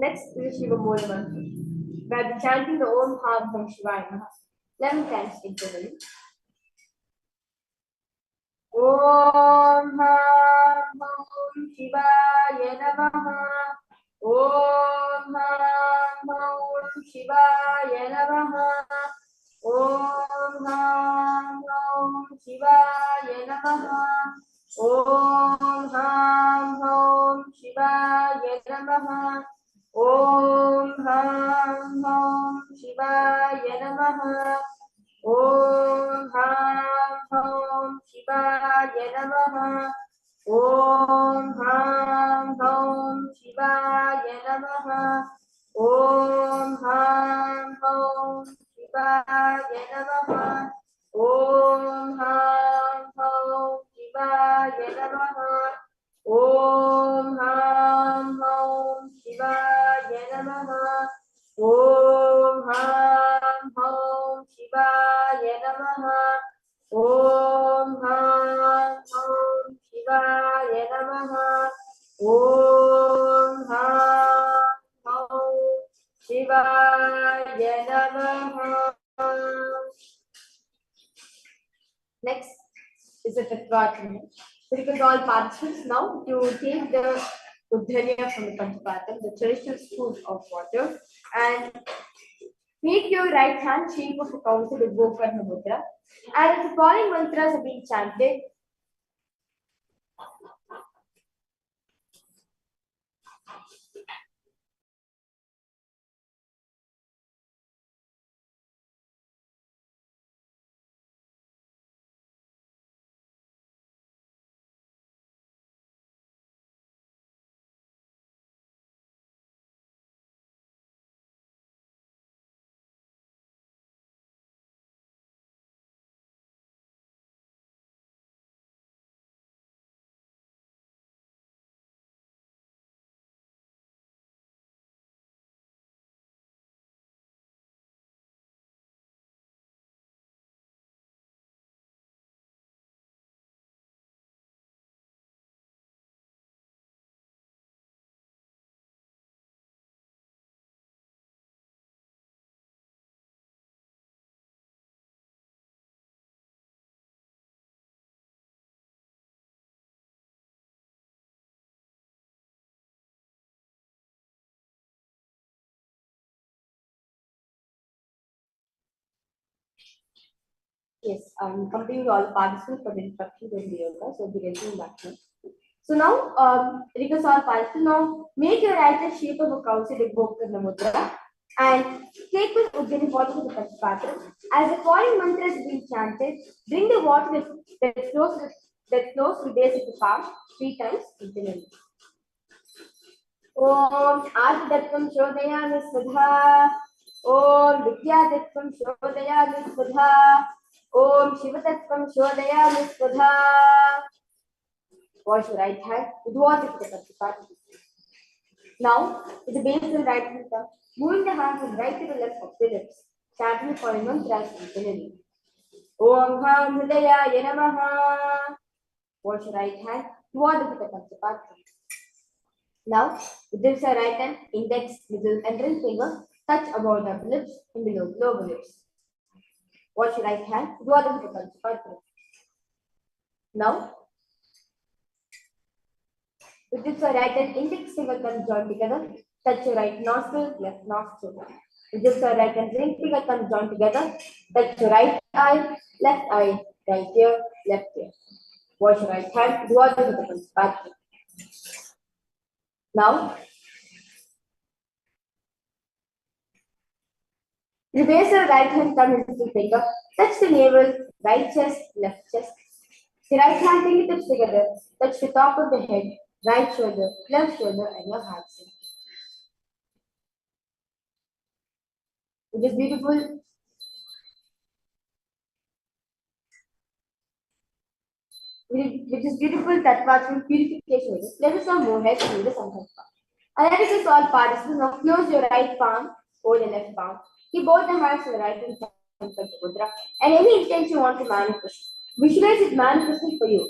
Next is the Shiva Mola mantra. By chanting the Om Ham Ham Shivaya Namaha 11 times internally. Om Ham Om Shivaya Namaha. Om Ham Om Shivaya Namaha. Om Ham Om Shivaya Namaha. Om Ham Om Shivaya Namaha. Om Ham Om Shivaya Namaha. Om Ham Om Shivaya Namaha. Om Ham Om Shivaya Namaha. Om Ham Om Shivaya Namaha. Om Ham Om Shivaya Namaha. Om Ham Om Shivaya Namaha. Om Ham Om Shivaya Namaha. Om Ham Om Shivaya Namaha. Om Ham Om Shivaya Namaha. Next is the Tattva. Because all participants now to take the Uddhanya from the Panchapatam, the traditional spoon of water, and make your right hand shape of a cow to the Gokarna Mudra. And if the following mantras are being chanted, yes, I'm completing all the participants for the instructions in the yoga, so we're getting back now. So now, because all participants now, make your right hand shape of a cow to the Gokarna Mudra, and take with Uddhani water to the Panchapatra. As the following mantra is being chanted, bring the water that flows to the base of the palm 3 times internally. Om Ardattvam Shodayami Svadha. Om Vidyadattvam Shodayami Svadha. Om Shivadattvam Shodayami Svadha. Wash your right hand with water to the Panchapatra. Now, with the base of the right hand up, moving the hand from right to the left of the lips, chanting the following mantras internally. Om Ham Hridayaya Namaha. Wash your right hand with water to the Panchapatra. Now, with this right hand, index, middle, and ring finger touch above the lips and below the lower lips. Wash your right hand with water to the Panchapatra. Now, with this right hand, index finger can join together. Touch your right nostril, left nostril. With this right hand, ring finger can join together. Touch your right eye, right ear, left ear. Wash your right hand with water to the Panchapatra. Now, the base of the right hand thumb and little finger touch the navel, right chest, left chest. The right hand fingertips together touch the top of the head, right shoulder, left shoulder, and your heart center. Which is beautiful. Which is beautiful Tattva purification. Let us now move ahead to the Sankalpa. And let us all participants now close your right palm over the left palm. Keep both the hands to the right and Sankalpa Mudra. And any intention you want to manifest, visualize it manifesting for you.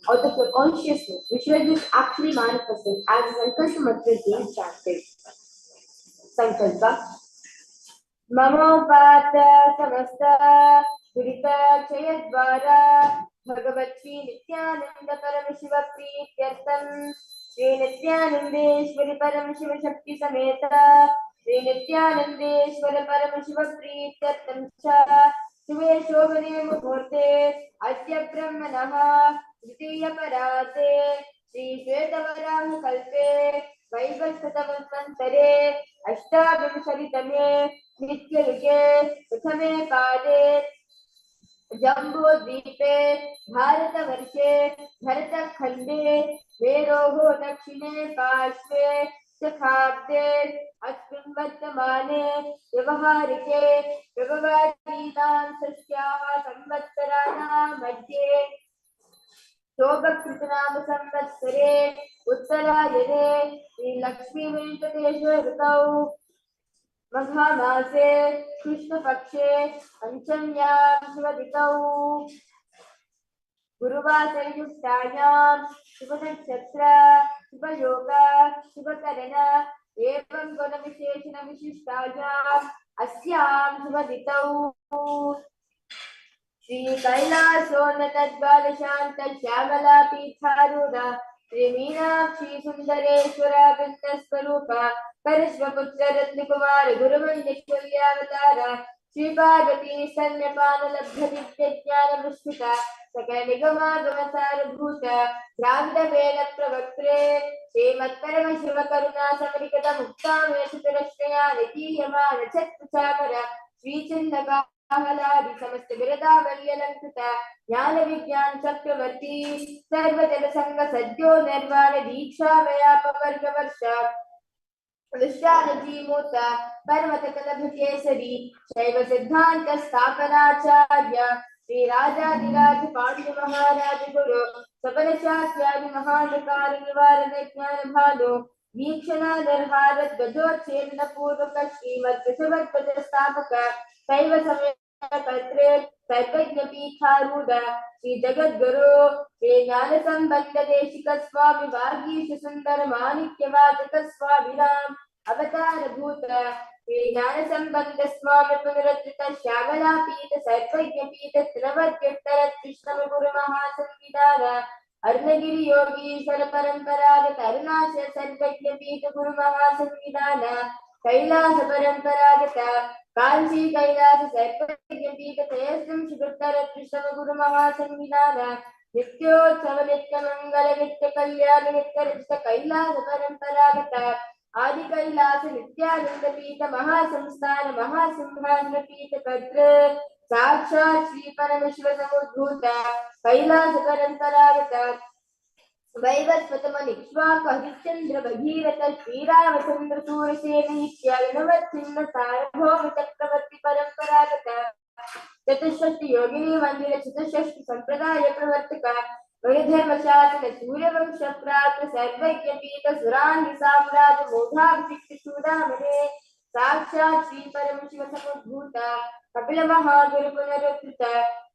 Out of your consciousness, visualize this actually manifesting as the Sankalpa Mantra is being chanted. संकल्प ममोपात समस्त दुरित क्षय द्वारा भगवत् श्री नित्यानंद परम शिव प्रीत्यर्थम श्री नित्यानंदेश्वरी परम शिव शक्ति समेत श्री नित्यानंदेश्वर परम शिव प्रीत्यर्थम च शिवे शोभने मुहूर्ते अद्य ब्रह्मणः द्वितीय पराते श्री श्वेतवराह कल्पे वैवस्वतमन्वन्तरे अष्टाविंशतितमे नित्ययुगे प्रथमे पादे जम्बूद्वीपे भारतवर्षे भरतखण्डे मेरोः दक्षिणे पार्श्वे शखाब्दे अस्मिन् वर्तमाने व्यवहारिके व्यवहारीणां षष्ट्याः संवत्सराणां मध्ये शोभकृतनाम संवत्सरे उत्तरायणे श्रीलक्ष्मी वेङ्कटेश्वर ऋतौ मघामासे कृष्णपक्षे पञ्चम्यां शुभतिथौ गुरुवासरयुक्तायां शुभनक्षत्र शुभयोग शुभकरण एवं गुणविशेषण विशिष्टायाम् अस्यां शुभतिथौ श्री कैलासोन्नत द्वादशान्त श्यामला पीठारूढ़ श्री मीनाक्षी सुंदरेश्वर वृत्तस्वरूप परश्वपुत्र रत्न कुमार गुरुमंडल्यावतार श्री पार्वती स्तन्यपान लब्ध नित्य ज्ञान विस्मिता सकल निगमागम सारभूत द्राविड वेद प्रवक्त्रे श्रीमत्परम शिव करुणा समरिकत मुक्तामय सुतरश्रया नितीयमान छत्रचामर श्रीचंदका समस्त विरदावल्यलंकृत ज्ञान विज्ञान चक्रवर्ती सर्वजन संग सद्यो निर्वाण दीक्षा व्यापवर्ग वर्ष विश्वानजीमूत परमतकलभ केसरी शैव सिद्धांत स्थापनाचार्य श्री राजाधिराज पांड्य महाराज गुरु सबल शास्त्रादि महानकार निवारण ज्ञान भानु वीक्षणा निर्हारत गजोच्छेदन पूर्वक श्रीमद् विषवद्वज स्थापक शैव समय कर्त्रे सर्वज्ञ पीठारूढ़ श्री जगद्गुरु श्री ज्ञान संबंध देशिक स्वामी वागीश सुंदर माणिक्य वाचक स्वामिनाम अवतार भूत श्री ज्ञान संबंध स्वामी पुनरुत्थित श्यामला पीठ सर्वज्ञ पीठ त्रिवर्गोत्तर कृष्ण गुरु महासंविधान अर्णगिरि योगीश्वर परंपरागत अरुणाचल सर्वज्ञ पीठ गुरु महासंविधान कैलास परंपरागत कांची कैलास सर्वज्ञ पीठ तयस्म शुभोत्तर कृष्ण गुरु महासंविधान नित्योत्सव नित्य मंगल नित्य कल्याण नित्य रचित कैलास परंपरागत आदि कैलास नित्यानंद पीठ महासंस्थान महासिंहासन पीठ पत्र साक्षात् श्री परमेश्वर समुद्भूत कैलास परंपरागत वैवस्वतमनिक्ष्वाक हरिश्चंद्र भगीरथ श्रीरामचंद्र सूरसेन इत्यादि नवचिन्ह सार्वभौम चक्रवर्ती परंपरागत चतुष्षष्टि योगिनी मंदिर चतुष्षष्टि संप्रदाय प्रवर्तक वैधर्म शासन सूर्यवंश प्राप्त सर्वज्ञ पीठ सुरांग साम्राज्य मोघाभिषिक्त चूड़ामणे साक्षात् श्री परम शिव समुद्भूत कपिल महागुरु पुनरुत्थित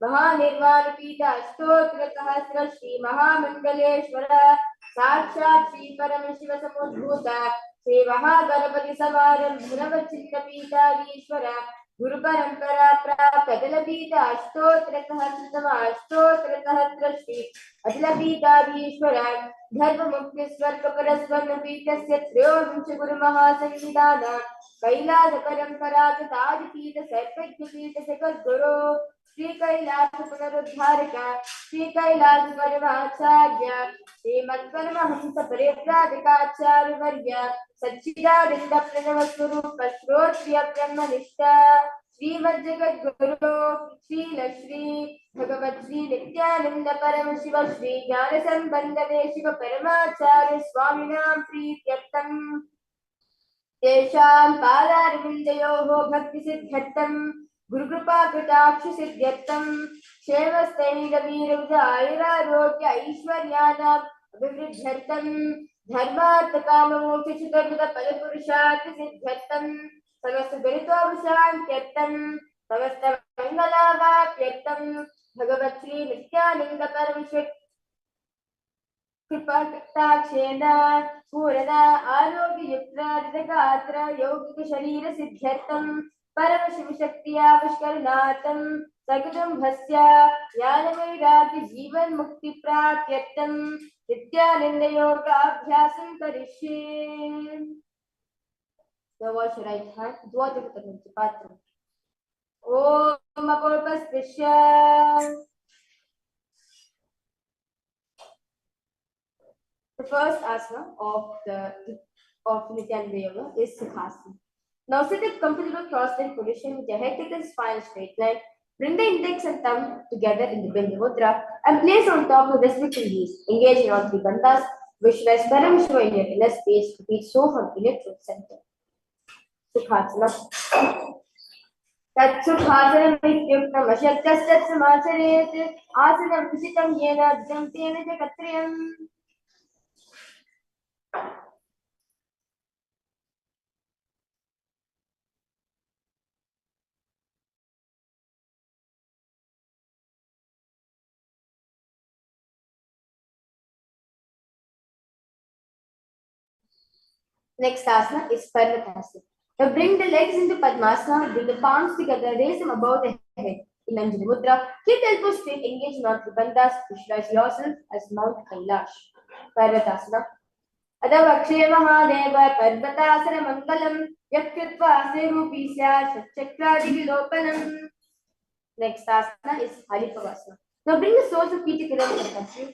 महानिर्वाण पीठ अष्टोत्तर सहस्र श्री महामंडलेश्वर साक्षात् श्री परम शिव समुद्भूत श्री महागणपति समारंभ नवचिन्ह पीठाधीश्वर गुरु परंपरा प्राप्त अतल पीठ अष्टोत्तर सहस्र श्री अतल पीठाधीश्वर धर्म मुक्ति स्वर्ग परस्वर्ण पीठस्य त्रयोविंश गुरु महासंविधान कैलास परंपरागत आदि पीठ सर्वज्ञ पीठ जगद्गुरु श्री कैलास पुनरुद्धारक श्री कैलास परमाचार्य श्रीमत्परमहंस परिव्राजकाचार्य वर्य सच्चिदानंद प्रणव स्वरूप श्रोत्रिय ब्रह्मनिष्ठा श्रीमज्जगद्गुरु श्री भगवत् श्री नित्यानंद परम शिव श्री ज्ञान संबंध देशिक परमाचार्य स्वामिनां प्रीत्यर्थम तेषां पादारविन्दयोः भक्ति सिद्ध्यर्थं गुरुकृपा कटाक्ष सिद्ध्यर्थं क्षेमस्थैर्यवीर्य आयुरारोग्य ऐश्वर्याणाम् अभिवृद्ध्यर्थं धर्मार्थ काम मोक्ष चतुर्विध फलपुरुषार्थ सिद्ध्यर्थं समस्त दुरितोपशान्त्यर्थं समस्त मंगलावाप्यर्थं भगवत् श्री नित्यानंद परमशिव कृपा कटाक्षेण पूर्ण आरोग्य युक्त गात्र यौगिक शरीर सिद्ध्यर्थम परम शिव शक्ति आविष्करणार्थम सकुटुम्भस्य ज्ञानवैराग्य जीवन मुक्ति प्राप्त्यर्थम नित्यानंद योगाभ्यासं करिष्ये. So wash your right hand. Dvajapatamanti patra. Om apurpaspishya. The first asana of Nithyananda Yoga is Sukhasana. Now sit in comfortable cross-legged position with your head taken spine straight line. Bring the index and thumb together in the Bindu Mudra and place on top of respective knees. Engage in all three bandhas. Visualize Paramashivoham in your inner space. Repeat Soham in your throat center. Sukhasana. तत्सुखासनमित्युक्तम् अशक्तस्तत्समाचरेत् आसनं विशितं येन अद्यं तेन च कत्र्यम्. Next asana is Paramashivoham. Now bring the legs into Padmasana, bring the palms together, raise them above the head in Anjali Mudra. Keep the elbows straight, engage in all three bandhas. Visualize yourself as Mount Kailasa. Parvatasana. अदवक्षे Mahadev पर्वतासर मंगलम यत्कृत्वा रूपी स्यात् सच्चक्रादिविलोपनम. Next asana is Halipavasana. Now bring the soles of feet together in front of you.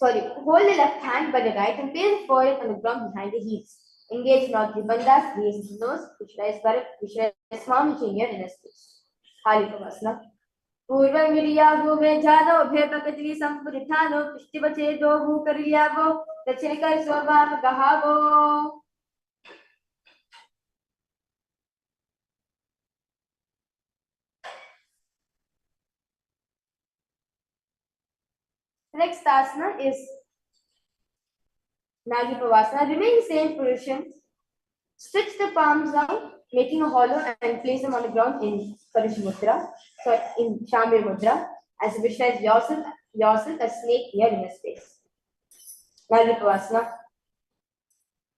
Hold the left hand by the right and place the forehead on the ground behind the heels. Engage in all three bandhas, raise the nose, visualize Swami in your inner space. Halipavasana. पूर्वं विरियावो में जानो भेपकजली संपुरिथानो पुष्टिवचेदो भूकरियावो दक्षिणकर स्वभाव गहावो. Next asana is Nagipavasana. Remain in the same position. Stretch the palms out, making a hollow and place them on the ground in in Shamir Mudra, as you visualize yourself as snake here in a space. Nagipavasana.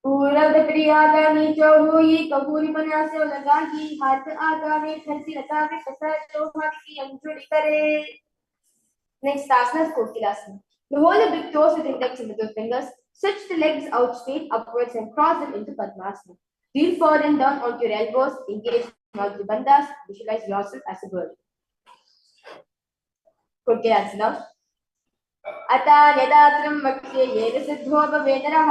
पूरब प्रियागामी चौहुई कपूरी पन्यासे लगाही हाथ आगामी खंसी लगावे कसर चौहा की अंजुड़ी करे. Next asana is Kailasa. You hold the big toes with index and middle fingers. Stretch the legs out straight upwards and cross them into Padmasana. Lean forward and down onto your elbows. Engage in all the bandhas. Visualize yourself as a bird. Kailasa. अता यदात्रं वक्ष्ये येन सिद्धो भवेदरः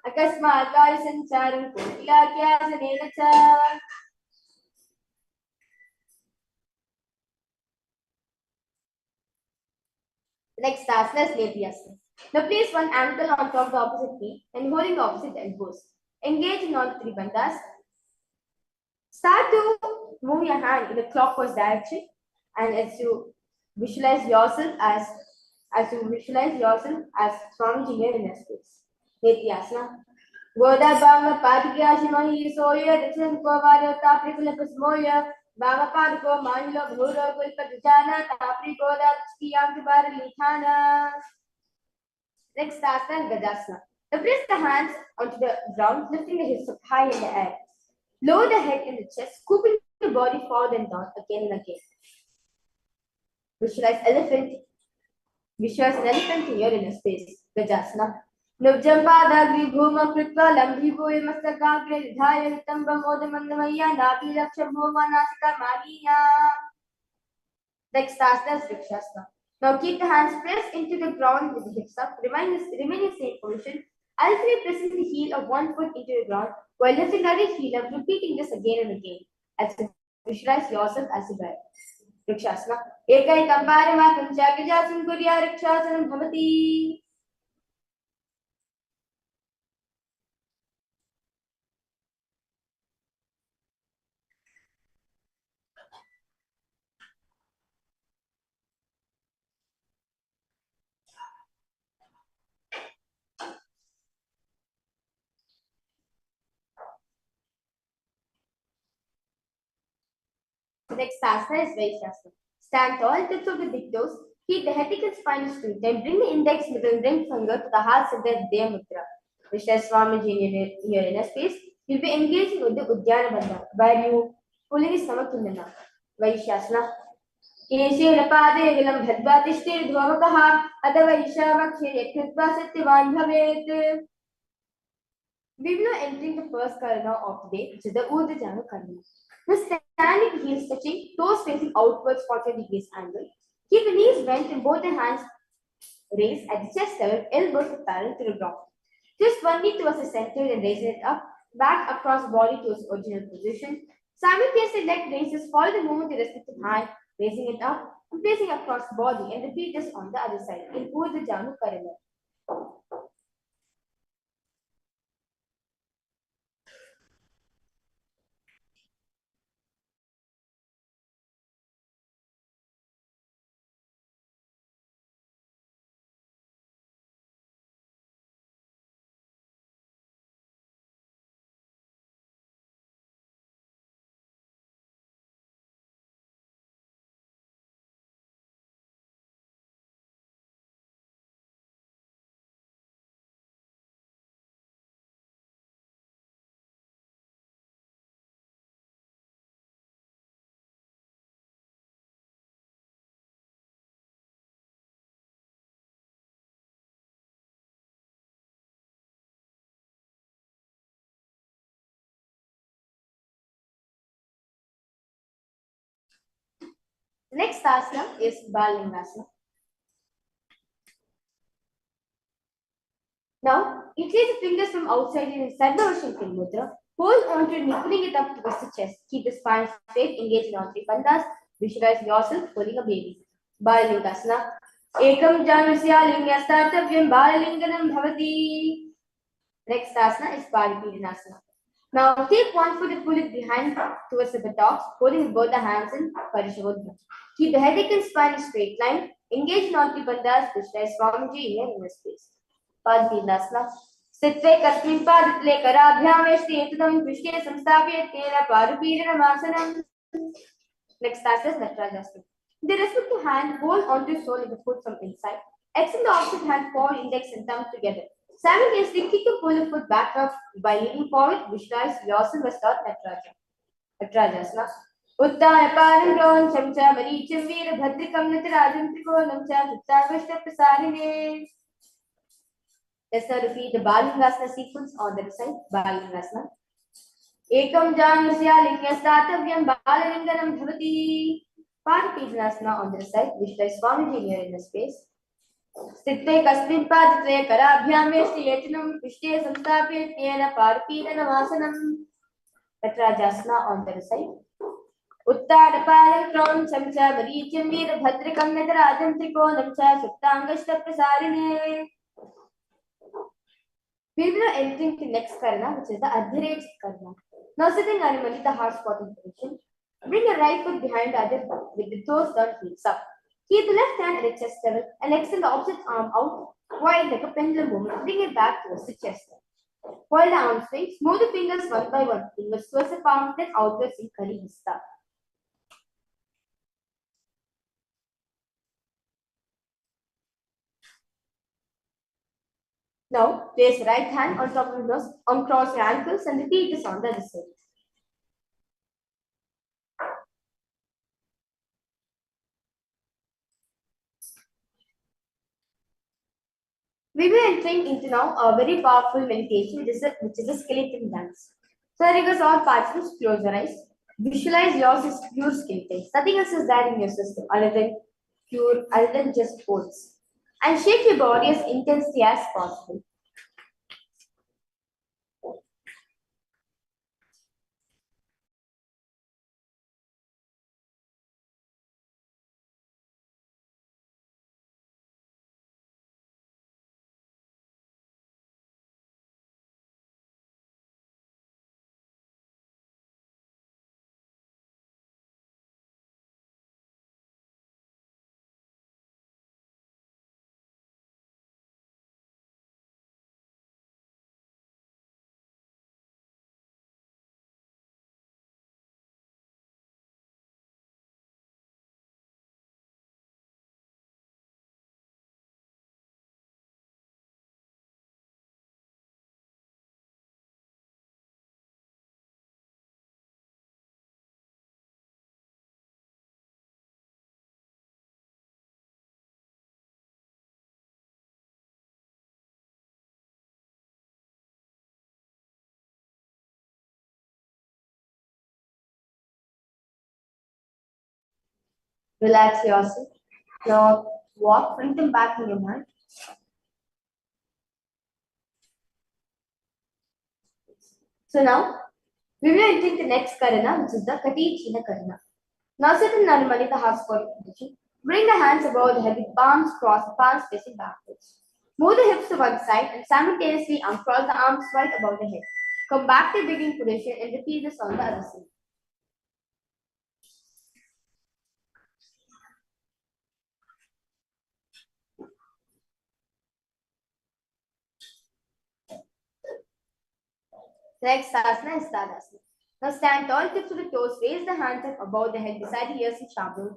अकस्मात् वायुसञ्चारं कोकिलाख्यासनेन च. Next asana is Nithyananda. Now place one ankle on top of the opposite knee and holding the opposite elbows. Engage in all three bandhas. Start to move your hand in a clockwise direction, and as you visualize yourself as Swamiji here in your space. Nithyananda. Godabama Padgyashimahi Soya Dichan Kovario Tapri Kulapasmoya Bama Padko Manlo Bhuro Kulpatjana Tapri Goda Skiyantibar Lithana. Next asana Gajasana. Now place the hands onto the ground, lifting the hips up high in the air. Lower the head in the chest, scooping the body forward and down again and again. Visualize an elephant in your inner space. Gajasana. Nubjampadaagri bhuma kritva lambhivoye mastakaagre dhaya hitamba modamandamaya nabi laksha bhuma nasika maniya. Next asana is Vrikshasana. Now keep the hands pressed into the ground with the hips up. Remain in the same position. Alternate pressing the heel of one foot into the ground while lifting the other heel up, repeating this again and again as you visualize yourself as a bird. Vrikshasana. Ekaikam paramatam chakijasam kurya rikshasanam bhavati. Next asana is Vaishasana. Stand tall, tips of the big toes, keep the head and spine straight, then bring the index, middle, and ring finger to the heart center Hridaya Mudra. Mr. Swamiji here in a space, you'll be engaging with the Udyana Bandha, where you pulling his stomach in the mouth. Vaishasana. केशेनपादे विलं भद्वा तिष्ठेर्ध्वमकः अथवा ईशावाक्ये यकृत्वा सत्यवान् भवेत्. We will now entering the first karana of the day, which is the Urdhva Karana. Now standing heels touching, toes facing outwards 40 degrees angle. Keep the knees bent and both the hands raised at the chest level, elbows are parallel to the ground. Twist one knee towards the center and raise it up, back across body to its original position. Simultaneously leg raises, follow the movement of the respective hand, raising it up and placing across body, and repeat this on the other side in Urdhva Karana. The next asana is Balingasana. Now, increase the fingers from outside in Sarva-Varshankari Mudra. Hold on to it, pulling it up towards the chest. Keep the spine straight, engage in all three bandhas. Visualize yourself holding a baby. Balalingasana. Ekam janusya lingya startavyam balalinganam bhavati. Next asana is Paripidanasana. Now, take one foot and pull it behind towards the buttocks, holding both the hands in Parishavudra. Keep the headache and spine in straight line. Engage in all three bandhas. Visualize Swamiji in your space. Padvidasana. Sitve kasmin paditve karabhyameshti pishte samstapye tena parupidanamasana. Next asana is Natarajasana. The respective hand, hold onto the sole of the foot from inside. Extend the opposite hand, paw, index and thumb together. Simultaneously kick and pull the foot back up by leaning forward. Visualize yourself as Natarajasana. Uttaya param chamcha maricham veera bhadrikam natarajam trikonam cha suttavashta prasarine. Let's now repeat the Balingasana sequence on the side. Balingasana. Ekam janusya lingya startavyam balalinganam bhavati. Paripidanasana on the side. Visualize Swamiji here in the space. Sthitve kasmin paditve karabhyam veshti yetinam pishte samstapye tena paripidanamasana. Natarajasana on the side. Uttarapalam krom chamcha maricham veera bhadrakam natarajam trikonam cha suttangashta prasarine. We will now entering the next karana, which is the Adhiraj karana. Now sitting animally, the heart squatting position. Bring your right foot behind the other with the toes down, heels up. Keep the left hand at the chest level and extend the opposite arm out wide like a pendulum movement. Bring it back towards the chest level. Hold the arm straight. Move the fingers one by one. Fingers towards the palm, then outwards in Kali Hasta. Now, place right hand on top of your nose, uncross your ankles and repeat this on the other side. We will entering into now a very powerful meditation, which is a skeleton dance. So I request all participants close your eyes. Visualize yours as pure skeleton. Nothing else is there in your system other than just pose. And shake your body as intensely as possible. Relax yourself. Now walk front and back in your mat. So now we will enter the next karana, which is the Kati China karana. Now sit in normally the half squat position. Bring the hands above the head with palms crossed, palms facing backwards. Move the hips to one side and simultaneously uncross the arms right above the head. Come back to beginning position and repeat this on the other side. Next asana is Tadasana. Now stand tall, tips to the toes, raise the hands up above the head beside the ears in Shabda.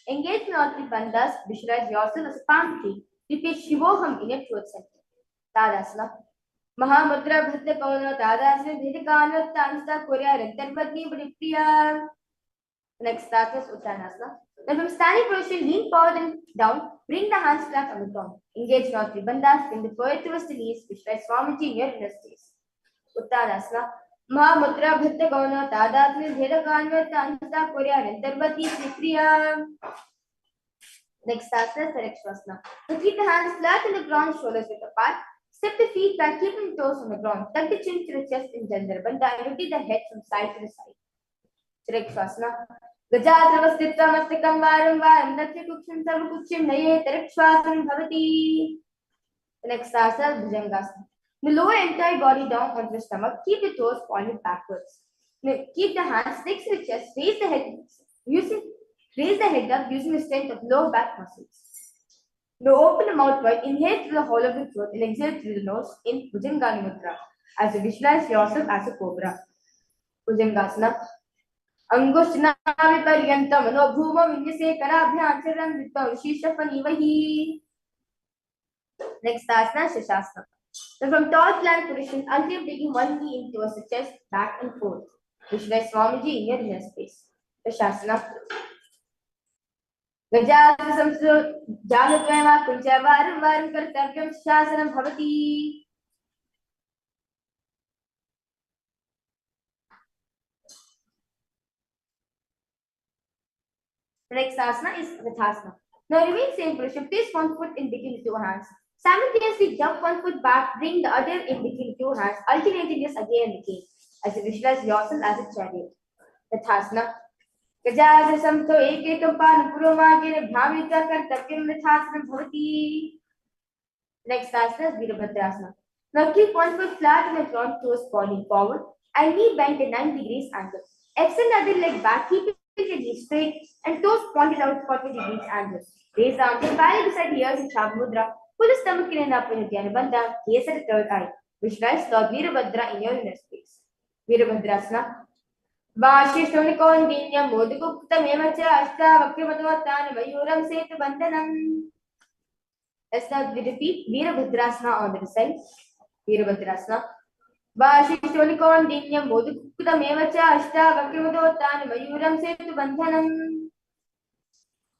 Engage in all three bandhas, visualize yourself as a palm tree. Repeat Shivoham in your throat center. Tadasana. Mahamudra Bhatta Kauna Tadasana Bhidikana Tansta Korea Rentarpatni Priya. Next asana is Uttanasana. Now from standing position, lean forward and down. Bring the hands flat on the ground. Engage in all three bandhas. Bring the forehead towards the knees. Visualize Swamiji in your inner space. Uttanasana. Mahamudra Bhatta Kauna Tadasana Bhidikana Tansta Korea Rentarpatni Priya. Next asana is Sarikshasana. Now keep the hands flat on the ground, shoulders width apart. Step the feet back, keeping the toes on the ground. Tuck the chin to the chest in Chandra Bandha and rotate the head from side to the side. Sarikshasana. Gajadravasthitramastikam varam varam Datya Kuksham Sarvakuchim Naye Tarikshvasanam Bhavati. The next asana is Bhujangasana. The lower entire body down onto the stomach. Keep the toes pointed backwards. Now, keep the hands next to the chest. Raise the head up using the strength of lower back muscles. Now open the mouth wide, inhale through the hole of the throat and exhale through the nose in Bhujangani Mudra as you visualize yourself as a cobra. Bhujangasana. Angushna viparyantam anobhuma vinyase karabhyam charan vitta vishishapani vahi. Next asana, Shashasana. Now from tall plank position, alternate taking one knee in towards the chest, back and forth. Visualize Swamiji in your inner space. Shashasana. Gajasam Janutva Kunja Varam Varam Kartavyam Shasanam Bhavati. The next asana is Vrithasana. Now remain same position. Place one foot in between the two hands. Simultaneously jump one foot back, bring the other in between two hands, alternating this again and again as you visualize yourself as a chariot. Vrithasana. Gajasam to ekekam pan puromagene bhavita kartavyam Vrithasana Bhavati. Next asana is Virabhadrasana. Now keep one foot flat on the ground, toes pointing forward and knee bent at 90 degrees angle. Extend the other leg back, keeping the knee straight and toes pointed out 40 degrees angle. Raise the arms parallel beside the ears in Shabmudra. Pull the stomach in and up in Nithyananda Bandha. Gaze at the third eye. Visualize Lord Virabhadra in your inner space. Virabhadrasana. Vashishonikondinyam modukuktameva cha ashtavakrimatvattan mayuram setu bandhanam. Let's now repeat Virabhadrasana on the side. Virabhadrasana. Vashishonikondinyam modukuktameva cha ashtavakrimatvattan mayuram setu bandhanam.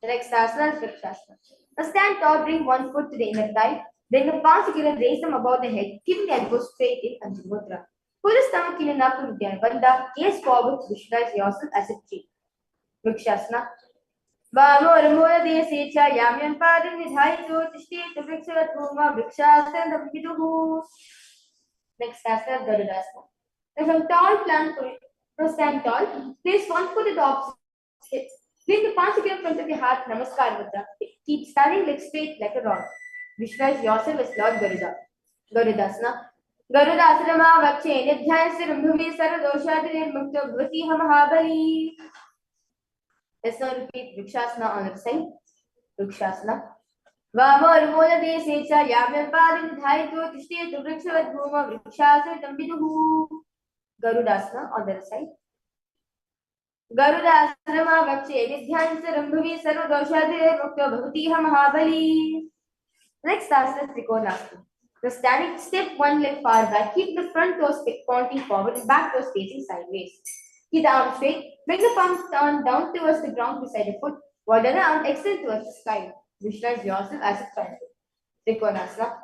The next asana is Vrikshasana. Now stand tall, bring one foot to the inner thigh. Bring the palms together, raise them above the head, keeping the elbows straight in Anjamudra. Pull the stomach in and up to Nithyananda Bandha. Gaze forward to visualize yourself as a tree. Vrikshasana. Vamormura desecha yamyan padam nidhaito tishti vrikshavatvuma vrikshasana viduhu. Next asana is Garudasana. Now from tall plank to stand tall, place one foot at the opposite hips. Bring the palms together in front of your heart, Namaskar Mudra. Keep standing legs straight like a rod. Visualize yourself as Lord Garuda. Garudasana. Garudasana vakshe nidhyansa rambhuvi saradosha nirmukta bhavati hamahabali. Let's now repeat Vrikshasana on the side. Vrikshasana. Vamormula desecha yamyan padam nidhaito tishti vrikshavatvuma vrikshasana viduhu. Garudasana on the other side. Garudasana vakshe nidhyansa rambhuvi sarvadosha mukta bhavati mahabali. Next asana is Trikonasana. The standing, step one leg far back, keep the front toes pointing forward and back toes facing sideways. Keep the arms straight, bring the palms down towards the ground beside the foot, while the other arm extend towards the sky. Visualize yourself as a triangle. Trikonasana.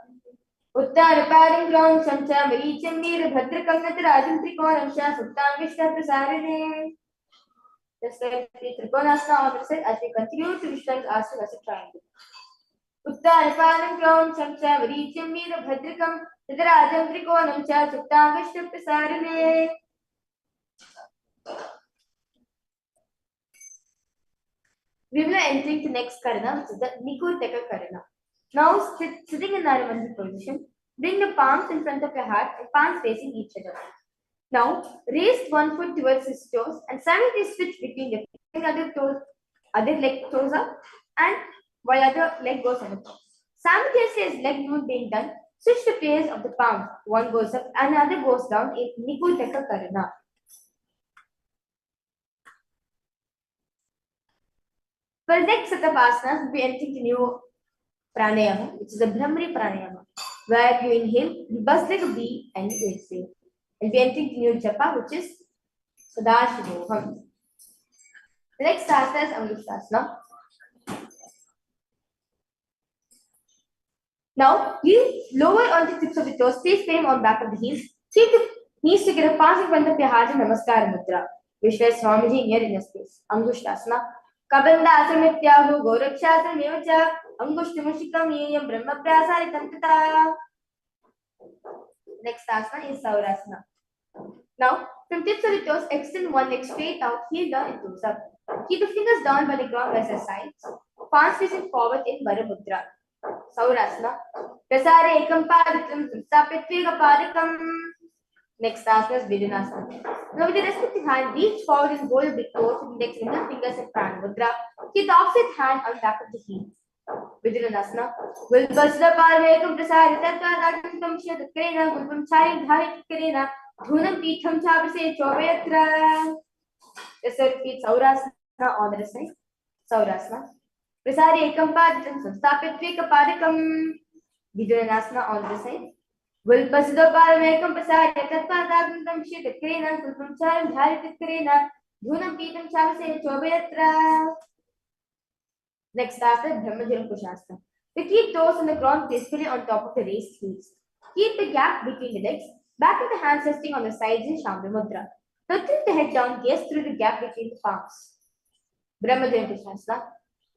Uttara paring ground samcha maricham nir bhadra kangat rajam trikonam sha suttam vishta prasarane. Just like the Trikonasana on the side, as we continue to visualize ourselves as a triangle. Uttarapanam Kram Chamcha Varicham Mira Bhadrikam Siddharajam Trikonam Cha Chittavishta Prasarane. We will enter into next Karana, which is the Nikoteka Karana. Now, sitting in Narvandhi position, bring the palms in front of your heart and palms facing each other. Now, raise one foot towards his toes and simultaneously switch between the other toes, other leg toes up, and while other leg goes on the top. Simultaneously, as leg movement being done, switch the place of the palm. One goes up and another goes down in Nikoteka Karana. For the next set of asanas, we'll be entering the new pranayama, which is a Brahmari pranayama, where you inhale, you bust like a bee, and you exhale. We'll be entering the new japa, which is Sadashivoham. The next asana is Angushtasana. Now, you lower on the tips of the toes, face firm on back of the heels. Keep the knees together, pass in front of your heart in Namaskar Mudra. Vishwas Swamiji in your inner space. Angushtasana. Kabanda asamityahu gorakshasana mevacha angushtamushikam yeyam brahma prasaritam tata. Next asana is Saurasana. Now, from tips of the toes, extend one leg straight out, heel down and toes up. Keep the fingers down by the ground by the sides. Palms facing forward in Varamudra. Saurasana. Prasare ekam paditam samstapyatviga padikam. Next asana is Vidyanasana. Now with the respective hand, reach forward and hold the toes with index and middle fingers in Prana Mudra. Keep the opposite hand on back of the heel. Vidyanasana. Vilpasra parvekam prasare tattva datam shadakrena gulpam chari dharit karena dhunam pitham chavase chobayatra. Let's repeat Saurasana on the side. Saurasana. Prasare ekam paditam samstapyatviga padikam. Vidyanasana on the side. Vilpasra parvekam prasare tattva datam shadakrena gulpam chari dharit karena dhunam pitham chavase chobayatra. Next after Brahmajalam Kushasana. To keep toes on the ground gracefully on top of the raised heels. Keep the gap between the legs. Back of the hands resting on the sides in Shambhu Mudra. Now tilt the head down, gaze through the gap between the palms. Brahmajalam Kushasana.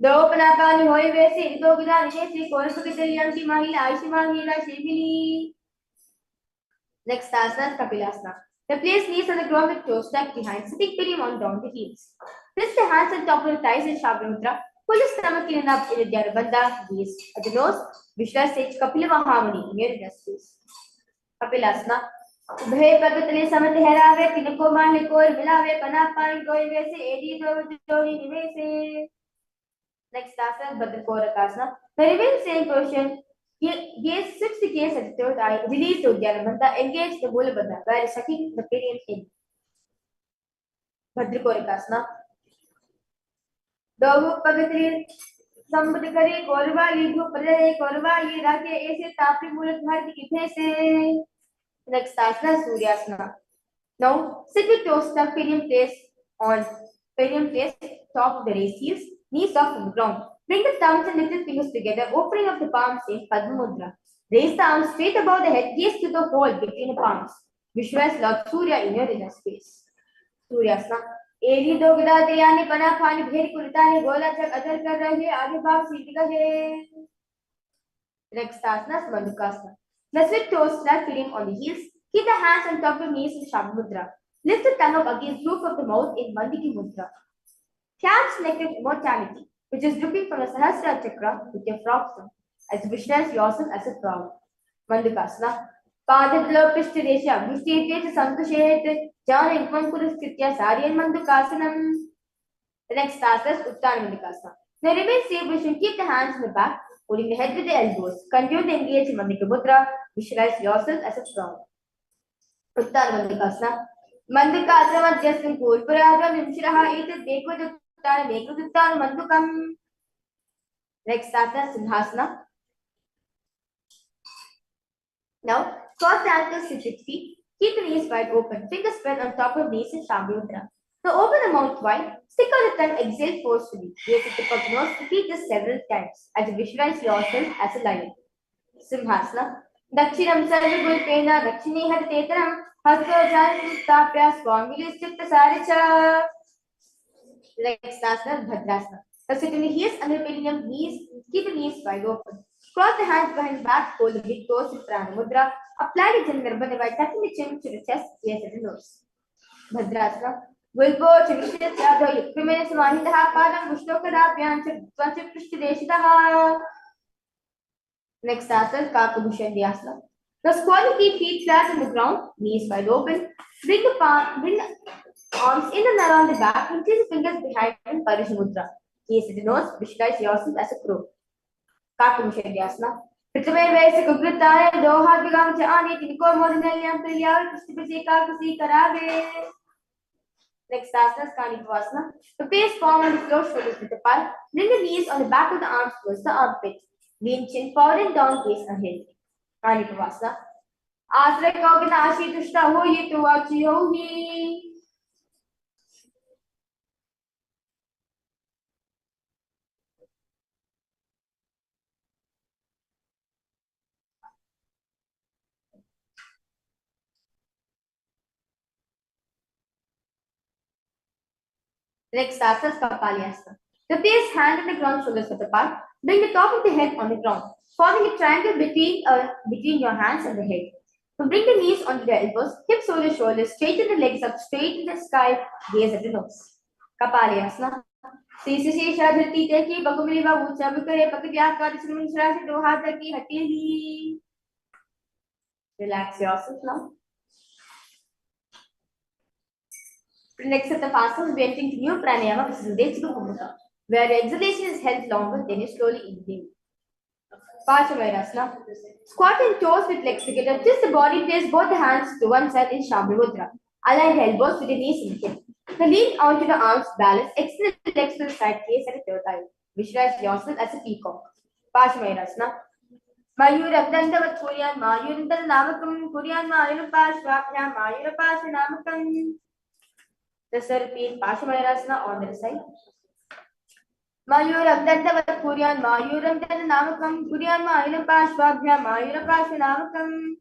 Dopanapani hoi vese, idogida nivese, korapakitariyanti mahila, aishimahila, shevili. Next asana is Kapilasana. The place knees on the ground with toes tucked behind, sitting pretty on down the heels. Place the hands on top of the thighs in Shambhu Mudra. Pull the stomach in up in the Dhyarabandha, gaze. At the nose, visualize Kapilavahamani in your inner space. Kapilasana. Bhe Pagatale Samati Herave, Tinako Malikor, Milave, Panapan, going vese, Edi Dovani Nivese. Next asana, Bhadrakorakasana. The remaining same portion, gaze 60 gaze at the third eye, release the Dhyarabandha, engage the Mulabandha, where is sucking the period in. Bhadrakorakasana. Dogu Pagatri Sambudikari, Korva, Lidu, Pradare, Korva, Yirake, Ese, Tapi, Mulat, Hardi, Ipese. Next asana, Suryasana. Now, sit with toes tucked perineum place, top of the raised heels, knees off from the ground. Bring the thumbs and little fingers together, opening up the palms in Padma Mudra. Raise the arms straight above the head, gaze to the hole between the palms. Visualize Lord Surya in your inner space. Suryasana. एरी दो गिराते यानी पना पानी भेड़ कुलतानी गोला चक other कर रहे आगे भाग सीधी का है. Next asana is Mandukasana. Now switch toes flat feeling on the heels. Keep the hands on top of knees in Shambhu Mudra. Lift the tongue up against roof of the mouth in Mandiki Mudra. Catch naked immortality, which is dripping from the Sahasrara chakra with your frog stomach, as you visualize yourself as a frog. Mandukasana. Padadlo Pishtaresha, Vishtate Santushet, John in Pankuraskritya, Sari and Mandukasanam. The next asana is Uttan Mandukasana. Now remain safe, we should keep the hands in the back, holding the head with the elbows. Continue to engage in Mandika Mudra, visualize yourself as a frog. Uttan Mandukasana. Mandukasana Madhyasam Purpuragam Vimshiraha Etat Dekut Uttan Dekut Uttan Mandukam. Next asana is Sinhasana. Now, cross the ankles to 6 feet. Keep the knees wide open. Fingers spread on top of knees in Shambhu Mudra. Now, open the mouth wide. Stick out the tongue. Exhale forcefully. Raise the tip of the nose. Repeat this several times as you visualize yourself as a lion. Simhasana. Dakshinam Sarvagulpena Dakshini Hatetanam Hasto Janstapya Swangili Chitta Saricha. Next asana, Bhadrasana. Now sit in the heels under the perineum, knees, keep the knees wide open. Cross the hands behind the back, hold the big toes in Pranamudra. Apply the Jangarbha by tucking the chin to the chest, ears and the nose. Bhadrasana. Wilpo, Chivishya, Yadho, Yukrimene Samahindaha, Padam, Vishnokadapyan, Chivtvanchip, Krishdeshitaha. Next asana, Kakabhushandhyasana. Now squat, keep feet flat on the ground, knees wide open. Bring the arms in and around the back, increase the fingers behind and Parishamudra. Gaze at the nose, visualize yourself as a crow. Kakabhushandhyasana. Pritame Vese Kukritaya, Doha Vigam Chani, Tinko Modinaliam Priya, Kristipasi Kakasi Karabe. Next asana is Kanipavasana. The face form on the floor, shoulders width apart. Bring the knees on the back of the arms towards the armpit. Lean chin forward and down, gaze ahead. Kanipavasana. Asra Kogana Ashi Tushta Ho Ye Tuachi Hohi. Next asana is Kapalyasana. The face, hand on the ground, shoulders width apart. Bring the top of the head on the ground, forming a triangle between your hands and the head. So bring the knees onto the elbows, hips over the shoulders, straighten the legs up, straight in the sky, gaze at the nose. Kapalyasana. Sisi Shadhati Teki, Bagumiliva, Uchabukare, Pakadyaka, Shrashi, Dohataki, Hatili. Relax yourself now. Next set of asanas, we are entering to new pranayama, which is Udechika Kummuka, where the exhalation is held longer, then you slowly inhale. Paramashivoham. Squat and toes with legs together. Twist the body, place both the hands to one side in Shambhu Mudra. Align the elbows with the knees in the hip. Now lean onto the arms, balance, extend the legs to the side, face at the third eye. Visualize yourself as a peacock. Paramashivoham. Mayuram Dandavat Kuryan, Mayuram Namakam, Kuryan Mayurapashvabhyam, Mayurapashanamakam. Just repeat Paramashivoham on the side. Mayuram Dandavat Kuryan, Mayuram Namakam, Kuryan Mayurapashvabhyam, Mayurapashanamakam.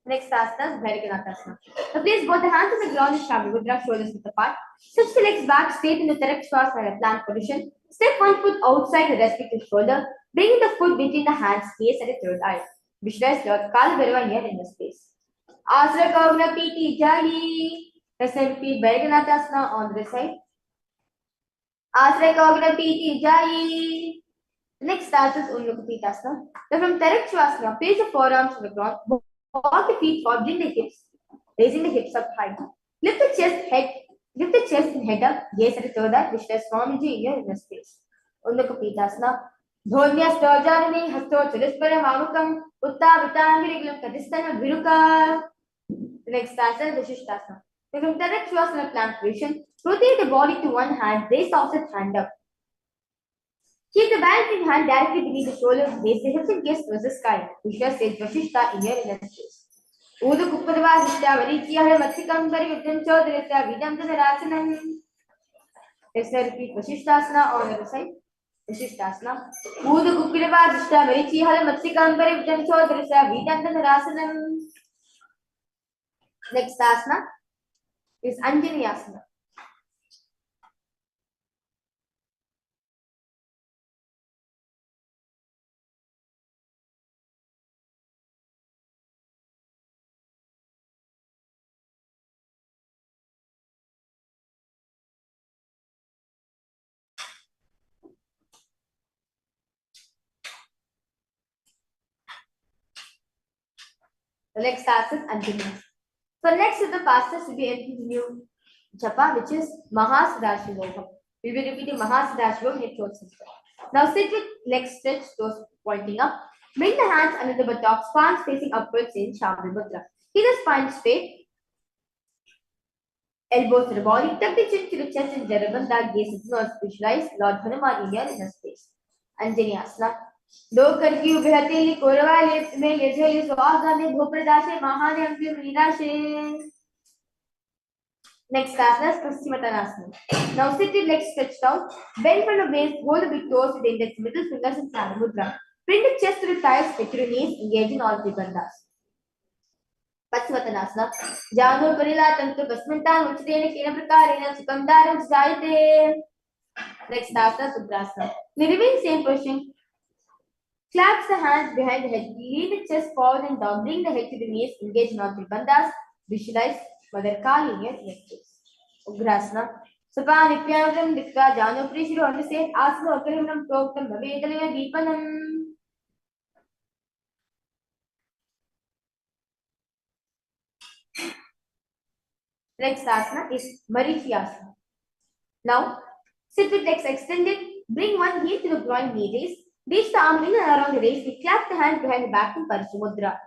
Next asana is Bhairakanasana. Now place both the hands on the ground in Shambhu Mudra, shoulders width apart. Stretch the legs back straight in the Tarakshvasa in a plank position. Step one foot outside the respective shoulder. Bring the foot between the hands, gaze at the third eye. Visualize Lord Kala Bhairava here in the space. Asra Kavna Piti Jali. Let's repeat Bhairakanasana on the side. Asra Kavna Piti Jali. Next asana is Unnukhapitasana. Now from Tarakshvasana, place the forearms on the ground. Walk the feet forward, bring the hips, raising the hips up high. Lift the chest and head up, gaze at the third eye, visualize form into your inner space. Unnukhapitasana. Dhonya Stojarani, Hasto Chalispara Mamukam, Utta Vitangirigulam Kadistana Viruka. The next asana is Vishishtasana. From Tarakshvasana plank position, rotate the body to one hand, raise the opposite hand up. Keep the balancing hand directly beneath the shoulders, raise the hips and gaze towards the sky. Vishya says Vashishta in your inner space. Udu Kupadava Vishya Varichya Matikam Vidam Chodrita Vidam Rasanam. Let's repeat Vashishtasana on the other side. Vashishtasana. Udu Kupadava Vishya Varichya Matikam Vidam Chodrita Vidam Rasanam. Next asana is Anjani Asana. The next asana is Anjani. So next is the fastest will be entering the new japa, which is Mahasadashivoham. We will be repeating Mahasadashivoham in throat system. Now sit with legs stretched, toes pointing up. Bring the hands under the buttocks, palms facing upwards in Shambhu Mudra. Keep the spine straight, elbows to the body, tuck the chin to the chest and Jarabandha, gaze at the nose, visualize Lord Hanuman in your inner space. Anjani Asana. दो करकी उभयतेली कोरवाले में यजेली स्वागाने भूप्रदाशे महाने अंतिम लीलाशे. Next asana is Paschimottanasana. Now sit with legs stretched out, bend from the base, hold the big toes with the index, middle fingers in Prana Mudra. Bring the chest to the thighs, take your knees, engage in all three bandhas. पश्चिमतनासना जानो परिलातं तु भस्मन्तां उच्चतेन केन प्रकारेण सुखं दारं जायते. Next asana, Suprasana. We remain same position. Claps the hands behind the head. Lean the chest forward and down. Bring the head to the knees. Engage Mount Bandhas. Visualize Mother Kali in your neck space. Ugrasana. Sapanipyanam Dikka Jano Prishiro understand Asana Akarimam Proktam Bhavedana Deepanam. Next asana is Marichyasana. Now, sit with legs extended. Bring one heel to the groin knee raise. Reach the arm in and around the waist. Clap the hands behind the back in Parashimudra.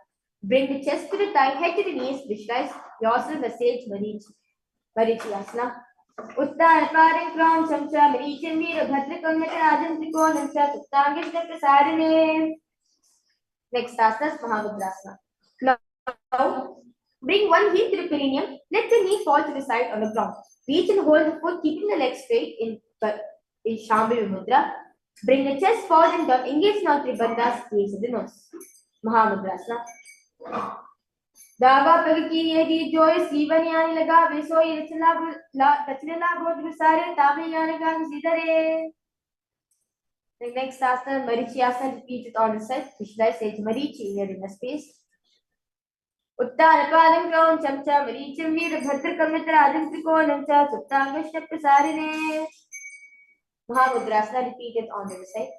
Bring the chest to the thigh, head to the knees. Visualize yourself as sage Marichyasana. Uttan Paring Crown Chamcha Marichan Veera Bhadrakam Natarajan Trikonam Cha Tuttangishta Prasarine. Next asana is Mahamudrasana. Now, bring one heel to the perineum. Let the knee fall to the side on the ground. Reach and hold the foot, keeping the legs straight in Shambhavi Mudra. Bring the chest forward and down. Engage now Tribandhas, gaze at the nose. Mahamudrasana. Dava Pagaki Yedi Joy, Sivanyani Laga, Viso Tachila Bodhisare, Tamayanagan Sidare. The next asana, Marichyasana, repeat it on the side. Visualize sage Marichi in your inner space. Uttanapalam Crown Chamcha Maricham Veera Bhadrakam Natarajan Trikonam Cha Tuttangishta Prasarine. Mahamudrasana, repeat it on the other side.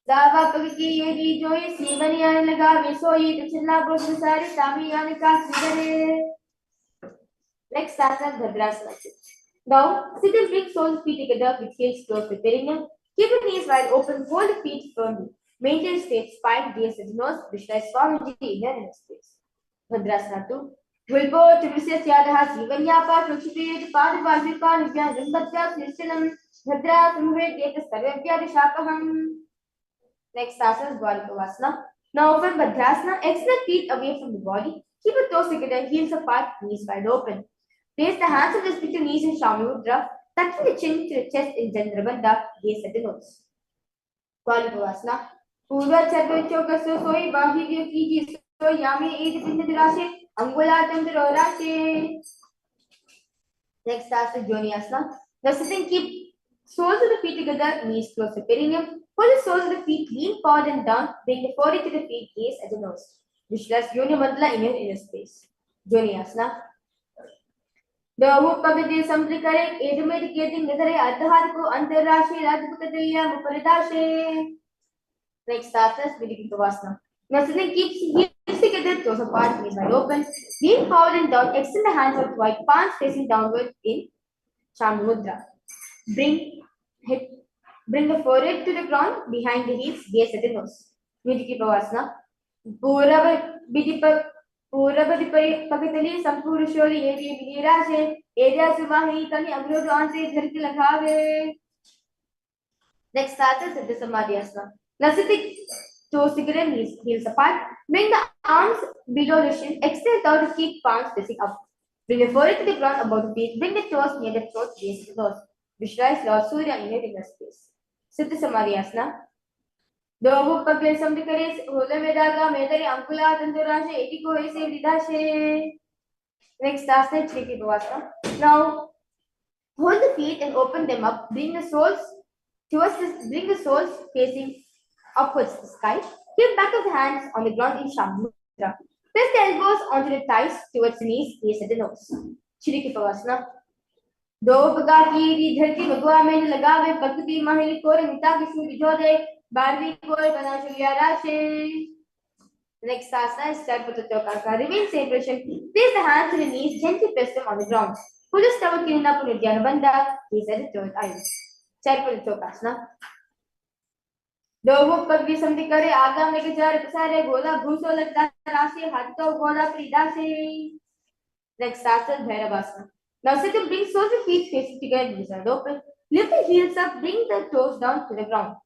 Dava Pagaki Yedi Joy, Sivanyani Laga, Viso Tachila Bodhisare, Tamayanagan Sidare. Next asana, Bhadrasana. Now, sit and bring soles feet together with heels close to perineum. Keep the knees wide open, hold the feet firmly. Maintain straight spine, gaze at the nose, visualize Swamiji in your inner space. Bhadrasana 2. Wilbo, Timisya Syadaha, Sivanyapa, Tukshipet, Padapajika, Nivya, Rimbhatya, Srishanam, Bhadra, Sumve, Geta, Sarvavya, Rishapaham. Next asana is Dwarikavasana. Now, open Bhadrasana, extend feet away from the body. Keep the toes together, heels apart, knees wide open. Place the hands of the split to knees in Shamyudra, touching the chin to the chest in Chandrabandha, gaze at the nose. Dwarikavasana. Purva Charva Chokaso Soi, Bahi Vyakiji Soi, Yami Edi Pindadirashe, Angula Tandarorashe. Next asana, Joniasana. Now sit and keep soles of the feet together, knees close to perineum. Pull the soles of the feet, lean forward and down, bring the forehead to the feet, gaze at the nose. Visualize Yoni Mandala in your inner space. Joniasana. Dahu Pagati Samtrikare, Edumedicating Nidare Adhadko, Antarashi, Radhukataya, Muparidashe. Next asana is Vidikavasana. Now sit and keep heels together, toes apart, knees wide open. Lean forward and down, extend the hands out wide, palms facing downward in Chamudra. Bring the forehead to the ground, behind the hips, gaze at the nose. Vidikavasana. Purabadipakatali Sampurusholi Area Virashe, Area Suvahi Kali Agro Ante Dharki Lakave. Next starter is the Samadhyasana. Now sit the toes together, knees heels apart. Bring the arms below the shin. Extend out to keep palms facing up. Bring the forehead to the ground above the feet. Bring the toes near the throat, gaze to the nose. Visualize Lord Surya in your inner space. Sit the Samadhyasana. Dohu Pagle Samdikaris, Hula Medaga, Medari Ankula, Tandurashe, Etiko Ese Vidashe. Next asana is Vidikavasana. Now hold the feet and open them up. Bring the soles facing upwards to the sky. Keep back of the hands on the ground in Shamudra. Press the elbows onto the thighs towards the knees, gaze at the nose. Shirikipavasana. दो प्रकार की धरती भगवा में लगावे भक्ति महिली core मिता किसी बिजोदे 12वीं कोर बना शुलिया राशि. Next asana is Sarpatotokaka. Remain same position. Place the hands to the knees, gently press them on the ground. Pull the stomach in up to Nithyananda. Gaze at the third eye. Sarpatotokasana. दो पग भी समझ करे आगा में के चार पसारे गोला भूसो लगता राशि हाथ तो गोला प्रीदा से. Next asana Bhairavasana. Now sit and bring soles of feet facing together, knees are open. Lift the heels up, bring the toes down to the ground.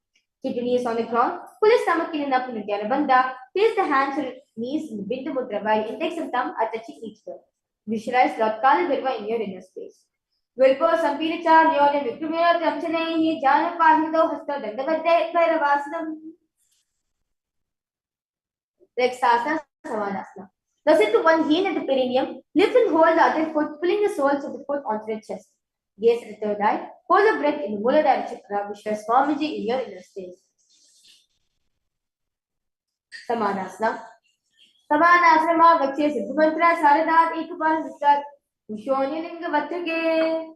Keep the knees on the ground. Pull the stomach in and up in Nithyananda Bandha. Place the hands to the knees in the Bindu Mudra while index and thumb are touching each other. Visualize Lord Kali Bhairava in your inner space. Vilpo Sampiricha, Nyoda Vikrumya, Tamchane, Jana Pahito, Hasta, Dandavate, Bhairavasanam. Next asana, Savadasana. Now sit to one heel at the perineum, lift and hold the other foot, pulling the soles of the foot onto the chest. Gaze at the third eye, hold the breath in the Muladhara chakra, which does Swamiji in your inner space. Samanasana. Samanasana, Vakya Siddha Mantra, Saradat, Ekapal, Viskat, Vishonilinga Vatrake.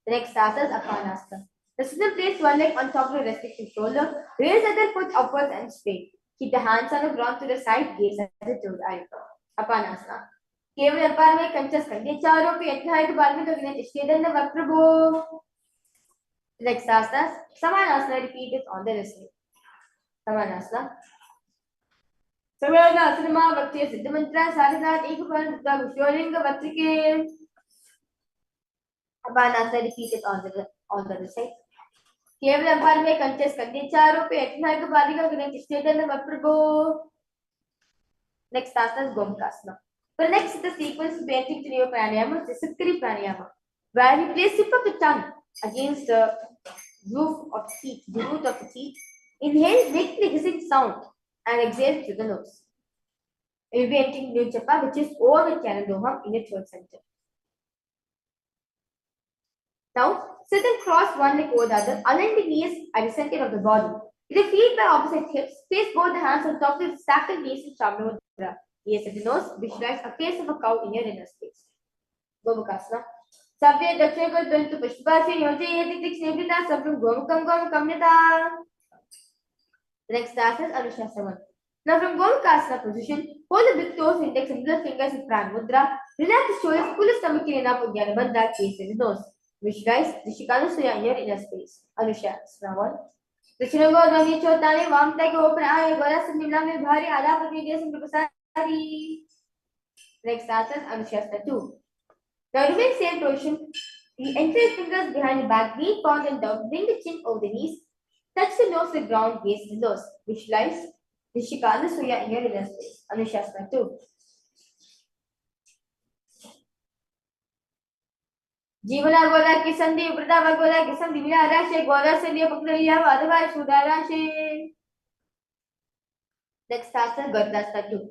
The next asana is Apanasana. The student place one leg on top of the respective shoulder, raise the other foot upwards and straight. Keep the hands on the ground to the side, gaze at the third eye. Apanasana. केवल अपार में कंचस कर दिए चारों पे इतना है कि बाद में तो गिने इष्टेदन वक्रभो. Next asana, Samanasana, repeat it on the wrist. Samanasana. Samanasana, Vakya Siddha Mantra, Saradat, Ekapal, Vishyolinga Vatrike. Apanasana, repeat it on the other side. केवल अपार में कंचस कर दिए चारों पे इतना है कि बाद में तो गिने इष्टेदन वक्रभो. Next asana is Gomukasana. The next is the sequence painting to your pranayama, the Sitkari pranayama, where you place tip of the tongue against the roof of the teeth, the root of the teeth. Inhale, make the hissing sound, and exhale through the nose. You will be entering new japa, which is over the Kailasa in your throat center. Now, sit and cross one leg over the other, align the knees at the center of the body. With the feet by opposite hips, place both the hands on top of the stacked knees in Shamna Mudra. Gaze at the nose, visualize a face of a cow in your inner space. Gomukasana. Savya Dakshagal Bentu Pushpasi Yoji Yetitik Snebita Sabrum Gomukam Kamnita. The next asana is Anushasana. Now from Gomukasana position, hold the big toes, index and middle fingers in Pran Mudra. Relax the shoulders, pull the stomach in up with Yanabandha, gaze at the nose. Visualize Rishikana Suya in your inner space. Anushasana 1. Dachinango Dani Chotani, Vamta Go Praya, Gora Sandila Bhari, Ada Padidas and Prasari. Next asana is Anushasana 2. Now remain same position. You enter your fingers behind the back, knee point and down, bring the chin over the knees, touch the nose to the ground, gaze the nose. Visualize Rishikana Suya in your inner space. Anushasana 2. Jivana Gola Kisandi, Brada Gola Kisandi, Vila Rashe, Gola Sandia Pukriya, otherwise Sudarashe. Next asana, Gardasana 2.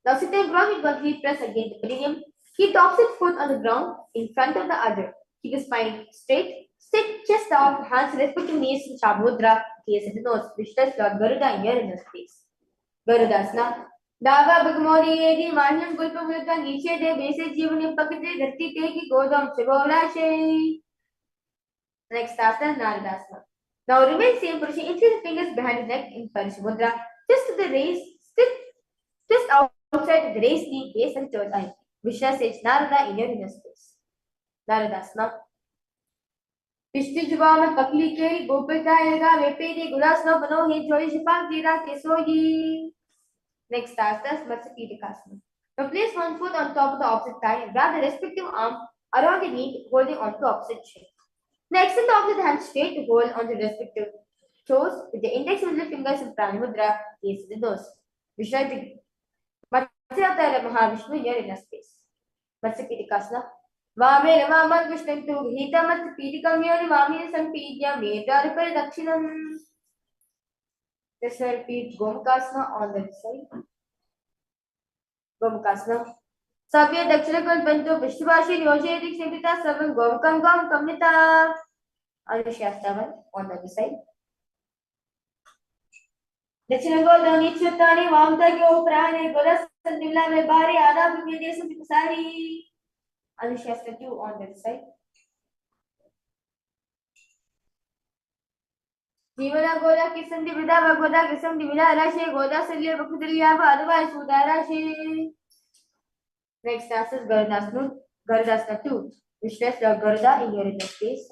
Now sit and ground with one feet press against the perineum. Keep the opposite foot on the ground in front of the other. Keep the spine straight. Sit chest out, hands respect to knees in Shamudra. Gaze at the nose. Visualize Lord Garuda in your inner space. Garudasana. Dava Bhagmori Edi Mahyan Gulpa Mulka Niche De Base Jivani Pakate Dharti Teki Godam Chivorashe. Next asana, Naradasana. Now remain same position. Increase the fingers behind the neck in Parishamudra. Twist to the raise. Twist outside the raised knee, gaze and third eye. Vishnu says Narada in your inner space. Naradasana. पिछली जुबा में पकली के गोपिका एगा वेपेरी गुलासना बनो हे जोई शिपाक दीरा केसोगी. Next asana is Matsapidikasana. Now place one foot on top of the opposite thigh and grab the respective arm around the knee, holding on to opposite shin. Now extend the opposite hand straight to hold on the respective toes with the index and middle fingers in Pranamudra, gaze to the nose. Visualize the Matsya Mahavishnu in your inner space. Matsapidikasana. Vame Ramaman Vishnu Hita Matsapidikam Yoni Vami Sampidya Medar Dakshinam. Let's repeat Gomukasana on the side. Gomukasana. Savya Dakshinakal Bantu Vishvashi Yojedik Sivita Savan Gomukam Kamnita. Anushasana on the other side. Dachinango Dani Chutani Vamta Gyo Prane Golas Sandila Vebari Ada Pumidesa Pikasari. Anushasana 2 on the other side. Jivana Goda Kisandi Vida Goda Kisam Divina Rashe Goda Salia Bakudilia otherwise Sudarashe. Next asana is Garudasana 2. Visualize Lord Garuda in your inner space.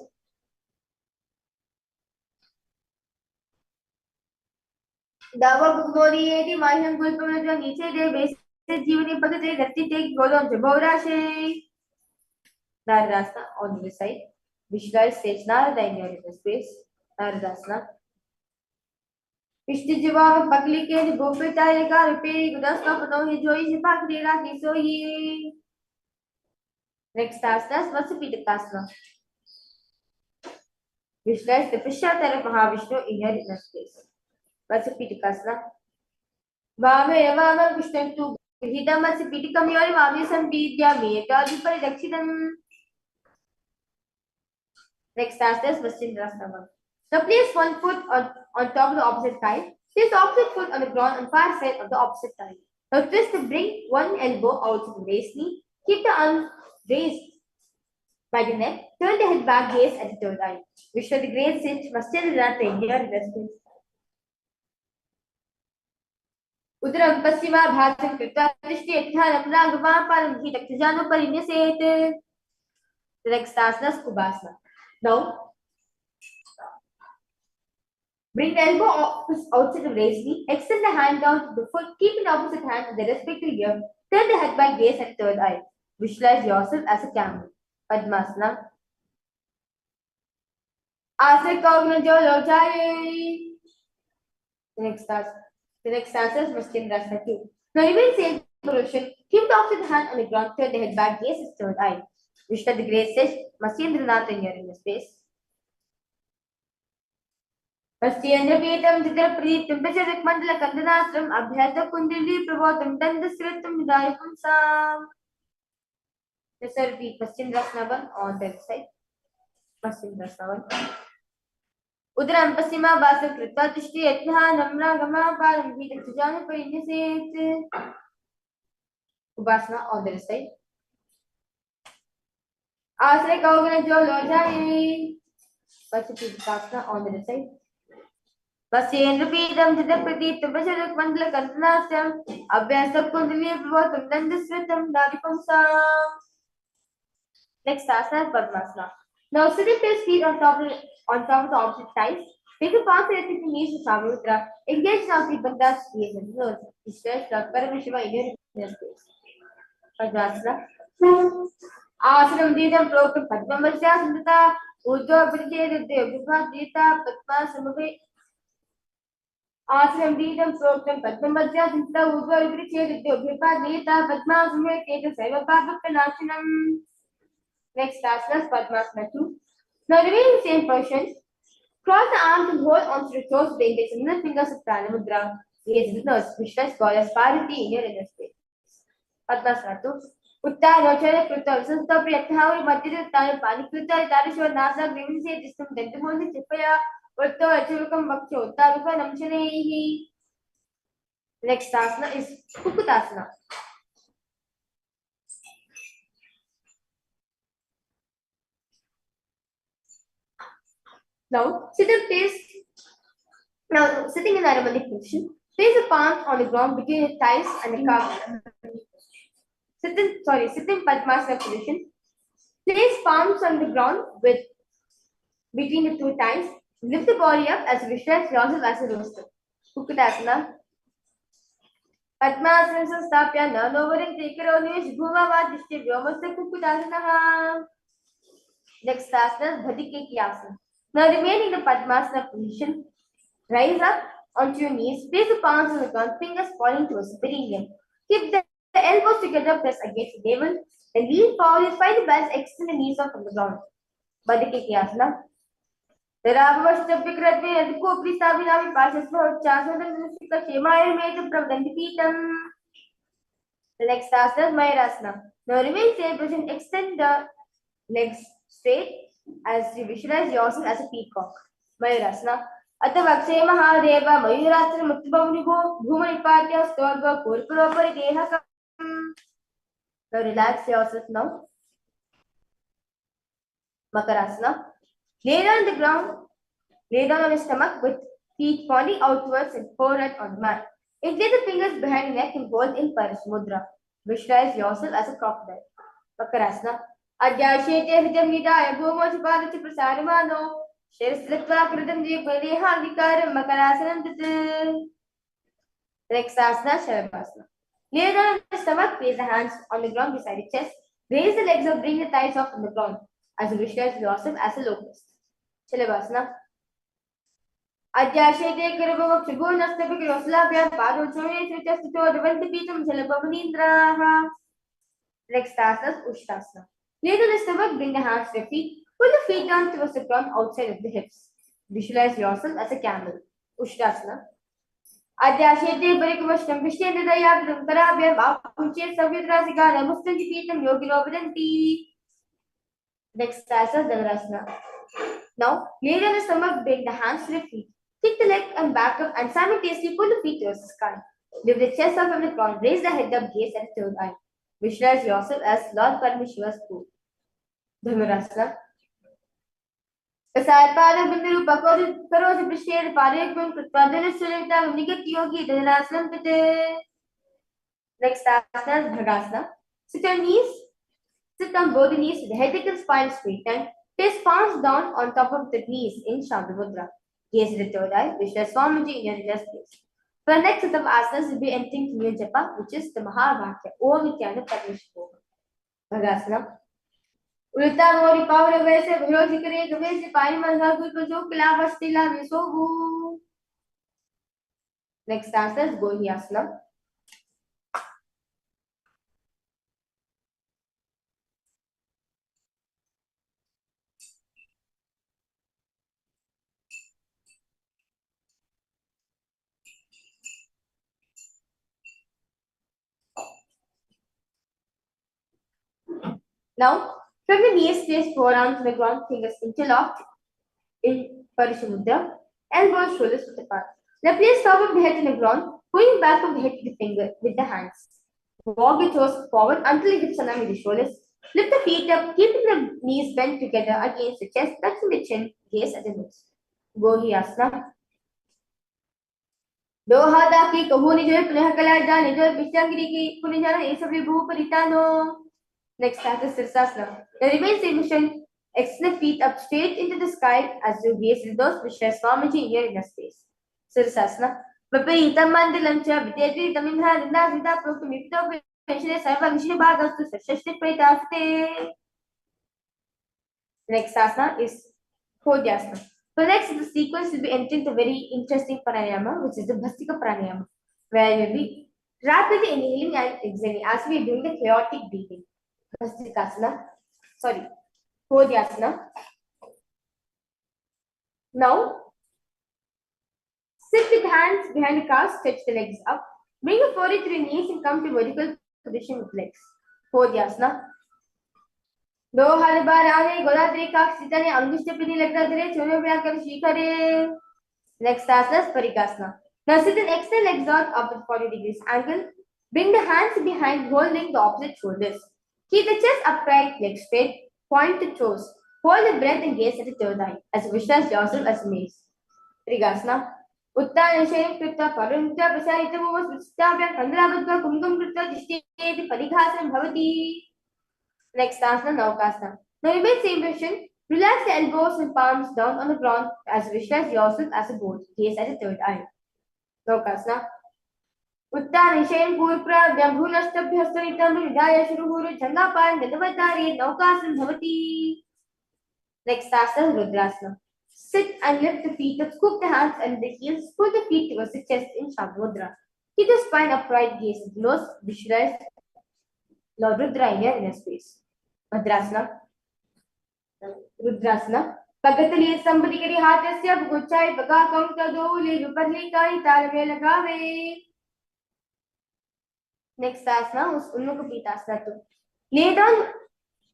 Dava Bhagmori Edi Mahyan Gulpamudra Niche De Base Jivani Pakate Dharti Teki Godam Chivorashe. Naradasana on the side. Visualize Sage Narada in your inner space. Naradasana. पिछली जवाब पकली के गोपिता का रिपेरी गुदस का पनो ही जोई जिपाक देगा किसो ही. Next asana is Matsapidikasana. Visualize the Pishatara Mahavishnu in your inner space. Matsapidikasana. Vame Yamama Vishnu Gridamasi pitikam yori vavyasam vidya metadipari dakshitam. Next task is Vasindrasana. Now place one foot on top of the opposite thigh. Place the opposite foot on the ground on far side of the opposite thigh. Now twist to bring one elbow out to the raised knee. Keep the arm raised by the neck. Turn the head back, gaze at the third eye. Vishnu the great cinch must still run here in response. Udaram Pasima Bhatam Krita Dishti Ethanam Rangamaparam Hitakjano Parineset. The next asana is Kubasana. Now bring the elbow outside the raised knee. Extend the hand down to the foot. Keep the opposite hand in the respective ear. Turn the head back, gaze at the third eye. Visualize yourself as a camel. Padmasana. Asana Kognajo Lojaye. The next answer is Vastindrasana 2. Now remain same position. Keep the opposite hand on the ground. Turn the head back, gaze at the third eye. Vishnu the great says, Masindranatha here in the space. Pastyendrapietam Chitrapritam Pacharik Mandala Kandanastram Abhyata Kundali Pravotam Dandasritam Vidayapam Sam. Let's repeat Pastyendrasana 1 on that side. Pastyendrasana 1. Udaram Pasima Basa Krita Tishti Etha Namra Gama Param Hitak Sujana Parineset. Ubasana on the other side. Asana Kaugana Jo Lojaye. Pachapidasana on the other side. Pastyendrapietam Chitrapritam Pacharik Mandala Kandanastram Abhyata Kundali Pravotam Dandasritam Vidayapam Sam. Next asana is Padmasana. Now sit and place feet on top of the opposite sides. Take a palm to the knees to Samudra. Engage now the Bandha's gaze and nose. Stretch the Paramashivoham inner space. Padmasana. Asanam Dita Prokam Padmamasya Sandata Uddhava Parichedya Vibha Dita Padma Samave. Asanam Dita Prokam Padmamasya Sandata Uddhava Parichedya Vibha Dita Padma Samave Keta Saiva Papakanashanam. Next asana is Padmasana 2. Now remain in the same position. Cross the arms and hold onto the toes with the index and middle fingers of Pranamudra. Gaze with nose, Vishnu Goddess Parvati in your inner space. Padmasana 2. Utta Rochare Krita Visanta Priyathauri Madhya Tani Panikrita Tarishwar Nasa Grivinse Distum Dentamoni Chipaya Utta Achivakam Vaksho Uttaruka Namchanehi. Next asana is Kukutasana. Now, sit in place. Now, sitting in Aramanic position, place the palms on the ground between the thighs and the calf. Sit in Padmasana position. Place palms on the ground between the two thighs. Lift the body up as visualize yourself as a rooster. Kukutasana. Padmasana Sastapya Nanovarim Tekaronish Bhumava Dishti Vyomasa Kukutasana. Next asana is Bhadikeki asana. Now remain in the Padmasana position. Rise up onto your knees. Place the palms on the ground, fingers pointing towards the perineum. Keep the elbows together, press against the navel. Then lean forward, find the balance, extend the knees up from the ground. Bhadikeki asana. The Ravavastabhikratve Yadko Pristabhinami Pashasva Chasana Nusika Shemaya Meta Pravdandipitam. The next asana is Mayurasana. Now remain same position, extend the legs straight as you visualize yourself as a peacock. Mayurasana. Atavakshe Mahadeva Mayurasana Muttubhavnigo Bhumanipatya Storva Purpuropari Dehakam. Now relax yourself now. Makarasana. Lay down on the ground. Lay down on your stomach with feet pointing outwards and forehead on the mat. Incline the fingers behind the neck and hold in Parismudra. Visualize yourself as a crocodile. Makarasana. Adyashete Hridam Nidaya Bhumochipadachi Prasaramano. Shirsritva Kritam Jipaleha Vikaram Makarasanam Tatu. Next asana, Shalabhasana. Lay down on the stomach, place the hands on the ground beside the chest. Raise the legs up, bring the thighs off from the ground as you visualize yourself as a locust. Shalabhasana. Adyashete Kirabhava Trigunastapik Roslabhya Padochone Sritastito Devantapitam Shalabhavanindra. Next asana is Ushtasana. Lay down the stomach, bring the hands to your feet. Pull the feet down towards the ground outside of the hips. Visualize yourself as a camel. Ushtasana. Adyashete Parikavashtam Vishnendayam Karabhyam Apuche Savidrasika Ramustanjipitam Yogino Vadanti. Next as a Dhanursasana. Now, lay on the stomach, bring the hands to the feet. Kick the leg and back up and simultaneously pull the feet towards the sky. Lift the chest up from the ground, raise the head up, gaze at the third eye. Visualize yourself as Lord Paramashiva's pool. Dhanurasana. Kasarpada Bindu Pakoros appreciate Parekun Pradana Sulita Nigat Yogi Dhanurasanam Pite. Next asana is Bhagasana. Sit on knees. Sit on both the knees with the head and spine straight and place palms down on top of the knees in Shanti Mudra. Gaze at the third eye, visualize Swamiji in your reverse place. For the next set of asanas, we'll be entering New Japa, which is the Mahavakya, Om Nithyananda Paramashivoham. Bhagasana. Ulta Mori Power Vese, Virojikare, Gavese, Pai Manga, Gulpajo, Kilavastila, Visobu. Next asana is Gohyasana. Now, from the knees, place forearms to the ground, fingers interlocked in Parishamudra, elbows, shoulders width apart. Now place top of the head in the ground, pulling back of the head to the finger with the hands. Walk the toes forward until the hips align with the shoulders. Lift the feet up, keeping the knees bent together against the chest, touching the chin, gaze at the nose. Gohyasana. दो हाथ आके कहो निजोर पुनः कला जा निजोर विश्रांगिरी की पुनः जाना ये सब विभू परितानो. Next is Sirsasana. Now remain in motion. Extend the feet up straight into the sky as you gaze with those visualize Swamiji in your inner space. Sirsasana. Viparitam mandilam cha videti tamimha dinda sita proktam yukto penshine sarva vishnu bhagastu sashashti pretaste. Next asana is Kodhyasana. So next the sequence will be entering the very interesting pranayama, which is the Bhastika pranayama, where we will be rapidly inhaling and exhaling as we are doing the chaotic breathing. Bhastikasana. Sorry. Kodhyasana. Now, sit with hands behind the calves, stretch the legs up. Bring the forehead to the knees and come to vertical position with legs. Kodhyasana. दो हाथ बार आने गोदावरी का सिताने अंगुष्ठ पिनी लगता धरे छोरे व्याकर शिखरे. Next asana is Parikasana. Now sit and extend legs out up at 40 degrees angle. Bring the hands behind, holding the opposite shoulders. Keep the chest upright, legs straight, point the toes. Hold the breath and gaze at the third eye as you visualize yourself as a maze. Trigasana. Uttana Shayin Krita Parunta Pasarita Movas Vistabya Kandrabhadva Kumkum Krita Dishteti Parikhasan Bhavati. Next asana, Naukasana. Now remain same position. Relax the elbows and palms down on the ground as you visualize yourself as a boat. Gaze at the third eye. Naukasana. Uttanishayan Purpra Vyambhunastabhyastanitam Vidaya Shuruhuru Chandapan Gadavatari Naukasan Bhavati. Next asana, Rudrasana. Sit and lift the feet up, scoop the hands and the heels, pull the feet towards the chest in Shabdamudra. Keep the spine upright, gaze at the nose, visualize Lord Rudra in your inner space. Bhadrasana. Rudrasana. Pagatali somebody kari hatasya guchai baga kaunta doli rupadli kai talme lagave. Next asana is Unnukapita too. Lay down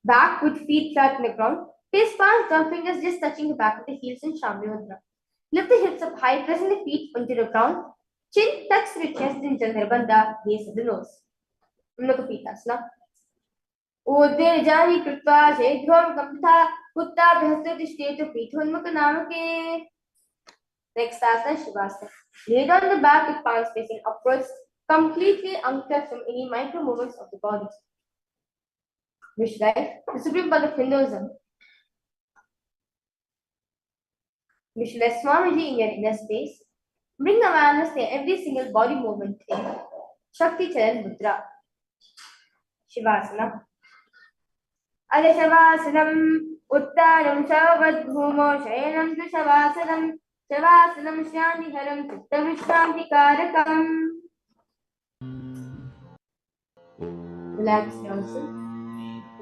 back with feet flat on the ground. Place palms down, fingers just touching the back of the heels in Shambhi Mudra. Lift the hips up high, pressing the feet onto the ground. Chin tucks the chest in Janarbandha, gaze at the nose. Unnukapita. Udir Jani Kripta, Shedhom Kapta, Kutta Bhasta State of Pithunmaka Namake. Next asana, Shivasana. Lay down the back with palms facing upwards, completely untouched from any micro movements of the body. Visualize the Supreme Point of Hinduism. Visualize Swamiji in your inner space. Bring awareness to every single body movement in Shakti Charan Mudra. Shivasana. Adashavasanam Uttanam Savadbhumo Shayanam Dusavasanam Shavasanam Shantiharam Chittavishranti Relax yourself.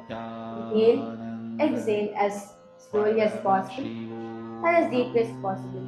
Inhale, exhale as slowly as possible and as deeply as possible.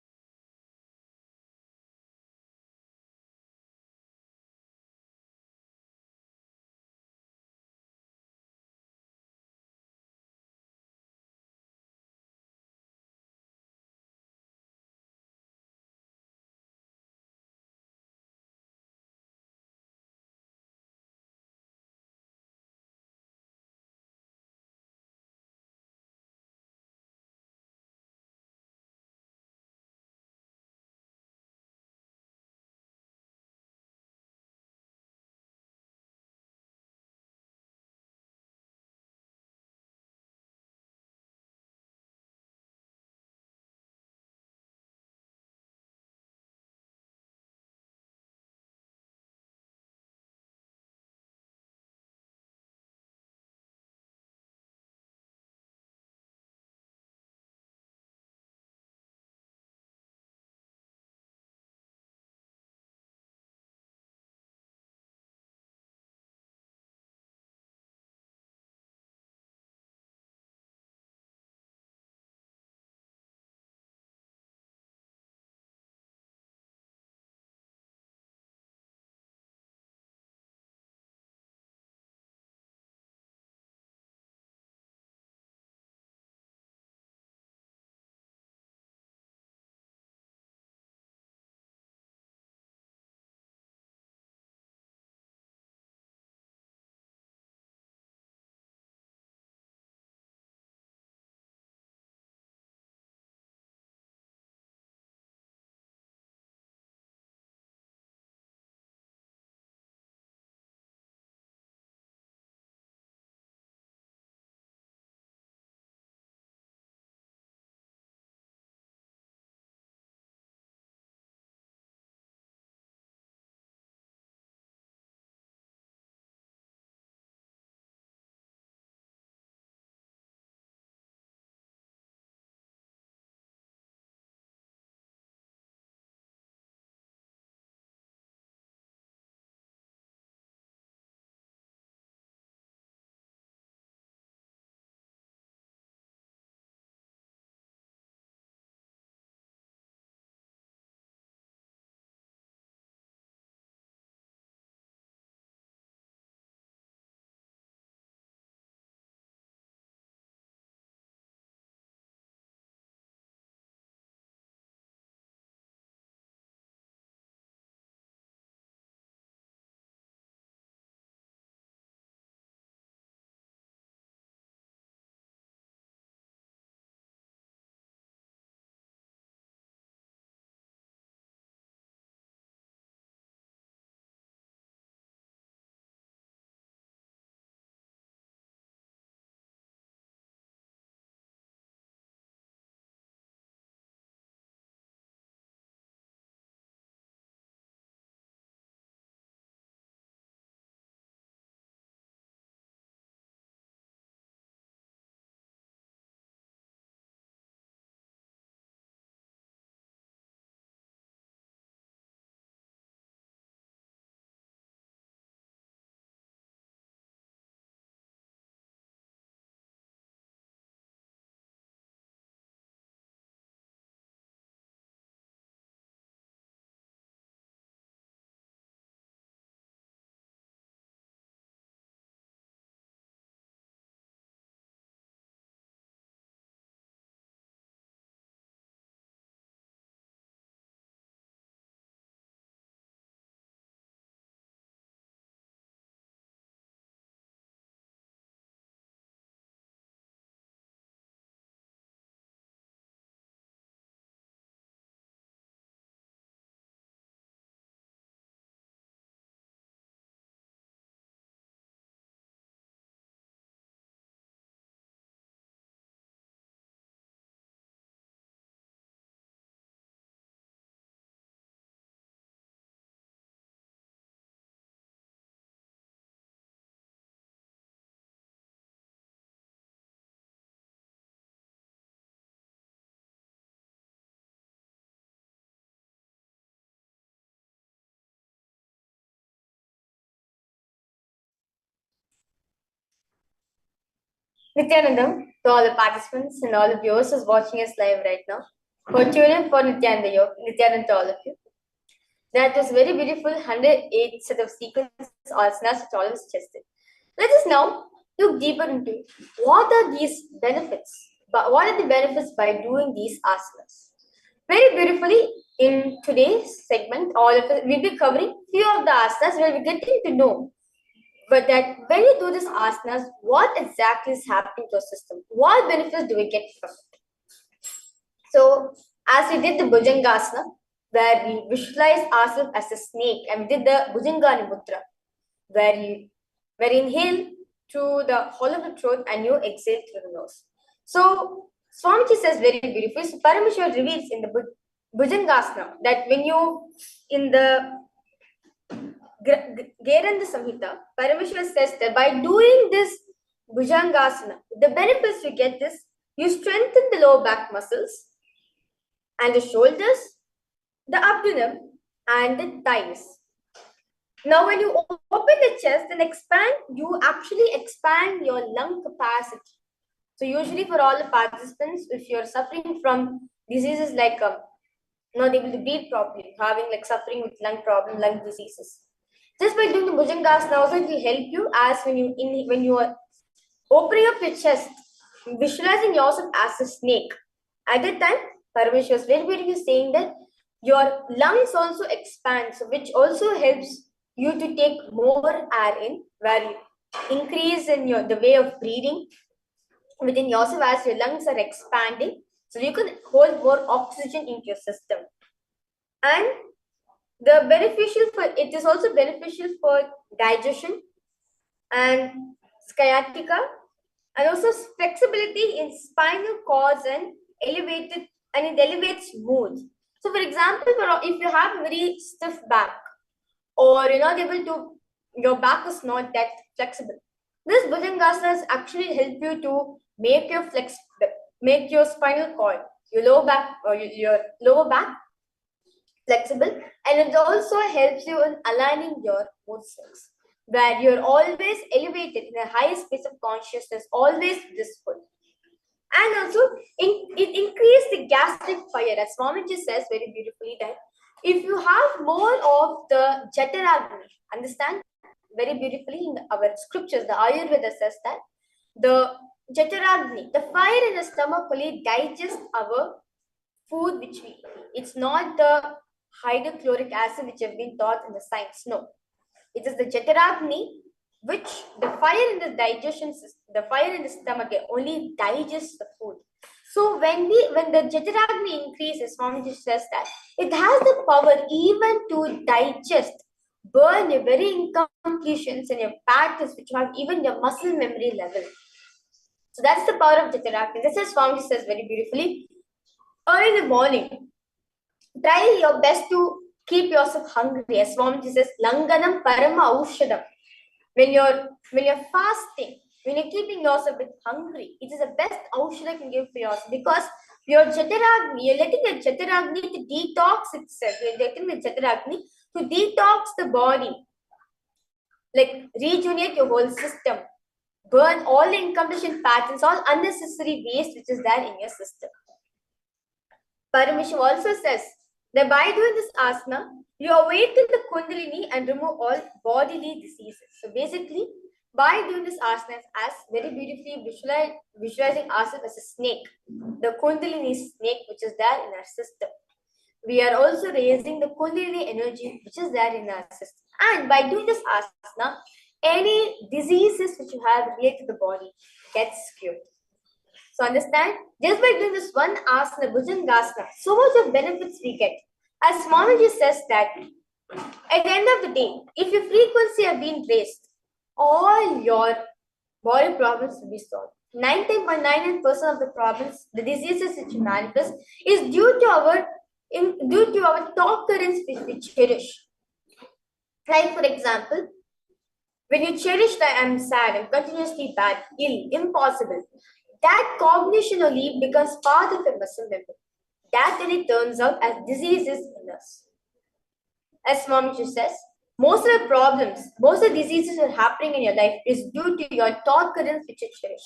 Nithyananda, to all the participants and all the viewers who's watching us live right now, for tuning for Nithyananda Yoga, Nithyananda to all of you. That was very beautiful 108 set of sequence asanas which all is tested. Let us now look deeper into what are these benefits, but what are the benefits by doing these asanas. Very beautifully in today's segment, all of us will be covering few of the asanas where we're getting to know. But that when you do this asanas, what exactly is happening to our system? What benefits do we get from it? So, as we did the Bhujangasana, where we visualize ourselves as a snake, and we did the Bhujangani Mudra, where you inhale through the hollow of the throat and you exhale through the nose. So, Swamiji says very beautifully. So, Paramashivoham reveals in the Bhujangasana that when you in the Geranda Samhita, Paramashivoham says that by doing this Bhujangasana, the benefits you get is you strengthen the lower back muscles and the shoulders, the abdomen, and the thighs. Now, when you open the chest and expand, you actually expand your lung capacity. So, usually for all the participants, if you're suffering from diseases like not able to breathe properly, having like suffering with lung problem, lung diseases, just by doing the Bhujangasana also it will help you as when you are opening up your chest, visualizing yourself as a snake. At that time, Parameshwar was very beautifully saying that your lungs also expand, so which also helps you to take more air in, where you increase in the way of breathing within yourself as your lungs are expanding, so you can hold more oxygen into your system. And it is also beneficial for digestion and sciatica, and also flexibility in spinal cords and it elevates mood. So, for example, if you have a very stiff back, or you're not able to, your back is not that flexible, this Bhujangasana actually help you to make your spinal cord, your lower back, or your lower back flexible, and it also helps you in aligning your mood swings, where you're always elevated in a high space of consciousness, always blissful. And also, it increases the gastric fire, as Swamiji says very beautifully that if you have more of the Jataragni, understand very beautifully in our scriptures, the Ayurveda says that the Jataragni, the fire in the stomach, only digests our food which we eat. It's not the hydrochloric acid which have been taught in the science. No, it is the Jataragni, which the fire in the digestion system, the fire in the stomach only digests the food. So when the Jataragni increases, Swamiji says that it has the power even to digest, burn your very incompletions and your patterns which have even your muscle memory level. So that's the power of Jataragni. This is Swamiji says very beautifully. Early in the morning, try your best to keep yourself hungry. As Swamiji says, Langanam Parama Aushadam. When you're fasting, when you're keeping yourself a bit hungry, it is the best aushadam you can give for yourself, because your Jataragni, you're letting the Jataragni to detox itself. You're letting the Jataragni to detox the body, like rejuvenate your whole system, burn all the incomplete patterns, all unnecessary waste which is there in your system. Paramashivoham also says that by doing this asana, you awaken the Kundalini and remove all bodily diseases. So basically, by doing this asana, as very beautifully visualizing ourselves as a snake, the Kundalini snake which is there in our system, we are also raising the Kundalini energy which is there in our system. And by doing this asana, any diseases which you have related to the body gets cured. So understand, just by doing this one asana, Bhujangasana, so much of benefits we get. As Swamiji says that at the end of the day, if your frequency have been raised, all your body problems will be solved. 99.99% of the problems, the diseases which you manifest, is due to our thought currents which we cherish. Like for example, when you cherish that I'm sad, I'm continuously bad, ill, impossible, that cognition only becomes part of your muscle memory. That really turns out as diseases in us. As Swamiji says, most of the problems, most of the diseases that are happening in your life is due to your thought currents which you cherish.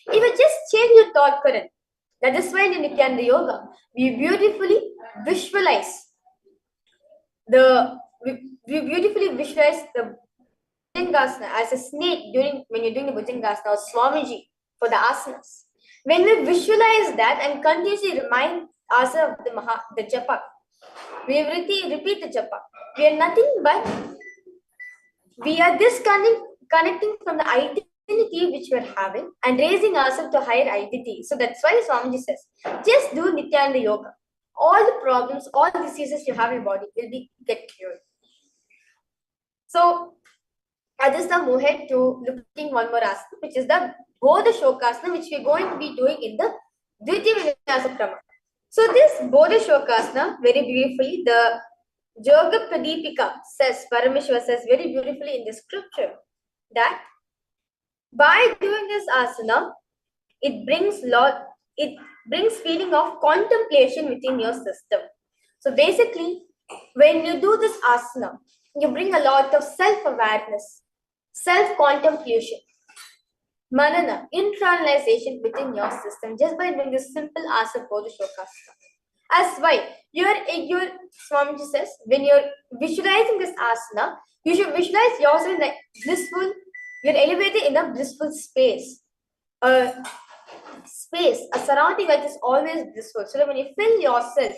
It will just change your thought current. That is why in Nithyananda Yoga, we beautifully visualize we beautifully visualize the Bhujangasana as a snake when you're doing the Bhujangasana or Swamiji for the asanas. When we visualize that and continuously remind ourselves of the japa, we repeat the japa. We are nothing but we are connecting from the identity which we are having and raising ourselves to higher identity. So that's why Swamiji says, just do Nithyananda Yoga. All the problems, all diseases you have in your body will get cured. So I just now move ahead to looking one more asana, which is the Bodha Shokasana, which we're going to be doing in the Dvitiya Vinyasa Krama. So this Bodha Shokasana, very beautifully, the Yoga Pradipika says, Paramashiva says very beautifully in the scripture that by doing this asana, it brings feeling of contemplation within your system. So basically, when you do this asana, you bring a lot of self-awareness, self-contemplation, manana, internalization within your system just by doing this simple asana Bodha Shokasana. As why your Swamiji says, when you're visualizing this asana, you should visualize yourself in the blissful, you're elevated in a blissful space. A surrounding that is always blissful. So that when you fill yourself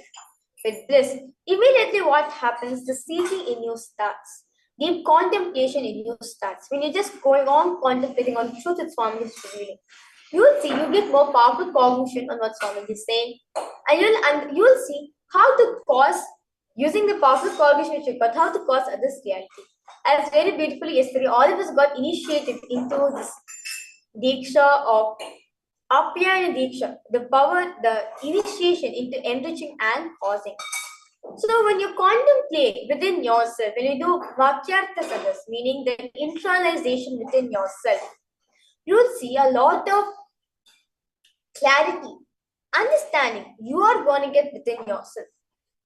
with bliss, immediately what happens? The seeking in you starts. Deep contemplation in you starts. When you're just going on contemplating on truth that Swami is revealing, you will see you get more powerful cognition on what Swami is saying, and you will see how to cause, using the powerful cognition which you got, how to cause others reality. As very beautifully yesterday, all of us got initiated into this Diksha of Apyayana Diksha, the power, the initiation into enriching and causing. So when you contemplate within yourself, when you do Vakyartha Sadas, meaning the internalization within yourself, you will see a lot of clarity, understanding you are going to get within yourself.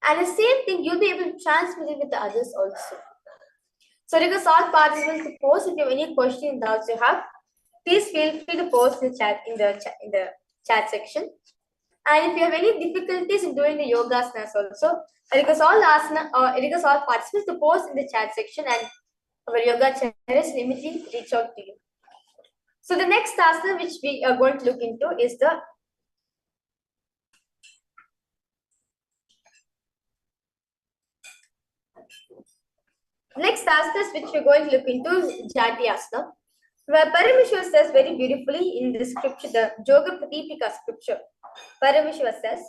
And the same thing, you'll be able to transmit it with the others also. So request all participants to post if you have any questions, doubts you have. Please feel free to post in the chat section. And if you have any difficulties in doing the yoga asanas also, I request all participants to post in the chat section, and our yoga channels immediately reach out to you. So the next asana which we are going to look into is the next asana which we're going to look into is Jati asana, where Paramashiva says very beautifully in the scripture, the Yoga Pradipika scripture. Paramashiva says,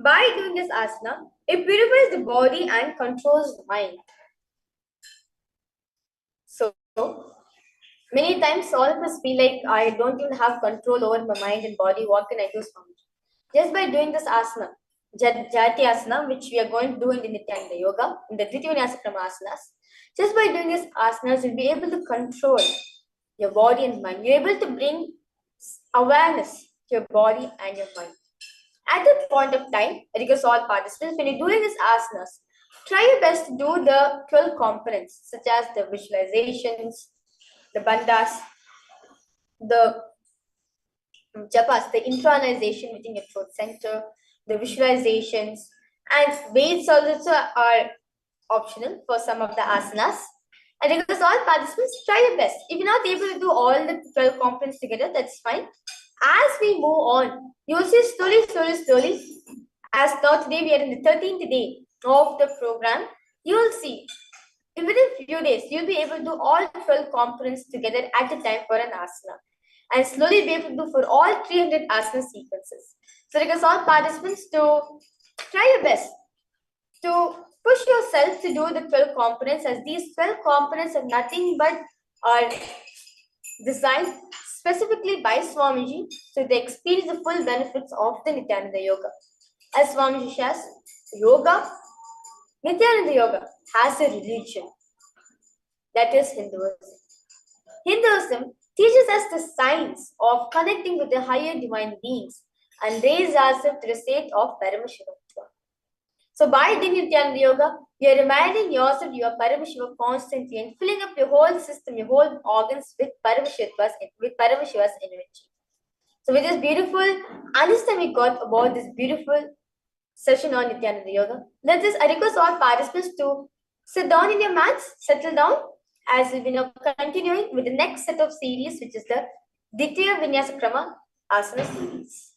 by doing this asana, it purifies the body and controls the mind. So, many times all of us feel like I don't even have control over my mind and body. What can I do, Swami? Just by doing this asana, Jati asana, which we are going to do in the Nithyananda Yoga, in the Dvitiya Vinyasa Krama asanas, just by doing this asanas, you'll be able to control your body and mind. You're able to bring awareness to your body and your mind. At that point of time, I request all participants, when you're doing these asanas, try your best to do the 12 components, such as the visualizations, the bandhas, the japas, the internalization within your throat center, the visualizations, and weights also are optional for some of the asanas. And request all participants, try your best. If you're not able to do all the 12 components together, that's fine. As we move on, you'll see slowly, as now today we are in the 13th day of the program, you'll see within a few days, you'll be able to do all 12 components together at a time for an asana. And slowly be able to do for all 300 asana sequences. So request all participants to try your best to push yourself to do the 12 components, as these 12 components are nothing but are designed specifically by Swamiji, so they experience the full benefits of the Nithyananda Yoga. As Swamiji says, Nithyananda Yoga has a religion, that is Hinduism. Hinduism teaches us the science of connecting with the higher divine beings and raise ourselves to the state of Paramashivoham. So by doing Nithyananda Yoga, you are reminding yourself you are Paramashiva constantly and filling up your whole system, your whole organs with Paramashiva's energy. So with this beautiful understanding we got about this beautiful session on Nithyananda Yoga, I request all participants to sit down in your mats, settle down, as we'll be now continuing with the next set of series, which is the Ditya Vinyasa Krama Asana series.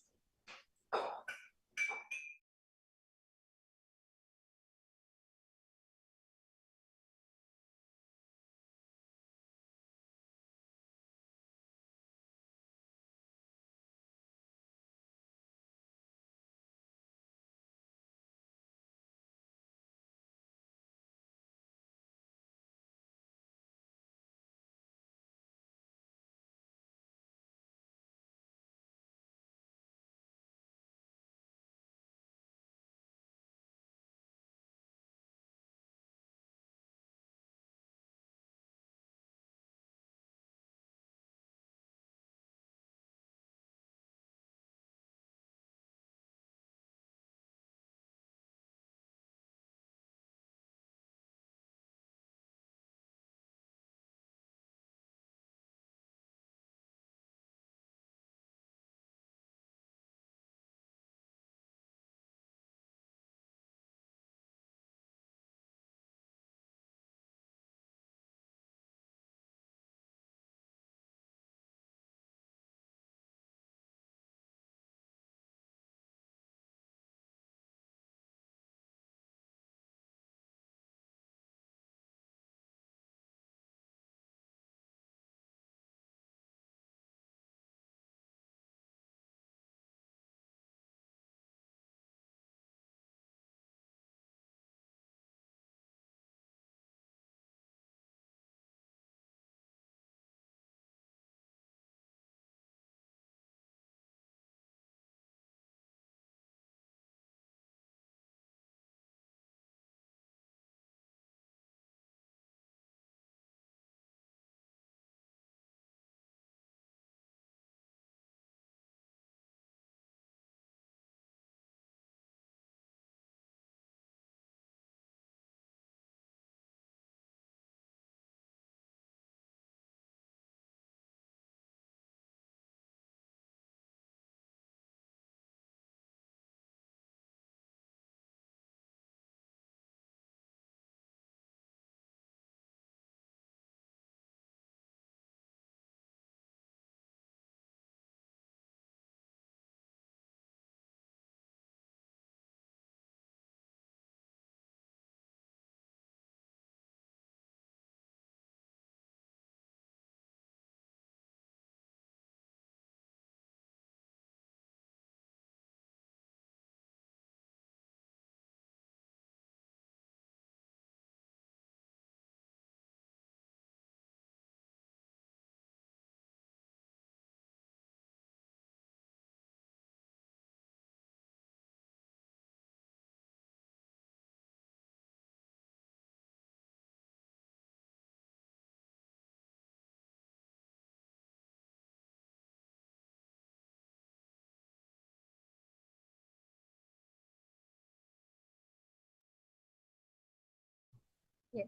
Yes.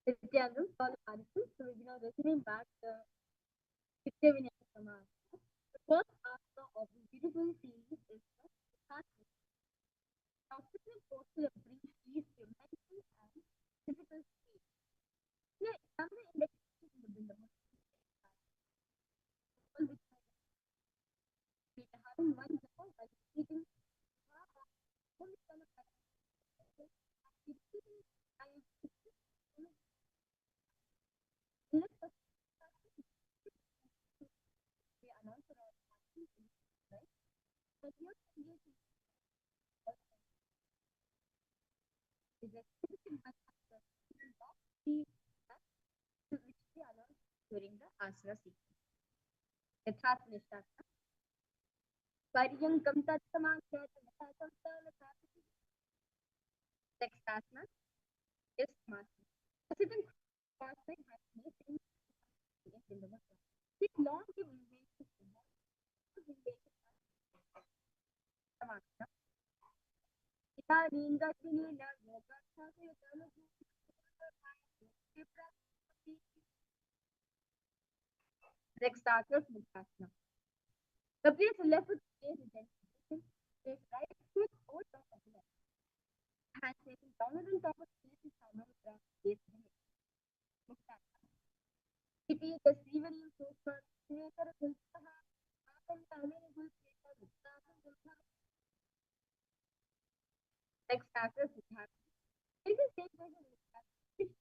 Nithyananda, all participants. So we're now resuming back the Ditya Vinyasa Krama. The first asana of this beautiful series is the Shakti. Now, sitting posture brings ease to your mental and physical state. Here, examine the index in the Bindam. All which having one jaw while eating only kind of during the asana sequence. Yathasanishtasana. Paryankam tatsamakhyatam next asana is Samasana. A sitting cross-leg has no things in the muscle. Sit long to relation Samasana. Italinga Tinina Yoga Next starter, Mukhasana. The place left with space intention, space right foot over top of the left. Hand facing downward on top of space is hammer with space beneath. Mukhasana. It is the Steven super creator of Next starter, Siddhartha. It is the same person with Siddhartha.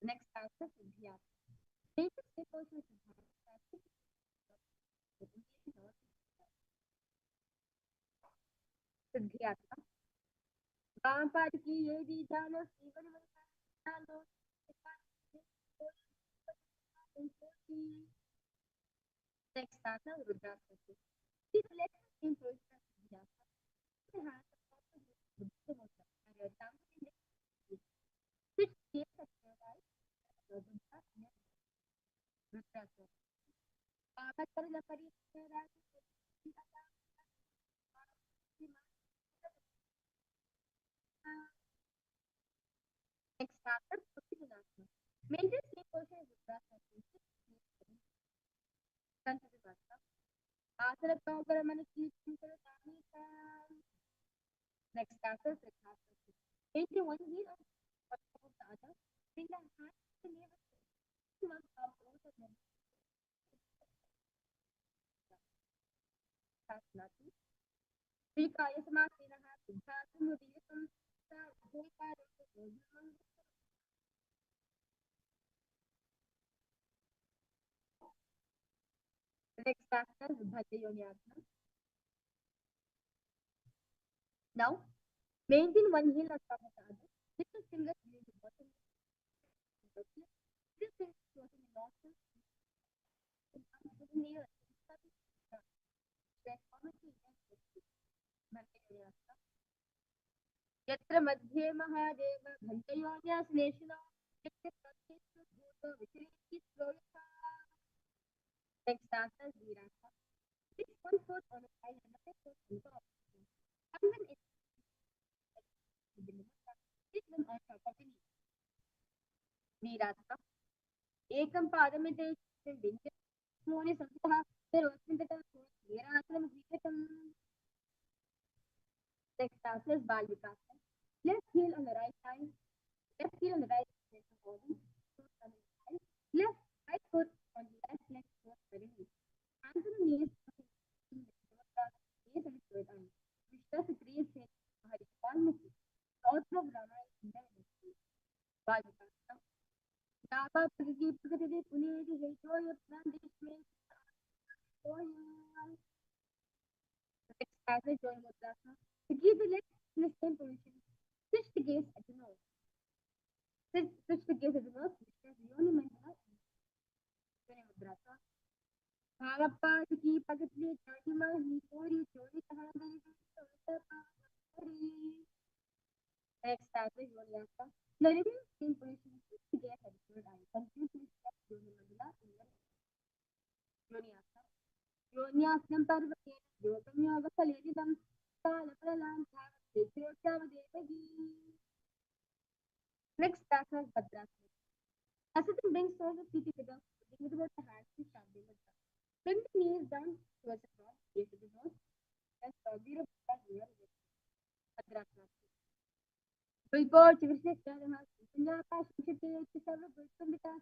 Next answer Siddhartha. Greatest devotion of Siddhartha. Siddhartha. Vampire की ये भी जानो जीवन में जानो Next answer Rudraksha. This letter in position of Siddhartha. The hand of Buddha Mota. And your tongue in the which case of your life. Rudraksha. Pamakar la parikara. Next chapter, Putinasana. Maintain sleep position is Rudraksha. Asana Kongara Manaki. Next chapter, Siddhartha. Maintain one heel on top of the other. Bring the hand to the near one palm over the left. That's nothing. Vikaya Samasina has Siddhartha Mudiyam. Next chapter, Bhajya Yonyasana. Now, maintain one heel on top of the other. Little fingers near the bottom. This is floating in nostrils. Near. यत्र मध्ये Mahadev घंटयोन्यासनेषिणो Next answer Virata. This one foot on the side and another foot on top. And then it's this one on top of the knee. Virata. एकं पादमिते बिन्दे मोने संतः रोस्मितः वीरासनं विकृतम्. Next answer is Balyukasana. Left heel on the right side. Left heel on the right side of the body. Foot on the side. Left right foot on the left leg. Foot very. Hands on the knees. Knees and the third arm. Vishwa Supriya Sena Maharipanmiki. South of Rama is in the industry. Balyukasana. Daba Pragati Pragati Puneri Heitoya Prandishme. Next answer is Joy Mudrasana. To keep the legs in the same position. Switch the gaze at the nose. Switch the gaze at the nose, which is Yoni Mandala. Joy Mudrasana. Bhavappa to keep Pagatli, Chatima, Hipuri, Chori, Tahadari. Next answer is Yoniasa. Now remain in the same position. Switch the gaze at the third eye. Completely stop Yoni Mandala. Yoniasa. Yoniasam Parvati. Yogam Yoga Salidam. Next asana is Bhadrasana. Asana brings all the feet together, with both the hands to standing with them. Bring the knees down towards the front, face to the nose, and Sabira Bhadrasana. Bulbor, Chivisha, Karama, Punjaba, Shishite, Chisava, Bulpundita,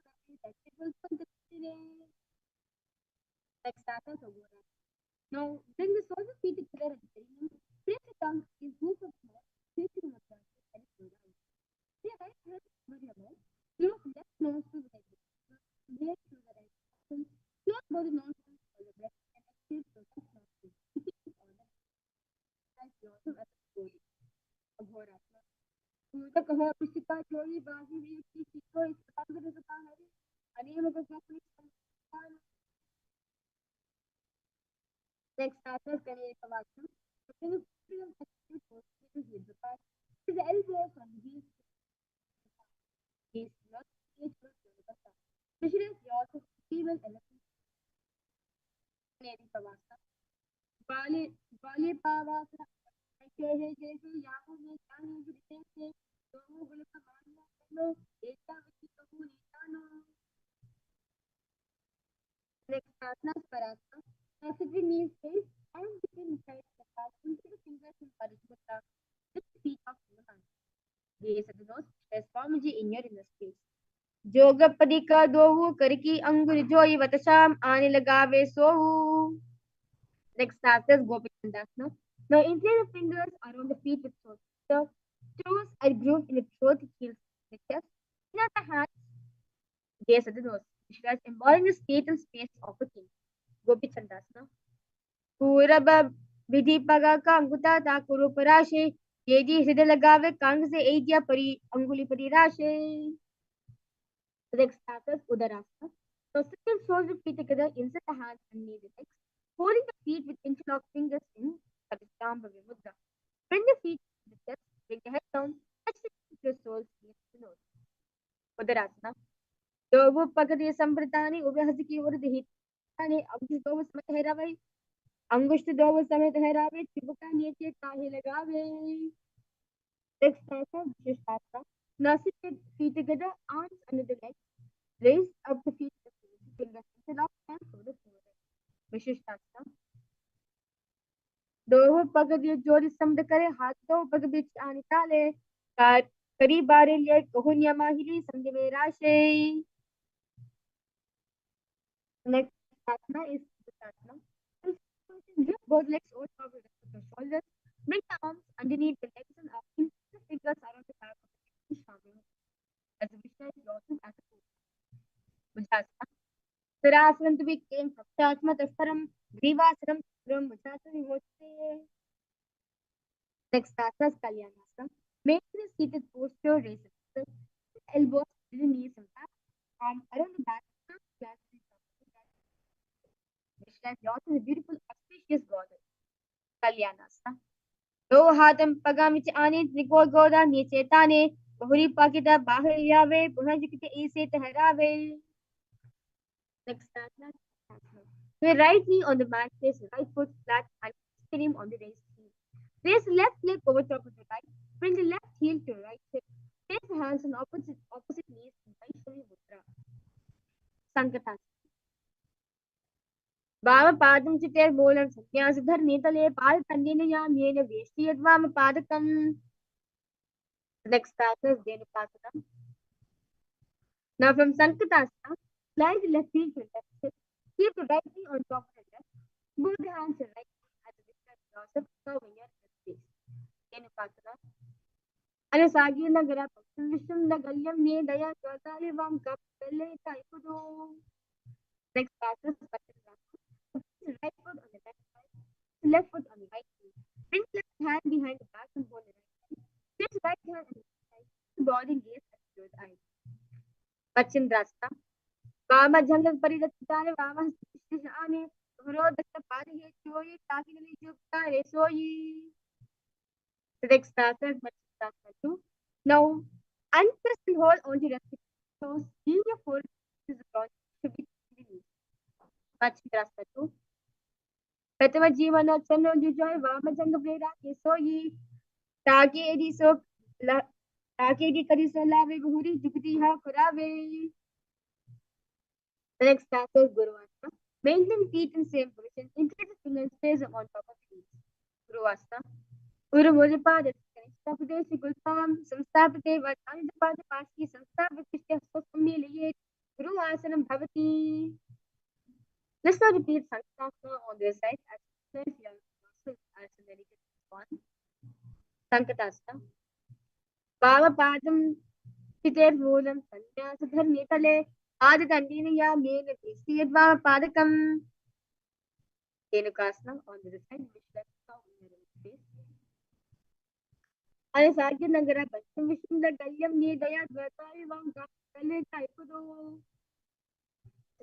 Next asana is Agora. Now, bring the soles of feet together at the beginning. Place the tongue in roof of the mouth, facing the front and slow down. The right hand over your mouth. Close left nose to the right. Breathe through the right nostril. Close both the nostrils for the breath and exhale through the nostrils. Keep it on the as yourself as a body. Agorasana. Purta kaho pishika chori basi vyakti chikko isapangara sapahari. Anima kakakuni sampana. Next asana is Kailasa. Bring the freedom of the toes to the heel. His elbows on the heels. Gaze not gaze towards the Visualize yourself female elephant. Neri Pavasa. बाले बाले पावा कहे जैसे यादों में जाने गिरते से तो गुल का मानो एकता वची कहूँ निशानो next asana is parasana passively means space and between inside the heart into the fingers and parismata with the feet of the hand gaze at the nose transform in your inner space जोगपदी का दोहु करकी अंगुर जोई वतशाम आने लगावे सोहु next task is Gopichandasana. Now insert the fingers around the feet with toes. The toes are grooved in the throat, heels, the chest. In the hands, gaze at the nose. Visualize embodying the state and space of a king. Gopichandasana. Puraba विधि पगा का अंगुता ता कुरु पराशे ये जी हृदय लगावे Kong से Asia परी अंगुली परी राशे next task is Udarasana. So sit and fold the feet together, insert the hands and knee the legs. Holding the feet with interlocked fingers in Padishambhavi Mudra. Bring the feet to the chest, bring the head down, touch the feet with your soles against the nose. Udarasana. Dovu Pagadi Sambritani, Ubahaziki Urdhitani, Abdus Dovu Samataheravi, Angush to Dovu Samataheravi, Tibuka Nietzsche Tahilagave. Next task is Vishwasana. Now sit your feet together, arms under the legs. Raise up the feet to the fingers interlock and throw the forehead. Vishwasana. दोनों पग दिए जोड़ी समझ करे हाथ दो पग बीच आने ताले कार करी बारे लिए कहुनिया माहिली समझ में राशे next asana is Sukhasana. Lift both legs over top of the shoulders. Bring the arms underneath the legs and up. Insert the fingers around the back of the neck as a visualize yourself as a pose. Bhujasana. Sirasana to be came from Chasma Tasaram, Grivasanam, from Bhujasana Vimote. Next asana is Kalyanasana. Maintain a seated posture, raise the elbows to the knees and back, arm around the back, and clasp the top of the back. Visualize yourself as a beautiful, auspicious goddess. Kalyanasana. दो हाथ पगा में आने त्रिकोण गोदा नीचे ताने बहुरी पाकिता बाहर यावे पुनः जिकते ऐसे ठहरावे next asana the right knee on the mat place right foot flat and scream on the raised heel raise left leg over top of the right bring the left heel to right hip place the hands on opposite knees in Vaishnavi mudra Sankatasana वाम पादं चिते मूलं संन्यासधर नीतले पाद तन्नेन याम्येन वेष्टि यद्वाम पादकं next asana is Dhenukasana. Now from Sankatasana, slide the left heel to the left hip. Keep the right knee on top of the left. Move the hands to right as a distance yourself curving your space. Dhenukasana. Anasagi nagara vishum nagalyam ne daya katali vam kapale taikudu. Next asana is Patrasana. Right foot on the left side, left foot on the right knee. Bring left hand behind the back and hold the right side. Place right hand on the left side. Body gaze at your eyes. Pachindrasana. Vama Janga Paridakitane, Vama Stishane, Rodaka Pari, Choi, Takini Jupta, Soyi. The next asana is Pachindrasana 2. Now, unpress and hold on to the toes. Lean your forehead to the ground to be released. Pachindrasana 2. प्रथम जीवन चनो जुजोय वाम जंग प्रेरा केसोई ताके AD सो ताके AD करी सो लावे गुहुरी जुगती हा खुरावे the next task is Guruvasana. Maintain feet in same position. Increase the fingers space on top of the knees. Guruvasana. Guru Mujapa Sapade Gulpam Samstapate Vatani Pada Pasti Samstapate Sosamiliye Guru Asanam Bhavati. Let's now repeat Sankatasana on this side as well as your muscles as a very good one. Sankatasana. Bhava Padam Siter Moolam Sanyasa Netale Adi Tandina Ya Mena Vesti Yadva Padakam. Dhenukasana on the side which left now in your space. Anasagya Nagara Basham Vishim the Galyam Ne Daya Dvatari Vam Kapale Taikudu.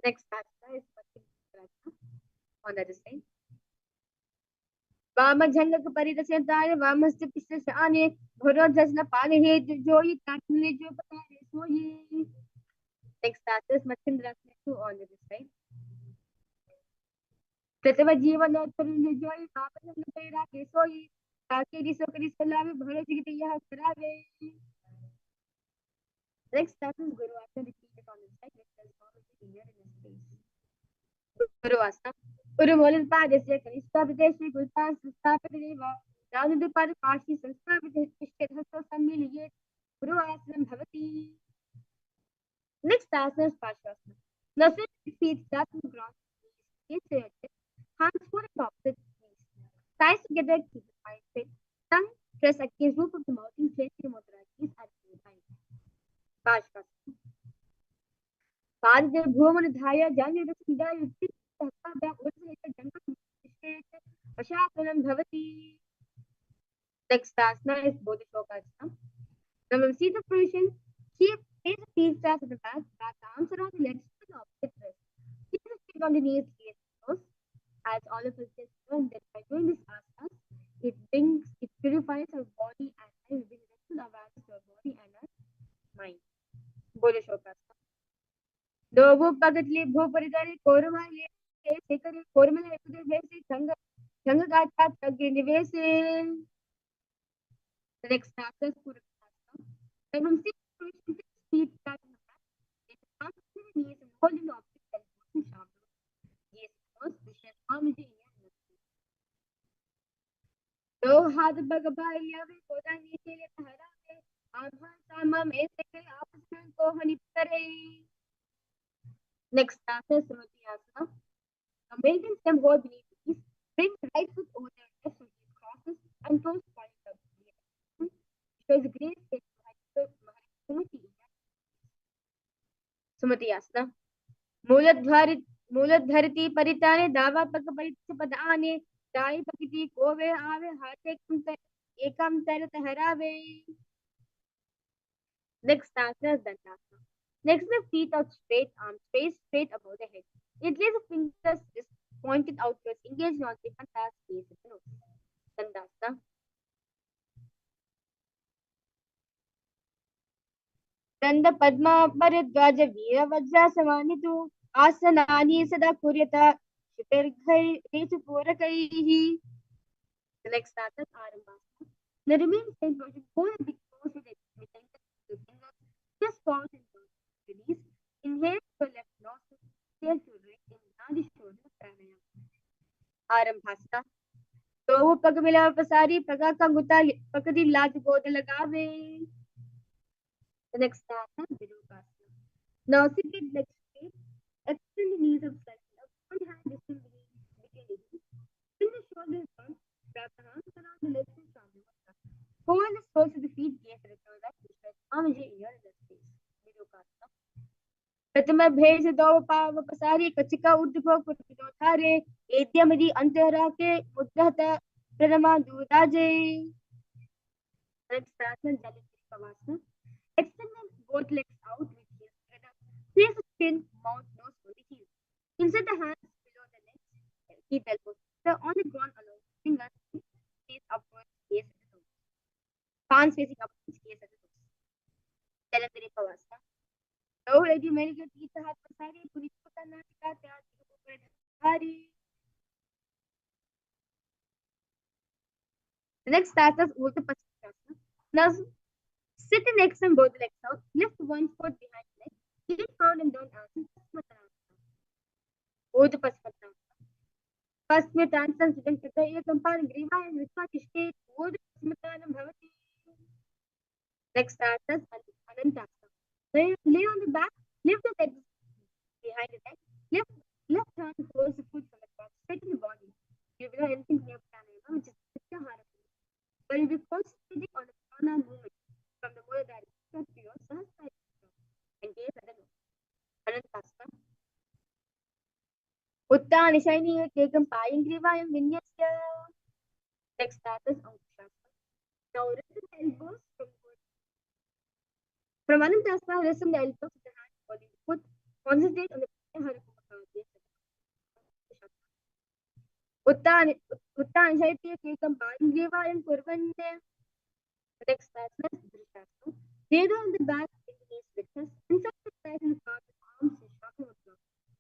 Next asana is Pachindrasana on the other side. Vama Jangak Paridasentare, Vamasta Pishane, Guru Jasna Pale, Joy, Tatmile Jopatare, Soyi. Next asana is Pachindrasana 2 on the other side. प्रथम जीवन जोई पापन तेरा केसोई ताके रिसो करी सलावे भरत की यह करावे. Next step is Guru Asana. Repeat it on the side. Let's transform it to here in this space. Guru Asana. Guru Molan Padesya Kanishta Videshi Gulpan Sustapateva. Ranudipad Pashi Sanskravit Ishkethaso Samiliate. Guru Asana Bhavati. Next asana is Pashasana. Now sit with feet flat on the ground. Hands fold at opposite knees. Thighs together, keep the eyes straight. Tongue press against roof of the mouth in place your mudra keys at the time. Pashasana. Padre Bhuman Dhaya Janya Sida Yuti Taka Ursa Janka Pashasanam Bhavati. Next asana is Bodhishoka. Now see the position. Keep face the feet flat at the back arms around the legs to the opposite wrist. Keep the feet on the knees, gaze close. As all of us just learned that by doing this asana, it purifies our body and mind, brings full awareness to our body and our mind. Bodhishoka. Dobu pagatli bhuparidari korumali sekari korumali ekude vesi janga gata tagge nivese. The next asana is Purushartham. Then from six feet flat on the back, take the palms to the knees and hold in the opposite elbows and sharp nose. Gaze close, Vishal Amiji in your nose. दो हाथ बगबाइया वे कोदा नीचे ले हरा वे आभा सामा में से के आपस में को हनि करे. Next asana is Samati asana. Now maintain stem hold beneath the knees. Bring the right foot over the left foot crosses and toes point up. Shows a great state of Sumati asana. मूलधरती परिताने दावा पक परित पदाने दाई पकती कोवे आवे हाथ एकम तरत हरावे. Next asana is Dandasana. Next the feet out straight, arms straight above the head. It lays the fingers just pointed outwards, engaged on the fantas face of the nose. Dandasana. Danda Padma Paridvaja Veera Vajrasavanitu Asanani Sada Kuryata Shitirghai Rechu Purakaihi. The next asana is Arambasana. Now remain same position, hold a big pose with the fingers, just pause and release. Inhale to left nostril, exhale to right, and Nadi shoulder pranayama. Arambasana. दो पग मिला पसारी पगा का गुता पकड़ी लात गोद लगावे. The next asana is Virupasana. Now sit with legs straight, extend the knees up slightly up, one hand resting between the knees. Bring the shoulders down, wrap the hands around the legs and Shamavata. Hold the soles of the feet, gaze at the shoulder, stretch Amaji in your inner space. Virupasana. प्रथम भेज दो पाव पसारी कचिका उद्भव कुटितो थारे एद्यमदि अंतरा के मुद्रहत प्रणमा दूदाजे. Next asana Jalishvasana. Extend both legs out with heels together. Place the chin, mouth, nose on the heels. Insert the hands below the legs, keep elbows on the ground along fingers, face upwards, gaze at the toes. Palms facing upwards, gaze at the toes. Jalandhari Pavasana. Now ready meditate teeth हाथ पसारे पूरी चोटा नाचिका त्याग ऊपर धारी. The next asana is Uddha Paschimottanasana. Now sit and extend both legs out. Lift one foot behind the leg. Keep round and down asana. Uddha Paschimottanasana. Paschimottanasana sitting together. You compare Griva and Vishwa Kishke. Uddha Paschimottanam Bhavati. Next asana is Anantasana. Then lay on the back. Lift the legs behind the neck. Left hand holds the foot from the back. Straighten the body. You will know anything near pranayama, which is Nithyananda. But you'll be concentrating on the prana movement from the word direction to your Sahasrara and gaze at the nose. Anantasana. Uttani shining ekam payam grivayam vinyasya. Next asana is Ankushasana. Now rest the elbows from Anantasana, rest the elbows with the hand holding the foot. Concentrate on the Uttan Shaiti Ekam Payam Grivayam Kurvande. Next asana is Drishasana. Lay on the back in the knees flexions. Insert the thighs and the arms and Shamavata.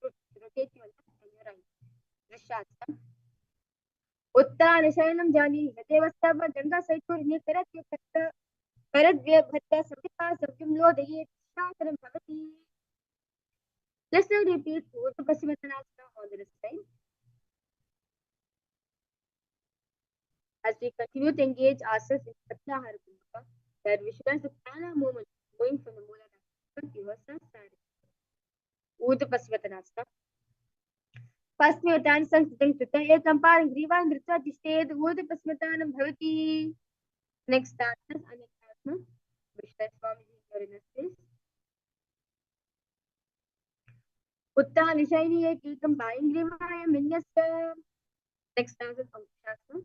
Rotate your left and your right. Drishasana. शयनं जानी यदेवस्तव गंगा सैतुर्नि करद्व्यभत्त समिता सव्यं लोदयेत् शासनं भवति. Let's now repeat Urdhva Paschimottanasana all the time. As we continue to engage ourselves in Pratyahara Kumbhaka, that visualize the prana movement going from the Mooladhara to your Sahasrara. Urdhva Paschimottanasana. Paschimottan Sanskritam Krita Ekam Parang Grivan Nritva Tishted Urdhva Paschimottanam Bhavati. Next asana, Anekasana. Visualize Swamiji in your inner space. Utta Nishayini Ekam Parang Grivaya Minyasya. Next asana, Ankushasana.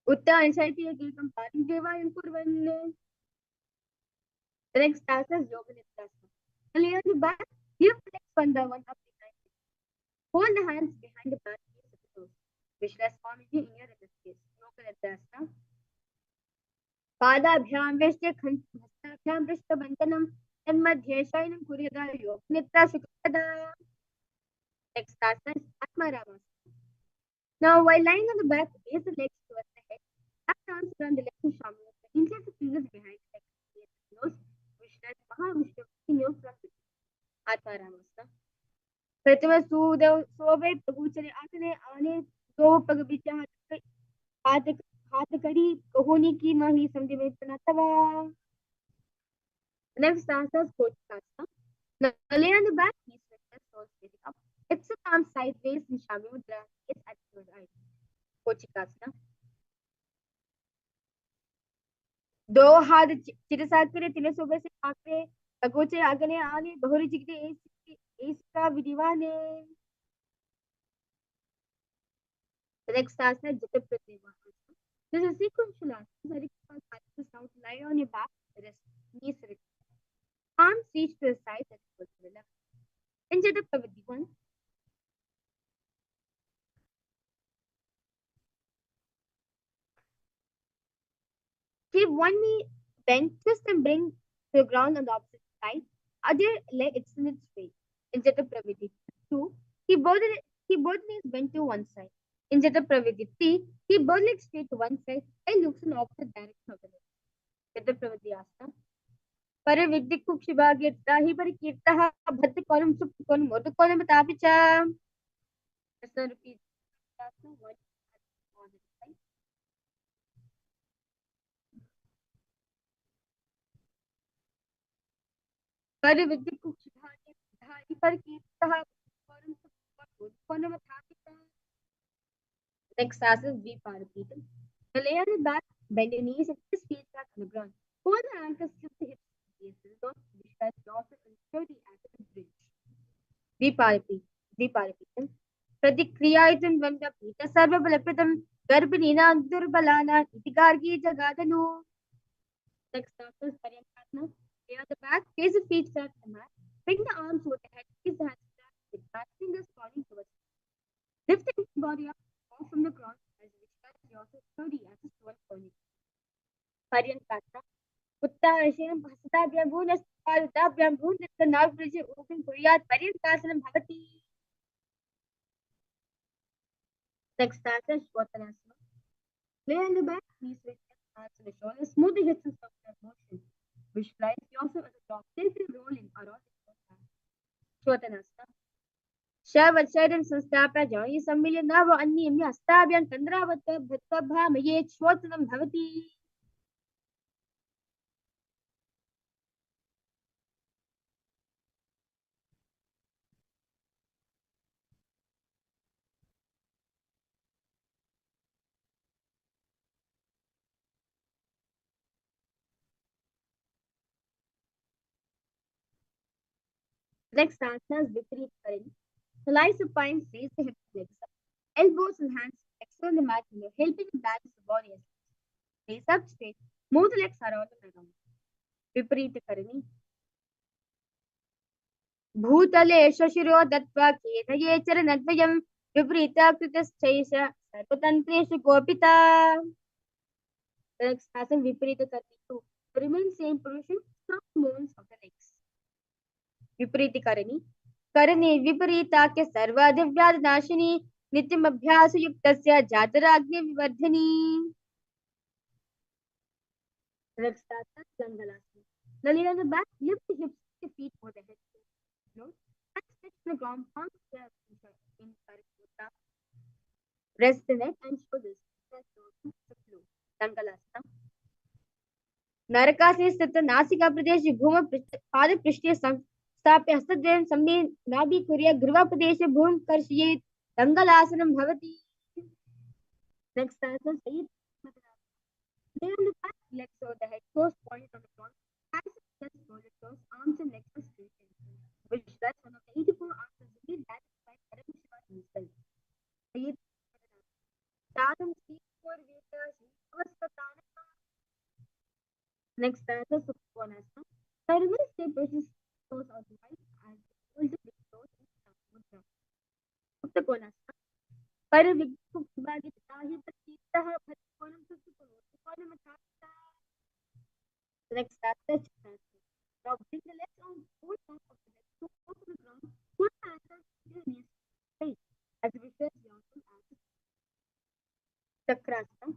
Utta Nishayiti Ekam Parang Grivaya Kurvan. The next asana is Yoga Nidhyasana. Lay on the back, give the legs one by one up behind you. Hold the hands behind the back, knees at the toes. Visualize Swamiji in your inner space. Yoga Nidhyasana. Padabhyam Veshya Khanti Hastabhyam Vrishta Bandhanam Tanmadhye Shayanam Kuryada Yoga Nidra Sukada. Next asana is Atmarama. Now, while lying on the back, raise the legs towards the head. Wrap the arms around the legs and shoulders. Insert the fingers behind the legs. Nose. Visualize Mahavishnu in your front. Atmarama. प्रथम सूदेव सोवे प्रभुचरे आसने आने दो पग बिचा हाथ हाथ कड़ी कोहनी की माही समझे में तनातवा. Next answer is Kochikasana. Now lay on the back, knees stretched, toes facing up. Exit arms sideways in Shavya Mudra. Yes, at your right. Kochikasana. दो हाथ चिरसात करे तिले सोबे से आके अगोचे आगने आने बहुरी जिगदे इसका विधिवाने. The next asana is Jita Prateva. This is a sequential asana. Very fast sound. Lie on your back, rest, knees rest. Arms reach to the side and go to the left. In Jita Prateva. Keep one knee bent, twist and bring to the ground on the opposite side. Other leg extended straight. In Jata Praviti. 2. Keep both knees bent to one side. In Jata Praviti. 3. Keep both legs straight to one side and looks in opposite direction of the leg. Jata Praviti Asana. Pare Viddik Kukshibhagya Trahi Pari Kirtaha Bhatta Konam Supta Konam Murdu Konam Tapicha. Let's now repeat Asana. One on the side. Pare Viddik Kukshibhagya Trahi Pari Kirtaha Konam Supta Konam Tapicha. Next asana is Viparapita. Now lay on your back, bend your knees and twist feet back on the ground. Hold the ankles, slip the hips. Don't visualize yourself and sturdy as a bridge. Viparapita. Pratikriyayitam Vandapita Sarvabalapitam Garbhanina Durbalana Itigargi Jagadanu. Next asana is Paryankasana. Lay on the back, place the feet flat on the mat. Bring the arms over the head, place the hands flat with back fingers pointing towards the lift the body up off from the ground as you visualize yourself sturdy as a stone pony. Paryankasana. Uttarashinam Bhasatabhyam Bhunastapalutabhyam Bhundatta Navbridge Open Kuryat Paryankasanam Bhavati. Next asana is Shvatanasana. Lay on the back, knees raised, hands on the shoulders, smooth the hips and circular motion. Visualize yourself as a dog, gently rolling around the back. Shvatanasana. Shavacharam Sanstapa Joyi Samilya Nava Anniyamya Astabhyam Tandravata Bhattabhamayet Shvatanam Bhavati. Next asana is Viparit Karini. So lie supine, raise the hips and legs up. Elbows and hands extend the mat below, helping to balance the body as well. Raise up straight. Move the legs around and around. Viparit Karini. Bhutale Shashiro Dattva Kedhaye Charanadvayam Viparita Kritaschayasha Sarvatantreshu Gopita. The next asana Viparita Karini. To remain same position, strong movements of the legs. Vipariti Karini. करणे विपरीताख्य सर्वादिव्यादिनाशिनी नित्यमभ्यासयुक्तस्य जातराग्निविवर्धिनी. Let's start the Gangalasana. Now lay on the back, lift the hips, the feet over the head. And stretch the ground, palms together in Parikota. Rest the neck and shoulders. Gangalasana. नरकासे स्थित नासिका प्रदेश भूम पाद पृष्ठे स्थाप्य हस्तद्वयं सम्मे नाभि कुर्य ग्रीवा प्रदेश भूम कर्षयेत् दंगलासनं भवति. Next asana, Sayit. Lay on the back, legs over the head, toes pointed on the ground, hands and chest rolled toes, arms and legs are straight. Which that's one of the 84 asanas that is by Paramashivoham himself. Sayit. Tadam Sri for Vedas, Avasthatana. Next asana, Supkonasana. Terminal stay pushes toes out wide and hold the big toes in mudra. Supkonasana. Paravigbhagitahi patitah bhatkonam supkonam athata. Next asana, Chakti. Now bring the legs on both sides of the legs to the ground. Put the hands on the knees straight as we stretch yourself as Chakrasana.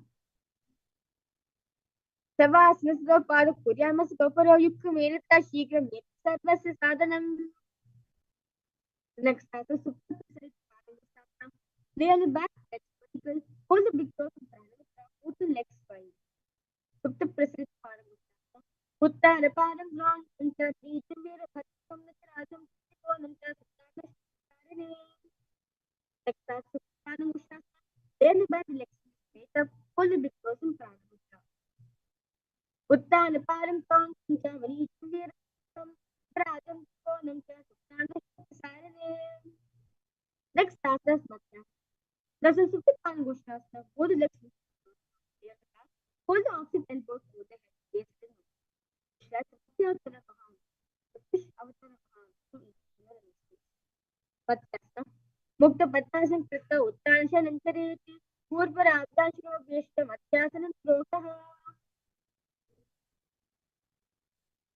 Savasana पाद कुर्यामः कपरो युक्तमेनता शीघ्रं सर्वस्य साधनम्. Next asana, Supramashivoham Level-3. Lay on the back, legs vertical, hold the big toes in parallel, open legs wide. Supramashivoham Paramashivoham. Uttara padam long, unta tricham vera bhattam natarajam trikonanta suttana. Next asana, Paramashivoham. Lay on the back, legs straight up, hold the big toes in parallel. Uttana param pam unta varicham vera bhattam natarajam trikonanta suttana. Next asana, Smatya. That's a super fun Gushnasana. Hold the legs hold the opposite elbows over the head. Base the nose. That's Nithyananda. The fish avatana to each. Patyasana. Mukta Patyasana Krita Uttansha Nantareti. Purvara Abdashino Vishta Matyasana Slokaha.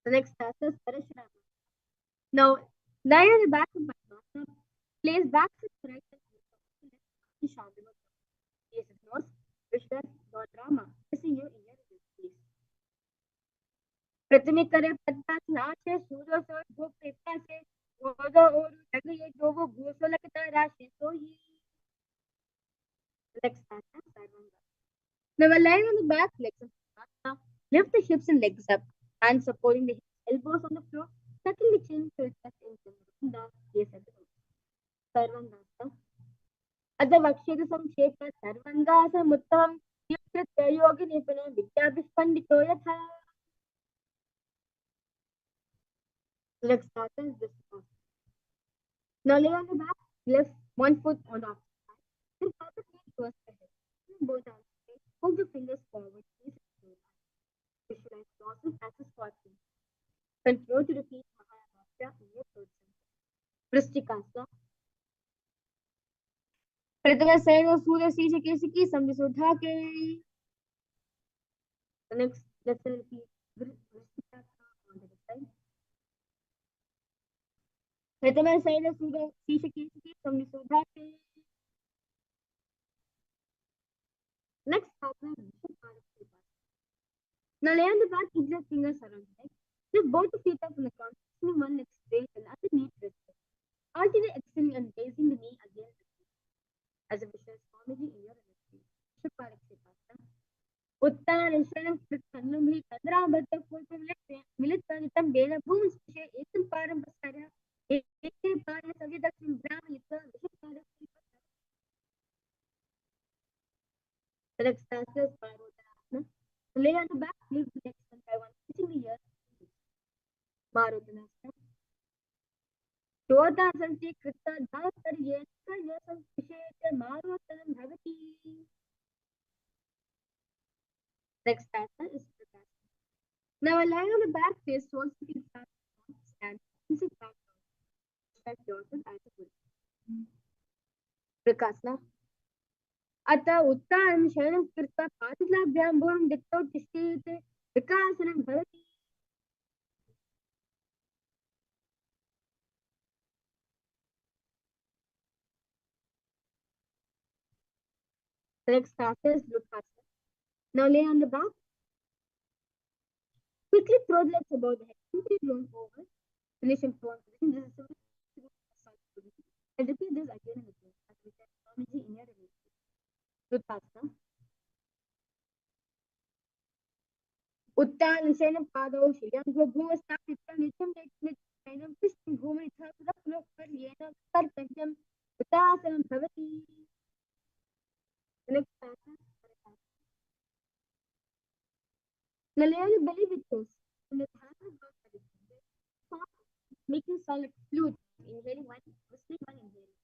The next asana is Parashurama. Now, lie on the back of Padmasana. Place back to the right and left. Shandana. Face his nose. Vishwa Drama. Kissing you in your face. प्रथमे करे पद्मासना से सूर्य से वो प्रेता से वोदा और जग ये जो वो भूसो लगता राशि तो ही. Next asana, Sarvanga. Now while lying on the back, legs of Padmasana, lift the hips and legs up, hands supporting the hips, elbows on the floor, tucking the chin to the chest in the gaze at the nose. Sarvanga. Adha Vakshita Samshekha Sarvanga Muttam Yuktritya Yogi Nipana Vidyabhispandito Yatha. Next asana is Visvasana. Now lay on the back, lift one foot on the opposite side, then pass the feet towards the head. Both arms straight, hold the fingers forward, face it. Visualize yourself as a squat. Continue to repeat Maharashtra in your third center. Vrishtikasana. Pratama Sayo Surya Sisha Kesiki Samvisudha Ke. The next, let's repeat Vrishtikasana on the side. Pratama Sayo Surya Sisha Kesiki Samvisudha Ke. Next, now lay on the back, keep your fingers around the leg. Lift both the feet up on the ground, extending one leg straight and other knee twisted. Alternate extending and raising the knee again as a visual comedy in your energy. Uttan Shanam Kritanumhi Kadra Bhatta Fulpim Militanitam Bena Boom Spisha Etam Param Basara Eke Paras Avidakim Brahma Yitha Vishapara. The next answer is Marodhanasana. Lay on the back, leave the legs one by one, pitching the ears. Marodhanasana. Shodhasanti Krita Dhasar Yesa Yesam Pisheta Marodhanam Bhavati. Next answer is Prakasana. Now lie on the back, face towards the feet back, and sit back down. Stretch yourself as a Buddha. Prakasana. अतः उत्तानं शरणं कृत्वा पातिलाभ्यां भूमिं दिक्तौ तिष्ठेत् विकासनं भवति. Next starter is Luthasana. Now lay on the back. Quickly throw the legs above the head. Simply roll over. Finish in front position. This is similar to position. And repeat this again and again as we get energy in your release. Luthasana. Uttanasena Padau Shilям Bhuvastapitra Nityam Nityam Krishna Bhumi Thapra Yena Sarpajam Uttasanam Bhavati. Next pattern. Now lay on your belly with toes. And the hands are not soft, making sound like flute. Inhaling one, whistling one, inhaling.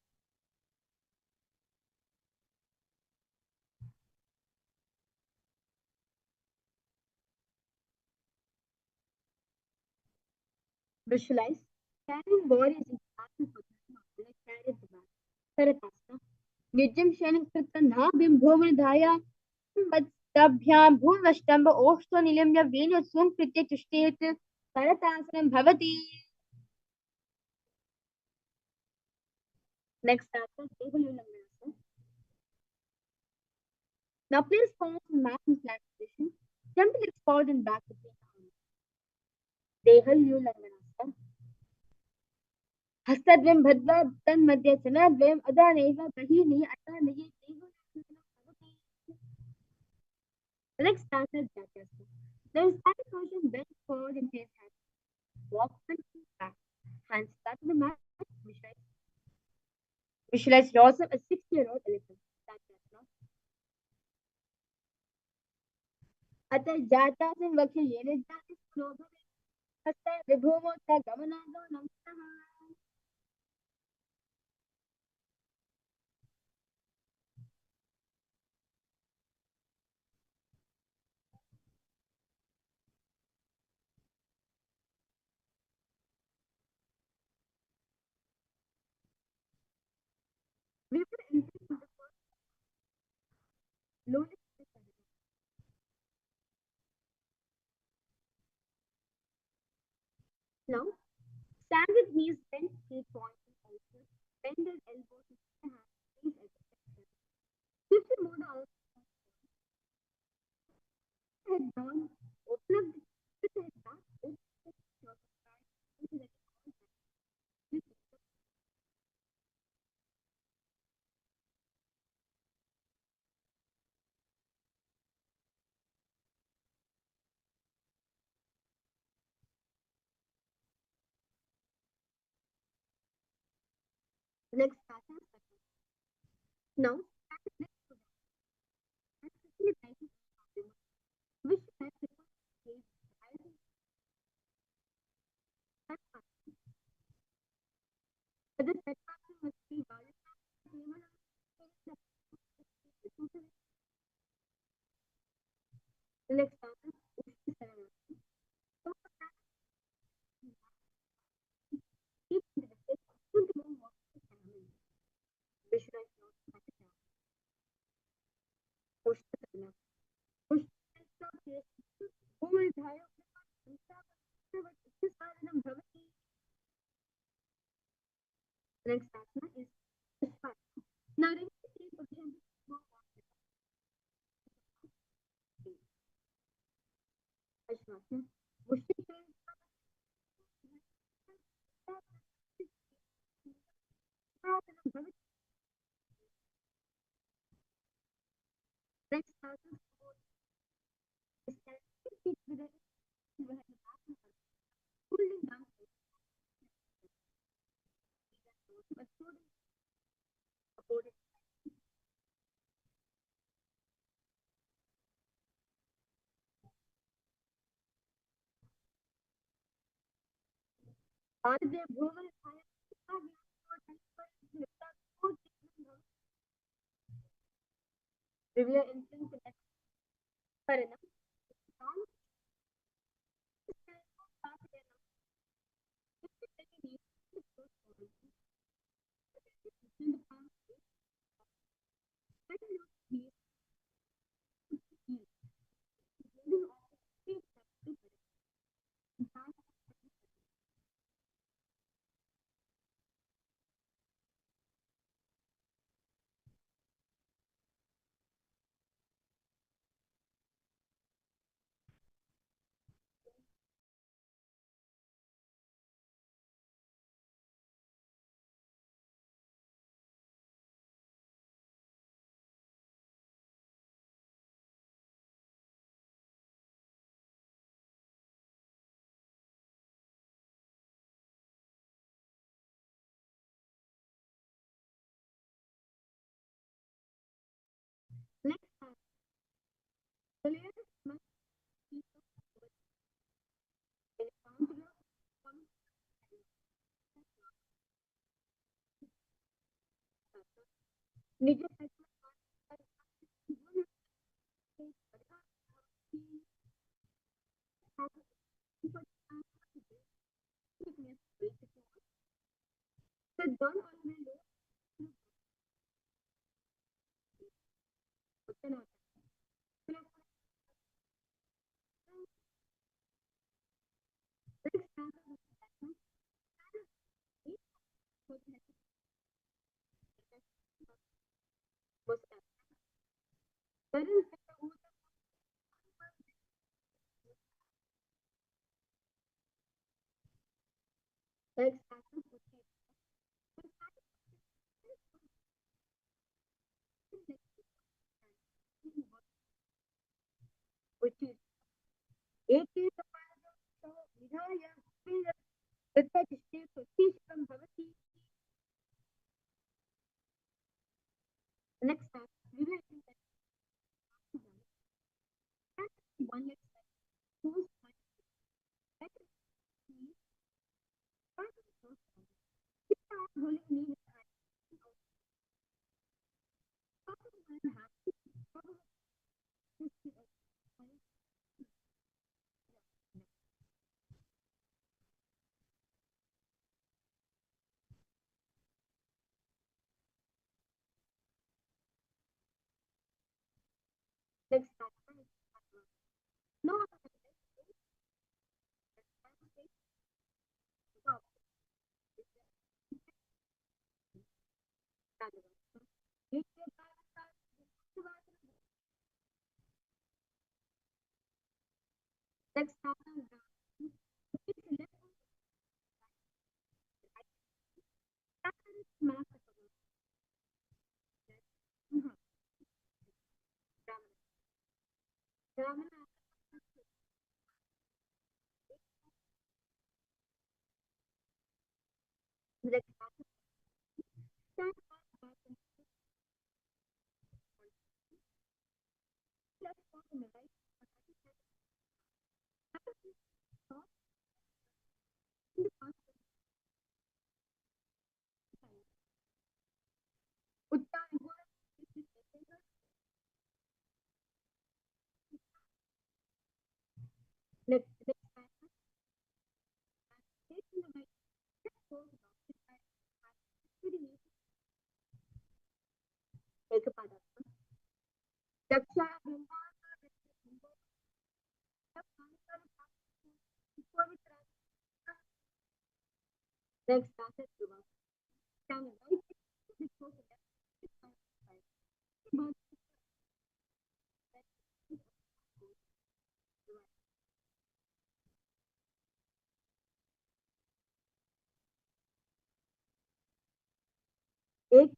Visualize. Carrying body is international for Dharma. Like carry at the back. Taratasana. Nijam Shanim Kirtan Bim Bhuman Dhaya. Vatstabhyam Bhuvashtamba Oshto Nilamya Vena Sum Kritya Tushtet. Taratasanam Bhavati. Next chapter, table Ulanganasa. Now place palms in mat and flat position. Jump the legs forward and back between the arms. Dehal Ulanganasa. हस्तद्वयं भद्वा तन्मध्ये चनाद्वयम् अदानैव बहिः अदानये The next starter is Jatyasana. There is static position, bend forward and place hands. Walk front to back. Hands flat on the mat. Visualize yourself as a 6-year-old elephant. Jatyasana. अतः जातासं वक्ष येन जाति स्नोभवे हस्त विभूमोत्थ गमनादो नमः. We will enter into the first lowest. Now, stand with knees bent, feet pointing outward, bend the elbows to the hands, please extend. Shift the mode out, head down, open up the head back, open the short back, into the next pattern. Now, stand with legs to the and quickly tighten the abdomen. Wish to have the gaze rising that pattern. But this head pattern must be valid. The next pattern is the Saranam. So, keep the distance to the moon walk to Saranam. Visualize your pattern. Push the Saranam. Push the Saranam. Woman Dhaya. Next asana is Vishwasana. Now remove the same position. Vishwasana. Next asana is feet with the pulling down. Review influence the next Paranam. The layers must be in a counter निज so don't always look open out. Which is एक विधाय प्रत्यक्षेषं भवति. Next time, we will one let's whose holding me next time. No, next time. Next passage to us. Can you write this book? एक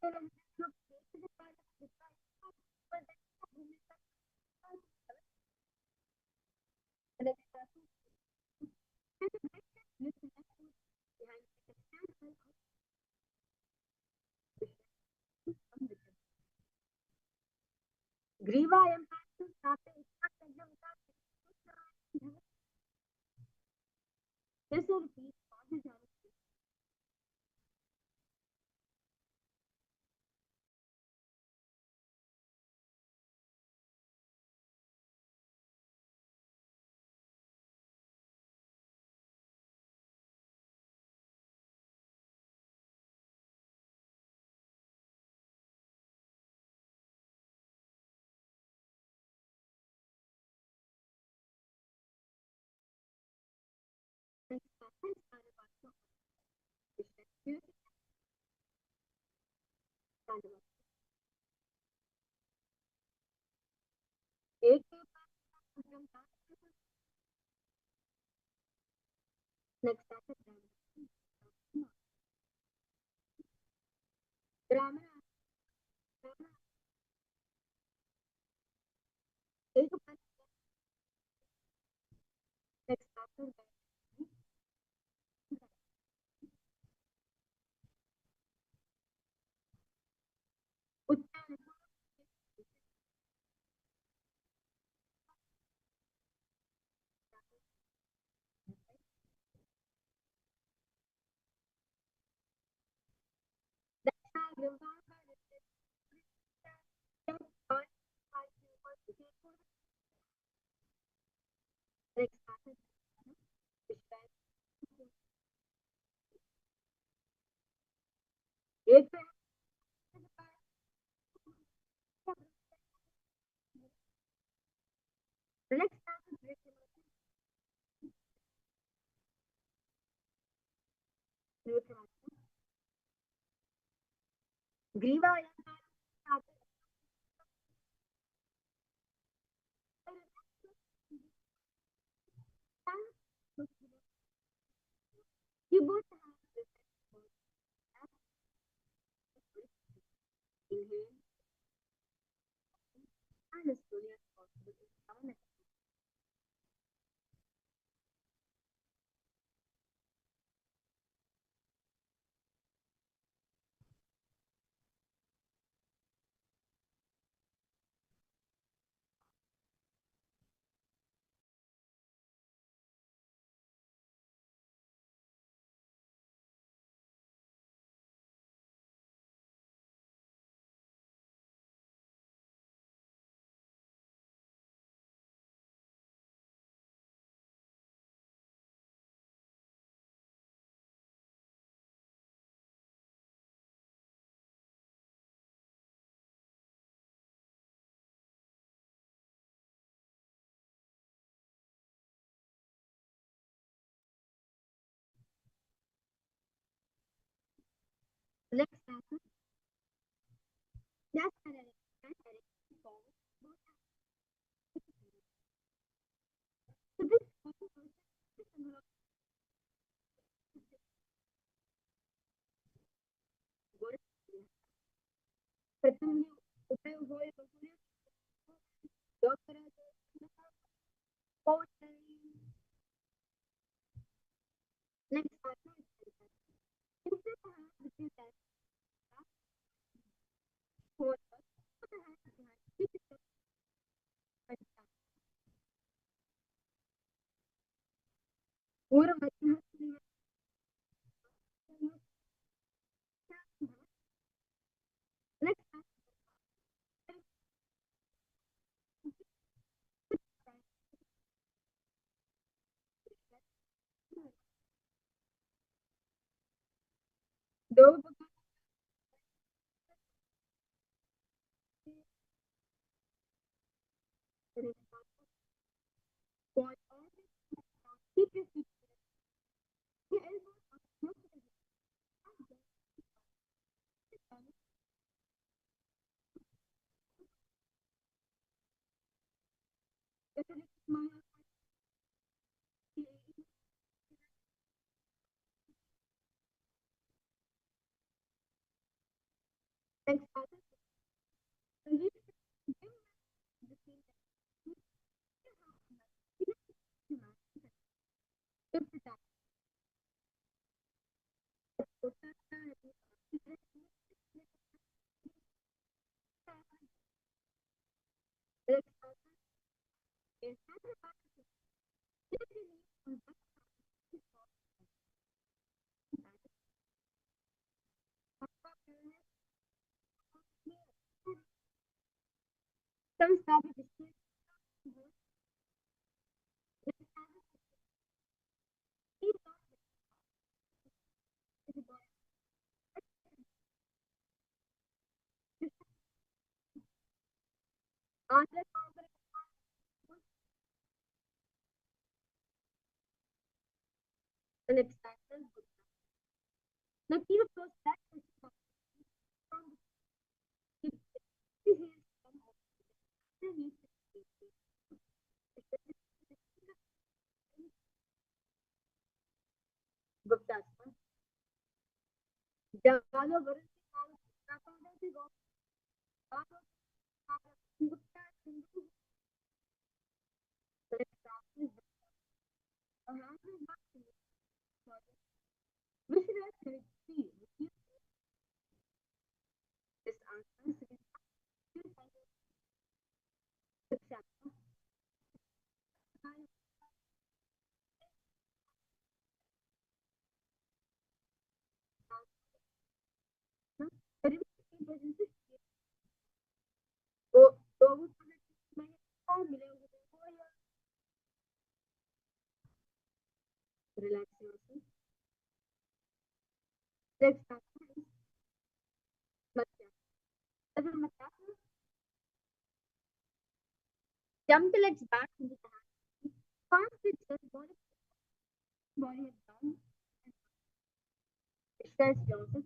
ग्रीवायं एक next grammar एक next intelligence is वो लोगों को मिलेंगे relaxation. Next action is matya. अगर matya jump the legs back into the hands. Fast with just body head down. Exercise yourself.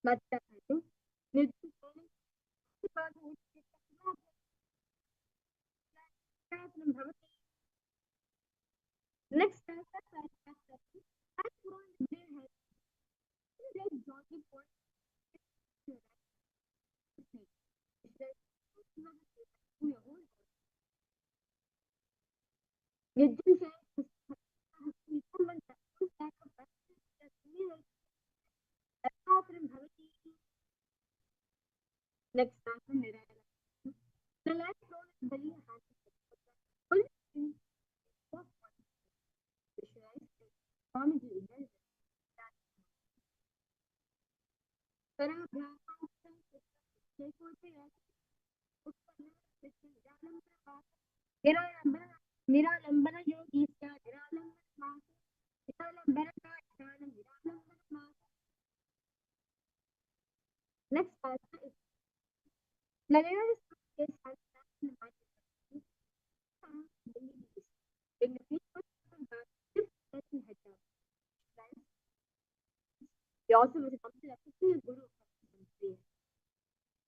Matya खाते. Next time, I put on the brain head. Like jogging for next time, the last roll is belly hand. Full in what visualize comedy. निरालंबन Yogi next person is Nalina is has in the in the people this person had done. He also was a complete assistant guru of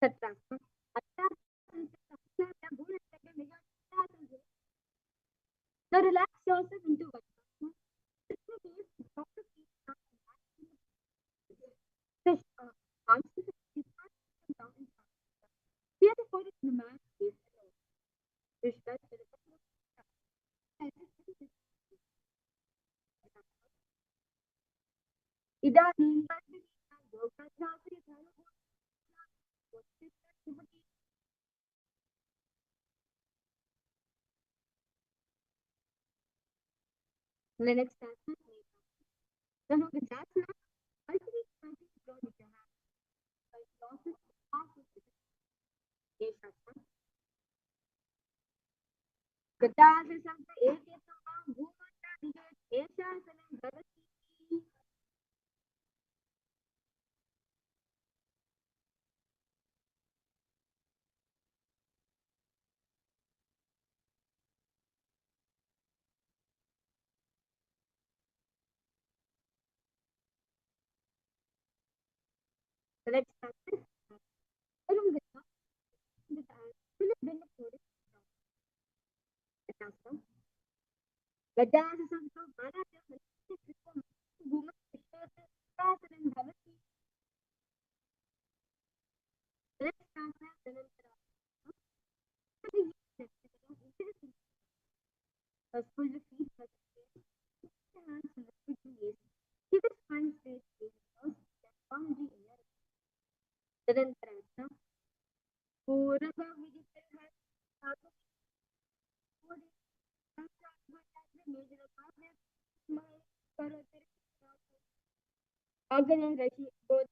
Satrasma. Now relax yourself into one. इदानीं the next answer the Jasna ultimately trying to grow with your hand by losses half of the Gata से समझ एक ये तो भूमंडा दिखे ऐसा सने भगती the next answer I don't get that will it bring the story Gata से समझ बड़ा जब भूमंडा दिखे ऐसा सने भगती the next answer full of feet but hands and the quick ways. He was fine straight because technology in your Tarantarasa. Purava Vijay Agan and Rashi both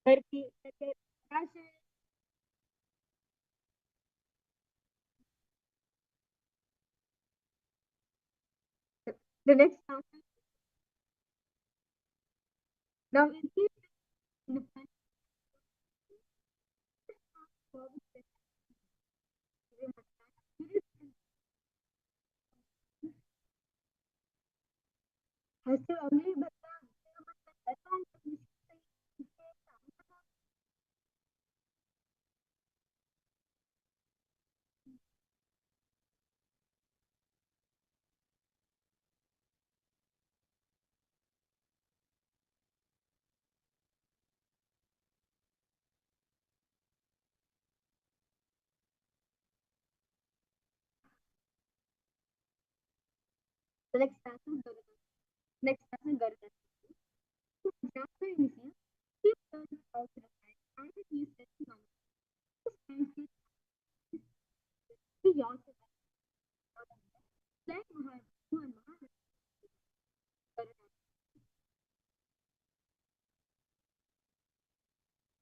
Turkey, Russia. The next answer. Now in the has to only but the next answer. Next answer. Jasper in here. He turned out to the right and he said to one. He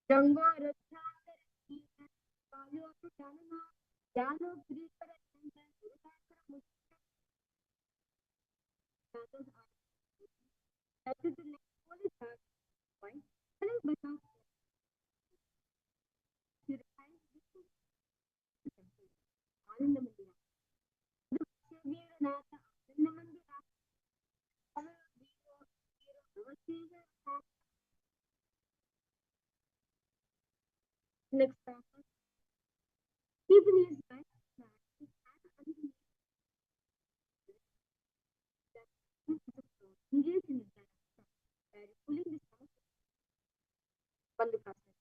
Jango Rathander Kalu Janana Jano Gripper and that is the next point. But now you find Anandamandira. The Nata Anandamandira. Next topic. People use that engage in it by pulling the stomach on the process.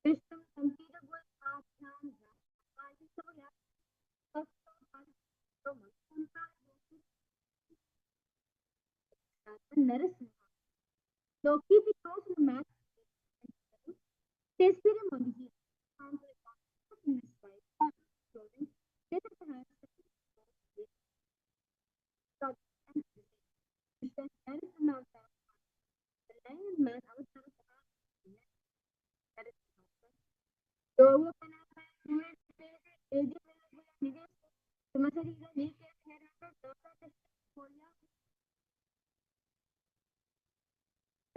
System computer was half down, so keep it close to the match. Test them on the heat.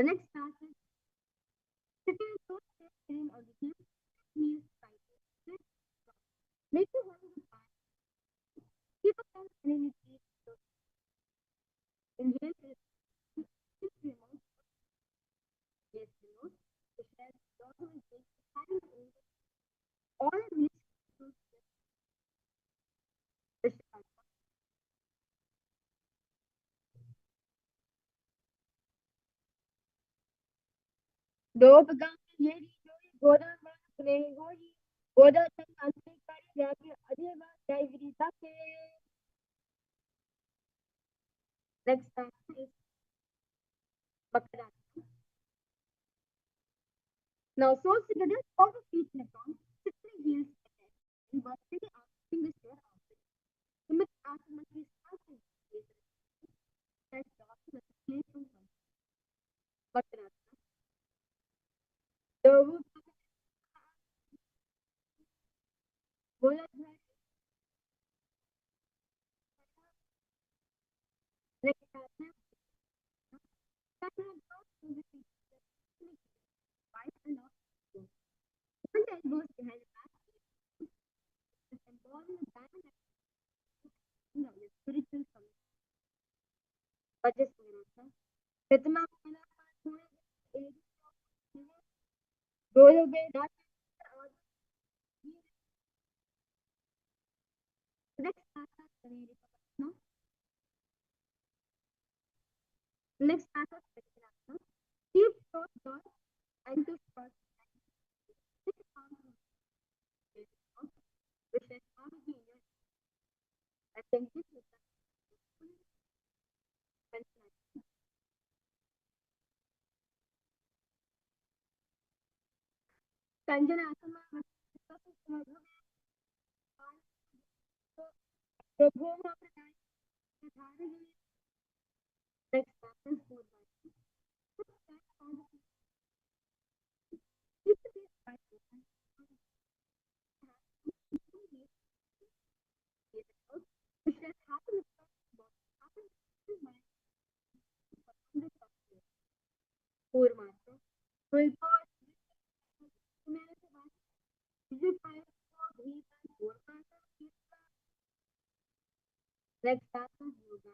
The next task is sitting so sitting on the heat meals make you want to keep a sense of energy in real remote yes remote which has documented having all needs to दो बगान ये गोदा ने होई गोदा तक अंतरिकारी जाके अजय बात diary तक next time is bakra now so together all the feet electrons sitting heels and vertically asking the share of it limit asymmetry starting that document place from bakra the bola next time and not one that goes behind the back is involved in the diamond spiritual commitment but just कितना बोलोगे ना next answer keep short dot and to short which is how to be I think this is Sanjana Asama the home of the night next answer for next answer yoga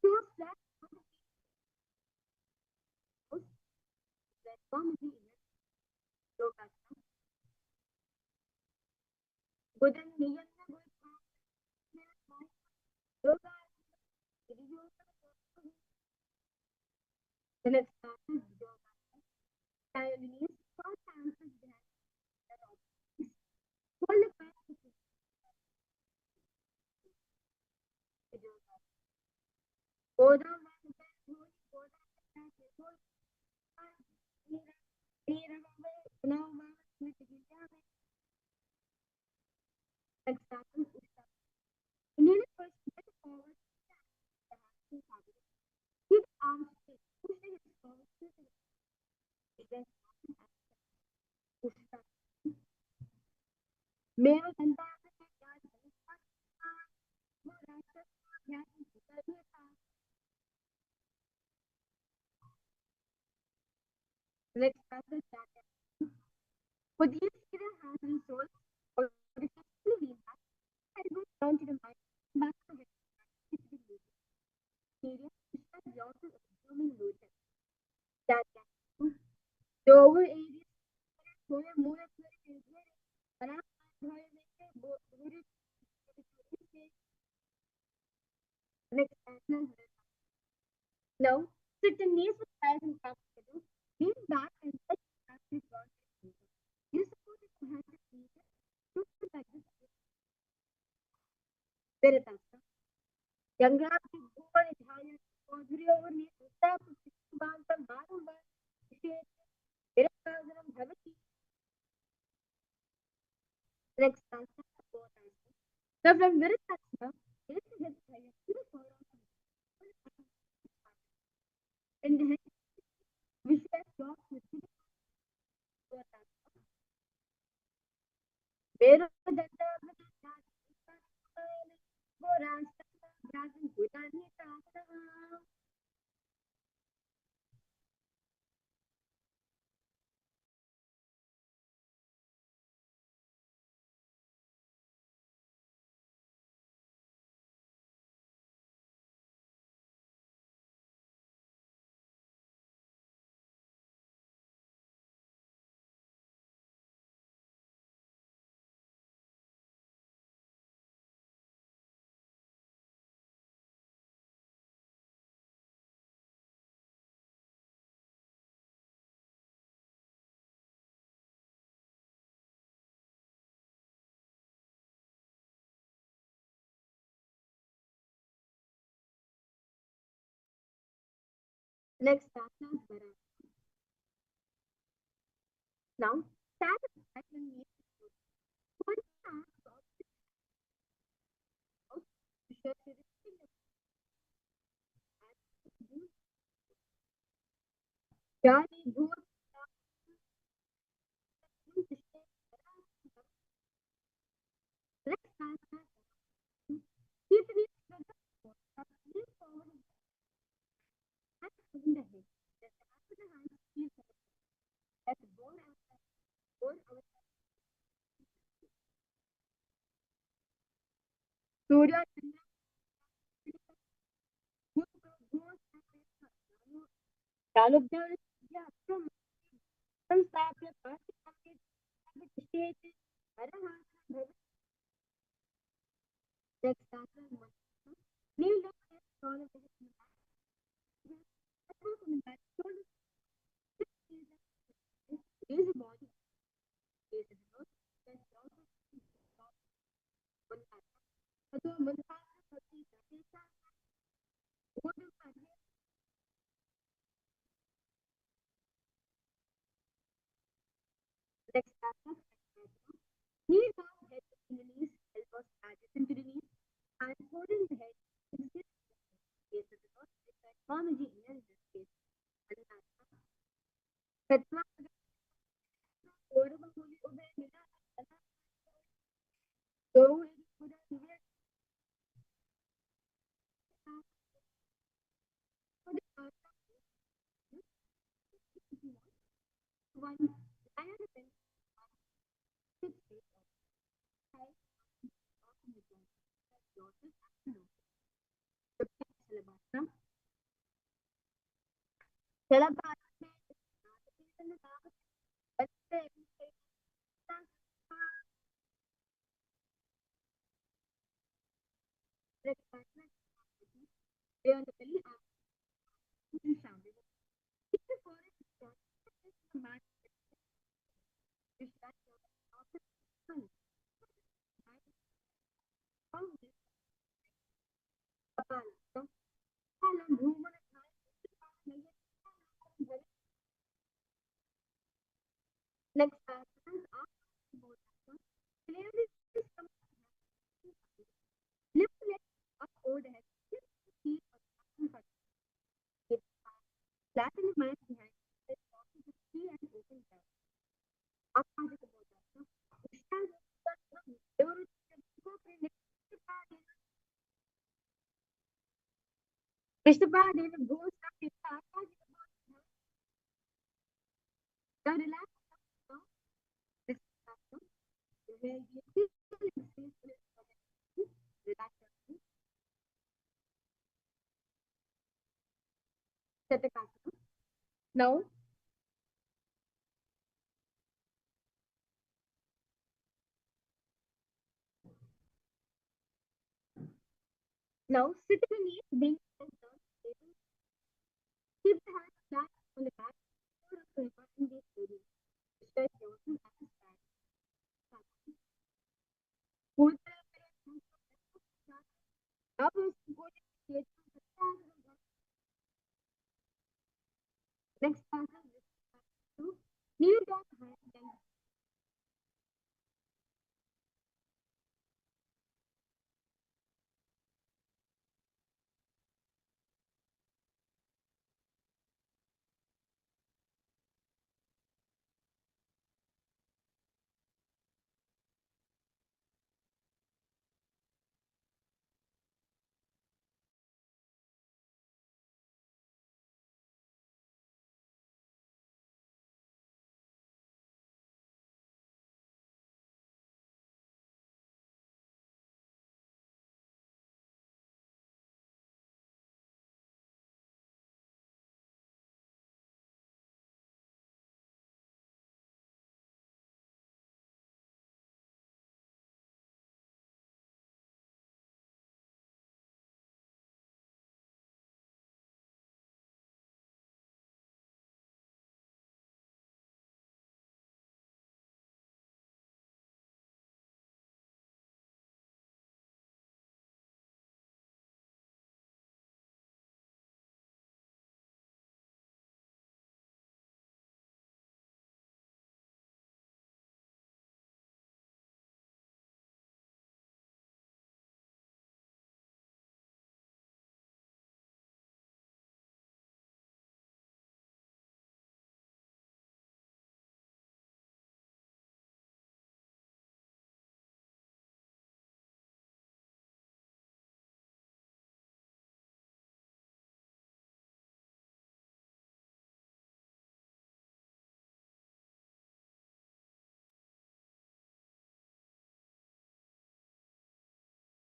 choose that comedy yoga good and yoga the next answer yoga Chinese first answer behind hold the back go down keep arms straight push it forward मेरे संतान में ज्ञान संस्कार वो राक्षस ज्ञान होता ही था। Let's start the chapter. For these hidden hands and souls, or essentially we have, I go down to the mind, back to the area, to start the author of human logic. That the over areas for a more accurate area, and I'm going to make a next chapter. Now, sit in knees with eyes and cups together, lean back and touch the actually God. You suppose it to have the creator, to like this. Veritasa. Younger over Italian, Audrey over me, stop to Banta, Marumba, Veritasa, Havati, next answer. So from Veritasa, this is his prayer, in the head, we share jobs with the Vero Danta, next answer. Now, stand back and meet one hand out to share the Jari Bhut next answer. Keep it forward and in the head. After the hand, keep that bone our Surya Chandra some stop your first stage next answer kneel down and all of the is a body is a nose that's also one next answer kneel down head in the knees elbows adjacent to the knees and holding the head in the case of the nose is psychology in this case Satma so one next lift leg up overhead feet flatten the mind behind and open down up Prishtabha, goes up in the relax this where you feel relax. Now, sit in the knees, being keep the hands flat on the back, in these areas. Stretch yourself as a stand. Pull the up is good. Next passage is kneel down high and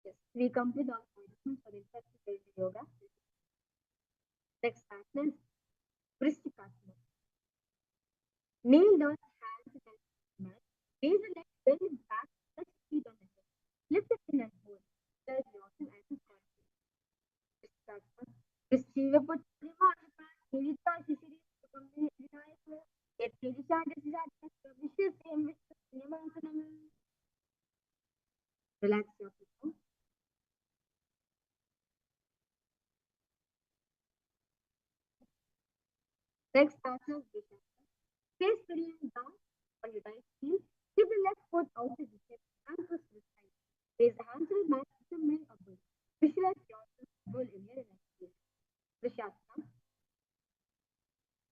yes, we complete all positions for interest yoga. Next pattern is Pristikasana. Kneel down, hands and mat. Raise the legs, bend back, touch feet on the hip. Lift the chin and hold. Stretch yourself as a stand. Pristikasana. Pristiva put Prima Nirita Shishiri Sukam Vinayaka. Yet Kirisha Desirata Vishis Same Vishis Niyamansanam. Relax yourself. Next pattern is Vishaka. Face bending down on your right heel. Keep the left foot out of the hip and twist to the side. Raise the hands to the mat to make a bull. Visualize yourself bull in your left heel. Vrishasana.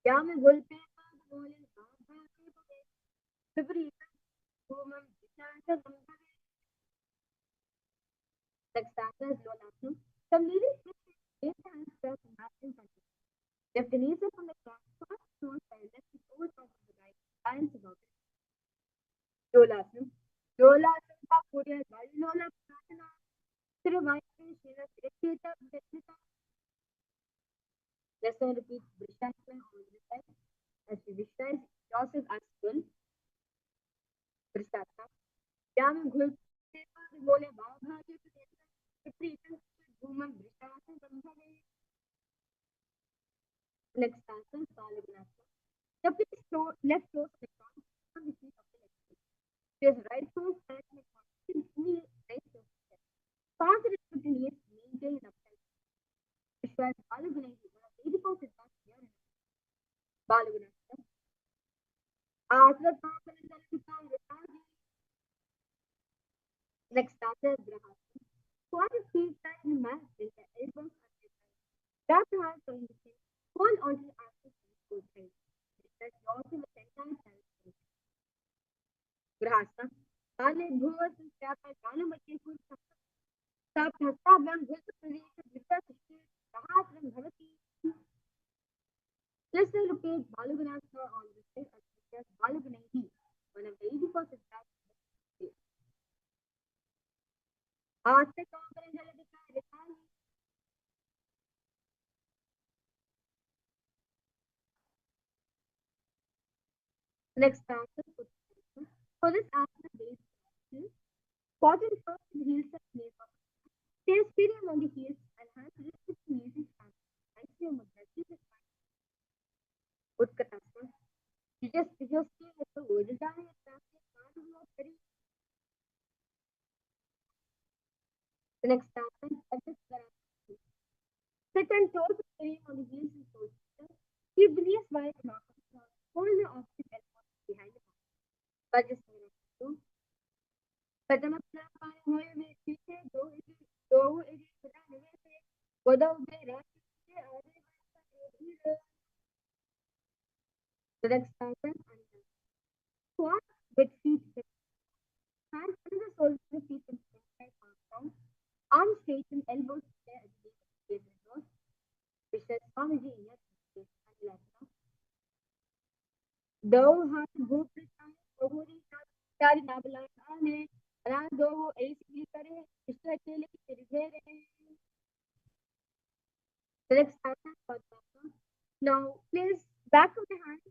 या में bull पे बोले बाबा के बोले विपरीत भूमम विचार संभव next chapter is Lolasana. Some leading switch eight hands press and mat in front of you. Lift the knees up on the ground, first nose by left is over top of the right, balance about it. Lolasana. Lolasana का पूरे वाली लोला प्रार्थना सिर्फ white में शेरा सिरक्षिता विचक्षिता. Let's now repeat Vrishasana on the side as you visualize yourself as full. Vrishasana. या में घुल पे बोले बाबा के विपरीत भूमम विचार संभव. Next answer, Paramashivoham. The left toe to the ground on the feet of the left foot. His right toe stands in a constant knee, right toe step. Pass the foot in knees, maintain an upright. Vishwas Balagunai, one of the 84 siddhas here in Balagunai. Asra Papanandal Vikam Ritaji. Next answer, Grahasana. Squat your feet tight in the mat, bend the elbows at your side. Grab your hands on the chin. Hold onto the axis and both sides. Stretch yourself with 10 times and Grahasana. Kale bhuva Shyapa Kala Machi Pur Stop Hasta Bam Gulta Pradesh Vita Sishti Rahat Paramashivoham Bhavati. Let's now look at Baluganasana on the side as Baluganaihi, one of the 80% tracks. Aste Konkaran Jaladika Rikali. Next answer for this answer based Cotton first in heels of labor. There is period on the heels and hands resist using hands. Nicely on the breast. Utkatasa. You just stay at the original very. The next answer sit and toe the period on the heels and toes. Keep the knees wide and up. Hold the opposite elbow behind the back. But just Paramashivoham होए में पीछे दो AD बता नहीं से वदौ में रात से आगे the next pattern squat with feet hands under the shoulders with feet in front palms down arms straight and elbows there at the base of the nose which says Swamiji in your face and left दो हाथ घूम ओहरी चार नाबला आने रात दो ऐसी करे इससे अकेले तेरे घेरे the next pattern now place back of the hand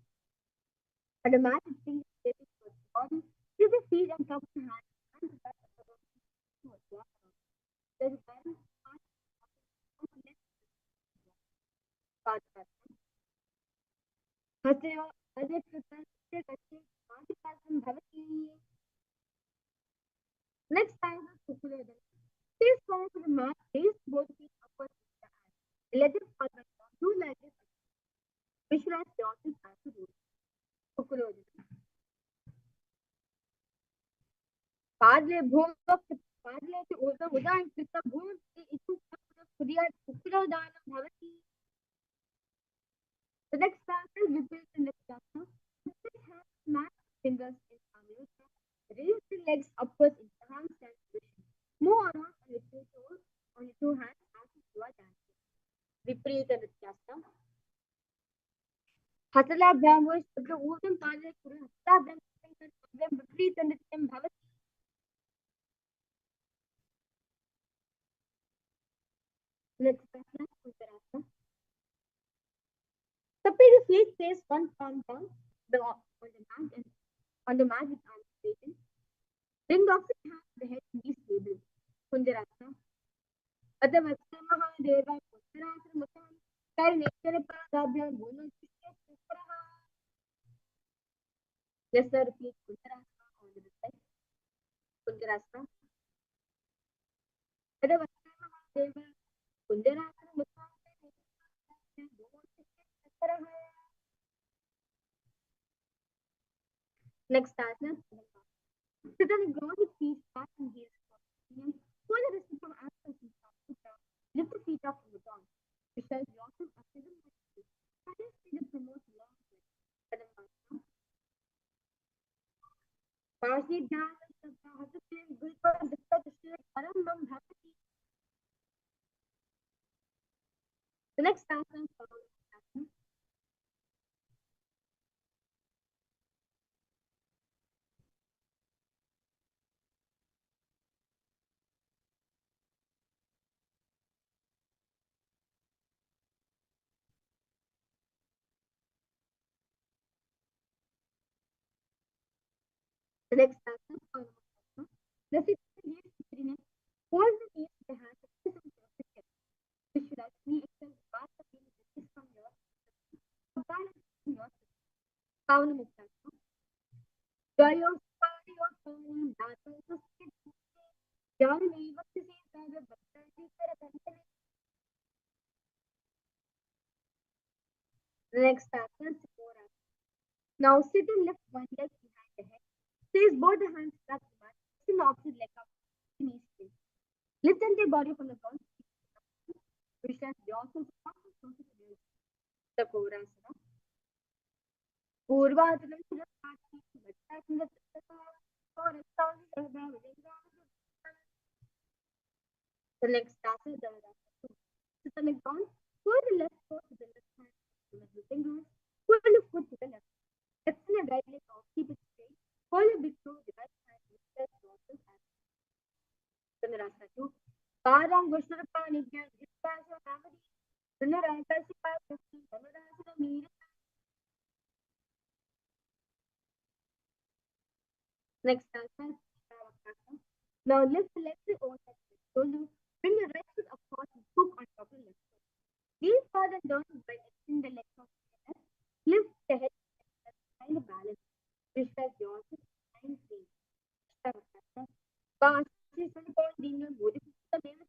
and the mat is being facing towards the body. Use the feet and top of the hand and the back of the body towards the bottom. There is a balance part on the left part of the Haseo Ajay Prasad Kachi Mantikasam Bhavati. Next time Sukulodan. Please fall to the mat, raise both feet upwards with the hand. Let it fall back down. Do like this. Visualize yourself as to do. Sukulodan. Padle bhum padle se udan krita bhum itu kriya Sukulodanam Bhavati. The next chapter repeats the next chapter. Mat fingers in Amusa. Raise the legs upwards in the handstand position. Move around on your two toes on your two hands as if you are dancing. Repeat the chapter. Hasala Brahmos, the Udam Padre Kuru, Hasala Brahmos, repeat the Nityam Bhavati. Next chapter, Uttarasana. Separate the feet, place one palm down on the mat with arms straightened. Bring the opposite hand to the head and be stable. Kunjarasana. Adavasya Mahadeva Kunjarasana Mutam. Karinekara Padabhya Mono Chishya Supraha. Let's repeat Kunjarasana on the side. Kunjarasana. Adavasya Mahadeva Kunjarasana Mutam. Next asana. Sit on the ground with feet flat and heels crossed. Hold the wrist from ankle to top to down. Lift the feet up from the ground. Visualize yourself as a little bit. Silence to promote long legs. Parsi down and Sabha good for the Paramam Bhavati. The next asana follows asana. The next asana follows asana. The sit knees hold the knees with the hands and place on the chest. Visualize knee extend back the knee release from your balance in your Pavana Muktasana. Gayo Payo Pavana Dato Suskit. Jal Nivakti Saga Bhattati Karakantani. The next asana is Siddhasana. Now sit and lift one leg behind the head. Place both the hands flat to the mat. Extend the opposite leg up. Knees straight. Lift the body from the ground. Visualize yourself the Kailasa. Purvadhanam the next asana, sit on the ground, Pull the left foot to the left hand with the fingers. Pull the foot to the left. Extend the right leg out. Keep it straight. Hold a big toe with the right hand. Stretch yourself and Chandrasana 2. Padam Gusharapani can dispatch your family. Chandrasana 15. Chandrasana Meera. Next asana. Now lift the left leg over the right. So you bring your right foot across and hook on top of the left foot. Lean forward down by extending the legs out to the left. Lift the head and find a balance. Visualize yourself and free. Bashi Sankon Dino Buddhist the name of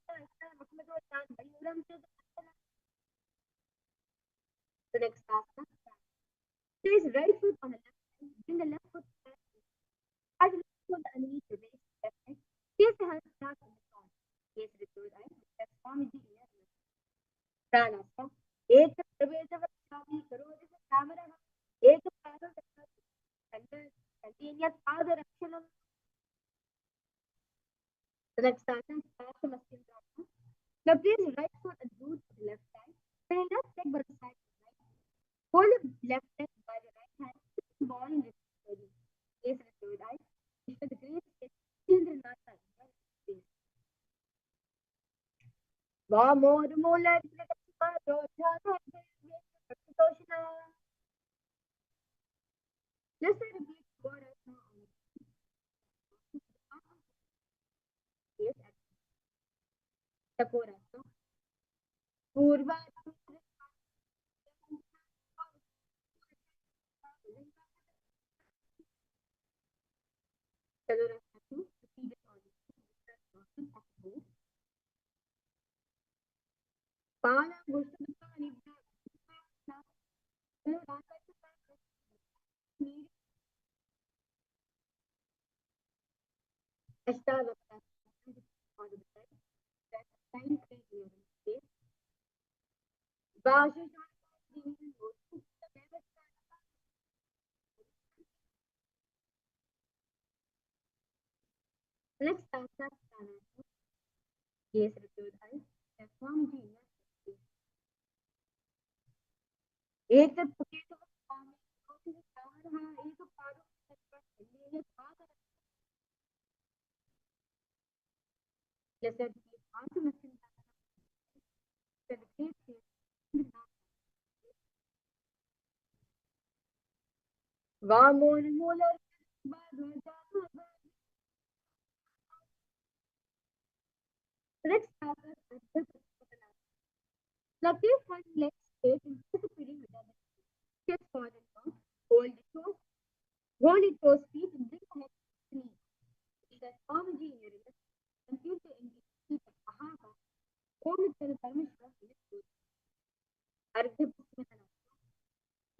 the next asana. Place right foot on the left hand. Bring the left foot back. As you look underneath the waist, left hand. Place the hands flat on the front. Place the third eye. Transform into inner Pranasana. एक प्रवेशवक्षामि करोति कामरः एकपादं continuous पादरक्षणम्. The next asana, Paramashivoham. Now place right foot and root to the left side. Then left leg by the side to the right. Hold the left leg by the right hand. Ball in the body. Place the third eye. Issue the great state. Nithyananda. Vamo Rumola. Let's repeat what I saw on the face at Takorasa. Purva. Takorasa 2. Repeat it on the face. Pala Gushanapani. Ashtavakra. On the side. That's 9 3 here in space. Vashi. Next asana. Yes, repeat eye. Transform the inner space. एक potato farming, एक पारो जैसे आंख machine वामोन मोलर next after now keep one leg straight and put the feeling with the step forward and down. Hold the toes, hold the toes feet and bring the head to the knee. That energy in your wrist. Continue to engage the Ahava. Om Tara Paramashivoham. Argya Pusmana.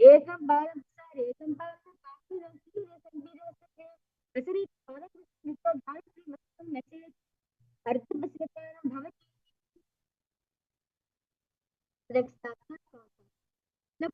Ekam Balam Sar, Ekam Balam Paki Ransi, Ekam Birasa, Rasari Parak, Mr. Bharati Muslim message. Argya Pusmana Bhavati. Next asana. Now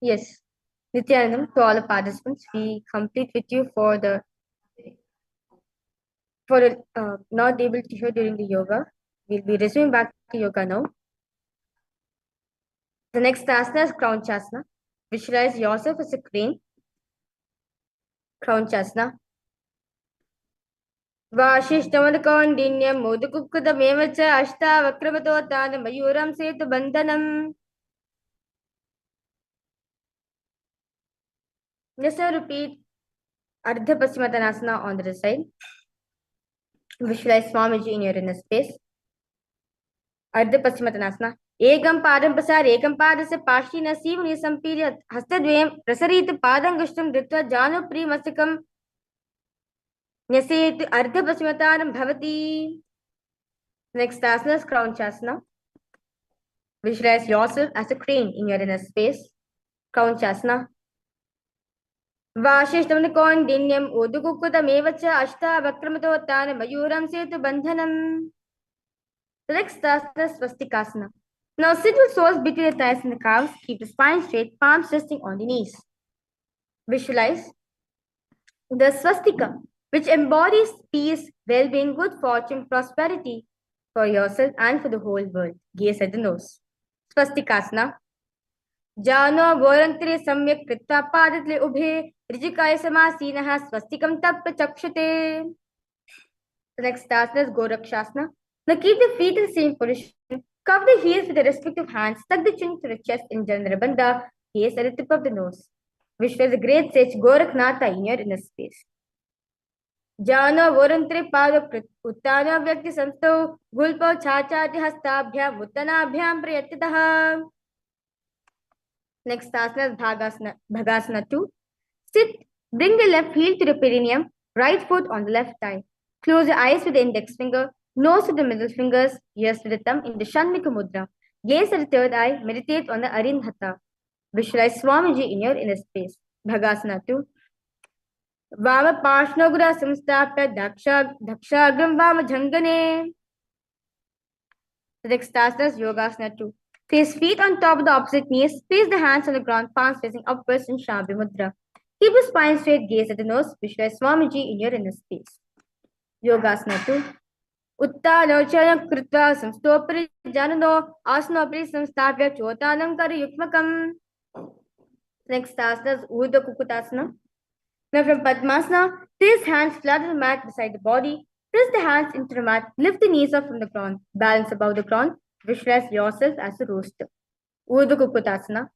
Yes. Nithyananda, to all the participants, we complete with you for not able to hear during the yoga. We'll be resuming back to yoga now. The next asana is Crown Chasana. Visualize yourself as a crane. Crown Chasana. वाशिष्ठमनुकौण्डिन्यं मोदकुक्कुटमेव च अष्टावक्रमतोत्तानं मयूरं सेतुबन्धनम्. Just now repeat Ardha Paschimottanasana on the other side. Visualize Swamiji in your inner space. Ardha Paschimottanasana. Ekam padam pasar ekam padasya pashina sivani sampirya hastadvayam prasarita padangushtam dritva janu primasikam nyaset Ardha Paschimottanam bhavati. Next asana is Crown Chasana. Visualize yourself as a crane in your inner space. Crown Chasana. वाशिष्ठमनुकौण्डिन्यं उदुकुक्कुटमेव च अष्टावक्रमतोत्तानं मयूरं सेतुबन्धनम्. The next asana is Swastikasana. Now sit with soles between the thighs and the calves. Keep the spine straight, palms resting on the knees. Visualize the swastika, which embodies peace, well-being, good fortune, prosperity for yourself and for the whole world. Gaze at the nose. Swastikasana. जानो वोरंतरे सम्यक कृत्वा पादतले उभे ऋजिकाय समासीनः स्वस्तिकं तप्त चक्षुते. The next asana is Gorakshasana. Now keep the feet in the same position. Cover the heels with the respective hands. Tuck the chin to the chest in Janarabandha. Gaze at the tip of the nose. Visualize the great sage Goraknatha in your inner space. जानो वोरंतरे पाद उत्तानो व्यक्ति संस्थो गुल्पो छाचाति हस्ताभ्याम उत्तनाभ्याम प्रयत्तः. Next asana is Bhagasana 2. Sit, bring the left heel to the perineum, right foot on the left thigh. Close your eyes with the index finger, nose to the middle fingers, ears to the thumb in the Shanmika Mudra. Gaze at the third eye, meditate on the Arindhata. Visualize Swamiji in your inner space. Bhagasana 2. Vama Pashnogura Samstapya Dakshagram Vama Jhangane. The next asana is Yogasana 2. Place feet on top of the opposite knees. Place the hands on the ground, palms facing upwards in Shabhi Mudra. Keep the spine straight, gaze at the nose. Visualize Swamiji in your inner space. Yogasana 2. Uttano Chanam Kritva Samstopari Janano Asanopari Samstapya Chotanam Kari Yukmakam. Next asana is Urdhva Kukutasana. Now from Padmasana, place hands flat on the mat beside the body. Press the hands into the mat. Lift the knees up from the ground. Balance above the ground. Visualize yourself as a rooster. Urdhva Kukutasana.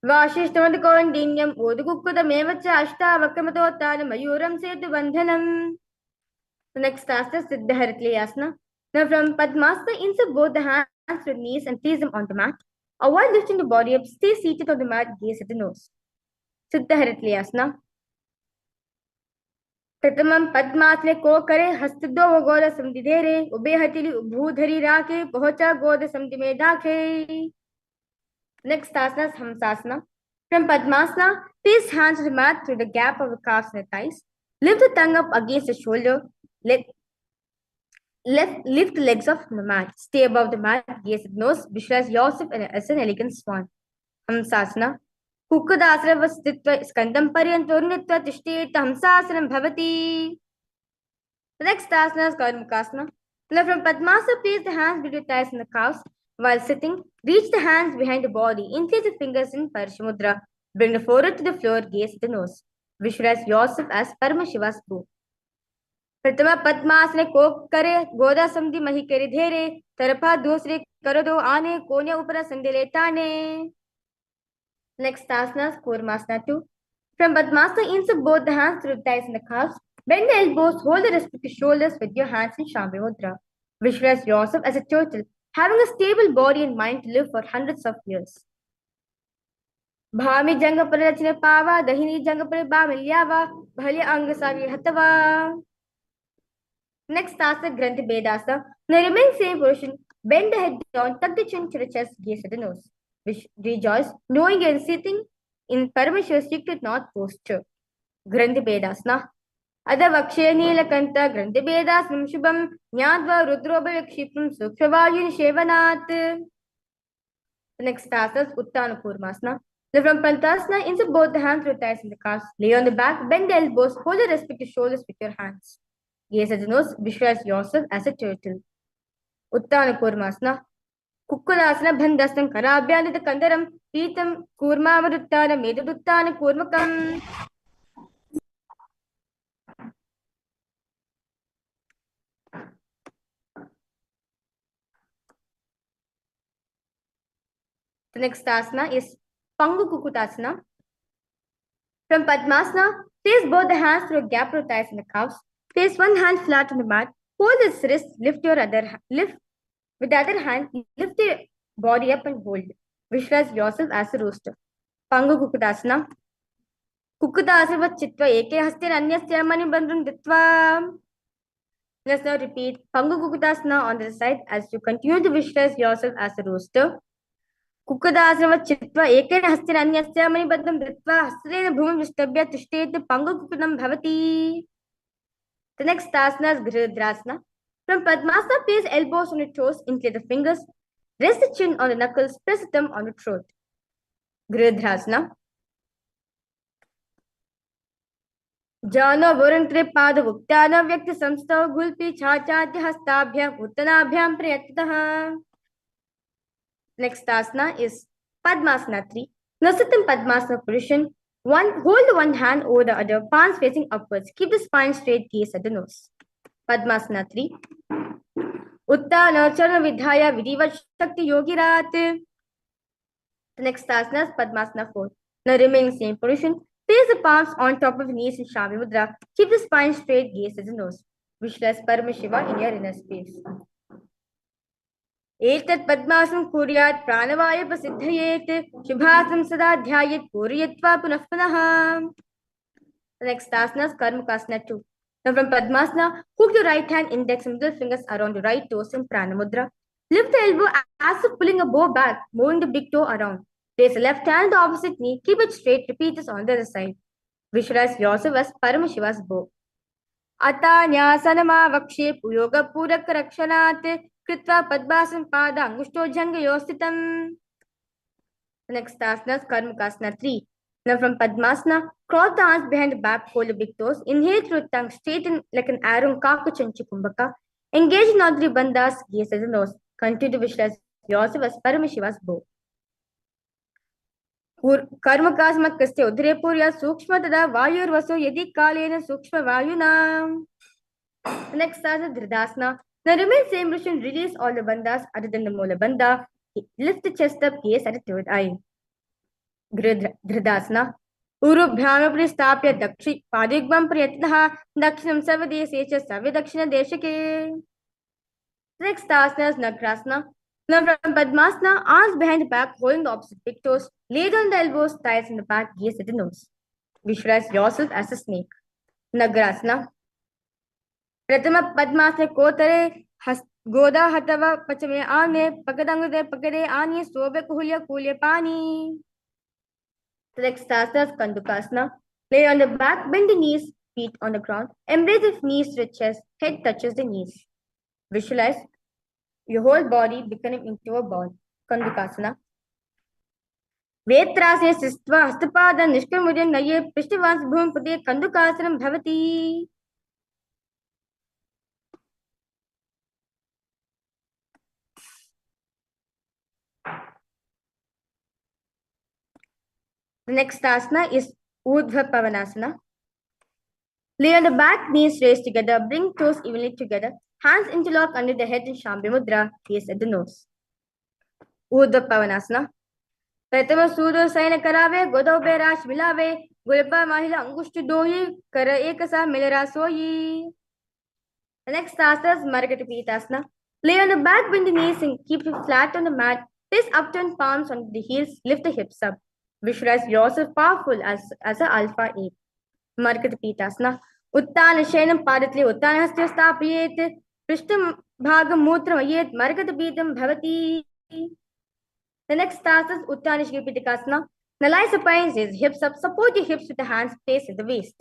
Vashishthamadakauण्डिन्यं urdhva च अष्टावक्रमतोत्तानं मयूरं सेतुबन्धनम्. The next asana is Siddha Haritliyasana. Now from Padmasana, insert both the hands to the knees and place them on the mat. Avoid lifting the body up. Stay seated on the mat. Gaze at the nose. Siddha Haritliyasana. प्रथमं पद्मासने को करे हस्तदो वो गोद समधि धेरे ube हथिली उभूधरी राखे पहुंचा गोद समधि में दाखे. Next asana is Hamsasana. From Padmasana, place hands to the mat through the gap of the calves and the thighs. Lift the tongue up against the shoulder. Lift the legs off from the mat. Stay above the mat. Gaze at the nose. Visualize yourself as an elegant swan. Hamsasana. कुक्कुदासनवस्थित्वा स्कन्दं पर्यन्तोर्नित्वा तिष्ठेत हंसासनं भवति. The next asana is Karmukasana. Now from Padmasana, place the hands between the thighs and the calves. While sitting, reach the hands behind the body. Increase the fingers in Paramashimudra. Bring the forehead to the floor. Gaze at the nose. Visualize yourself as Paramashiva's bow. प्रथमा पद्मासने को करे गोदा समधि मही करे धेरे तरफा दूसरे करो दो आने कोने ऊपर संधि लेताने. Next asana is Kurmasana 2. From Padmasana, insert both the hands through the thighs and the calves. Bend the elbows, hold the respective shoulders with your hands in Shambhi Mudra. Visualize yourself as a turtle, having a stable body and mind to live for hundreds of years. Bhami janga parachine pava, dahini janga pare bamilyava, bhali angasagi hatava. Next asana, Granthi Bedasana. Now remain same position. Bend the head down, tuck the chin to the chest, gaze at the nose. Rejoice, knowing you are sitting in Paramashiva's secret north posture. Granthi Bedasana. Ada Vakshe Neelakanta Granthi Bedasanam Shubham Nyadva Rudrobhayakshipam Sukshavayu Shevanat. The next asana is Uttana Kurmasana. Now from Pantasana, insert both the hands through thighs in the calves. Lay on the back, bend the elbows, hold the respective shoulders with your hands. Gaze at the nose, visualize yourself as a turtle. Uttana Kurmasana. Kukkulasana Bandhastam Karabhyandita Kandaram Pitam Kurmavaduttana Medaduttana Kurmakam. The next asana is Pangu Kukutasana. From Padmasana, place both the hands through a gap through thighs in the calves. Place one hand flat on the mat. Hold its wrist. Lift with the other hand. Lift the body up and hold. Visualize yourself as a rooster. Pangu Kukutasana. Kukutasana Chitva Eke Hastin Anyasya Mani Bandham Ditva. Let's now repeat Pangu Kukutasana on the side as you continue to visualize yourself as a rooster. Kukudasana Chitva Eken Hastin Anyasya Mani Bandham Ditva Hasrena Bhumam Vistabhya Tishtet Pangu Kukudam Bhavati. The next asana is Gridrasana. From Padmasana, place elbows on your toes, incline the fingers, rest the chin on the knuckles, press the thumb on the throat. Gridrasana. Jana Varantri Pada Vuktana Vyakti Samstav Gulpi Chachati Hastabhyam Uttanabhyam Priyatitaha. Next asana is Padmasana 3. Now sit in Padmasana position. Hold one hand over the other, palms facing upwards. Keep the spine straight, gaze at the nose. Padmasana 3. Uttana Charana Vidhaya Vidivat Shakti Yogirat. The next asana is Padmasana 4. Now remain in same position. Place the palms on top of the knees in Shami Mudra. Keep the spine straight, gaze at the nose. Visualize Paramashiva in your inner space. Etat Padmasam Kuryat Pranavaya Prasiddhayet Shubhasam Sada Dhyayet Puryatva Punah Punaha. The next asana is Karmakasana 2. Now from Padmasana, hook the right hand index and middle fingers around the right toes in Pranamudra. Lift the elbow as if pulling a bow back, moving the big toe around. Place the left hand on the opposite knee, keep it straight, repeat this on the other side. Visualize yourself as Paramashiva's bow. Atanyasana Vakshe Puyoga Purak Rakshanat Kritva Padmasana Pada Angushto Janga Yostitam. The next asana is Karmakasana 3. Now from Padmasana, cross the arms behind the back, hold the big toes. Inhale through the tongue, straighten like an arrow, Kakuchanchi Kumbhaka. Engage in all three bandhas, gaze at the nose. Continue to visualize yourself as Paramashiva's bow. Karmakasana Kaste Udre Purya Sukshma Tada Vayur Vaso Yadi Kalena Sukshma Vayuna. The next asana is Dridasana. Now remain same position, release all the bandhas other than the Mola Bandha. Lift the chest up, gaze at the third eye. Dridasana. Urubhyam Pristapya Dakshi Padigvam Priyatnaha Dakshinam Savadesecha Savidakshina Deshake. Next asana is Nagrasana. Now from Padmasana, arms behind the back, holding the opposite big toes. Lay down the elbows, thighs in the back, gaze at the nose. Visualize yourself as a snake. Nagrasana. Pratama Padmasana Kotare Goda Hatava Pachame Ane Pakadangude Pakade Ani Sobe Kuhulya Kulya Pani. The next asana is Kandukasana. Lay on the back, bend the knees, feet on the ground. Embrace the knees to the chest, head touches the knees. Visualize your whole body becoming into a ball. Kandukasana. Vetrasya Sistva Hastapada Nishkamudyan Naye Prishtivans Bhum Pade Kandukasanam Bhavati. The next asana is Urdhva Pavanasana. Lay on the back, knees raised together, bring toes evenly together, hands interlock under the head in Shambhi Mudra, gaze at the nose. Urdhva Pavanasana. Pratama Sudho Saina Karave, Godo Berash Milave, Gulpa Mahila Angushtu Doyi, Kara Ekasa Milera Soyi. The next asana is Margatapitasana. Lay on the back, bend the knees and keep it flat on the mat. Place upturned palms on the heels, lift the hips up. Visualize yourself powerful as an alpha ape. Margatapitasana. Uttana Shainam Padatli Uttana Hastya Stapayet Prishtam Bhagam Mutramayet Margatapitam Bhavati. The next task is Uttana Shripitakasana. Now lie supine, raise hips up, support your hips with the hands placed at the waist.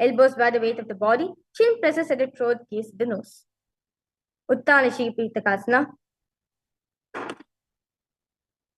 Elbows by the weight of the body, chin presses at the throat, gaze at the nose. Uttana Shripitakasana.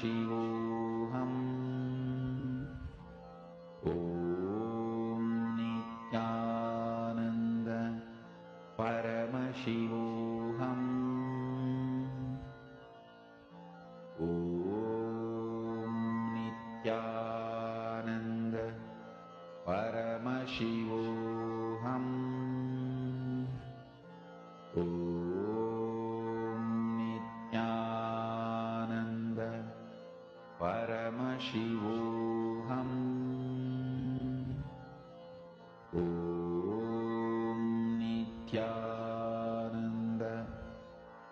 Paramashivoham Om Nithyananda Paramashivoham Om Nithyananda Paramashivoham Om Nithyananda Paramashivoham Om Nithyananda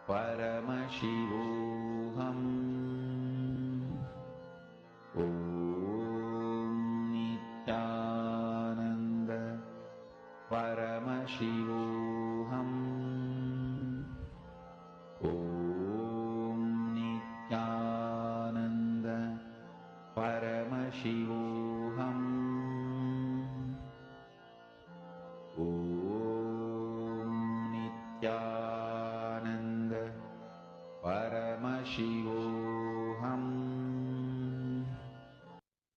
Paramashivoham Om Nithyananda Paramashivoham Om Nithyananda Paramashivoham Om Nithyananda Paramashivoham.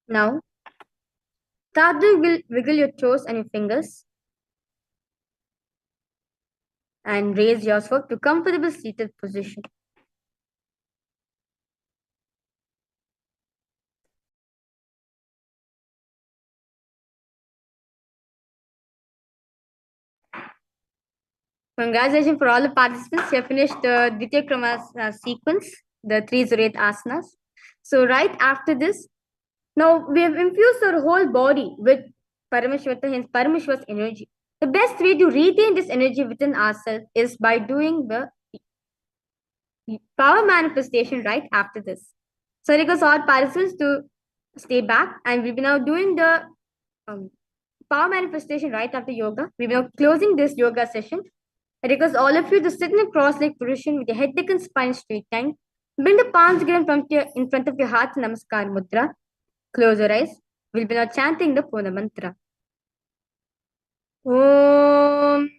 Now, start to wiggle your toes and your fingers and raise yourself to comfortable seated position. Congratulations for all the participants. You have finished the Ditya Krama sequence, the 308 asanas. So right after this, now we have infused our whole body with Paramashivata, hence Paramashiv's energy. The best way to retain this energy within ourselves is by doing the power manifestation right after this. So I request all participants to stay back, and we'll be now doing the power manifestation right after yoga. We'll be now closing this yoga session. I request all of you to sit in a cross-legged position with your head, neck, and spine straightened. Bring the palms together in front of your heart, Namaskar Mudra. Close your eyes. We'll be now chanting the Purna Mantra. Om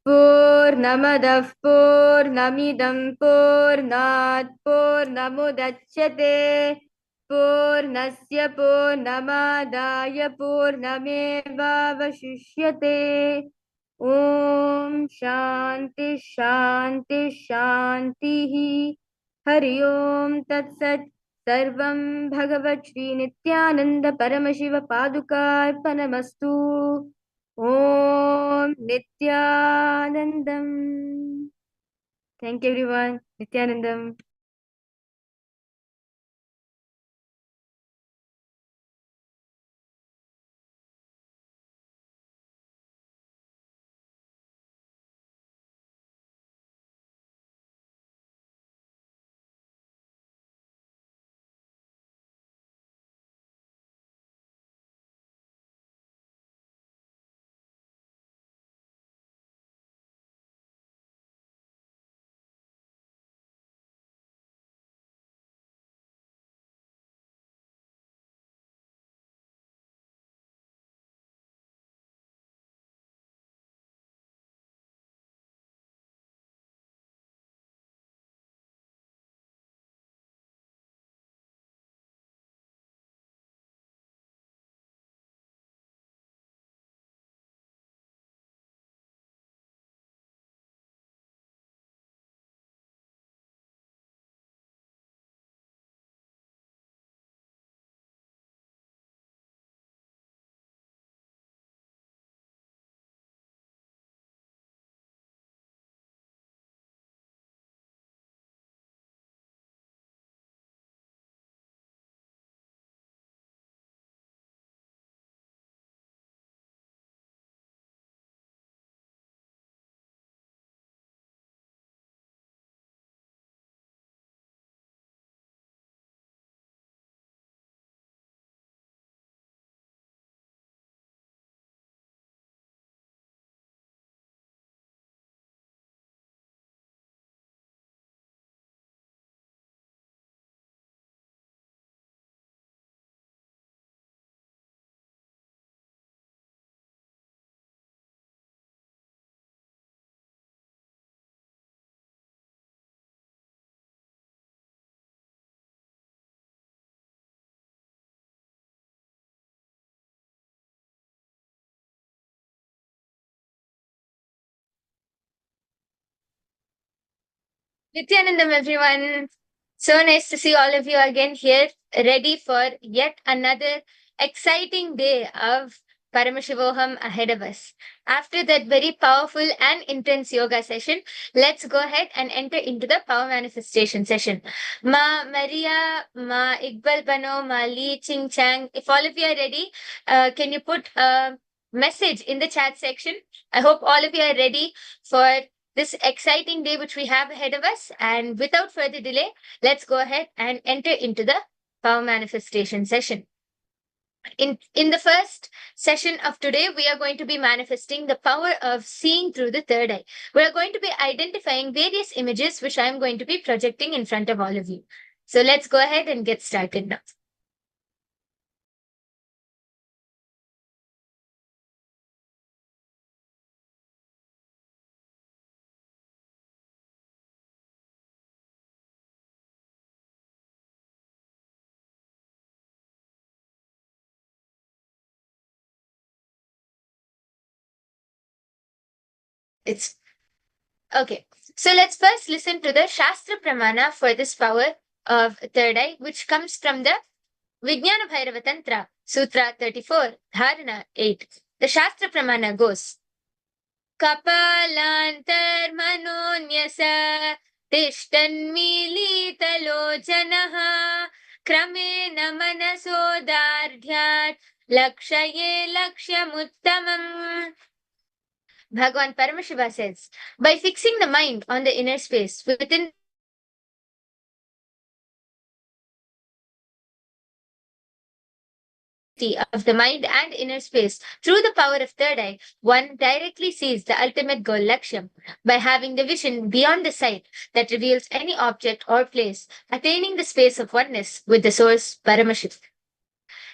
Purnamadah Purnamidam Purnat Purnamudachyate Purnasya Purnamadaya Purnameva Vashishyate. Om Shanti Shanti Shanti Hari Om Tat Sat Sarvam Bhagavat Shri Nithyananda Paramashiva Padukarpanamastu. Om Nithyanandam. Thank you everyone. Nithyanandam. Nithyanandam, everyone. So nice to see all of you again here, ready for yet another exciting day of Paramashivoham ahead of us. After that very powerful and intense yoga session, let's go ahead and enter into the power manifestation session. Ma Maria, Ma Iqbal Bano, Ma Li Ching Chang. If all of you are ready, can you put a message in the chat section? I hope all of you are ready for this exciting day which we have ahead of us. And without further delay, let's go ahead and enter into the power manifestation session. In the first session of today, we are going to be manifesting the power of seeing through the third eye. We are going to be identifying various images which I am going to be projecting in front of all of you. So let's go ahead and get started now. It's okay. So let's first listen to the Shastra Pramana for this power of third eye, which comes from the Vijnana Bhairava Tantra, Sutra 34, Dharana 8. The Shastra Pramana goes, Kapalantarmanonyasa Tishtanmilitalojanah Kramen Manasodardhyat Lakshaye Lakshyamuttamam. Bhagavan Paramashiva says, by fixing the mind on the inner space within of the mind and inner space through the power of third eye, one directly sees the ultimate goal Lakshyam by having the vision beyond the sight that reveals any object or place, attaining the space of oneness with the source Paramashiv.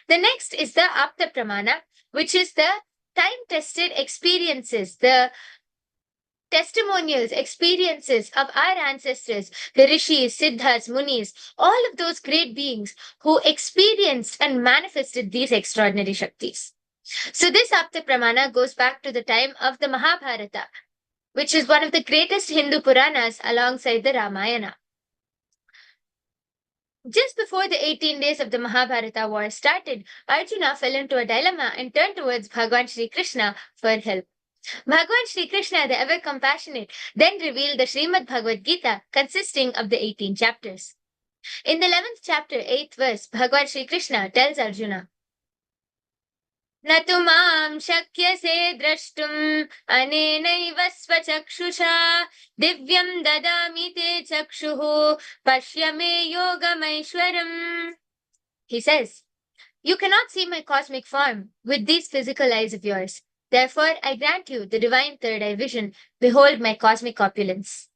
The next is the Apta Pramana, which is the time-tested experiences, the testimonials, experiences of our ancestors, the rishis, siddhas, munis, all of those great beings who experienced and manifested these extraordinary Shaktis. So this Apta Pramana goes back to the time of the Mahabharata, which is one of the greatest Hindu Puranas alongside the Ramayana. Just before the 18 days of the Mahabharata war started, Arjuna fell into a dilemma and turned towards Bhagwan Shri Krishna for help. Bhagwan Shri Krishna, the ever compassionate, then revealed the Srimad Bhagavad Gita consisting of the 18 chapters. In the 11th chapter, 8th verse, Bhagwan Shri Krishna tells Arjuna, Natu mam shakyase drashtum anenaiva svachakshusha divyam dadami te chakshuhu pashyame yogamaishwaram. He says, you cannot see my cosmic form with these physical eyes of yours. Therefore, I grant you the divine third eye vision. Behold my cosmic opulence.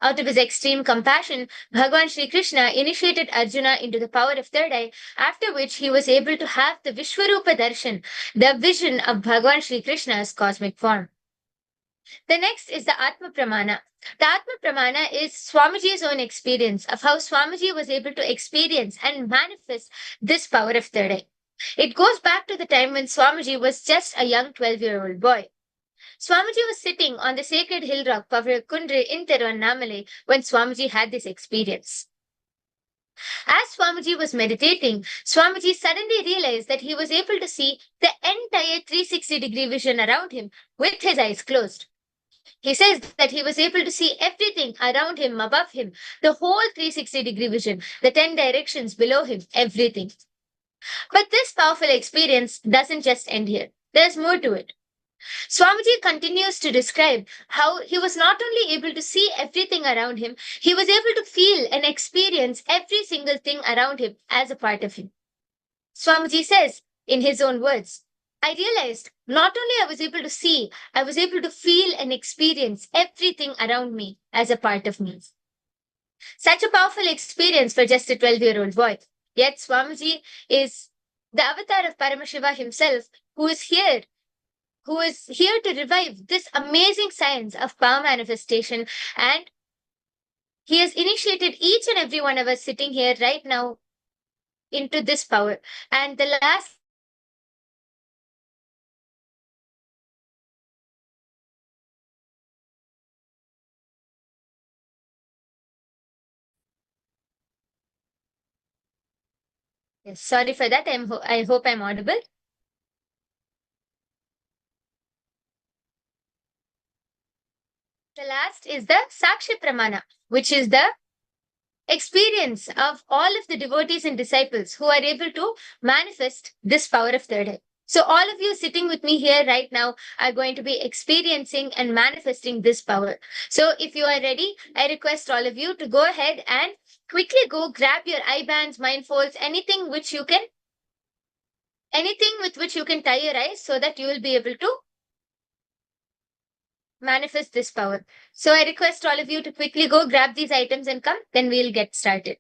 Out of his extreme compassion, Bhagwan Shri Krishna initiated Arjuna into the power of third eye, after which he was able to have the Vishwarupa Darshan, the vision of Bhagwan Shri Krishna's cosmic form. The next is the Atma Pramana. The Atma Pramana is Swamiji's own experience of how Swamiji was able to experience and manifest this power of third eye. It goes back to the time when Swamiji was just a young 12-year-old boy. Swamiji was sitting on the sacred hill rock Pavarakundre in Tiruvannamalai when Swamiji had this experience. As Swamiji was meditating, Swamiji suddenly realized that he was able to see the entire 360-degree vision around him with his eyes closed. He says that he was able to see everything around him, above him, the whole 360-degree vision, the 10 directions below him, everything. But this powerful experience doesn't just end here. There's more to it. Swamiji continues to describe how he was not only able to see everything around him, he was able to feel and experience every single thing around him as a part of him. Swamiji says, in his own words, I realized not only I was able to see, I was able to feel and experience everything around me as a part of me. Such a powerful experience for just a 12-year-old boy. Yet Swamiji is the avatar of Paramashiva himself, who is here to revive this amazing science of power manifestation, and he has initiated each and every one of us sitting here right now into this power. And the last Yes, sorry for that. I hope I'm audible. The last is the Sakshi Pramana, which is the experience of all of the devotees and disciples who are able to manifest this power of third eye. So all of you sitting with me here right now are going to be experiencing and manifesting this power. So if you are ready, I request all of you to go ahead and quickly go grab your eye bands, mindfolds, anything with which you can tie your eyes so that you will be able to manifest this power. So I request all of you to quickly go grab these items and come, then we'll get started.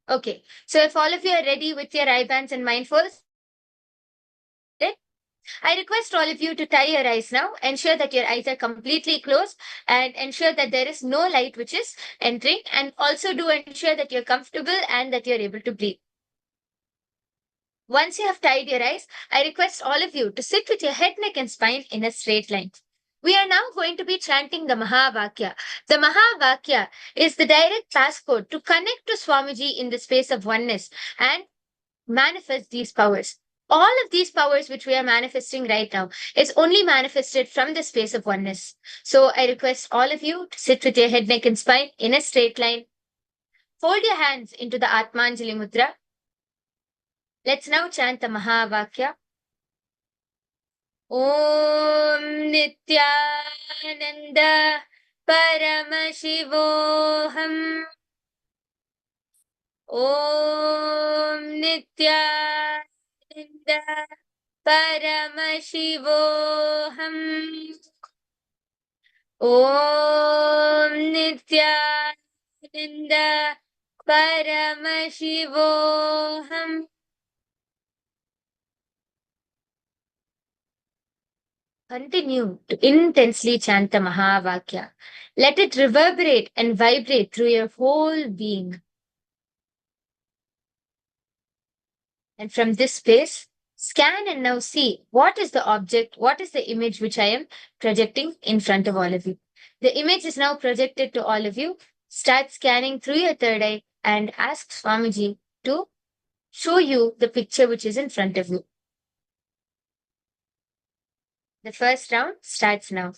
Okay, so if all of you are ready with your eye bands and mindfuls, I request all of you to tie your eyes now. Ensure that your eyes are completely closed and ensure that there is no light which is entering. And also do ensure that you're comfortable and that you're able to breathe. Once you have tied your eyes, I request all of you to sit with your head, neck, and spine in a straight line. We are now going to be chanting the Mahavakya. The Mahavakya is the direct passcode to connect to Swamiji in the space of oneness and manifest these powers. All of these powers which we are manifesting right now is only manifested from the space of oneness. So I request all of you to sit with your head, neck, and spine in a straight line. Fold your hands into the Atmanjali Mudra. Let's now chant the Mahavakya. Om Nithyananda Paramashivoham. Om Nithyananda Paramashivoham. Om Nithyananda Paramashivoham. Continue to intensely chant the Mahavakya. Let it reverberate and vibrate through your whole being. And from this space, scan and now see what is the object, what is the image which I am projecting in front of all of you. The image is now projected to all of you. Start scanning through your third eye and ask Swamiji to show you the picture which is in front of you. The first round starts now.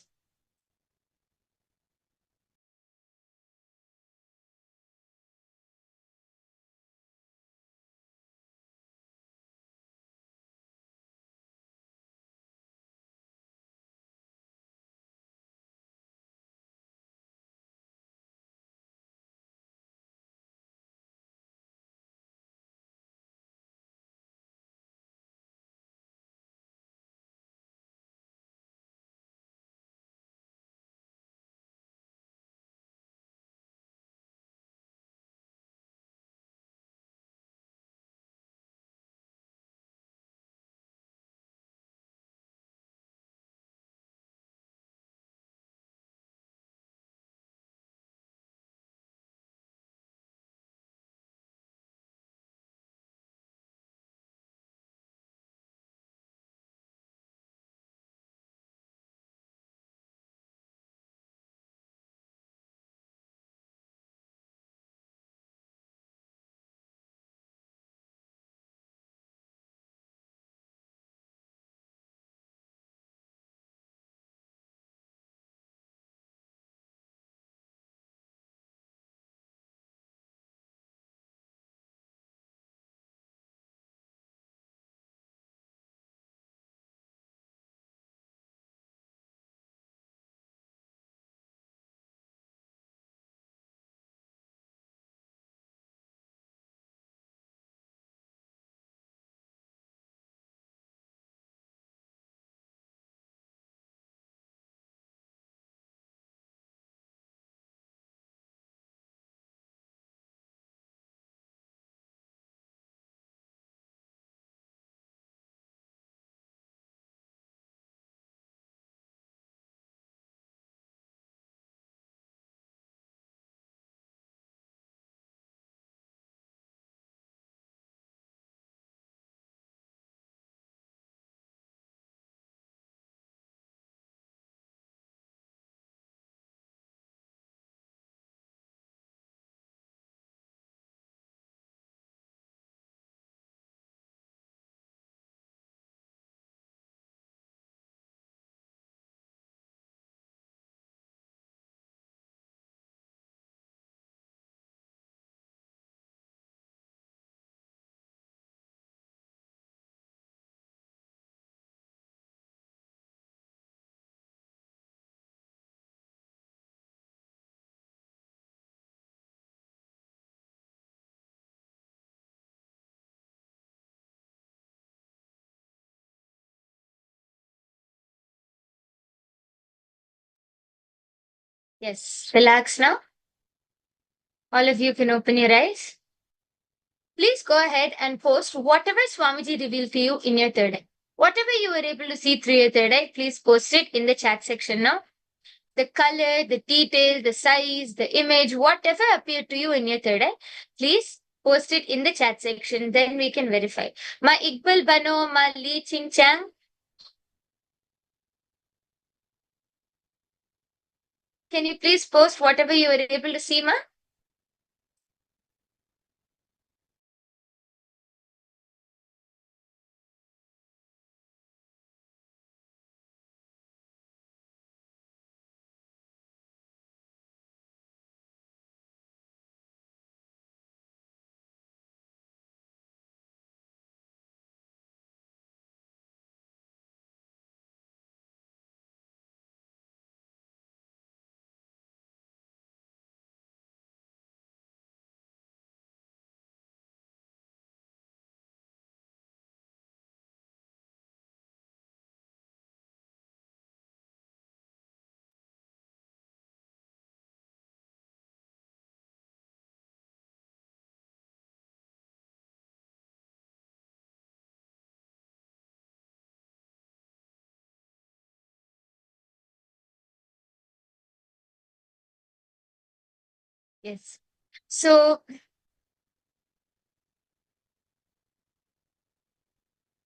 Yes, relax now. All of you can open your eyes. Please go ahead and post whatever Swamiji revealed to you in your third eye. Whatever you were able to see through your third eye, please post it in the chat section now. The color, the detail, the size, the image, whatever appeared to you in your third eye, please post it in the chat section. Then we can verify. Ma Iqbal Bano, Ma Li Ching Chang. Can you please post whatever you were able to see, Ma? Yes. So,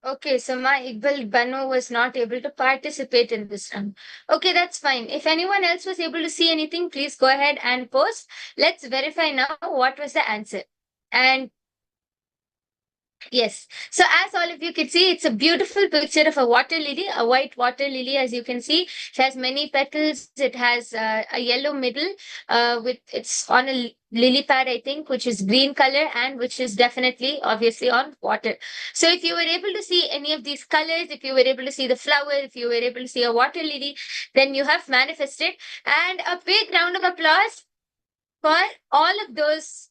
okay, so my Iqbal Banu was not able to participate in this round. Okay, that's fine. If anyone else was able to see anything, please go ahead and post. Let's verify now what was the answer. And yes. So as all of you can see, it's a beautiful picture of a water lily, a white water lily, as you can see. It has many petals. It has a yellow middle with it's on a lily pad, I think, which is green color and which is definitely, obviously, on water. So if you were able to see any of these colors, if you were able to see the flower, if you were able to see a water lily, then you have manifested. And a big round of applause for all of those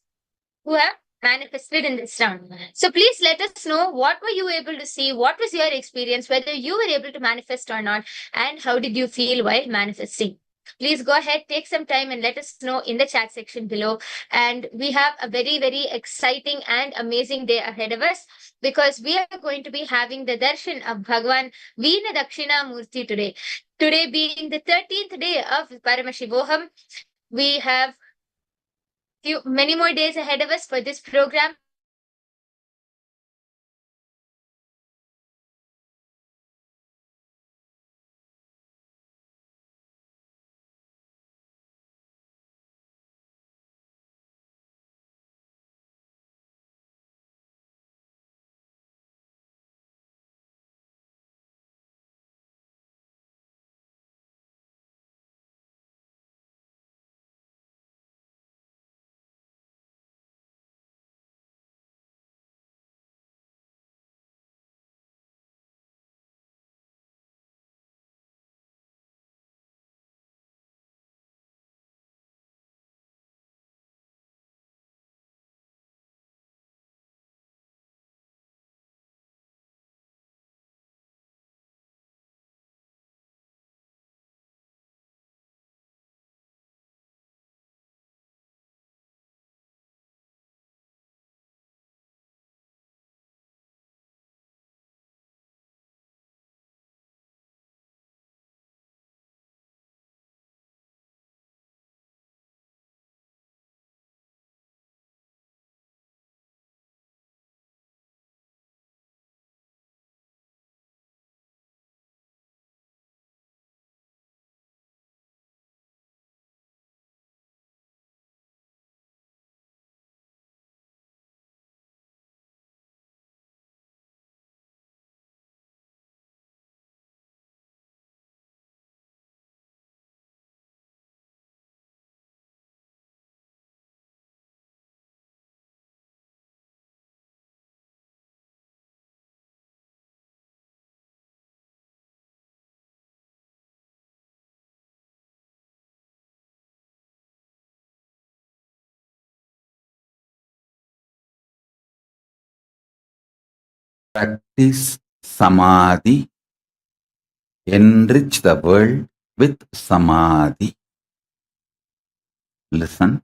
who have manifested in this round. So please let us know what were you able to see, what was your experience, whether you were able to manifest or not, and how did you feel while manifesting. Please go ahead, take some time and let us know in the chat section below. And we have a very, very exciting and amazing day ahead of us because we are going to be having the darshan of Bhagwan Veena Dakshina Murti today. Today being the 13th day of Paramashivoham, we have many more days ahead of us for this program. Practice Samadhi. Enrich the world with Samadhi. Listen.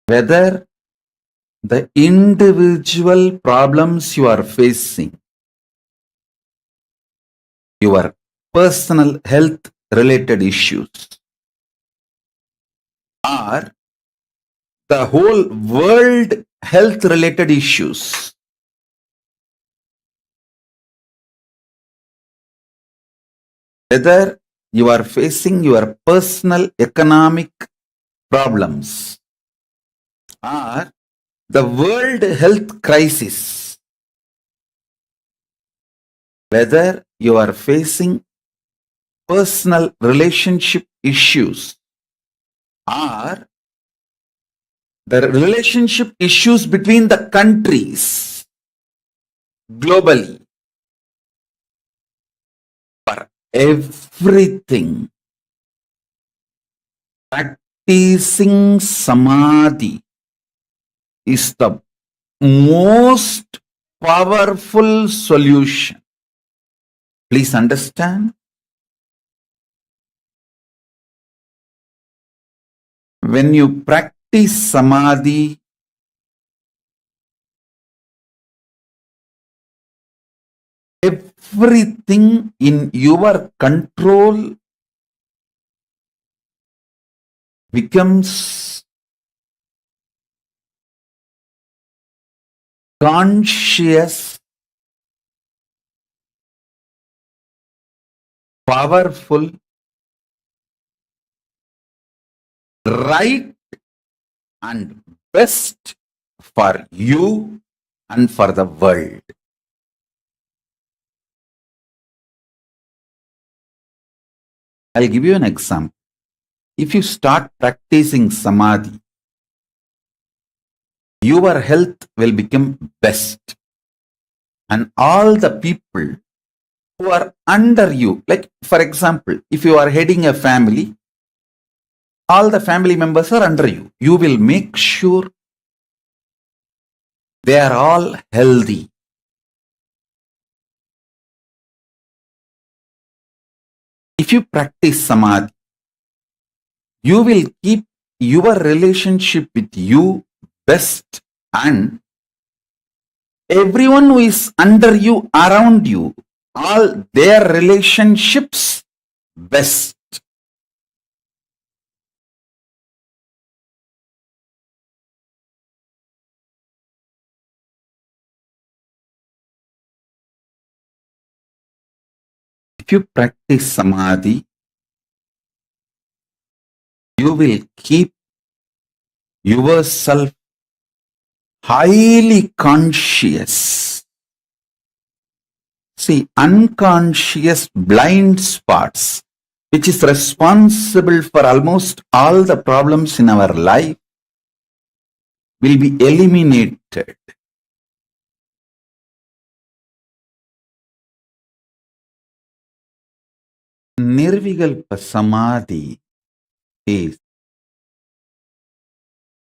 Whether the individual problems you are facing, your personal health related issues, or the whole world health related issues, whether you are facing your personal economic problems or the world health crisis, whether you are facing personal relationship issues or the relationship issues between the countries globally, for everything, practicing samadhi is the most powerful solution. Please understand. When you practice samadhi, everything in your control becomes conscious, powerful, right, and best for you and for the world. I'll give you an example. If you start practicing samadhi, your health will become best. And all the people who are under you, like for example, if you are heading a family, all the family members are under you. You will make sure they are all healthy. If you practice samadhi, you will keep your relationship with you best, and everyone who is under you, around you, all their relationships best. If you practice samadhi, you will keep yourself highly conscious. See, unconscious blind spots, which is responsible for almost all the problems in our life, will be eliminated. Nirvikalpa samadhi is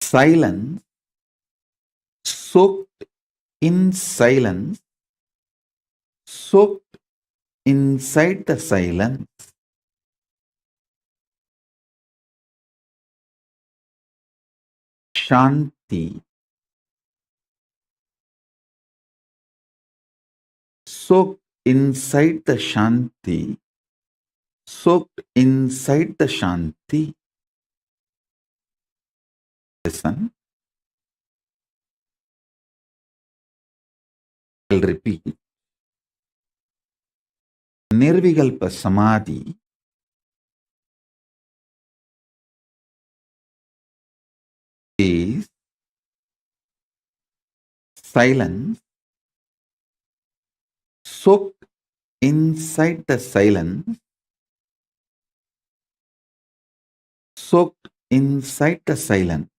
silence, soaked in silence, soaked inside the silence, Shanti, soaked inside the Shanti, soaked inside the Shanti. Listen, I'll repeat. Nirvikalpa samadhi is silence, soaked inside the silence, soaked inside the silence.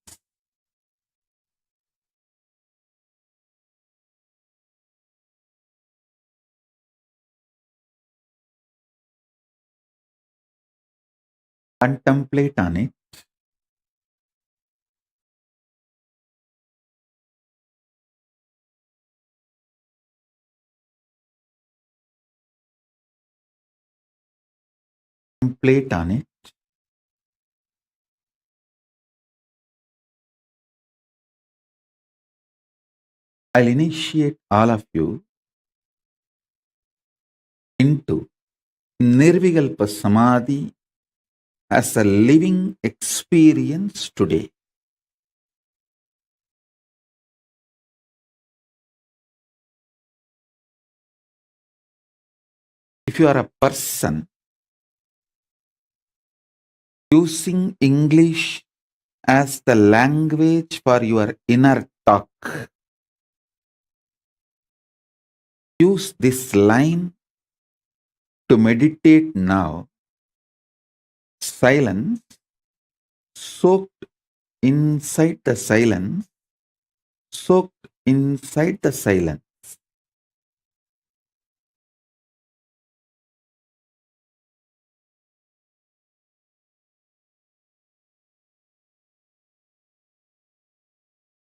Contemplate on it. Contemplate on it. I'll initiate all of you into Nirvikalpa Samadhi as a living experience today. If you are a person using English as the language for your inner talk, use this line to meditate now. Silence, soaked inside the silence, soaked inside the silence.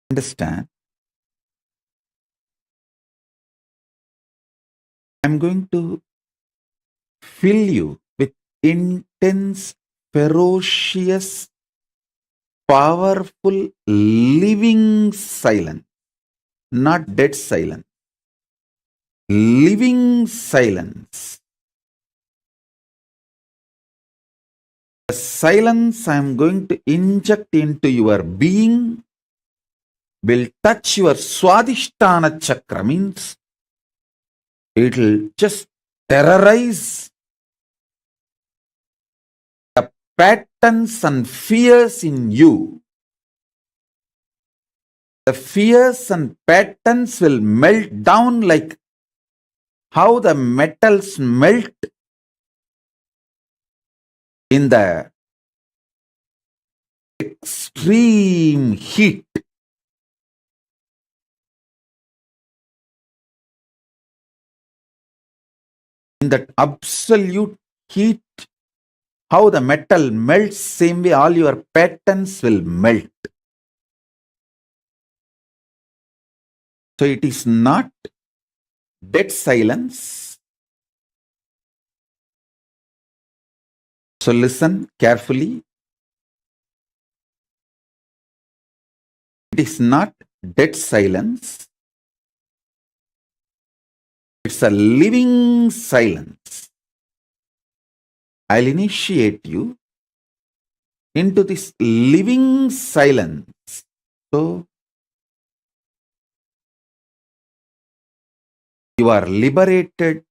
Understand? I'm going to fill you with intense, ferocious, powerful, living silence, not dead silence. Living silence. The silence I'm going to inject into your being will touch your Swadhisthana chakra, means it will just terrorize the patterns and fears in you. The fears and patterns will melt down like how the metals melt in the extreme heat. In that absolute heat, how the metal melts, same way all your patterns will melt. So it is not dead silence. So listen carefully. It is not dead silence. It's a living silence. I'll initiate you into this living silence. So you are liberated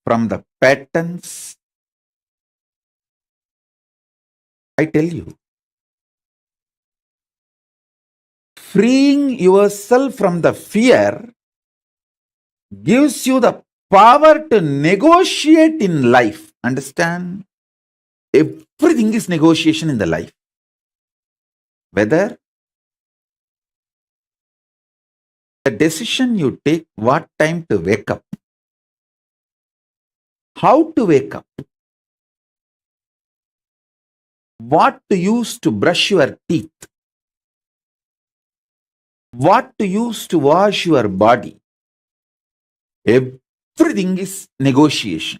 from the patterns. I tell you, freeing yourself from the fear gives you the power to negotiate in life. Understand? Everything is negotiation in the life. Whether the decision you take, what time to wake up, how to wake up, what to use to brush your teeth, what to use to wash your body, everything is negotiation.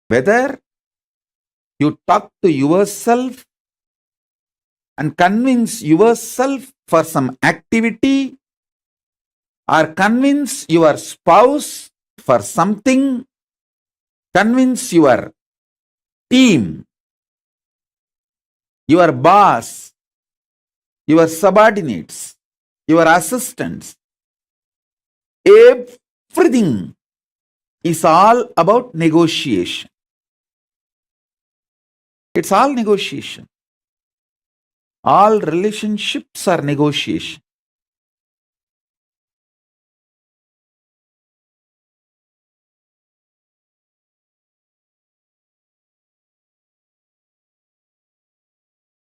Whether you talk to yourself and convince yourself for some activity, or convince your spouse for something, convince your team, your boss, your subordinates, your assistants, everything is all about negotiation. It's all negotiation. All relationships are negotiation.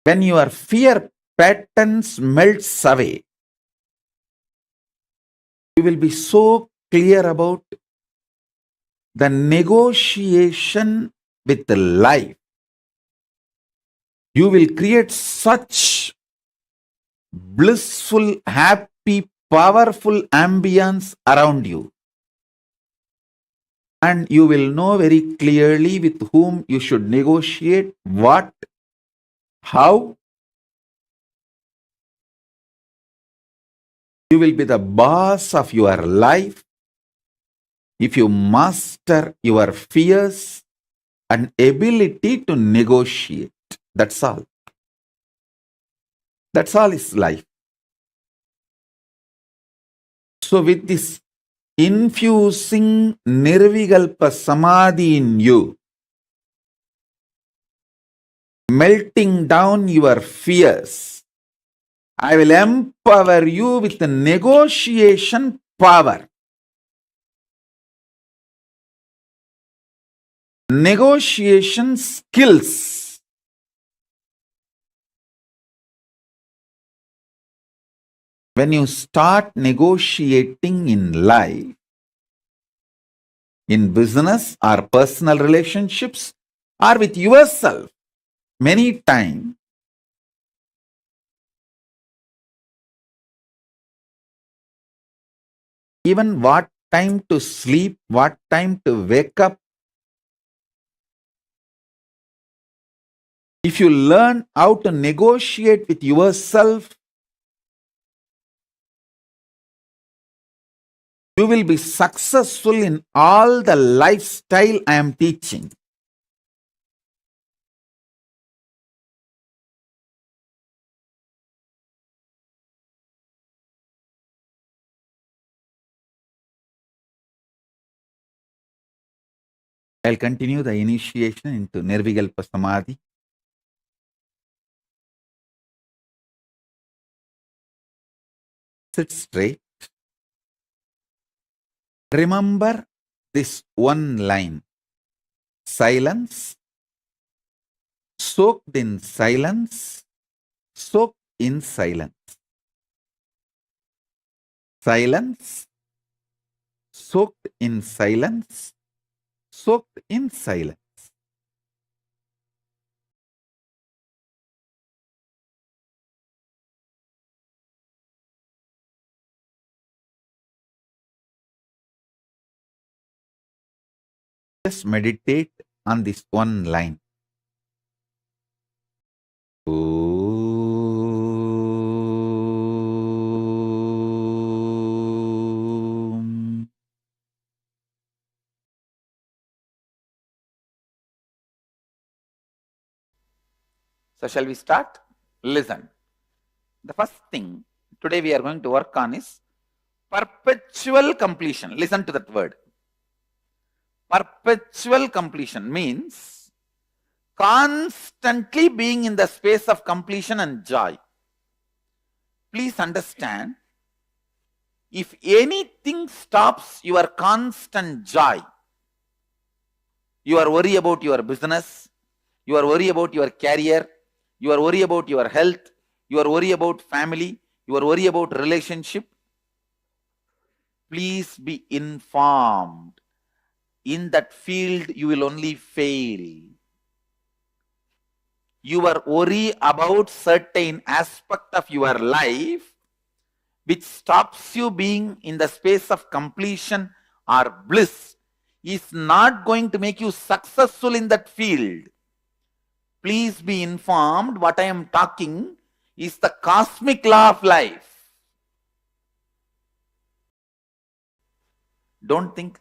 When your fear patterns melts away, you will be so clear about the negotiation with the life. You will create such blissful, happy powerful ambience around you. And you will know very clearly with whom you should negotiate, what, how. You will be the boss of your life if you master your fears and ability to negotiate. That's all. That's all is life. So with this infusing Nirvikalpa Samadhi in you, melting down your fears, I will empower you with the negotiation power. Negotiation skills. When you start negotiating in life, in business or personal relationships or with yourself, many times even what time to sleep, what time to wake up, if you learn how to negotiate with yourself, you will be successful in all the lifestyle I am teaching. I'll continue the initiation into Nirvikalpa Samadhi. Sit straight. Remember this one line. Silence. Soaked in silence. Soaked in silence. Silence. Soaked in silence. Soaked in silence. Just meditate on this one line. Om. So shall we start? Listen. The first thing today we are going to work on is perpetual completion. Listen to that word. Perpetual completion means constantly being in the space of completion and joy. Please understand, if anything stops your constant joy, you are worried about your business, you are worried about your career, you are worried about your health, you are worried about family, you are worried about relationship, please be informed. In that field, you will only fail. You are worried about certain aspect of your life which stops you being in the space of completion or bliss is not going to make you successful in that field. Please be informed, what I am talking is the cosmic law of life. Don't think,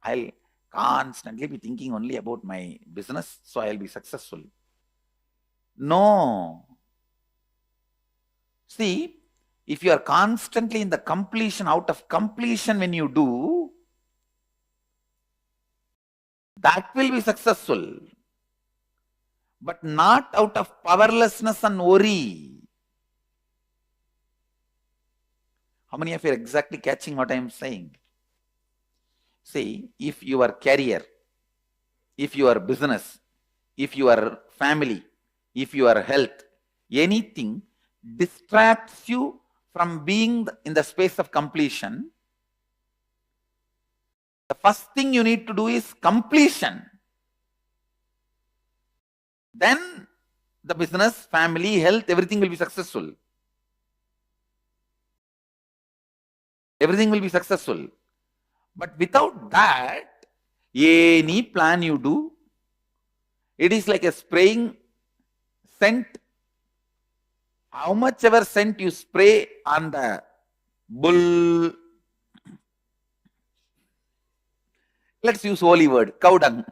I'll constantly be thinking only about my business, so I'll be successful. No. See, if you are constantly in the completion, out of completion when you do, that will be successful. But not out of powerlessness and worry. How many of you are exactly catching what I am saying? See, if your career, if your business, if your family, if your health, anything distracts you from being in the space of completion, the first thing you need to do is completion. Then the business, family, health, everything will be successful. Everything will be successful. But without that, any plan you do, it is like a spraying scent. How much ever scent you spray on the bull, let's use holy word, cow dung.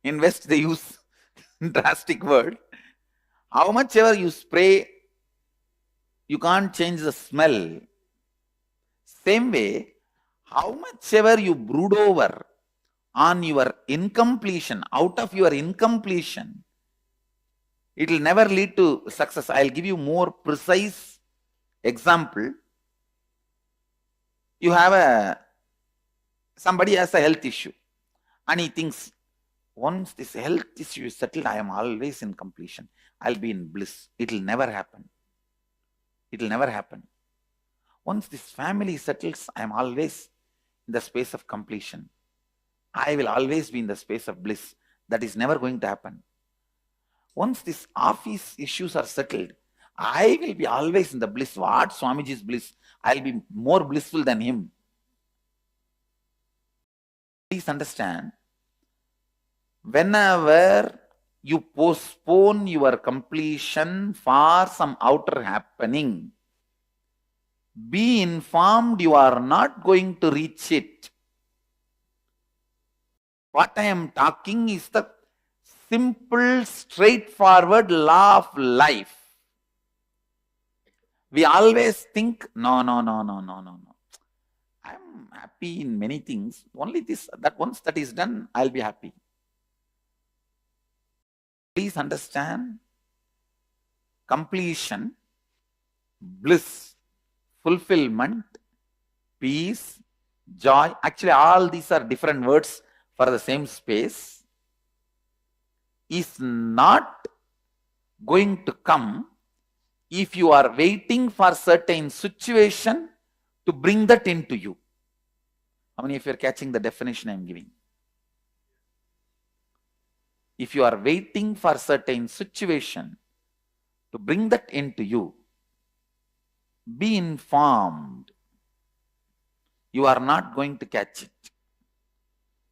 In West they use drastic word. How much ever you spray, you can't change the smell. Same way, how much ever you brood over on your incompletion, out of your incompletion, it will never lead to success. I'll give you more precise example. You have somebody has a health issue and he thinks, once this health issue is settled, I am always in completion. I'll be in bliss. It will never happen. It will never happen. Once this family settles, I am always in the space of completion. I will always be in the space of bliss. That is never going to happen. Once these office issues are settled, I will be always in the bliss. What Swamiji's bliss? I'll be more blissful than him. Please understand, whenever you postpone your completion for some outer happening, be informed you are not going to reach it. What I am talking is the simple, straightforward law of life. We always think, no. I'm happy in many things. Only this, that once that is done, I'll be happy. Please understand, completion, bliss, fulfillment, peace, joy. Actually, all these are different words for the same space. Is not going to come if you are waiting for certain situation to bring that into you. How many of you are catching the definition I am giving? If you are waiting for certain situation to bring that into you, be informed. You are not going to catch it.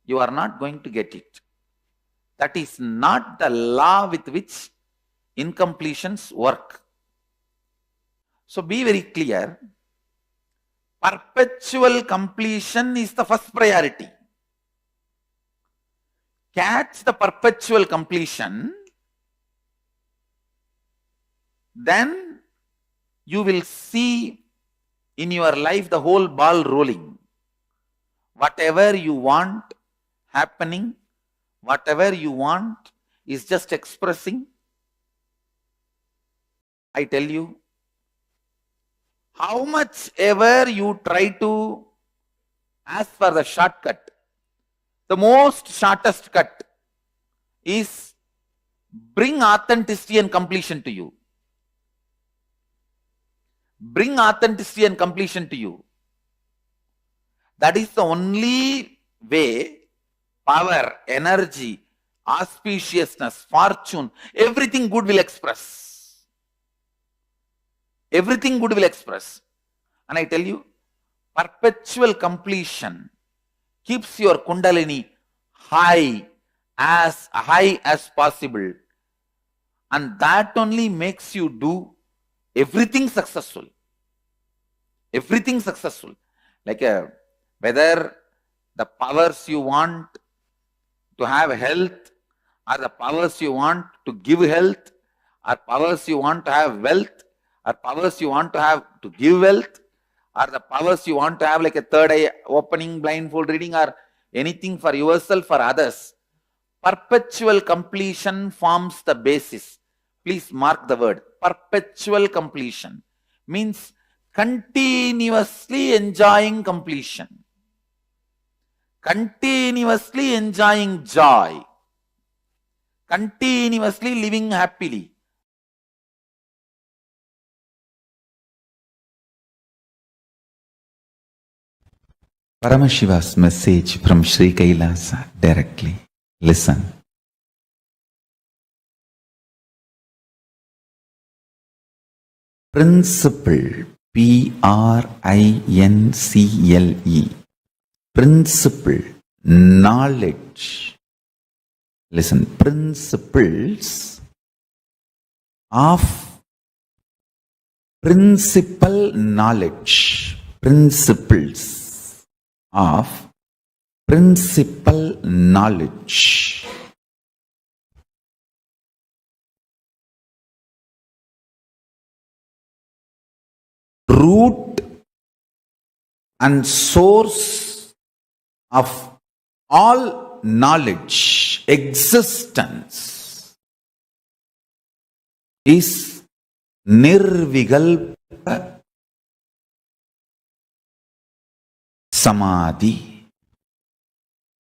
You are not going to get it. That is not the law with which incompletions work. So be very clear. Perpetual completion is the first priority. Catch the perpetual completion, then you will see in your life the whole ball rolling. Whatever you want happening, whatever you want is just expressing. I tell you, how much ever you try to ask for the shortcut, the most shortest cut is bring authenticity and completion to you. Bring authenticity and completion to you. That is the only way power, energy, auspiciousness, fortune, everything good will express. Everything good will express. And I tell you, perpetual completion keeps your kundalini high as possible. And that only makes you do everything successful. Everything successful. Like whether the powers you want to have health, or the powers you want to give health, or powers you want to have wealth, or powers you want to have to give wealth, or the powers you want to have like a third eye opening, blindfold reading, or anything for yourself or others. Perpetual completion forms the basis. Please mark the word. Perpetual completion means continuously enjoying completion. Continuously enjoying joy. Continuously living happily. Paramashiva's message from Sri Kailasa directly. Listen. Principle P-R-I-N-C-L-E. Principle, knowledge. Listen, principles of principal knowledge. Principles of principal knowledge. Root and source of all knowledge, existence, is Nirvikalpa Samadhi.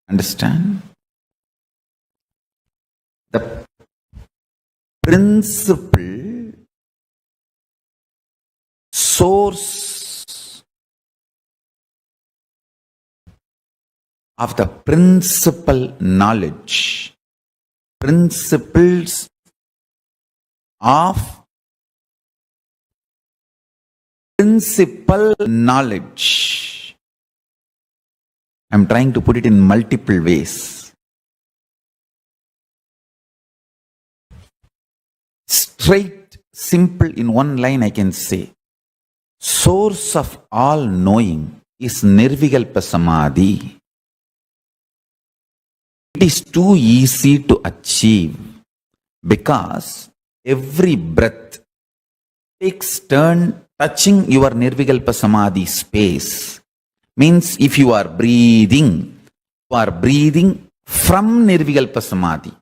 Understand? The principle, source of the principal knowledge, principles of principal knowledge. I'm trying to put it in multiple ways. Straight, simple, in one line I can say, source of all knowing is Nirvikalpa Samadhi. It is too easy to achieve because every breath takes turn touching your Nirvikalpa Samadhi space. Means if you are breathing from Nirvikalpa Samadhi.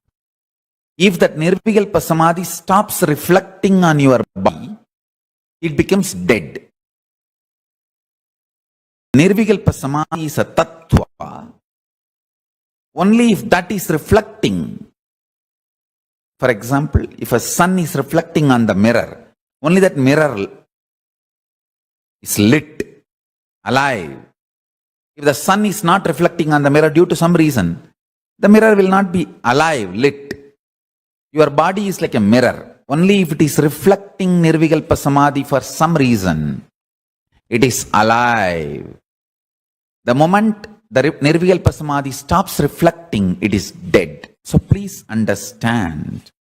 If that Nirvikalpa Samadhi stops reflecting on your body, it becomes dead. Nirvikalpa Samadhi is a tattva. Only if that is reflecting. For example, if a sun is reflecting on the mirror, only that mirror is lit, alive. If the sun is not reflecting on the mirror due to some reason, the mirror will not be alive, lit. Your body is like a mirror. Only if it is reflecting Nirvikalpa Samadhi for some reason, it is alive. The moment the Nirvikalpa Samadhi stops reflecting, it is dead. So please understand.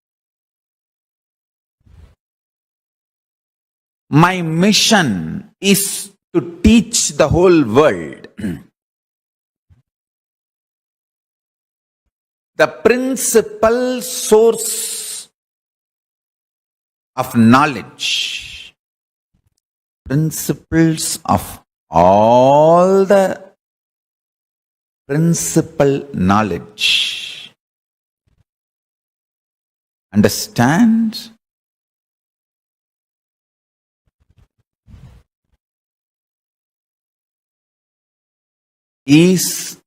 My mission is to teach the whole world the principal source of knowledge, principles of all the principal knowledge. Understand? Is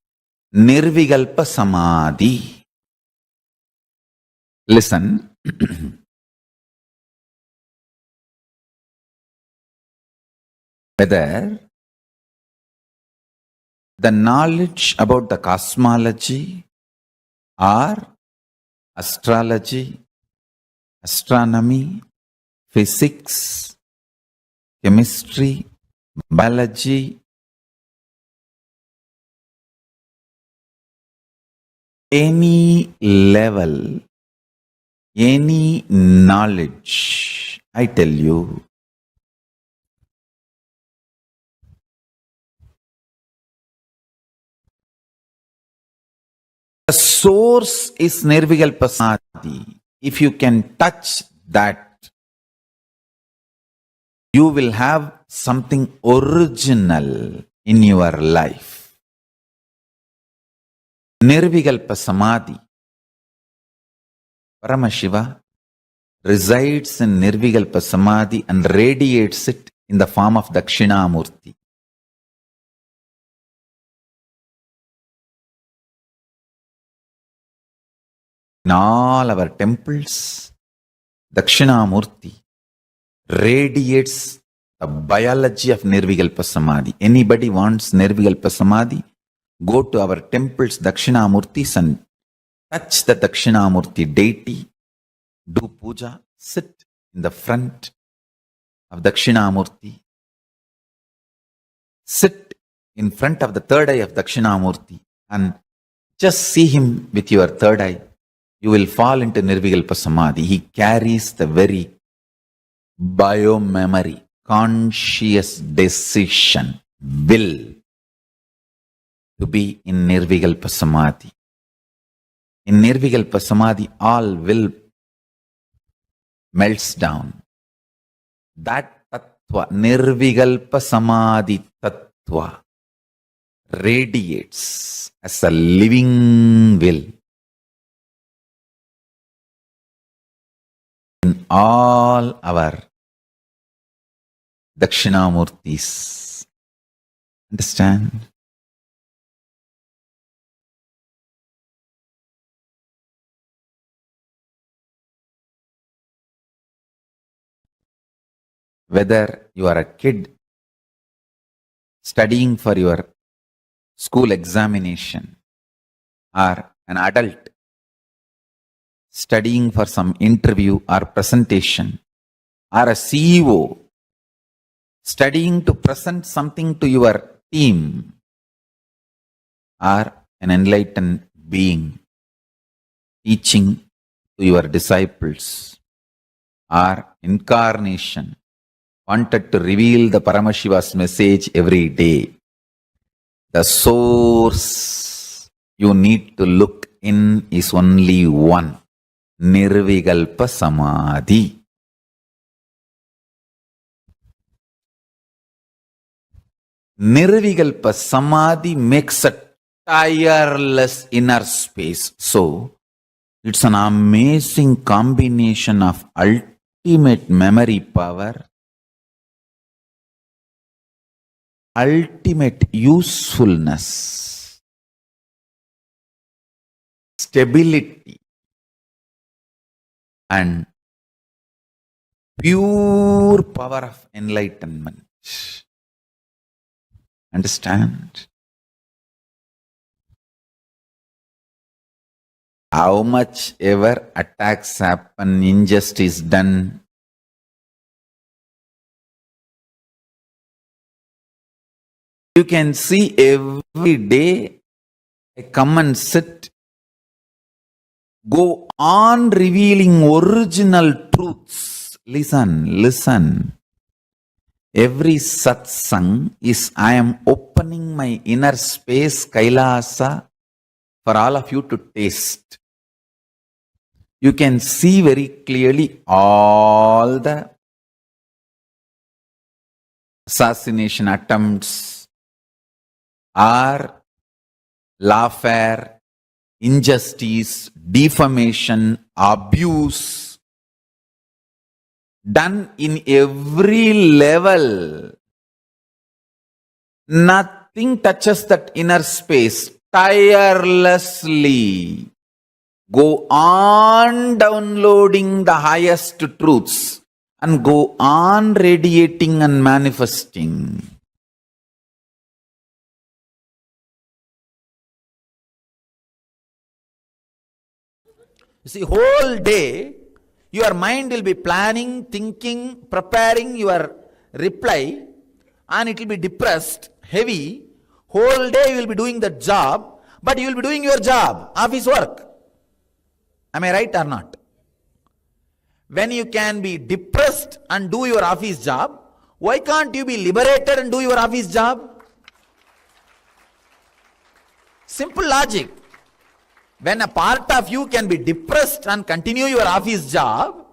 Nirvikalpa Samadhi. Listen. Whether the knowledge about the cosmology or astrology, astronomy, physics, chemistry, biology, any level, any knowledge, I tell you, the source is Nirvikalpa Samadhi. If you can touch that, you will have something original in your life. Nirvikalpa Samadhi. Paramashiva resides in Nirvikalpa Samadhi and radiates it in the form of Dakshinamurti. In all our temples, Dakshinamurti radiates the biology of Nirvikalpa Samadhi. Anybody wants Nirvikalpa Samadhi? Go to our temples, Dakshinamurtis, and touch the Dakshinamurti deity. Do puja. Sit in the front of Dakshinamurti. sit in front of the third eye of Dakshinamurti and just see him with your third eye. You will fall into Nirvikalpa Samadhi. He carries the very biomemory, conscious decision, will to be in Nirvikalpa Samadhi. In Nirvikalpa Samadhi, all will melts down. That tattva, Nirvikalpa Samadhi tattva, radiates as a living will in all our Dakshinamurtis. Understand? Whether you are a kid studying for your school examination or an adult studying for some interview or presentation, or a CEO studying to present something to your team, or an enlightened being teaching to your disciples, or incarnation wanted to reveal the Paramashiva's message every day. The source you need to look in is only one, Nirvikalpa Samadhi. Nirvikalpa Samadhi makes a tireless inner space. So, it's an amazing combination of ultimate memory power, ultimate usefulness, stability, and pure power of enlightenment. Understand? How much ever attacks happen, injustice done, you can see every day I come and sit, go on revealing original truths. Listen. Every satsang is I am opening my inner space, Kailasa, for all of you to taste. You can see very clearly all the assassination attempts, or lawfare, injustice, defamation, abuse, done in every level. Nothing touches that inner space. Tirelessly go on downloading the highest truths and go on radiating and manifesting. You see, whole day, your mind will be planning, thinking, preparing your reply, and it will be depressed, heavy. Whole day you will be doing the job, but you will be doing your job, office work. Am I right or not? When you can be depressed and do your office job, why can't you be liberated and do your office job? Simple logic. When a part of you can be depressed and continue your office job,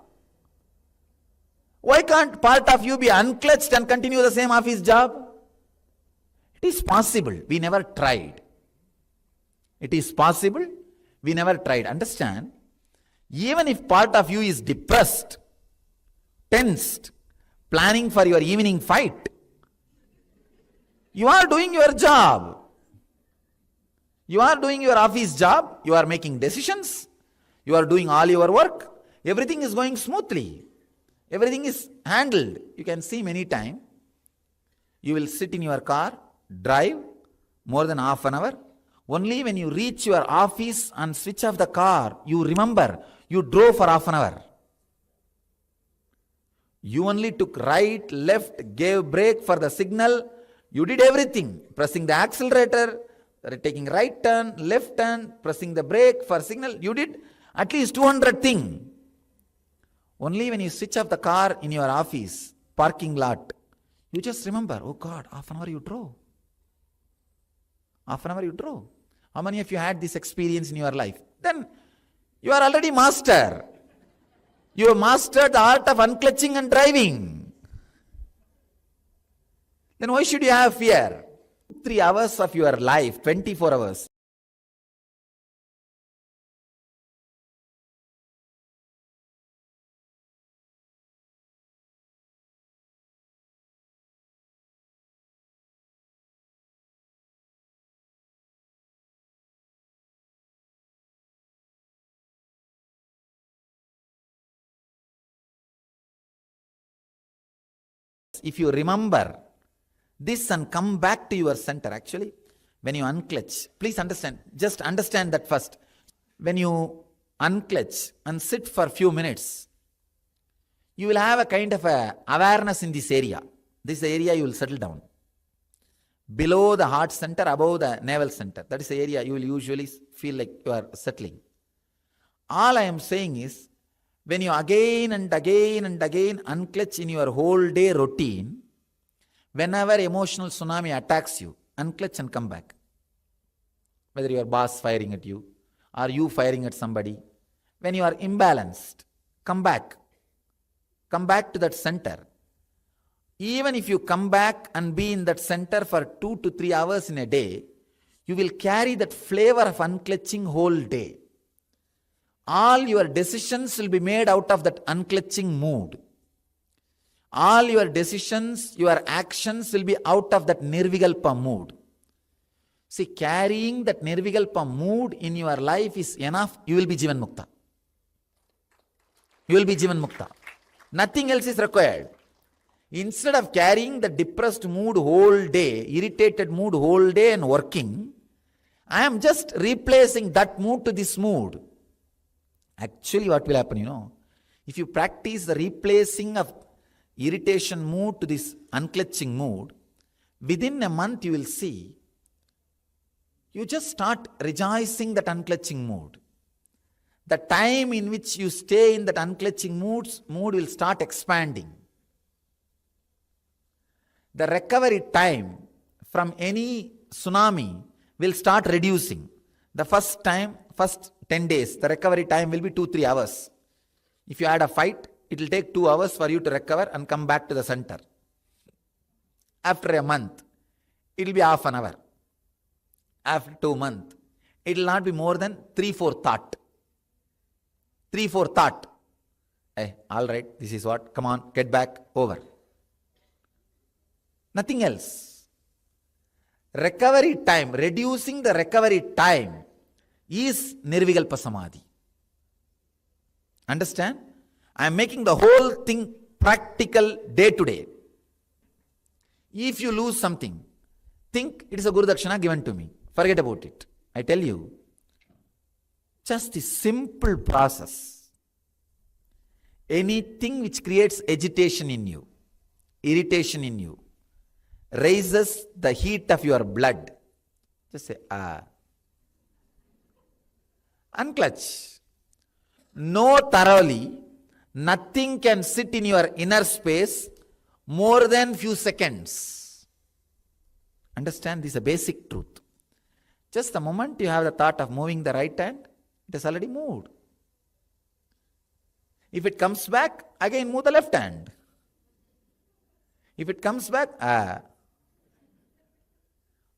why can't part of you be unclutched and continue the same office job? It is possible. We never tried. It is possible. We never tried. Understand? Even if part of you is depressed, tensed, planning for your evening fight, you are doing your job. You are doing your office job, you are making decisions, you are doing all your work, everything is going smoothly, everything is handled. You can see many times, you will sit in your car, drive more than half an hour, only when you reach your office and switch off the car, you remember, you drove for half an hour. You only took right, left, gave brake for the signal, You did everything, pressing the accelerator, taking right turn, left turn, pressing the brake for signal. You did at least 200 things. Only when you switch off the car in your office, parking lot, you just remember, oh God, half an hour you drove. Half an hour you drove. How many of you had this experience in your life? Then you are already master. You have mastered the art of unclutching and driving. Then why should you have fear? 3 hours of your life, 24 hours. If you remember this and come back to your center, actually, when you unclutch, please understand, just understand that first. When you unclutch and sit for a few minutes, you will have a kind of a awareness in this area. This area you will settle down. Below the heart center, above the navel center. That is the area you will usually feel like you are settling. All I am saying is, when you again and again and again unclutch in your whole day routine, whenever emotional tsunami attacks you, unclutch and come back. Whether your boss firing at you or you firing at somebody, when you are imbalanced, come back. Come back to that center. Even if you come back and be in that center for 2 to 3 hours in a day, you will carry that flavor of unclutching whole day. All your decisions will be made out of that unclutching mood. All your decisions, your actions will be out of that nirvikalpa mood. See, carrying that nirvikalpa mood in your life is enough. You will be Jivan Mukta. You will be Jivan Mukta. Nothing else is required. Instead of carrying the depressed mood whole day, irritated mood whole day and working, I am just replacing that mood to this mood. Actually, what will happen, if you practice the replacing of irritation mood to this unclutching mood, within a month you will see, you just start rejoicing that unclutching mood. The time in which you stay in that unclutching mood will start expanding. The recovery time from any tsunami will start reducing. The first 10 days, the recovery time will be 2-3 hours. If you had a fight, it will take 2 hours for you to recover and come back to the center. After a month, it will be half an hour. After 2 months, it will not be more than 3-4 thought. 3-4 thought. Hey, all right, this is what, come on, get back, over. Nothing else. Recovery time, reducing the recovery time is Nirvikalpa Samadhi. Understand? I am making the whole thing practical day to day. If you lose something, think it is a Guru Dakshana given to me. Forget about it. I tell you, just the simple process. Anything which creates agitation in you, irritation in you, raises the heat of your blood. Just say, unclutch. Know thoroughly, nothing can sit in your inner space more than few seconds. Understand? This is a basic truth. Just the moment you have the thought of moving the right hand, it has already moved. If it comes back, again move the left hand. If it comes back,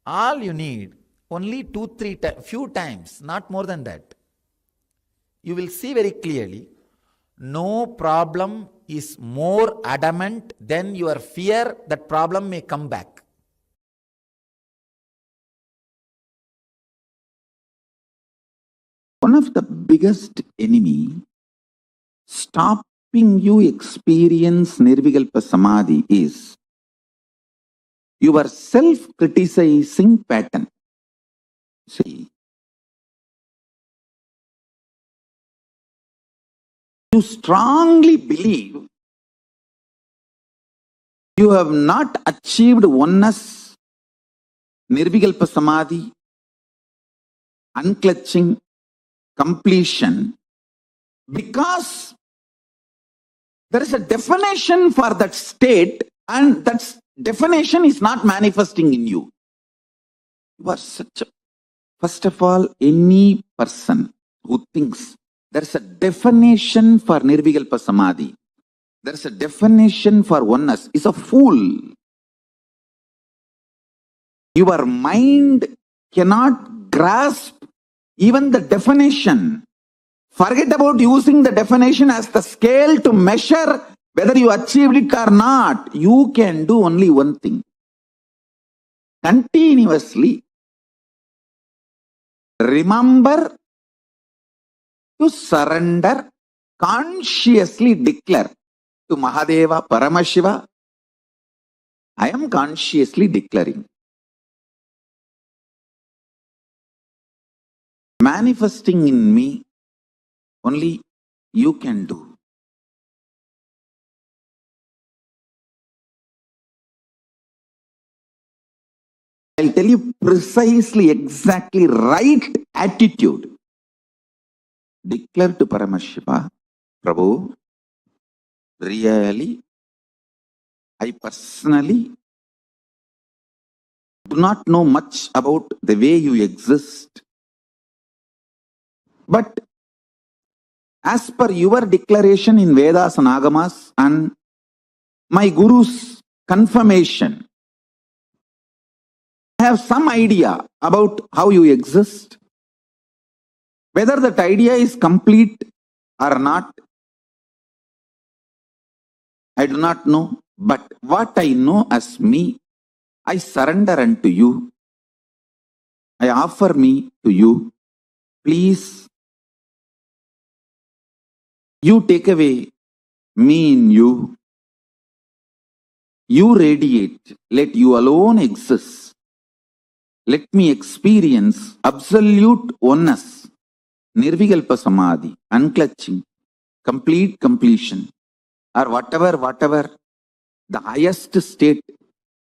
all you need, only 2-3 few times, not more than that. You will see very clearly, no problem is more adamant than your fear that problem may come back. One of the biggest enemy stopping you experience Nirvikalpa Samadhi is your self-criticizing pattern. See, you strongly believe you have not achieved oneness Nirvikalpa Samadhi, unclutching, completion, because there is a definition for that state, and that definition is not manifesting in you. You are such a, first of all, any person who thinks there is a definition for Nirvikalpa Samadhi, there is a definition for oneness, is a fool. Your mind cannot grasp even the definition. Forget about using the definition as the scale to measure whether you achieved it or not. You can do only one thing. Continuously remember to surrender, consciously declare to Mahadeva, Paramashiva, I am consciously declaring. Manifesting in me, only you can do. I'll tell you precisely, exactly right attitude. Declare to Paramashiva, Prabhu, really, I personally do not know much about the way you exist. But as per your declaration in Vedas and Agamas and my Guru's confirmation, I have some idea about how you exist. Whether that idea is complete or not, I do not know. But what I know as me, I surrender unto you. I offer me to you. Please, you take away me in you. You radiate. Let you alone exist. Let me experience absolute oneness, Nirvikalpa Samadhi, unclutching, complete completion, or whatever the highest state.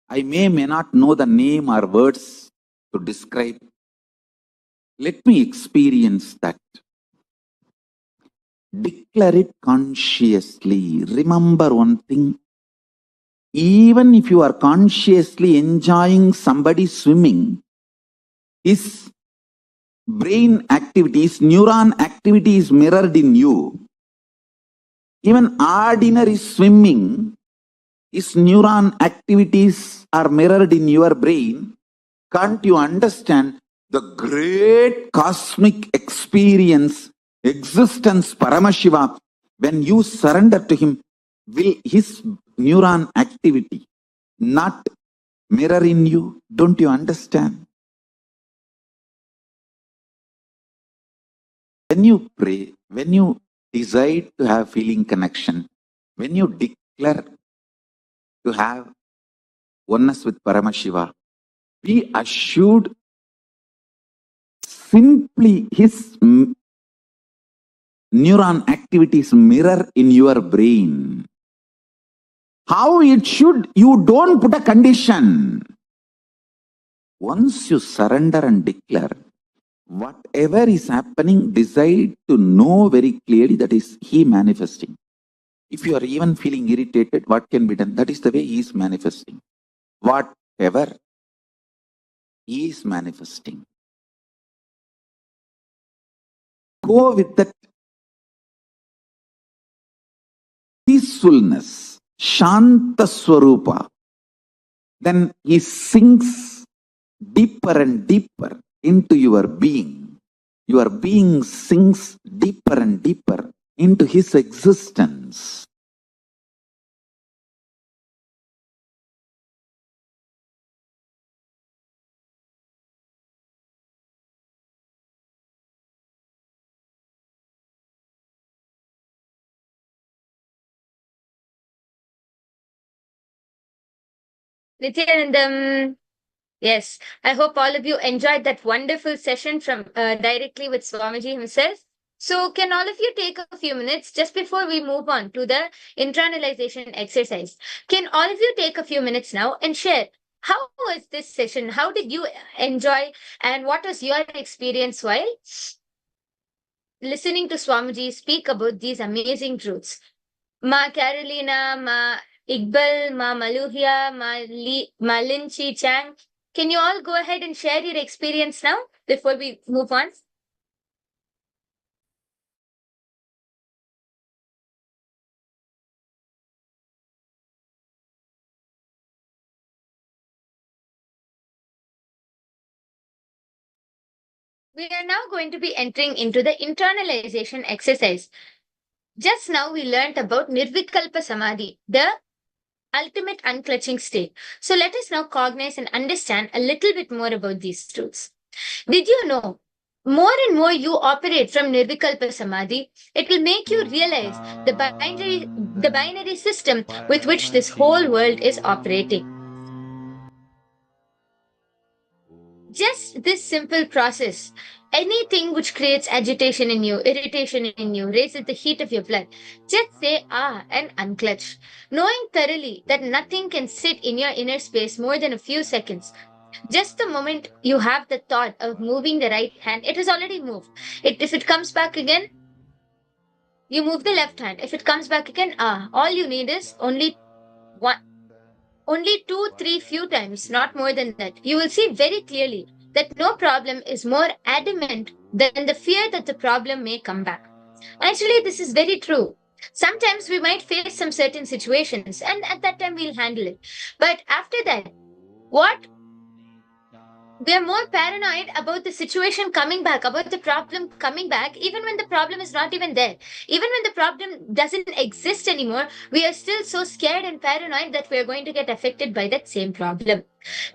I may not know the name or words to describe. Let me experience that. Declare it consciously. Remember one thing. Even if you are consciously enjoying somebody swimming, his brain activity, his neuron activity is mirrored in you. Even ordinary swimming, his neuron activities are mirrored in your brain. Can't you understand the great cosmic experience, existence, Paramashiva, when you surrender to him, will his neuron activity not mirror in you? Don't you understand? When you pray, when you decide to have feeling connection, when you declare to have oneness with Paramashiva, be assured simply his neuron activities mirror in your brain. How it should, you don't put a condition. Once you surrender and declare, whatever is happening, decide to know very clearly that is he manifesting. If you are even feeling irritated, what can be done? That is the way he is manifesting. Whatever he is manifesting. Go with that peacefulness, Shanta Swarupa. Then he sinks deeper and deeper into your being. Your being sinks deeper and deeper into his existence. Nithyanandam. Yes, I hope all of you enjoyed that wonderful session from directly with Swamiji himself. So, can all of you take a few minutes just before we move on to the internalization exercise? Can all of you take a few minutes now and share How was this session? How did you enjoy? And what was your experience while listening to Swamiji speak about these amazing truths? Ma Carolina, Ma Iqbal, Ma Maluhia, Ma Lin Chi Chang. Can you all go ahead and share your experience now before we move on? We are now going to be entering into the internalization exercise. Just now we learnt about Nirvikalpa Samadhi, the ultimate unclutching state. So let us now cognize and understand a little bit more about these truths. Did you know? More and more you operate from Nirvikalpa Samadhi, it will make you realize the binary system with which this whole world is operating. Just this simple process, anything which creates agitation in you, irritation in you, raises the heat of your blood, just say ah and unclutch, knowing thoroughly that nothing can sit in your inner space more than a few seconds. Just the moment you have the thought of moving the right hand, it has already moved. If it comes back again, you move the left hand. If it comes back again, all you need is only two, three, few times, not more than that. You will see very clearly that no problem is more adamant than the fear that the problem may come back. Actually, this is very true. Sometimes we might face some certain situations, and at that time we'll handle it. But after that, what we are more paranoid about the situation coming back, about the problem coming back, even when the problem is not even there. Even when the problem doesn't exist anymore, we are still so scared and paranoid that we are going to get affected by that same problem.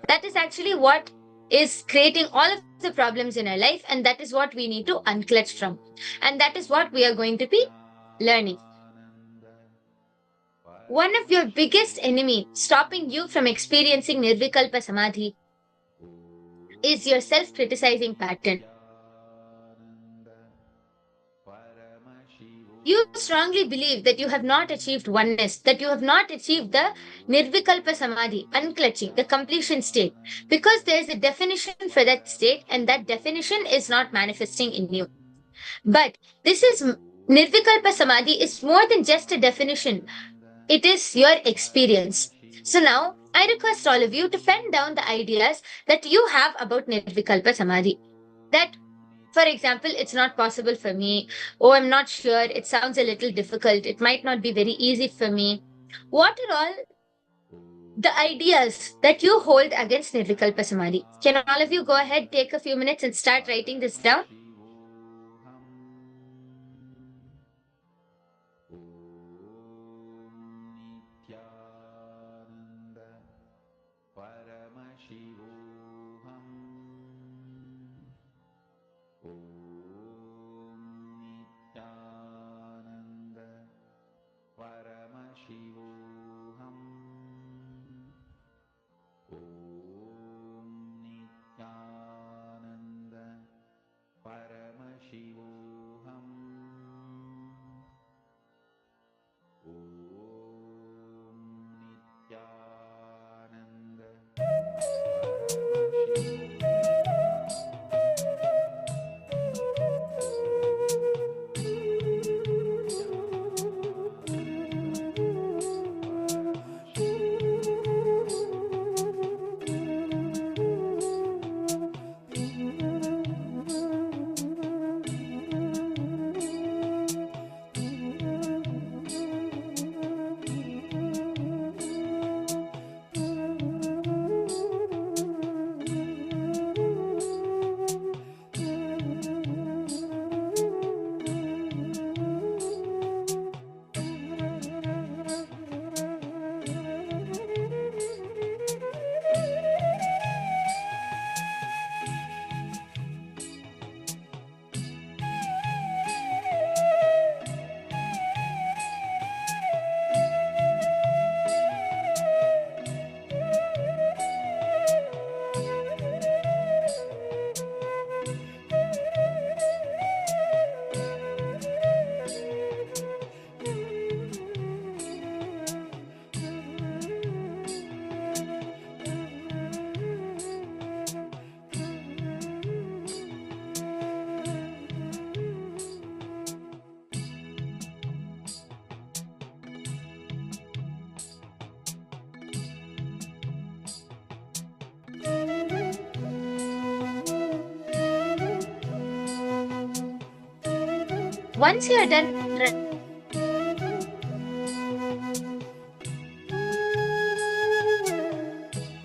That is actually what is creating all of the problems in our life, and that is what we need to unclutch from. And that is what we are going to be learning. One of your biggest enemy stopping you from experiencing Nirvikalpa Samadhi is your self-criticizing pattern. You strongly believe that you have not achieved oneness, that you have not achieved the Nirvikalpa Samadhi, unclutching, the completion state, because there is a definition for that state, and that definition is not manifesting in you. But this is Nirvikalpa Samadhi is more than just a definition. It is your experience. So now I request all of you to pen down the ideas that you have about Nirvikalpa Samadhi. That, for example, it's not possible for me. Oh, I'm not sure. It sounds a little difficult. It might not be very easy for me. What are all the ideas that you hold against Nirvikalpa Samadhi? Can all of you go ahead, take a few minutes and start writing this down? Once you are done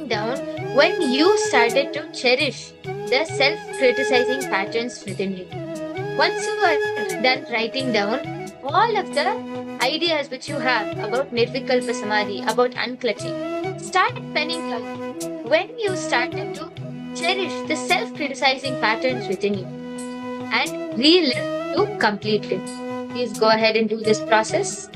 down, when you started to cherish the self-criticizing patterns within you. Once you are done writing down all of the ideas which you have about Nirvikalpa Samadhi, about unclutching, start penning down. When you started to cherish the self-criticizing patterns within you and re-live to complete it. Please go ahead and do this process.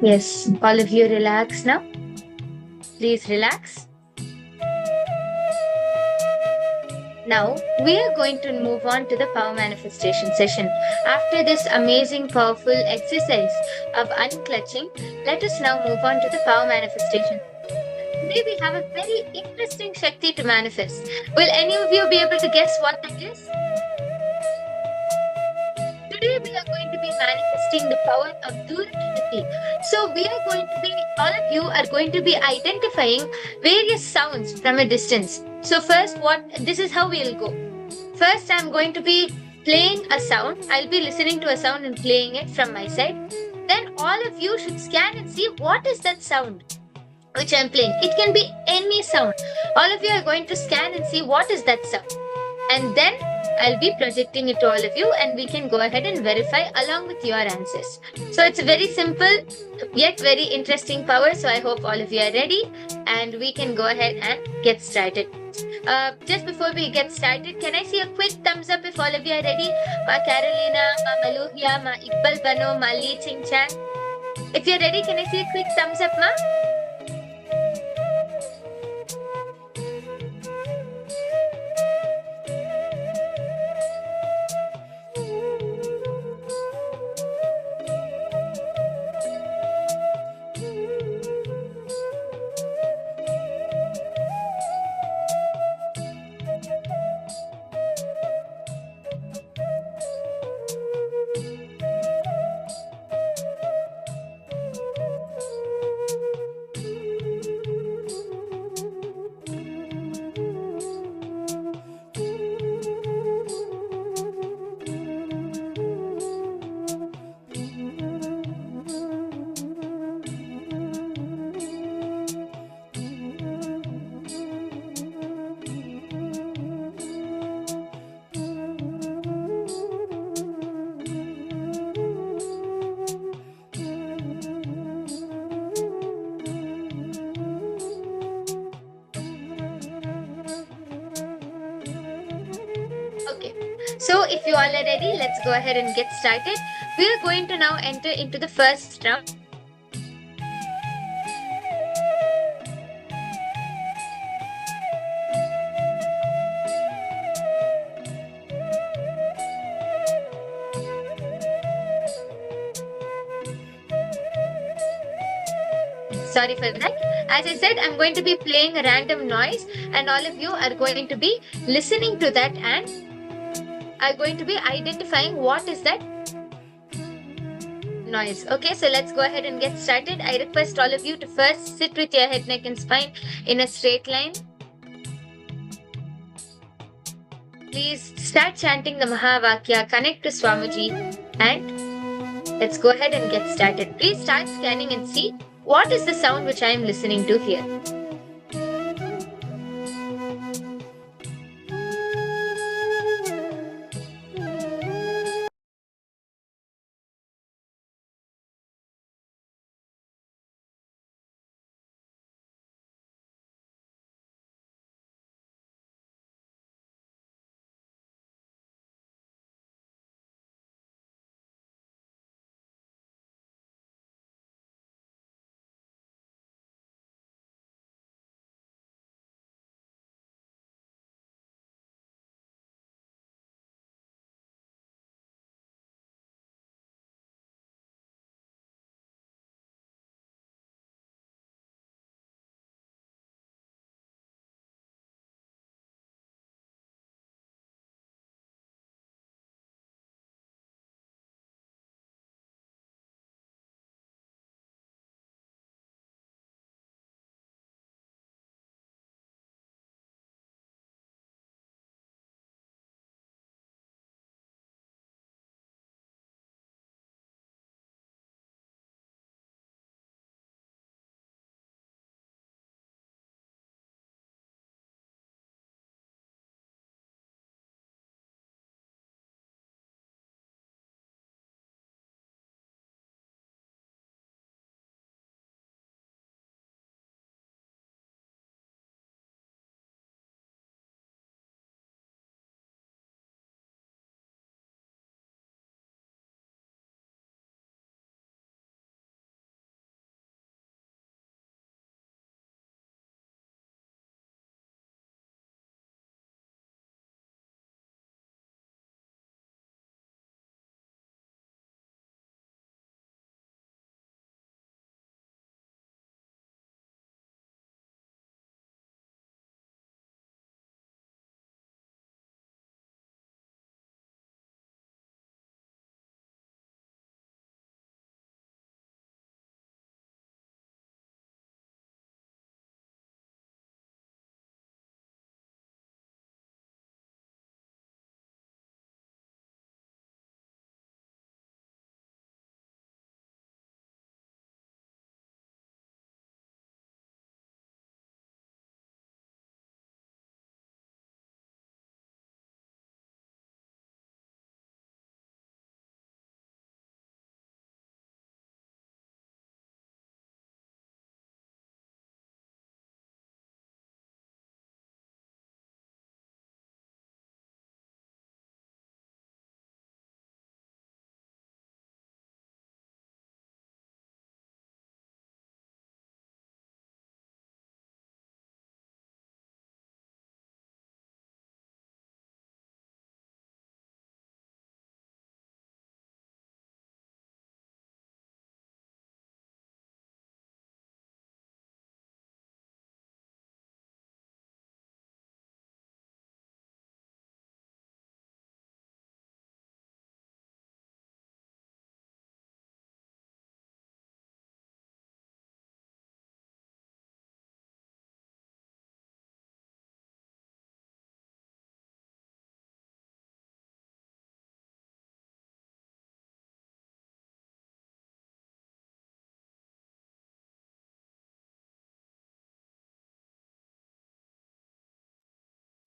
Yes, all of you relax now. Please relax. Now, we are going to move on to the power manifestation session. After this amazing, powerful exercise of unclutching, let us now move on to the power manifestation. Today, we have a very interesting Shakti to manifest. Will any of you be able to guess what that is? Today, we are going to be manifesting the power of Durashriti. So, we are going to be, all of you are going to be identifying various sounds from a distance. So, first, this is how we'll go. First, I'm going to be playing a sound. I'll be listening to a sound and playing it from my side. Then all of you should scan and see what is that sound which I'm playing. It can be any sound. All of you are going to scan and see what is that sound. And then I'll be projecting it to all of you and we can go ahead and verify along with your answers. So it's a very simple yet very interesting power. So I hope all of you are ready and we can go ahead and get started. Just before we get started, can I see a quick thumbs up if all of you are ready? Ma Carolina, Ma Maluhia, Ma Iqbal Bano, Ma Lee Ching Chan. If you're ready, can I see a quick thumbs up, Ma? Okay, so if you all are ready, let's go ahead and get started. We are going to now enter into the first round. Sorry for that. As I said, I'm going to be playing a random noise and all of you are going to be listening to that and are going to be identifying what is that noise. Okay, so let's go ahead and get started. I request all of you to first sit with your head, neck and spine in a straight line. Please start chanting the Mahavakya, connect to Swamiji and let's go ahead and get started. Please start scanning and see what is the sound which I am listening to here.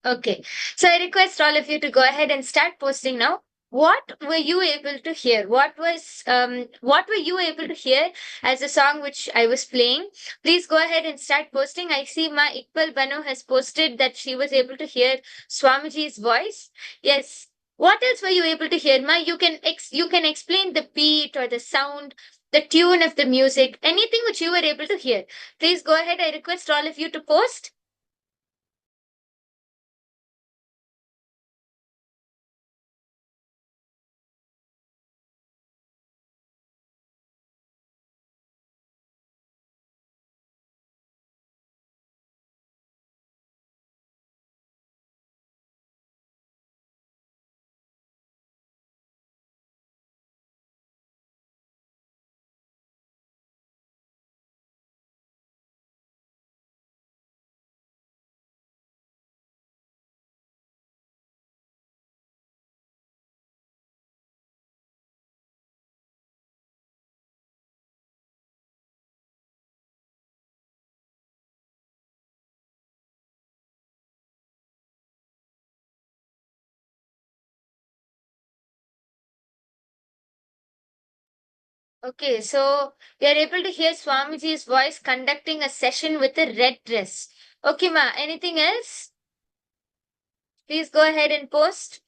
Okay. So I request all of you to go ahead and start posting now. What were you able to hear? What were you able to hear as a song which I was playing? Please go ahead and start posting. I see Ma Iqbal Banu has posted that she was able to hear Swamiji's voice. Yes. What else were you able to hear, Ma? You can explain the beat or the sound, the tune of the music, anything which you were able to hear. Please go ahead. I request all of you to post. Okay, so we are able to hear Swamiji's voice conducting a session with a red dress. Okay, Ma, anything else? Please go ahead and post.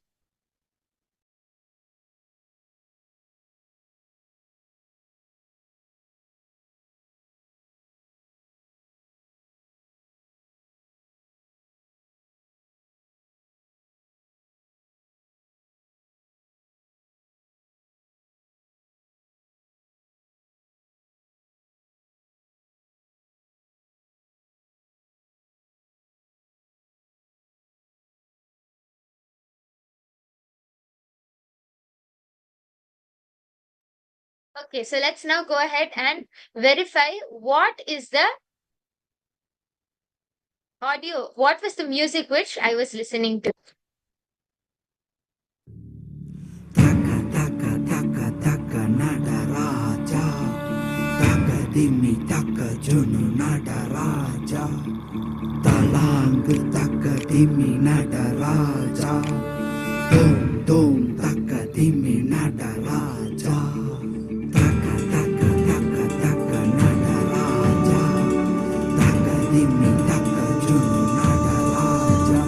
Okay, so let's now go ahead and verify what is the audio, what was the music which I was listening to. Taka taka taka taka nada raja, taka dimi taka junu nada raja, talang taka dimi nada raja, dum dum taka dimi nada raja, taka taka taka taka nada raja, taka dimi taka junu nada raja,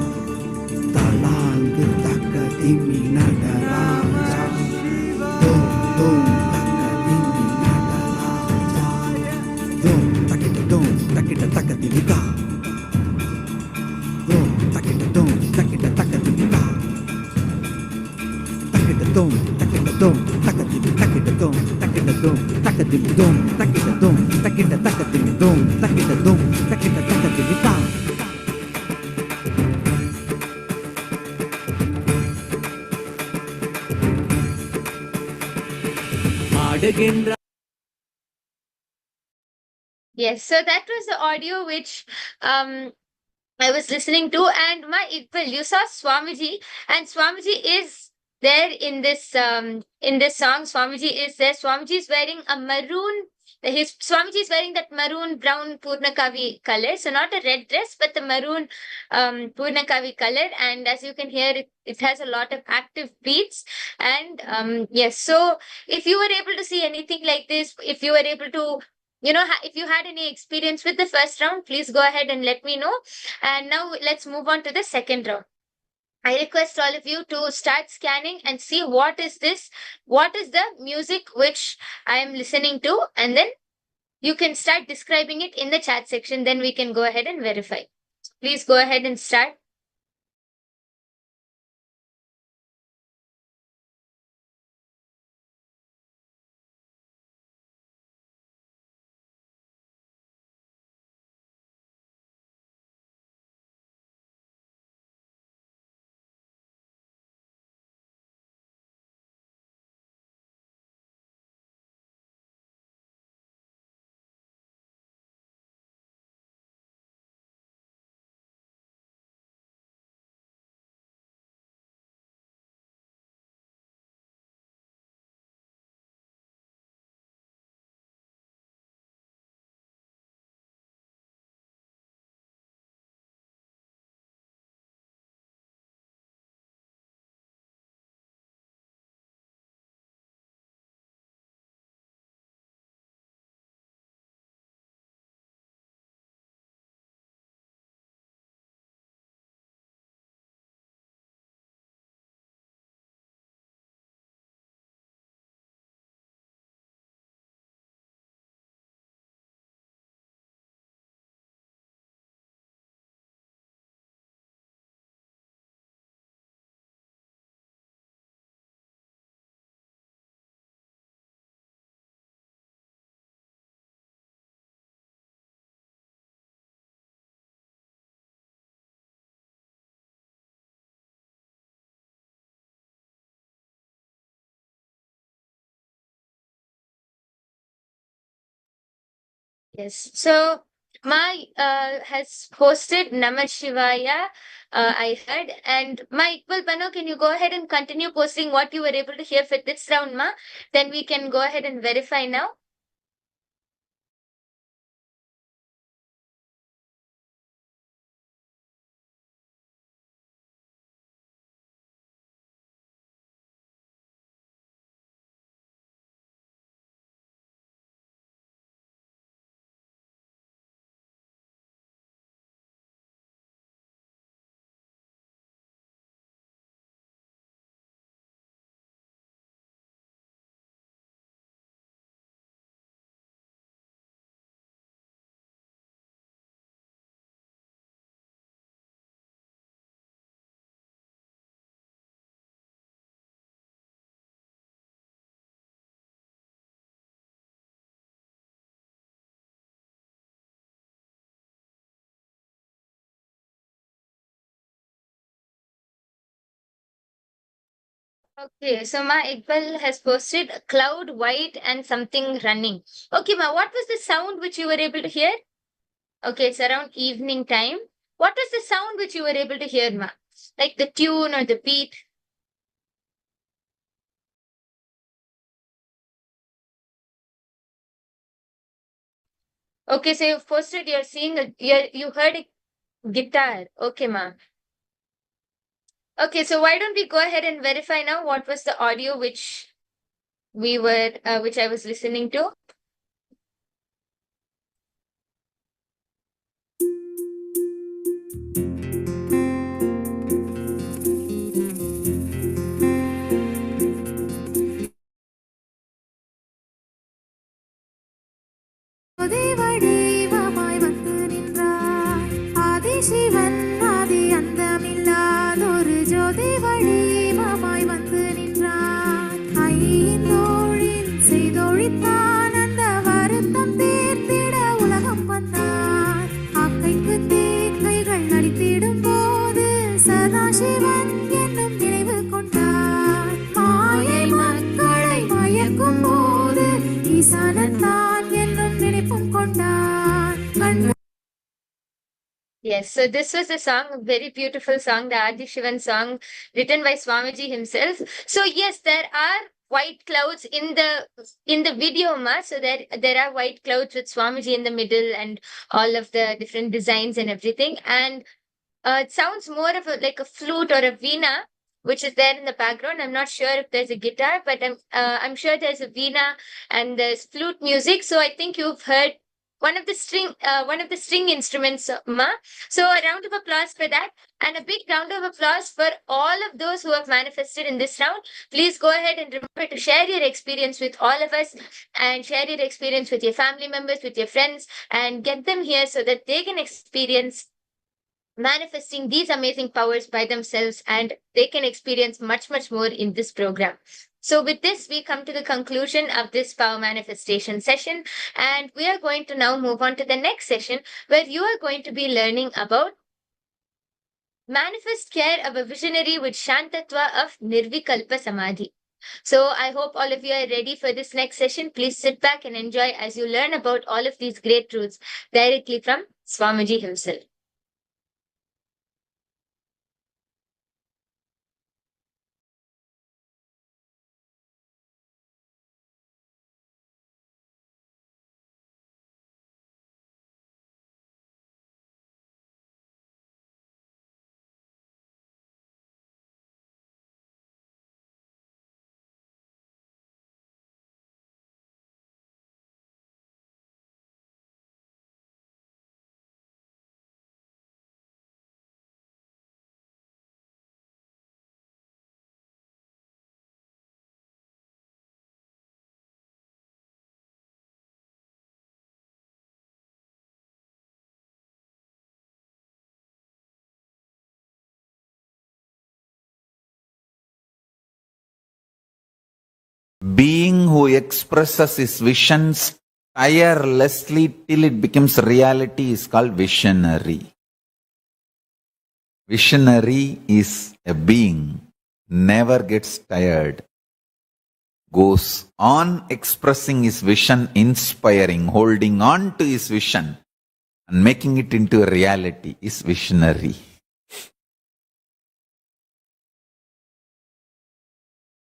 talang taka dimi nada raja. Takita takatilika. Takita takita takatilika. Takita takita takita takatilika. ஆடுகின்ற Yes, so that was the audio which I was listening to, and my Iqbal, you saw Swamiji, and Swamiji is there in this song. Swamiji is there. Swamiji is wearing a maroon. His Swamiji is wearing that maroon brown Purnakavi color, so not a red dress, but the maroon Purnakavi color. And as you can hear, it has a lot of active beats. And yes, so if you were able to see anything like this, if you were able to if you had any experience with the first round, please go ahead and let me know. And now let's move on to the second round. I request all of you to start scanning and see what is this, what is the music which I am listening to, and then you can start describing it in the chat section. Then we can go ahead and verify. Please go ahead and start. Yes. So Ma has posted Namah Shivaya, I heard. And Ma Iqbal Bano, can you go ahead and continue posting what you were able to hear for this round, Ma? Then we can go ahead and verify now. Okay, so Ma Iqbal has posted a cloud white and something running. Okay, Ma, what was the sound which you were able to hear? Okay, it's around evening time. What was the sound which you were able to hear, Ma? Like the tune or the beat? Okay, so you've posted, you're seeing, you heard a guitar. Okay, Ma. Okay, so why don't we go ahead and verify now what was the audio which which I was listening to? வடிவமாய் வந்து நின்றார் ஆதிசிவன் ஆதி அந்தமில்லாதொரு ஜோதி வடிவமாய் வந்து நின்றார் ஐந்தோழில் செய்தொழித்தான் அந்த வருத்தம் தீர்த்திட உலகம் வந்தார் ஆக்கைக்கு தேக்கைகள் நடித்திடும் போது சதாசிவன் என்னும் நினைவு கொண்டார் மாயை மக்களை மயக்கும் போது ஈசானத்தான் Yes, so this was a song, a very beautiful song, the Adi Shivan song written by Swamiji himself. So yes, there are white clouds in the video, Ma. So there are white clouds with Swamiji in the middle and all of the different designs and everything. And it sounds more of like a flute or a veena, which is there in the background. I'm not sure if there's a guitar, but I'm sure there's a veena and there's flute music. So I think you've heard one of the string instruments, Ma. So a round of applause for that, and a big round of applause for all of those who have manifested in this round. Please go ahead and remember to share your experience with all of us, and share your experience with your family members, with your friends, and get them here so that they can experience manifesting these amazing powers by themselves, and they can experience much, much more in this program. So with this, we come to the conclusion of this power manifestation session, and we are going to now move on to the next session, where you are going to be learning about manifest care of a visionary with Shantatva of Nirvikalpa Samadhi. So I hope all of you are ready for this next session. Please sit back and enjoy as you learn about all of these great truths directly from Swamiji himself. Being who expresses his visions tirelessly till it becomes reality is called visionary. Visionary is a being, never gets tired. goes on expressing his vision, inspiring, holding on to his vision and making it into a reality is visionary.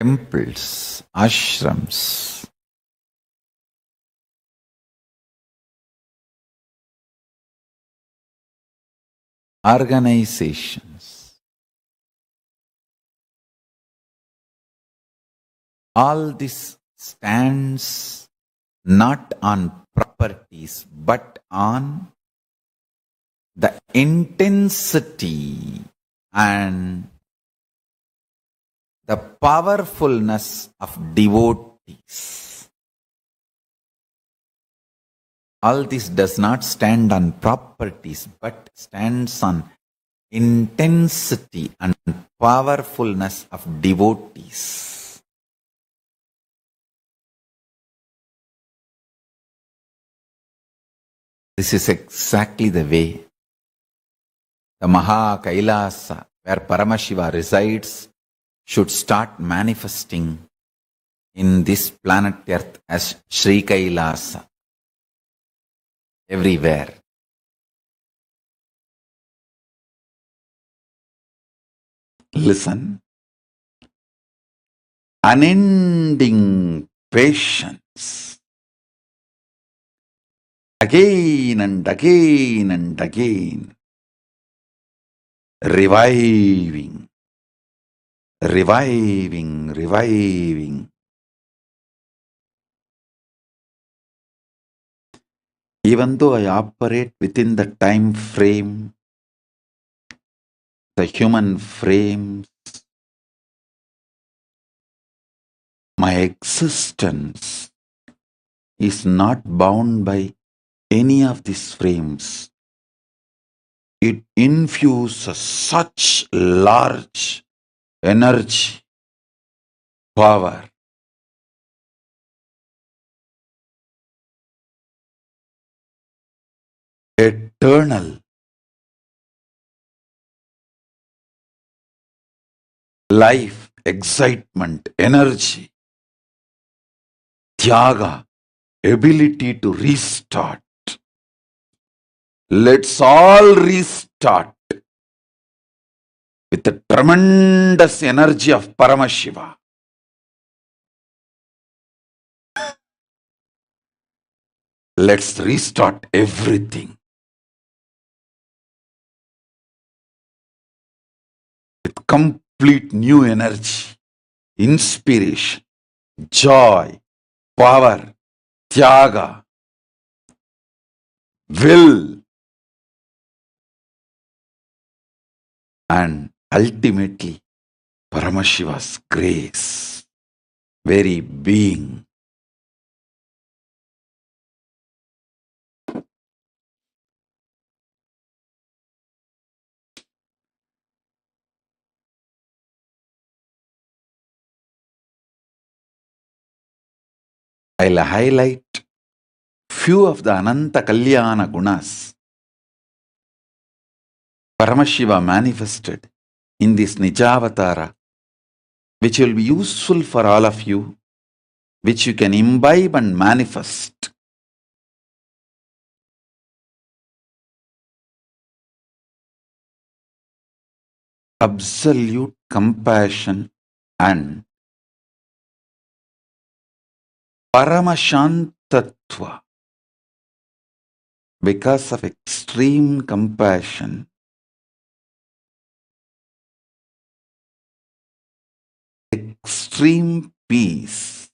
Temples, ashrams, organizations, all this stands not on properties but on the intensity and the powerfulness of devotees. All this does not stand on properties but stands on intensity and powerfulness of devotees. This is exactly the way the Maha Kailasa, where Paramashiva resides, should start manifesting in this planet Earth as Sri Kailasa everywhere. Listen. Unending patience. Again and again and again. Reviving. Reviving, reviving. Even though I operate within the time frame, the human frame, my existence is not bound by any of these frames. It infuses such large energy, power. Eternal. Life, excitement, energy, tyaga, ability to restart. Let's all restart with the tremendous energy of Paramashiva. Let's restart everything with complete new energy, inspiration, joy, power, tyaga, will, and ultimately Paramashiva's grace, very being. I'll highlight few of the Ananta Kalyana Gunas Paramashiva manifested in this Nijavatara, which will be useful for all of you, which you can imbibe and manifest. Absolute compassion and Paramashantatva. Because of extreme compassion, extreme peace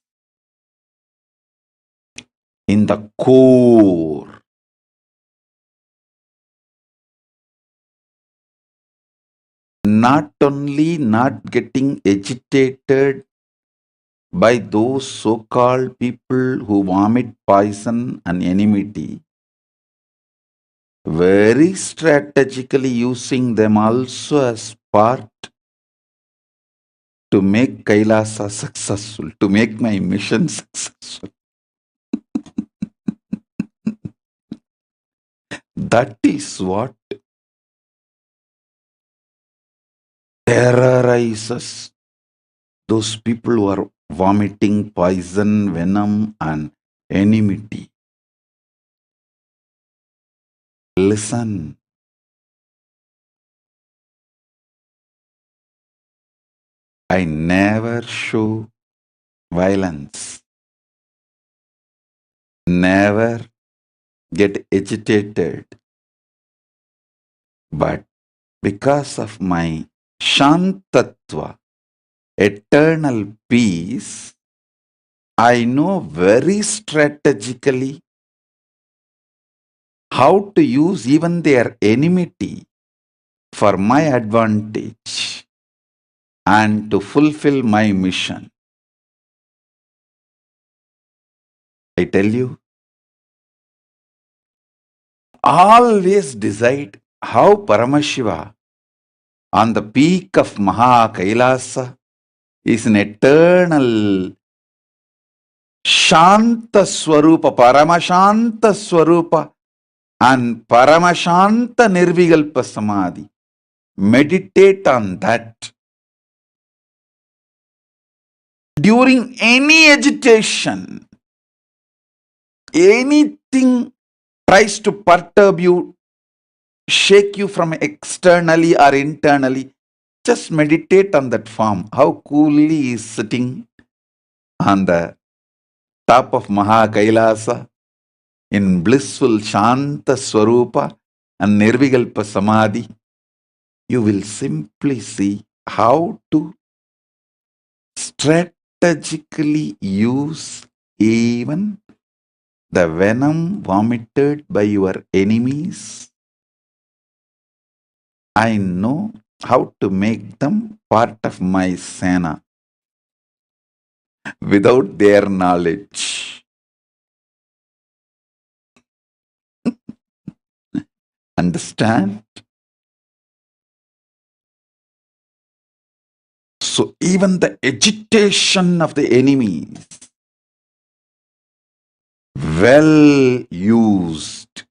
in the core. Not only not getting agitated by those so-called people who vomit poison and enmity, very strategically using them also as part to make Kailasa successful, to make my mission successful. That is what terrorizes those people who are vomiting poison, venom, and enmity. Listen. I never show violence, never get agitated, but because of my Shantatva, eternal peace, I know very strategically how to use even their enmity for my advantage and to fulfill my mission. I tell you, always decide how Paramashiva on the peak of Maha Kailasa is an eternal Shanta Swarupa, Paramashanta Swarupa and Paramashanta Nirvikalpa Samadhi. Meditate on that. During any agitation, anything tries to perturb you, shake you from externally or internally, just meditate on that form. How coolly he is sitting on the top of Maha Kailasa in blissful Shanta Swarupa and Nirvikalpa Samadhi. You will simply see how to strategically use even the venom vomited by your enemies. I know how to make them part of my Sena without their knowledge. Understand? So even the agitation of the enemies, well used,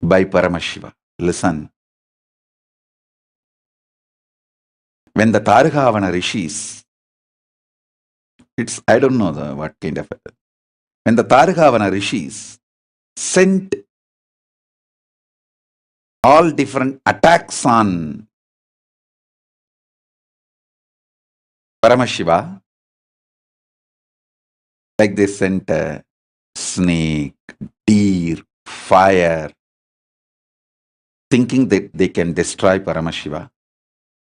by Paramashiva. Listen. When the Targhavana rishis, I don't know what kind of, when the Targhavana rishis sent all different attacks on Paramashiva, like they sent a snake, deer, fire, thinking that they can destroy Paramashiva.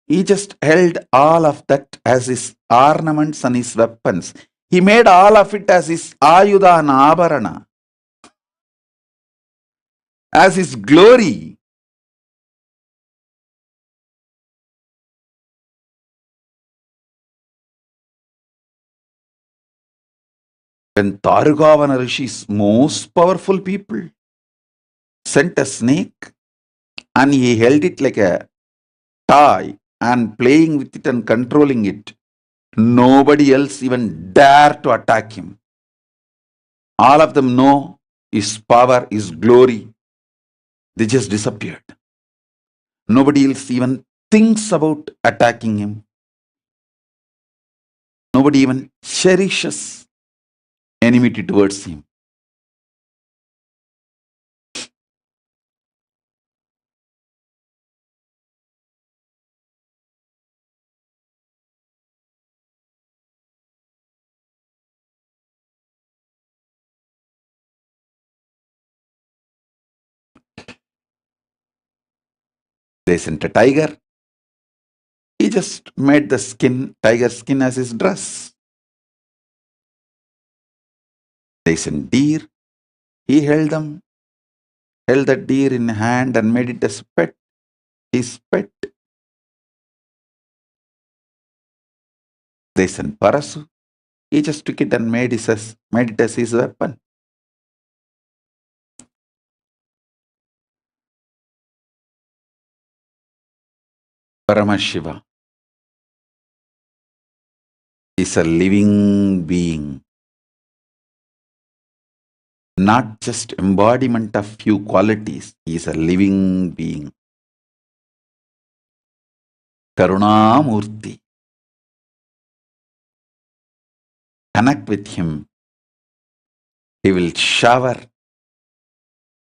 He just held all of that as his ornaments and his weapons. He made all of it as his ayuda and abarana, as his glory. When Targhavana rishis, most powerful people, sent a snake and he held it like a toy and playing with it and controlling it, nobody else even dare to attack him. All of them know his power, his glory. They just disappeared. Nobody else even thinks about attacking him. Nobody even cherishes enmity towards him. They sent a tiger. He just made the tiger skin as his dress. They sent deer. He held that deer in hand and made it as pet, his pet. They sent Parasu. He just took it and made it as his weapon. Paramashiva is a living being, not just embodiment of few qualities. He is a living being. Karunamurti. Connect with him. He will shower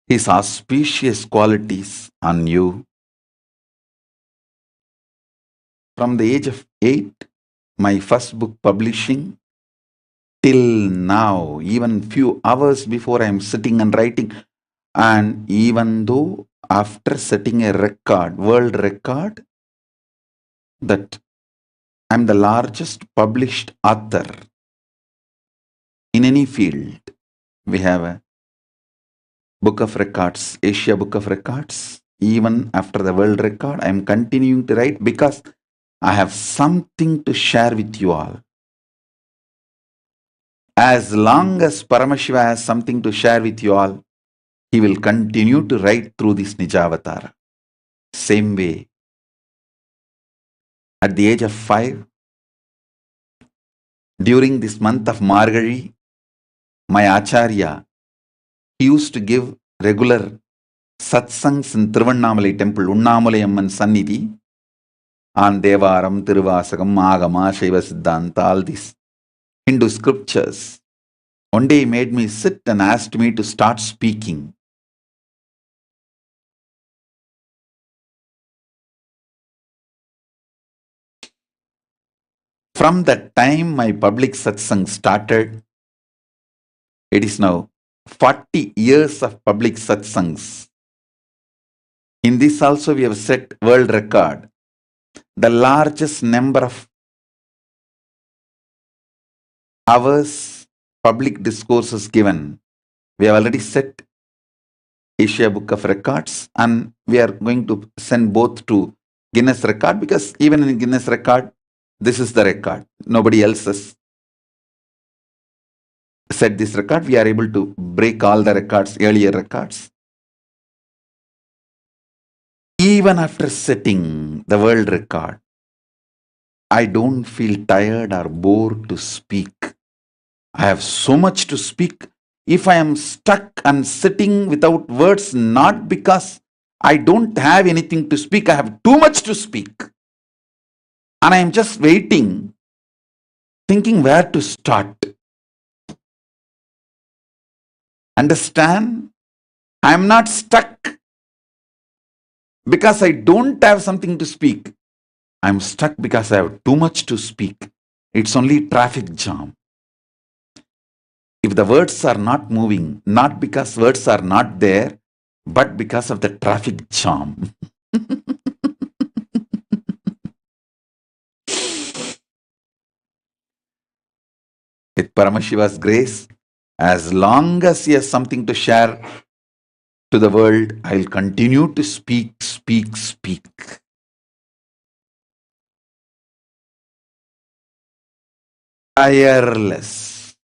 his auspicious qualities on you. From the age of 8, my first book publishing, till now, even few hours before I am sitting and writing, and even though after setting a record, world record, that I'm the largest published author in any field. We have a book of records, Asia Book of Records. Even after the world record, I am continuing to write because I have something to share with you all. As long as Paramashiva has something to share with you all, he will continue to write through this Nijavatara. Same way. At the age of 5, during this month of Margari, my Acharya, he used to give regular satsangs in Tiruvannamalai temple, Unnamalai Amman Sannidhi, on Devaram, Tiruvasakam, Agama, Shaiva Siddhanta, all these Hindu scriptures. One day he made me sit and asked me to start speaking. From that time my public satsang started. It is now 40 years of public satsangs. In this also we have set world record. The largest number of hours public discourses given. We have already set Asia Book of Records, and we are going to send both to Guinness Record, because even in Guinness Record, this is the record. Nobody else has set this record. We are able to break all the records, earlier records. Even after setting the world record, I don't feel tired or bored to speak. I have so much to speak. If I am stuck and sitting without words, not because I don't have anything to speak, I have too much to speak. And I am just waiting, thinking where to start. Understand? I am not stuck because I don't have something to speak. I am stuck because I have too much to speak. It's only traffic jam. If the words are not moving, not because words are not there, but because of the traffic jam. With Paramashiva's grace, as long as he has something to share to the world, I'll continue to speak. Tireless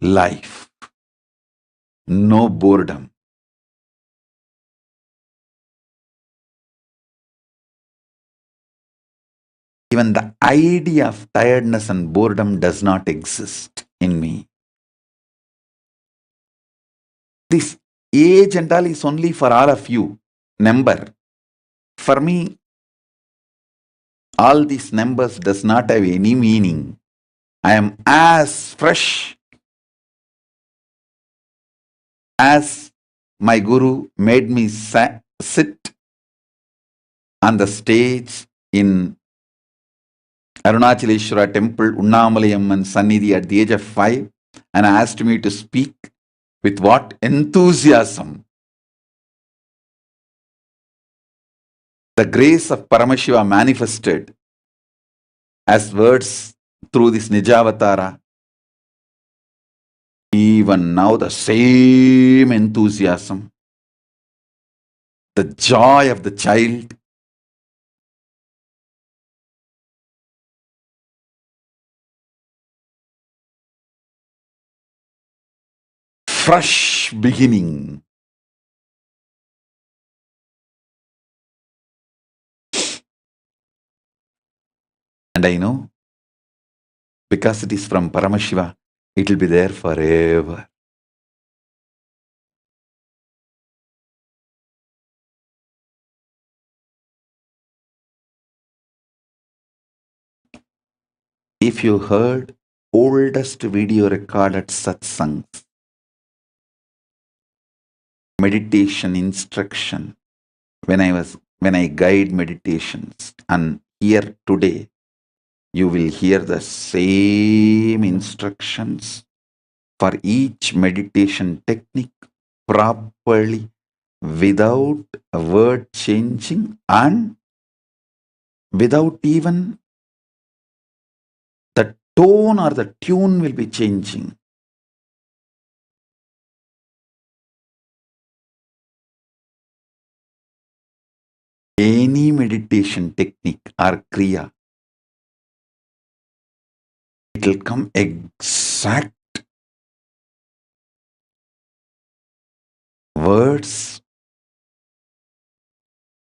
life. No boredom. Even the idea of tiredness and boredom does not exist in me. This age and all is only for all of you. Number. For me, all these numbers does not have any meaning. I am as fresh as my Guru made me sit on the stage in Arunachaleshwara temple, Unnamalai Amman Sannidhi at the age of 5, and asked me to speak with what enthusiasm. The grace of Paramashiva manifested as words through this Nijavatara. Even now the same enthusiasm, the joy of the child, fresh beginning. And I know, because it is from Paramashiva, it will be there forever. if you heard oldest video recorded satsangs, meditation instruction, when I guide meditations, and here today you will hear the same instructions for each meditation technique properly, without a word changing and without even the tone or the tune will be changing. Any meditation technique or kriya, it will come exact words,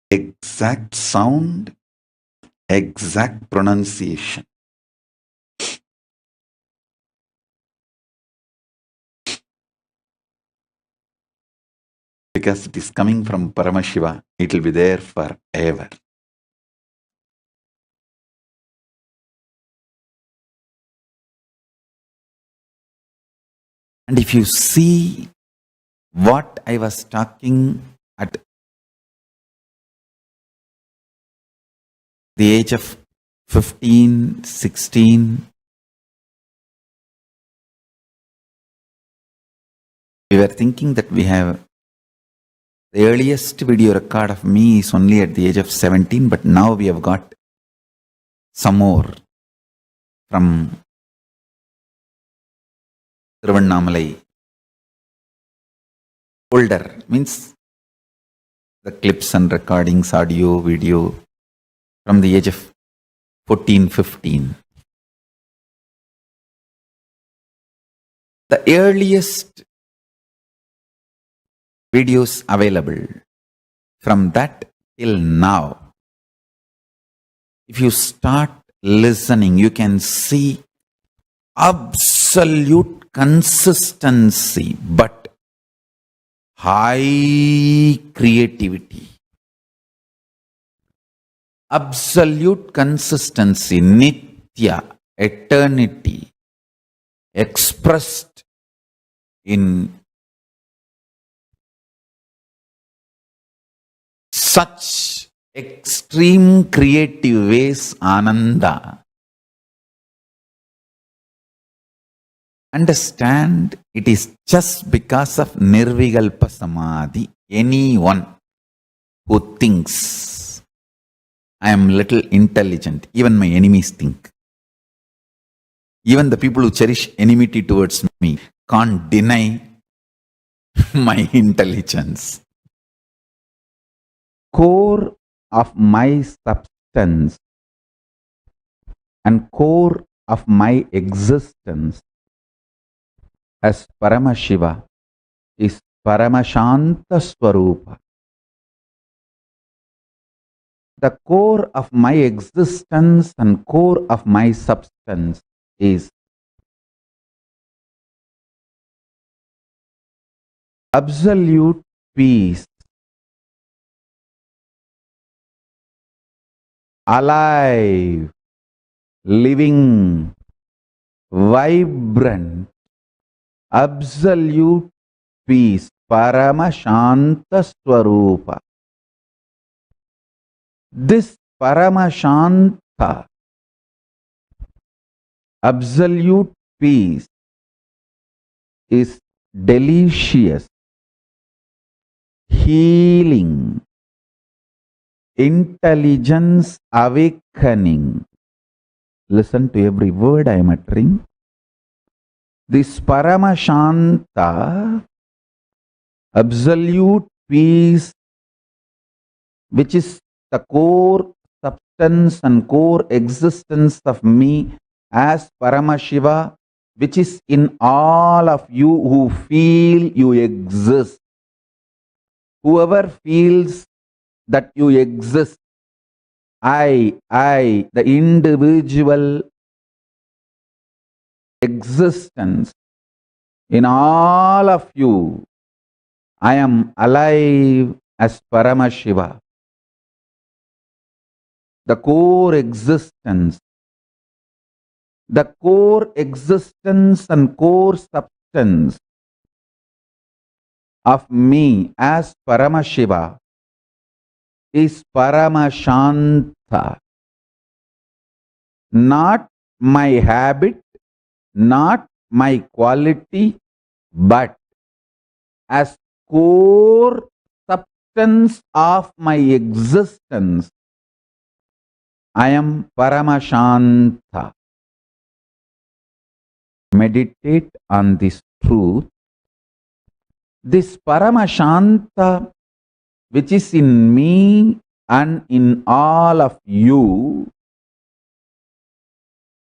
exact sound, exact pronunciation. Because it is coming from Paramashiva, it will be there forever. And if you see what I was talking at the age of 15, 16, we were thinking that we have the earliest video record of me is only at the age of 17, but now we have got some more from Tiruvannamalai. Older means the clips and recordings, audio, video from the age of 14, 15. The earliest videos available from that till now, if you start listening, you can see absolute consistency, but high creativity. Absolute consistency, nitya, eternity, expressed in such extreme creative ways, Ananda. Understand, it is just because of Nirvikalpa Samadhi. Anyone who thinks I am little intelligent, even my enemies think. Even the people who cherish enmity towards me can't deny my intelligence. Core of my substance and core of my existence as Paramashiva is Paramashanta Swarupa. The core of my existence and core of my substance is absolute peace, alive, living, vibrant, absolute peace, Paramashanta Swarupa. This Paramashanta, absolute peace, is delicious, healing, intelligence awakening. Listen to every word I am uttering. This Paramashanta, absolute peace, which is the core substance and core existence of me as Paramashiva, which is in all of you who feel you exist. Whoever feels that you exist, I, the individual existence in all of you, I am alive as Paramashiva. The core existence, the core existence and core substance of me as Paramashiva is Paramashanta. Not my habit, not my quality, but as core substance of my existence, I am Paramashanta. Meditate on this truth. This Paramashanta, which is in me and in all of you,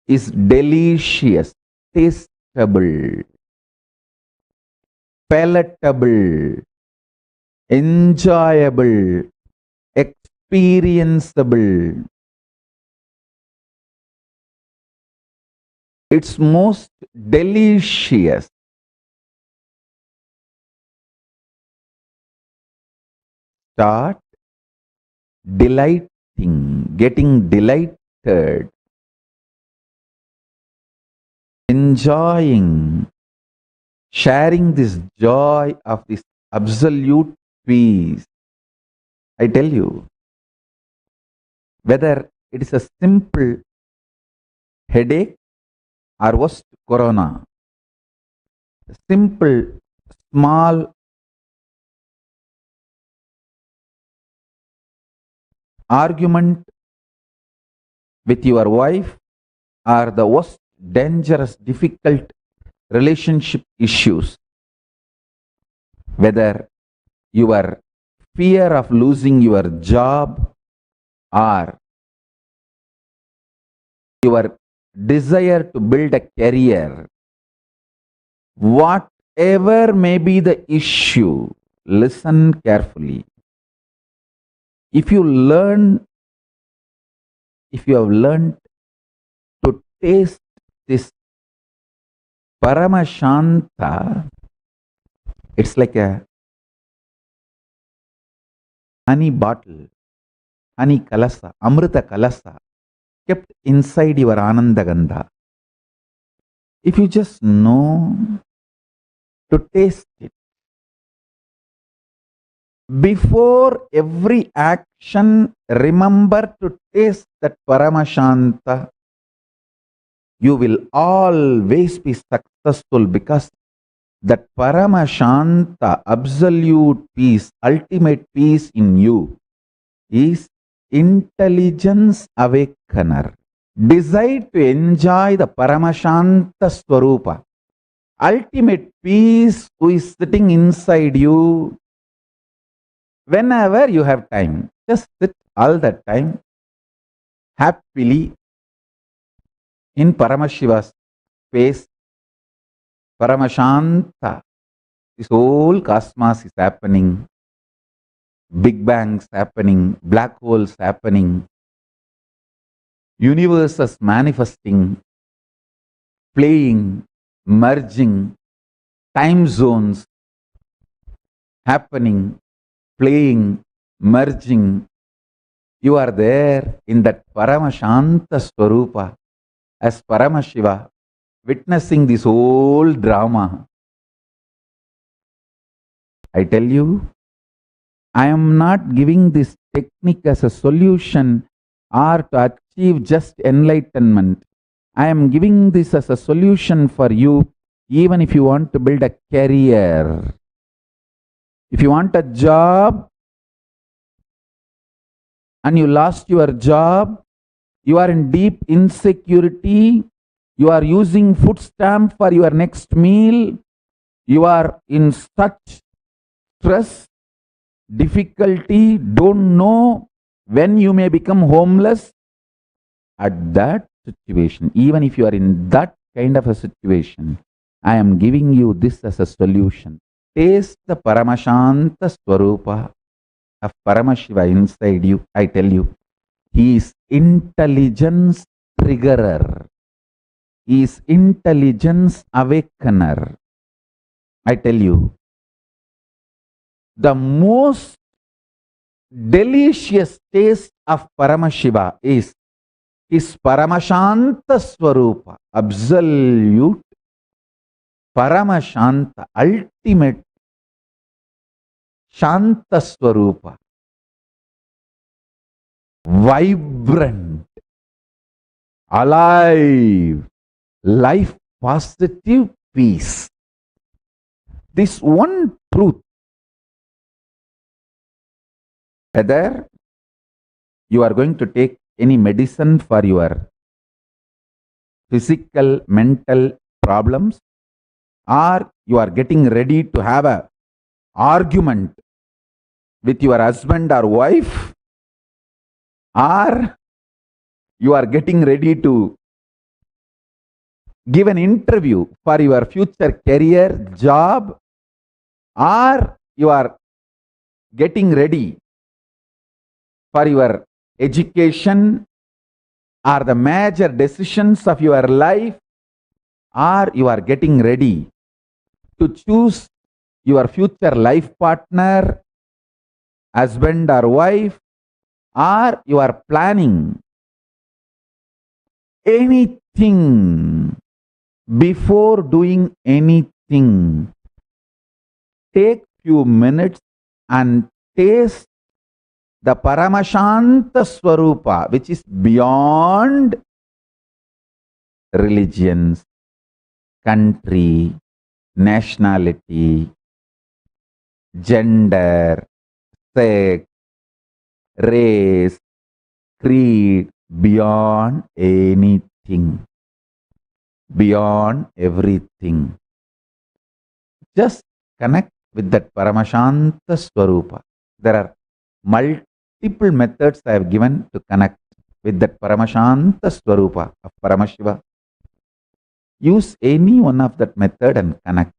is delicious, tasteable, palatable, enjoyable, experienceable. It's most delicious. Start delighting, getting delighted, enjoying, sharing this joy of this absolute peace. I tell you, whether it is a simple headache or worst corona, simple, small argument with your wife or the worst dangerous, difficult relationship issues, whether your fear of losing your job or your desire to build a career, whatever may be the issue, listen carefully. If you have learned to taste this Paramashanta, it's like a honey bottle, honey Kailasa, Amrita Kailasa, kept inside your Anandagandha. If you just know to taste it, before every action, remember to taste that Paramashanta. You will always be successful because that Paramashanta, absolute peace, ultimate peace in you is intelligence awakener. Decide to enjoy the Paramashanta Swarupa, ultimate peace who is sitting inside you. Whenever you have time, just sit all that time happily in Paramashiva's space. Paramashanta. This whole cosmos is happening. Big bangs happening. Black holes happening. Universes manifesting. Playing. Merging. Time zones happening. Playing. Merging. You are there in that Paramashanta Swarupa as Paramashiva, witnessing this whole drama. I tell you, I am not giving this technique as a solution or to achieve just enlightenment. I am giving this as a solution for you, even if you want to build a career. If you want a job and you lost your job, you are in deep insecurity, you are using food stamp for your next meal, you are in such stress, difficulty, don't know when you may become homeless. At that situation, even if you are in that kind of a situation, I am giving you this as a solution. Taste the Paramashanta Swarupa of Paramashiva inside you. I tell you, he is intelligence triggerer. He is intelligence awakener. I tell you, the most delicious taste of Paramashiva is his Paramashanta Swarupa, absolute Paramashanta, ultimate Shanta Swarupa, vibrant, alive, life positive peace. This one truth, whether you are going to take any medicine for your physical, mental problems, or you are getting ready to have a argument with your husband or wife, or you are getting ready to give an interview for your future career, job, or you are getting ready for your education or the major decisions of your life, or you are getting ready to choose your future life partner, husband or wife, or you are planning anything. Before doing anything, take few minutes and taste the Paramashanta Swarupa, which is beyond religions, country, nationality, gender, sex, race, creed, beyond anything, beyond everything. Just connect with that Paramashanta Swarupa. There are multiple methods I have given to connect with that Paramashanta Swarupa of Paramashiva. Use any one of that method and connect.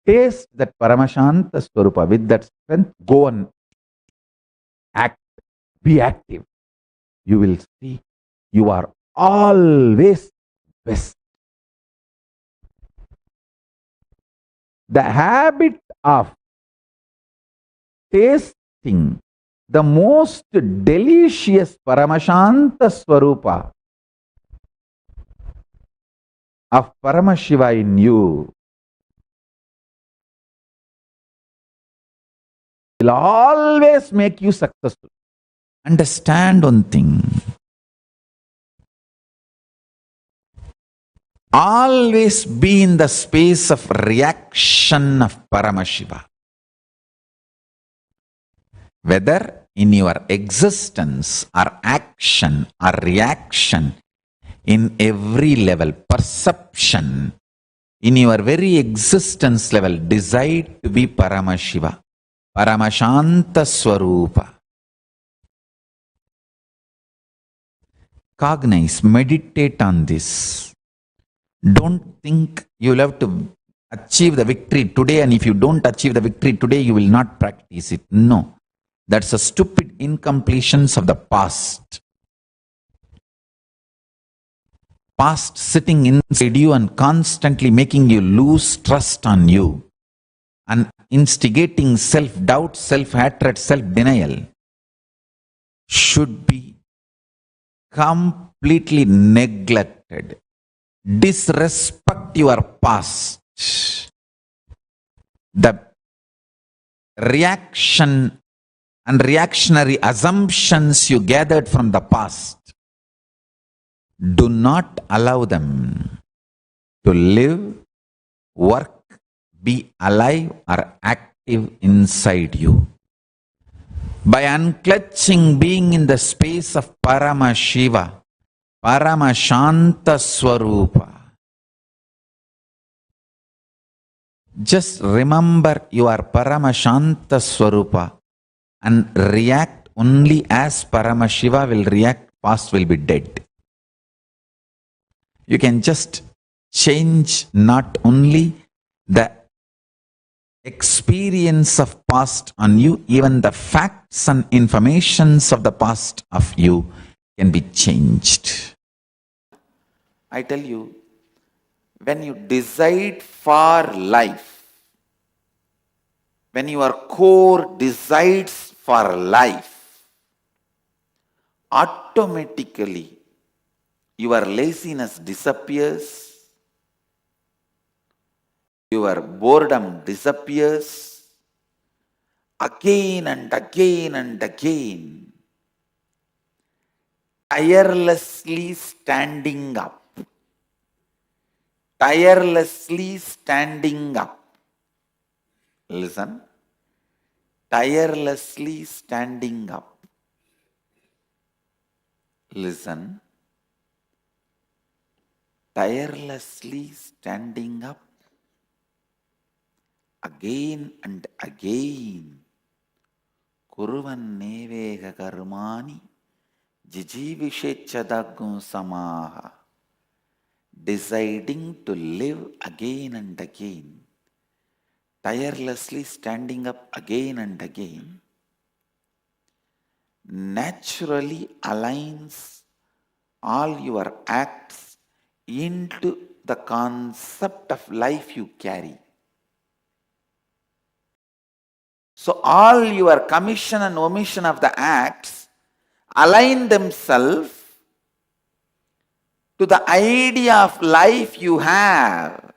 Taste that Paramashanta Swarupa. With that strength, go and act. Be active. You will see you are always best. The habit of tasting the most delicious Paramashanta Swarupa of Paramashiva in you will always make you successful. Understand one thing. Always be in the space of reaction of Paramashiva. Whether in your existence or action or reaction, in every level, perception, in your very existence level, decide to be Paramashiva, Paramashanta Swarupa. Cognize, meditate on this. Don't think you will have to achieve the victory today, and if you don't achieve the victory today, you will not practice it. No. That's a stupid incompletions of the past. Past sitting inside you and constantly making you lose trust on you and instigating self-doubt, self-hatred, self-denial should be completely neglected. Disrespect your past. The reaction and reactionary assumptions you gathered from the past, do not allow them to live, work, be alive or active inside you. By unclutching, being in the space of Paramashiva, Paramashanta Swarupa, just remember you are Paramashanta Swarupa and react only as Paramashiva will react. Past will be dead. You can just change not only the experience of past on you, even the facts and informations of the past of you can be changed. I tell you, when you decide for life, when your core decides for life, automatically your laziness disappears, your boredom disappears, again and again and again, tirelessly standing up, tirelessly standing up. Listen, tirelessly standing up. Listen, tirelessly standing up again and again. Kuruvannevega karmani jijivishechadagum samaha. Deciding to live again and again, tirelessly standing up again and again, naturally aligns all your acts into the concept of life you carry. So all your commission and omission of the acts align themselves to the idea of life you have.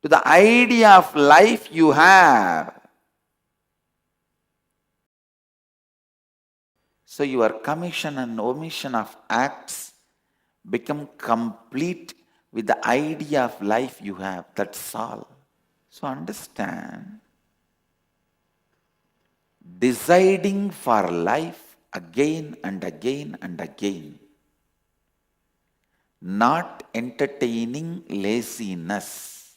To the idea of life you have. So your commission and omission of acts become complete with the idea of life you have. That's all. So understand, deciding for life again and again and again, not entertaining laziness,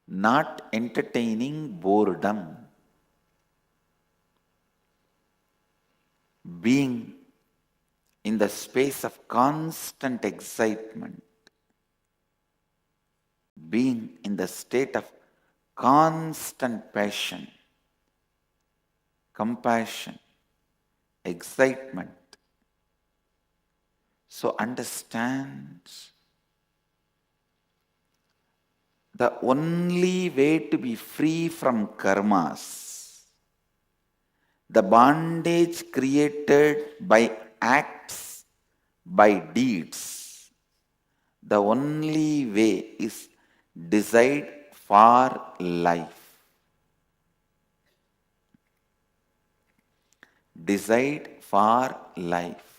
not entertaining boredom, being in the space of constant excitement, being in the state of constant passion, compassion, excitement. So understand, the only way to be free from karmas, the bondage created by acts, by deeds, the only way is decide for life. Decide for life.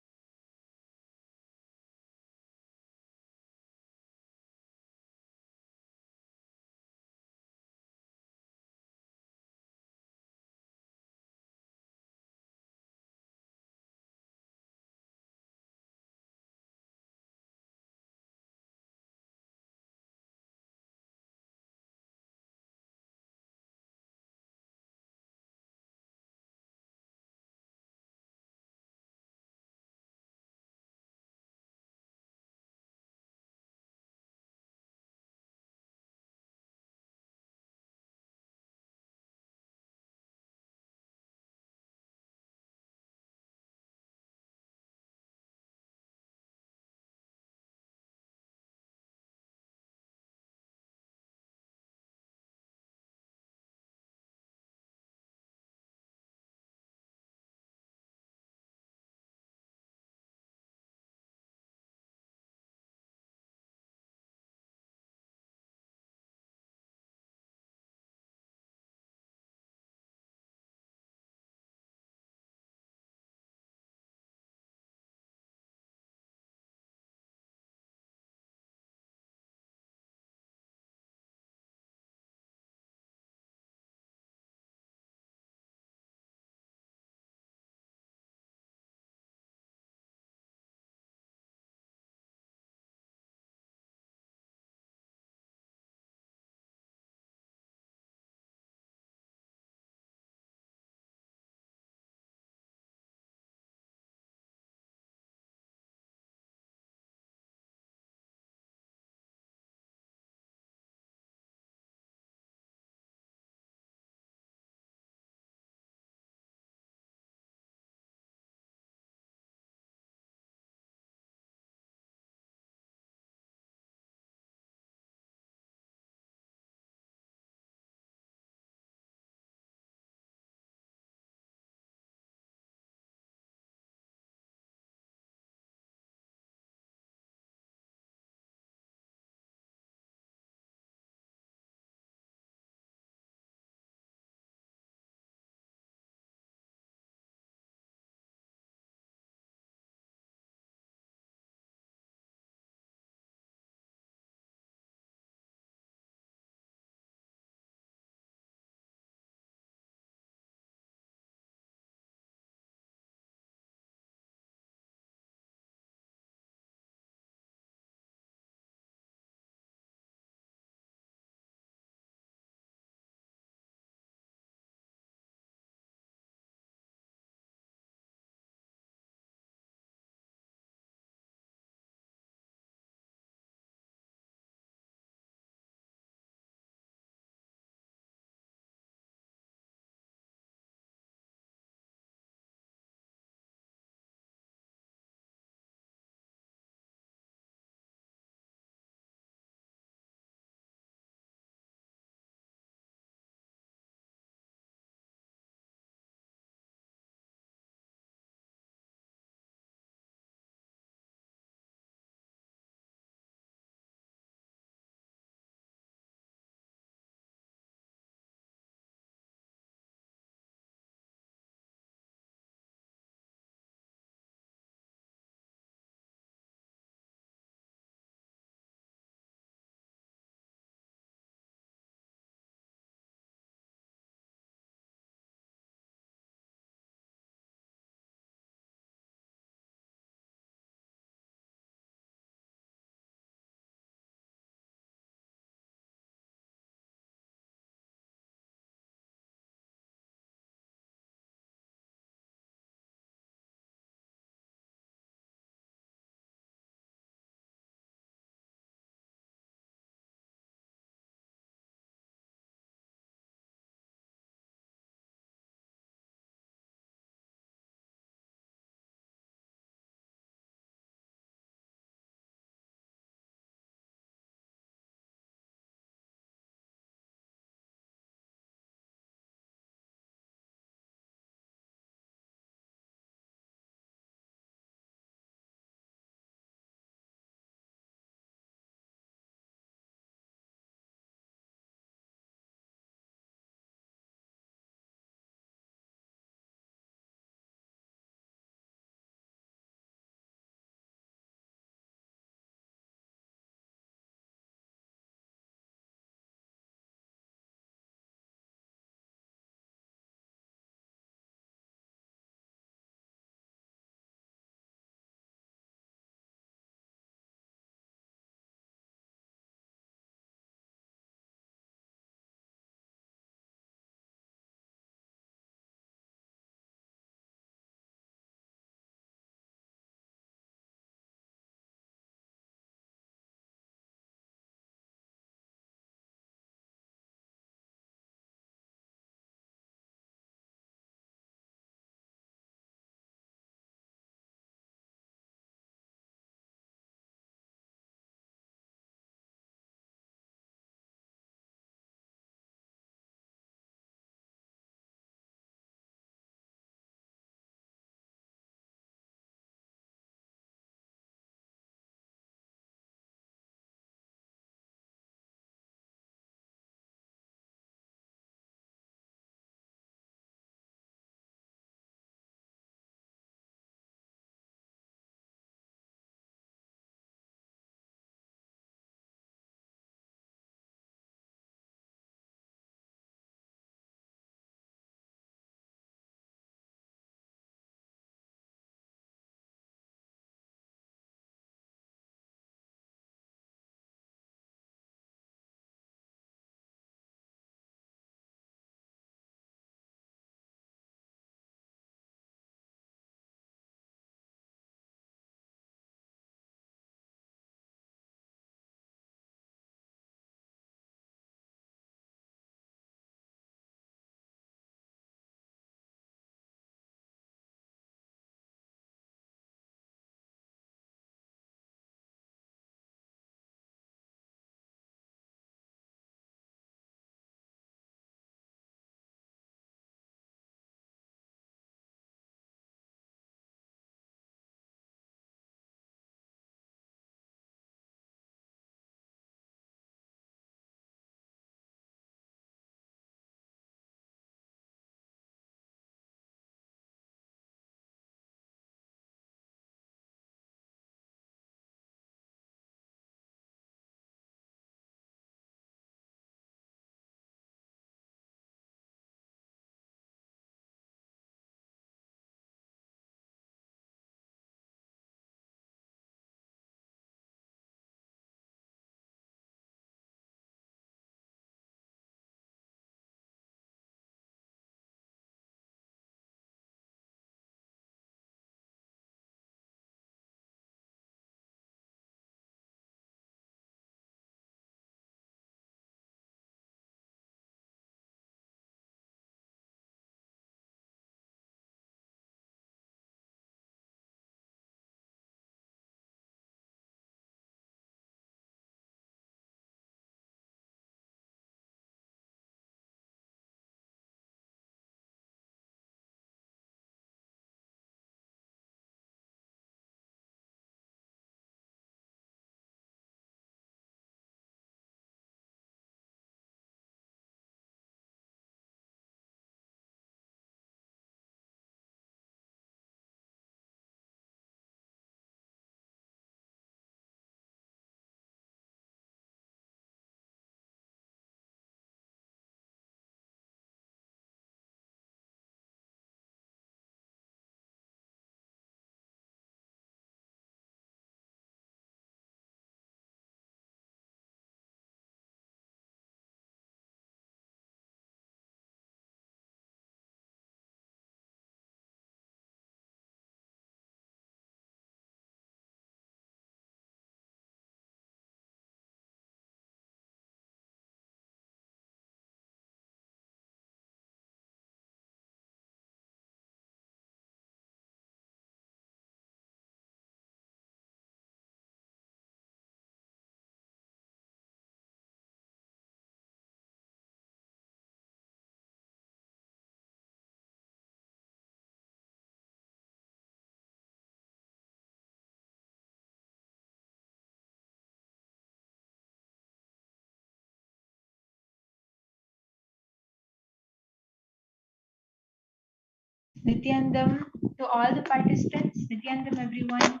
Nithyanandam to all the participants. Nithyanandam everyone.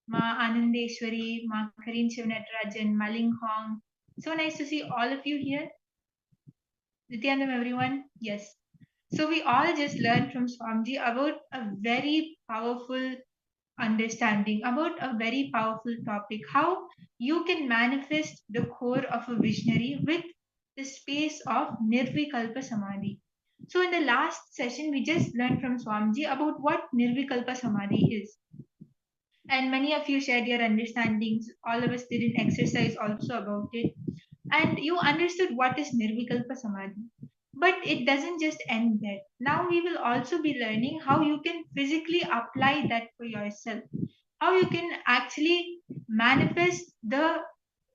Ma Anandeshwari, Ma Karin Shivnatarajan, Maling Hong. So nice to see all of you here. Nithyanandam everyone. Yes. So we all just learned from Swamiji about a very powerful understanding, about a very powerful topic, how you can manifest the core of a visionary with the space of Nirvikalpa Samadhi. So in the last session, we just learned from Swamiji about what Nirvikalpa Samadhi is. And many of you shared your understandings. All of us did an exercise also about it. And you understood what is Nirvikalpa Samadhi. But it doesn't just end there. Now we will also be learning how you can physically apply that for yourself. How you can actually manifest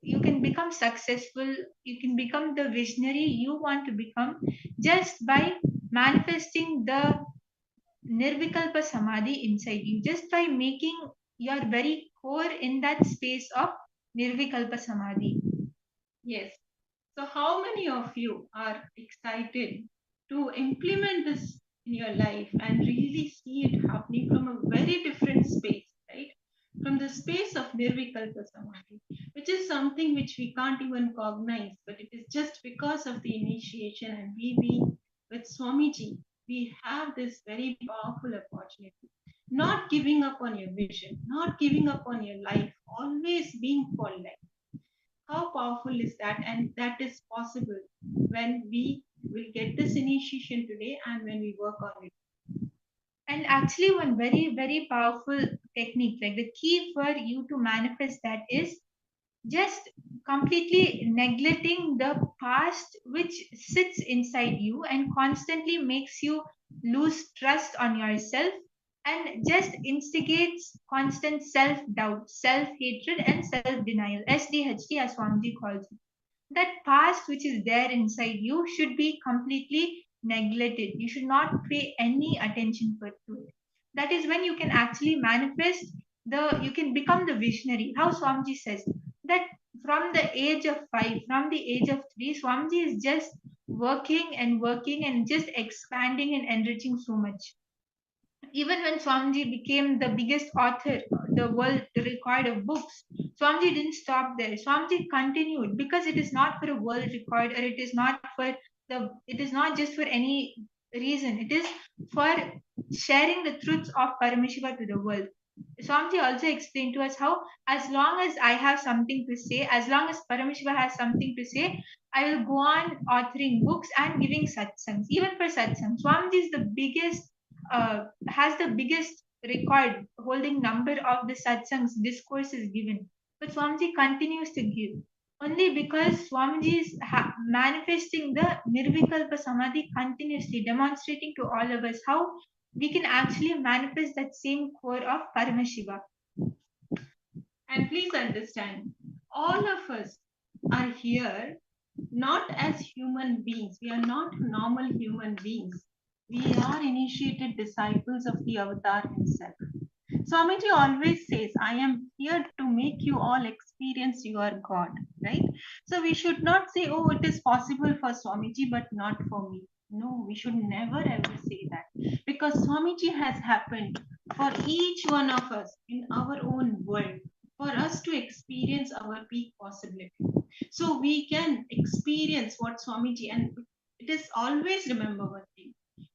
you can become successful, you can become the visionary you want to become just by manifesting the Nirvikalpa Samadhi inside you, just by making your very core in that space of Nirvikalpa Samadhi. Yes. So, how many of you are excited to implement this in your life and really see it happening from a very different space, right? From the space of Nirvikalpa Samadhi, which is something which we can't even cognize, but it is just because of the initiation and we being with Swamiji, we have this very powerful opportunity. Not giving up on your vision, not giving up on your life, always being for life. How powerful is that? And that is possible when we will get this initiation today and when we work on it. And actually, one very, very powerful technique, like the key for you to manifest that is just completely neglecting the past which sits inside you and constantly makes you lose trust on yourself and just instigates constant self-doubt, self-hatred and self-denial, SDHD as Swamiji calls it. That past which is there inside you should be completely neglected. You should not pay any attention to it. That is when you can actually manifest you can become the visionary. How Swamiji says that from the age of 5, from the age of 3, Swamiji is just working and just expanding and enriching so much. Even when Swamiji became the biggest author the world record of books, Swamiji didn't stop there. Swamiji continued because it is not for a world record or it is not just for any reason. It is for sharing the truths of Paramashiva to the world. Swamiji also explained to us how, as long as I have something to say, as long as Paramashiva has something to say, I will go on authoring books and giving satsangs. Even for satsangs, Swamiji is the biggest, has the biggest record holding number of the satsangs discourses given. But Swamiji continues to give only because Swamiji is manifesting the Nirvikalpa Samadhi continuously, demonstrating to all of us how we can actually manifest that same core of Paramashiva. And please understand, all of us are here not as human beings. We are not normal human beings. We are initiated disciples of the Avatar himself. Swamiji always says, I am here to make you all experience your God, right? So we should not say, oh, it is possible for Swamiji, but not for me. No, we should never ever say that because Swamiji has happened for each one of us in our own world for us to experience our peak possibility. So we can experience what Swamiji, and it is always remember one thing,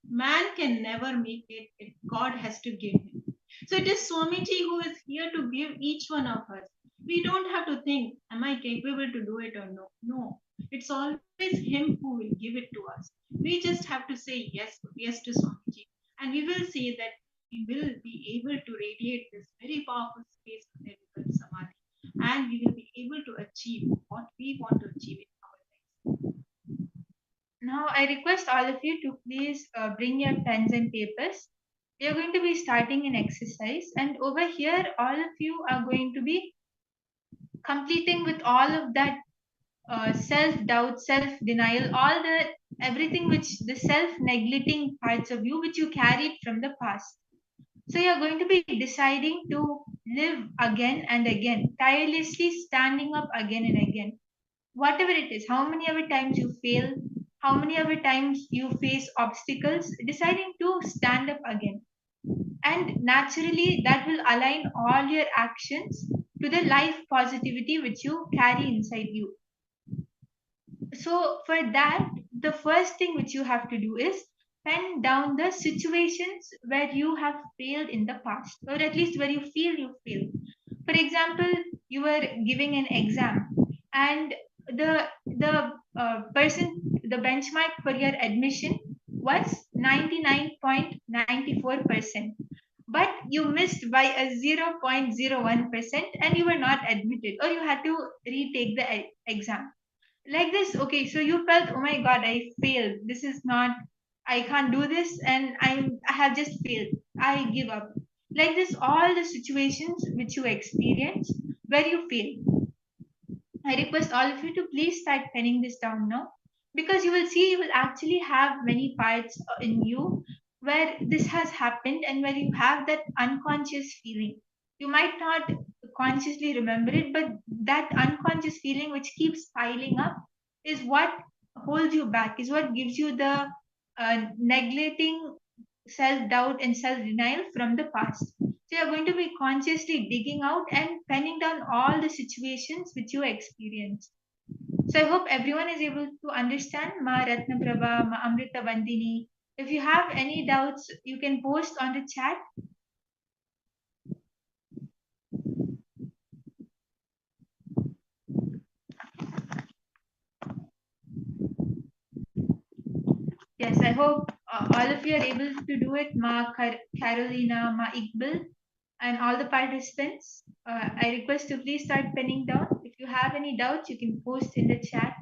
man can never make it God has to give him. So it is Swamiji who is here to give each one of us. We don't have to think, am I capable to do it or no? No. It's always him who will give it to us. We just have to say yes to Swamiji. And we will see that we will be able to radiate this very powerful space of Nirvikalpa Samadhi. And we will be able to achieve what we want to achieve in our lives. Now, I request all of you to please bring your pens and papers. We are going to be starting an exercise, and over here, all of you are going to be completing with all of that self-doubt, self-denial, everything which the self-neglecting parts of you which you carried from the past. So you're going to be deciding to live again and again, tirelessly standing up again and again. Whatever it is, how many ever times you fail, How many of the times you face obstacles, deciding to stand up again. And naturally, that will align all your actions to the life positivity which you carry inside you. So, for that, the first thing which you have to do is pen down the situations where you have failed in the past, or at least where you feel you failed. For example, you were giving an exam, and the benchmark for your admission was 99.94%, but you missed by a 0.01%, and you were not admitted, or you had to retake the exam like this. Okay, so you felt, oh my god, I failed, this is not, I can't do this, and I have just failed, I give up. Like this, all the situations which you experience where you fail, I request all of you to please start penning this down now, because you will see, you will actually have many parts in you where this has happened, and where you have that unconscious feeling. You might not consciously remember it, but that unconscious feeling which keeps piling up is what holds you back, is what gives you the neglecting, self doubt, and self denial from the past. So you're going to be consciously digging out and penning down all the situations which you experience. So I hope everyone is able to understand. Ma Ratna Prabha, Ma Amrita Bandini. If you have any doubts, you can post on the chat. Yes, I hope all of you are able to do it. Ma Carolina, Ma Iqbal, and all the participants. I request to please start penning down. If you have any doubts, you can post in the chat.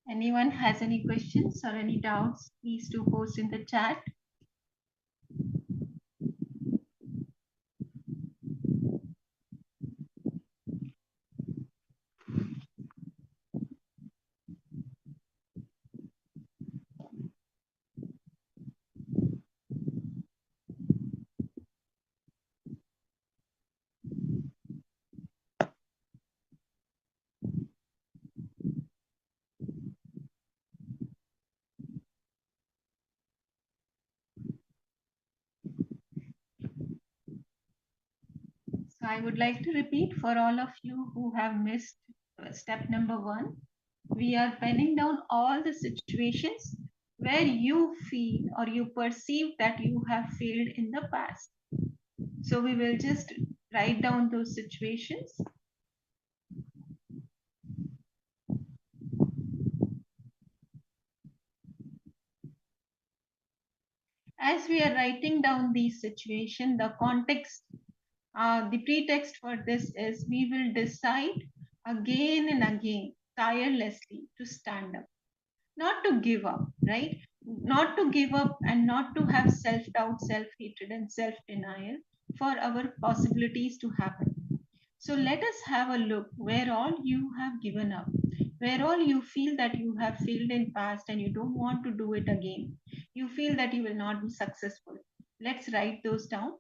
Anyone has any questions or any doubts, please do post in the chat. So I would like to repeat for all of you who have missed step number 1. We are penning down all the situations where you feel or you perceive that you have failed in the past. So we will just write down those situations. as we are writing down these situations, the context, the pretext for this is we will decide again and again, tirelessly, to stand up, not to give up, right? Not to give up and not to have self doubt, self hatred, and self denial for our possibilities to happen. So let us have a look where all you have given up, where all you feel that you have failed in past and you don't want to do it again. You feel that you will not be successful. Let's write those down.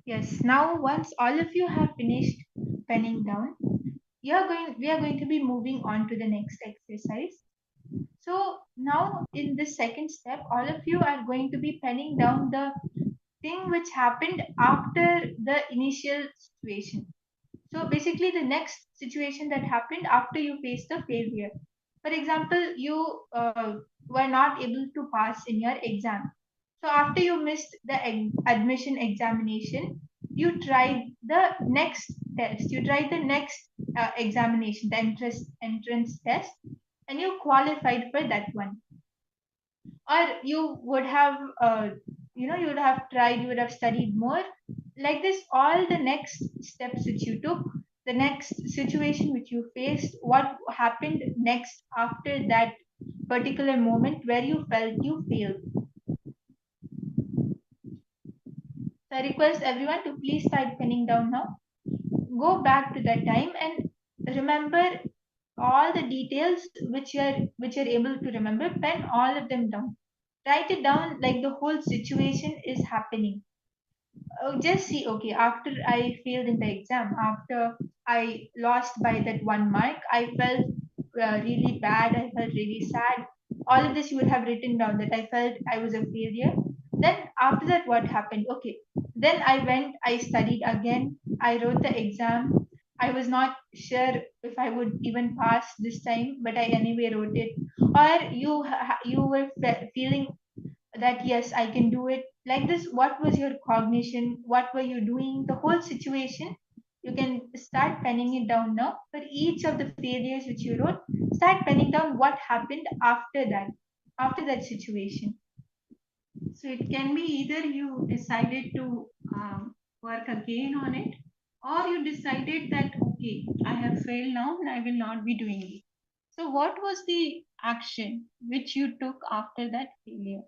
Yes, now once all of you have finished penning down, we are going to be moving on to the next exercise. So now in this second step, all of you are going to be penning down the thing which happened after the initial situation. So basically, the next situation that happened after you faced the failure. For example, you were not able to pass in your exam. So after you missed the admission examination, you tried the next test. You tried the next examination, the entrance test, and you qualified for that one. Or you would have, you would have tried, you would have studied more. Like this, all the next steps which you took, the next situation which you faced, what happened next after that particular moment where you felt you failed. So I request everyone to please start penning down now. Go back to that time and remember all the details which you're able to remember. Pen all of them down. Write it down like the whole situation is happening. Just see, okay, after I failed in the exam, after I lost by that 1 mark, I felt really bad, I felt really sad. All of this you would have written down that I felt I was a failure. Then after that, what happened? Okay, then I went, I studied again, I wrote the exam. I was not sure if I would even pass this time, but I anyway wrote it. Or you were feeling that yes, I can do it. Like this, what was your cognition, what were you doing, the whole situation. You can start penning it down now. For each of the failures which you wrote, start penning down what happened after that situation. So it can be either you decided to work again on it, or you decided that okay, I have failed now and I will not be doing it. So what was the action which you took after that failure?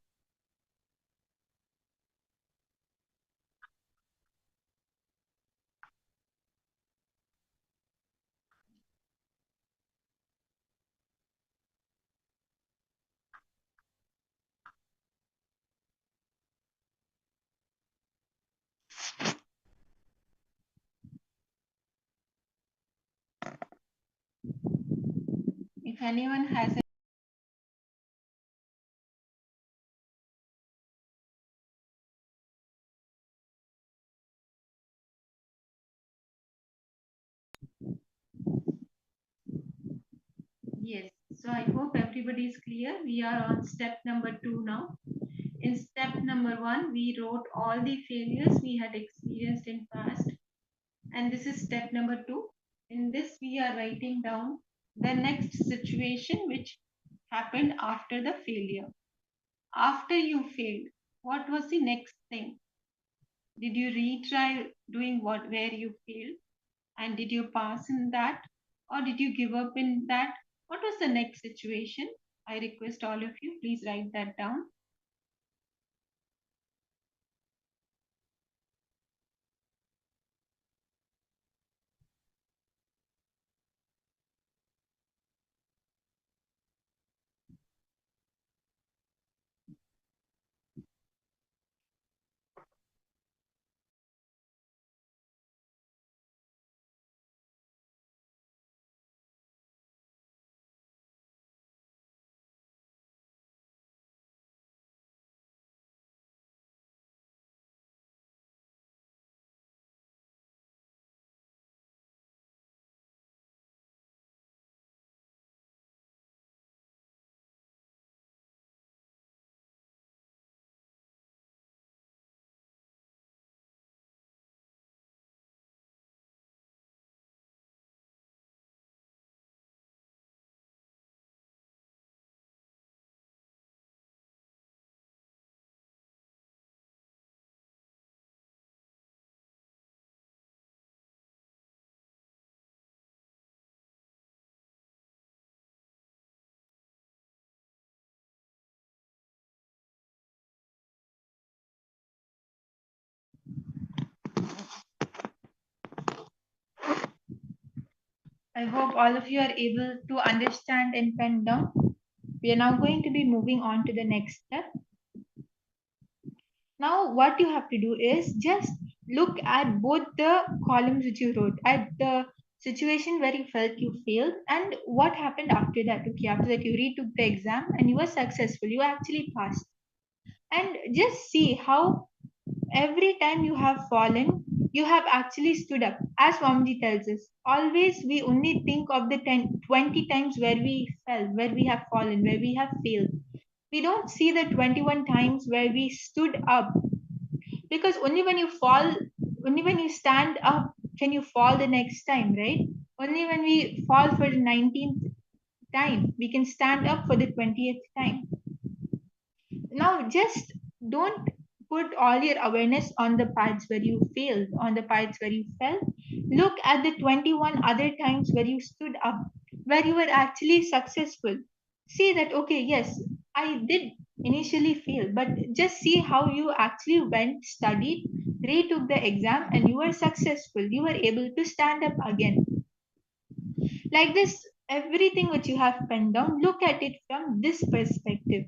If anyone has Yes, so I hope everybody is clear. We are on step number 2 now. In step number 1, we wrote all the failures we had experienced in past, and this is step number 2. In this, we are writing down the next situation which happened after the failure. After you failed, what was the next thing? Did you retry doing what where you failed? And did you pass in that? Or did you give up in that? What was the next situation? I request all of you, please write that down. I hope all of you are able to understand and pen down. We are now going to be moving on to the next step. Now, what you have to do is just look at both the columns which you wrote, at the situation where you felt you failed and what happened after that. Okay, after that, you retook the exam and you were successful, you actually passed. And just see how every time you have fallen, you have actually stood up. As Swamiji tells us, always we only think of the 10, 20 times where we fell, where we have fallen, where we have failed. We don't see the 21 times where we stood up, because only when you fall, only when you stand up can you fall the next time, right? Only when we fall for the 19th time we can stand up for the 20th time. Now just don't put all your awareness on the parts where you failed, on the parts where you fell. Look at the 21 other times where you stood up, where you were actually successful. See that, okay, yes, I did initially fail, but just see how you actually went, studied, retook the exam, and you were successful. You were able to stand up again. Like this, everything which you have penned down, look at it from this perspective.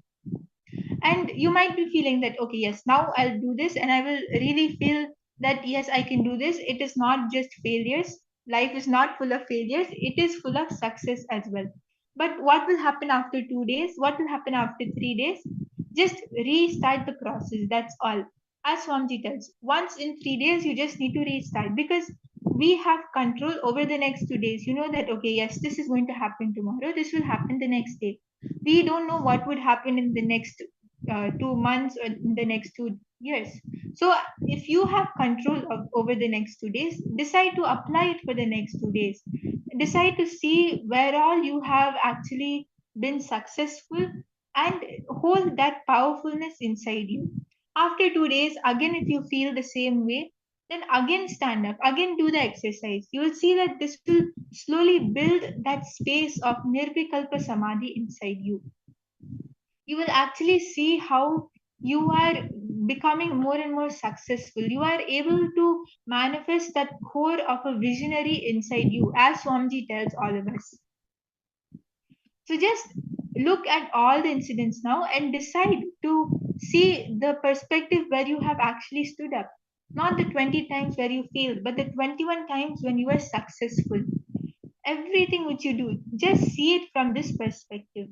And you might be feeling that, okay, yes, now I'll do this and I will really feel that, yes, I can do this. It is not just failures. Life is not full of failures, it is full of success as well. But what will happen after 2 days? What will happen after 3 days? Just restart the process. That's all. As Swamiji tells, once in 3 days, you just need to restart, because we have control over the next 2 days. You know that, okay, yes, this is going to happen tomorrow, this will happen the next day. We don't know what would happen in the next 2 months or in the next 2 years. So if you have control over the next 2 days, decide to apply it for the next 2 days. Decide to see where all you have actually been successful and hold that powerfulness inside you. After 2 days, again, if you feel the same way, then again stand up, again do the exercise. You will see that this will slowly build that space of nirvikalpa samadhi inside you. You will actually see how you are becoming more and more successful. You are able to manifest that core of a visionary inside you, as Swamiji tells all of us. So just look at all the incidents now and decide to see the perspective where you have actually stood up. Not the 20 times where you failed, but the 21 times when you were successful. Everything which you do, just see it from this perspective.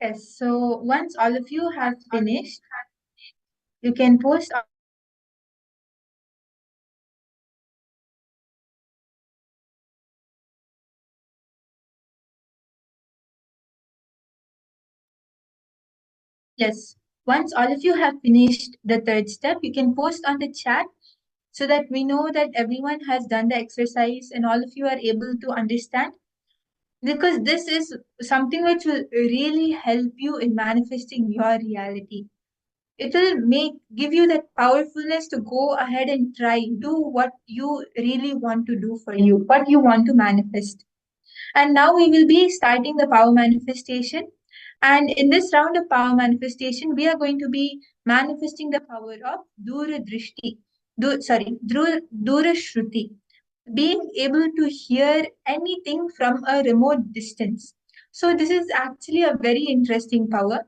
Yes, so once all of you have finished, you can post. Yes, once all of you have finished the third step, you can post on the chat so that we know that everyone has done the exercise and all of you are able to understand. Because this is something which will really help you in manifesting your reality. It will give you that powerfulness to go ahead and try, do what you really want to do for you, what you want to manifest. And now we will be starting the power manifestation. And in this round of power manifestation, we are going to be manifesting the power of Dura Drishti. Dura Shruti. Being able to hear anything from a remote distance. So this is actually a very interesting power.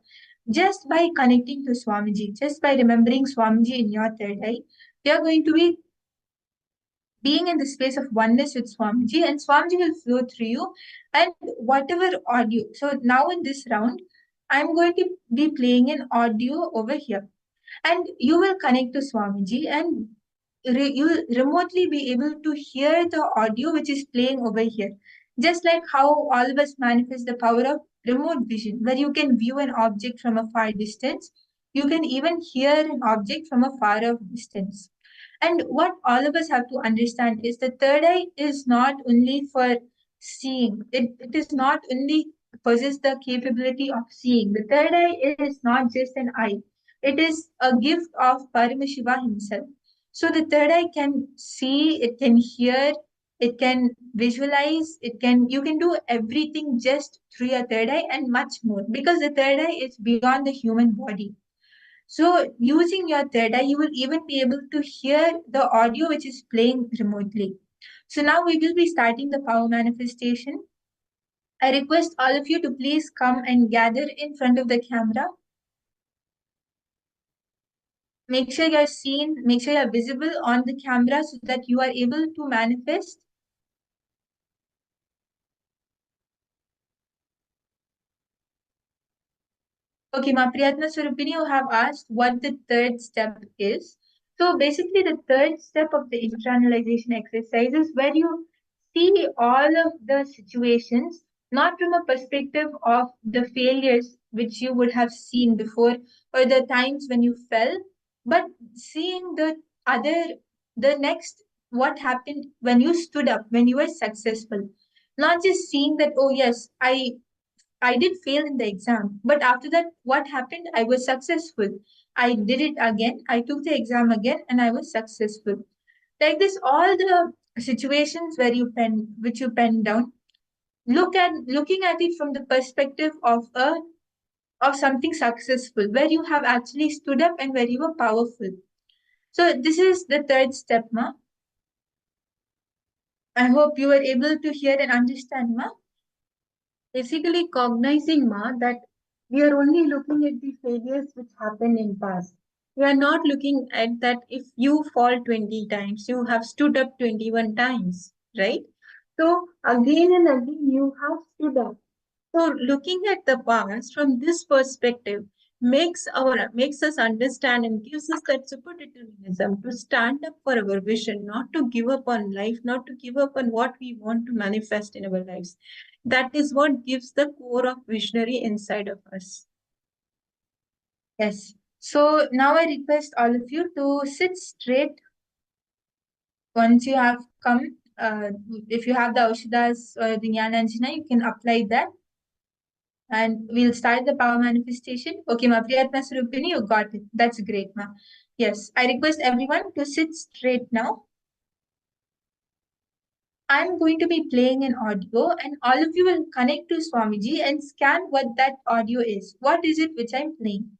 Just by connecting to Swamiji, just by remembering Swamiji in your third eye, we are going to be being in the space of oneness with Swamiji, and Swamiji will flow through you. And whatever audio, so now in this round, I'm going to be playing an audio over here, and you will connect to Swamiji, and you will remotely be able to hear the audio which is playing over here. Just like how all of us manifest the power of remote vision, where you can view an object from a far distance, you can even hear an object from a far off distance. And what all of us have to understand is the third eye is not only for seeing, it is not only possess the capability of seeing. The third eye is not just an eye, it is a gift of Paramashiva himself. So the third eye can see, it can hear, it can visualize, you can do everything just through your third eye and much more, because the third eye is beyond the human body. So using your third eye, you will even be able to hear the audio which is playing remotely. So now we will be starting the power manifestation. I request all of you to please come and gather in front of the camera. Make sure you're seen, make sure you're visible on the camera so that you are able to manifest. Okay, Ma Priyatna Swarupini, you have asked what the third step is. So basically the third step of the internalization exercise is where you see all of the situations, not from a perspective of the failures which you would have seen before or the times when you fell, but seeing other, the next, what happened when you stood up, when you were successful. Not just seeing that, oh yes, I did fail in the exam, but after that, what happened? I was successful. I did it again. I took the exam again, and I was successful. Like this, all the situations where which you pen down. Looking at it from the perspective of something successful, where you have actually stood up and where you were powerful. So this is the third step, Ma. I hope you were able to hear and understand, Ma. Basically cognizing, Ma, that we are only looking at the failures which happened in past. We are not looking at that if you fall 20 times, you have stood up 21 times, right? So again and again you have stood up. So looking at the past from this perspective makes us understand and gives us that super determinism to stand up for our vision, not to give up on life, not to give up on what we want to manifest in our lives. That is what gives the core of visionary inside of us. Yes. So now I request all of you to sit straight once you have come. If you have the Aushadas or the Jnananjana, you can apply that. And we'll start the power manifestation. Okay, Ma Priyatna Swarupini, you got it. That's great, Ma. Yes, I request everyone to sit straight now. I'm going to be playing an audio, and all of you will connect to Swamiji and scan what that audio is. What is it which I'm playing?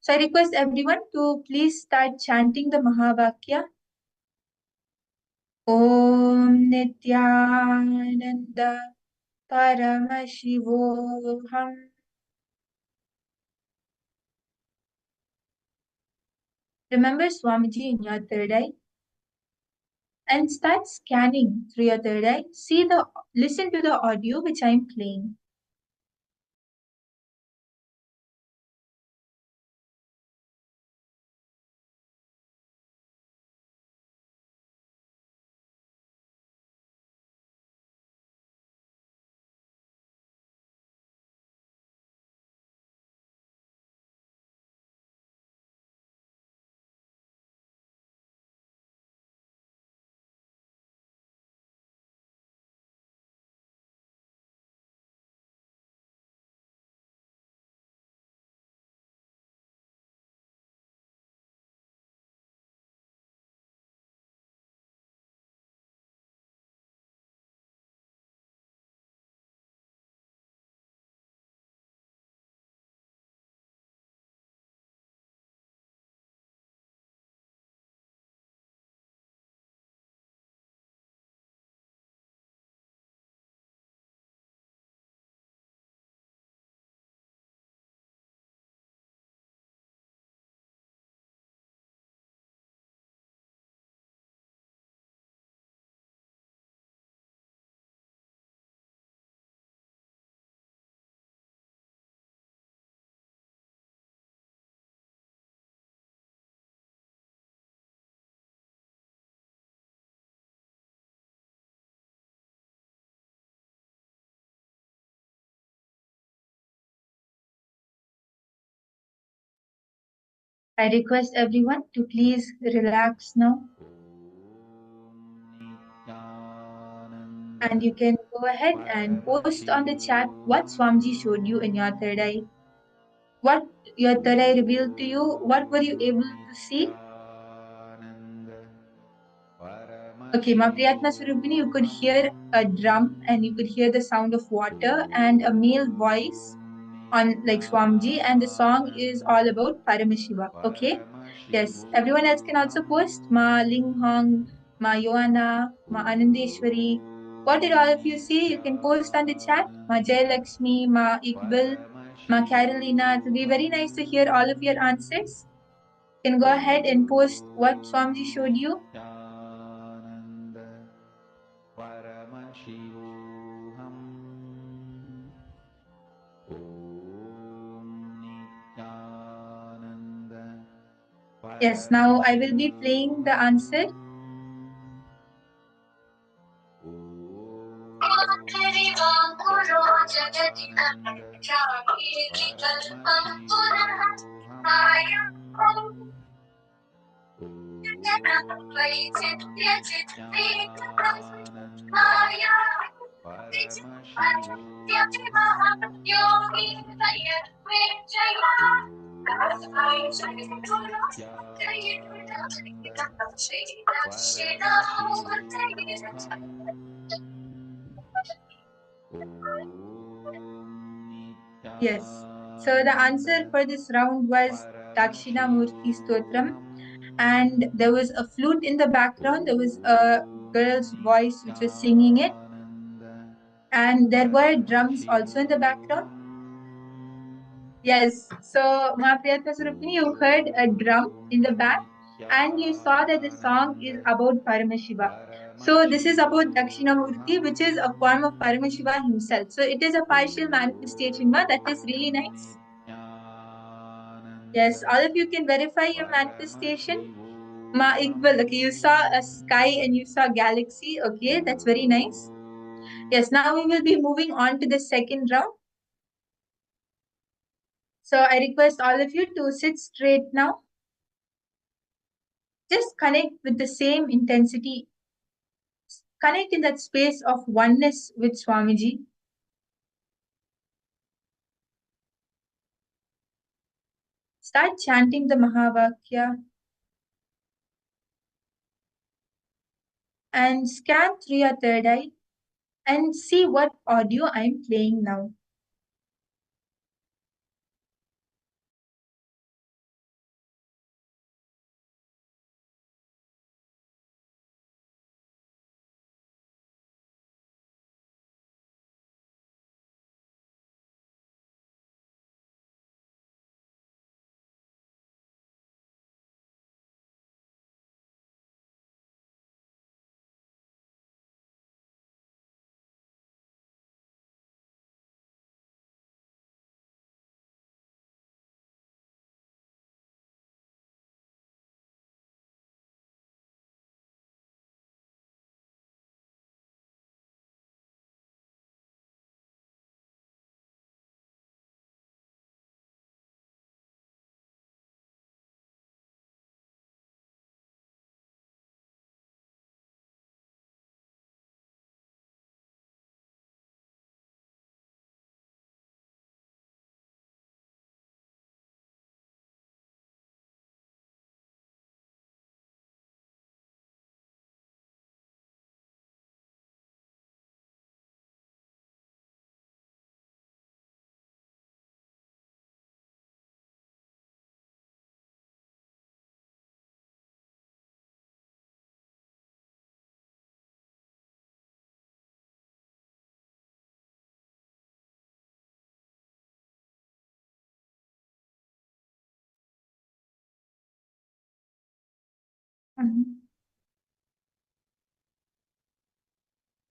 So I request everyone to please start chanting the Mahavakya. Om Nithyananda Paramashivoham. Remember Swamiji in your third eye and start scanning through your third eye. Listen to the audio which I'm playing. I request everyone to please relax now. And you can go ahead and post on the chat what Swamiji showed you in your third eye. What your third eye revealed to you? What were you able to see? Okay, Ma Priyatna Swarupini, you could hear a drum and you could hear the sound of water and a male voice on like Swamiji, and the song is all about Paramashiva. Okay? Yes. Everyone else can also post. Ma Ling Hong, Ma Yoana, Ma Anandeshwari. What did all of you see? You can post on the chat. Ma Jay Lakshmi, Ma Iqbal, Ma Carolina. It will be very nice to hear all of your answers. You can go ahead and post what Swamiji showed you. Paramashivoham Nithyananda. Yes, now I will be playing the answer. Yes. So the answer for this round was Dakshinamurti Stotram. And there was a flute in the background. There was a girl's voice which was singing it. And there were drums also in the background. Yes. So Mahapriyatna Surupini, you heard a drum in the back and you saw that the song is about Paramashiva. So this is about Dakshinamurti, which is a form of Paramashiva himself. So it is a partial manifestation. That is really nice. Yes, all of you can verify your manifestation. Ma Iqbal, okay, you saw a sky and you saw galaxy. Okay, that's very nice. Yes, now we will be moving on to the second round. So I request all of you to sit straight now. Just connect with the same intensity. Connect in that space of oneness with Swamiji. Start chanting the Mahavakya and scan through your third eye and see what audio I'm playing now.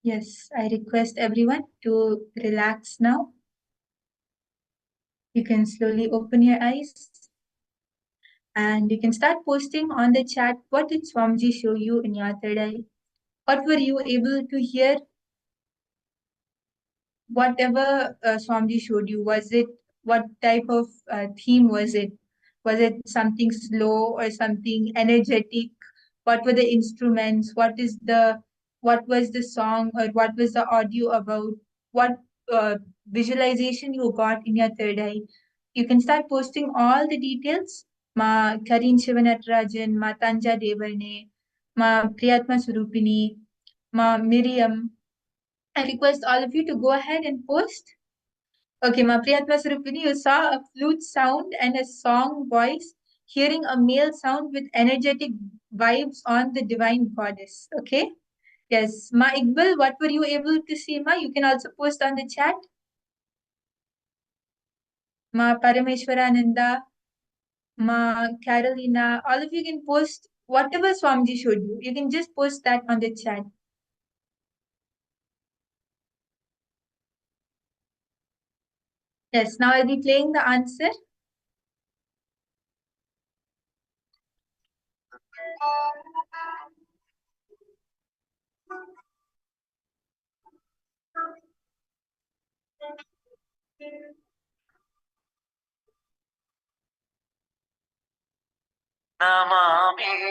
Yes, I request everyone to relax now. You can slowly open your eyes and you can start posting on the chat what did Swamiji show you in your third eye? What were you able to hear? Whatever Swamiji showed you, was it, what type of theme was it? Was it something slow or something energetic? What were the instruments? What was the song or what was the audio about? What visualization you got in your third eye? You can start posting all the details. Ma Karin Shivanatrajan, Ma Tanja Devarne, Ma Priyatma Surupini, Ma Miriam. I request all of you to go ahead and post. Okay, Ma Priyatma Surupini, you saw a flute sound and a song voice, hearing a male sound with energetic vibes on the divine goddess. Okay? Yes. Ma Iqbal, what were you able to see, Ma? You can also post on the chat. Ma Parameshwarananda, Ma Carolina, all of you can post whatever Swamiji showed you. You can just post that on the chat. Yes, now I'll be playing the answer.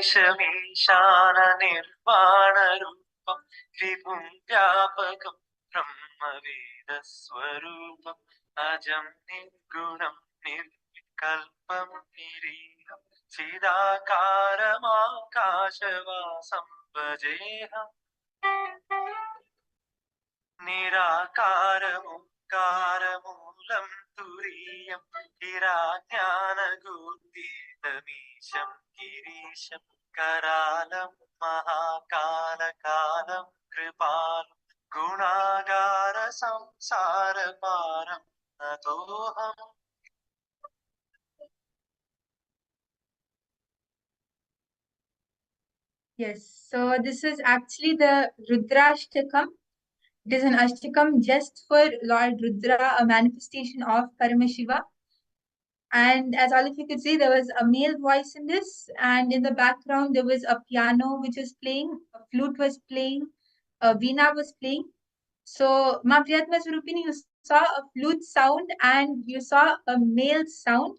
నమామీశమీశాన నిర్వాణరూపం విభుం వ్యాపకం బ్రహ్మవేదస్వరూపం అజం నిర్గుణం నిర్వికల్పం నిరీహం చిదాకారమాకాశవాసం భజేహం నిరాకారముకారమూలం తురీయం హిరాజ్ఞానగోద్దీతమీశం Girisham करालं महाकालकालं कृपालं गुणागार संसारपारं नतोऽहम्. Yes, so this is actually the Rudrashtakam. It is an Ashtakam just for Lord Rudra, a manifestation of Paramashiva. And as all of you could see, there was a male voice in this, and in the background there was a piano which was playing, a flute was playing, a veena was playing. So, Ma Priyatma Swarupini, you saw a flute sound and you saw a male sound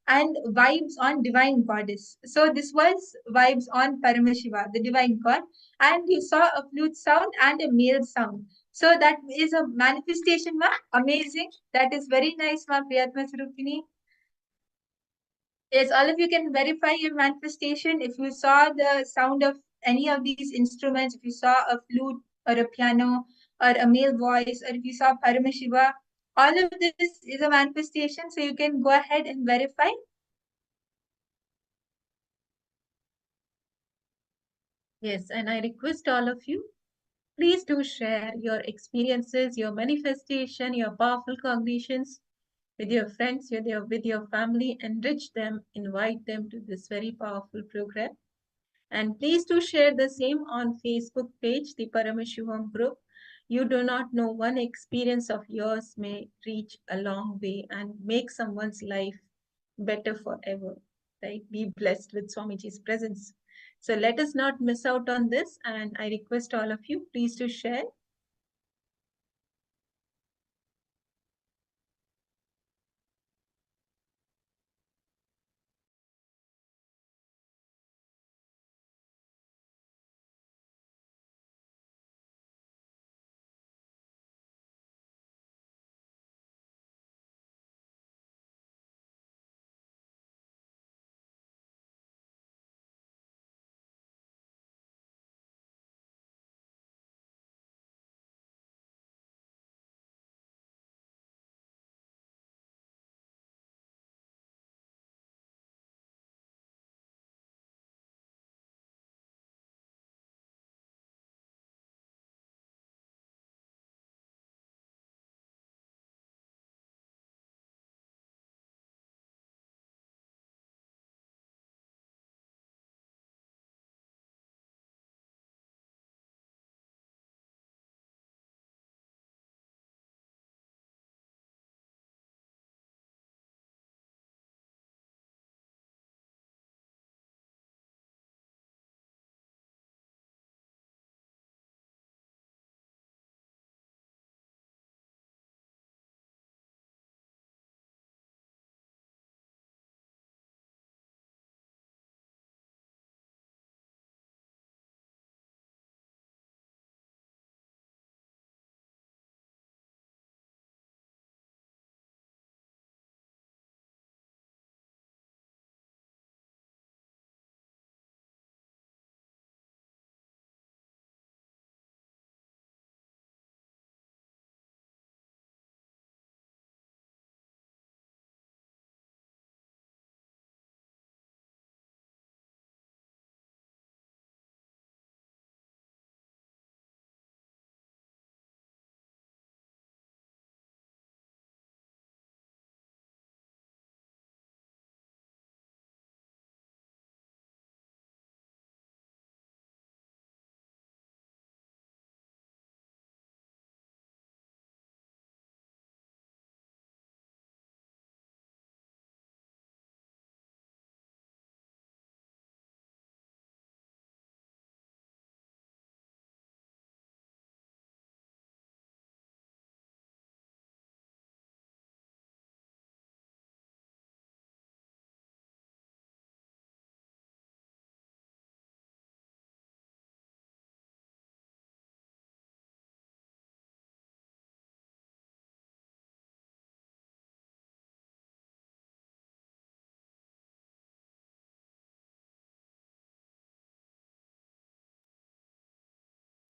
and vibes on divine goddess. So this was vibes on Paramashiva, the divine god, and you saw a flute sound and a male sound. So that is a manifestation, Ma. Amazing. That is very nice, Ma Priyatma Swarupini. Yes, all of you can verify your manifestation. If you saw the sound of any of these instruments, if you saw a flute or a piano or a male voice, or if you saw Paramashiva, all of this is a manifestation. So you can go ahead and verify. Yes, and I request all of you, please do share your experiences, your manifestation, your powerful cognitions with your friends, with your family, enrich them, invite them to this very powerful program. And please do share the same on Facebook page, the Paramashivoham group. You do not know, one experience of yours may reach a long way and make someone's life better forever. Right? Be blessed with Swamiji's presence. So let us not miss out on this. And I request all of you, please to share.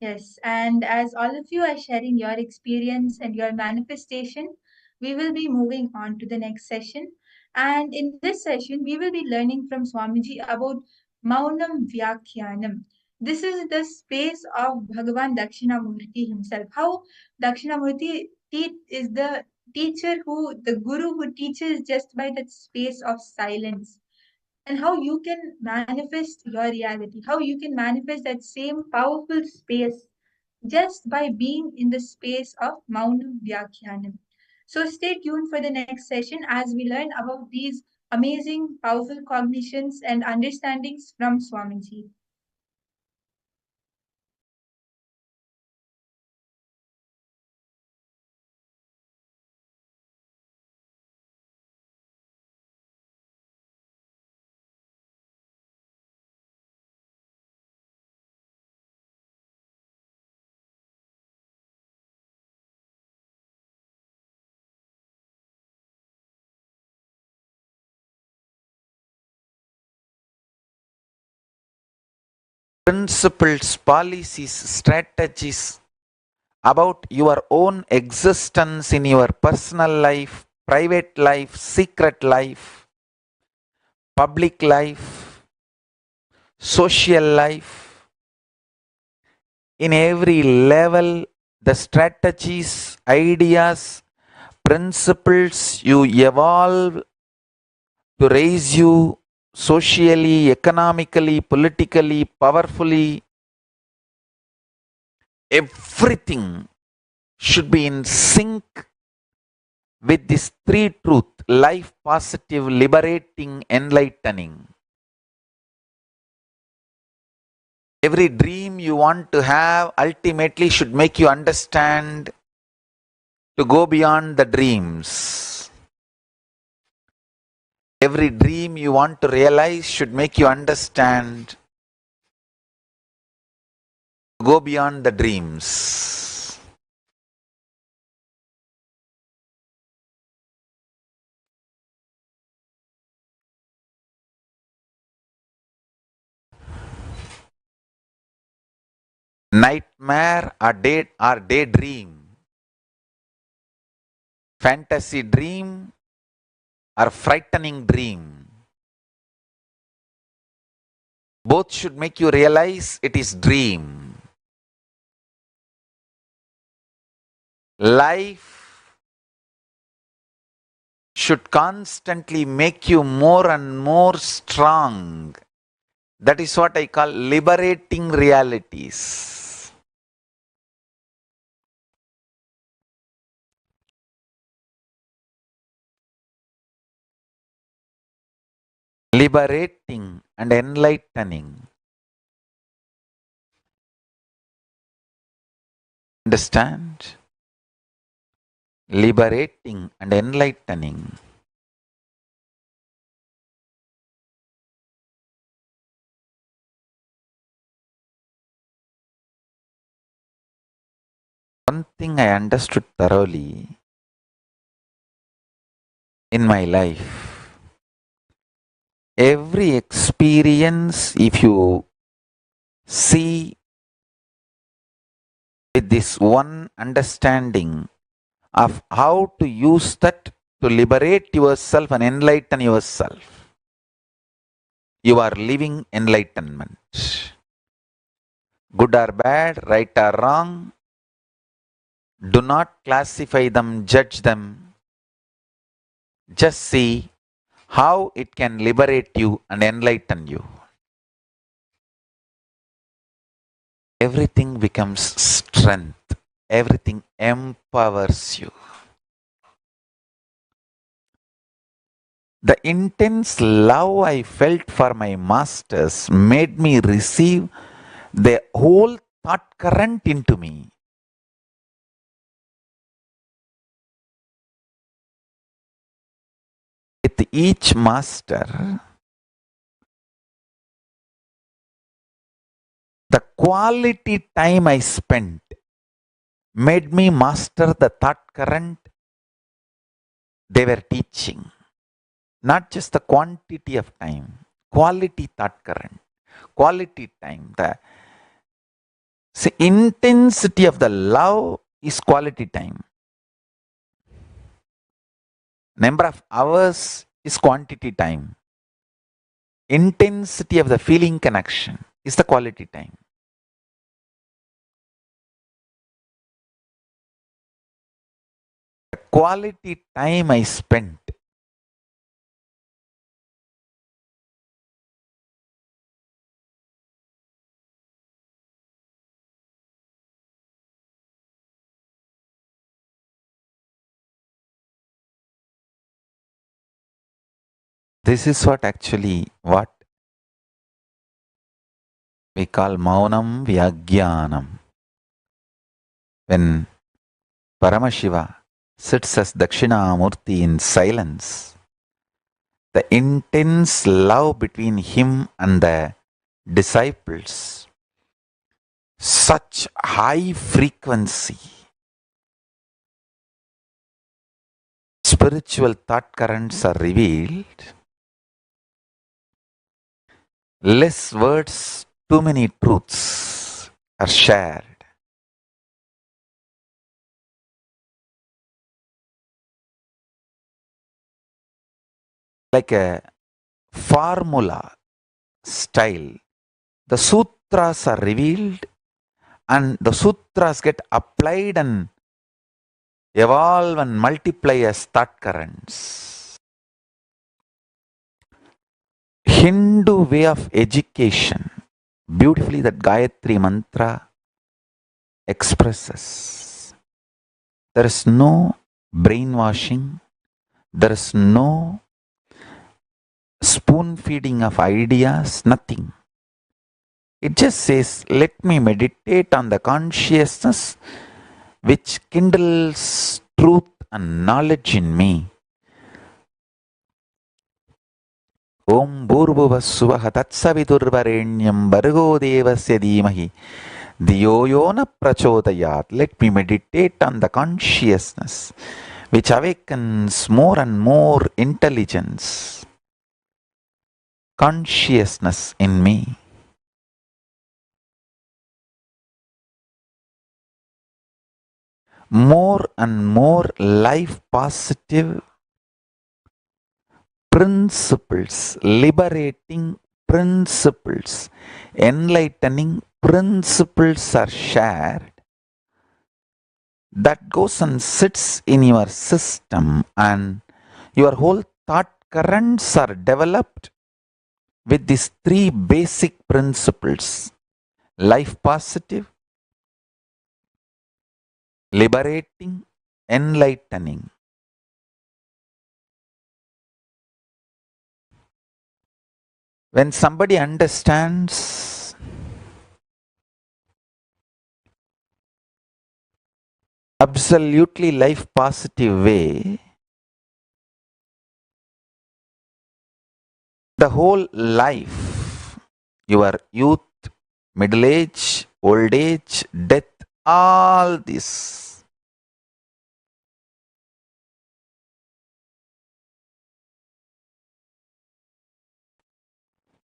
Yes, and as all of you are sharing your experience and your manifestation, we will be moving on to the next session. And in this session, we will be learning from Swamiji about Maunam Vyakhyanam. This is the space of Bhagavan Dakshinamurti himself. How Dakshinamurti is the teacher the guru who teaches just by that space of silence, and how you can manifest your reality, how you can manifest that same powerful space just by being in the space of Maunam Vyakhyanam. So stay tuned for the next session as we learn about these amazing, powerful cognitions and understandings from Swamiji. Principles, policies, strategies about your own existence in your personal life, private life, secret life, public life, social life, in every level, the strategies, ideas, principles you evolve to raise you socially, economically, politically, powerfully, everything should be in sync with this three truth: life, positive, liberating, enlightening. Every dream you want to have ultimately should make you understand to go beyond the dreams. Every dream you want to realize should make you understand to go beyond the dreams. Nightmare or daydream, fantasy dream or frightening dream, both should make you realize it is dream. Life should constantly make you more and more strong. That is what I call liberating realities. Liberating and enlightening. Understand? Liberating and enlightening. One thing I understood thoroughly in my life, every experience, if you see with this one understanding of how to use that to liberate yourself and enlighten yourself, you are living enlightenment. Good or bad, right or wrong, do not classify them, judge them. Just see how it can liberate you and enlighten you. Everything becomes strength. Everything empowers you. The intense love I felt for my masters made me receive the whole thought current into me. With each master, the quality time I spent made me master the thought current they were teaching. Not just the quantity of time, quality thought current, quality time, the See, intensity of the love is quality time. Number of hours is quantity time. Intensity of the feeling connection is the quality time. The quality time I spent. This is what we call Maunam Vyagyanam. When Paramashiva sits as Dakshinamurti in silence, the intense love between him and the disciples, such high frequency, spiritual thought currents are revealed. Less words, too many truths are shared. Like a formula style, the sutras are revealed and the sutras get applied and evolve and multiply as thought currents. Hindu way of education, beautifully that Gayatri mantra expresses. There is no brainwashing, there is no spoon feeding of ideas, nothing. It just says, let me meditate on the consciousness which kindles truth and knowledge in me. Om Bhurvuvah Suvah Tatsaviturvarenyam Bhargo Devasya Dhimahi Dhiyo Yona Prachodayat. Let me meditate on the consciousness which awakens more and more intelligence, consciousness in me. More and more life positive principles, liberating principles, enlightening principles are shared. That goes and sits in your system, and your whole thought currents are developed with these three basic principles: life positive, liberating, enlightening. When somebody understands absolutely life positive way, the whole life, your youth, middle age, old age, death, all this,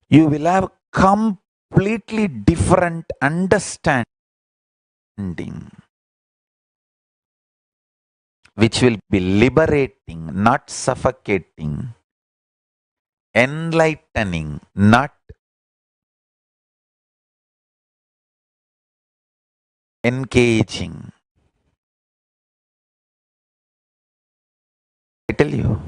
you will have completely different understanding, which will be liberating, not suffocating, enlightening, not engaging. I tell you,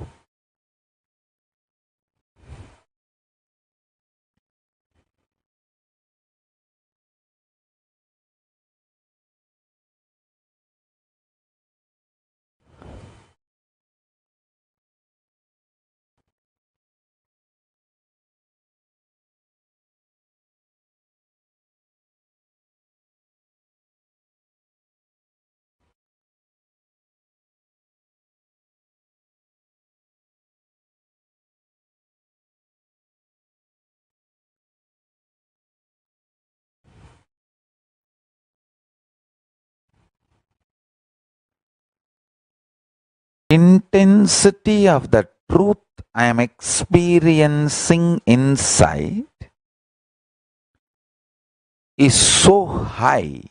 intensity of the truth I am experiencing inside is so high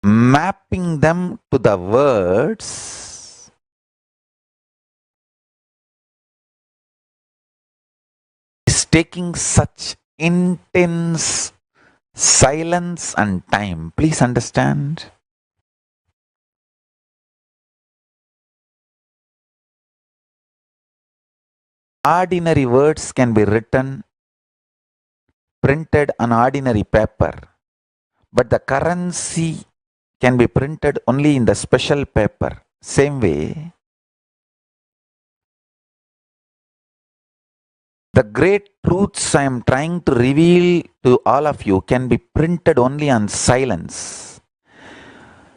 mapping them to the words is taking such intense silence and time. Please understand. Ordinary words can be written, printed on ordinary paper, but the currency can be printed only in the special paper. Same way, the great truths I am trying to reveal to all of you can be printed only on silence.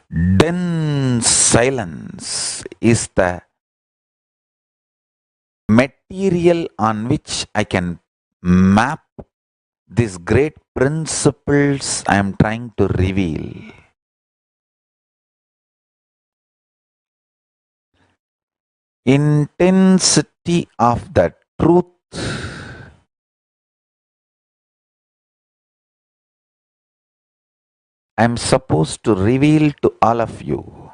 Dense silence is the material on which I can map these great principles I am trying to reveal. Intensity of the truth I am supposed to reveal to all of you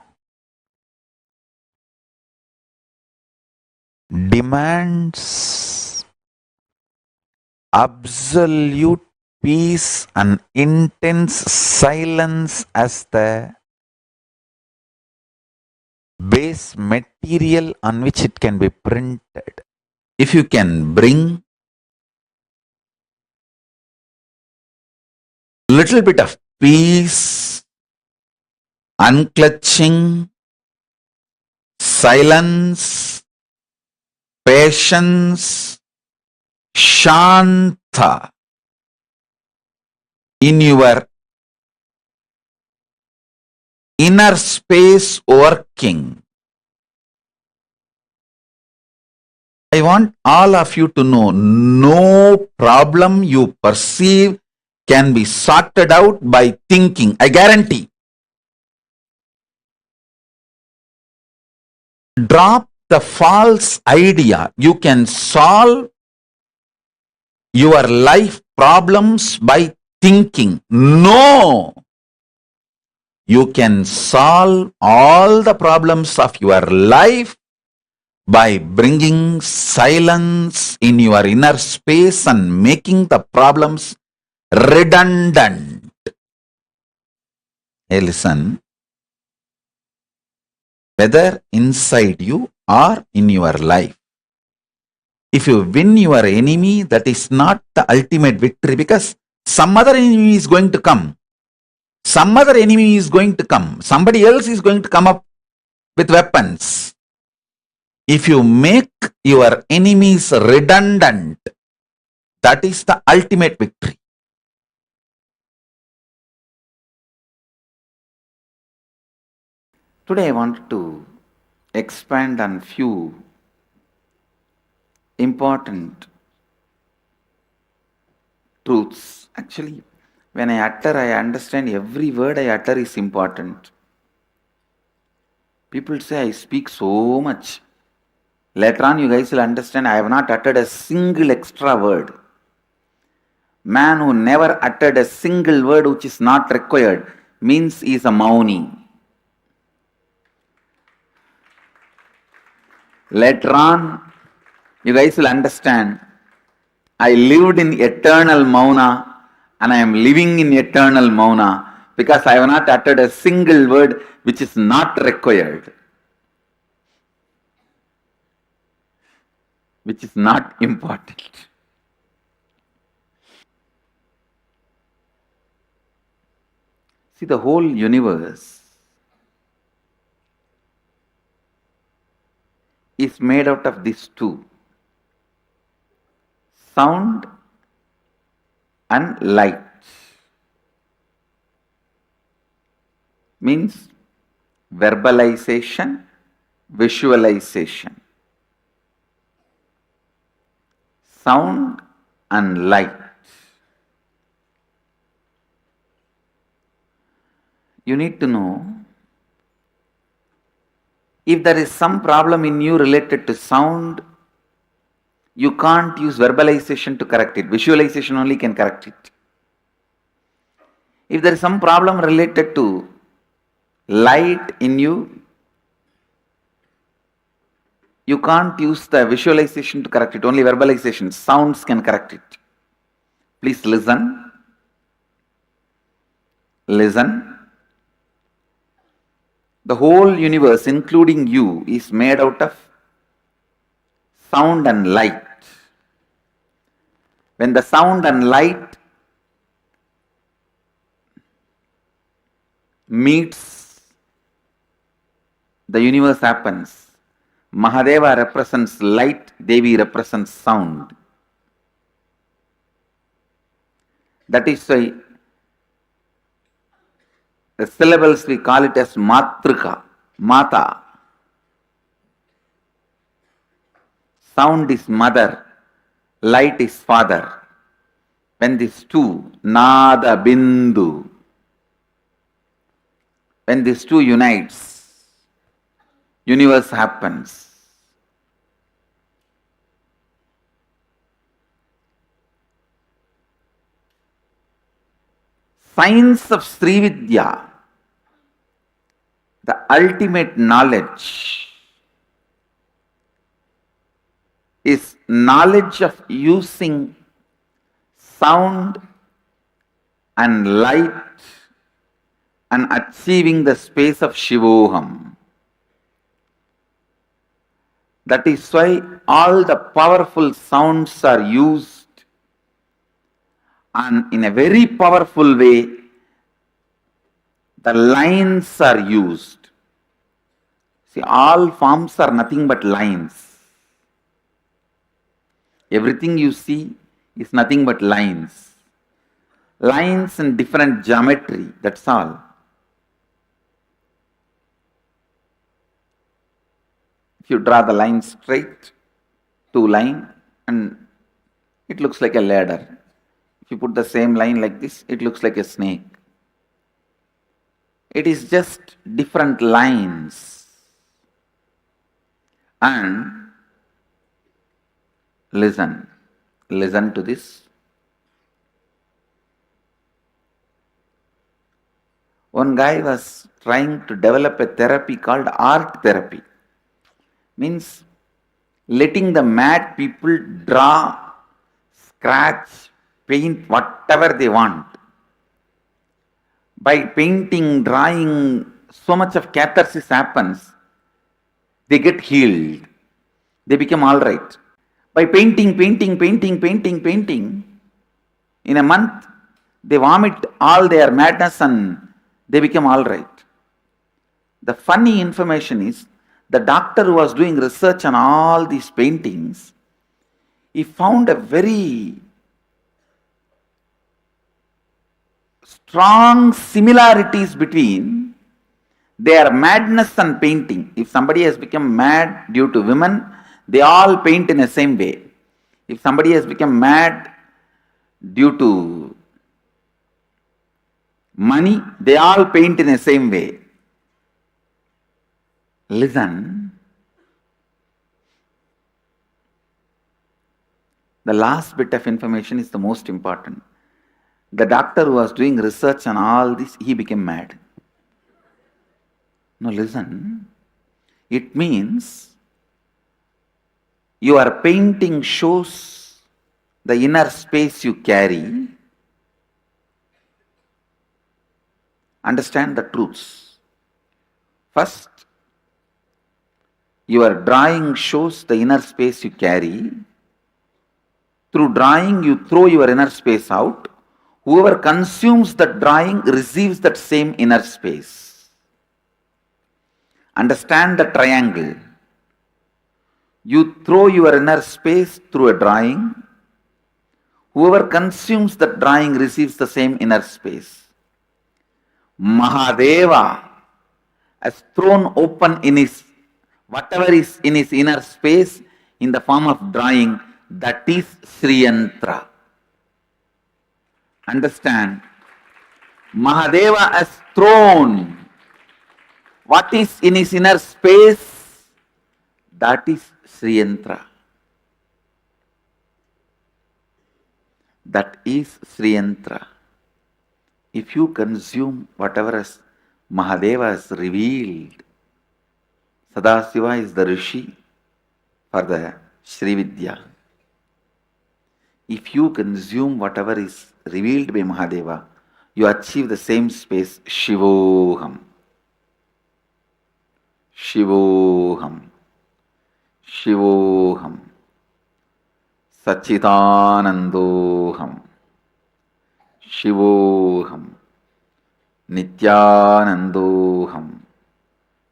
demands absolute peace and intense silence as the base material on which it can be printed. If you can bring little bit of peace, unclutching, silence, patience, shanta in your inner space working. I want all of you to know, no problem you perceive can be sorted out by thinking. I guarantee. Drop the false idea. You can solve your life problems by thinking. No! You can solve all the problems of your life by bringing silence in your inner space and making the problems redundant. Hey, listen. Whether inside you or in your life, if you win your enemy, that is not the ultimate victory, because some other enemy is going to come. Some other enemy is going to come. Somebody else is going to come up with weapons. If you make your enemies redundant, that is the ultimate victory. Today I want to expand on few important truths. Actually, when I utter, I understand every word I utter is important. People say I speak so much. Later on, you guys will understand I have not uttered a single extra word. Man who never uttered a single word which is not required means he is a mauni. Later on, you guys will understand I lived in eternal mauna and I am living in eternal mauna because I have not uttered a single word which is not required, which is not important. See, the whole universe is made out of these two, sound and light. Means verbalization, visualization. Sound and light. You need to know, if there is some problem in you related to sound, you can't use verbalization to correct it. Visualization only can correct it. If there is some problem related to light in you, you can't use the visualization to correct it, only verbalization, sounds can correct it. Please listen. Listen. The whole universe, including you, is made out of sound and light. When the sound and light meets, the universe happens. Mahadeva represents light, Devi represents sound. That is why the syllables we call it as Matrika, Mata. Sound is mother, light is father. When these two, Nada Bindu, when these two unites, universe happens. Science of Srividya, the ultimate knowledge, is knowledge of using sound and light and achieving the space of Shivoham. That is why all the powerful sounds are used, and in a very powerful way, the lines are used. See, all forms are nothing but lines. Everything you see is nothing but lines. Lines in different geometry, that's all. If you draw the line straight, two line, and it looks like a ladder. If you put the same line like this, it looks like a snake. It is just different lines. And listen to this. One guy was trying to develop a therapy called art therapy. Means letting the mad people draw, scratch, paint whatever they want. By painting, drawing, so much of catharsis happens. They get healed. They become all right. By painting, in a month, they vomit all their madness and they become all right. The funny information is, the doctor who was doing research on all these paintings, he found a very strong similarities between their madness and painting. If somebody has become mad due to women, they all paint in the same way. If somebody has become mad due to money, they all paint in the same way. Listen. The last bit of information is the most important. The doctor who was doing research on all this, he became mad. Now listen. It means your painting shows the inner space you carry. Understand the truths. First, your drawing shows the inner space you carry. Through drawing, you throw your inner space out. Whoever consumes that drawing receives that same inner space. Understand the triangle. You throw your inner space through a drawing. Whoever consumes that drawing receives the same inner space. Mahadeva has thrown open in his, whatever is in his inner space in the form of drawing, that is Sriyantra. Understand? Mahadeva has thrown what is in his inner space, that is Sriyantra. That is Sriyantra. If you consume whatever has Mahadeva is revealed. Sadasiva is the Rishi for the Srividya. If you consume whatever is revealed by Mahadeva, you achieve the same space, Shivoham. Shivoham. Shivoham. Sachidanandoham. Shivoham. Nithyanandoham.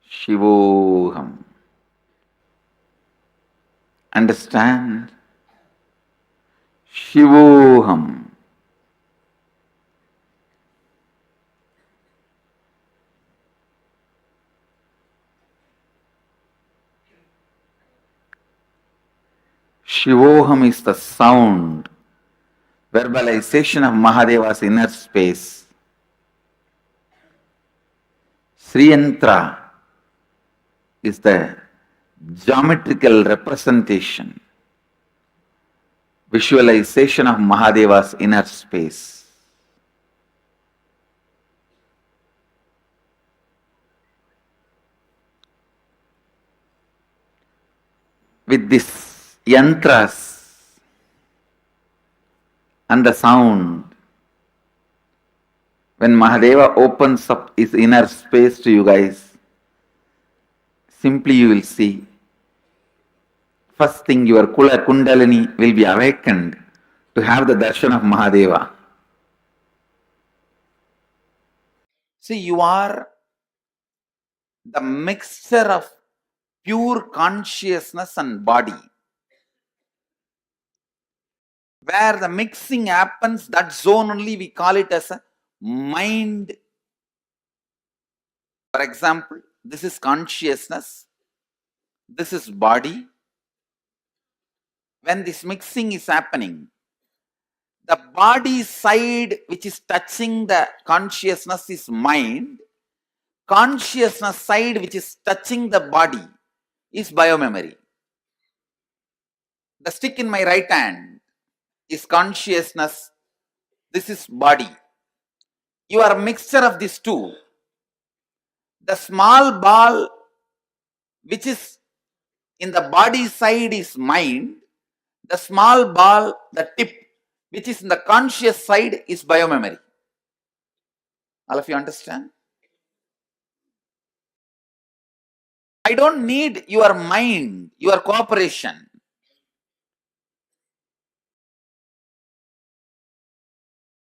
Shivoham. Understand? Shivoham. Shivoham is the sound, verbalization of Mahadeva's inner space. Sriyantra is the geometrical representation, visualization of Mahadeva's inner space. With this yantras and the sound, when Mahadeva opens up his inner space to you guys, simply you will see, first thing your Kula Kundalini will be awakened to have the darshan of Mahadeva. See, you are the mixture of pure consciousness and body. Where the mixing happens, that zone only we call it as a mind. For example, this is consciousness, this is body. When this mixing is happening, the body side which is touching the consciousness is mind. Consciousness side which is touching the body is biomemory. The stick in my right hand is consciousness, this is body. You are a mixture of these two. The small ball which is in the body side is mind. The small ball, the tip which is in the conscious side is biomemory. All of you understand? I don't need your mind, your cooperation.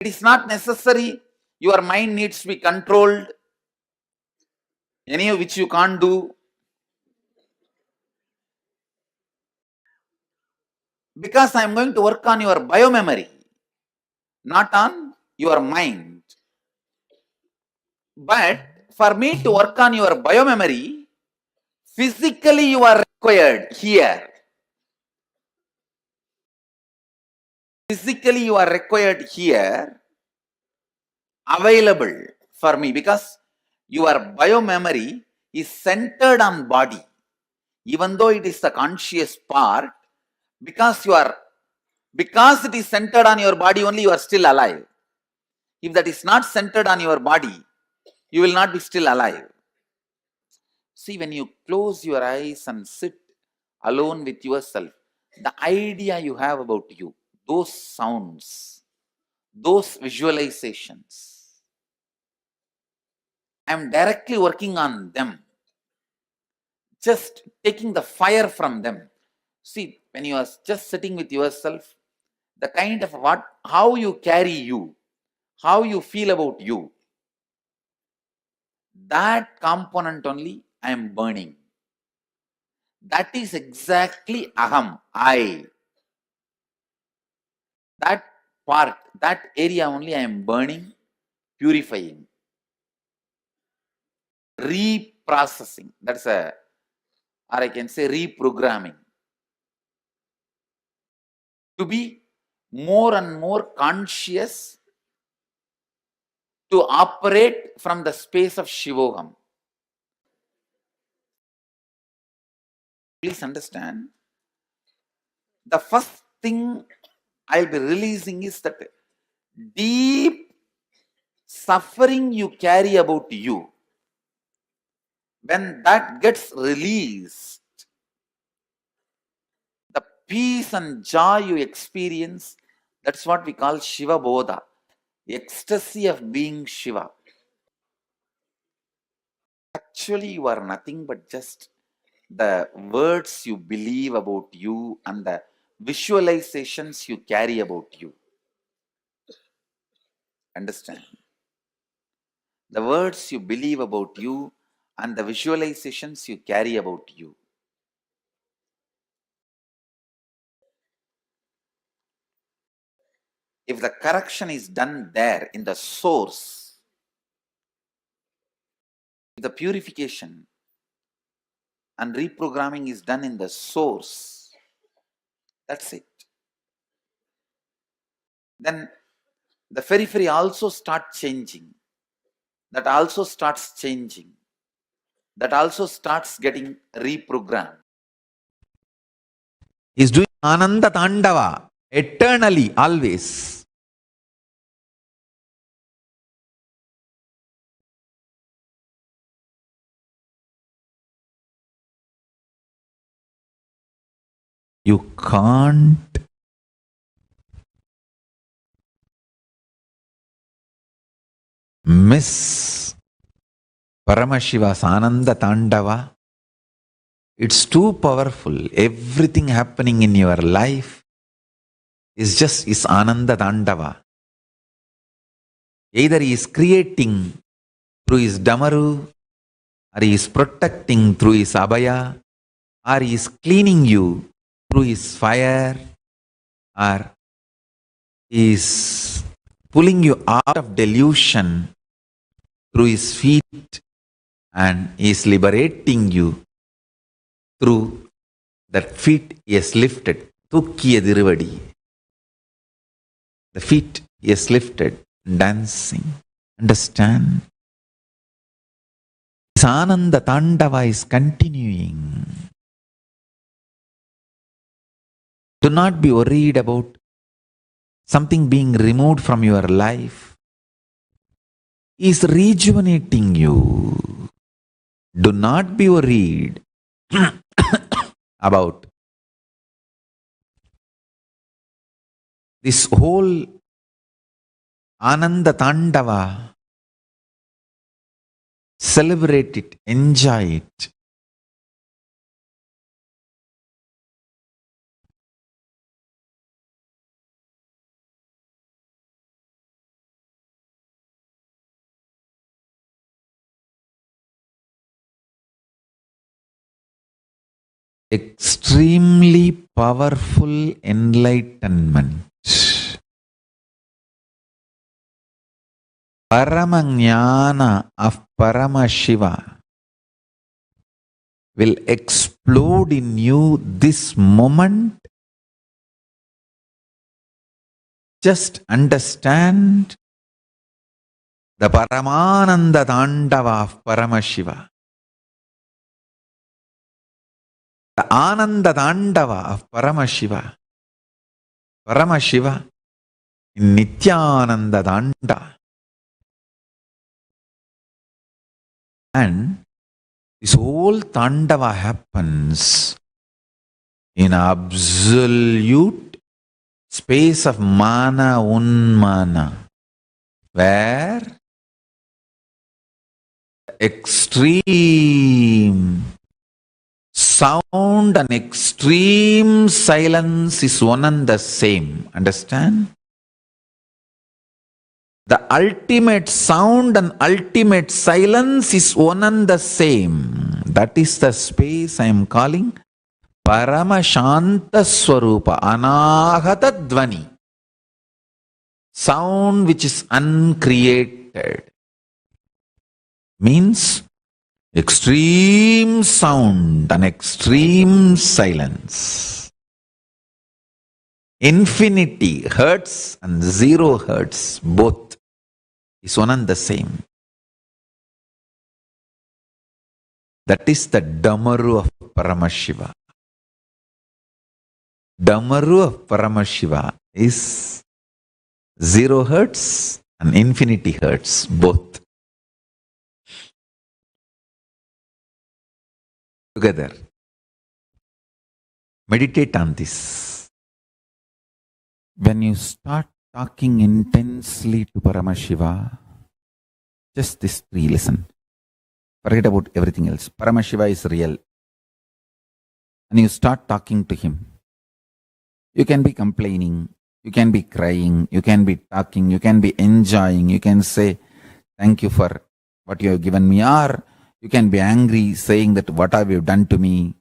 It is not necessary your mind needs to be controlled, any of which you can't do. Because I am going to work on your biomemory, not on your mind. But for me to work on your biomemory, physically you are required here. Physically you are required here, available for me, because your biomemory is centered on body. Even though it is the conscious part, because it is centered on your body only, you are still alive. If that is not centered on your body, you will not be still alive. See, when you close your eyes and sit alone with yourself, the idea you have about you, those sounds, those visualizations, I am directly working on them, just taking the fire from them. See, when you are just sitting with yourself, the kind of how you carry you, how you feel about you, that component only I am burning. That is exactly aham, I. That part, that area only I am burning, purifying, reprocessing. That's or I can say reprogramming. To be more and more conscious, to operate from the space of Shivoham. Please understand, the first thing I'll be releasing is that deep suffering you carry about you. When that gets released, the peace and joy you experience, that's what we call Shiva Bodha, ecstasy of being Shiva. Actually, you are nothing but just the words you believe about you and the visualizations you carry about you. Understand? The words you believe about you and the visualizations you carry about you. If the correction is done there in the source, if the purification and reprogramming is done in the source, that's it. Then the periphery also starts changing. That also starts changing. That also starts getting reprogrammed. He's doing Ananda Tandava eternally, always. You can't miss Paramashiva's Ananda Tandava. It's too powerful. Everything happening in your life is Ananda Tandava. Either he is creating through his Damaru, or he is protecting through his Abhaya, or he is cleaning you through his fire, or he is pulling you out of delusion through his feet, and he is liberating you through that feet he has lifted. Thukkiya Diruvadi. The feet he has lifted, dancing. Understand? This Ananda Tandava is continuing. Do not be worried about something being removed from your life. He is rejuvenating you. Do not be worried about this whole Ananda Tandava. Celebrate it, enjoy it. Extremely powerful enlightenment. Paramajnana of Paramashiva will explode in you this moment. Just understand the Paramananda Tandava of Paramashiva. The Ananda Tandava of Paramashiva. Paramashiva in Nithyananda Tanda. And this whole Tandava happens in absolute space of Mana Unmana, where extreme sound and extreme silence is one and the same. Understand? The ultimate sound and ultimate silence is one and the same. That is the space I am calling Paramashanta Swarupa, Anahata Dvani. Sound which is uncreated. Means extreme sound and extreme silence. Infinity, hertz and 0 hertz, both is one and the same. That is the Damaru of Paramashiva. Damaru of Paramashiva is 0 hertz and infinity hertz, both. together. Meditate on this. When you start talking intensely to Paramashiva, just this three, listen. Forget about everything else. Paramashiva is real. And you start talking to him. You can be complaining, you can be crying, you can be talking, you can be enjoying, you can say, thank you for what you have given me, or you can be angry, saying that what have you done to me?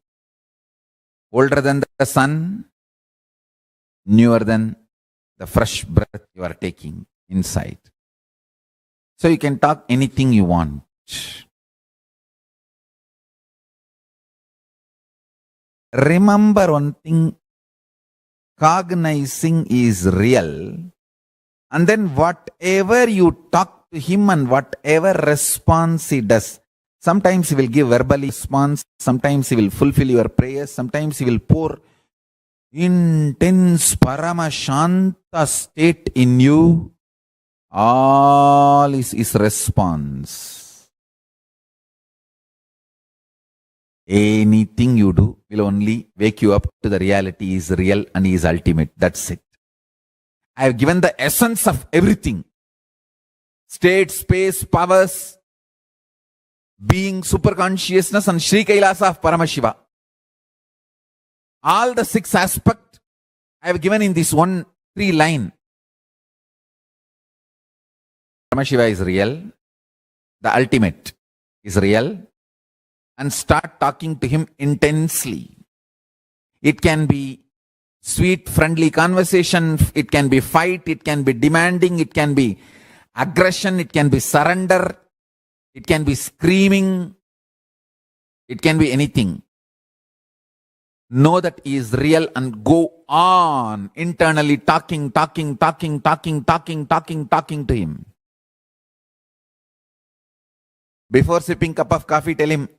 Older than the sun, newer than the fresh breath you are taking inside. So you can talk anything you want. Remember one thing, cognizing is real, and then whatever you talk to him and whatever response he does, sometimes he will give verbal response, sometimes he will fulfill your prayers, sometimes he will pour intense paramashanta state in you. All is his response. Anything you do will only wake you up to the reality is real and is ultimate. That's it. I have given the essence of everything. State, space, powers, being, superconsciousness, and Sri Kailasa of Paramashiva. All the 6 aspects I have given in this 1-3 line. Paramashiva is real. The ultimate is real. And start talking to him intensely. It can be sweet, friendly conversation. It can be fight. It can be demanding. It can be aggression. It can be surrender. It can be screaming. It can be anything. Know that he is real and go on internally talking to him. Before sipping cup of coffee, tell him,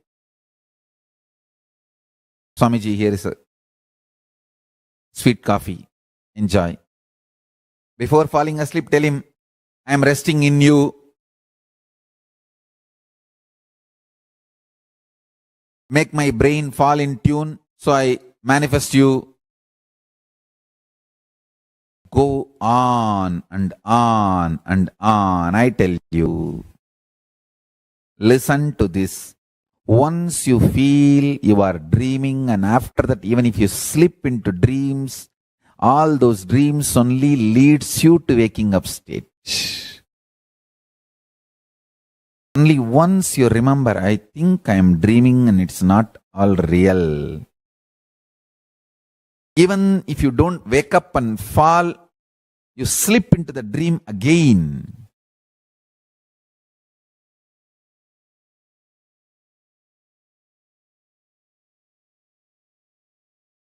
Swamiji, here is a sweet coffee. Enjoy. Before falling asleep, tell him, I am resting in you. Make my brain fall in tune, so I manifest you. Go on and on and on. I tell you. Listen to this. Once you feel you are dreaming, and after that, even if you slip into dreams, all those dreams only leads you to waking up state. Only once you remember, I think I am dreaming and it's not all real. Even if you don't wake up and fall, you slip into the dream again.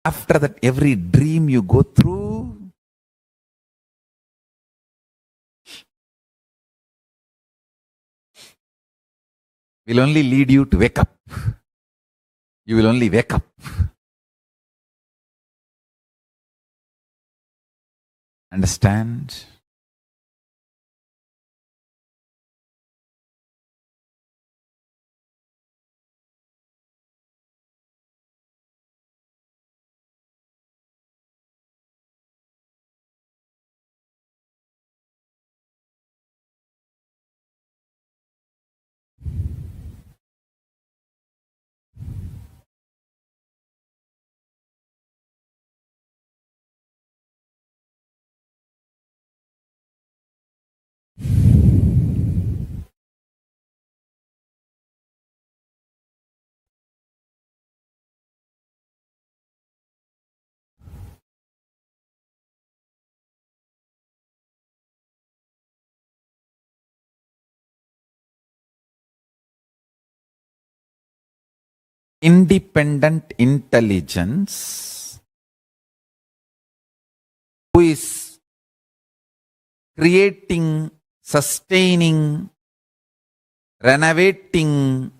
After that, every dream you go through, will only lead you to wake up. You will only wake up. Understand? Independent intelligence who is creating, sustaining, renovating,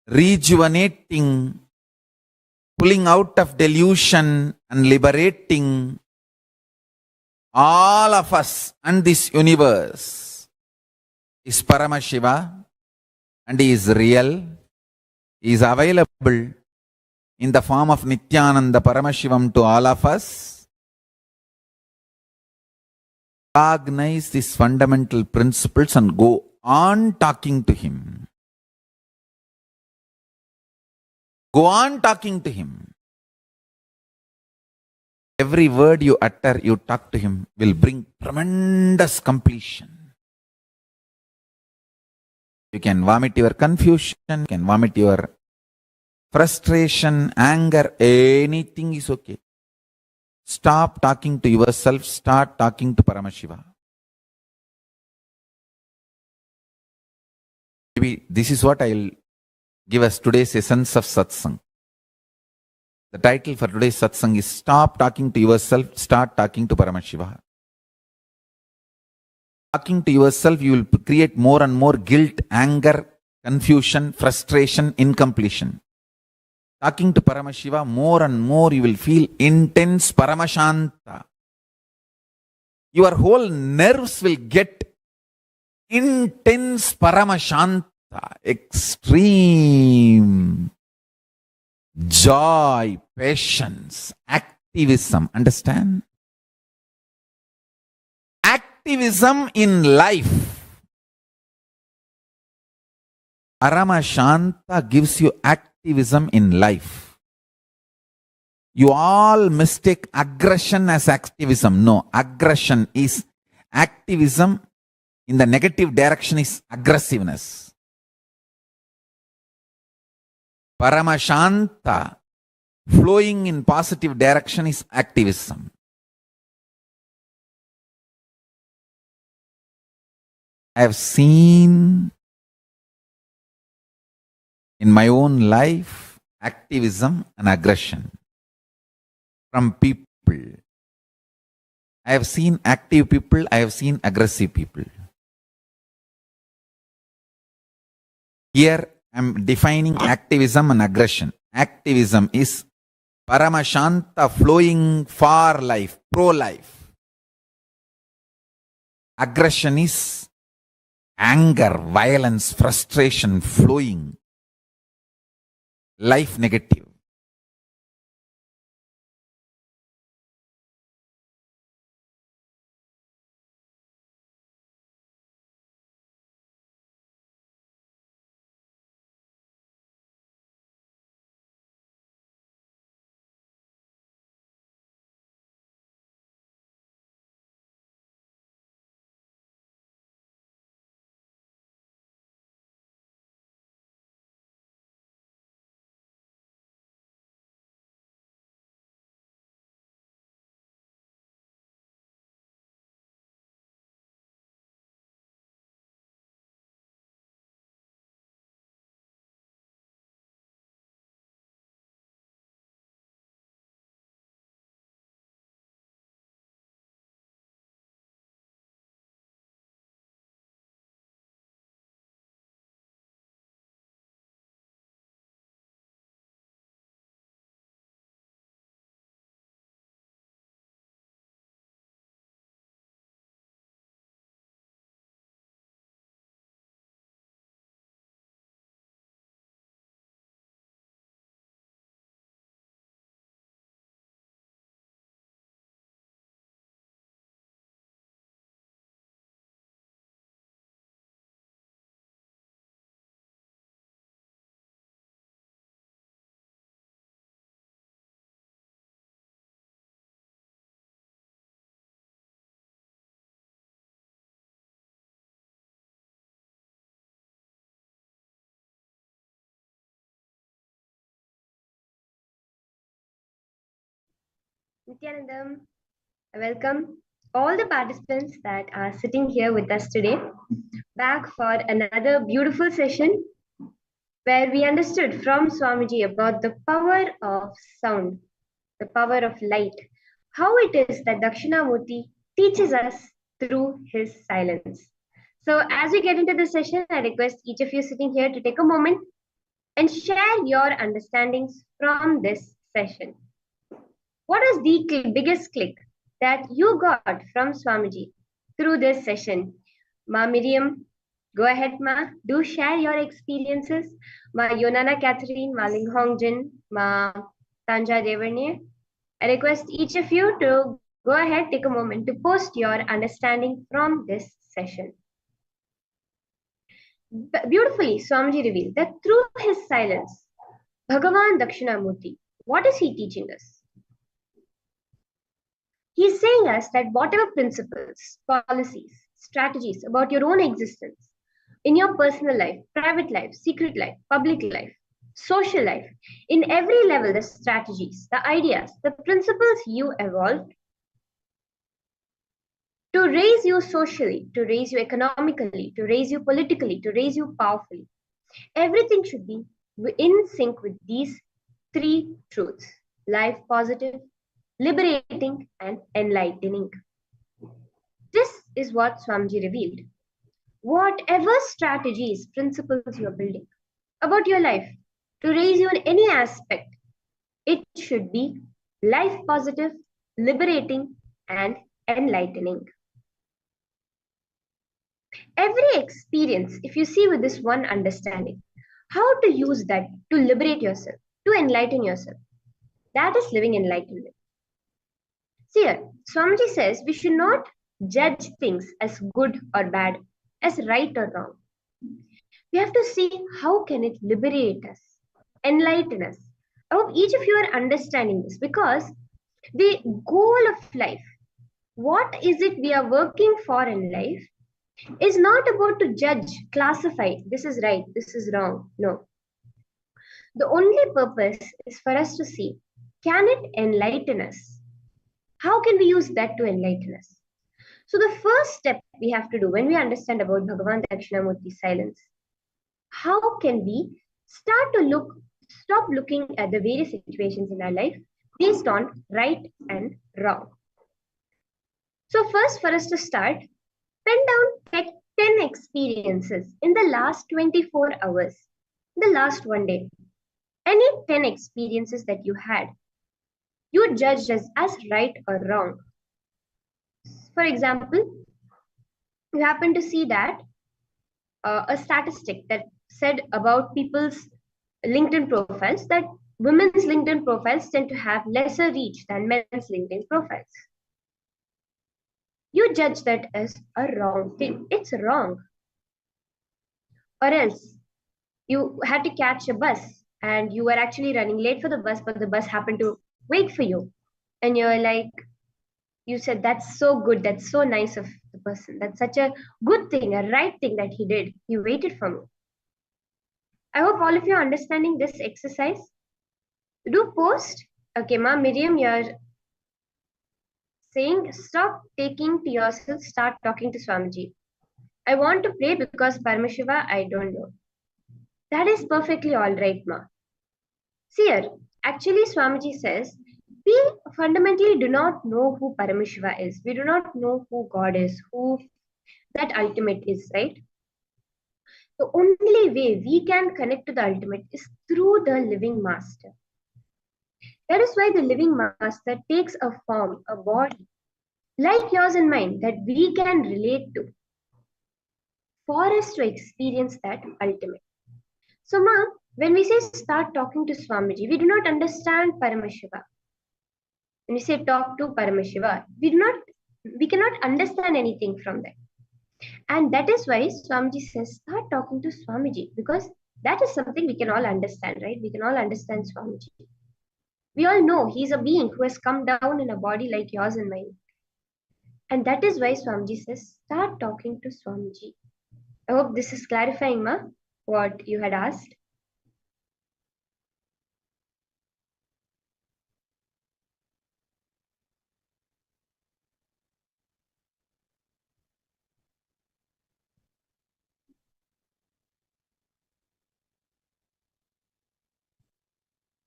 rejuvenating, pulling out of delusion and liberating all of us and this universe is Paramashiva, and he is real. is available in the form of Nithyananda Paramashivam to all of us. Recognize these fundamental principles and go on talking to him. Go on talking to him. Every word you utter, you talk to him, will bring tremendous completion. You can vomit your confusion, you can vomit your frustration, anger, anything is okay. Stop talking to yourself, start talking to Paramashiva. Maybe this is what I'll give us today's essence of satsang. The title for today's satsang is Stop Talking to Yourself, Start Talking to Paramashiva. Talking to yourself, you will create more and more guilt, anger, confusion, frustration, incompletion. Talking to Paramashiva, more and more you will feel intense Paramashanta. Your whole nerves will get intense Paramashanta, extreme joy, patience, activism. Understand? Activism in life. Paramashanta gives you activism in life. You all mistake aggression as activism. No, aggression is activism in the negative direction is aggressiveness. Paramashanta flowing in positive direction is activism. I have seen in my own life activism and aggression from people. I have seen active people, I have seen aggressive people. Here I am defining activism and aggression. Activism is Paramashanta flowing for life, pro-life. Aggression is anger, violence, frustration flowing. Life negative. Nithyanandam, welcome all the participants that are sitting here with us today, back for another beautiful session where we understood from Swamiji about the power of sound, the power of light, how it is that Dakshinamurti teaches us through his silence. So as we get into this session, I request each of you sitting here to take a moment and share your understandings from this session. What is the biggest click that you got from Swamiji through this session? Ma Miriam, Go ahead, Ma. Do share your experiences. Ma Yonana Catherine, Ma Ling Hong Jin, Ma Tanja Devarnier. I request each of you to go ahead, take a moment to post your understanding from this session. Beautifully, Swamiji revealed that through his silence, Bhagavan Dakshinamurti, what is he teaching us? He's saying us that whatever principles, policies, strategies about your own existence, in your personal life, private life, secret life, public life, social life, in every level, the strategies, the ideas, the principles you evolved to raise you socially, to raise you economically, to raise you politically, to raise you powerfully. Everything should be in sync with these three truths: life positive, liberating, and enlightening. This is what Swamiji revealed. Whatever strategies, principles you're building about your life to raise you in any aspect, it should be life positive, liberating, and enlightening. Every experience, if you see with this one understanding, how to use that to liberate yourself, to enlighten yourself, that is living enlightenment. See here, Swamiji says we should not judge things as good or bad, as right or wrong. We have to see how can it liberate us, enlighten us. I hope each of you are understanding this, because the goal of life, what is it we are working for in life, is not about to judge, classify, this is right, this is wrong. No. The only purpose is for us to see, can it enlighten us? How can we use that to enlighten us? So the first step we have to do when we understand about Bhagavan Dakshinamurti's silence, how can we start to stop looking at the various situations in our life based on right and wrong? So first, for us to start, pen down 10 experiences in the last 24 hours, the last one day. Any 10 experiences that you had, you judged as right or wrong. For example, you happen to see that a statistic that said about people's LinkedIn profiles that women's LinkedIn profiles tend to have lesser reach than men's LinkedIn profiles. You judge that as a wrong thing. It's wrong. Or else you had to catch a bus and you were actually running late for the bus, but the bus happened to wait for you. And you're like, you said, that's so good. That's so nice of the person. That's such a good thing, a right thing that he did. He waited for me. I hope all of you are understanding this exercise. Do post. Okay, Ma Miriam, you're saying stop taking to yourself, start talking to Swamiji. I want to pray because Paramashiva, I don't know. That is perfectly all right, Ma. See here, actually Swamiji says, we fundamentally do not know who Paramashiva is. We do not know who God is, who that ultimate is, right? The only way we can connect to the ultimate is through the living master. That is why the living master takes a form, a body, like yours and mine, that we can relate to, for us to experience that ultimate. So, Ma, when we say start talking to Swamiji, we do not understand Paramashiva. When we say talk to Paramashiva, we cannot understand anything from that. And that is why Swamiji says start talking to Swamiji, because that is something we can all understand, right? We can all understand Swamiji. We all know he's a being who has come down in a body like yours and mine. And that is why Swamiji says, start talking to Swamiji. I hope this is clarifying, Ma, what you had asked.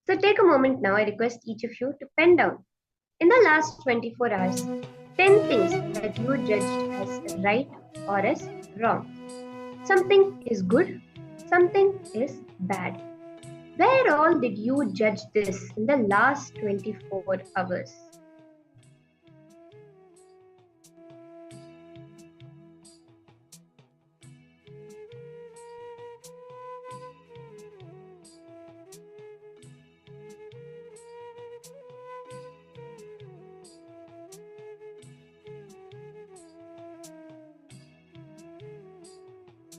So take a moment now. I request each of you to pen down, in the last 24 hours, 10 things that you judged as right or as wrong. Something is good, something is bad. Where all did you judge this in the last 24 hours?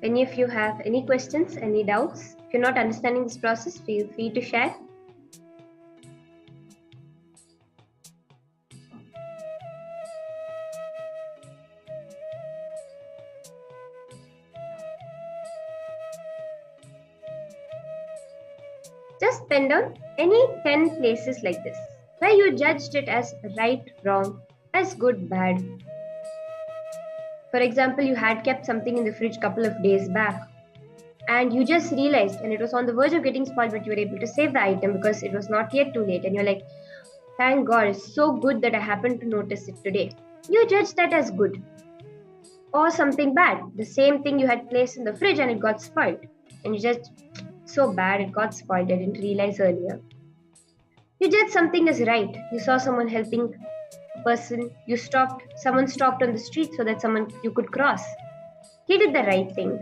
Any of you have any questions, any doubts? If you're not understanding this process, feel free to share. Just pen down any 10 places like this, where you judged it as right, wrong, as good, bad. For example, you had kept something in the fridge a couple of days back, and you just realized, and it was on the verge of getting spoiled, but you were able to save the item because it was not yet too late, and you're like, thank God, it's so good that I happened to notice it today. You judged that as good. Or something bad, the same thing you had placed in the fridge and it got spoiled, and you just, so bad, it got spoiled, I didn't realize earlier. You judged something as right. You saw someone helping a person, someone stopped on the street so that you could cross. He did the right thing.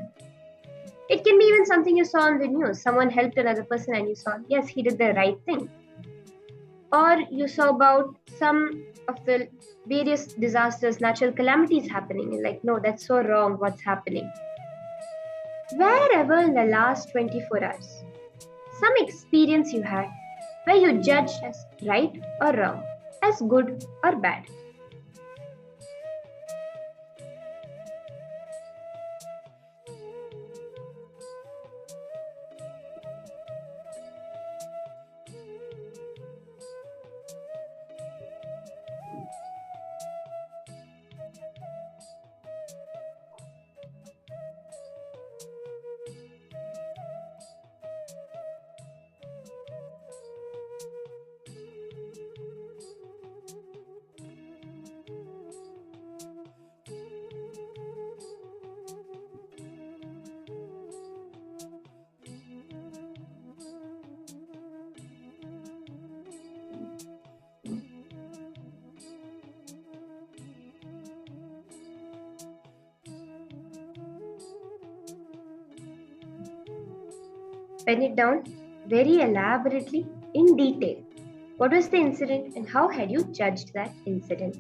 It can be even something you saw on the news. Someone helped another person and you saw, yes, he did the right thing. Or you saw about some of the various disasters, natural calamities happening. You're like, no, that's so wrong, what's happening? Wherever in the last 24 hours, some experience you had where you judged as right or wrong, as good or bad. Pen it down very elaborately, in detail. What was the incident and how had you judged that incident?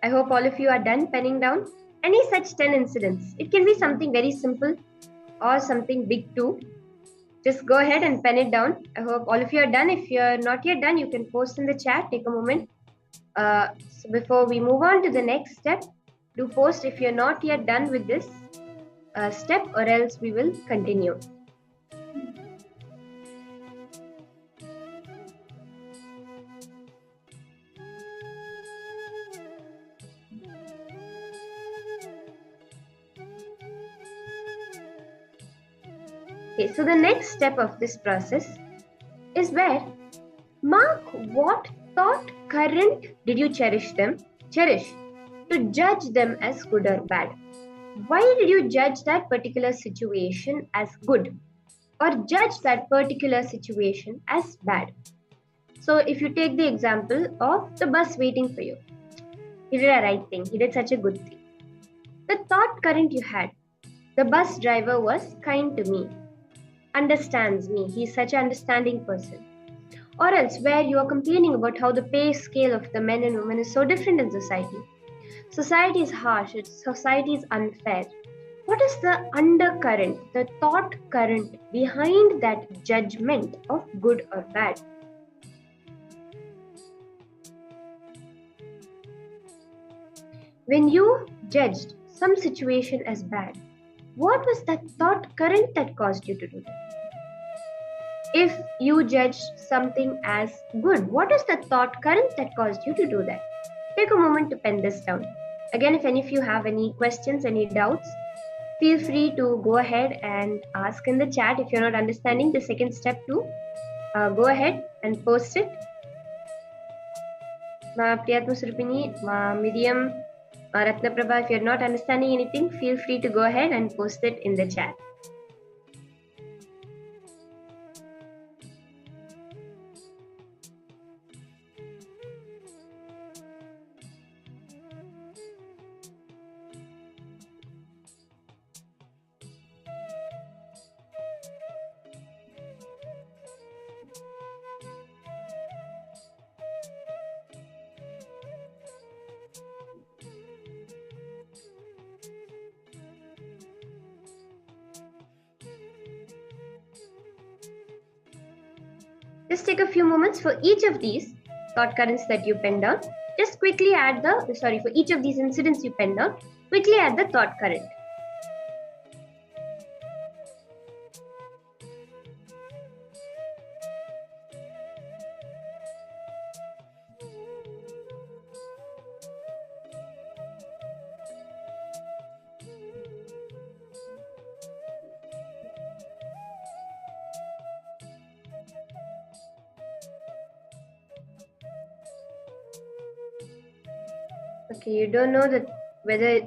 I hope all of you are done penning down any such 10 incidents. It can be something very simple or something big too. Just go ahead and pen it down. I hope all of you are done. If you're not yet done, you can post in the chat. Take a moment. So before we move on to the next step, do post if you're not yet done with this step, or else we will continue. Okay, so the next step of this process is where mark what thought current did you cherish to judge them as good or bad. Why did you judge that particular situation as good or judge that particular situation as bad? So if you take the example of the bus waiting for you, he did a right thing, he did such a good thing. The thought current you had, the bus driver was kind to me, understands me, he's such an understanding person. Or else where you are complaining about how the pay scale of the men and women is so different in society. Society is harsh, society is unfair. What is the undercurrent, the thought current behind that judgment of good or bad? When you judged some situation as bad, what was that thought current that caused you to do that? If you judged something as good, what is the thought current that caused you to do that? Take a moment to pen this down. Again, if any of you have any questions, any doubts, feel free to go ahead and ask in the chat. If you're not understanding the second step too, go ahead and post it. Ma Priyatma Surupini, Ma Miriam, Ratnaprabha, if you're not understanding anything, feel free to go ahead and post it in the chat. Just take a few moments for each of these thought currents that you penned down. Just quickly add for each of these incidents you penned down, quickly add the thought current. Okay, you don't know whether.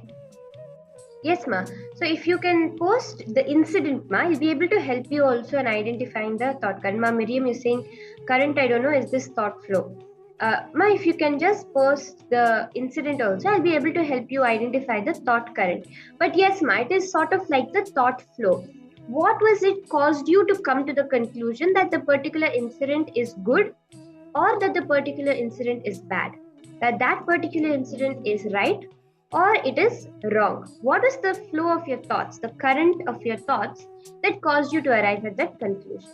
Yes, ma. So if you can post the incident, ma, I'll be able to help you also in identifying the thought current. Ma, Miriam is saying current, I don't know, is this thought flow. Ma, if you can just post the incident also, I'll be able to help you identify the thought current. But yes, ma, it is sort of like the thought flow. What was it caused you to come to the conclusion that the particular incident is good or that the particular incident is bad? That particular incident is right or it is wrong. What is the flow of your thoughts, the current of your thoughts that caused you to arrive at that conclusion?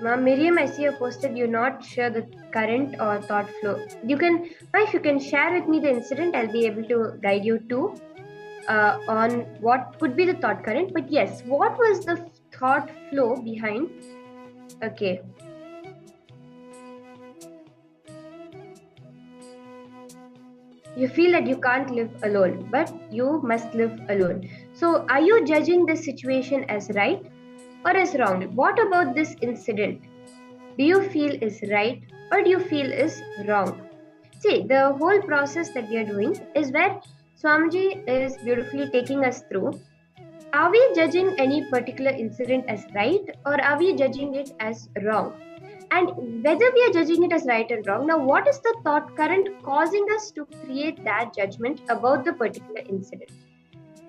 Ma'am Miriam, I see you posted you're not sure the current or thought flow. If you can share with me the incident, I'll be able to guide you too on what could be the thought current. But yes, what was the thought flow behind? Okay. You feel that you can't live alone, but you must live alone. So are you judging this situation as right or as wrong? What about this incident? Do you feel is right or do you feel is wrong? See, the whole process that we are doing is where Swamiji is beautifully taking us through. Are we judging any particular incident as right or are we judging it as wrong? And whether we are judging it as right and wrong, now what is the thought current causing us to create that judgment about the particular incident?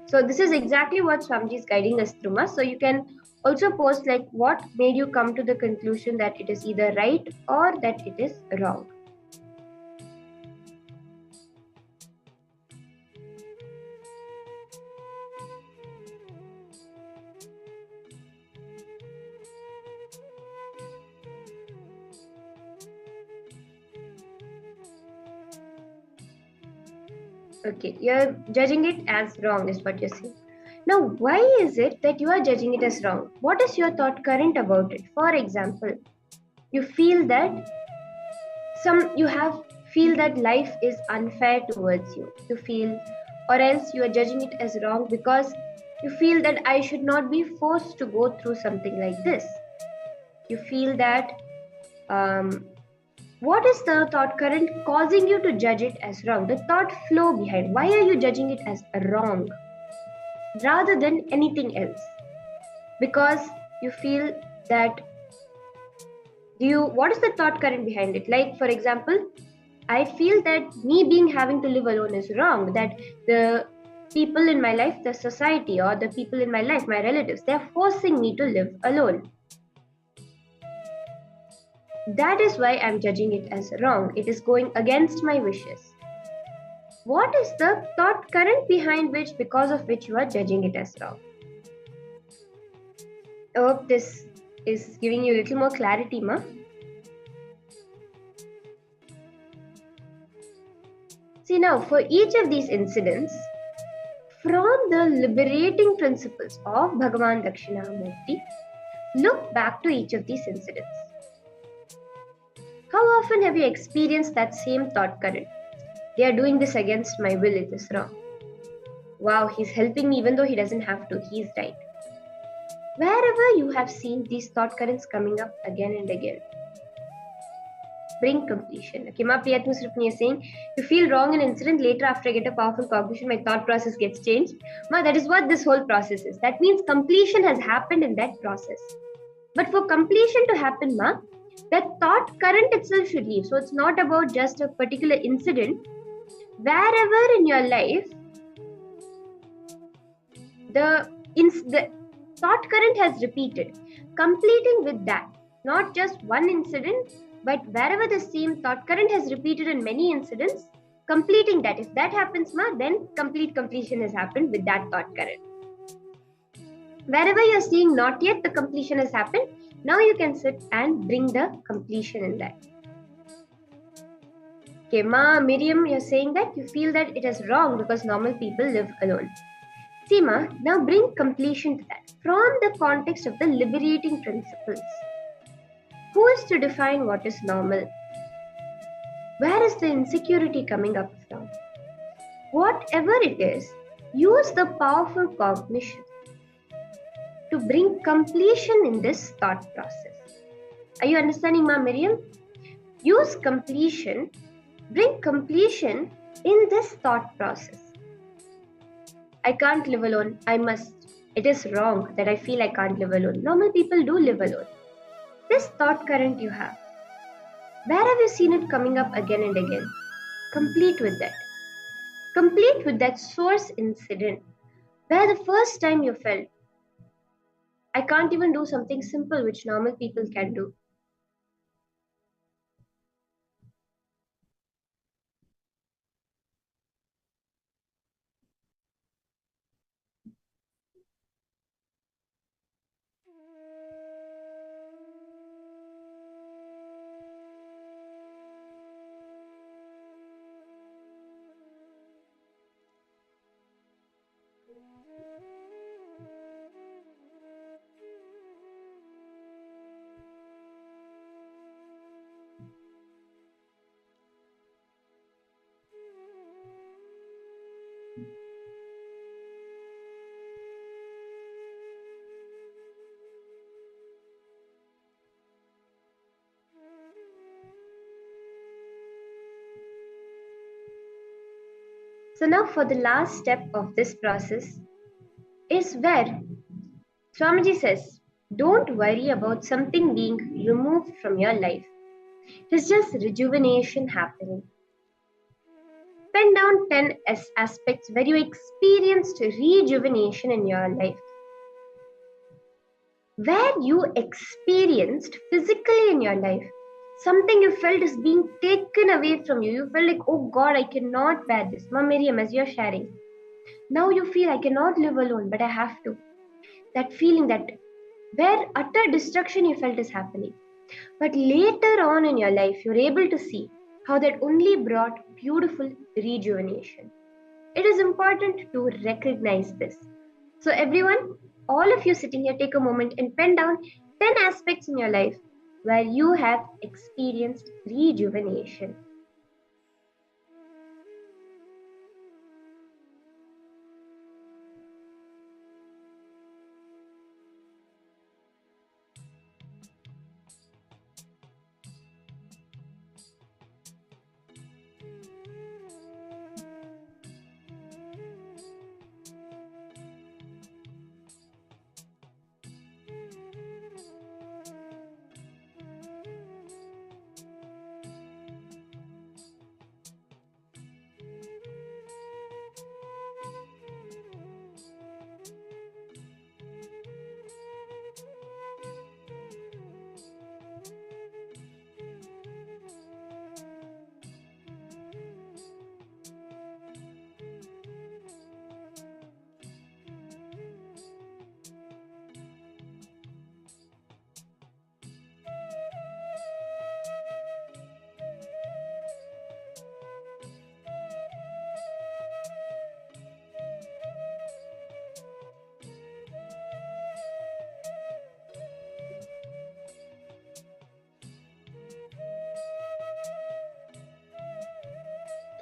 So this is exactly what Swamiji is guiding us through. So you can also post like what made you come to the conclusion that it is either right or that it is wrong. Okay, you're judging it as wrong is what you're saying. Now, why is it that you are judging it as wrong? What is your thought current about it? For example, you feel that feel that life is unfair towards you. You feel, or else you are judging it as wrong because you feel that I should not be forced to go through something like this. You feel that what is the thought current causing you to judge it as wrong? The thought flow behind. Why are you judging it as wrong rather than anything else? Because you feel that what is the thought current behind it? Like, for example, I feel that me being having to live alone is wrong, that the people in my life, the society, or the people in my life, my relatives, they're forcing me to live alone. That is why I'm judging it as wrong. It is going against my wishes. What is the thought current behind which, because of which you are judging it as wrong? I hope this is giving you a little more clarity, ma. See now, for each of these incidents, from the liberating principles of Bhagavan Dakshinamurti, look back to each of these incidents. How often have you experienced that same thought current? They are doing this against my will, it is wrong. Wow, he's helping me even though he doesn't have to, he's right. Wherever you have seen these thought currents coming up again and again, bring completion. Okay, Ma Priyatma Sripni is saying, you feel wrong in incident, later after I get a powerful cognition, my thought process gets changed. Ma, that is what this whole process is. That means completion has happened in that process. But for completion to happen, Ma, that thought current itself should leave. So it's not about just a particular incident. Wherever in your life, the thought current has repeated, completing with that, not just one incident, but wherever the same thought current has repeated in many incidents, completing that. If that happens, ma, then completion has happened with that thought current. Wherever you're seeing not yet the completion has happened, now you can sit and bring the completion in that. Okay, Ma, Miriam, you're saying that you feel that it is wrong because normal people live alone. See, Ma, now bring completion to that from the context of the liberating principles. Who is to define what is normal? Where is the insecurity coming up from? Whatever it is, use the powerful cognition to bring completion in this thought process. Are you understanding, Ma Miriam? Use completion, bring completion in this thought process. I can't live alone, I must. It is wrong that I feel I can't live alone. Normal people do live alone. This thought current you have, where have you seen it coming up again and again? Complete with that. Complete with that source incident, where the first time you felt, I can't even do something simple which normal people can do. So now for the last step of this process is where Swamiji says, don't worry about something being removed from your life. It's just rejuvenation happening. Pen down 10 aspects where you experienced rejuvenation in your life. Where you experienced physically in your life, something you felt is being taken away from you. You felt like, oh God, I cannot bear this. Ma Miriam, as you're sharing, now you feel I cannot live alone, but I have to. That feeling that where utter destruction you felt is happening. But later on in your life, you're able to see how that only brought beautiful rejuvenation. It is important to recognize this. So everyone, all of you sitting here, take a moment and pen down 10 aspects in your life where you have experienced rejuvenation.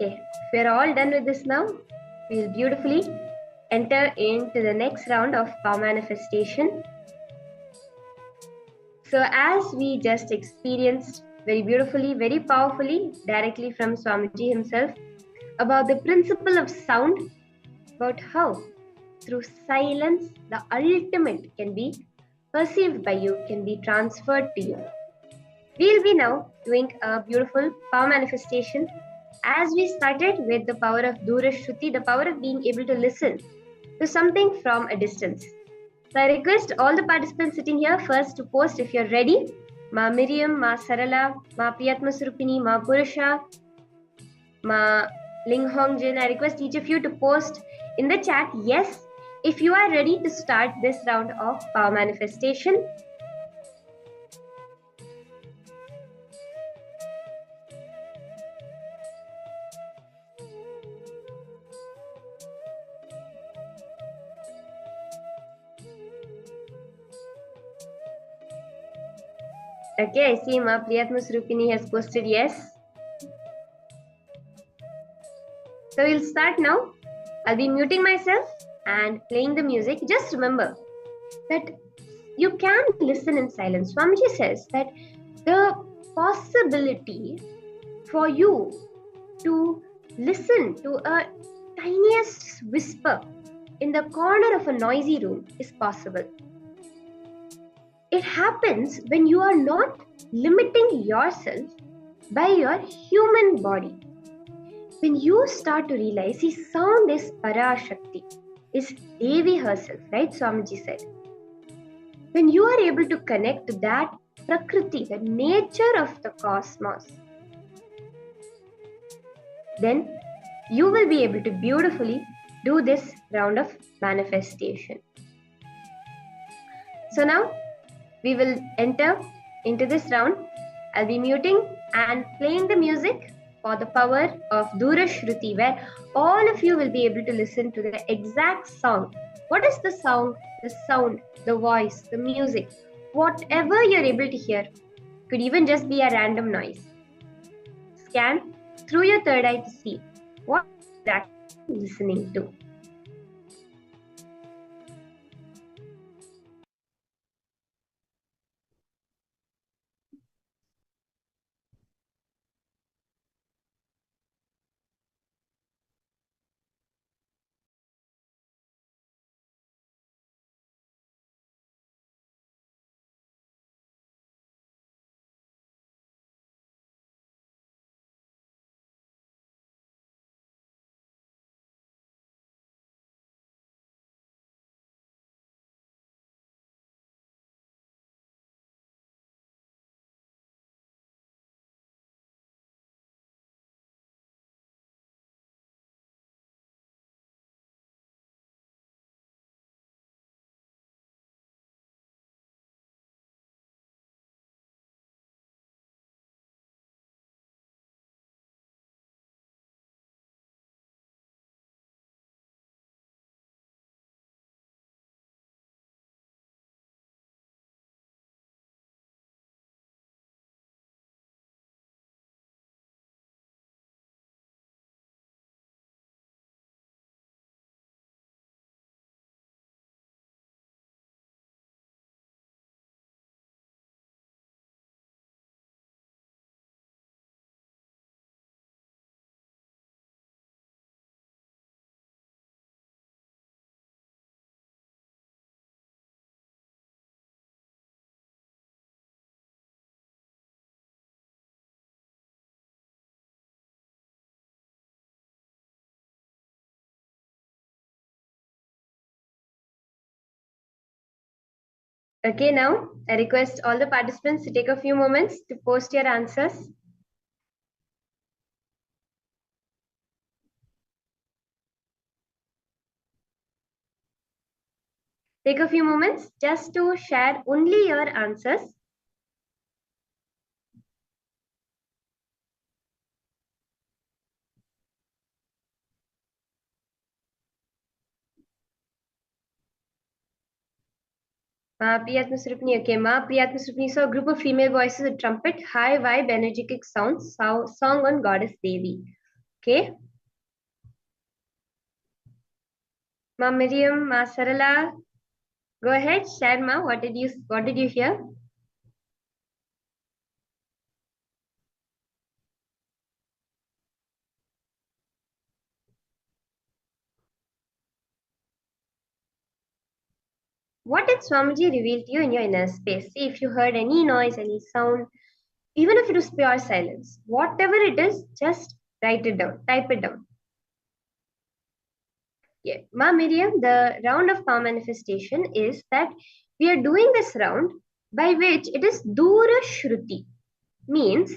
Okay, if we're all done with this now, we'll beautifully enter into the next round of power manifestation. So as we just experienced very beautifully, very powerfully, directly from Swamiji himself, about the principle of sound, about how through silence the ultimate can be perceived by you, can be transferred to you. We'll be now doing a beautiful power manifestation as we started with the power of Durashruti, the power of being able to listen to something from a distance. So I request all the participants sitting here first to post if you're ready. Ma Miriam, Ma Sarala, Ma Priyatma Surupini, Ma Purusha, Ma Ling Hongjin. I request each of you to post in the chat yes if you are ready to start this round of power manifestation. Okay, I see Ma Priyatma Surupini has posted yes. So we'll start now. I'll be muting myself and playing the music. Just remember that you can listen in silence. Swamiji says that the possibility for you to listen to a tiniest whisper in the corner of a noisy room is possible. It happens when you are not limiting yourself by your human body. When you start to realize, see, sound is Shakti, is Devi herself, right? Swamiji said. When you are able to connect to that Prakriti, the nature of the cosmos, then you will be able to beautifully do this round of manifestation. So now we will enter into this round. I'll be muting and playing the music for the power of Durashruti, where all of you will be able to listen to the exact sound. What is the sound? The sound, the voice, the music, whatever you're able to hear, could even just be a random noise. Scan through your third eye to see what exactly you're listening to. Okay, now I request all the participants to take a few moments to post your answers. Take a few moments just to share only your answers. Ma Priyatma Surupini, okay. Ma Priyatma Surupini saw a group of female voices, a trumpet, high vibe, energetic sounds, song on Goddess Devi. Okay. Ma Miriam, Ma Sarala, go ahead, share Ma. What did you hear? What did Swamiji reveal to you in your inner space? See if you heard any noise, any sound, even if it was pure silence. Whatever it is, just write it down, type it down. Yeah. Ma Miriam, the round of power manifestation is that we are doing this round by which it is Dura Shruti. Means,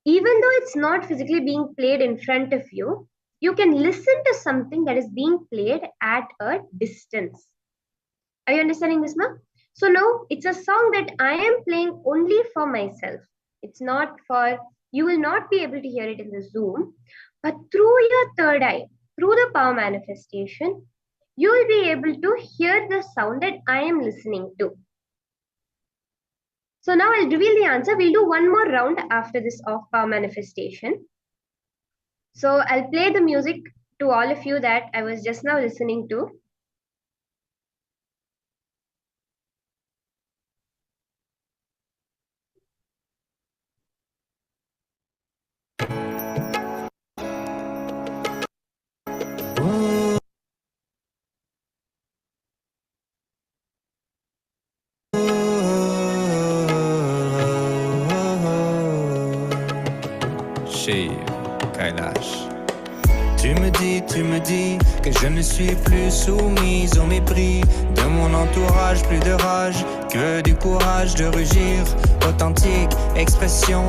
even though it's not physically being played in front of you, you can listen to something that is being played at a distance. Are you understanding this, ma? So now it's a song that I am playing only for myself. It's not for, you will not be able to hear it in the Zoom, but through your third eye, through the power manifestation, you will be able to hear the sound that I am listening to. So now I'll reveal the answer. We'll do one more round after this of power manifestation. So I'll play the music to all of you that I was just now listening to. Shiv, Kailash. Tu me dis que je ne suis plus soumise au mépris de mon entourage, plus de rage que du courage de rugir. Authentique expression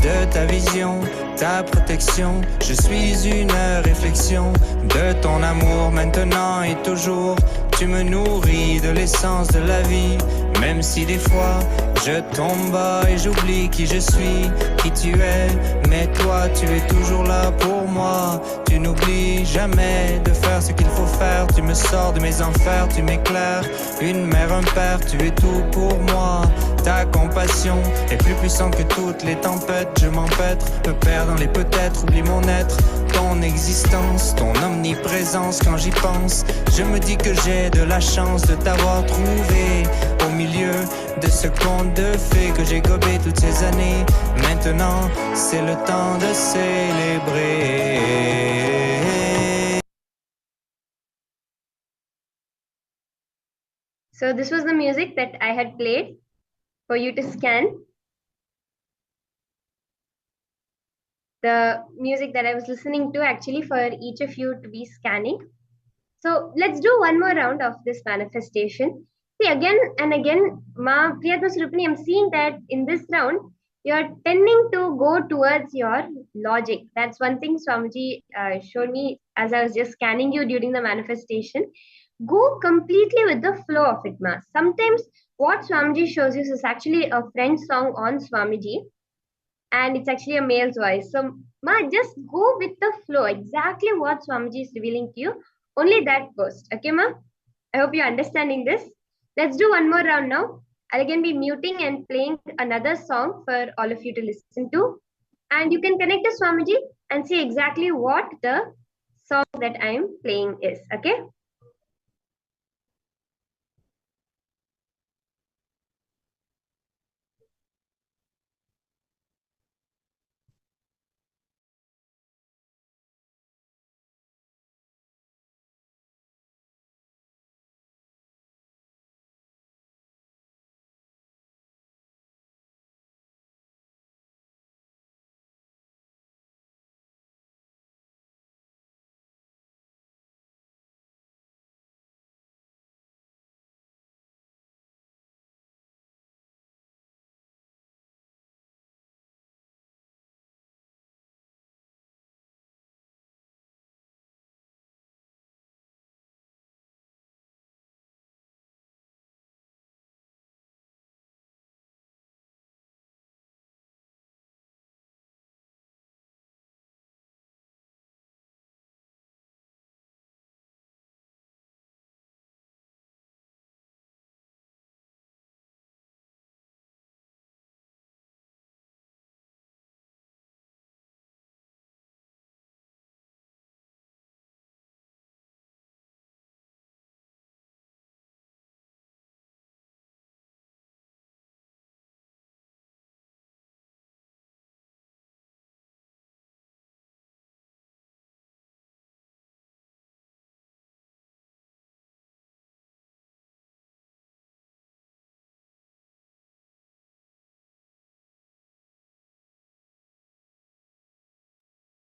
de ta vision, ta protection. Je suis une réflexion de ton amour maintenant et toujours. Tu me nourris de l'essence de la vie, même si des fois je tombe bas et j'oublie qui je suis, qui tu es. Mais toi, tu es toujours là pour moi. Tu n'oublies jamais de faire ce qu'il faut faire. Tu me sors de mes enfers, tu m'éclaires. Une mère, un père, tu es tout pour moi. Ta compassion est plus puissante que toutes les tempêtes. Je m'empêtre, me perds dans les peut-être, oublie mon être. Ton existence, ton omniprésence, quand j'y pense, je me dis que j'ai de la chance de t'avoir trouvé au milieu de ce conte de fées que j'ai gobé toutes ces années. Maintenant, c'est le temps de célébrer. So this was the music that I had played for you to scan. The music that I was listening to actually for each of you to be scanning. So let's do one more round of this manifestation. See, again and again, Ma Priyatma Surupani, I'm seeing that in this round, you're tending to go towards your logic. That's one thing Swamiji showed me as I was just scanning you during the manifestation. Go completely with the flow of it, Ma. Sometimes what Swamiji shows you is actually a French song on Swamiji, and it's actually a male's voice. So, Ma, just go with the flow, exactly what Swamiji is revealing to you. Only that first. Okay, Ma? I hope you're understanding this. Let's do one more round now. I'll again be muting and playing another song for all of you to listen to. And you can connect to Swamiji and see exactly what the song that I'm playing is. Okay?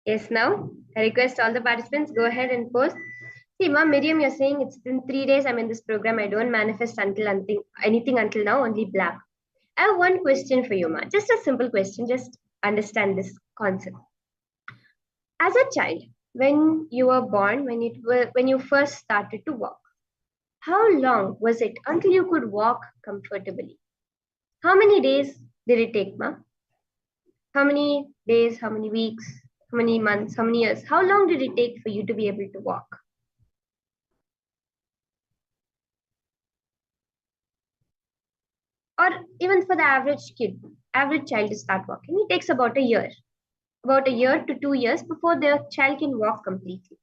Yes, now I request all the participants go ahead and post. See, Ma Miriam, you're saying it's been 3 days I'm in this program. I don't manifest anything until now, only black. I have one question for you, Ma. Just a simple question. Just understand this concept. As a child, when you were born, when you first started to walk, how long was it until you could walk comfortably? How many days did it take, Ma? How many days, how many weeks, how many months, how many years? How long did it take for you to be able to walk? Or even for the average kid, average child to start walking, it takes about a year to 2 years before the child can walk completely.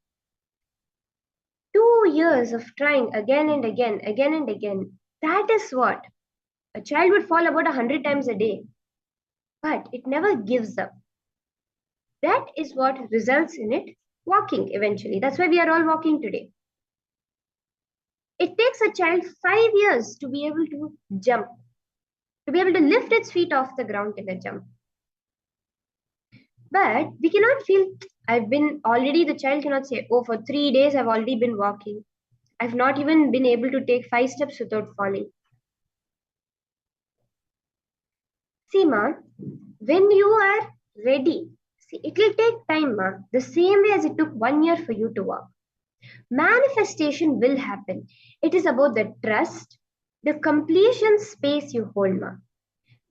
2 years of trying again and again, again and again. That is what a child would fall about 100 times a day, but it never gives up. That is what results in it walking eventually. That's why we are all walking today. It takes a child 5 years to be able to jump, to be able to lift its feet off the ground in a jump. But we cannot feel, the child cannot say, oh, for 3 days I've already been walking. I've not even been able to take 5 steps without falling. See, Ma, when you are ready, see, it will take time, Ma. The same way as it took 1 year for you to walk. Manifestation will happen. It is about the trust, the completion space you hold, Ma.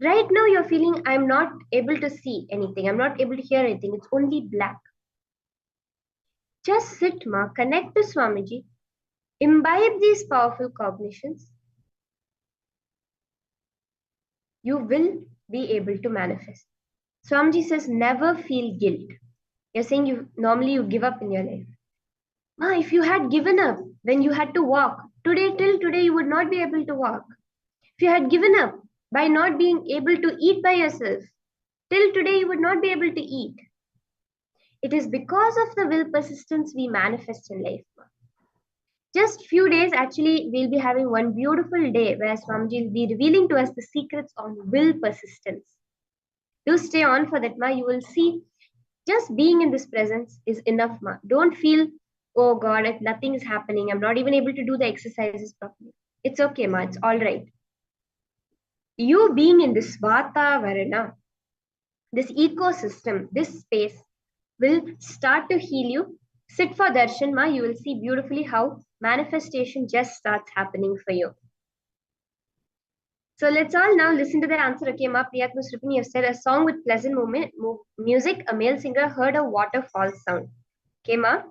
Right now, you're feeling, I'm not able to see anything. I'm not able to hear anything. It's only black. Just sit, Ma. Connect to Swamiji. Imbibe these powerful cognitions. You will be able to manifest. Swamiji says, never feel guilt. You're saying normally you give up in your life. Ma, if you had given up when you had to walk, till today, you would not be able to walk. If you had given up by not being able to eat by yourself, till today, you would not be able to eat. It is because of the will persistence we manifest in life. Ma. Just few days, actually, we'll be having one beautiful day where Swamiji will be revealing to us the secrets on will persistence. Do stay on for that, Ma. You will see just being in this presence is enough, Ma. Don't feel, oh God, nothing is happening. I'm not even able to do the exercises properly. It's okay, Ma. It's all right. You being in this Vatavarana, this ecosystem, this space will start to heal you. Sit for darshan, Ma. You will see beautifully how manifestation just starts happening for you. So let's all now listen to the answer. Okay, Ma, Priyatma Sripani, you said a song with pleasant music, a male singer heard a waterfall sound. Okay, Ma,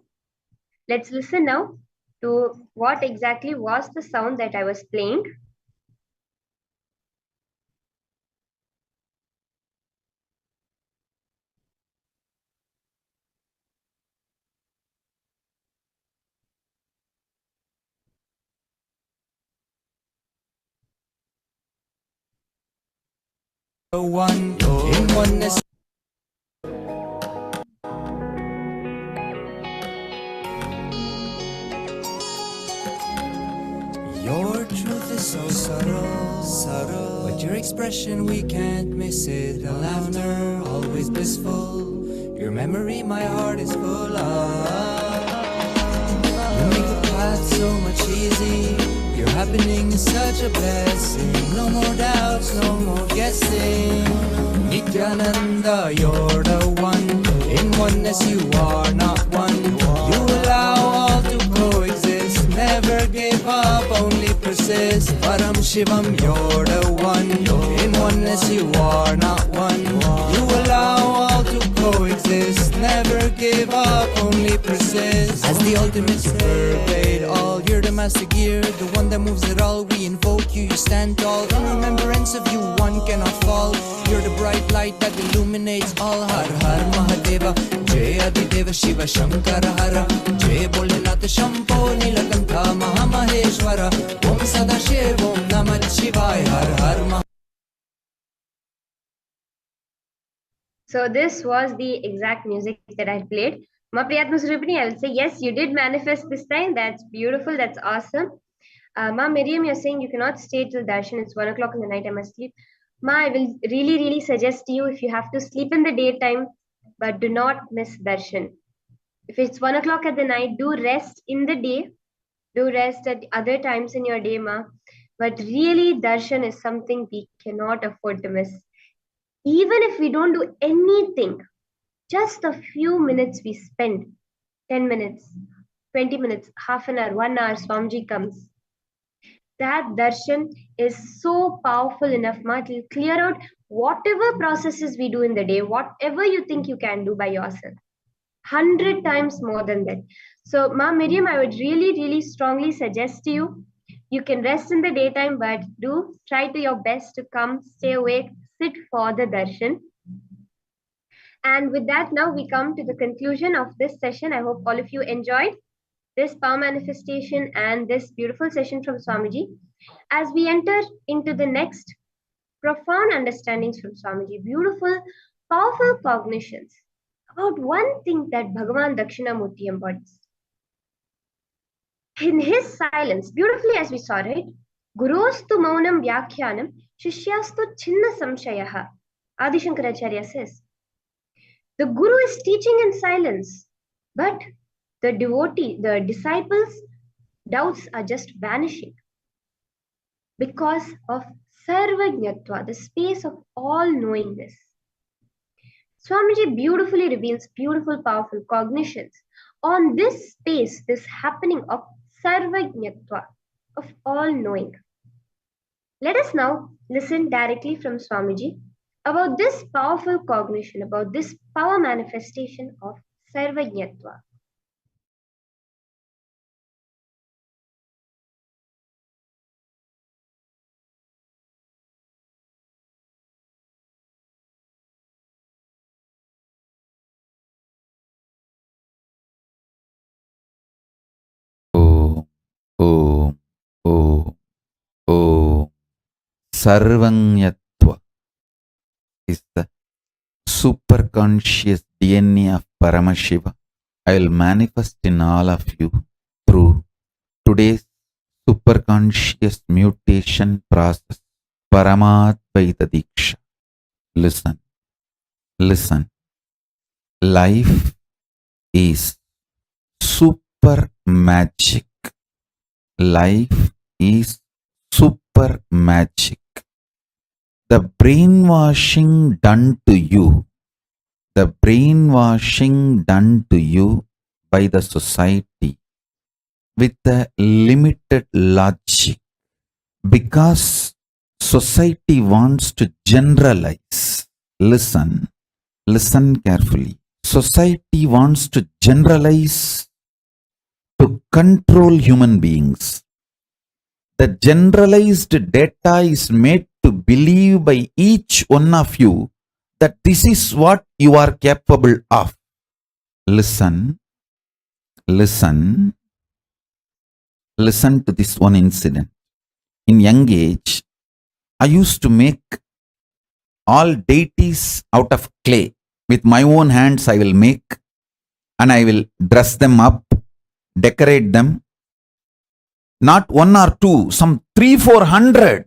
let's listen now to what exactly was the sound that I was playing. One in oneness. Your truth is so subtle, but your expression we can't miss it. The laughter always blissful, your memory my heart is full of. You make the path so much easy. Your happening is such a blessing. No more doubts, no more guessing. Nithyananda, you're the one. In oneness you are not one. You allow all to coexist. Never give up, only persist. Paramashivoham, you're the one. In oneness you are not one. You allow all to coexist. Never give up, only persist. As the ultimate pervade all, you're the master gear, the one that moves it all. We invoke you, you stand tall. In remembrance of you, one cannot fall. You're the bright light that illuminates all. Har Har Mahadeva, Jai Adideva Shiva Shankara Hara, Jai Bholenath Shambho Nilakantha Mahamaheshwara, Om Sadashivom Namah Shivaya, Har Har Mahadeva. So this was the exact music that I played. Ma Priyatma Sripani, I will say, yes, you did manifest this time. That's beautiful. That's awesome. Ma Miriam, you're saying you cannot stay till darshan. It's 1 o'clock in the night. I must sleep. Ma, I will really, really suggest to you, if you have to sleep in the daytime, but do not miss darshan. If it's 1 o'clock at the night, do rest in the day. Do rest at other times in your day, ma. But really, darshan is something we cannot afford to miss. Even if we don't do anything, just a few minutes we spend, 10 minutes, 20 minutes, half an hour, 1 hour, Swamiji comes. That darshan is so powerful enough, ma. It will clear out whatever processes we do in the day, whatever you think you can do by yourself. 100 times more than that. So, Ma Miriam, I would really strongly suggest to you, you can rest in the daytime, but do try to your best to come, stay awake, sit for the darshan. And with that, now we come to the conclusion of this session. I hope all of you enjoyed this power manifestation and this beautiful session from Swamiji. As we enter into the next profound understandings from Swamiji, beautiful, powerful cognitions about one thing that Bhagavan Dakshinamurti embodies. In his silence, beautifully as we saw, right? Gurostu maunam vyakhyanam shishyastu chinna samshayaha. Adi Shankaracharya says, the Guru is teaching in silence, but the devotee, the disciples' doubts are just vanishing because of sarvajñatva, the space of all-knowingness. Swamiji beautifully reveals beautiful, powerful cognitions on this space, this happening of sarvajñatva, of all-knowing. Let us now listen directly from Swamiji about this powerful cognition, about this power manifestation of sarvajñatva. Sarvanyatva is the superconscious DNA of Paramashiva. I will manifest in all of you through today's superconscious mutation process, Paramadvaita Diksha. Listen, listen. Life is super magic. Life is super magic. The brainwashing done to you, the brainwashing done to you by the society with a limited logic, because society wants to generalize. Listen, listen carefully. Society wants to generalize to control human beings. The generalized data is made to believe by each one of you that this is what you are capable of. Listen, listen, listen to this one incident. In young age, I used to make all deities out of clay. With my own hands I will make, and I will dress them up, decorate them. Not one or two, some 300-400.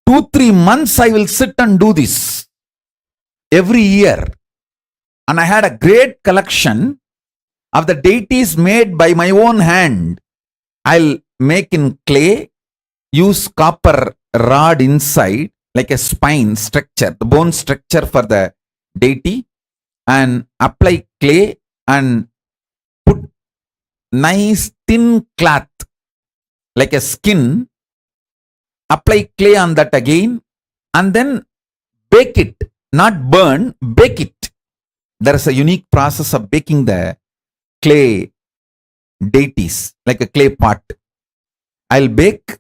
2-3 months I will sit and do this every year. And I had a great collection of the deities made by my own hand. I'll make in clay, use copper rod inside like a spine structure, the bone structure for the deity, and apply clay and put nice thin cloth like a skin, apply clay on that again, and then bake it, not burn, bake it. There is a unique process of baking the clay deities, like a clay pot. I'll bake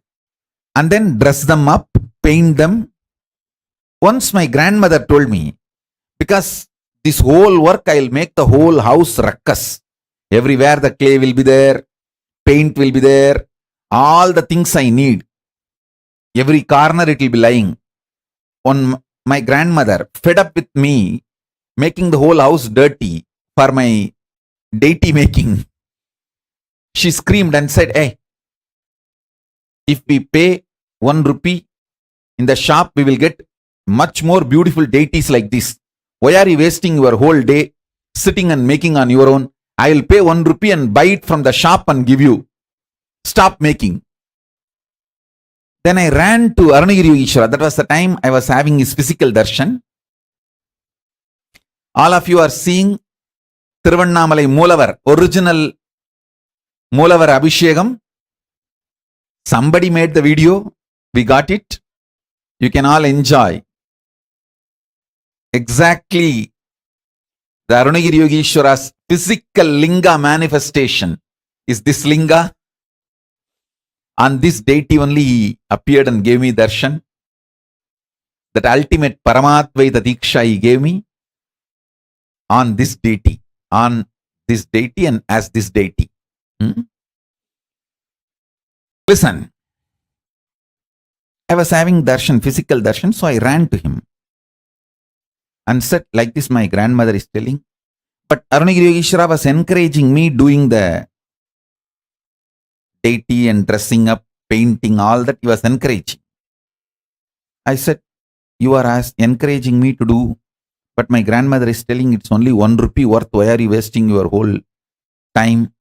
and then dress them up, paint them. Once my grandmother told me, because this whole work I'll make the whole house ruckus. Everywhere the clay will be there, paint will be there, all the things I need. Every corner it will be lying. My grandmother, fed up with me making the whole house dirty for my deity making, she screamed and said, "Hey, if we pay 1 rupee in the shop, we will get much more beautiful deities like this. Why are you wasting your whole day sitting and making on your own? I will pay 1 rupee and buy it from the shop and give you. Stop making. Then I ran to Arunagiri Yogeshwara. That was the time I was having his physical darshan. All of you are seeing Thiruvannamalai Moolavar, original Moolavar Abhishekam. Somebody made the video. We got it. You can all enjoy. Exactly the Arunagiri Yogeshwara's physical linga manifestation is this linga. On this deity only he appeared and gave me darshan. That ultimate Paramatvaita Diksha he gave me on this deity. On this deity and as this deity. Listen. I was having darshan, physical darshan, so I ran to him and said, like this my grandmother is telling. But Arunagiri Yogeshwara was encouraging me doing the deity and dressing up, painting, all that he was encouraging. I said, you are encouraging me to do, but my grandmother is telling it's only 1 rupee worth. Why are you wasting your whole time?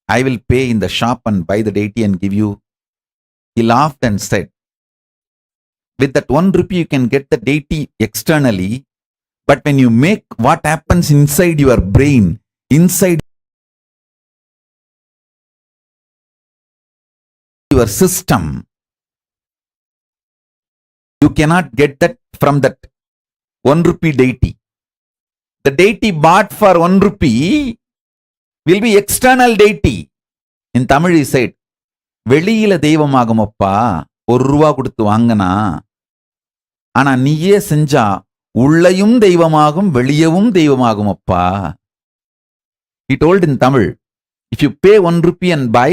I will pay in the shop and buy the deity and give you. He laughed and said, with that 1 rupee you can get the deity externally, but when you make, what happens inside your brain, inside your system, you cannot get that from that 1 rupee deity. The deity bought for 1 rupee will be external deity. In Tamil he said, வெளியில தெய்வமாகுமப்பா 1 ரூபா கொடுத்து வாங்கினா, ஆனா நீயே செஞ்சா உள்ளையும் தெய்வமாகும் வெளியவும் தெய்வமாகுமப்பா. He told in Tamil, if you pay 1 rupee and buy,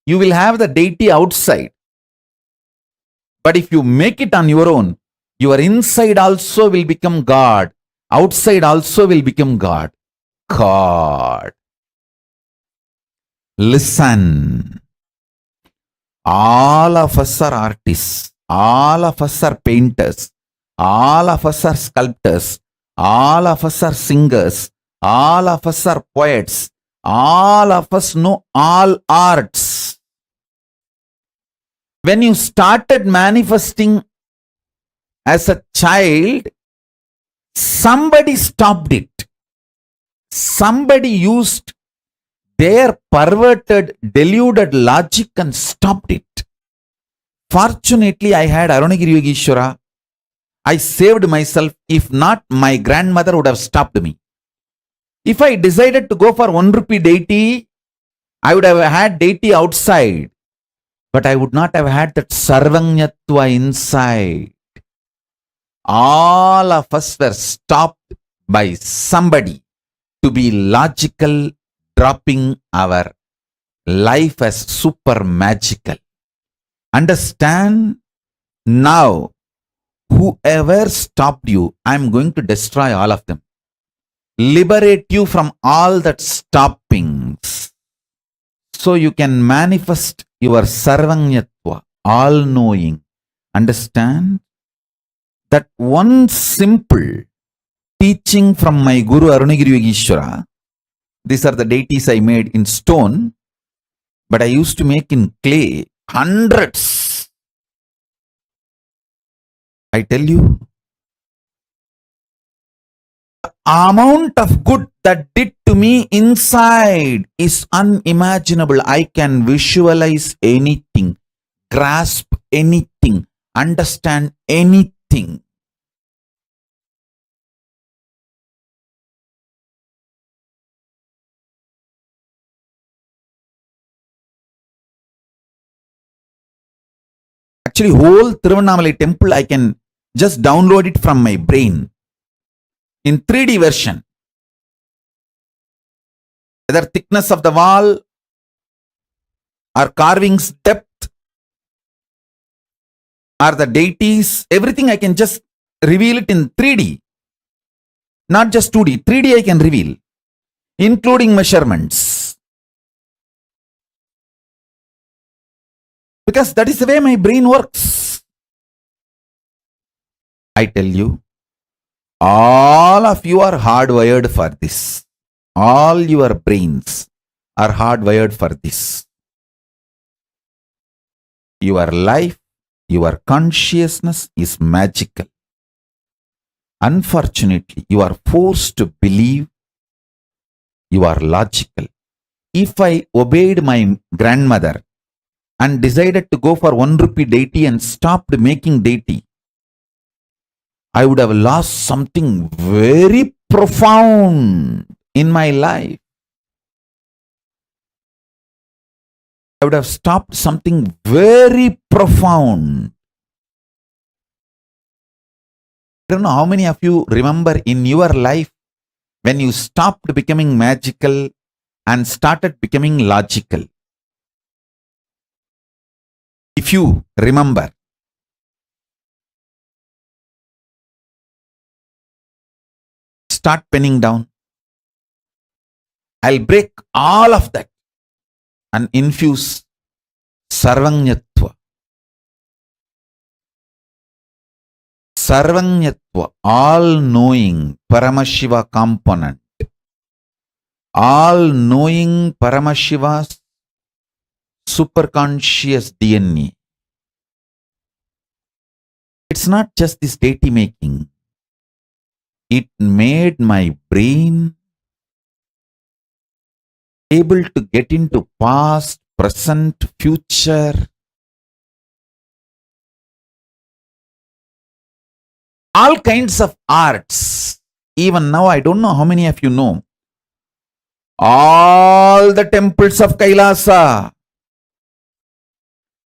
you will have the deity outside. But if you make it on your own, your inside also will become God. Outside also will become God. God. Listen. All of us are artists. All of us are painters. All of us are sculptors. All of us are singers. All of us are poets. All of us know all arts. When you started manifesting as a child, somebody stopped it. Somebody used their perverted, deluded logic and stopped it. Fortunately, I had Arunagiri Yogeshwara. I saved myself. If not, my grandmother would have stopped me. If I decided to go for 1 rupee deity, I would have had deity outside. But I would not have had that sarvanyatva inside. All of us were stopped by somebody to be logical, dropping our life as super magical. Understand? Now, whoever stopped you, I'm going to destroy all of them. Liberate you from all that stoppings. So you can manifest your sarvanyatva, all-knowing. Understand? That one simple teaching from my Guru Arunagiri Yogeshwara. These are the deities I made in stone, but I used to make in clay, hundreds. I tell you, the amount of good that did to me inside is unimaginable. I can visualize anything, grasp anything, understand anything. Actually, whole Thiruvannamalai temple, I can just download it from my brain in 3D version. Whether thickness of the wall or carvings depth or the deities, everything I can just reveal it in 3D. Not just 2D, 3D I can reveal, including measurements. Because that is the way my brain works. I tell you, All of you are hardwired for this. All your brains are hardwired for this. Your life, your consciousness is magical. Unfortunately, you are forced to believe you are logical. If I obeyed my grandmother and decided to go for 1 rupee deity and stopped making deity, I would have lost something very profound in my life. I would have stopped something very profound. I don't know how many of you remember in your life when you stopped becoming magical and started becoming logical. If you remember, start penning down. I'll break all of that and infuse Sarvanyatva. Sarvanyatva, all-knowing Paramashiva component. All-knowing Paramashiva's superconscious DNA. It's not just this deity making. It made my brain able to get into past, present, future. All kinds of arts. Even now, I don't know how many of you know. All the temples of Kailasa,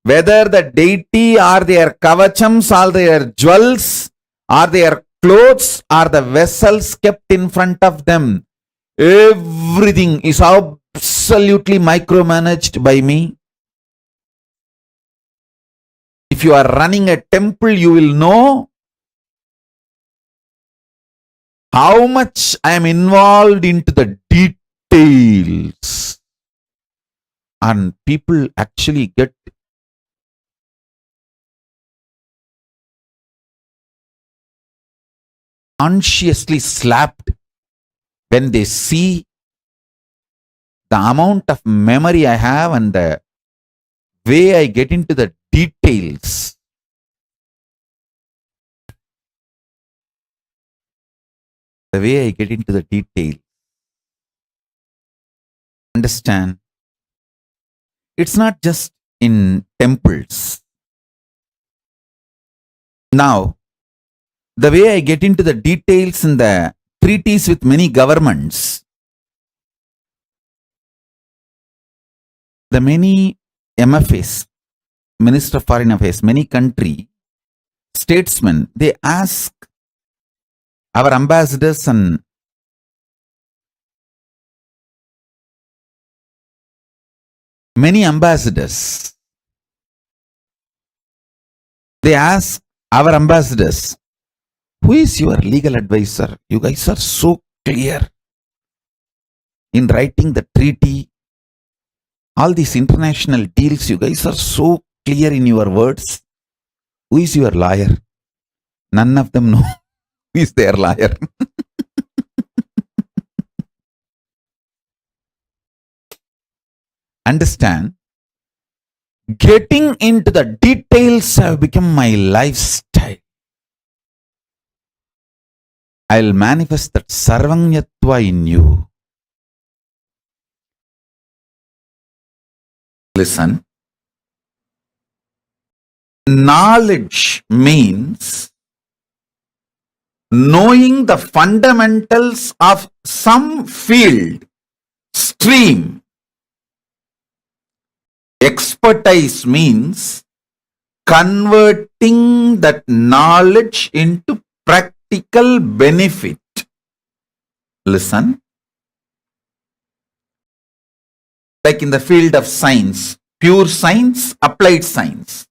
whether the deity or their kavachams or their jewels or their clothes or the vessels kept in front of them, everything is absolutely micromanaged by me. If you are running a temple, you will know how much I am involved into the details. And people actually get consciously slapped when they see the amount of memory I have and the way I get into the details. The way I get into the detail. Understand? It's not just in temples. Now, the way I get into the details in the treaties with many governments, the many MFAs, Minister of Foreign Affairs, many country statesmen, they ask our ambassadors and many ambassadors, they ask our ambassadors, who is your legal advisor? You guys are so clear in writing the treaty. All these international deals, you guys are so clear in your words. Who is your lawyer? None of them know who is their lawyer. Understand? Getting into the details have become my lifestyle. I'll manifest that Sarvanyatva in you. Listen. Knowledge means knowing the fundamentals of some field, stream. Expertise means converting that knowledge into practical benefit. Listen. Like in the field of science, pure science, applied science.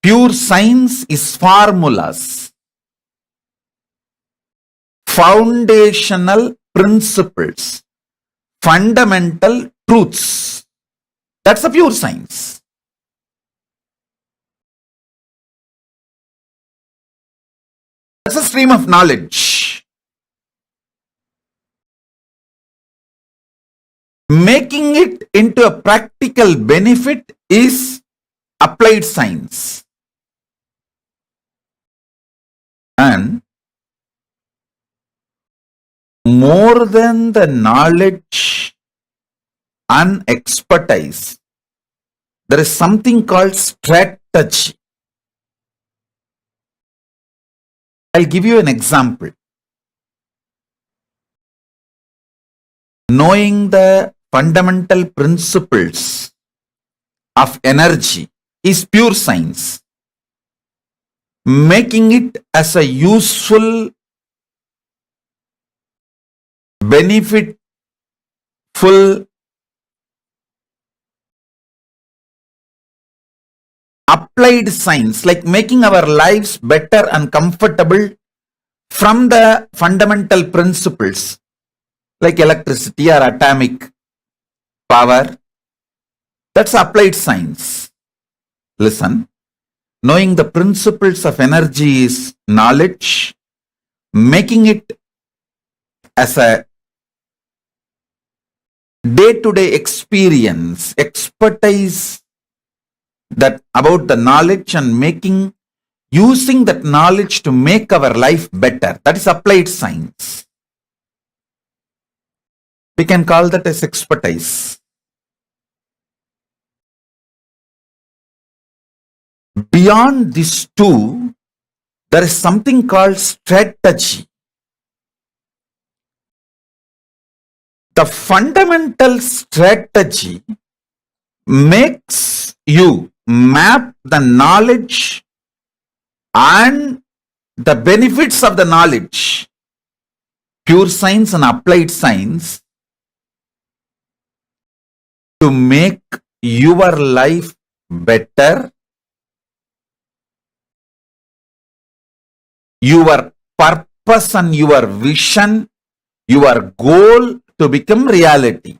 Pure science is formulas, foundational principles, fundamental truths. That's a pure science. That's a stream of knowledge. Making it into a practical benefit is applied science. And more than the knowledge and expertise, there is something called strategy. I'll give you an example. Knowing the fundamental principles of energy is pure science. Making it as a useful, benefitful, applied science, like making our lives better and comfortable from the fundamental principles like electricity or atomic power. That's applied science. Listen, knowing the principles of energy is knowledge. Making it as a day-to-day experience, expertise that about the knowledge and using that knowledge to make our life better. That is applied science. We can call that as expertise. Beyond these two, there is something called strategy. The fundamental strategy makes you map the knowledge and the benefits of the knowledge, pure science and applied science, to make your life better, your purpose and your vision, your goal to become reality.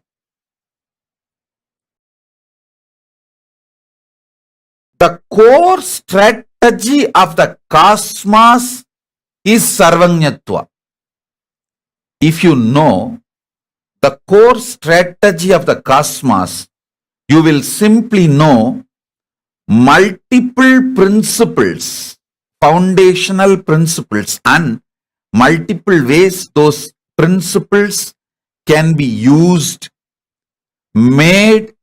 The core strategy of the cosmos is Sarvanyatva. If you know the core strategy of the cosmos, you will simply know multiple principles, foundational principles, and multiple ways those principles can be used, made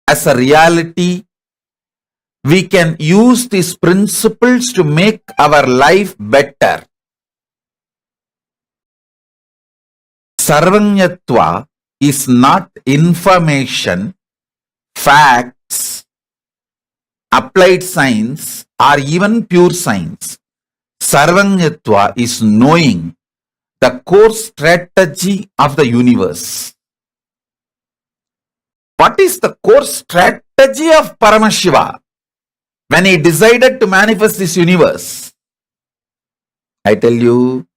as a reality. We can use these principles to make our life better. Sarvanyatva is not information, facts, applied science, or even pure science. Sarvanyatva is knowing the core strategy of the universe. What is the core strategy of Paramashiva when he decided to manifest this universe? I tell you,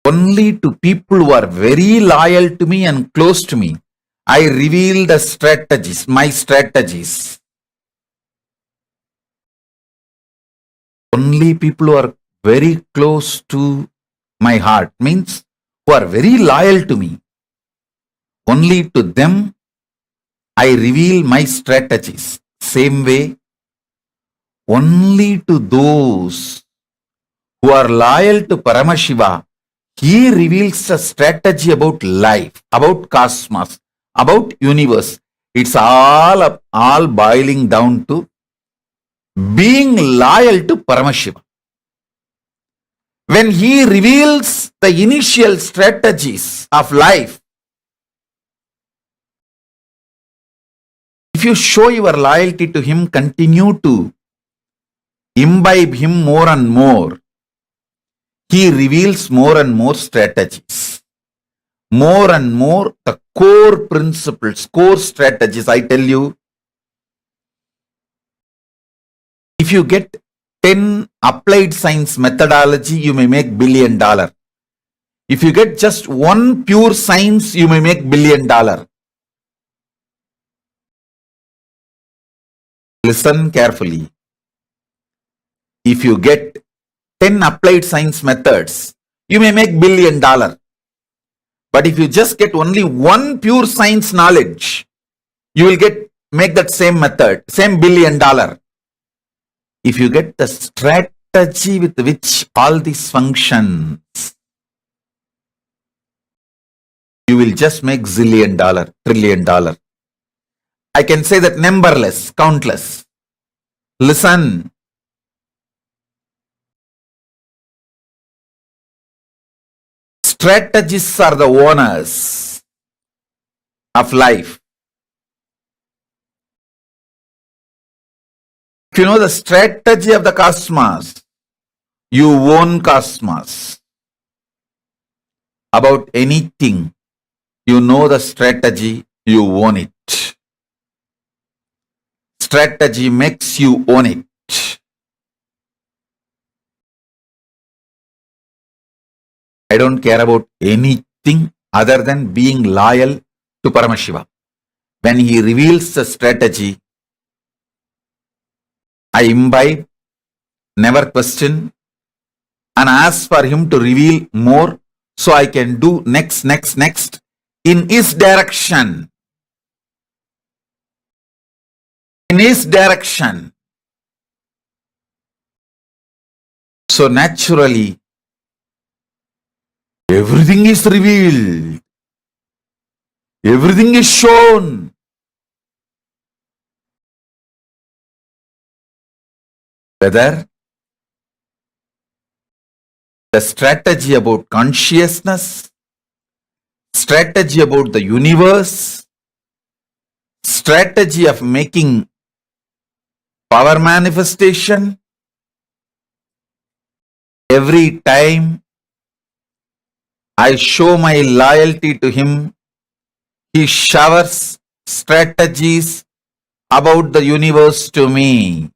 only to people who are very loyal to me and close to me, I reveal the strategies, my strategies. Only people who are very close to my heart, means who are very loyal to me, only to them I reveal my strategies. Same way, only to those who are loyal to Paramashiva, he reveals a strategy about life, about cosmos, about universe. It's all boiling down to being loyal to Paramashiva. When he reveals the initial strategies of life, if you show your loyalty to him, continue to imbibe him more and more, he reveals more and more strategies, more and more the core principles, core strategies. I tell you, if you get 10 applied science methodology, you may make $1 billion. If you get just one pure science, you may make $1 billion. Listen carefully. If you get 10 applied science methods, you may make $1 billion. But if you just get only one pure science knowledge, you will make that same method, same $1 billion. If you get the strategy with which all these functions, you will just make $1 zillion, $1 trillion. I can say that numberless, countless. Listen. Strategists are the owners of life. If you know the strategy of the cosmos, you own cosmos. About anything, you know the strategy, you own it. Strategy makes you own it. I don't care about anything other than being loyal to Paramashiva. When he reveals the strategy, I imbibe, never question, and ask for him to reveal more so I can do next in his direction. In his direction. So naturally, everything is revealed. Everything is shown. Whether the strategy about consciousness, strategy about the universe, strategy of making power manifestation, every time I show my loyalty to him, he showers strategies about the universe to me.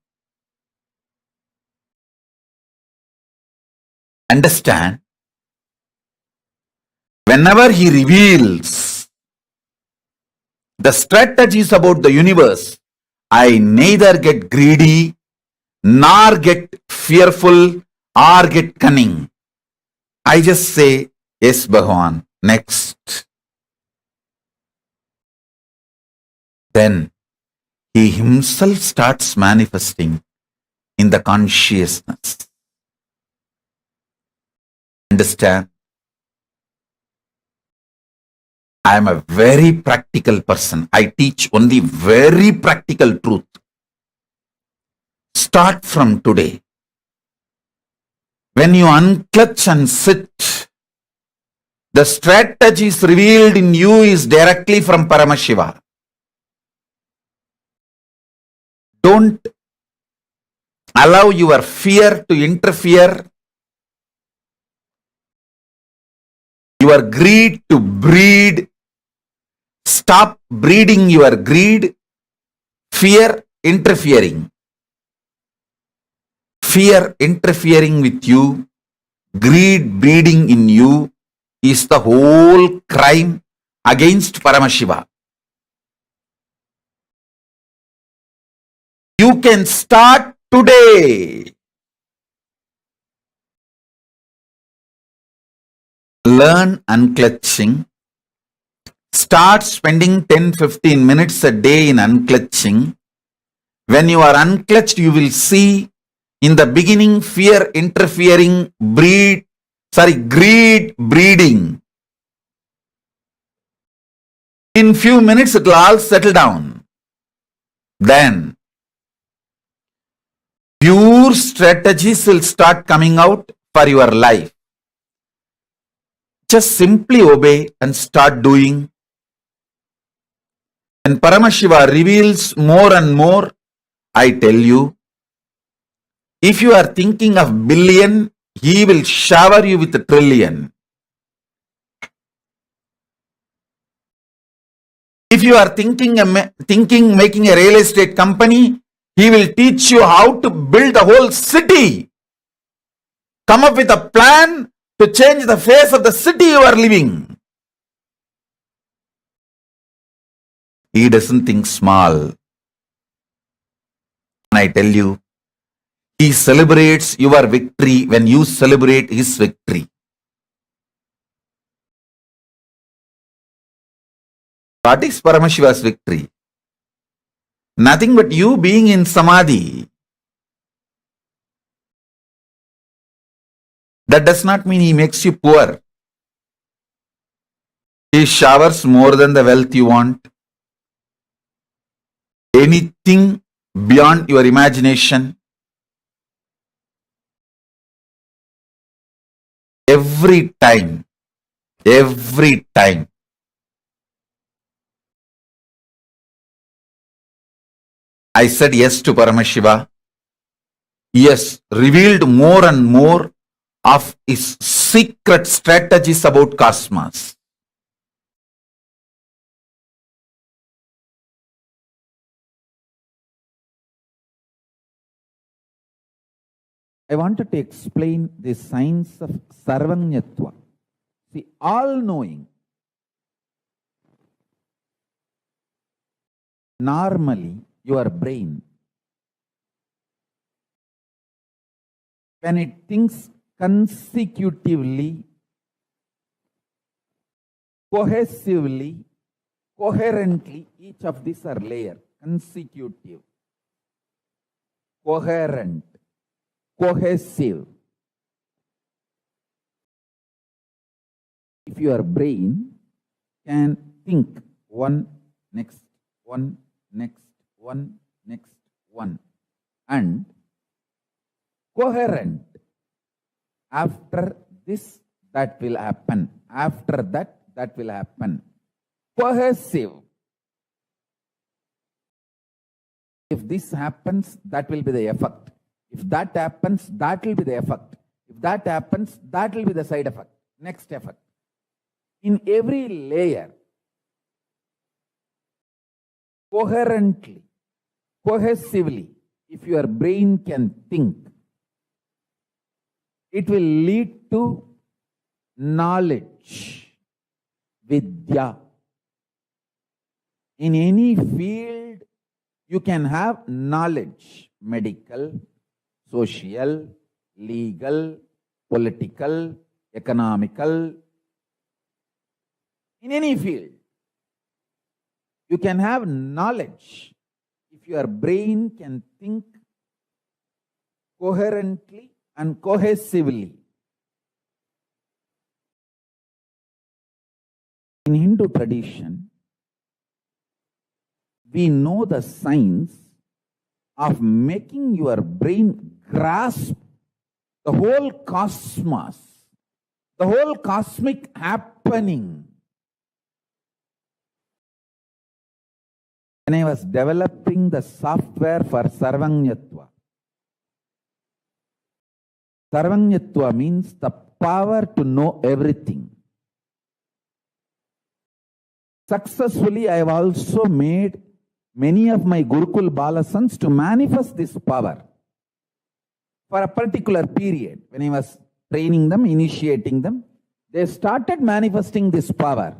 Understand? Whenever he reveals the strategies about the universe, I neither get greedy, nor get fearful, or get cunning. I just say, yes, Bhagavan, next. Then he himself starts manifesting in the consciousness. Understand? I am a very practical person. I teach only very practical truth. Start from today. When you unclutch and sit, the strategies revealed in you is directly from Paramashiva. Don't allow your fear to interfere, your greed to breed. Stop breeding your greed, fear interfering. Fear interfering with you, greed breeding in you is the whole crime against Paramashiva. You can start today. Learn unclutching. Start spending 10-15 minutes a day in unclutching. When you are unclutched, you will see in the beginning fear interfering, greed breeding. In few minutes it will all settle down. Then pure strategies will start coming out for your life. Just simply obey and start doing. When Paramashiva reveals more and more, I tell you, if you are thinking of billion, he will shower you with a trillion. If you are thinking making a real estate company, he will teach you how to build a whole city. Come up with a plan to change the face of the city you are living. He doesn't think small. And I tell you, he celebrates your victory when you celebrate his victory. What is Paramashiva's victory? Nothing but you being in samadhi. That does not mean he makes you poor. He showers more than the wealth you want. Anything beyond your imagination. Every time. I said yes to Paramashiva. Yes, revealed more and more of his secret strategies about cosmos. I wanted to explain the science of Sarvanyatva. See, all-knowing. Normally, your brain, when it thinks consecutively, cohesively, coherently, each of these are layered, consecutive, coherent, cohesive. If your brain can think one, next one, next one, next one, and coherent, after this, that will happen, after that, that will happen, cohesive. If this happens, that will be the effect. If that happens, that will be the effect. If that happens, that will be the side effect, next effect. In every layer, coherently, cohesively, if your brain can think, it will lead to knowledge, vidya. In any field, you can have knowledge, medical, social, legal, political, economical. In any field, you can have knowledge if your brain can think coherently and cohesively. In Hindu tradition, we know the science of making your brain grasp the whole cosmos, the whole cosmic happening. When I was developing the software for Sarvanyatva, Sarvanyatva means the power to know everything. Successfully, I have also made many of my Gurukul Balasans to manifest this power for a particular period. When I was training them, initiating them, they started manifesting this power.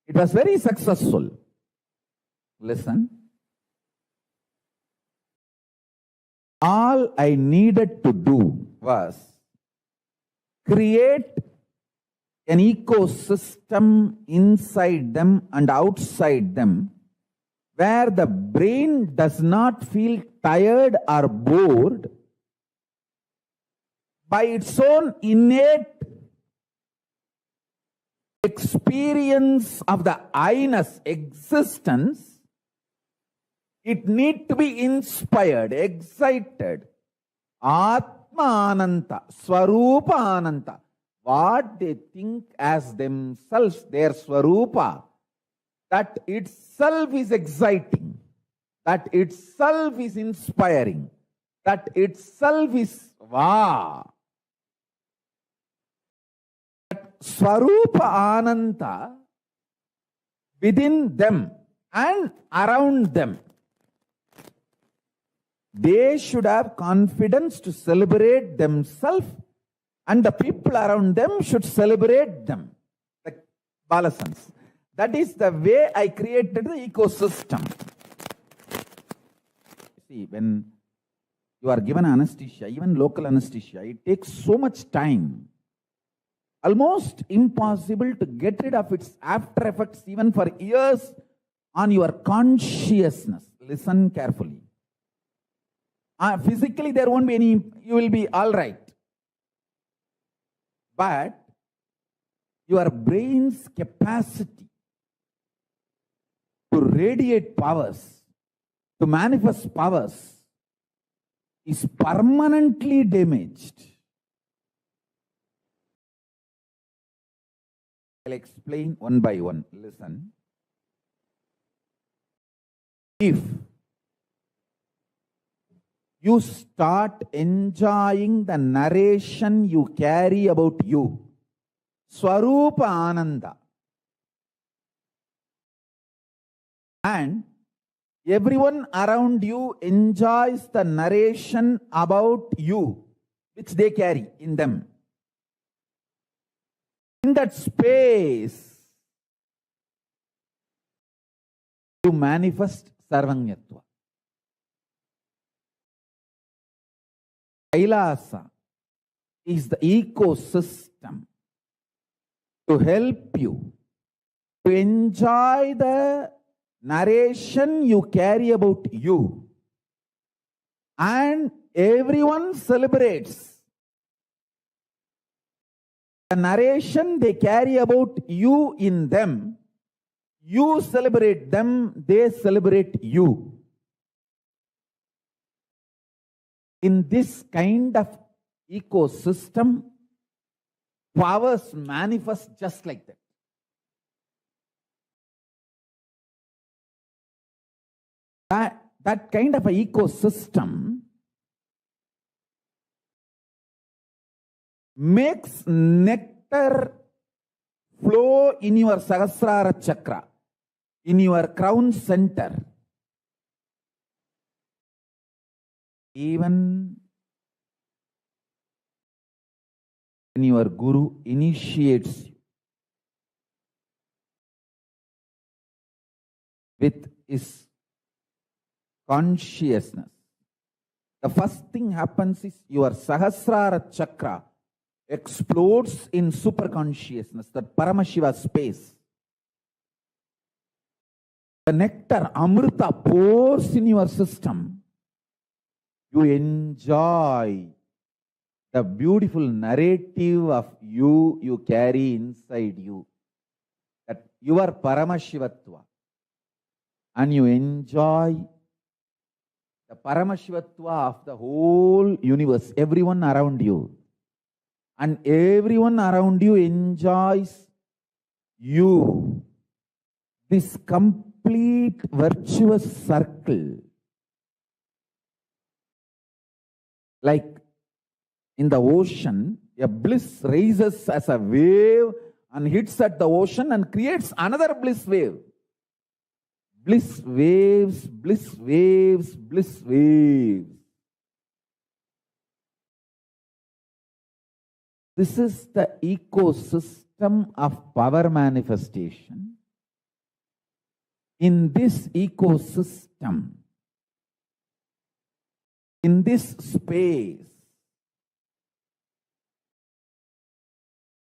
It was very successful. Listen. All I needed to do was create an ecosystem inside them and outside them where the brain does not feel tired or bored by its own innate experience of the I-ness existence. It needs to be inspired, excited. Atma Ananta, Swarupa Ananta. What they think as themselves, their Swarupa, that itself is exciting, that itself is inspiring, that itself is wow. That Swarupa Ananta within them and around them, they should have confidence to celebrate themselves, and the people around them should celebrate them, the Balasans. That is the way I created the ecosystem. See, when you are given anesthesia, even local anesthesia, it takes so much time. almost impossible to get rid of its after effects even for years on your consciousness. Listen carefully. Physically, there won't be any, you will be all right. But your brain's capacity to radiate powers, to manifest powers, is permanently damaged. I'll explain one by one. Listen. If you start enjoying the narration you carry about you, Swarupa Ananda, and everyone around you enjoys the narration about you, which they carry in them. In that space, you manifest Sarvanyatva. Kailasa is the ecosystem to help you to enjoy the narration you carry about you. And everyone celebrates the narration they carry about you in them. You celebrate them, they celebrate you. In this kind of ecosystem, powers manifest just like that. That kind of an ecosystem makes nectar flow in your Sahasrara chakra, in your crown center. Even when your guru initiates you with his consciousness, the first thing happens is your Sahasrara chakra explodes in superconsciousness, that Paramashiva space. The nectar, Amrita, pours in your system. You enjoy the beautiful narrative of you carry inside you, that you are Paramashivatva, and you enjoy the Paramashivatva of the whole universe, everyone around you. And everyone around you enjoys you. This complete virtuous circle, like in the ocean, a bliss rises as a wave and hits at the ocean and creates another bliss wave. Bliss waves, bliss waves, bliss waves. This is the ecosystem of power manifestation. In this ecosystem, in this space,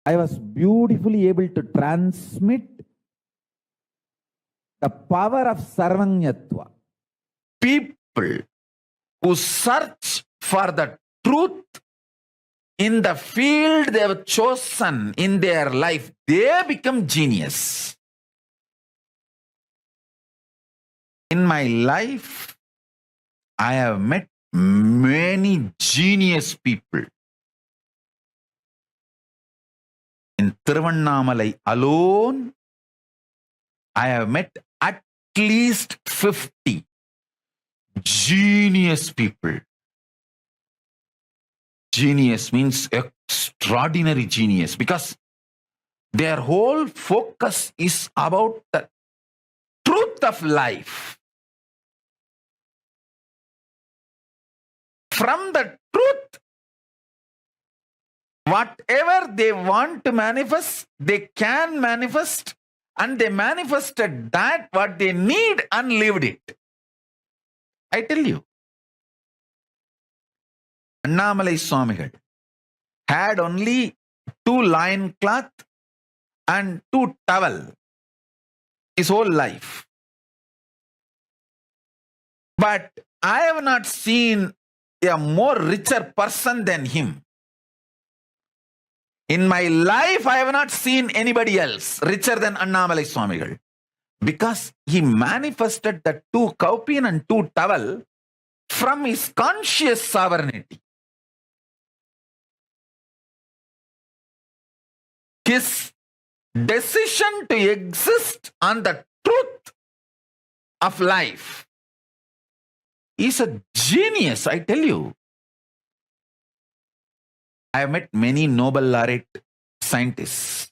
I was beautifully able to transmit the power of Sarvanyatva. People who search for the truth in the field they have chosen in their life, they become genius. In my life, I have met many genius people. In Tiruvannamalai alone, I have met at least 50 genius people. Genius means extraordinary genius, because their whole focus is about the truth of life. From the truth, whatever they want to manifest, they can manifest, and they manifested that what they need and lived it. I tell you, Annamalai Swamigal had only 2 loincloth and 2 towel his whole life. But I have not seen a more richer person than him. In my life, I have not seen anybody else richer than Annamalai Swamigal. Because he manifested the 2 cowpin and 2 towel from his conscious sovereignty. His decision to exist on the truth of life is a genius, I tell you. I have met many Nobel laureate scientists,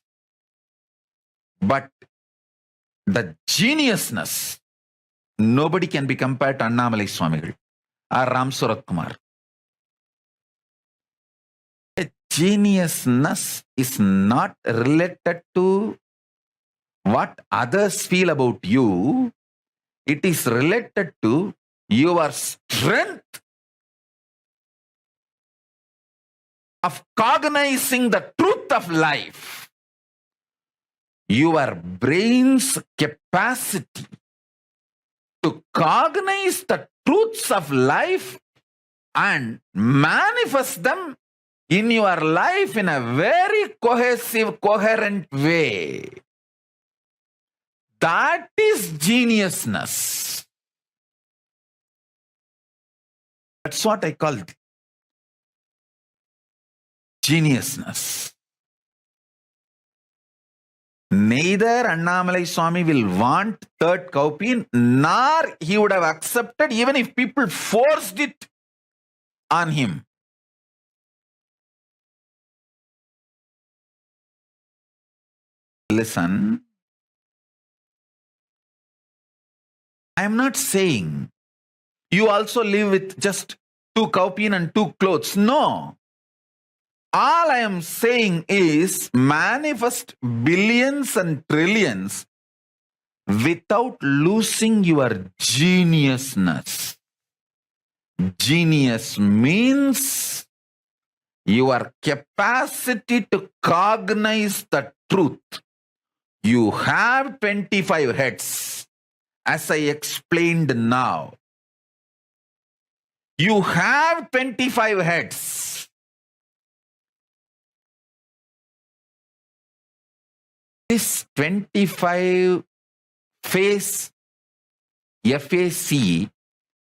but the geniusness, nobody can be compared to Annamalai Swamigal or Ram Surat Kumar. A geniusness is not related to what others feel about you. It is related to your strength of cognizing the truth of life. Your brain's capacity to cognize the truths of life and manifest them in your life in a very cohesive, coherent way. That is geniusness. That's what I call geniusness. Neither Annamalai Swami will want 3rd cowpin, nor he would have accepted even if people forced it on him. Listen, I am not saying you also live with just 2 cowpin and 2 clothes. No. All I am saying is manifest billions and trillions without losing your geniusness. Genius means your capacity to cognize the truth. You have 25 heads, as I explained now. You have 25 heads. This 25 face, FAC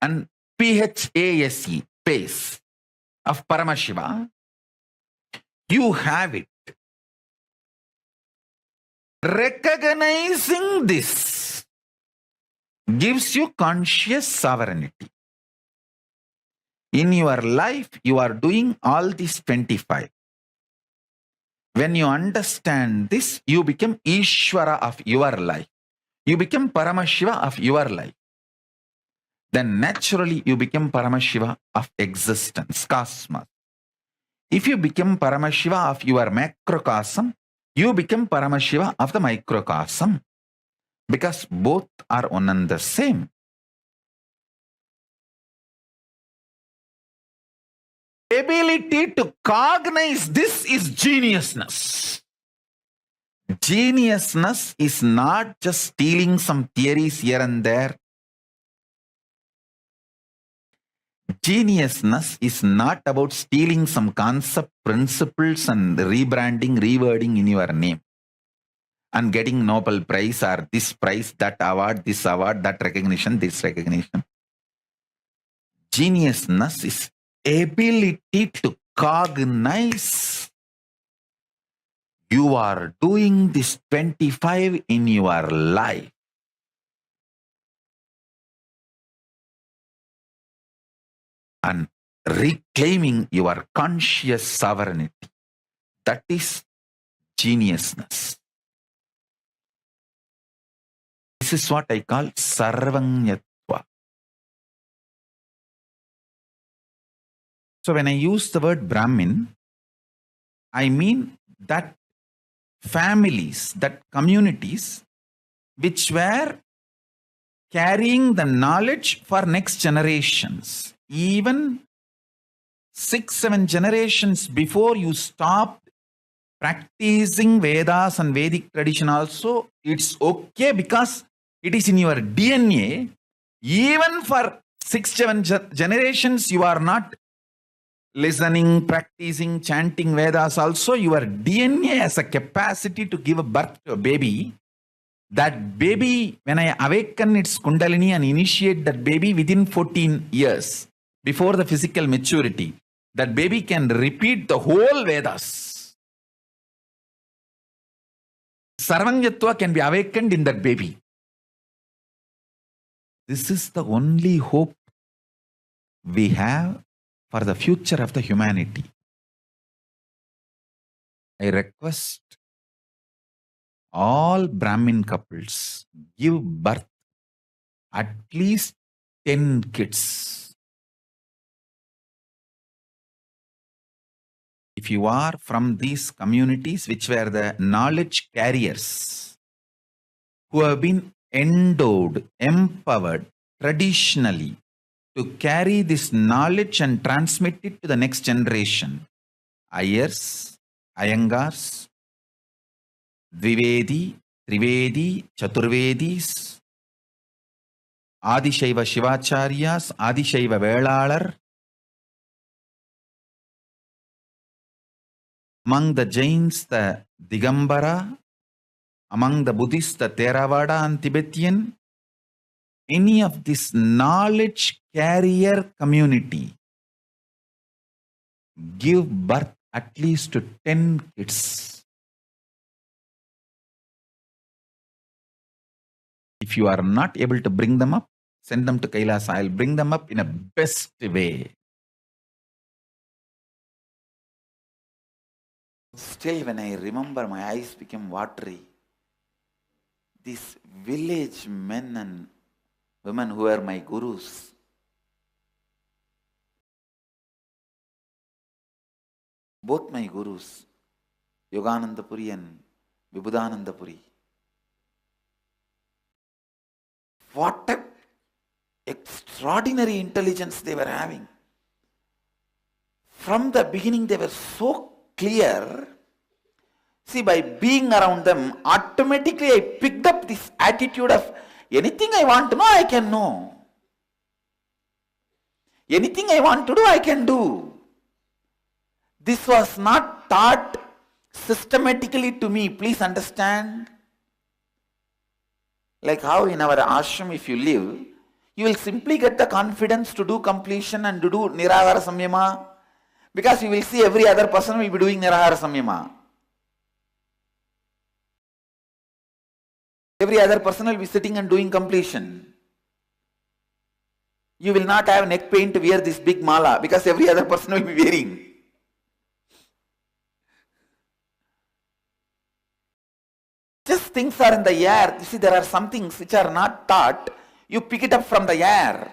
and PHASE, face of Paramashiva, you have it. Recognizing this gives you conscious sovereignty. In your life, you are doing all these 25. When you understand this, you become Ishvara of your life. You become Paramashiva of your life. Then naturally you become Paramashiva of existence, cosmos. If you become Paramashiva of your macrocosm, you become Paramashiva of the microcosm. Because both are one and the same. Ability to cognize this is geniusness. Geniusness is not just stealing some theories here and there. Geniusness is not about stealing some concept, principles and rebranding, rewording in your name and getting Nobel Prize or this prize, that award, that recognition, this recognition. Geniusness is ability to cognize. You are doing this 25 in your life. And reclaiming your conscious sovereignty. That is geniusness. This is what I call sarvanyatva. So when I use the word Brahmin, I mean that families, that communities which were carrying the knowledge for next generations. Even 6-7 generations before you stopped practicing Vedas and Vedic tradition also, it's okay because it is in your DNA. Even for 6-7 generations, you are not listening, practicing, chanting Vedas also. Your DNA has a capacity to give birth to a baby. That baby, when I awaken its Kundalini and initiate that baby within 14 years, before the physical maturity, that baby can repeat the whole Vedas. Sarvanyatva can be awakened in that baby. This is the only hope we have for the future of the humanity. I request all Brahmin couples give birth at least 10 kids. If you are from these communities which were the knowledge carriers, who have been endowed, empowered traditionally to carry this knowledge and transmit it to the next generation, Ayers, Iyengars, Dvivedi, Trivedi, Chaturvedis, Adishaiva Shivacharyas, Adishaiva Velalar. Among the Jains, the Digambara. Among the Buddhists, the Theravada and Tibetan. Any of this knowledge carrier community give birth at least to 10 kids. If you are not able to bring them up, send them to Kailasa. I'll bring them up in a best way. Still, when I remember, my eyes became watery. These village men and women who were my gurus, both my gurus, Yogananda Puri and Vibhudananda Puri. What an extraordinary intelligence they were having. From the beginning, they were so clear. See, by being around them, automatically I picked up this attitude of anything I want to know, I can know. Anything I want to do, I can do. This was not taught systematically to me. Please understand. Like how in our ashram, if you live, you will simply get the confidence to do completion and to do nirahara samyama, because you will see every other person will be doing nirahara samyama. Every other person will be sitting and doing completion. You will not have neck pain to wear this big mala because every other person will be wearing. Just things are in the air. You see, there are some things which are not taught. You pick it up from the air.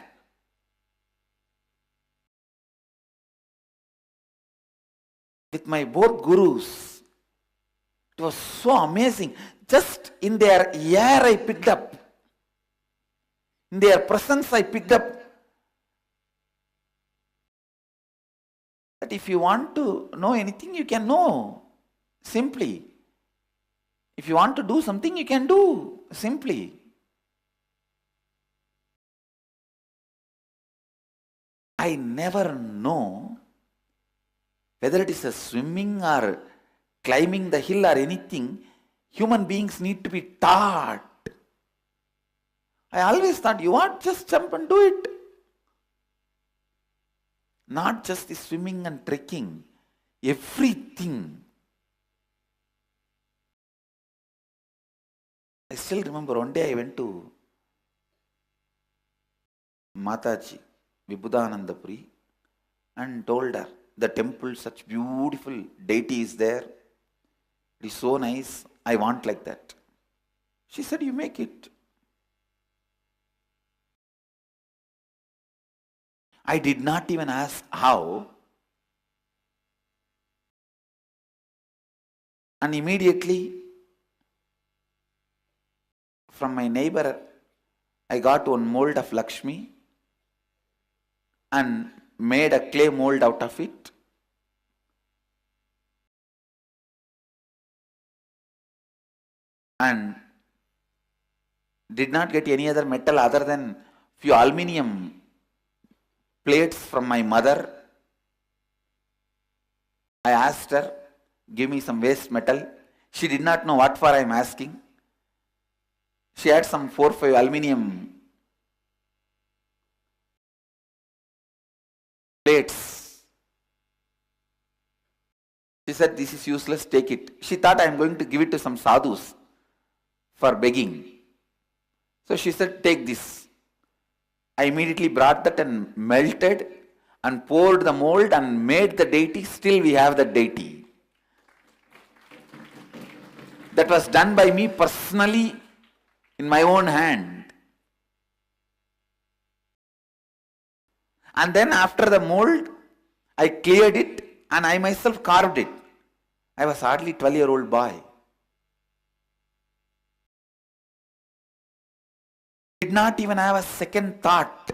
With my both gurus, it was so amazing. Just in their air I picked up. In their presence I picked up. That if you want to know anything, you can know. Simply. If you want to do something, you can do. Simply. I never know whether it is a swimming or climbing the hill or anything. Human beings need to be taught. I always thought, you want, just jump and do it. Not just the swimming and trekking. Everything. I still remember one day I went to Mataji, Vibhudananda Puri, and told her, the temple, such beautiful deity is there. It is so nice. I want like that. She said, you make it. I did not even ask how. And immediately, from my neighbor, I got one mold of Lakshmi and made a clay mold out of it. and did not get any other metal other than few aluminium plates from my mother. I asked her, give me some waste metal. She did not know what for I am asking. She had some 4-5 aluminium plates. She said, this is useless, take it. She thought I am going to give it to some sadhus for begging. So she said, take this. I immediately brought that and melted and poured the mold and made the deity. Still we have the deity. That was done by me personally in my own hand. And then after the mold, I cleared it and I myself carved it. I was hardly 12-year-old boy. Did not even have a second thought.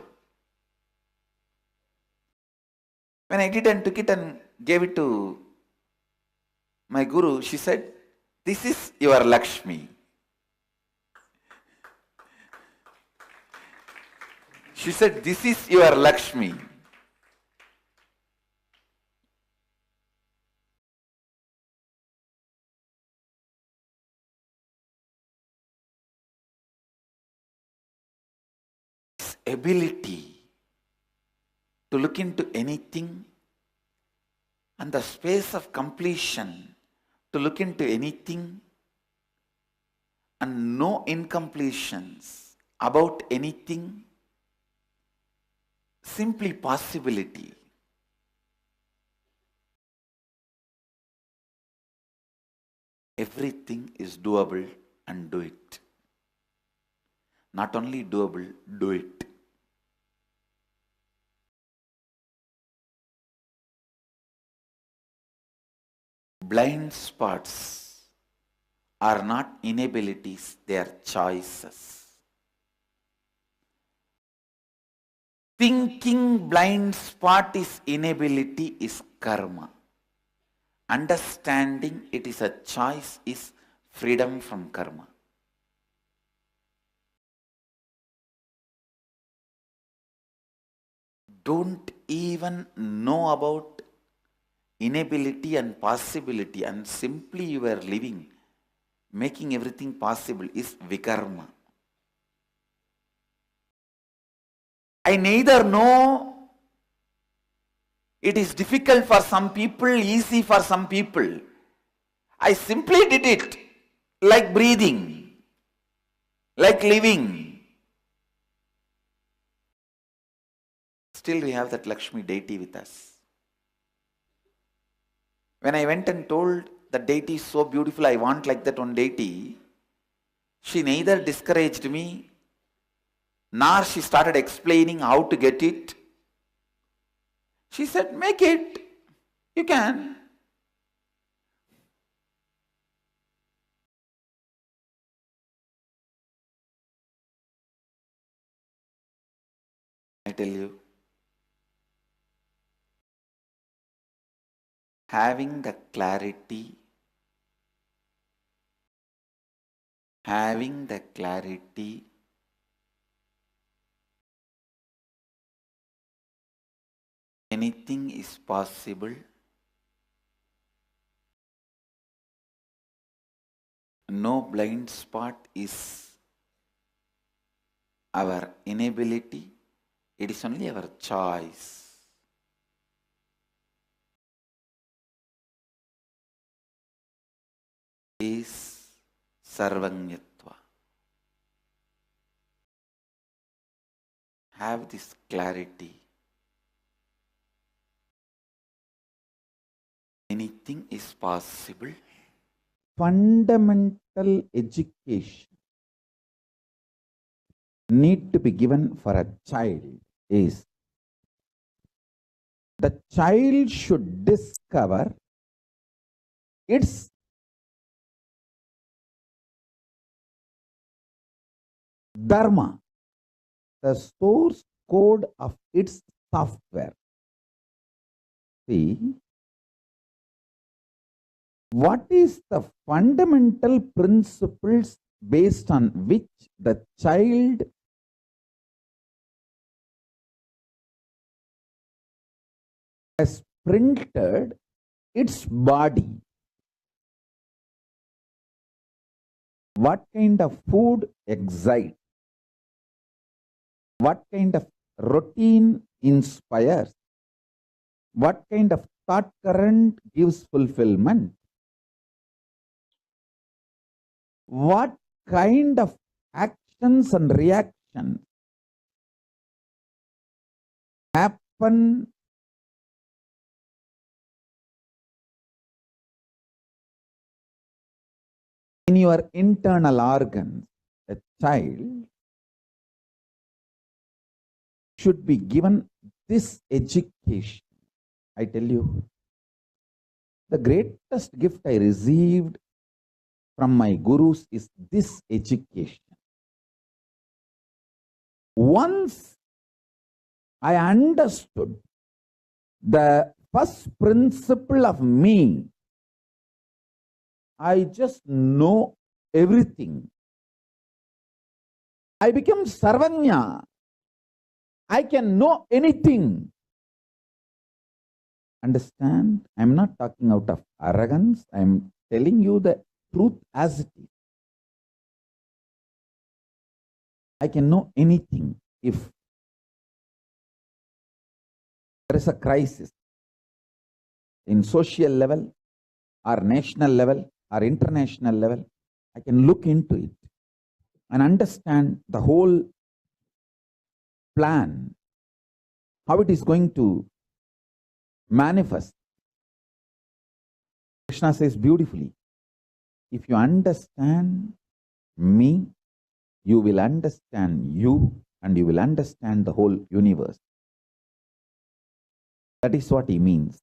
When I did and took it and gave it to my guru, she said, this is your Lakshmi. She said, this is your Lakshmi. Ability to look into anything and the space of completion to look into anything and no incompletions about anything, simply possibility. Everything is doable and do it. Not only doable, do it. Blind spots are not inabilities, they are choices. Thinking blind spot is inability is karma. Understanding it is a choice is freedom from karma. Don't even know about inability and possibility and simply you are living, making everything possible is vikarma. I neither know it is difficult for some people, easy for some people. I simply did it like breathing, like living. Still we have that Lakshmi deity with us. When I went and told the deity is so beautiful, I want like that one deity, she neither discouraged me, nor she started explaining how to get it. She said, make it, you can. I tell you, having the clarity, anything is possible. No blind spot is our inability, it is only our choice. Is sarvanyatva. Have this clarity. Anything is possible. Fundamental education need to be given for a child is the child should discover its dharma, the source code of its software. See, What is the fundamental principles based on which the child has printed its body? What kind of food excites? What kind of routine inspires? What kind of thought current gives fulfillment? What kind of actions and reactions happen in your internal organs? A child should be given this education. I tell you, the greatest gift I received from my gurus is this education. Once I understood the first principle of me, I just know everything. I become Sarvanya. I can know anything. Understand? I'm not talking out of arrogance. I'm telling you the truth as it is. I can know anything. If there is a crisis in social level or national level or international level, I can look into it and understand the whole plan, how it is going to manifest. Krishna says beautifully, if you understand me, you will understand you and you will understand the whole universe. That is what he means.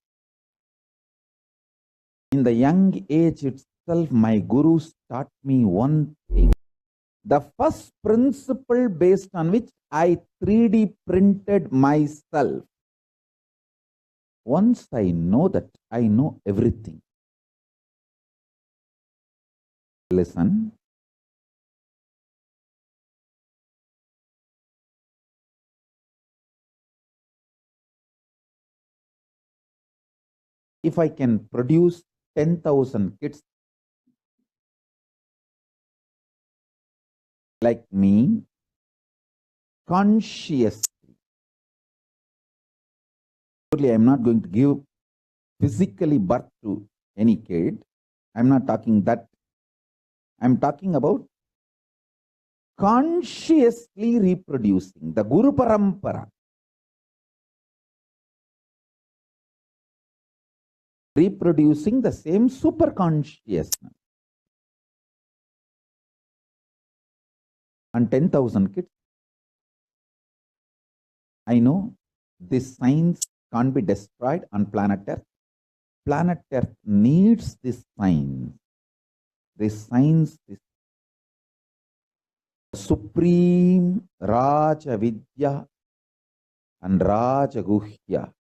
In the young age itself, my gurus taught me one thing. The first principle based on which I 3D printed myself. Once I know that, I know everything. Listen. If I can produce 10,000 kids like me, consciously, I'm not going to give physically birth to any kid. I'm not talking that. I'm talking about consciously reproducing the Guru Parampara. Reproducing the same super consciousness. And 10,000 kids, I know this science can't be destroyed on planet Earth. Planet Earth needs this science. This science, this supreme Raja Vidya and Raja Guhya,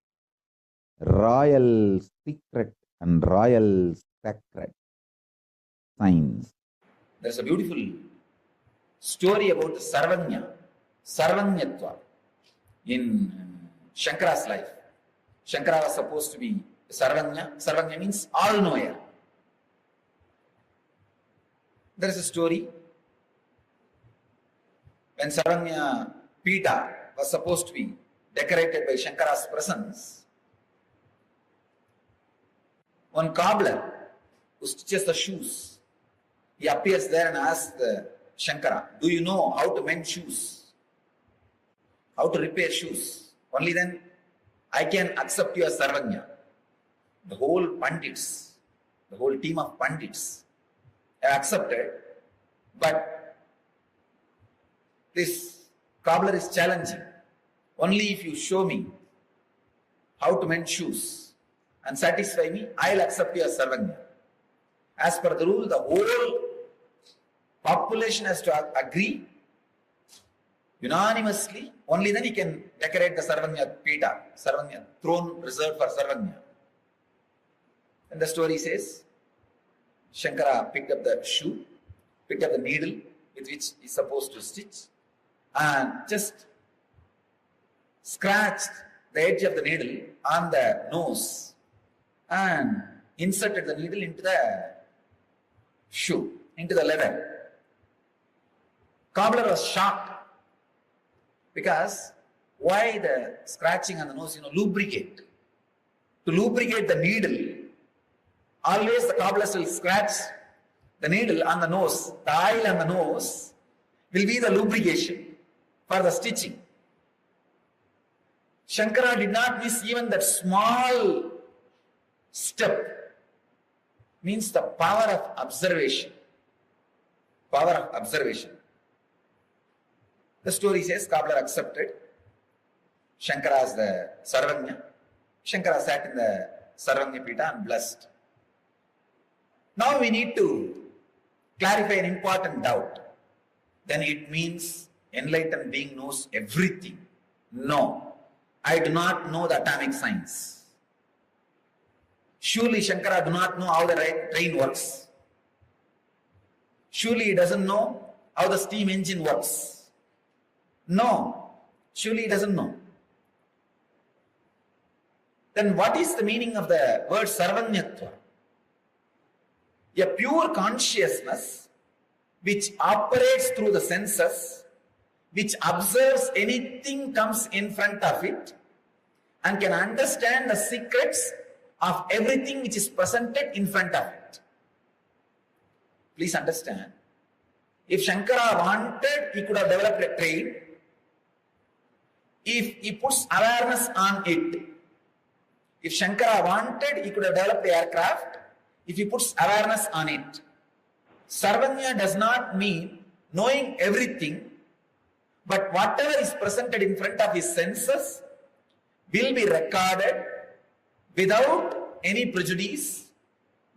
royal secret and royal sacred science. There's a beautiful story about Sarvanya, Sarvanyatva in Shankara's life. Shankara was supposed to be Sarvanya. Sarvanya means all-knower. There is a story when Sarvanya Pita was supposed to be decorated by Shankara's presence. One cobbler who stitches the shoes, he appears there and asks Shankara, do you know how to mend shoes? How to repair shoes? Only then I can accept you as Sarvanya. The whole Pandits, the whole team of Pandits have accepted, but this cobbler is challenging. Only if you show me how to mend shoes and satisfy me, I'll accept you as Sarvanya. As per the rule, the whole population has to agree unanimously. Only then he can decorate the Sarvanya Pita, Sarvanya throne reserved for Sarvanya. And the story says, Shankara picked up the shoe, picked up the needle with which he's supposed to stitch, and just scratched the edge of the needle on the nose and inserted the needle into the shoe, into the leather. Cobbler was shocked because why the scratching on the nose? Lubricate. To lubricate the needle, always the cobblers will scratch the needle on the nose. The oil on the nose will be the lubrication for the stitching. Shankara did not miss even that small step. Means the power of observation. Power of observation. The story says cobbler accepted Shankara as the Sarvanya. Shankara sat in the Sarvanya Pita and blessed. Now we need to clarify an important doubt. Then it means enlightened being knows everything. No, I do not know the atomic science. Surely Shankara do not know how the train works. Surely he doesn't know how the steam engine works. No, surely he doesn't know. Then what is the meaning of the word Sarvanyatva? A pure consciousness which operates through the senses, which observes anything comes in front of it and can understand the secrets of everything which is presented in front of it. Please understand. If Shankara wanted, he could have developed a train. If he puts awareness on it, if Shankara wanted, he could have developed the aircraft. If he puts awareness on it. Sarvanya does not mean knowing everything, but whatever is presented in front of his senses will be recorded without any prejudice,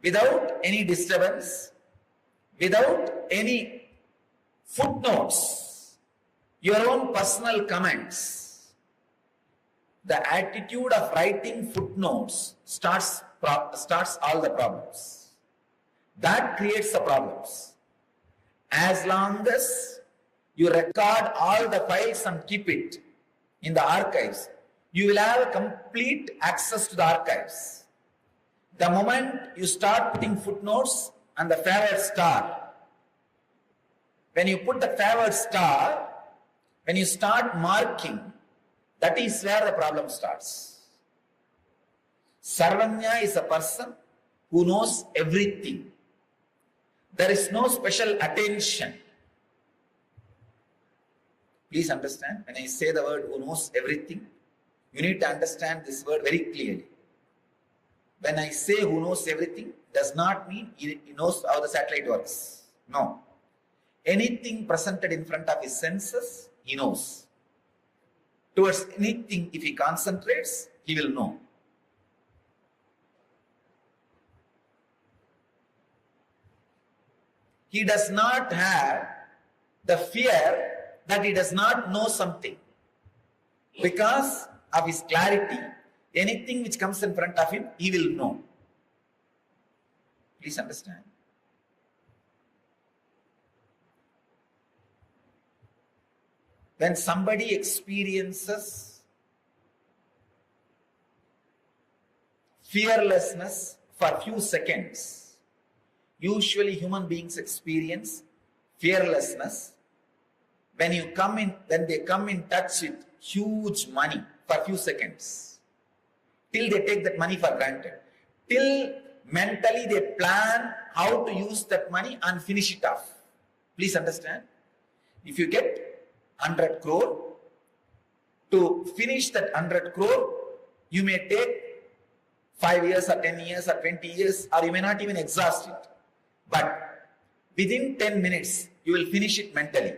without any disturbance, without any footnotes, your own personal comments. The attitude of writing footnotes starts all the problems. That creates the problems. As long as you record all the files and keep it in the archives, you will have complete access to the archives. The moment you start putting footnotes and the favored star, when you put the favored star, when you start marking, that is where the problem starts. Sarvanya is a person who knows everything. There is no special attention. Please understand, when I say the word who knows everything, you need to understand this word very clearly. When I say who knows everything, does not mean he knows how the satellite works. No. Anything presented in front of his senses, he knows. Towards anything, if he concentrates, he will know. He does not have the fear that he does not know something. Because of his clarity, anything which comes in front of him, he will know. Please understand. When somebody experiences fearlessness for a few seconds, usually human beings experience fearlessness when they come in touch with huge money for a few seconds, till they take that money for granted, till mentally they plan how to use that money and finish it off. Please understand. If you get 100 crore, to finish that 100 crore, you may take 5 years or 10 years or 20 years, or you may not even exhaust it. But within 10 minutes, you will finish it mentally.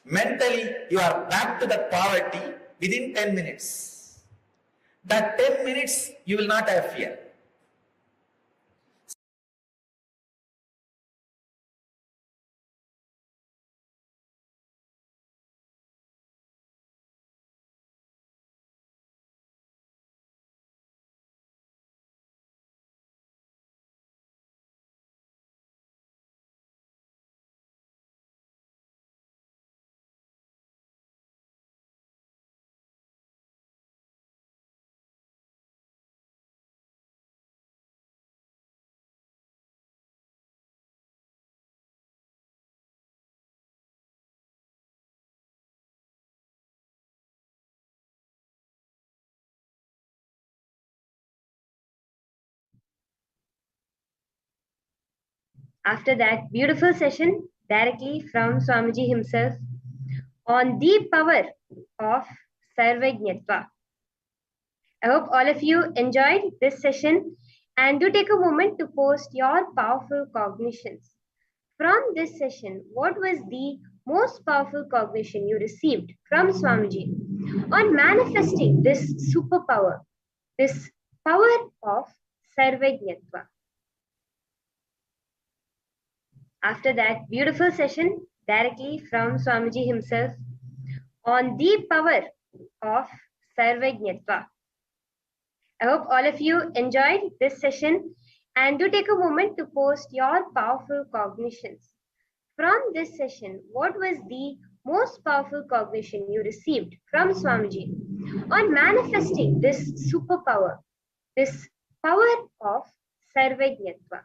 Mentally, you are back to that poverty within 10 minutes. That 10 minutes, you will not have fear. After that beautiful session directly from Swamiji himself on the power of Sarvajñatva. I hope all of you enjoyed this session and do take a moment to post your powerful cognitions. From this session, what was the most powerful cognition you received from Swamiji on manifesting this superpower, this power of Sarvajñatva? After that beautiful session directly from Swamiji himself on the power of Sarvajñatva. I hope all of you enjoyed this session and do take a moment to post your powerful cognitions. From this session, what was the most powerful cognition you received from Swamiji on manifesting this superpower, this power of Sarvajñatva?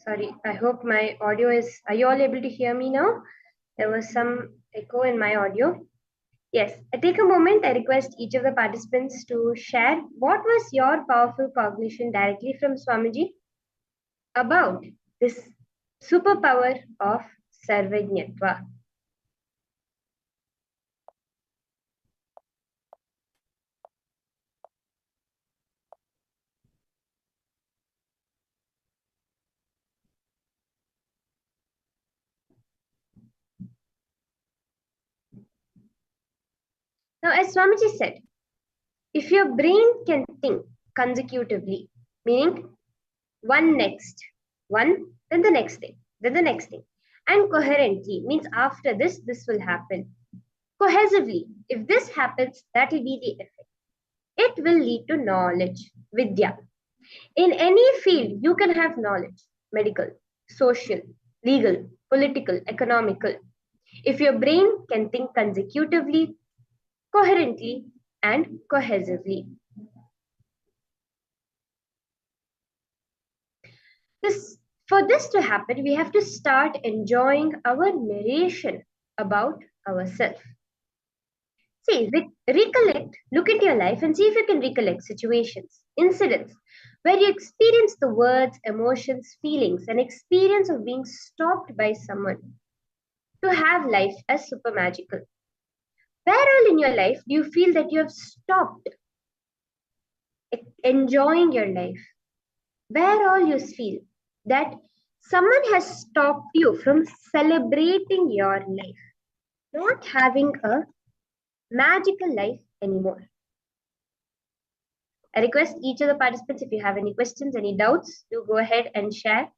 Sorry, I hope my audio is, are you all able to hear me now? There was some echo in my audio. Yes, I take a moment, I request each of the participants to share what was your powerful cognition directly from Swamiji about this superpower of Sarvajñatva. Now, as Swamiji said, if your brain can think consecutively, meaning one next, one, then the next thing, then the next thing, and coherently, means after this, this will happen. Cohesively, if this happens, that will be the effect. It will lead to knowledge, vidya. In any field, you can have knowledge, medical, social, legal, political, economical. If your brain can think consecutively, coherently, and cohesively. For this to happen, we have to start enjoying our narration about ourselves. See, recollect, look into your life and see if you can recollect situations, incidents, where you experience the words, emotions, feelings, and experience of being stopped by someone to have life as super magical. Where all in your life do you feel that you have stopped enjoying your life? Where all you feel that someone has stopped you from celebrating your life, not having a magical life anymore? I request each of the participants, if you have any questions, any doubts, to go ahead and share.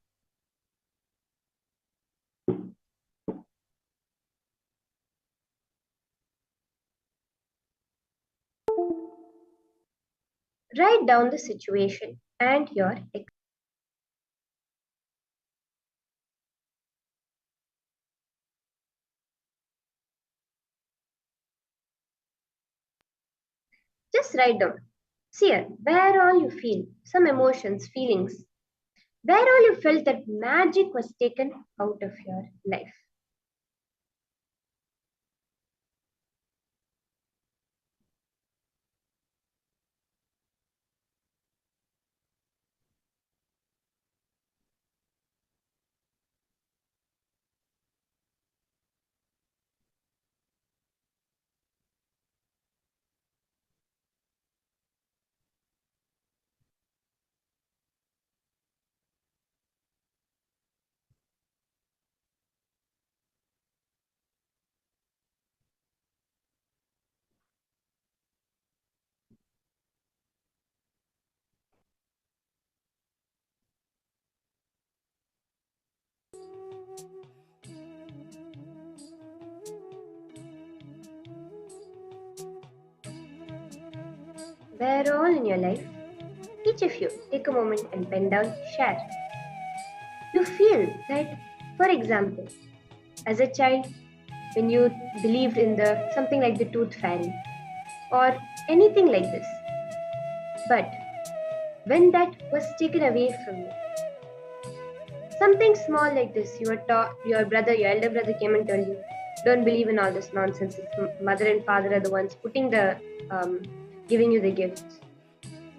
Write down the situation and your experience. Just write down. See here, where all you feel, some emotions, feelings, where all you felt that magic was taken out of your life. Where all in your life, each of you take a moment and pen down, share. You feel that, for example, as a child, when you believed in the something like the tooth fairy, or anything like this. But when that was taken away from you, something small like this, your elder brother came and told you, don't believe in all this nonsense. It's mother and father are the ones putting giving you the gifts.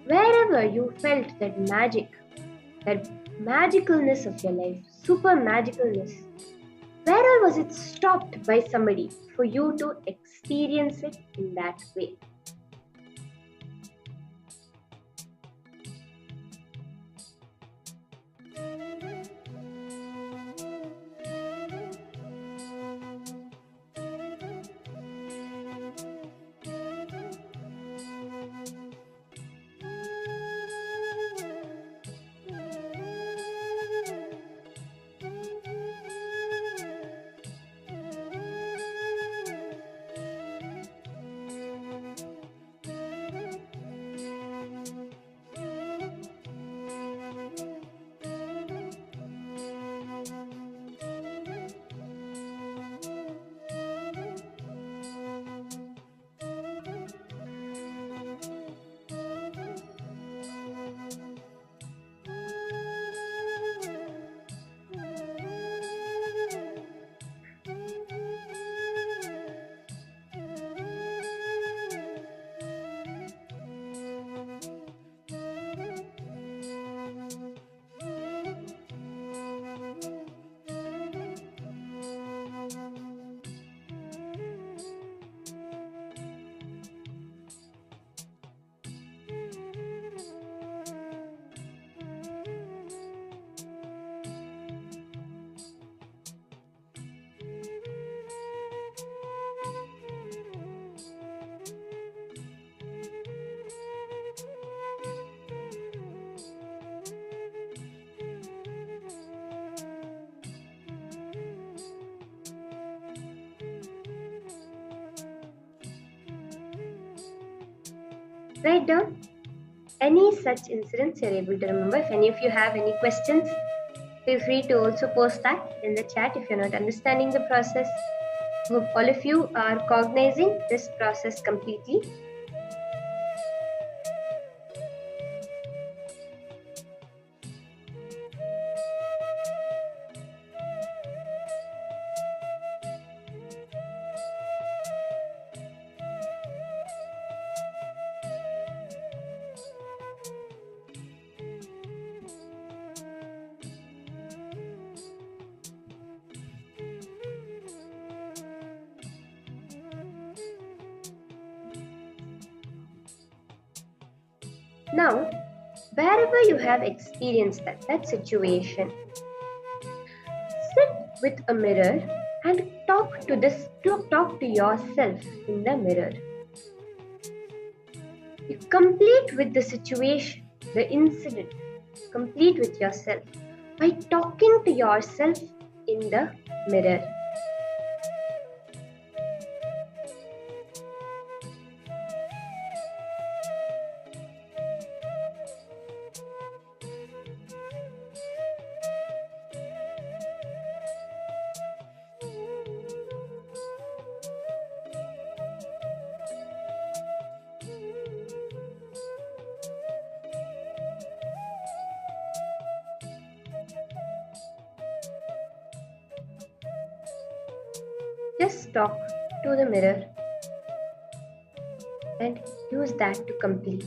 Wherever you felt that magic, that magicalness of your life, super magicalness, where was it stopped by somebody for you to experience it in that way? Write down any such incidents you're able to remember. If any of you have any questions, feel free to also post that in the chat if you're not understanding the process. Hope all of you are cognizing this process completely. Now, wherever you have experienced that situation, sit with a mirror and talk to yourself in the mirror. You complete with the situation, the incident, complete with yourself by talking to yourself in the mirror. Just talk to the mirror and use that to complete.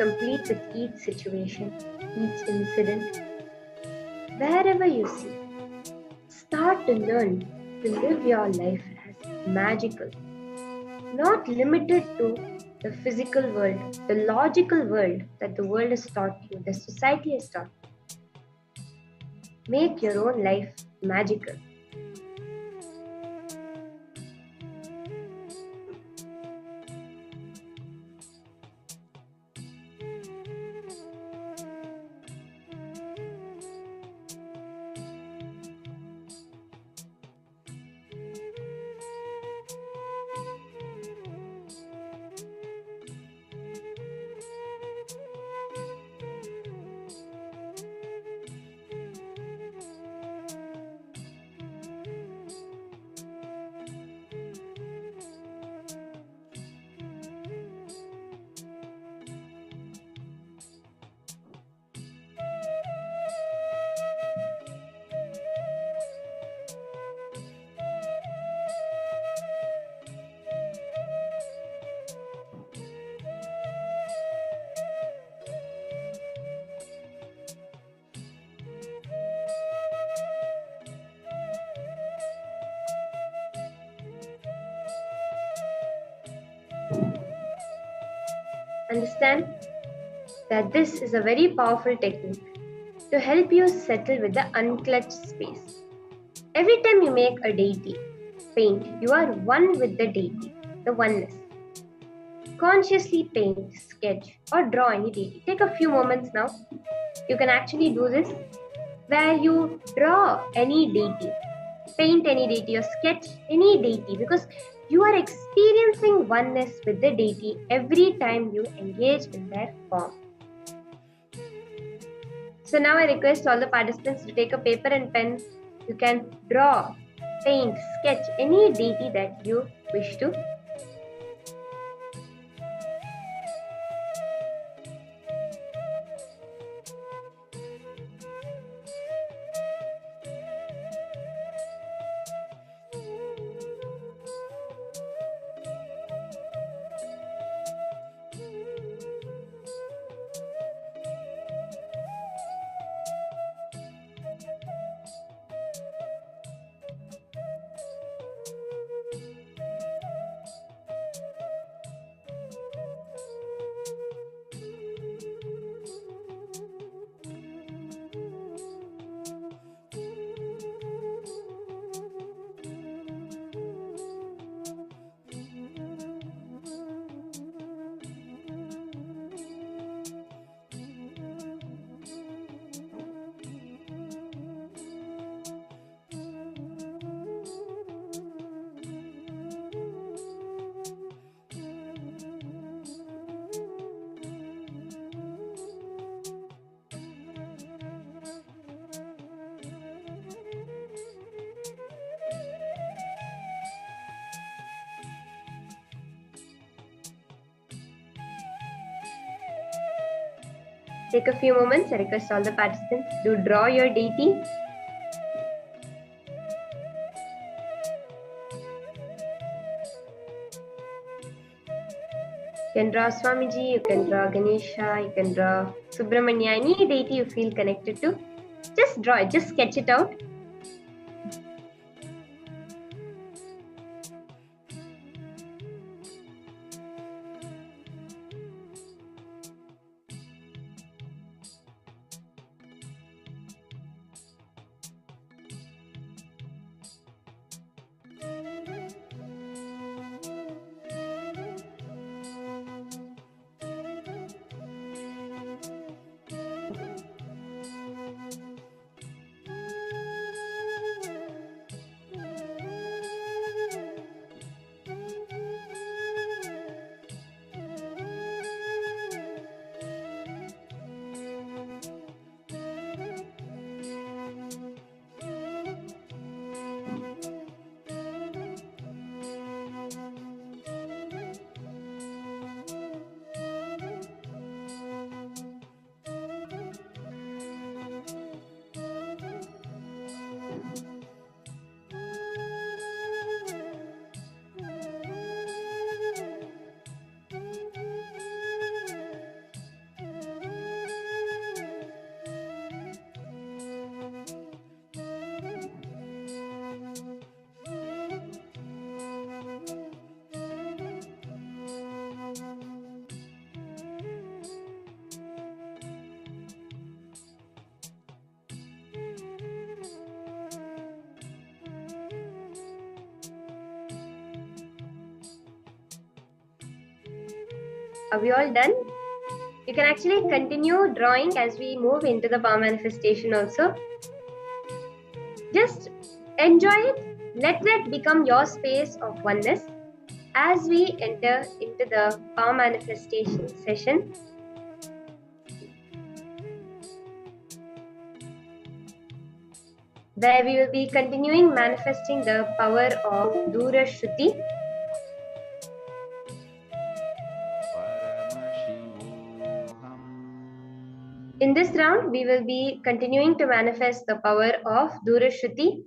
complete with each situation, each incident. Wherever you see, start to learn to live your life as magical, not limited to the physical world, the logical world that the world has taught you, the society has taught you. Make your own life magical. Understand that this is a very powerful technique to help you settle with the unclutched space. Every time you make a deity paint, you are one with the deity, the oneness. Consciously paint, sketch, or draw any deity. Take a few moments now. You can actually do this where you draw any deity, paint any deity, or sketch any deity, because you are experiencing oneness with the deity every time you engage in their form. So now I request all the participants to take a paper and pen. You can draw, paint, sketch any deity that you wish to. Take a few moments. I request all the participants to draw your deity. You can draw Swamiji, you can draw Ganesha, you can draw Subramanya, any deity you feel connected to. Just draw it, just sketch it out. Are we all done? You can actually continue drawing as we move into the power manifestation also. Just enjoy it. Let that become your space of oneness as we enter into the power manifestation session. Where we will be continuing manifesting the power of Dura Shruti. In this round, we will be continuing to manifest the power of Dura Shruti,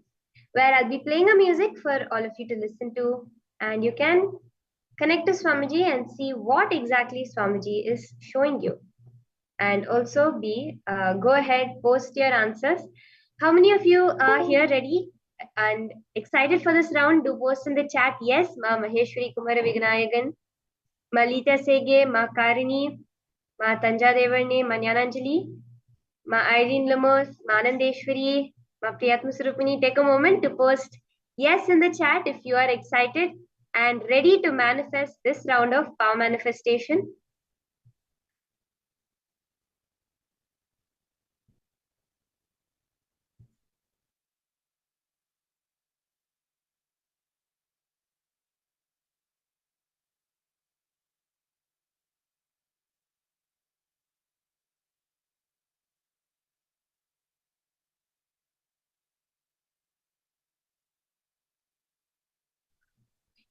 where I'll be playing a music for all of you to listen to, and you can connect to Swamiji and see what exactly Swamiji is showing you. And also go ahead, post your answers. How many of you are here ready and excited for this round? Do post in the chat. Yes, Ma Maheshwari Kumara Vignayagan, Ma Lita Sege, Ma Karini, Ma Tanja Devarne, Ma Nyananjali, Ma Irene Lemos, Ma Anandeshwari, Ma Priyatma Surupini. Take a moment to post yes in the chat if you are excited and ready to manifest this round of power manifestation.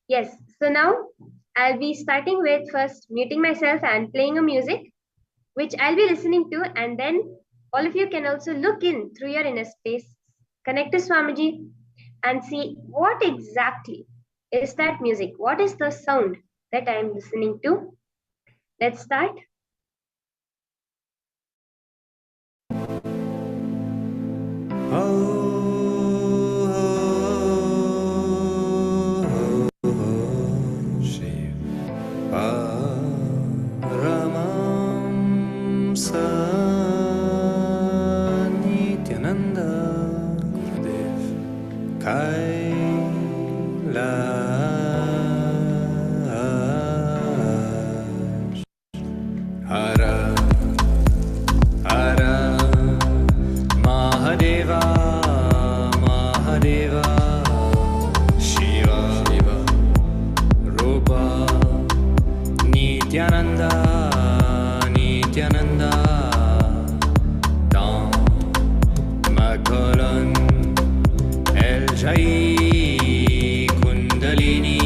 Yes, so now I'll be starting with first muting myself and playing a music, which I'll be listening to, and then all of you can also look in through your inner space, connect to Swamiji, and see what exactly is that music? What is the sound that I'm listening to? Let's start. Shiv Paramamsa Nithyananda Gurudev Kailasa Hara Hara Mahadeva Mahadeva Shiva Shiva Rupa Nithyananda Nithyananda Dans ma colonne elle jaillit Kundalini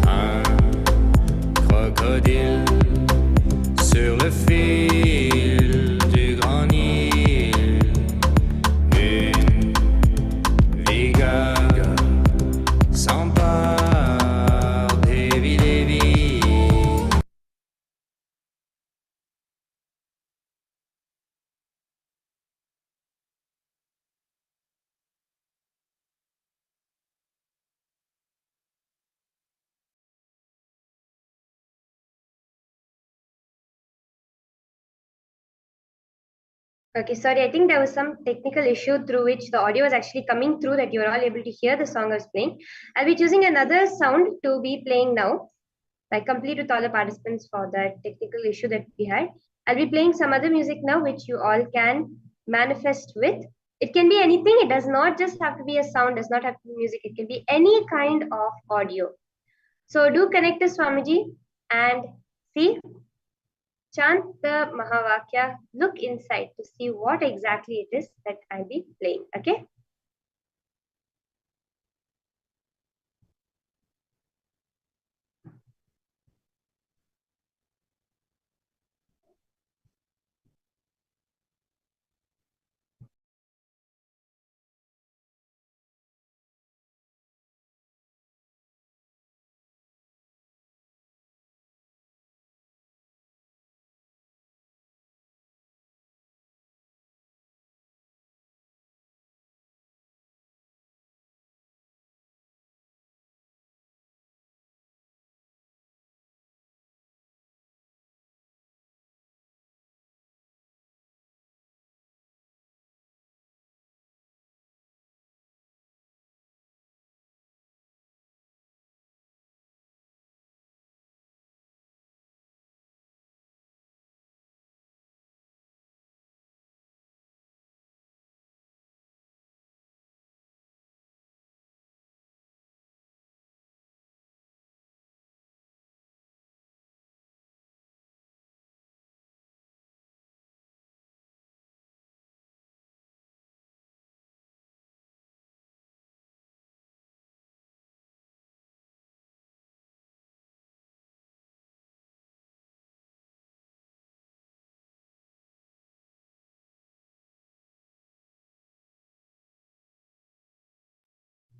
un crocodile sur le fil du grand Nil, une vigueur s'empare Devi Devi. Okay, sorry, I think there was some technical issue through which the audio was actually coming through that you were all able to hear the song I was playing. I'll be choosing another sound to be playing now. I complete with all the participants for that technical issue that we had. I'll be playing some other music now, which you all can manifest with. It can be anything. It does not just have to be a sound, does not have to be music. It can be any kind of audio. So do connect to Swamiji and see, chant the Mahavakya, look inside to see what exactly it is that I'll be playing. Okay.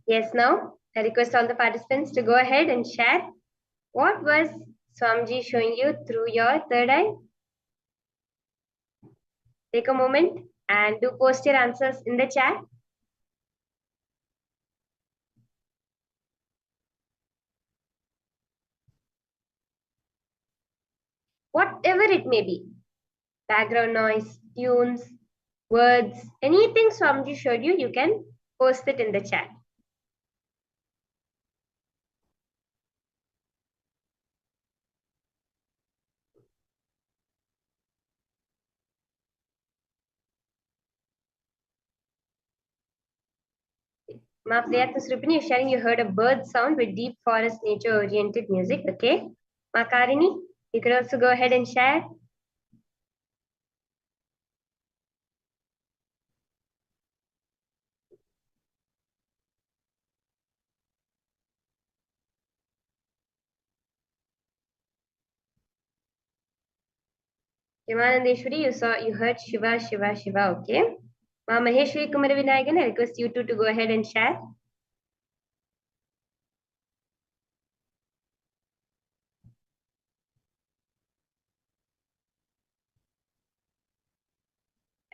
Yes, now I request all the participants to go ahead and share what was Swamiji showing you through your third eye. Take a moment and do post your answers in the chat. Whatever it may be, background noise, tunes, words, anything Swamiji showed you, you can post it in the chat. Ma Priyatna Srupini is sharing you heard a bird sound with deep forest nature oriented music. Okay. Ma Karini, you could also go ahead and share. Yamanandeshwari, you heard Shiva, Shiva, Shiva. Okay. Ma Maheshwari Kumaravinayagan, I request you two to go ahead and share.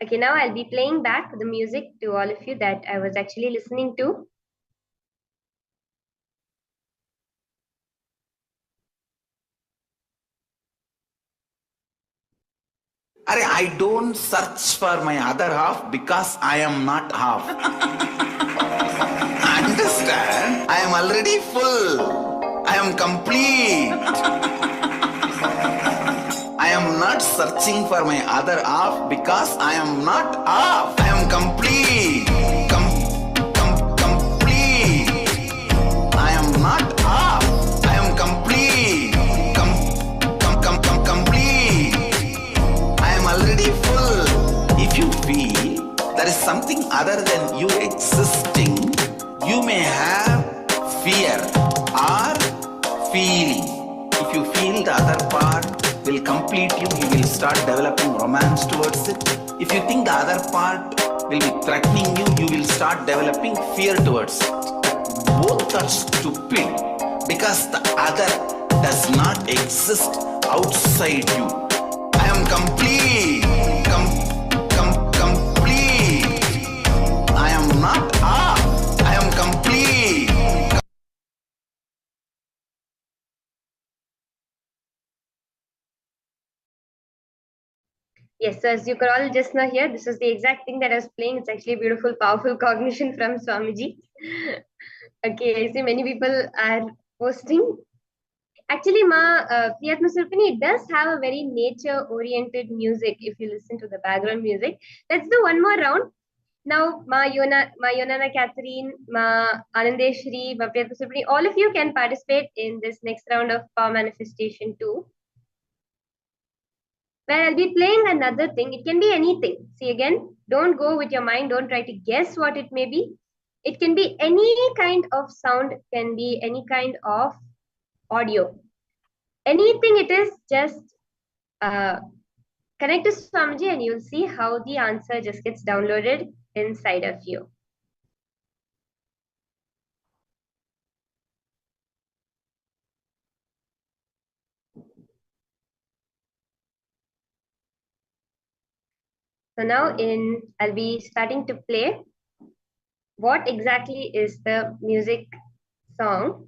Okay, now I'll be playing back the music to all of you that I was actually listening to. I don't search for my other half because I am not half. Understand? I am already full. I am complete. I am not searching for my other half because I am not half. I am complete. Complete. I am not half. I am complete. Complete. I am already full. If you feel there is something other than you existing, you may have fear or feeling. If you feel the other part will complete you, you will start developing romance towards it. If you think the other part will be threatening you, you will start developing fear towards it. Both are stupid because the other does not exist outside you. I am complete. Complete. I am not half. I am complete. Yes, so as you could all just now hear, this is the exact thing that I was playing. It's actually a beautiful, powerful cognition from Swamiji. Okay, I see many people are posting. Actually, Priyatma Surpini, it does have a very nature-oriented music if you listen to the background music. Let's do one more round. Now, Ma Yonana Catherine, Ma Anandeshri, Ma Priyatma Surpini, all of you can participate in this next round of power manifestation too. Where I'll be playing another thing. It can be anything. See again, don't go with your mind. Don't try to guess what it may be. It can be any kind of sound, can be any kind of audio. Anything it is, just connect to Swamiji and you'll see how the answer just gets downloaded inside of you. So now I'll be starting to play. What exactly is the music song?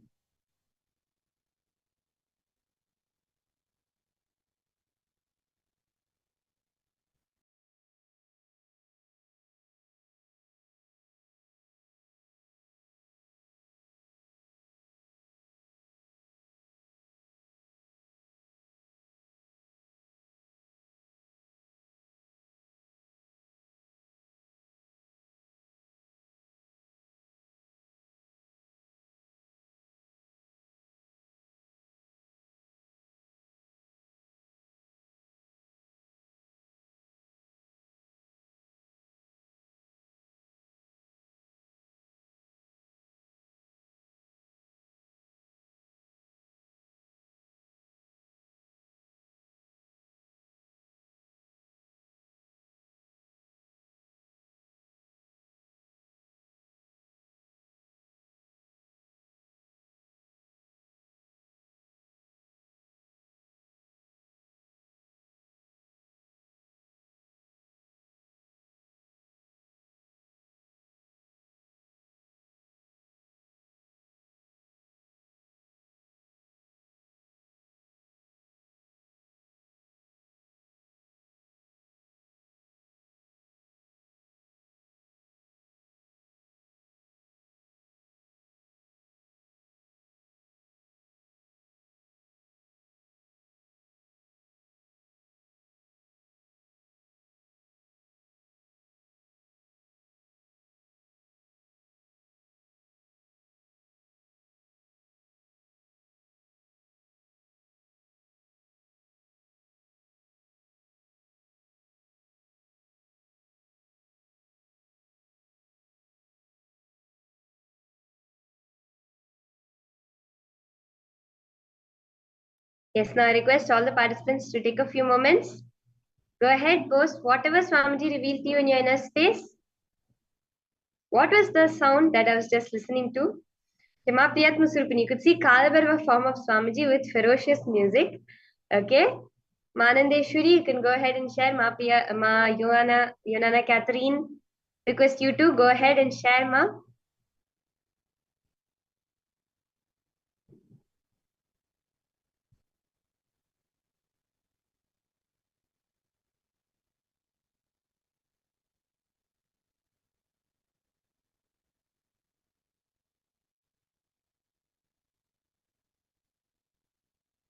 Yes, now I request all the participants to take a few moments. Go ahead, post whatever Swamiji revealed to you in your inner space. What was the sound that I was just listening to? Shema Priyatma Surupini. You could see Kalabarva form of Swamiji with ferocious music. Okay. Manandeshwari, you can go ahead and share. Ma Yonana Catherine. Request you to go ahead and share, Ma.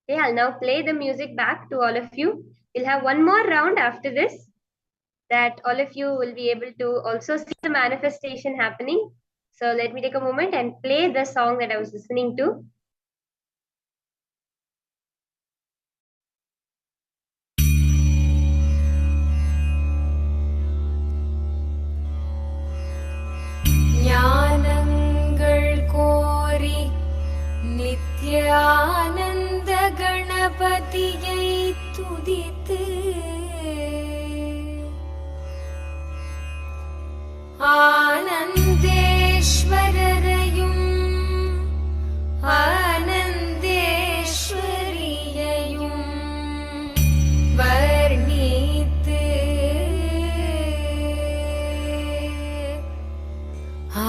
Okay, I'll now play the music back to all of you. We'll have one more round after this that all of you will be able to also see the manifestation happening. So let me take a moment and play the song that I was listening to. ஞானங்கள் கோரி நித்யானந்த கணபதியை துதித்து ஆனந்தேஸ்வரரையும் ஆனந்தேஸ்வரியையும் வர்ணித்து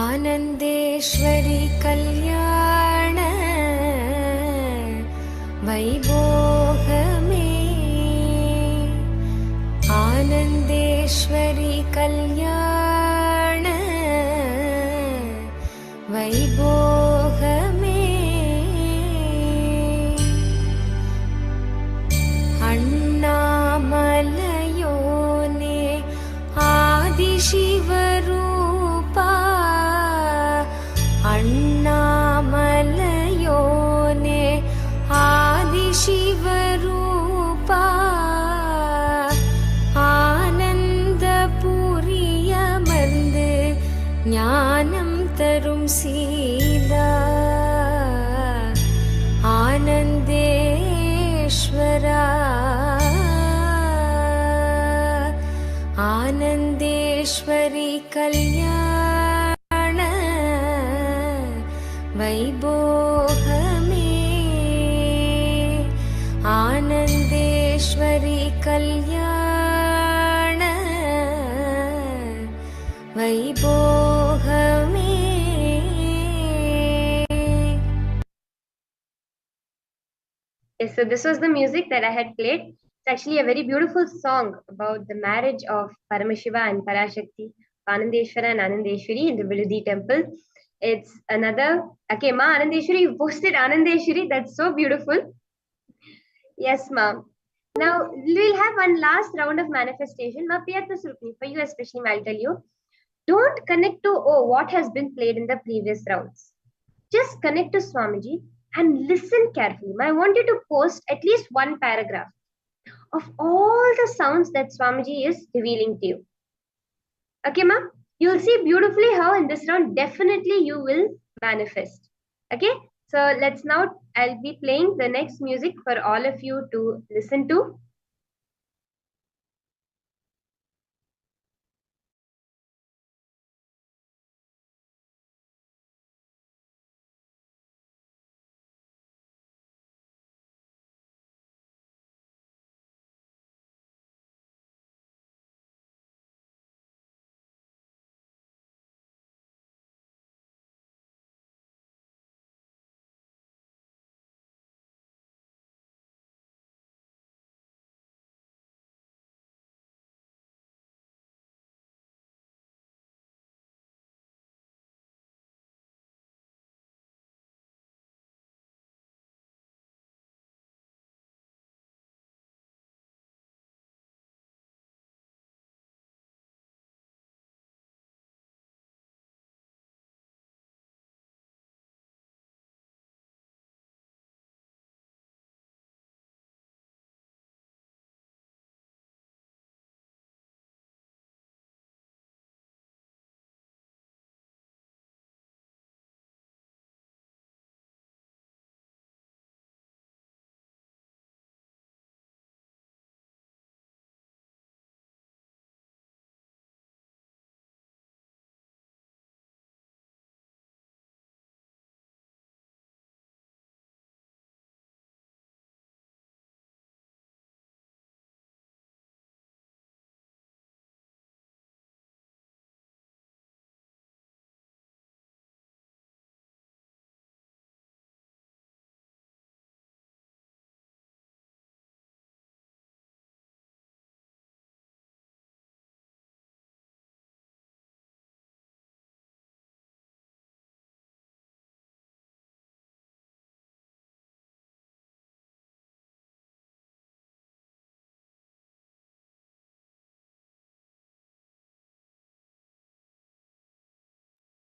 ஆனந்தேஸ்வரி கல்யாண வைபோகமே ஆனந்தேஸ்வரி கல்யாண வைபோகமே அண்ணாமலையோனே ஆதிசிவரூபா அண்ணாமலையோனே ஆதிசிவரூபா ஆனந்தபுரியமர்ந்து ஞானம் தரும் சீலா ஆனந்தேஸ்வரா ஆனந்தேஸ்வரி கல்யாண வைபோகமே ஆனந்தேஸ்வரி கல்யாண வைபோகமே. Yes, so this was the music that I had played. It's actually a very beautiful song about the marriage of Paramashiva and Parashakti, Anandeshwara and Anandeshwari in the Vidudi temple. It's another, okay, Ma Anandeshwari, you posted Anandeshwari. That's so beautiful. Yes, ma'am. Now we'll have one last round of manifestation. Ma Priyatma Surupini, for you especially, I'll tell you. Don't connect to what has been played in the previous rounds. Just connect to Swamiji and listen carefully. I want you to post at least one paragraph of all the sounds that Swamiji is revealing to you. Okay, ma'am? You'll see beautifully how in this round definitely you will manifest. Okay? So let's now, I'll be playing the next music for all of you to listen to.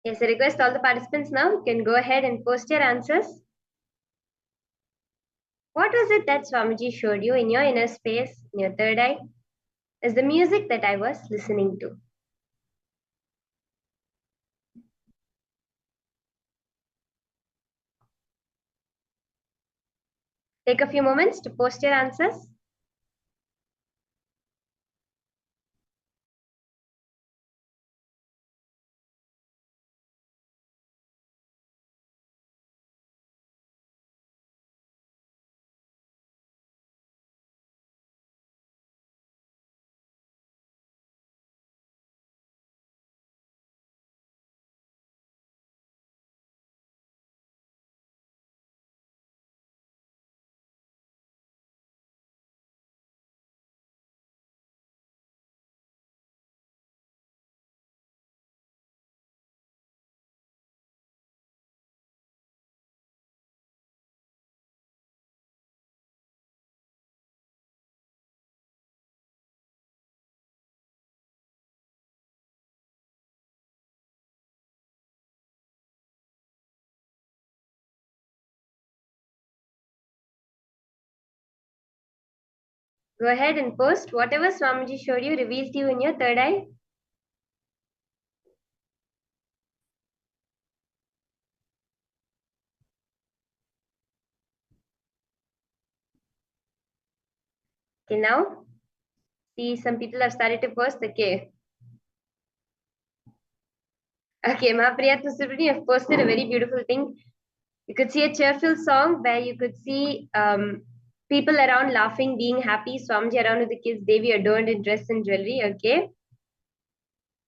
Yes, I request all the participants now, you can go ahead and post your answers. What was it that Swamiji showed you in your inner space, in your third eye? Is the music that I was listening to. Take a few moments to post your answers. Go ahead and post whatever Swamiji showed you, revealed to you in your third eye. Okay, now, see some people have started to post, okay. Okay, Mahapriyatma Subrani have posted a very beautiful thing. You could see a cheerful song where you could see people around laughing, being happy, Swamiji around with the kids, Devi adorned in dress and jewelry, okay.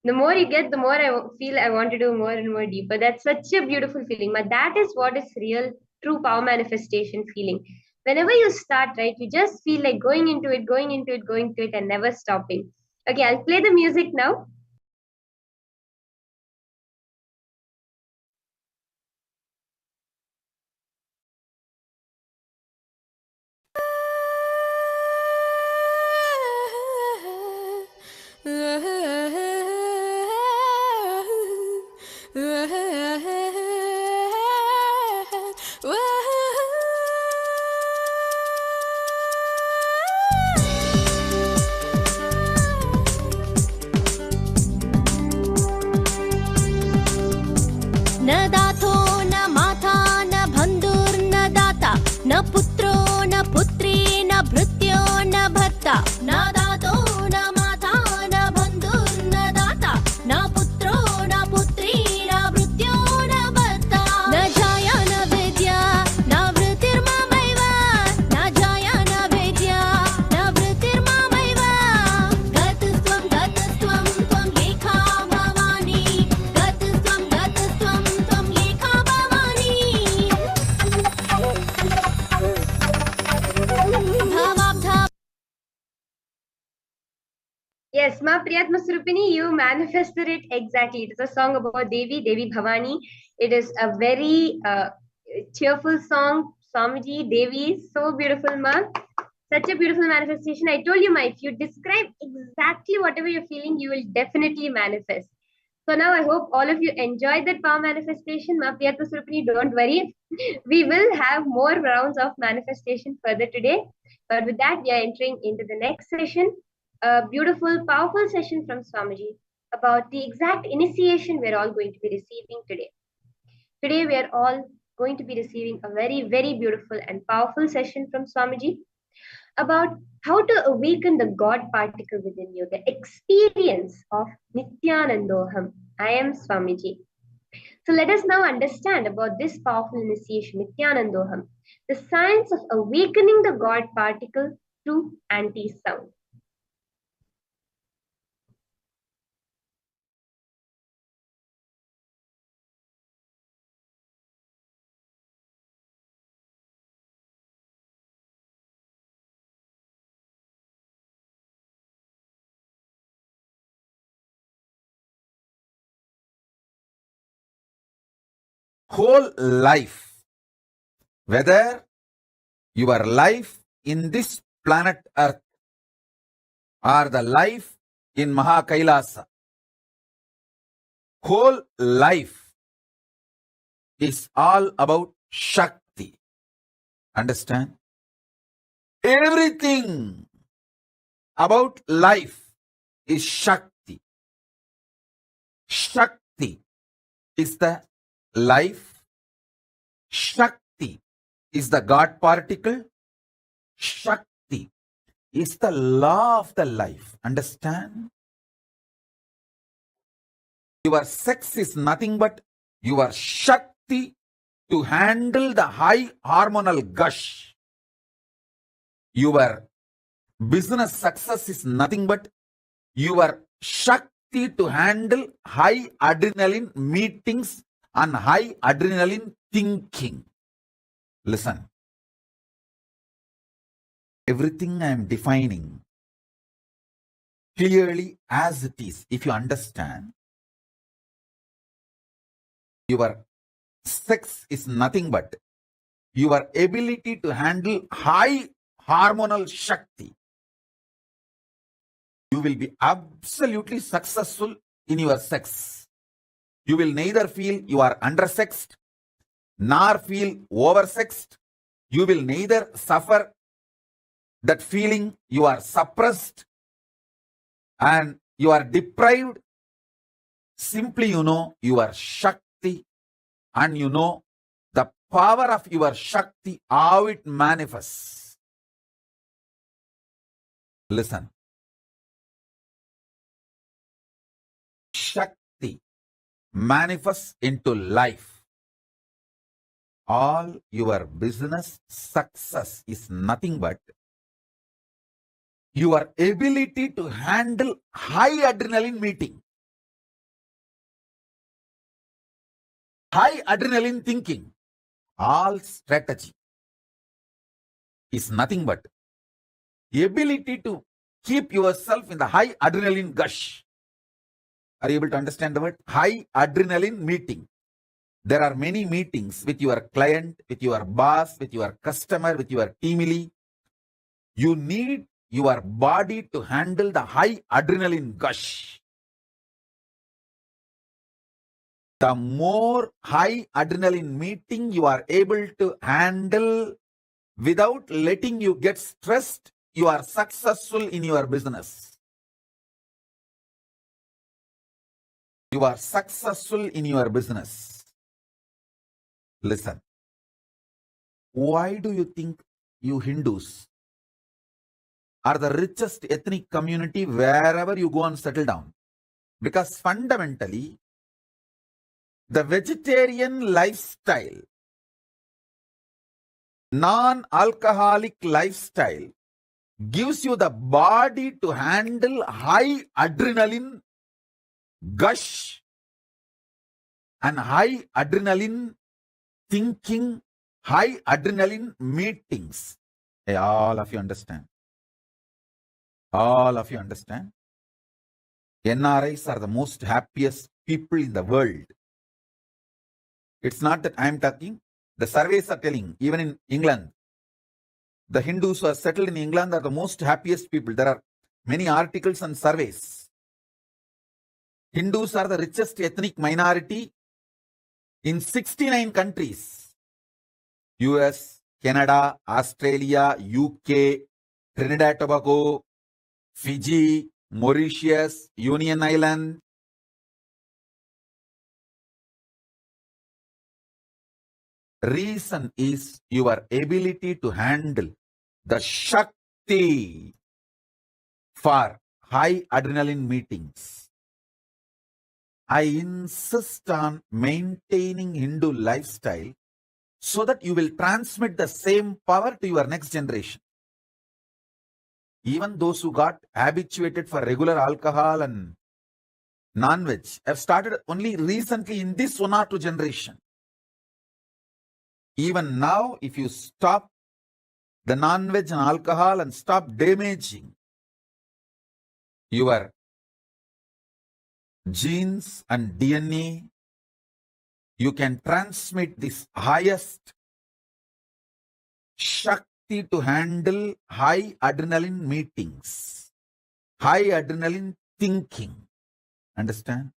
The more you get, the more feel I want to do more and more deeper. That's such a beautiful feeling. But that is what is real, true power manifestation feeling. Whenever you start, right, you just feel like going into it, going into it, going to it, and never stopping. Okay, I'll play the music now. न दातो न माता न बन्धुर्न दाता न पुत्रो न पुत्री न भृत्यो न भर्ता न दातो न माता न बन्धुर्न दाता न पुत्रो न पुत्री न भृत्यो न भर्ता न जाया न विद्या न वृत्तिर्ममैव न जाया न विद्या न वृत्तिर्ममैव गतस्त्वं त्वं एका भवानी गतस्त्वं त्वं एका Bhavani भावाब्धा. Yes, Ma Priyatma Surupini, you manifested it exactly. It is a song about Devi, Devi Bhavani. It is a very cheerful song. Swamiji, Devi, so beautiful, Ma. Such a beautiful manifestation. I told you, Ma, if you describe exactly whatever you're feeling, you will definitely manifest. So now I hope all of you enjoyed that power manifestation. Ma Priyatma Surupini, don't worry. We will have more rounds of manifestation further today. But with that, we are entering into the next session. A beautiful, powerful session from Swamiji about the exact initiation we're all going to be receiving today. Today, we are all going to be receiving a very, very beautiful and powerful session from Swamiji about how to awaken the God particle within you, the experience of Nithyanandoham. I am Swamiji. So let us now understand about this powerful initiation, Nithyanandoham, the science of awakening the God particle through anti-sound. Whole life, whether your life in this planet Earth or the life in Kailasa, whole life is all about Shakti. Understand? Everything about life is Shakti. Shakti is the life. Shakti is the God particle. Shakti is the law of the life. Understand? Your sex is nothing but your Shakti to handle the high hormonal gush. Your business success is nothing but your Shakti to handle high adrenaline meetings and high adrenaline thinking. Listen. Everything I am defining clearly as it is. If you understand, your sex is nothing but your ability to handle high hormonal Shakti. You will be absolutely successful in your sex. You will neither feel you are undersexed nor feel oversexed. You will neither suffer that feeling you are suppressed and you are deprived. Simply you know your Shakti and you know the power of your Shakti, how it manifests. Listen. Shakti manifests into life. All your business success is nothing but your ability to handle high adrenaline meeting, high adrenaline thinking. All strategy is nothing but ability to keep yourself in the high adrenaline gush. Are you able to understand the word? High adrenaline meeting. There are many meetings with your client, with your boss, with your customer, with your team lead. You need your body to handle the high adrenaline gush. The more high adrenaline meeting you are able to handle without letting you get stressed, you are successful in your business. You are successful in your business. Listen. Why do you think you Hindus are the richest ethnic community wherever you go and settle down? Because fundamentally, the vegetarian lifestyle, non-alcoholic lifestyle gives you the body to handle high adrenaline gush and high adrenaline thinking, high adrenaline meetings. Hey, all of you understand? All of you understand? NRIs are the most happiest people in the world. It's not that I'm talking. The surveys are telling, even in England, the Hindus who are settled in England are the most happiest people. There are many articles and surveys. Hindus are the richest ethnic minority in 69 countries. US, Canada, Australia, UK, Trinidad Tobago, Fiji, Mauritius, Union Island. Reason is your ability to handle the Shakti for high adrenaline meetings. I insist on maintaining Hindu lifestyle so that you will transmit the same power to your next generation. Even those who got habituated for regular alcohol and non-veg have started only recently in this 1 or 2 generation. Even now, if you stop the non-veg and alcohol and stop damaging your genes and DNA, you can transmit this highest Shakti to handle high adrenaline meetings, high adrenaline thinking. Understand?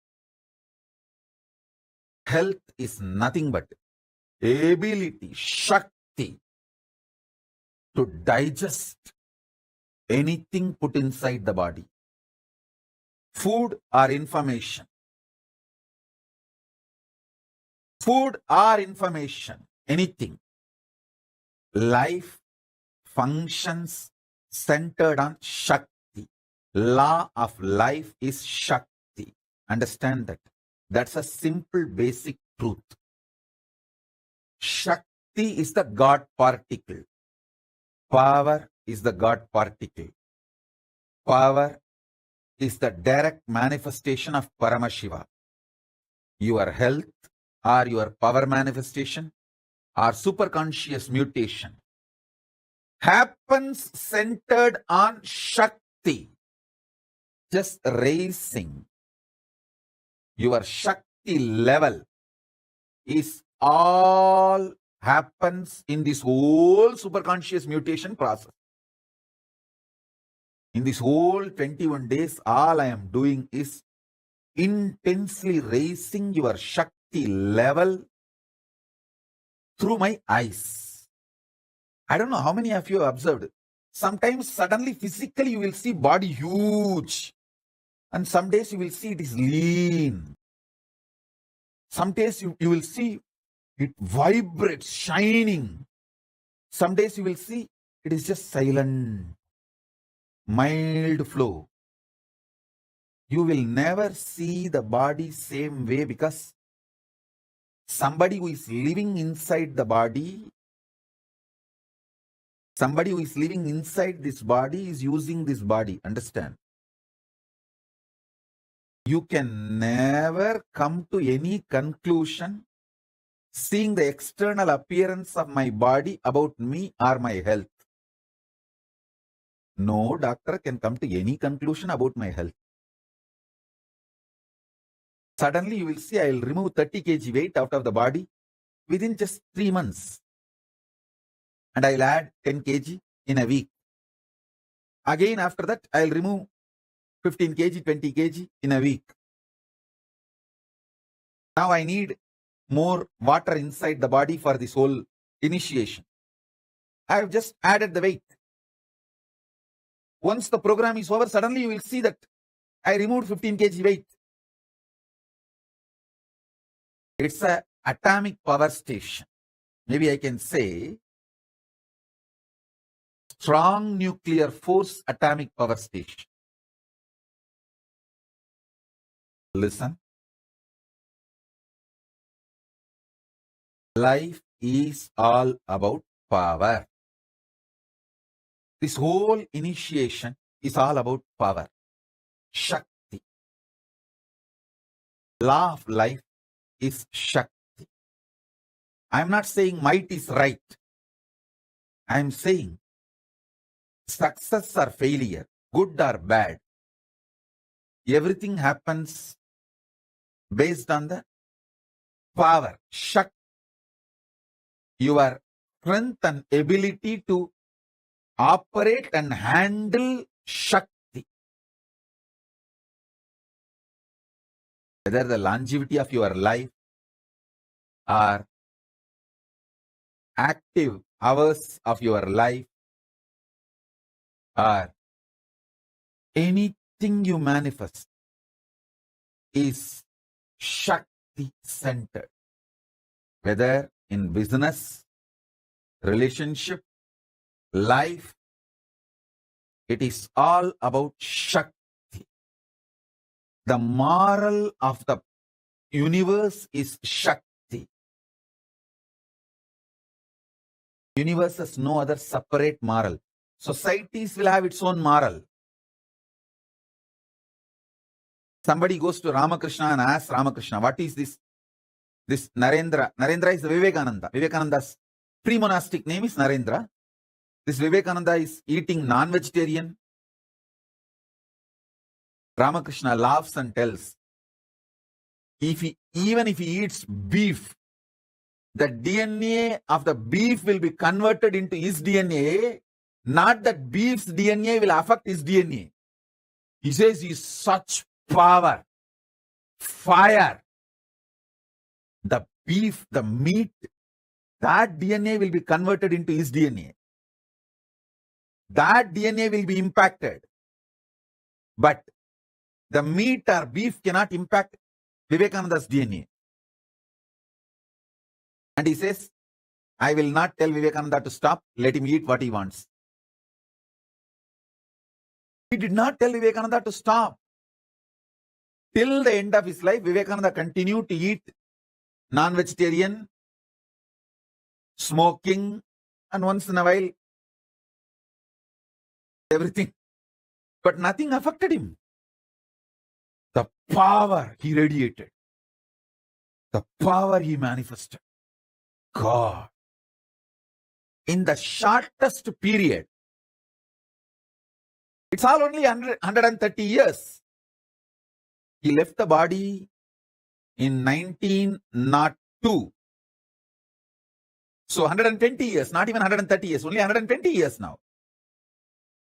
Health is nothing but ability, Shakti, to digest anything put inside the body. Food or information. Food or information, anything. Life functions centered on Shakti. Law of life is Shakti. Understand that. That's a simple basic truth. Shakti is the God particle. Power is the God particle. Power is the direct manifestation of Paramashiva. Your health or your power manifestation or superconscious mutation happens centered on Shakti. Just raising your Shakti level is all happens in this whole superconscious mutation process. In this whole 21 days, all I am doing is intensely raising your Shakti level through my eyes. I don't know how many of you have observed. Sometimes suddenly physically you will see body huge. And some days you will see it is lean. Some days you will see it vibrates, shining. Some days you will see it is just silent, mild flow. You will never see the body same way because somebody who is living inside the body, somebody who is living inside this body is using this body. Understand? You can never come to any conclusion seeing the external appearance of my body about me or my health. No doctor can come to any conclusion about my health. Suddenly you will see I will remove 30 kg weight out of the body within just 3 months. And I will add 10 kg in a week. Again after that I will remove 15 kg, 20 kg in a week. Now I need more water inside the body for this whole initiation. I have just added the weight. Once the program is over, suddenly you will see that I removed 15 kg weight. It's an atomic power station. Maybe I can say strong nuclear force atomic power station. Listen. Life is all about power. This whole initiation is all about power. Shakti. Law of life is Shakti. I am not saying might is right. I am saying success or failure, good or bad, everything happens based on the power, Shakti. Your strength and ability to operate and handle Shakti. Whether the longevity of your life or active hours of your life or anything you manifest is Shakti centered. Whether in business, relationship, life, it is all about Shakti. The moral of the universe is Shakti. Universe has no other separate moral. Societies will have its own moral. Somebody goes to Ramakrishna and asks Ramakrishna, what is this? This Narendra. Narendra is Vivekananda. Vivekananda's pre-monastic name is Narendra. This Vivekananda is eating non-vegetarian. Ramakrishna laughs and tells, even if he eats beef, the DNA of the beef will be converted into his DNA, not that beef's DNA will affect his DNA. He says he's such power, fire. The beef, the meat that DNA will be converted into his DNA. That DNA will be impacted. But the meat or beef cannot impact Vivekananda's DNA. And he says, I will not tell Vivekananda to stop. Let him eat what he wants. He did not tell Vivekananda to stop. Till the end of his life, Vivekananda continued to eat non-vegetarian, smoking, and once in a while, everything. But nothing affected him. The power he radiated, the power he manifested. God. In the shortest period, it's all only 130 years. He left the body in 1902. So 120 years, not even 130 years, only 120 years now.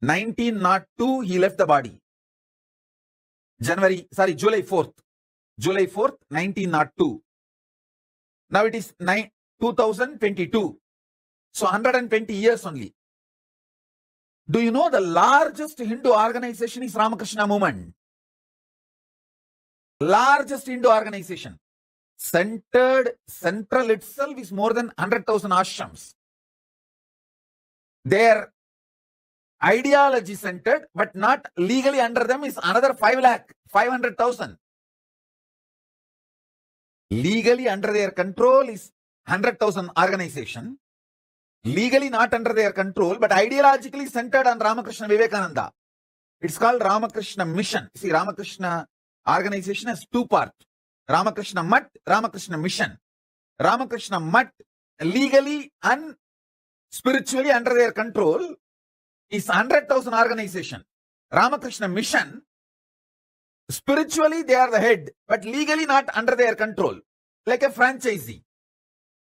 1902, he left the body. July 4th. July 4th, 1902. Now it is 2022. So 120 years only. Do you know the largest Hindu organization is Ramakrishna Movement? Largest Hindu organization. Central itself is more than 100,000 ashrams. Their ideology centered, but not legally under them is another 500,000. Legally under their control is 100,000 organization. Legally not under their control, but ideologically centered on Ramakrishna Vivekananda. It's called Ramakrishna Mission. See, Ramakrishna organization has two parts. Ramakrishna Mat, Ramakrishna Mission. Ramakrishna Mat, legally and spiritually under their control, is 100,000 organization. Ramakrishna Mission, spiritually they are the head, but legally not under their control. Like a franchisee.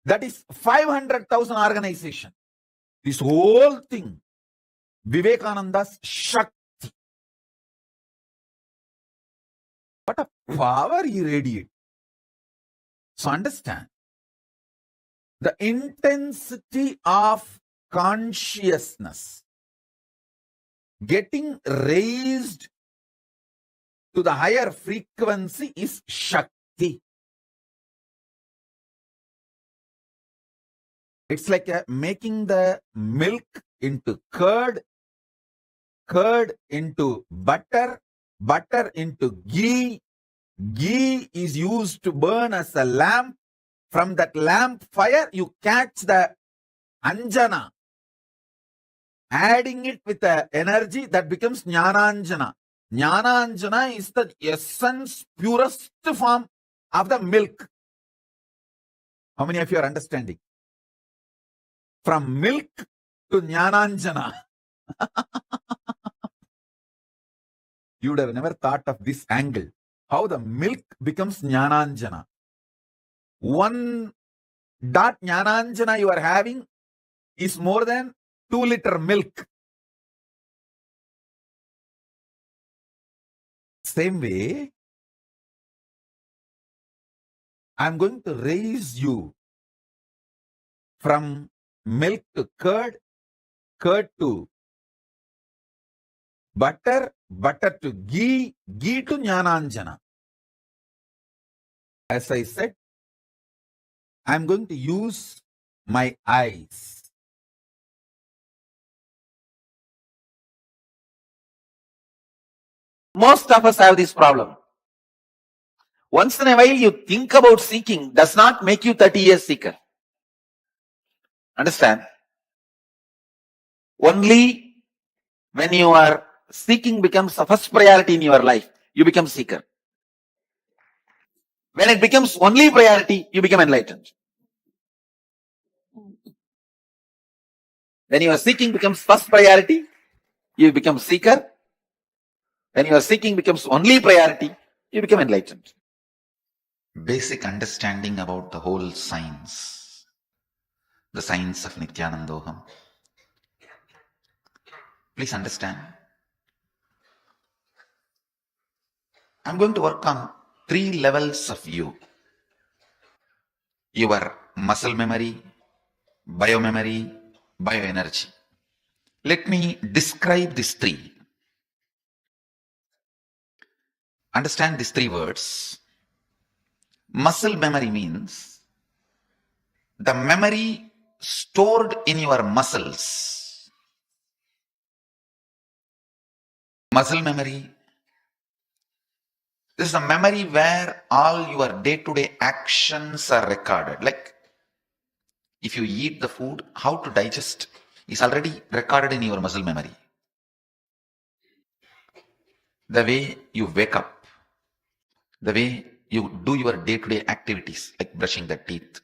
That is 500,000 organization. This whole thing, Vivekananda's Shakti. What a power he radiated. So understand, the intensity of consciousness getting raised to the higher frequency is Shakti. It's like making the milk into curd, curd into butter, butter into ghee. Ghee is used to burn as a lamp. From that lamp fire, you catch the anjana. Adding it with the energy, that becomes jnananjana. Jnananjana is the essence, purest form of the milk. How many of you are understanding? From milk to jnananjana. You would have never thought of this angle. How the milk becomes jnananjana. 1 dot jnananjana you are having is more than 2 liter milk. Same way, I am going to raise you from milk to curd, curd to butter, butter to ghee, ghee to jnananjana. As I said, I am going to use my eyes. Most of us have this problem. Once in a while you think about seeking does not make you 30 years seeker. Understand? Only when you are seeking becomes the first priority in your life, you become seeker. When it becomes only priority, you become enlightened. When your seeking becomes first priority, you become seeker. When your seeking becomes only priority, you become enlightened. Basic understanding about the whole science. The science of Nithyananda. Please understand. I'm going to work on 3 levels of you. Your muscle memory, biomemory, bioenergy. Let me describe these three. Understand these three words. Muscle memory means the memory stored in your muscles. Muscle memory. This is the memory where all your day-to-day actions are recorded. Like if you eat the food, how to digest is already recorded in your muscle memory. The way you wake up, the way you do your day-to-day activities like brushing the teeth,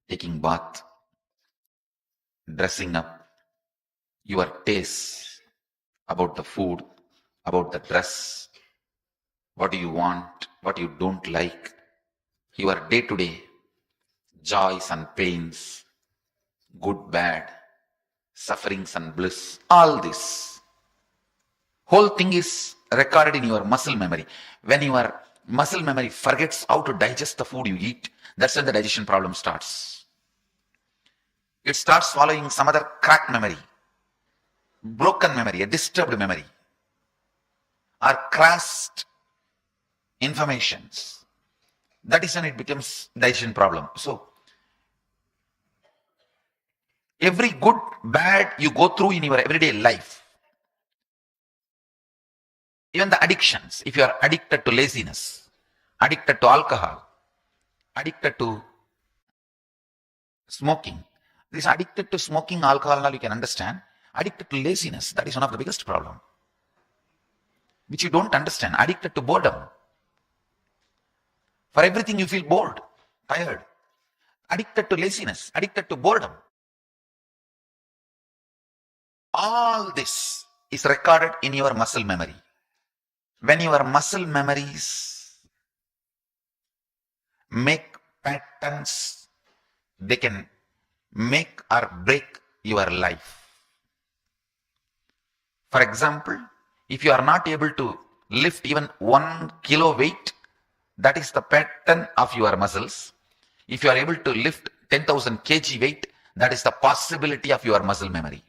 taking bath, dressing up, your taste about the food, about the dress, what do you want, what you don't like, your day-to-day joys and pains, good, bad, sufferings and bliss, all this. Whole thing is recorded in your muscle memory. When your muscle memory forgets how to digest the food you eat, that's when the digestion problem starts. It starts following some other cracked memory, broken memory, a disturbed memory, or crashed informations. That is when it becomes digestion problem. So every good, bad you go through in your everyday life, even the addictions, if you are addicted to laziness, addicted to alcohol, addicted to smoking, this addicted to smoking, alcohol, now you can understand. Addicted to laziness, that is one of the biggest problem, which you don't understand. Addicted to boredom. For everything you feel bored, tired. Addicted to laziness, addicted to boredom. All this is recorded in your muscle memory. When your muscle memories make patterns, they can make or break your life. For example, if you are not able to lift even 1 kilo weight, that is the pattern of your muscles. If you are able to lift 10,000 kg weight, that is the possibility of your muscle memory.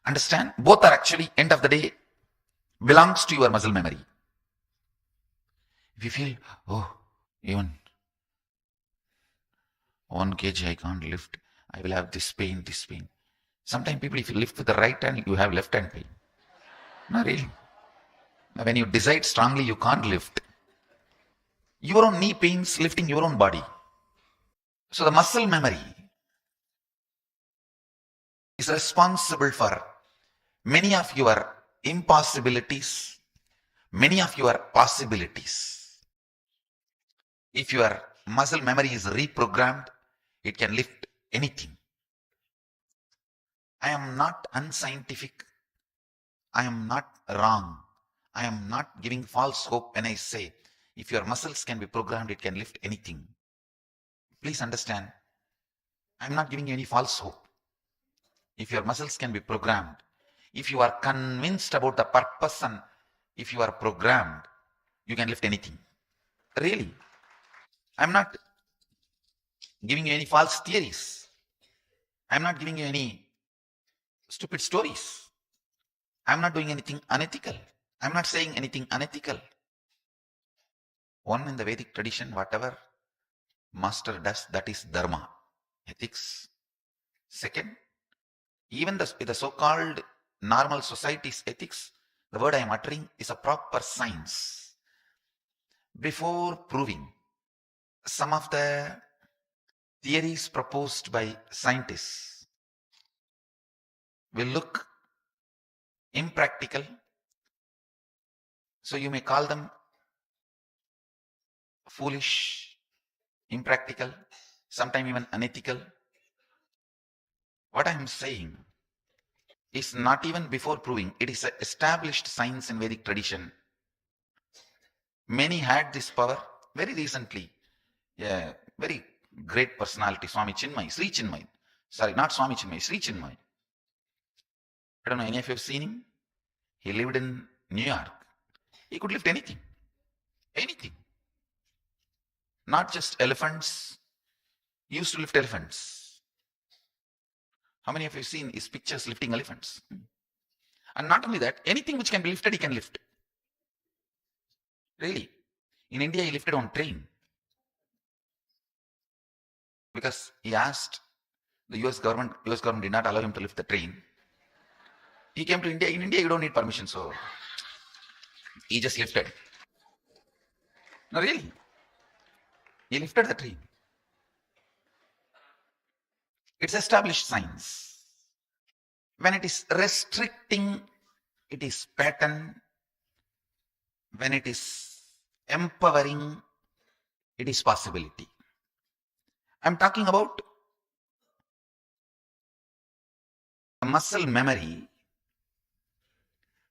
Understand? Both are actually, end of the day, belongs to your muscle memory. If you feel, oh, even 1 kg I can't lift, I will have this pain, this pain. Sometimes people, if you lift with the right hand, you have left hand pain. No, really. When you decide strongly you can't lift, your own knee pains lifting your own body. So the muscle memory is responsible for many of your impossibilities, many of your possibilities. If your muscle memory is reprogrammed, it can lift anything. I am not unscientific. I am not wrong. I am not giving false hope when I say, if your muscles can be programmed, it can lift anything. Please understand, I am not giving you any false hope. If your muscles can be programmed, if you are convinced about the purpose and if you are programmed, you can lift anything. Really. I am not giving you any false theories. I am not giving you any stupid stories. I am not doing anything unethical. I am not saying anything unethical. One, in the Vedic tradition, whatever master does, that is dharma, ethics. Second, even the so-called normal society's ethics, the word I am uttering is a proper science. Before proving some of the theories proposed by scientists will look impractical, so you may call them foolish, impractical, sometimes even unethical. What I am saying is not even before proving. It is an established science in Vedic tradition. Many had this power. Very recently, a very great personality, Swami Chinmay, Sri Chinmay. Sorry, not Swami Chinmay, Sri Chinmay. I don't know, any of you have seen him? He lived in New York. He could lift anything. Anything. Not just elephants. He used to lift elephants. How many of you have seen his pictures lifting elephants? And not only that, anything which can be lifted, he can lift. Really. In India, he lifted on train. Because he asked the US government did not allow him to lift the train. He came to India. In India, you don't need permission, so he just lifted. No, really. He lifted the train. It's established science. When it is restricting, it is pattern. When it is empowering, it is possibility. I'm talking about muscle memory.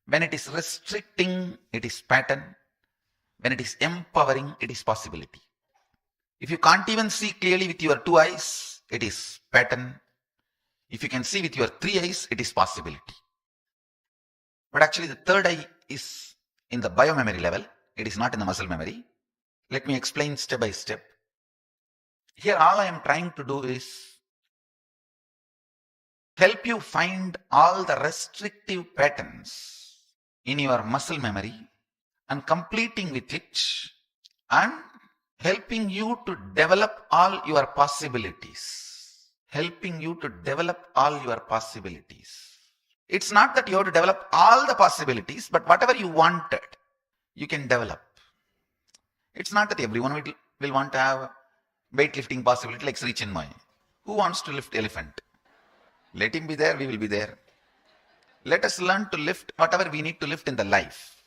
When it is restricting, it is pattern. When it is empowering, it is possibility. If you can't even see clearly with your 2 eyes, it is pattern. If you can see with your 3 eyes, it is possibility. But actually the third eye is in the biomemory level. It is not in the muscle memory. Let me explain step by step. Here all I am trying to do is help you find all the restrictive patterns in your muscle memory and completing with it and helping you to develop all your possibilities. Helping you to develop all your possibilities. It's not that you have to develop all the possibilities, but whatever you wanted, you can develop. It's not that everyone will want to have weightlifting possibility like Sri Chinmay. Who wants to lift elephant? Let him be there, we will be there. Let us learn to lift whatever we need to lift in the life.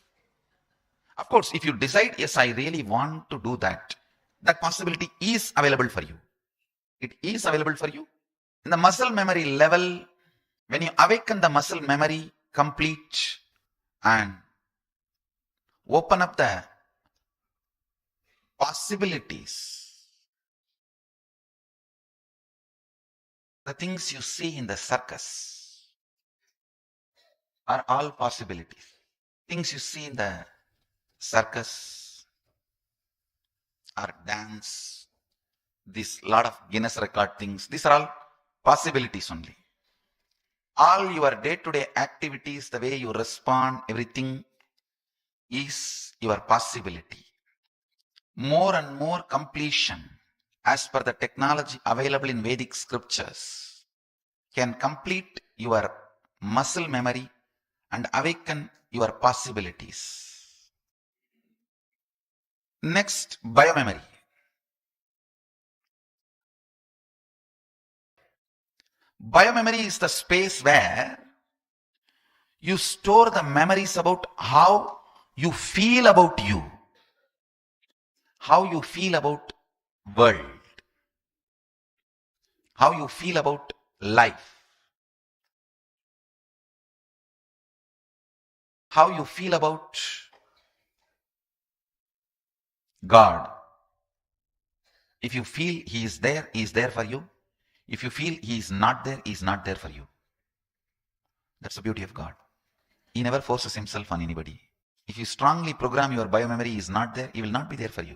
Of course, if you decide, yes, I really want to do that, that possibility is available for you. It is available for you. In the muscle memory level, when you awaken the muscle memory complete and open up the possibilities, the things you see in the circus are all possibilities. Things you see in the circus or dance, this lot of Guinness record things, these are all possibilities only. All your day-to-day activities, the way you respond, everything is your possibility. More and more completion as per the technology available in Vedic scriptures can complete your muscle memory and awaken your possibilities. Next, biomemory. Biomemory is the space where you store the memories about how you feel about you, how you feel about world, how you feel about life, how you feel about God. If you feel He is there for you. If you feel He is not there, He is not there for you. That's the beauty of God. He never forces Himself on anybody. If you strongly program your biomemory, He is not there, He will not be there for you.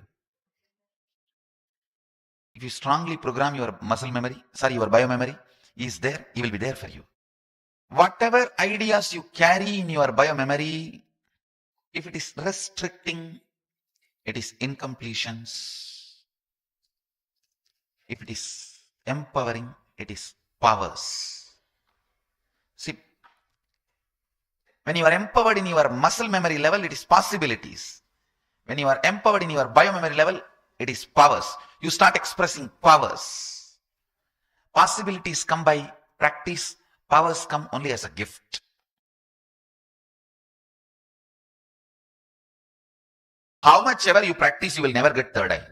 If you strongly program your muscle memory, your biomemory, He is there, He will be there for you. Whatever ideas you carry in your biomemory, if it is restricting, it is incompletions. If it is empowering, it is powers. See, when you are empowered in your muscle memory level, it is possibilities. When you are empowered in your biomemory level, it is powers. You start expressing powers. Possibilities come by practice. Powers come only as a gift. How much ever you practice, you will never get third eye.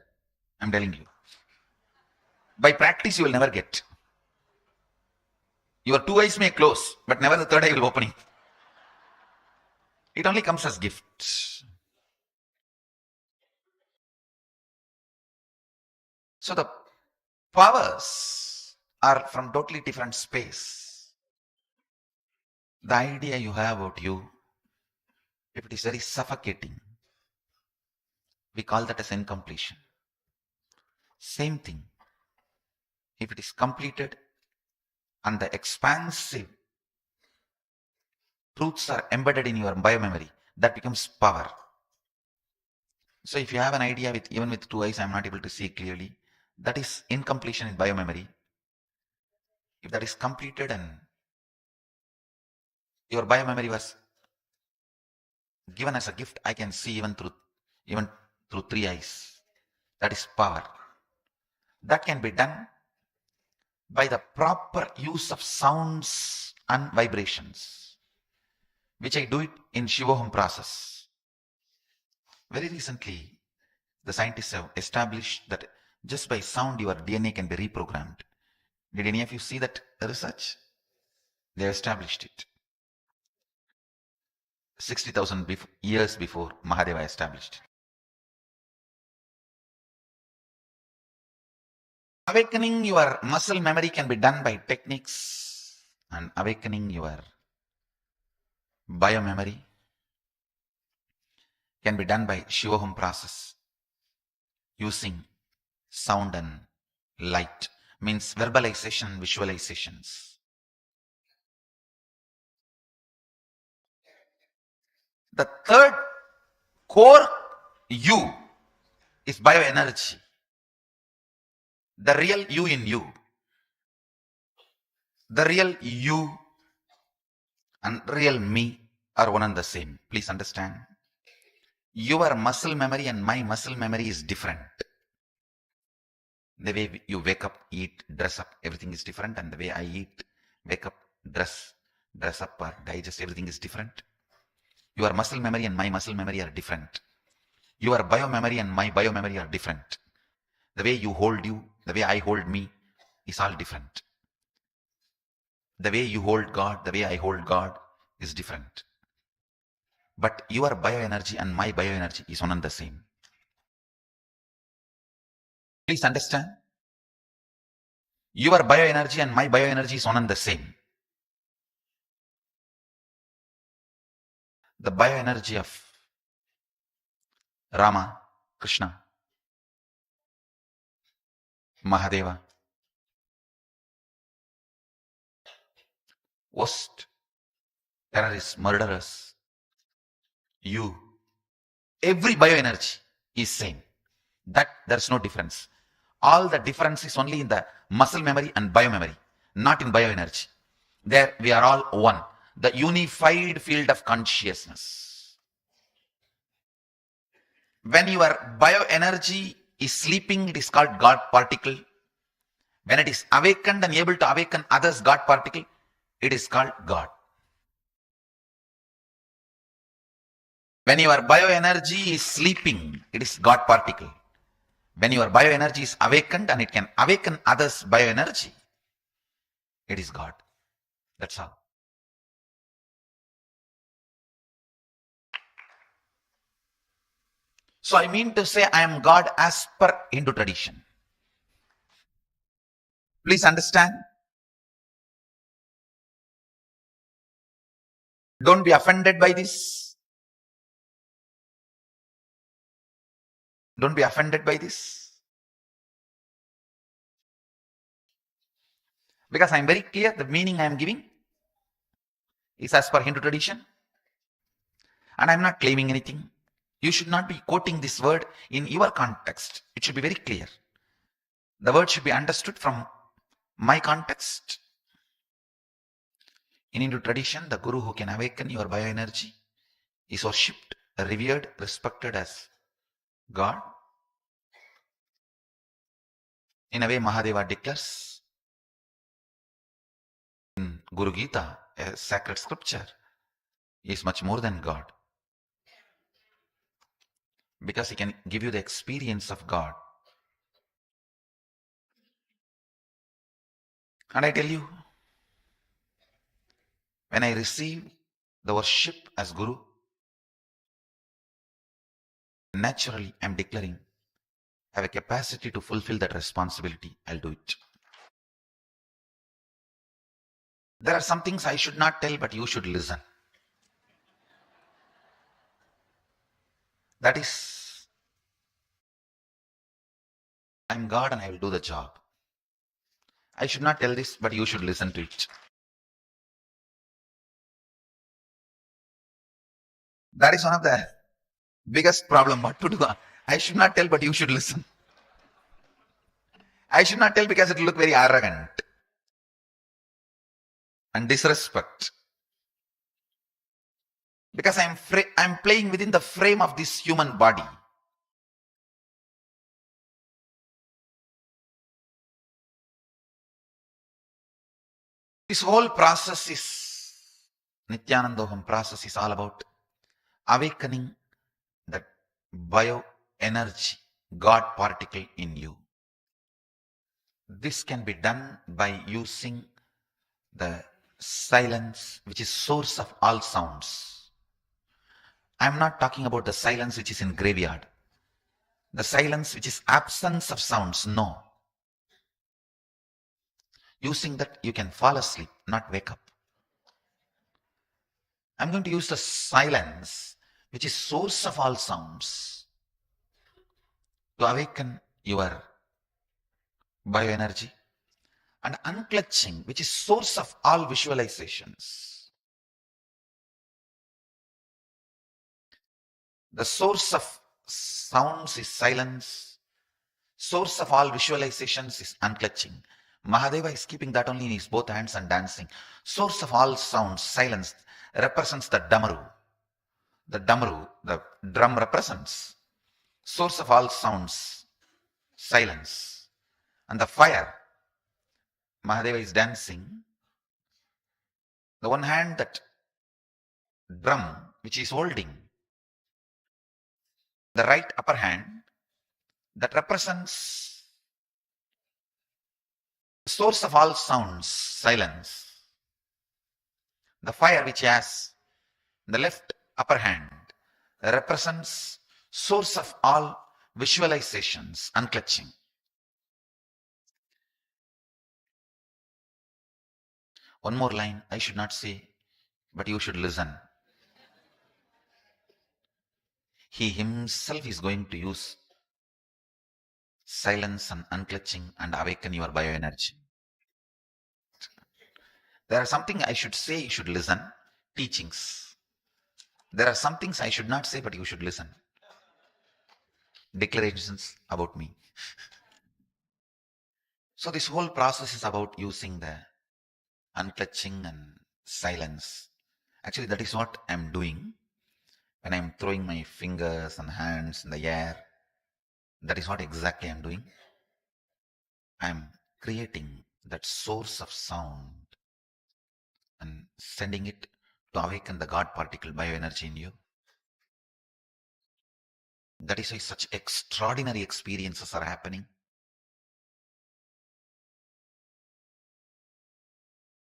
I'm telling you. By practice, you will never get. Your 2 eyes may close, but never the third eye will open. It only comes as gift. So the powers are from totally different space. The idea you have about you, if it is very suffocating, we call that as incompletion. Same thing. If it is completed, and the expansive truths are embedded in your biomemory, that becomes power. So if you have an idea with even with two eyes, I'm not able to see clearly, that is incompletion in biomemory. If that is completed and your biomemory was given as a gift, I can see even through three eyes. That is power. That can be done by the proper use of sounds and vibrations, which I do it in Shivoham process. Very recently, the scientists have established that just by sound your DNA can be reprogrammed. Did any of you see that research? They established it. 60,000 years before Mahadeva established it. Awakening your muscle memory can be done by techniques, and awakening your biomemory can be done by Shivoham process using sound and light, means verbalization, visualizations. The third core you is bioenergy. The real you in you. The real you and real me are one and the same. Please understand. Your muscle memory and my muscle memory is different. The way you wake up, eat, dress up, everything is different. And the way I eat, wake up, dress up or digest, everything is different. Your muscle memory and my muscle memory are different. Your biomemory and my biomemory are different. The way you hold you, the way I hold me is all different. The way you hold God, the way I hold God is different. But your bioenergy and my bioenergy is one and the same. Please understand. Your bioenergy and my bioenergy is one and the same. The bioenergy of Rama, Krishna, Mahadeva, worst terrorists, murderers, you, every bioenergy is same. That there's no difference. All the difference is only in the muscle memory and biomemory, not in bioenergy. There we are all one. The unified field of consciousness. When your bioenergy is sleeping, it is called God particle. When it is awakened and able to awaken others, God particle, it is called God. When your bioenergy is sleeping, it is God particle. When your bioenergy is awakened and it can awaken others' bioenergy, it is God. That's all. So I mean to say I am God as per Hindu tradition. Please understand. Don't be offended by this. Don't be offended by this. Because I am very clear, the meaning I am giving is as per Hindu tradition. And I am not claiming anything. You should not be quoting this word in your context. It should be very clear. The word should be understood from my context. In Hindu tradition, the Guru who can awaken your bioenergy is worshipped, revered, respected as God. In a way, Mahadeva declares in Guru Gita, a sacred scripture, he is much more than God. Because he can give you the experience of God. And I tell you, when I receive the worship as Guru, naturally I am declaring, I have a capacity to fulfill that responsibility. I'll do it. There are some things I should not tell, but you should listen. That is, I'm God and I will do the job. I should not tell this, but you should listen to it. That is one of the biggest problem. What to do? I should not tell, but you should listen. I should not tell because it will look very arrogant and disrespect. Because I'm playing within the frame of this human body. This whole process is, Nithyananda process is all about awakening that bioenergy, God particle in you. This can be done by using the silence, which is source of all sounds. I'm not talking about the silence which is in graveyard. The silence which is absence of sounds, no. Using that, you can fall asleep, not wake up. I'm going to use the silence, which is source of all sounds, to awaken your bioenergy, and unclutching, which is source of all visualizations. The source of sounds is silence. Source of all visualizations is unclutching. Mahadeva is keeping that only in his both hands and dancing. Source of all sounds, silence, represents the damaru. The damaru, the drum represents. Source of all sounds, silence. And the fire, Mahadeva is dancing. The one hand, that drum which is holding, the right upper hand, that represents the source of all sounds, silence. The fire which has the left upper hand represents source of all visualizations, unclutching. One more line I should not say, but you should listen. He himself is going to use silence and unclutching and awaken your bioenergy. There are something I should say, you should listen. Teachings. There are some things I should not say, but you should listen. Declarations about me. So this whole process is about using the unclutching and silence. Actually, that is what I'm doing when I'm throwing my fingers and hands in the air. That is what exactly I'm doing. I'm creating that source of sound and sending it to awaken the God particle bioenergy in you. That is why such extraordinary experiences are happening.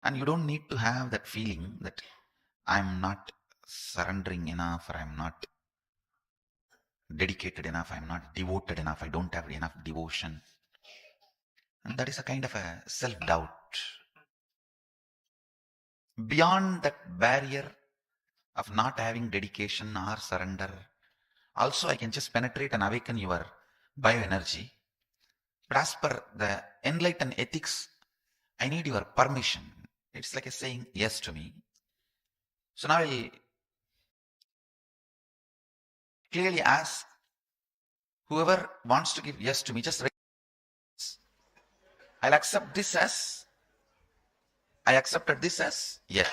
And you don't need to have that feeling that I'm not surrendering enough, or I'm not dedicated enough, I'm not devoted enough, I don't have enough devotion. And that is a kind of a self-doubt. Beyond that barrier of not having dedication or surrender, also I can just penetrate and awaken your bioenergy. But as per the enlightened ethics, I need your permission. It's like a saying yes to me. So now I'll clearly ask whoever wants to give yes to me, just raise. I'll accept this as, I accepted this as yes.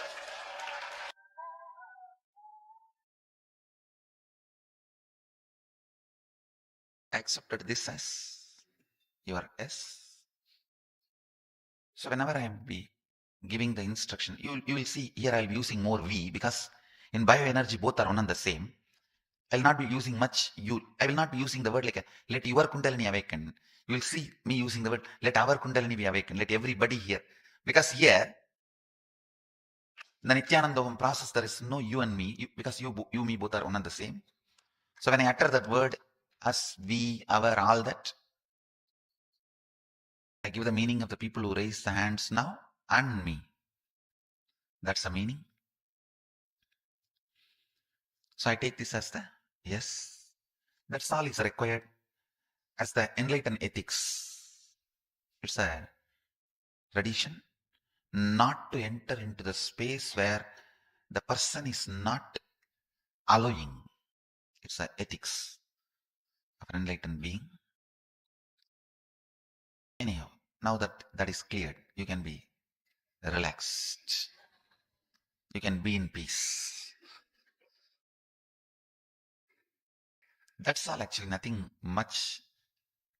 I accepted this as your yes. So whenever I be giving the instruction, you will see here I'll be using more V, because in bioenergy both are one and the same. I'll not be using much I will not be using the word like let your Kundalini awaken. You will see me using the word let our Kundalini be awakened, let everybody here. Because here, the Nithyananda process, there is no you and me, because you, me both are one and the same. So when I utter that word, us, we, our, all that, I give the meaning of the people who raise the hands now and me. That's the meaning. So I take this as the yes. That's all is required as the enlightened ethics. It's a tradition, not to enter into the space where the person is not allowing. It's a ethics of an enlightened being. Anyhow, now that that is cleared, you can be relaxed. You can be in peace. That's all actually, nothing much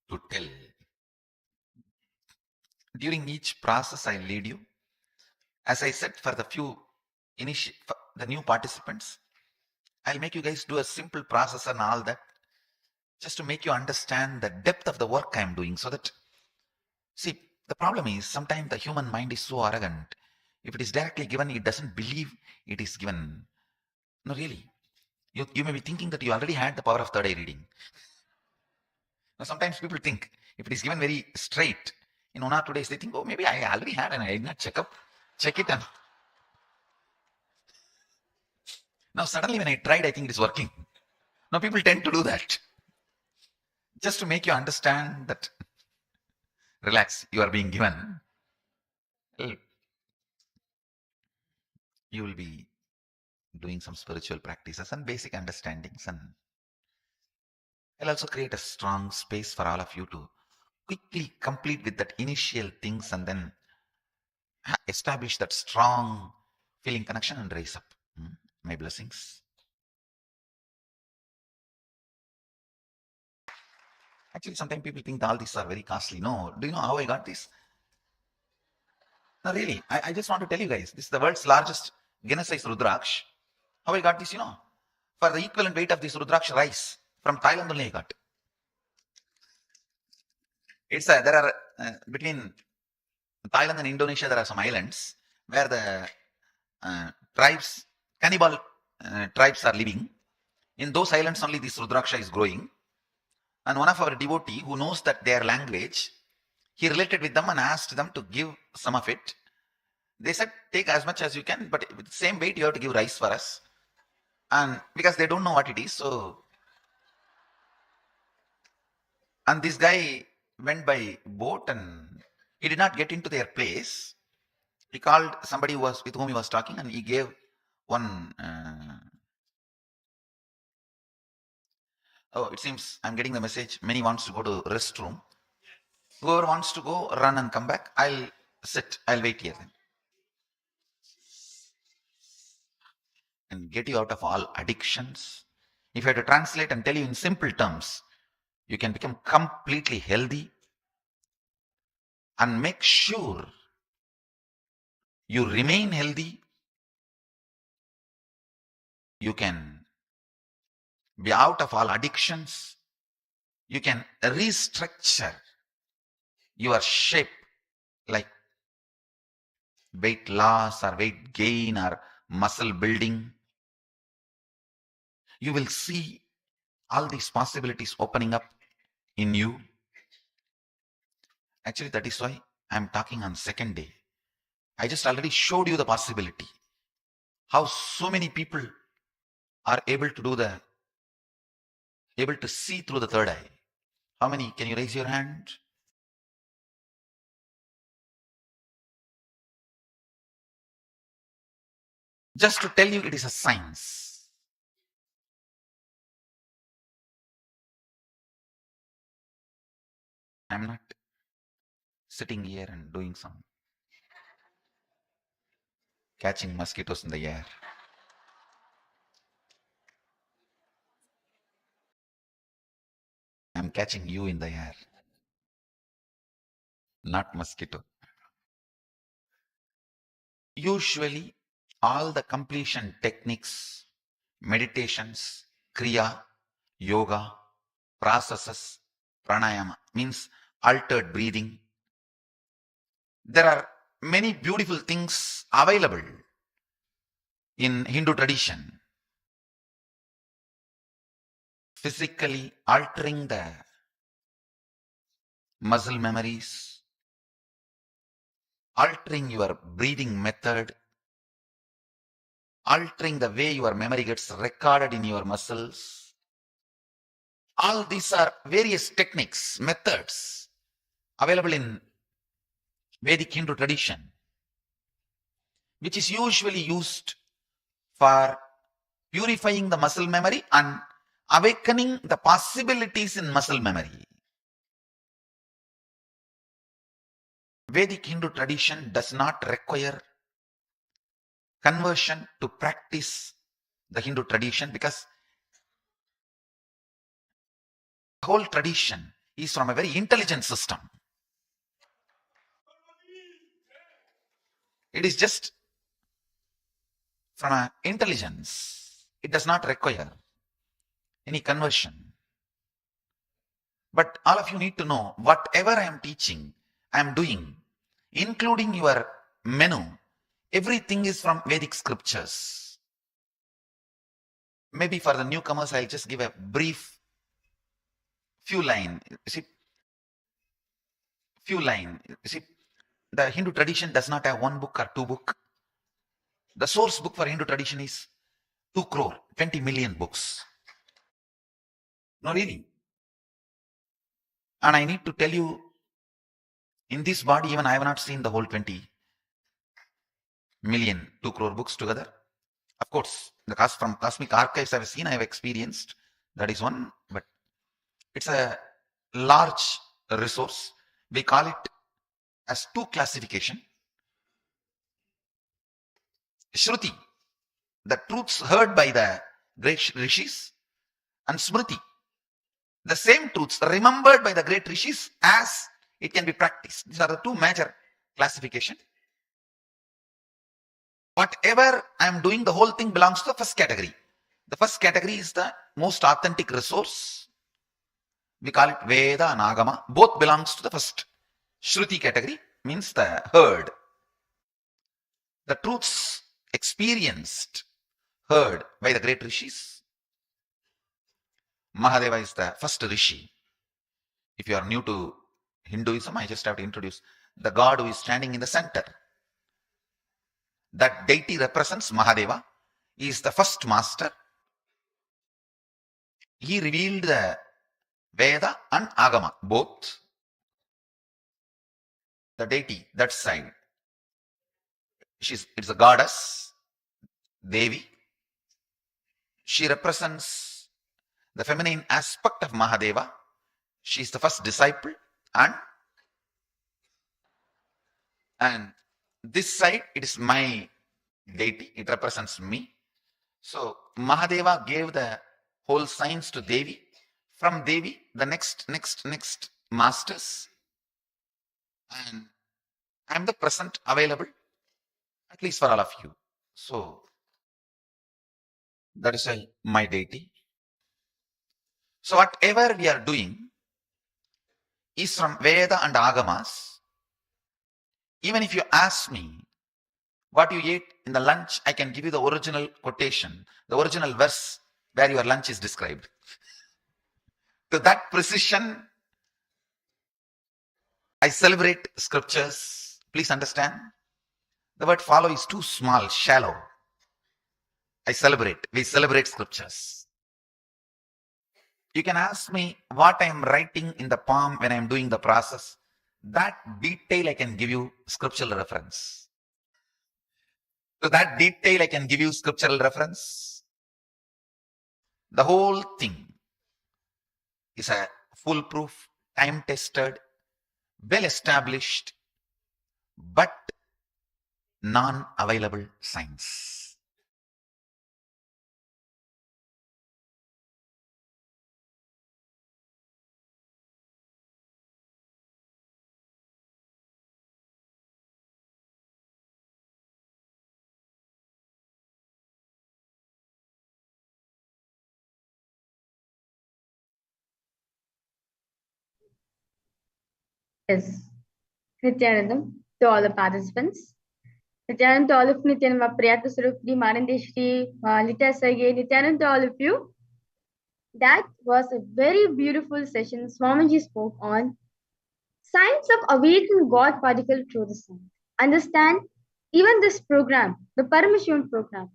to tell. During each process I lead you, as I said, for the for the new participants, I'll make you guys do a simple process and all that, just to make you understand the depth of the work I'm doing. So that, see, the problem is sometimes the human mind is so arrogant. If it is directly given, it doesn't believe it is given. No, really. You may be thinking that you already had the power of third eye reading. Now, sometimes people think if it is given very straight, in 1 or 2 days, they think, oh, maybe I already had and I did not check it. And now suddenly when I tried, I think it is working. Now people tend to do that. Just to make you understand that, relax, you are being given. You will be doing some spiritual practices and basic understandings, and I'll also create a strong space for all of you to quickly complete with that initial things and then establish that strong feeling connection and raise up. My blessings. Actually, sometimes people think all these are very costly. No, do you know how I got this? No, really, I just want to tell you guys, this is the world's largest Guinness-sized Rudraksh. How I got this, for the equivalent weight of this Rudraksh rice from Thailand only I got. It's there are between Thailand and Indonesia, there are some islands where the tribes, cannibal tribes are living. In those islands only this Rudraksha is growing. And one of our devotee who knows that their language, he related with them and asked them to give some of it. They said, take as much as you can, but with the same weight you have to give rice for us. And because they don't know what it is, so. And this guy went by boat and he did not get into their place. He called somebody with whom he was talking, and he gave one. Oh, it seems I'm getting the message. Many wants to go to restroom. Whoever wants to go, run and come back. I'll sit. I'll wait here then. And get you out of all addictions. If I had to translate and tell you in simple terms, you can become completely healthy and make sure you remain healthy. You can be out of all addictions. You can restructure your shape, like weight loss or weight gain or muscle building. You will see all these possibilities opening up in you. Actually, that is why I'm talking on second day. I just already showed you the possibility. How so many people are able to see through the third eye. How many? Can you raise your hand? Just to tell you, it is a science. I'm not sitting here and doing some catching mosquitoes in the air. I'm catching you in the air, not mosquito. Usually, all the completion techniques, meditations, kriya, yoga, processes, pranayama, means altered breathing. There are many beautiful things available in Hindu tradition. Physically altering the muscle memories, altering your breathing method, altering the way your memory gets recorded in your muscles. All these are various techniques, methods available in Vedic Hindu tradition, which is usually used for purifying the muscle memory and awakening the possibilities in muscle memory. Vedic Hindu tradition does not require conversion to practice the Hindu tradition, because the whole tradition is from a very intelligent system. It is just from an intelligence. It does not require any conversion. But all of you need to know, whatever I am teaching, I am doing, including your menu, everything is from Vedic scriptures. Maybe for the newcomers, I'll just give a brief few line. See, the Hindu tradition does not have one book or two book. The source book for Hindu tradition is 2 crore, 20 million books. No, really. And I need to tell you, in this body, even I have not seen the whole 20 million, 2 crore books together. Of course, from cosmic archives I have seen, I have experienced. That is one, but it's a large resource. We call it as 2 classification. Shruti, the truths heard by the great rishis, and Smriti, the same truths remembered by the great rishis as it can be practiced. These are the 2 major classification. Whatever I am doing, the whole thing belongs to the first category. The first category is the most authentic resource. We call it Veda and Agama. Both belongs to the first Shruti category, means the heard. The truths experienced, heard by the great rishis. Mahadeva is the first rishi. If you are new to Hinduism, I just have to introduce the god who is standing in the center. That deity represents Mahadeva. He is the first master. He revealed the Veda and Agama, both. The deity, that side, it's a goddess, Devi. She represents the feminine aspect of Mahadeva. She is the first disciple, and this side, it is my deity. It represents me. So Mahadeva gave the whole science to Devi. From Devi, the next masters. And I am the present available, at least for all of you. So that is my deity. So whatever we are doing is from Veda and Agamas. Even if you ask me what you ate in the lunch, I can give you the original quotation, the original verse where your lunch is described. To that precision, I celebrate scriptures. Please understand. The word follow is too small, shallow. We celebrate scriptures. You can ask me what I am writing in the palm when I am doing the process. That detail I can give you scriptural reference. To that detail I can give you scriptural reference. The whole thing is a foolproof, time-tested, well-established, but non-available science. Yes. Nithyanandam to all the participants. Nithyanandam to all of Nithyanandam, Priyata Surupri, Marandeshri, Lita Sage, Nithyanandam to all of you. That was a very beautiful session. Swamiji spoke on science of awakening God particle through the sun. Understand, even this program, the Paramashivoham program,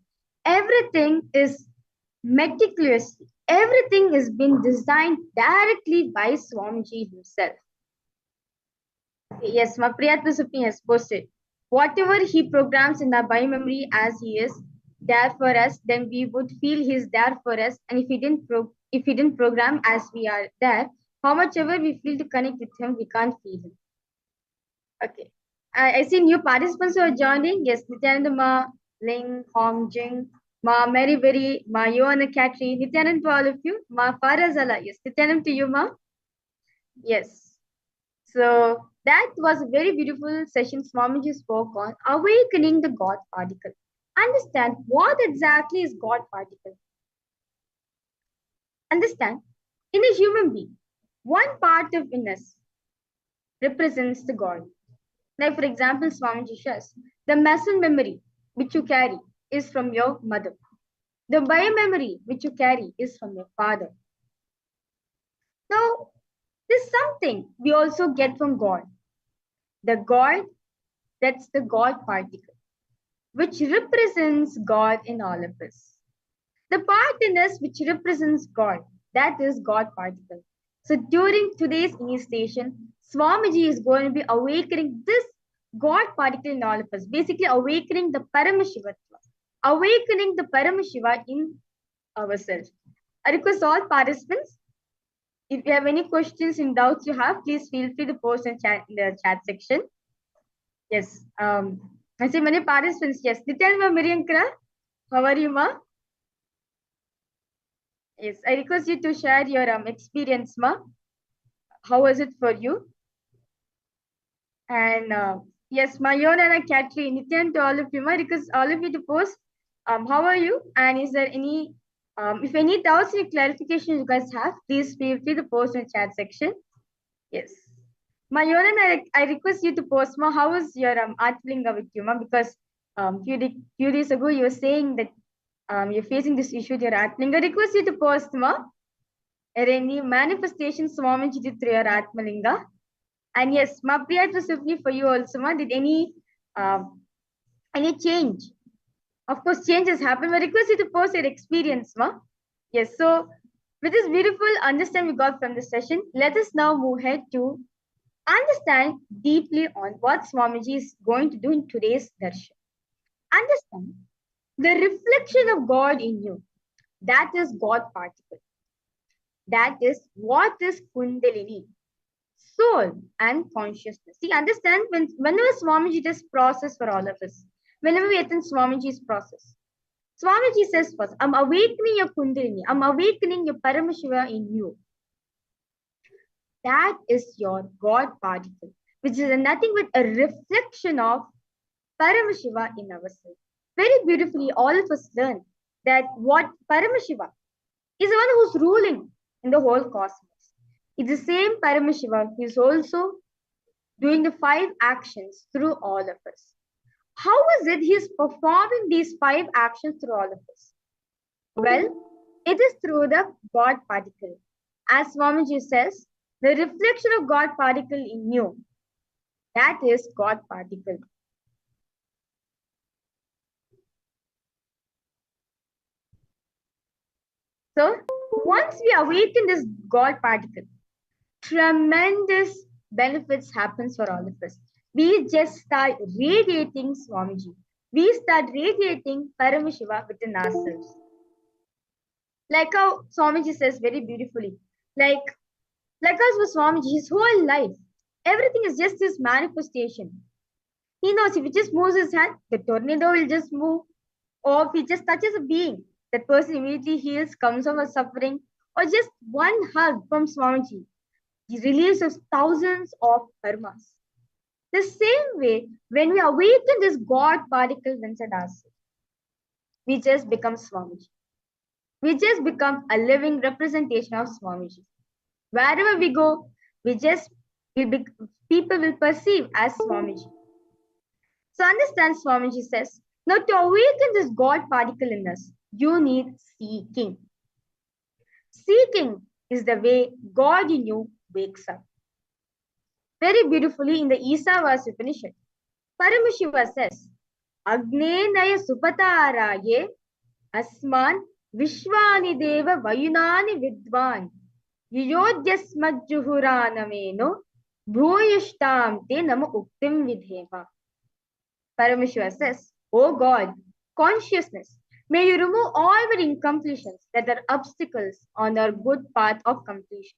everything is meticulously, everything is been designed directly by Swamiji himself. Yes, Mapriyatma Supreme has posted. Whatever he programs in our biomemory as he is there for us, then we would feel he's there for us. And if he didn't program as we are there, how much ever we feel to connect with him, we can't feel him. Okay. I see new participants who are joining. Yes, Nithyananda Ma, Ling, Hong Jing, Ma Mary Berry, Ma Yoana Katri, Nithyanand to all of you, Ma Farazala. Yes, Nithyanand to you, Ma. Yes. So that was a very beautiful session Swamiji spoke on awakening the God particle. Understand what exactly is God particle. Understand, in a human being, one part of us represents the God. Like for example, Swamiji says, the muscle memory which you carry is from your mother. The biomemory which you carry is from your father. Now, there's something we also get from God. The God, that's the God particle, which represents God in all of us. The part in us which represents God, that is God particle. So during today's initiation, Swamiji is going to be awakening this God particle in all of us, basically awakening the Paramashivoham, awakening the Paramashiva in ourselves. I request all participants, if you have any questions and doubts you have, please feel free to post in the chat section. Yes. I see many participants. Yes. Nithyananda Miriyankara, how are you, ma? Yes. I request you to share your experience, ma. How was it for you? And yes, Mayona and Katri, Nityan to all of you, ma. Request all of you to post. How are you? And is there any, if any doubts or clarification you guys have, please feel free to post in the chat section. Yes. Mayona, I request you to post, ma. How was your Atlinga with you, ma? Because few days ago you were saying that you're facing this issue with your Atlinga. I request you to post, ma. Any manifestation Swamiji did through your Atmalinga. And yes, ma priya to simply for you also, ma. Did any change? Of course, changes happen. I request you to post your experience, ma. Yes, so with this beautiful understanding we got from this session, let us now move ahead to understand deeply on what Swamiji is going to do in today's darshan. Understand the reflection of God in you. That is God particle. That is what is Kundalini, soul and consciousness. See, understand whenever Swamiji does process for all of us, whenever we attend Swamiji's process, Swamiji says first, I'm awakening your Kundalini, I'm awakening your Paramashiva in you. That is your God particle, which is nothing but a reflection of Paramashiva in ourselves. Very beautifully, all of us learn that what Paramashiva is the one who's ruling in the whole cosmos. It's the same Paramashiva who is also doing the 5 actions through all of us. How is it he's performing these 5 actions through all of us? Well, it is through the God particle. As Swamiji says, the reflection of God particle in you, that is God particle. So, once we awaken this God particle, tremendous benefits happens for all of us. We just start radiating Swamiji. We start radiating Paramashiva within ourselves. Like how Swamiji says very beautifully, like us with Swamiji, his whole life, everything is just his manifestation. He knows if he just moves his hand, the tornado will just move. Or if he just touches a being, that person immediately heals, comes over suffering. Or just one hug from Swamiji, he releases thousands of karmas. The same way, when we awaken this God particle inside ourselves, we just become Swamiji. We just become a living representation of Swamiji. Wherever we go, people will perceive as Swamiji. So understand, Swamiji says, now to awaken this God particle in us, you need seeking. Seeking is the way God in you wakes up. Very beautifully in the Isavas Upanishad, Paramashiva says, Agnenaya Supataraye Asman Vishwani Deva Vayunani Vidvan Yuyodhyasmajjuhuranameno Bhruyashtam te nama uktim vidhema. Paramashiva says, "O God, consciousness, may you remove all our incompletions that are obstacles on our good path of completion.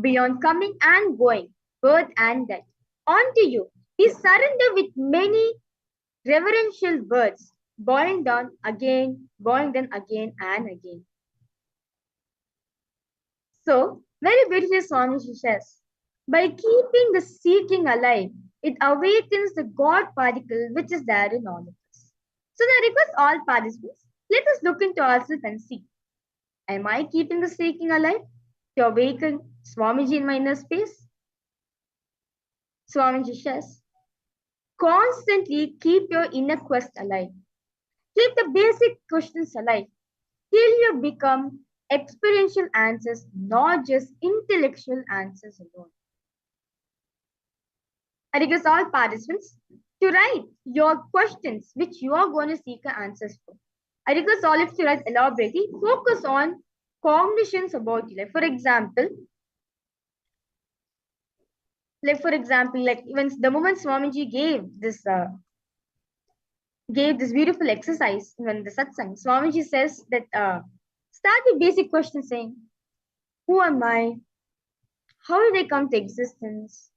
Beyond coming and going, birth and death. Unto you, we surrender with many reverential words, bowing down again and again." So, very beautifully Swamiji says, by keeping the seeking alive, it awakens the God particle which is there in all of us. So, I request all participants, let us look into ourselves and see, am I keeping the seeking alive to awaken Swamiji in my inner space? Swamiji says, constantly keep your inner quest alive. Keep the basic questions alive till you become experiential answers, not just intellectual answers alone. I request all participants to write your questions which you are going to seek answers for. I request all of you to write elaborately, focus on cognitions about you. Like for example, like when the moment Swamiji gave this beautiful exercise when the satsang, Swamiji says that start with basic questions saying, who am I? How did I come to existence?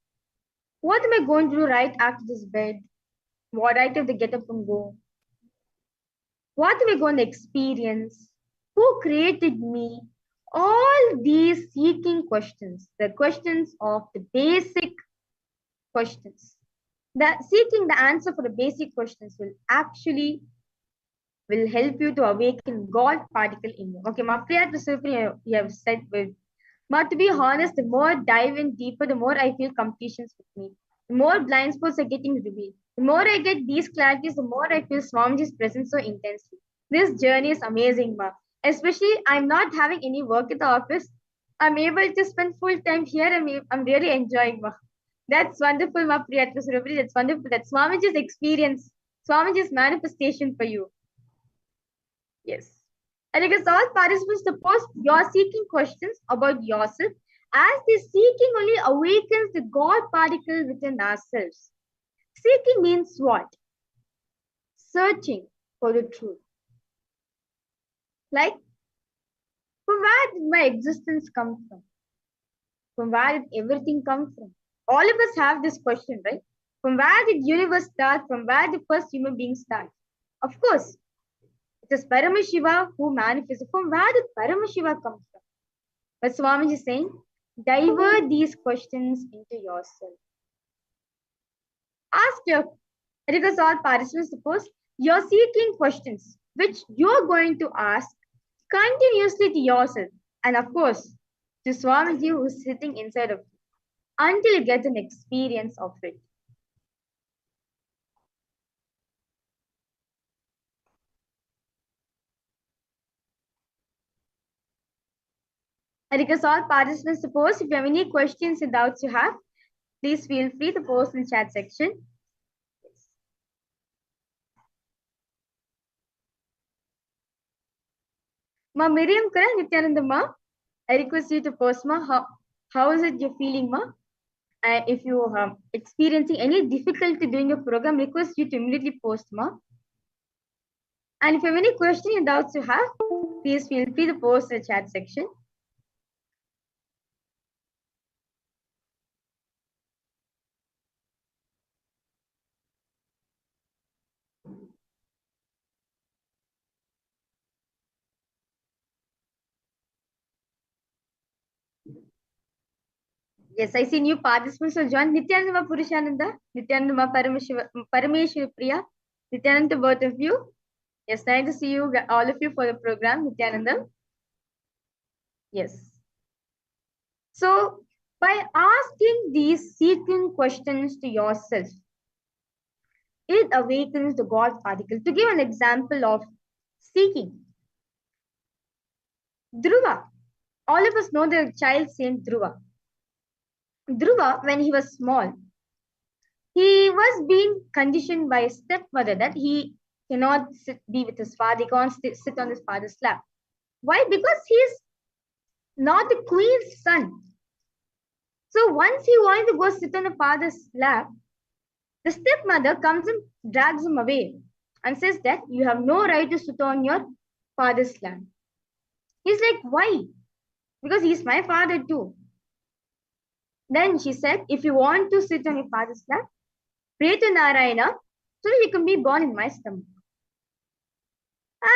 What am I going to do right after this bed? What right if they get up and go? What am I going to experience? Who created me? All these seeking questions, the questions of the basic questions. That seeking the answer for the basic questions will help you to awaken God particle in you. Okay, Mapriya to you have said with. But to be honest, the more I dive in deeper, the more I feel completions with me. The more blind spots are getting revealed. The more I get these clarities, the more I feel Swamiji's presence so intensely. This journey is amazing, Ma. Especially, I'm not having any work at the office. I'm able to spend full time here and I'm really enjoying, Ma. That's wonderful, Ma Priya. That's wonderful. That's Swamiji's experience, Swamiji's manifestation for you. Yes. I request all participants to post your seeking questions about yourself, as this seeking only awakens the God particle within ourselves. Seeking means what? Searching for the truth. Like, from where did my existence come from? From where did everything come from? All of us have this question, right? From where did universe start? From where did first human being start? Of course, it is Paramashiva who manifested. From where did Paramashiva come from? But Swamiji is saying, divert these questions into yourself. Ask your, because all participants suppose you're seeking questions which you're going to ask continuously to yourself. And of course, to Swamiji who's sitting inside of you until you get an experience of it. I request all participants to post if you have any questions and doubts you have, please feel free to post in the chat section. Ma Miriam Kara Nithyananda Ma, I request you to post Ma how is it you're feeling Ma? And if you are experiencing any difficulty during your program, request you to immediately post Ma. And if you have any questions and doubts you have, please feel free to post in the chat section. Yes, I see new participants will join. Nithyananda Purushananda, Nithyananda Parameshwar Priya, Nithyananda, both of you. Yes, nice to see you, all of you, for the program, Nithyananda. Yes. So, by asking these seeking questions to yourself, it awakens the God particle. To give an example of seeking, Dhruva. All of us know the child saint Dhruva. Dhruva, when he was small, he was being conditioned by his stepmother that he cannot be with his father, he can't sit on his father's lap. Why? Because he is not the queen's son. So once he wanted to go sit on the father's lap, the stepmother comes and drags him away and says that you have no right to sit on your father's lap. He's like, why? Because he's my father too. Then she said, if you want to sit on your father's lap, pray to Narayana so that you can be born in my stomach.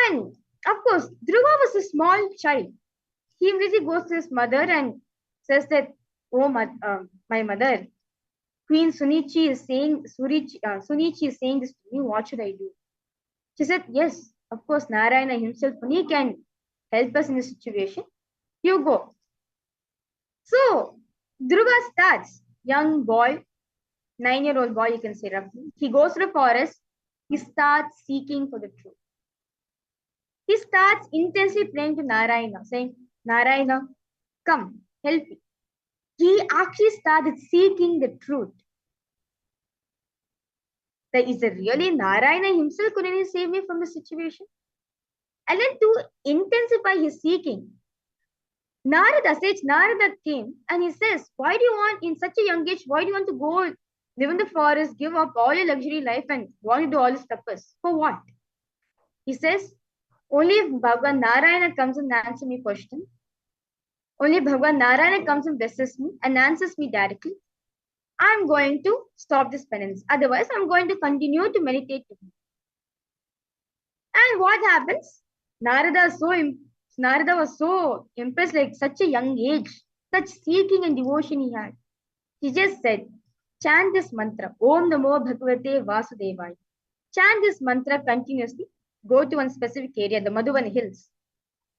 And of course, Dhruva was a small child. He immediately goes to his mother and says that, oh, my mother, Queen Sunichi is saying, Sunichi is saying this to me, what should I do? She said, yes, of course, Narayana himself only can help us in this situation. You go. So, Dhruva starts, young boy, 9-year-old boy, you can say roughly. He goes to the forest. He starts seeking for the truth. He starts intensely praying to Narayana, saying, Narayana, come, help me. He actually started seeking the truth. That is it really Narayana himself couldn't he save me from the situation? And then to intensify his seeking, Sage Narada came and he says, why do you want, in such a young age, why do you want to go live in the forest, give up all your luxury life and want to do all this tapas? For what? He says, only if Bhagavan Narayana comes and answers me question, only Bhagavan Narayana comes and blesses me and answers me directly, I'm going to stop this penance. Otherwise, I'm going to continue to meditate to him. And what happens? Narada was so impressed, like such a young age, such seeking and devotion he had. He just said, chant this mantra, Om Namo Bhagavate Vasudevaya. Chant this mantra continuously. Go to one specific area, the Madhuban Hills.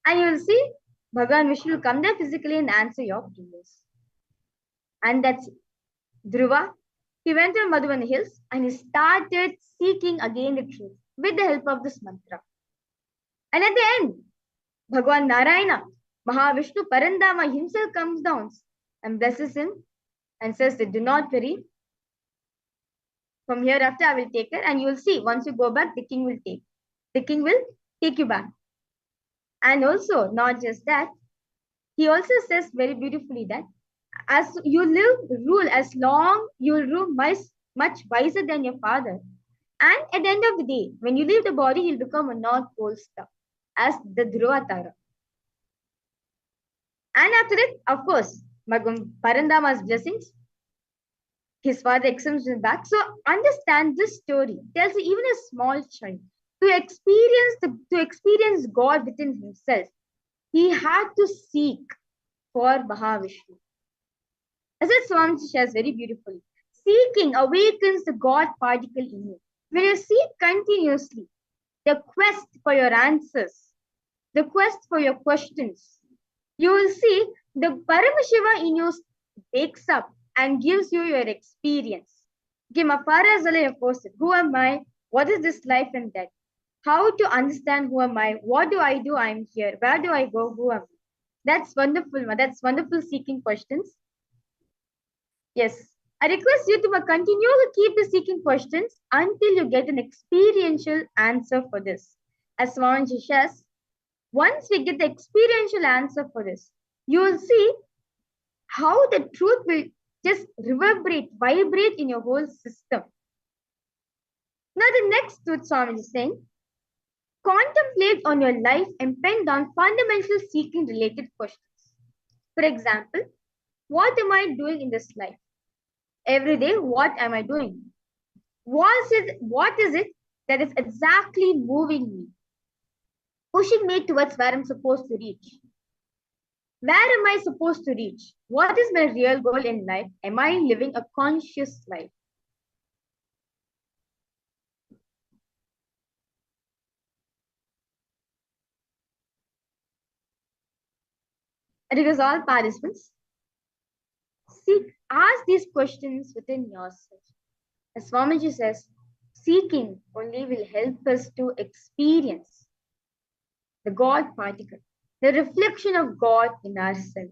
And you will see Bhagavan Vishnu will come there physically and answer your prayers. And that's it. Dhruva, he went to Madhuban Hills and he started seeking again the truth with the help of this mantra. And at the end, Bhagavan Narayana, Mahavishnu Parandama himself comes down and blesses him and says that do not worry. From hereafter I will take her and you will see once you go back, the king will take you back. And also, not just that, he also says very beautifully that as you rule as long, you will rule much wiser than your father. And at the end of the day, when you leave the body, you'll become a North Pole star as the Dhruva Tara. And after it, of course, Parandama's blessings, his father accepts him back. So understand this story tells you even a small child to experience God within himself, he had to seek for Mahavishnu. As it Swamiji shares very beautifully, seeking awakens the God particle in you. When you seek continuously, the quest for your answers, the quest for your questions, you will see the Paramashiva in you wakes up and gives you your experience. Who am I? What is this life and death? How to understand who am I? What do? I am here. Where do I go? Who am I? That's wonderful. That's wonderful seeking questions. Yes. I request you to continue to keep the seeking questions until you get an experiential answer for this. As Swamiji says, once we get the experiential answer for this, you will see how the truth will just vibrate in your whole system. Now the next truth Swamiji is saying, contemplate on your life and pen down fundamental seeking related questions. For example, what am I doing in this life? Every day, what am I doing? What is it that is exactly moving me? Pushing me towards where I'm supposed to reach? Where am I supposed to reach? What is my real goal in life? Am I living a conscious life? And because all participants, ask these questions within yourself. As Swamiji says, seeking only will help us to experience the God particle, the reflection of God in ourselves.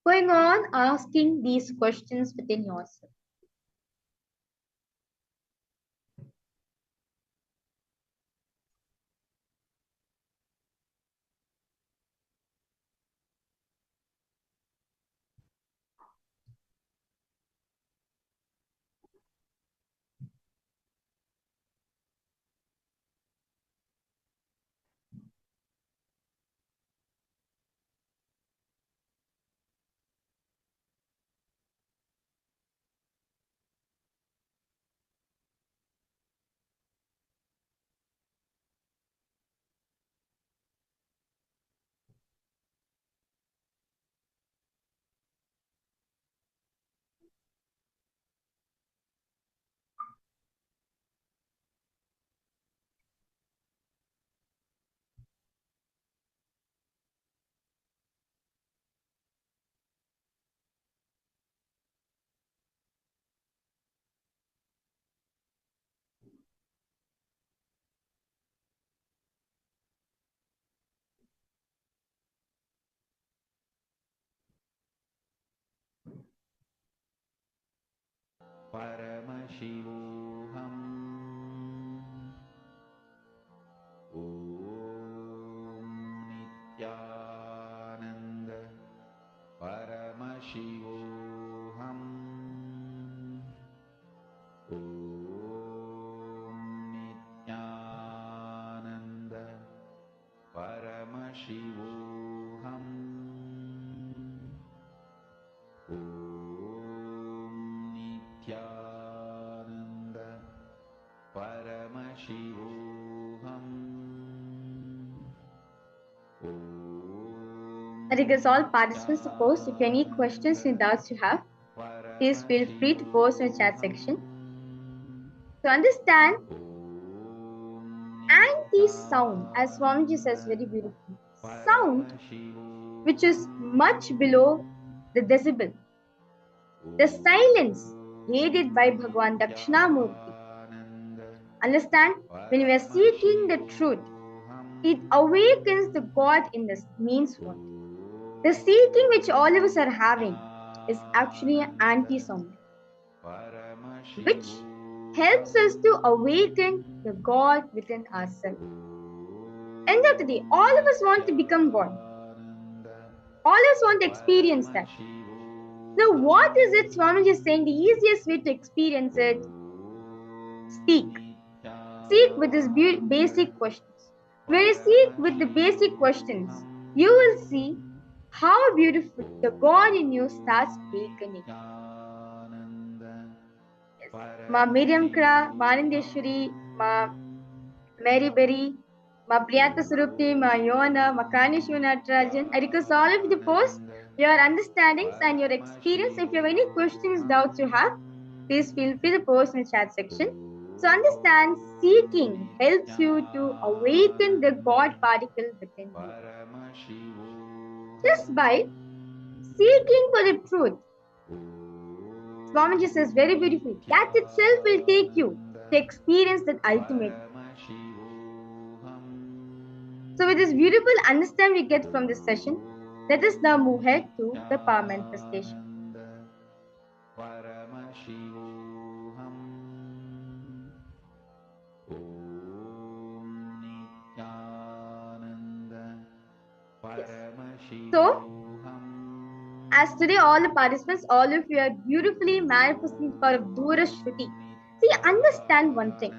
Going on asking these questions within yourself. Paramashivoham Om Nithyananda Paramashivoham Om Nithyananda Paramashivoham Om Nithyananda Paramashivoham I request all participants to post if any questions and doubts you have. Please feel free to post in the chat section. To understand anti-sound, as Swamiji says very beautifully, sound which is much below the decibel, the silence aided by Bhagwan Dakshinamurti. Understand, when we are seeking the truth, it awakens the God in us, means what? The seeking which all of us are having is actually an anti-sound, which helps us to awaken the God within ourselves. End of the day, all of us want to become God. All of us want to experience that. Now, what is it Swamiji is saying? The easiest way to experience it, seek. Seek with these basic questions. When you seek with the basic questions, you will see how beautiful the God in you starts awakening. Yes. Ma Miriam Kra, Manindeshwari, Ma Mary Berry, Ma Priyata Surupti, Ma Yona, Ma Kanishwa Natarajan. I request all of you to post your understandings and your experience. If you have any questions, doubts you have, please feel free to post in the chat section. So understand, seeking helps you to awaken the God particle within you. Just by seeking for the truth. Swamiji says very beautifully, that itself will take you to experience that ultimate. So with this beautiful understanding we get from this session, let us now move ahead to the power manifestation. Yes. So, as today all the participants, all of you are beautifully manifesting the power of Dura Shruti. See, understand one thing.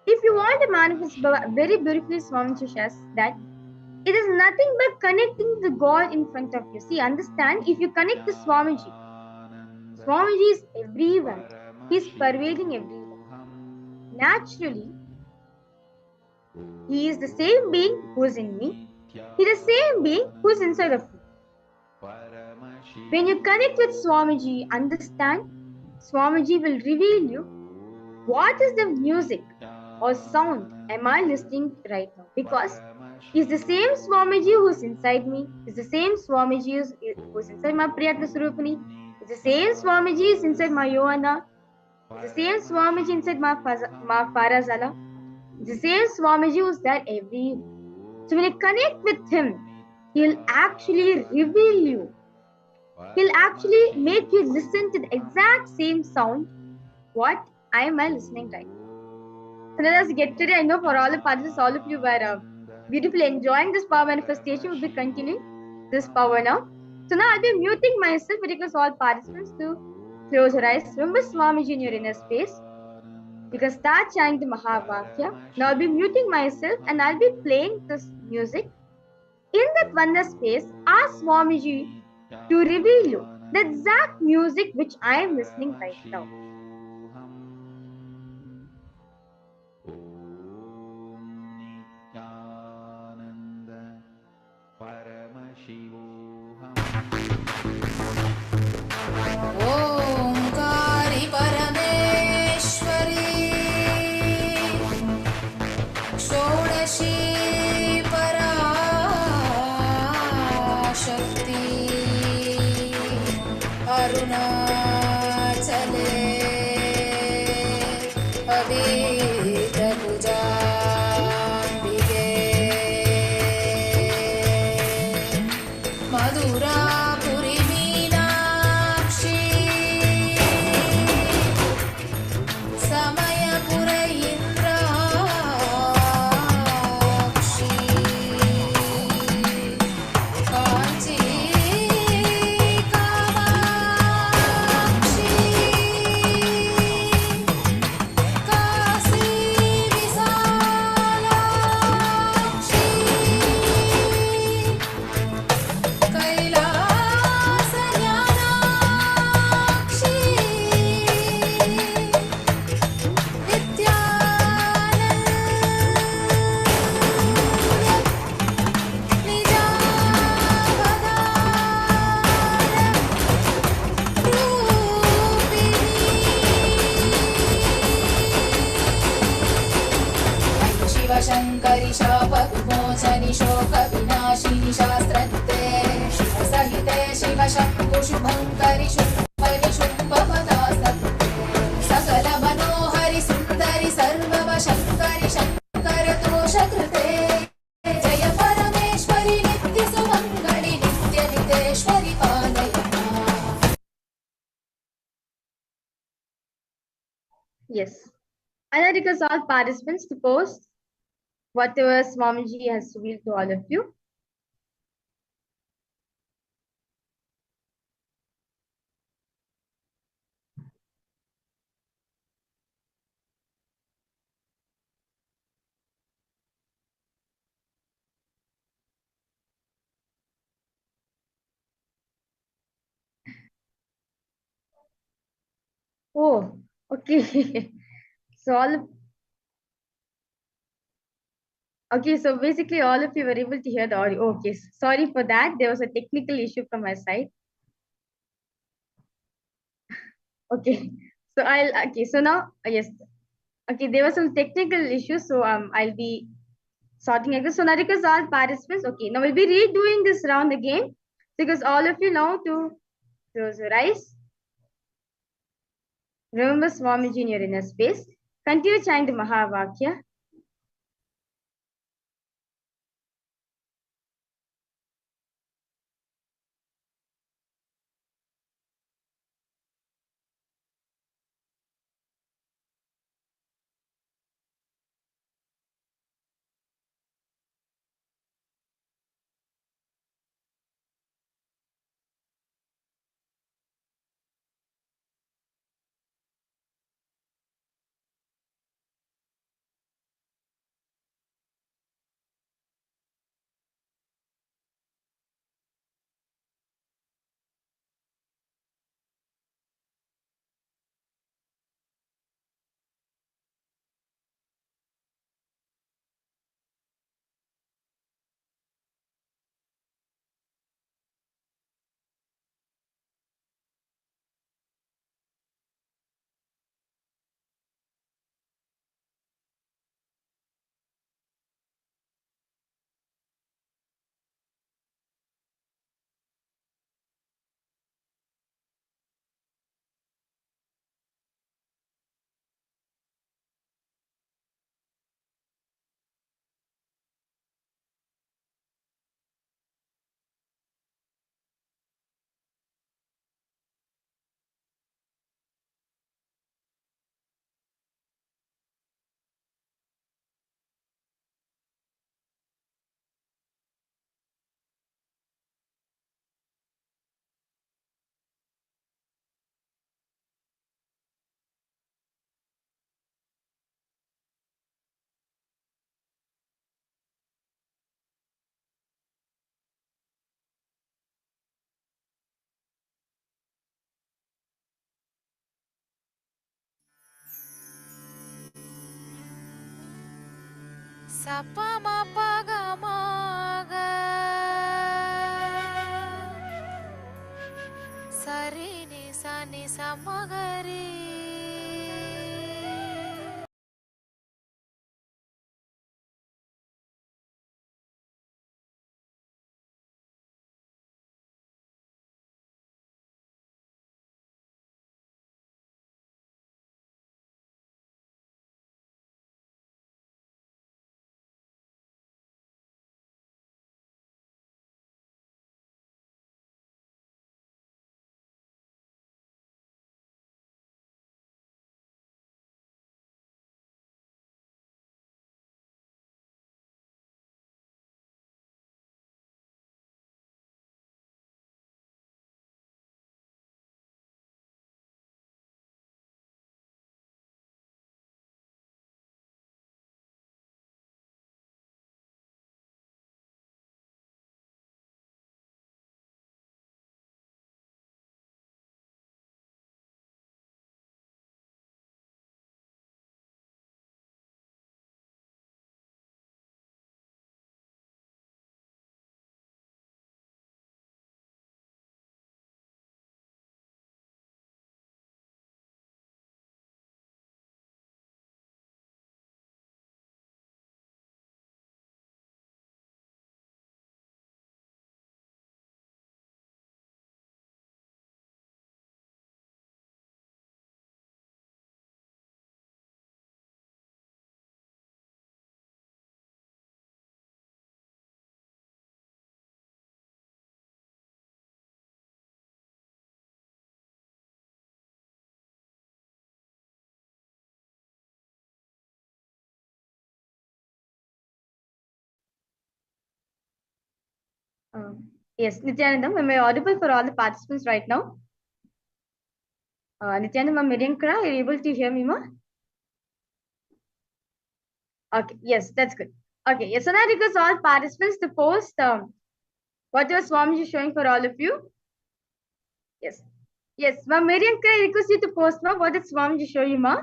If you want to manifest very beautifully, Swamiji says that it is nothing but connecting the God in front of you. See, understand, if you connect to Swamiji, Swamiji is everywhere. He is pervading everywhere. Naturally, he is the same being who is in me. He is the same being who is inside of you. When you connect with Swamiji, understand, Swamiji will reveal you what is the music or sound am I listening right now. Because is the same Swamiji who is inside me, is the same Swamiji who is inside my Priyatma Surupani, is the same Swamiji is inside my Yohana, is the same Swamiji inside my Farazala, is the same Swamiji who is there everywhere. So when you connect with him, he'll actually reveal you He'll actually make you listen to the exact same sound what I am listening right. So let us get to it. I know for all the participants, all of you were beautifully enjoying this power manifestation. We'll be continuing this power now. So now I'll be muting myself, but request all participants to close your eyes. Remember Swamiji in your inner space. You can start chanting the Mahavakya. Now I'll be muting myself and I'll be playing this music. In that oneness space, ask Swamiji to reveal you the exact music which I am listening right now. Nithyananda Paramashivoham ओङ्कारि परमेश्वरी षोडशी पराशक्ति अरुणाचले अवेदभुजाम्बिके मधुरापुरी मीनाक्षी समयपुर इन्द्राक्षी काञ्ची कामाक्षी काशी विशालाक्षी कैलास ज्ञानाक्षी शिवशङ्करि शापविमोचनि शोकविनाशिनि शास्त्रज्ञे शिवसहिते शिवशम्भुशुभङ्करि शुम्भनि शुम्भपदास्तत्ते सकलमनोहरि सुन्दरि सर्ववशङ्करि शङ्करदोषकृते जय परमेश्वरि नित्यसुमङ्गलि नित्यनितेश्वरि पालय माम्। Yes. And I request all participants to post whatever Swamiji has revealed to all of you. Oh, okay. So so basically all of you were able to hear the audio. Okay, sorry for that. There was a technical issue from my side. Okay, so so now yes. Okay, there were some technical issues, so I'll be sorting again. So now because all participants, okay, now we'll be redoing this round again because all of you know to close your eyes. Remember Swamiji in your inner space. Continue chanting the Mahavakya. Yes, Nithyananda, am I audible for all the participants right now? Nithyananda, Miriankara, are you able to hear me, ma? Okay, yes, that's good. Okay, yes, so now I request all participants to post what your Swamiji is showing for all of you. Yes, yes, ma Miriankara, I request you to post, ma, what did Swamiji show you, ma?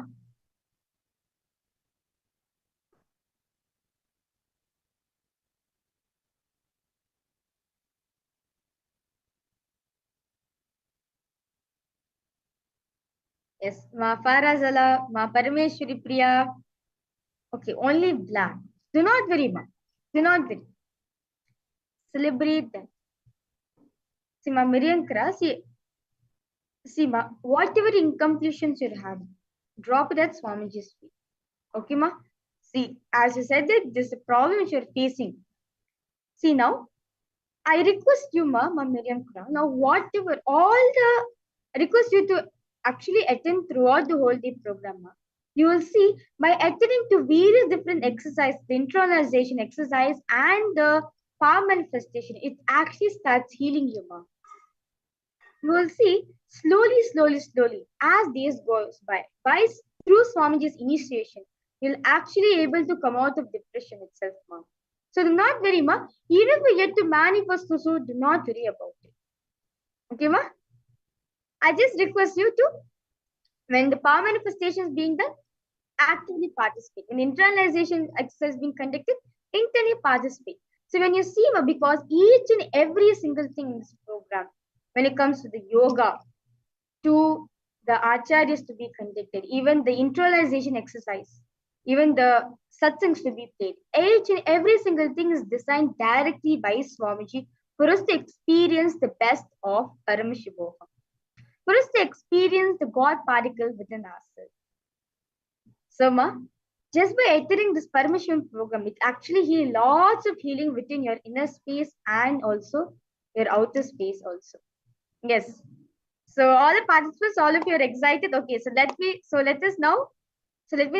Yes, ma Farazala, ma Parameshwari Priya. Okay, only black. Do not worry, ma. Do not worry. Celebrate them. See, ma Miriankara, see, ma, whatever incompletions you're having, drop it at Swamiji's feet. Okay, ma? See, as you said that this is a problem which you're facing. See, now, I request you, ma Miriankara, now whatever, all the, I request you to actually attend throughout the whole day program, ma. You will see by attending to various different exercises, the internalization exercise and the power manifestation, it actually starts healing you, ma. You will see slowly, as days goes by through Swamiji's initiation, you'll actually able to come out of depression itself, ma. So do not worry, ma. Even if we yet to manifest, so do not worry about it. Okay, ma? I just request you to, when the power manifestation is being done, actively participate. When internalization exercise is being conducted, internally participate. So when you see, ma, because each and every single thing in this program, when it comes to the yoga, to the acharyas to be conducted, even the internalization exercise, even the satsangs to be played. Each and every single thing is designed directly by Swamiji for us to experience the best of Paramashivoham, for us to experience the God particle within ourselves. So, ma, just by entering this Paramashivoham program, it actually heals lots of healing within your inner space and also your outer space also. Yes. So all the participants, all of you are excited. Okay, so let me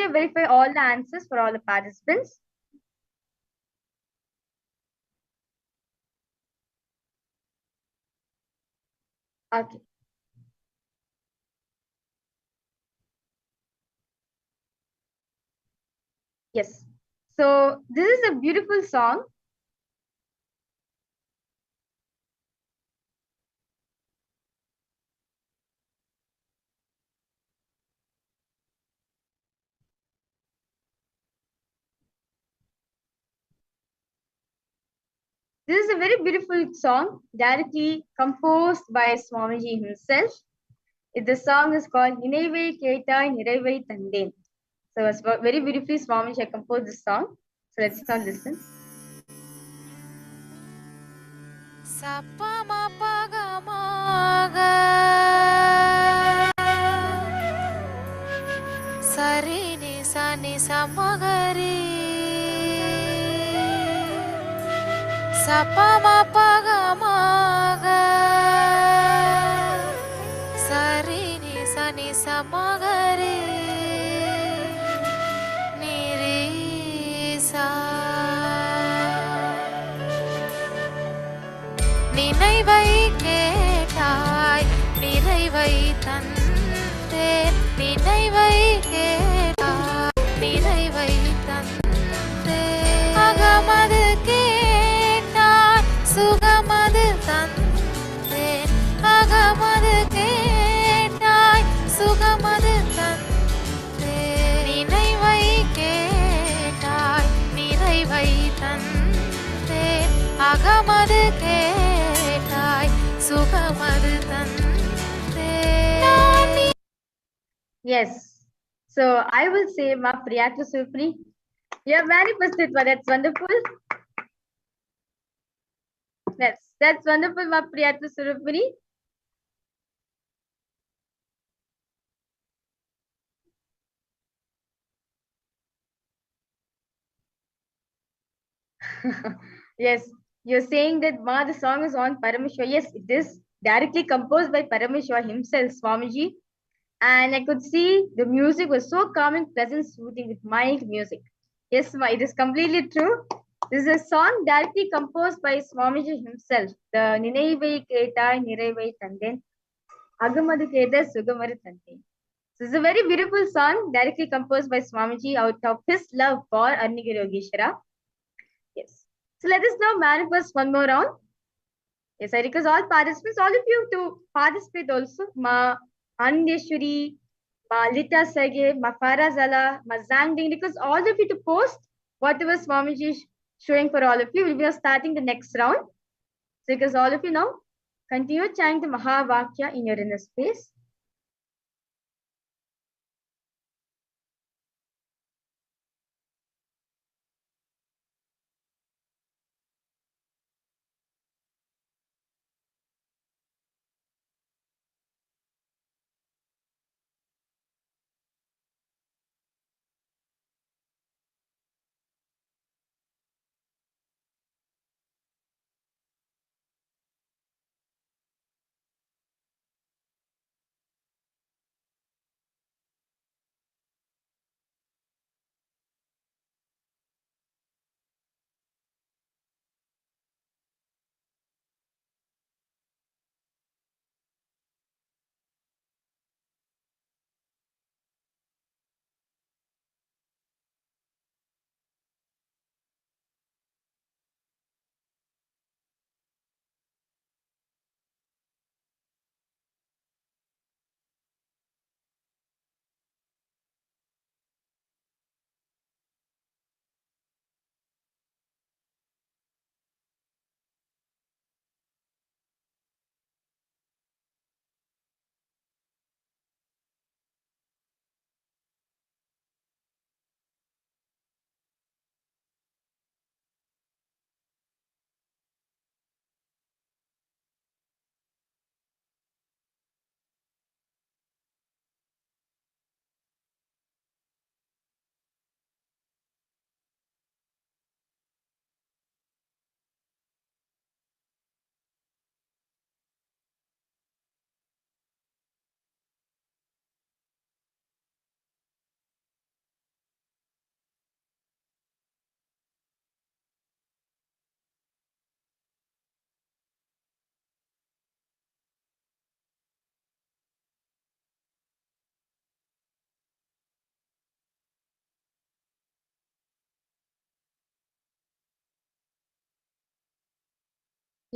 verify all the answers for all the participants. Okay. Yes. So this is a beautiful song. This is a very beautiful song, directly composed by Swamiji himself. The song is called Ninevai Ketai Nirevai Tanden. So it's very beautifully Swamiji had composed this song. So let's now listen. Sari ni sa ni sa magari sa pa ma pa ga ma ga sari ni sa magari ni re sa நினைவை கேட்டாய் நிறைவை தந்தேன் நினைவை கேட்டாய் நிறைவை தந்தேன் அகமது கேட்டாய் சுகமது தந்தேன் அகமது கேட்டாய் சுகமது தந்தேன் நினைவை கேட்டாய் நிறைவை தந்தேன் அகமது கேட்டாய் சுகமது தந்தேன். Yes. So I will say Ma Priyatma Supri. You are very persistent, that's wonderful. That's wonderful, Ma Priyatma Supri. Yes, you're saying that Ma, the song is on Paramashiva. Yes, it is directly composed by Paramashiva himself, Swamiji. And I could see the music was so calming, pleasant, soothing with mild music. Yes, Ma, it is completely true. This is a song directly composed by Swamiji himself. The Ninevai Ketai Nirevai Tanden, Agamadu Keda Sugamari Tanden. This is a very beautiful song directly composed by Swamiji out of his love for Arnigiri Yogeshwara. Yes. So let us now manifest one more round. Yes, I request all participants, all of you to participate also. Ma Andeshwari, Ma Lita Sage, Ma Farazala, Ma Zangding, because all of you to post whatever Swamiji is showing for all of you. We'll be starting the next round. So because all of you now continue chanting the Mahavakya in your inner space.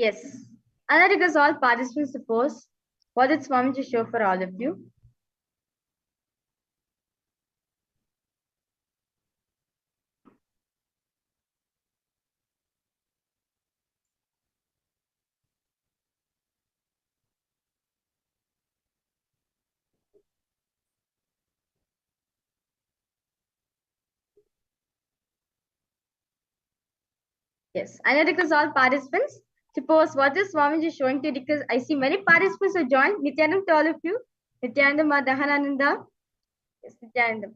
Yes. And I request all participants to post what did Swamiji show for all of you. Yes, I request all participants to post what is Swamiji is showing to, because I see many participants who joined. Nithyananda to all of you. Nithyananda, Ma Dahanananda. Yes, Nithyananda.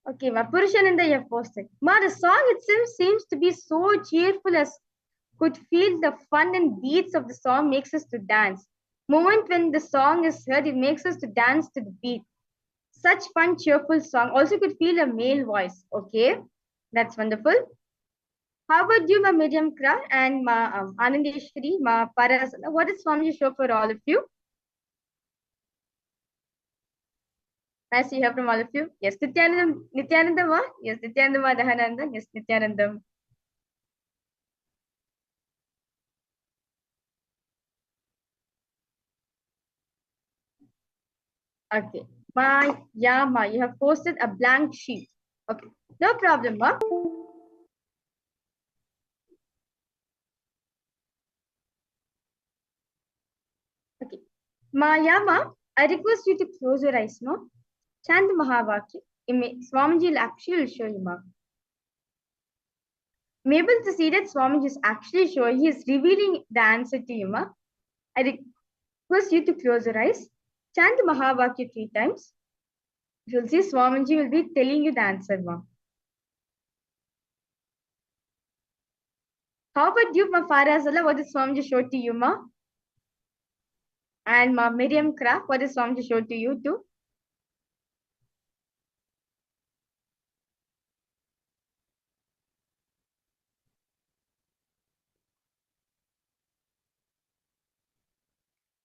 Okay, Ma Purushananda you have posted. Ma, the song itself seems to be so cheerful as could feel the fun and beats of the song makes us to dance. Moment when the song is heard, it makes us to dance to the beat. Such fun, cheerful song. Also could feel a male voice. Okay, that's wonderful. How about you, Ma Miriam Kra and Ma Anandeshwari, Ma Paras? What is Swamiji show for all of you? Nice to hear from all of you. Yes, Nithyananda Ma. Yes, Nithyananda Ma Dahananda. Yes, Nithyananda. Okay. Ma, yeah, Ma, you have posted a blank sheet. Okay, no problem, Ma. Okay. Ma, yeah, Ma, I request you to close your eyes, Ma. Chant the Mahavakya. Swamiji will actually show you, Ma. I'm able to see that Swamiji is actually showing, he is revealing the answer to you, Ma. I request you to close your eyes. Chant the Mahavakya 3 times. You'll see Swamiji will be telling you the answer, Ma. How about you, Ma Farazala? What did Swamiji show to you, Ma? And Ma Miriam Kra, what did Swamiji show to you too?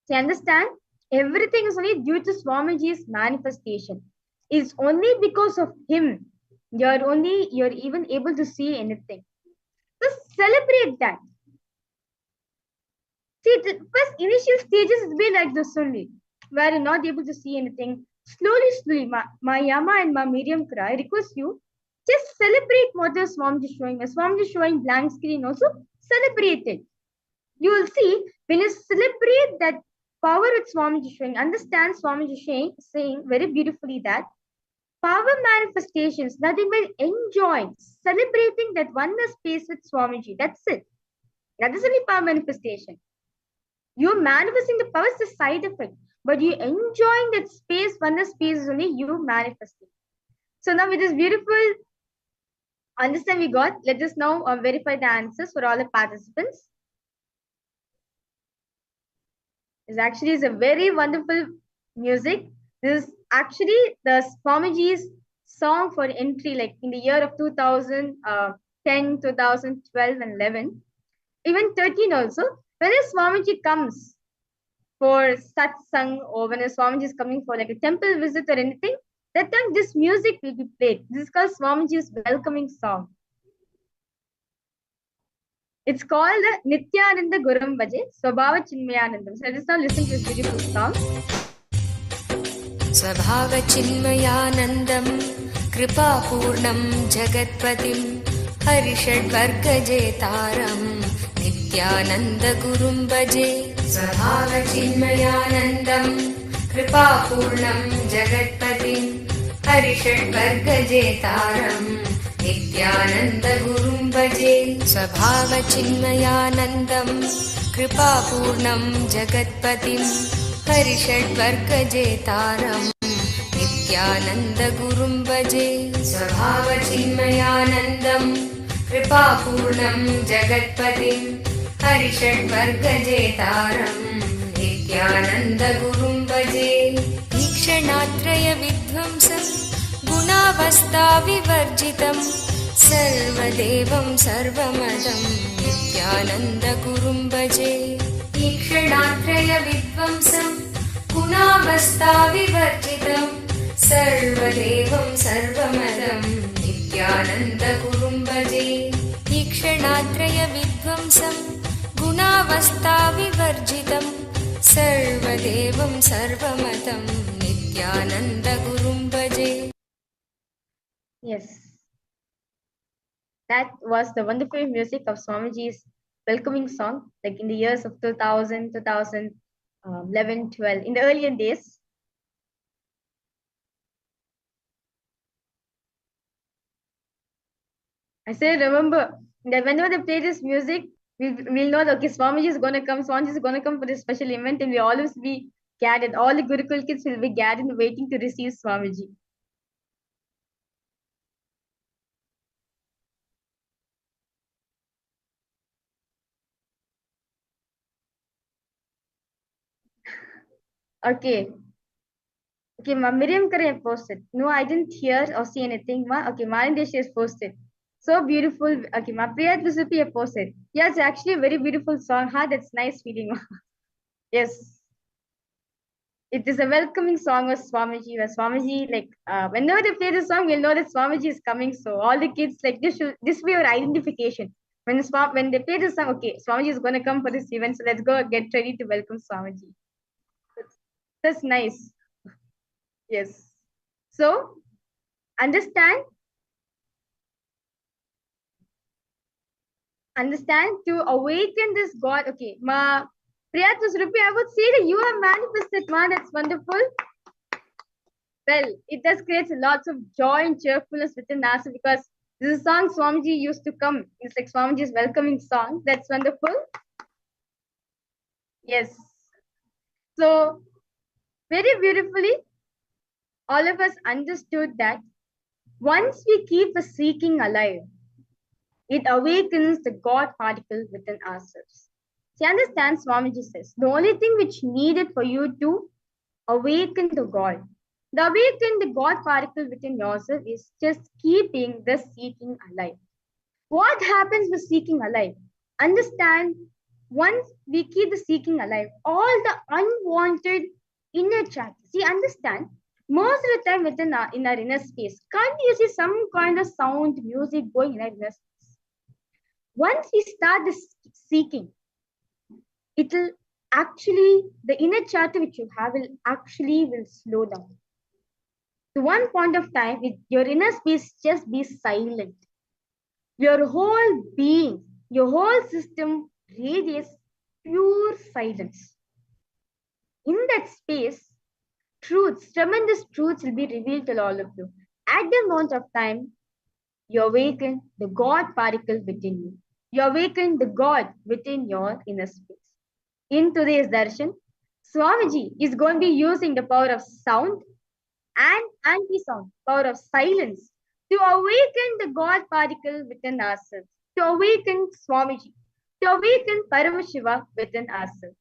So you understand? Everything is only due to Swamiji's manifestation. It's only because of him you're even able to see anything. Just celebrate that. See, the first initial stages has been like this only, where you're not able to see anything. Slowly, Ma Yama and Ma Miriam Kra, I request you, just celebrate what the Swamiji is showing. A Swamiji is showing blank screen also, celebrate it. You will see, when you celebrate that power with Swamiji is showing, understand Swamiji is saying very beautifully that power manifestations, nothing but enjoying, celebrating that oneness space with Swamiji. That's it. That is only power manifestation. You're manifesting the power is the side effect, but you enjoying that space, oneness space is only you manifesting. So now with this beautiful understand we got, let us now verify the answers for all the participants. This actually is a very wonderful music. This is actually the Swamiji's song for entry, like in the year of 2010, 2012, and 11, even 13 also. When a Swamiji comes for satsang or when a Swamiji is coming for like a temple visit or anything, that time this music will be played. This is called Swamiji's welcoming song. It's called Nithyananda Gurum Bhaje Swabhava Chinmayanandam. So let us now listen to this beautiful song. स्वभाव चिन्मयानन्दं कृपापूर्णं जगत्पतिं हरिषड्वर्गजेतारं नित्यानन्दगुरुं भजे स्वभाव चिन्मयानन्दं कृपापूर्णं जगत्पतिं हरिषड्वर्गजेतारं नित्यानन्दगुरुं भजे स्वभाव चिन्मयानन्दं कृपापूर्णं जगत्पतिं हरिषड्वर्गजेतारं नित्यानन्दगुरुं भजे स्वभावचिन्मयानन्दं कृपापूर्णं जगत्पतिं हरिषड्वर्गजेतारं नित्यानन्दगुरुं भजे ईक्षणात्रयविध्वंसं गुणावस्थाविवर्जितं सर्वदेवं सर्वमदं नित्यानन्दगुरुं भजे ईक्षणात्रयविध्वंसं गुणावस्थाविवर्जितं सर्वदेवं सर्वमदं नित्यानन्दगुरुं भजे ईक्षणात्रयविध्वंसं गुणावस्थाविवर्जितं सर्वदेवं सर्वमदं नित्यानन्दगुरुं भजे. Yes, that was the wonderful music of Swamiji's welcoming song, like in the years of 2000, 2011, 12, in the earlier days. I say, remember, That whenever they play this music, we'll know that okay, Swamiji is gonna come, Swamiji is gonna come for this special event, and we always be gathered. All the Gurukul kids will be gathered waiting to receive Swamiji. Okay. Okay, Ma Miriam Kare posted. No, I didn't hear or see anything. Ma, okay, Marindesh has posted. So beautiful. Okay, Ma Priyat Visupi have posted. Yeah, it's actually a very beautiful song. Ha, that's nice feeling. Yes. It is a welcoming song of Swamiji. Where Swamiji, like, whenever they play this song, we'll know that Swamiji is coming. So all the kids, like, this be our identification. When they play this song, okay, Swamiji is gonna come for this event. So let's go get ready to welcome Swamiji. That's nice. Yes. So understand to awaken this God. Okay, Ma Priyatus Rupi, I would say that you have manifested, man. That's wonderful. Well, it does create lots of joy and cheerfulness within us because this is a song Swamiji used to come. It's like Swamiji's welcoming song. That's wonderful. Yes. So very beautifully, all of us understood that once we keep the seeking alive, it awakens the God particle within ourselves. See, understand, Swamiji says, the only thing which needed for you to awaken the God, the awaken the God particle within yourself is just keeping the seeking alive. What happens with seeking alive? Understand, once we keep the seeking alive, all the unwanted inner chat. See, understand, most of the time within in our inner space, can't you see some kind of sound, music going in our inner space? Once we start this seeking, it'll actually, the inner chatter which you have will slow down. To one point of time, your inner space just be silent. Your whole being, your whole system radiates pure silence. In that space, truths, tremendous truths will be revealed to all of you. At the amount of time, you awaken the God particle within you. You awaken the God within your inner space. In today's darshan, Swamiji is going to be using the power of sound and anti-sound, power of silence, to awaken the God particle within ourselves, to awaken Swamiji, to awaken Paramashiva within ourselves.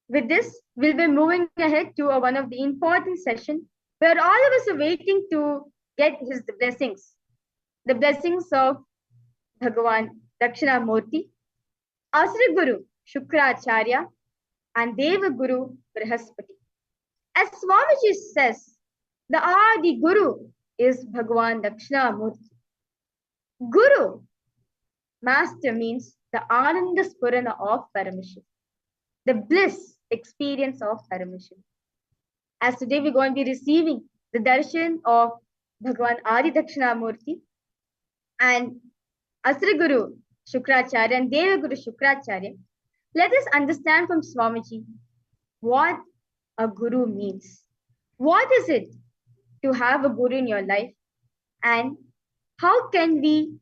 With this, we'll be moving ahead to one of the important sessions where all of us are waiting to get his blessings, the blessings of Bhagavan Dakshinamurti, Asra Guru Shukracharya, and Deva Guru Brihaspati. As Swamiji says, the Adi Guru is Bhagavan Dakshinamurti. Guru, master, means the Ananda Spurana of Paramashiva, the bliss experience of Paramashiva. As today we're going to be receiving the darshan of Bhagavan Adi Dakshinamurti and Asra Guru Shukracharya and Deva Guru Shukracharya, let us understand from Swamiji what a guru means. What is it to have a guru in your life? And how can we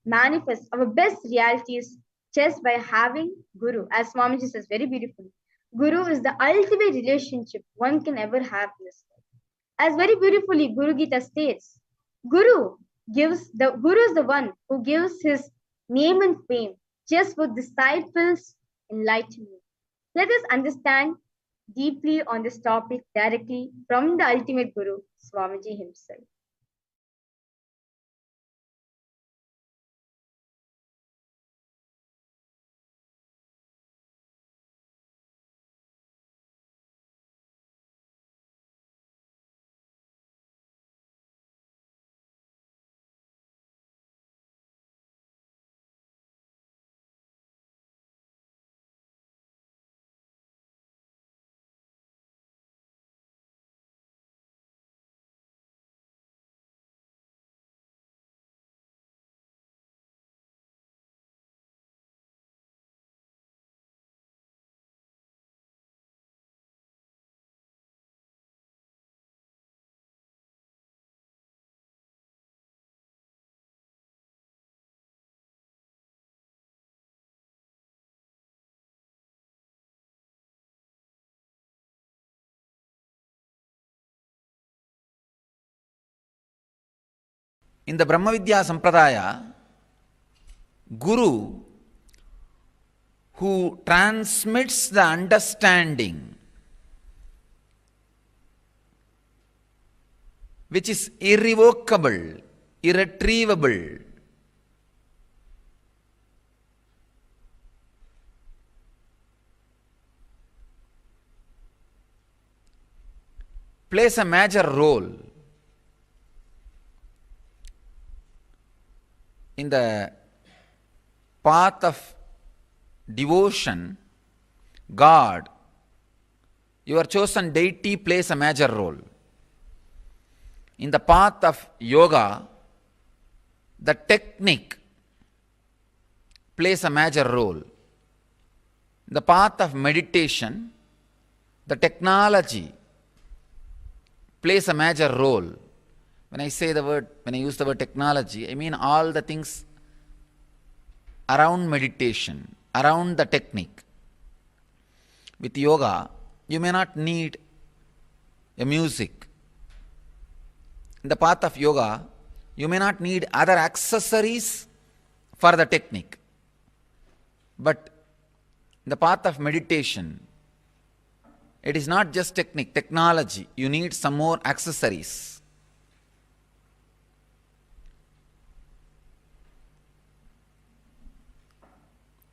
manifest our best realities just by having guru? As Swamiji says very beautifully, guru is the ultimate relationship one can ever have in this life. As very beautifully Guru Gita states, Guru is the one who gives his name and fame just for disciples' enlightenment. Let us understand deeply on this topic directly from the ultimate Guru, Swamiji himself. in the Brahma Vidya Sampradaya, Guru who transmits the understanding which is irrevocable, irretrievable, plays a major role in the path of devotion. God, your chosen deity, plays a major role. In the path of yoga, the technique plays a major role. In the path of meditation, the technology plays a major role. When I use the word technology, I mean all the things around meditation, around the technique. With yoga, you may not need a music. In the path of yoga, you may not need other accessories for the technique. But in the path of meditation, it is not just technique, technology. You need some more accessories.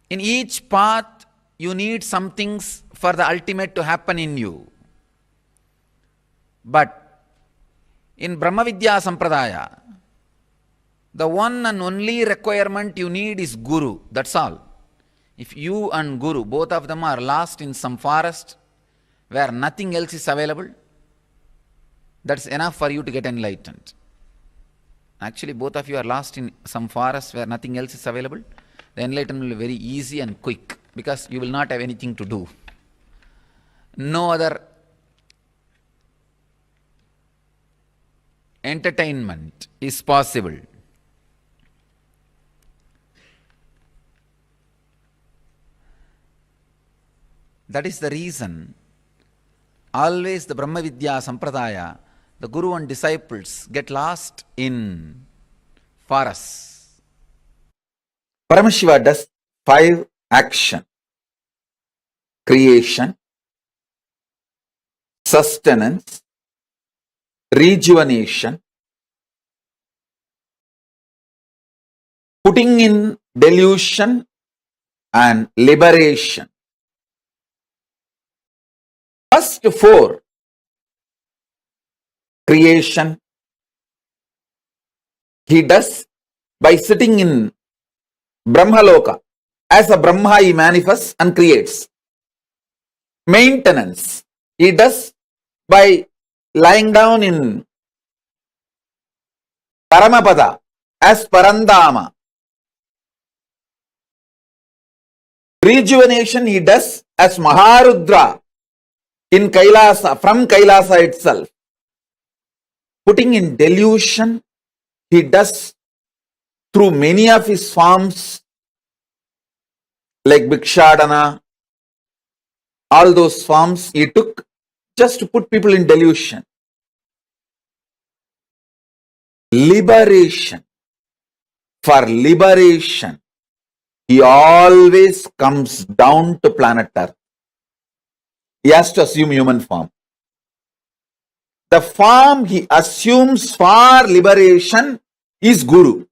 In each path, you need some things for the ultimate to happen in you. But in Brahma Vidya Sampradaya, the one and only requirement you need is Guru. That's all. If you and Guru, both of them are lost in some forest where nothing else is available, that's enough for you to get enlightened. Actually, both of you are lost in some forest where nothing else is available. The enlightenment will be very easy and quick because you will not have anything to do. No other entertainment is possible. That is the reason always the Brahma Vidya Sampradaya, the Guru and disciples get lost in forests. Paramashiva does 5 actions: creation, sustenance, rejuvenation, putting in delusion, and liberation. First 4, creation, he does by sitting in Brahmaloka. As a Brahma, he manifests and creates. Maintenance, he does by lying down in Paramapada as Parandama. Rejuvenation, he does as Maharudra in Kailasa, from Kailasa itself. Putting in delusion, he does through many of his forms like Bhikshadana, all those forms he took just to put people in delusion. Liberation, for liberation, he always comes down to planet Earth. He has to assume human form. The form he assumes for liberation is Guru.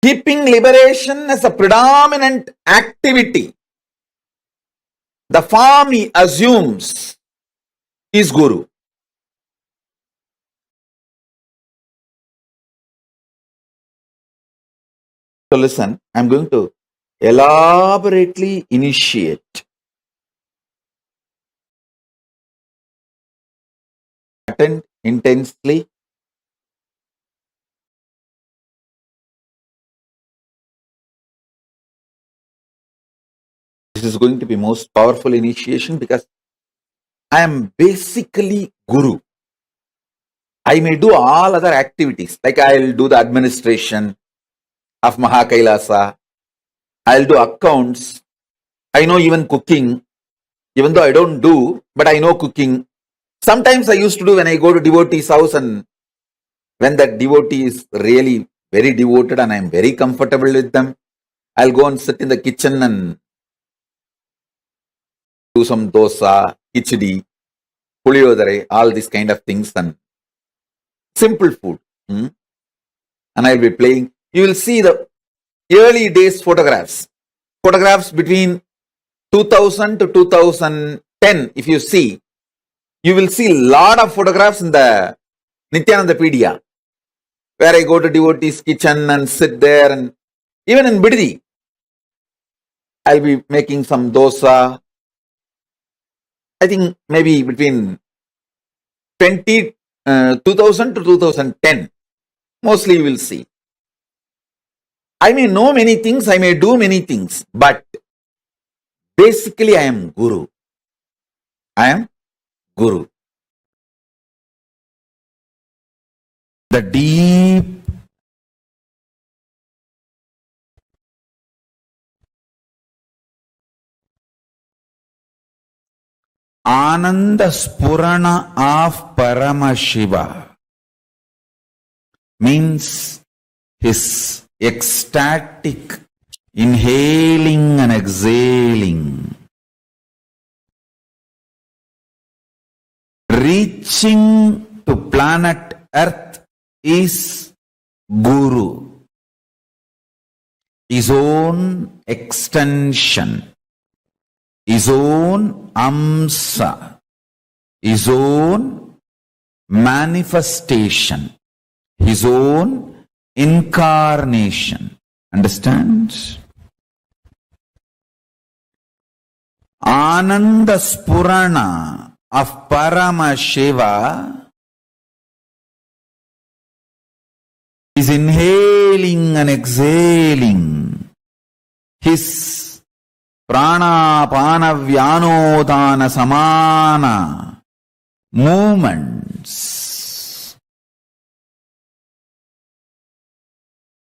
Keeping liberation as a predominant activity, the form he assumes is Guru. So listen, I'm going to elaborately initiate. Attend intensely. This is going to be most powerful initiation because I am basically Guru. I may do all other activities, like I'll do the administration of Mahakailasa, I'll do accounts, I know even cooking, even though I don't do, but I know cooking. Sometimes I used to do when I go to devotee's house, and when that devotee is really very devoted and I am very comfortable with them, I'll go and sit in the kitchen and do some dosa, khichdi, puliyodare, all these kind of things, and simple food. And I'll be playing. You will see the early days photographs between 2000 to 2010. If you see, you will see a lot of photographs in the Nithyananda, where I go to devotee's kitchen and sit there, and even in Biddi, I'll be making some dosa. I think maybe between 2000 to 2010, mostly you will see. I may know many things, I may do many things, but basically I am Guru. I am Guru. The deep Ananda Spurana of Paramashiva means his ecstatic inhaling and exhaling, reaching to planet Earth is Guru, his own extension, his own amsa, his own manifestation, his own incarnation. Understand? Ananda Spurana of Paramashiva is inhaling and exhaling his prana pana vyanodana samana movements,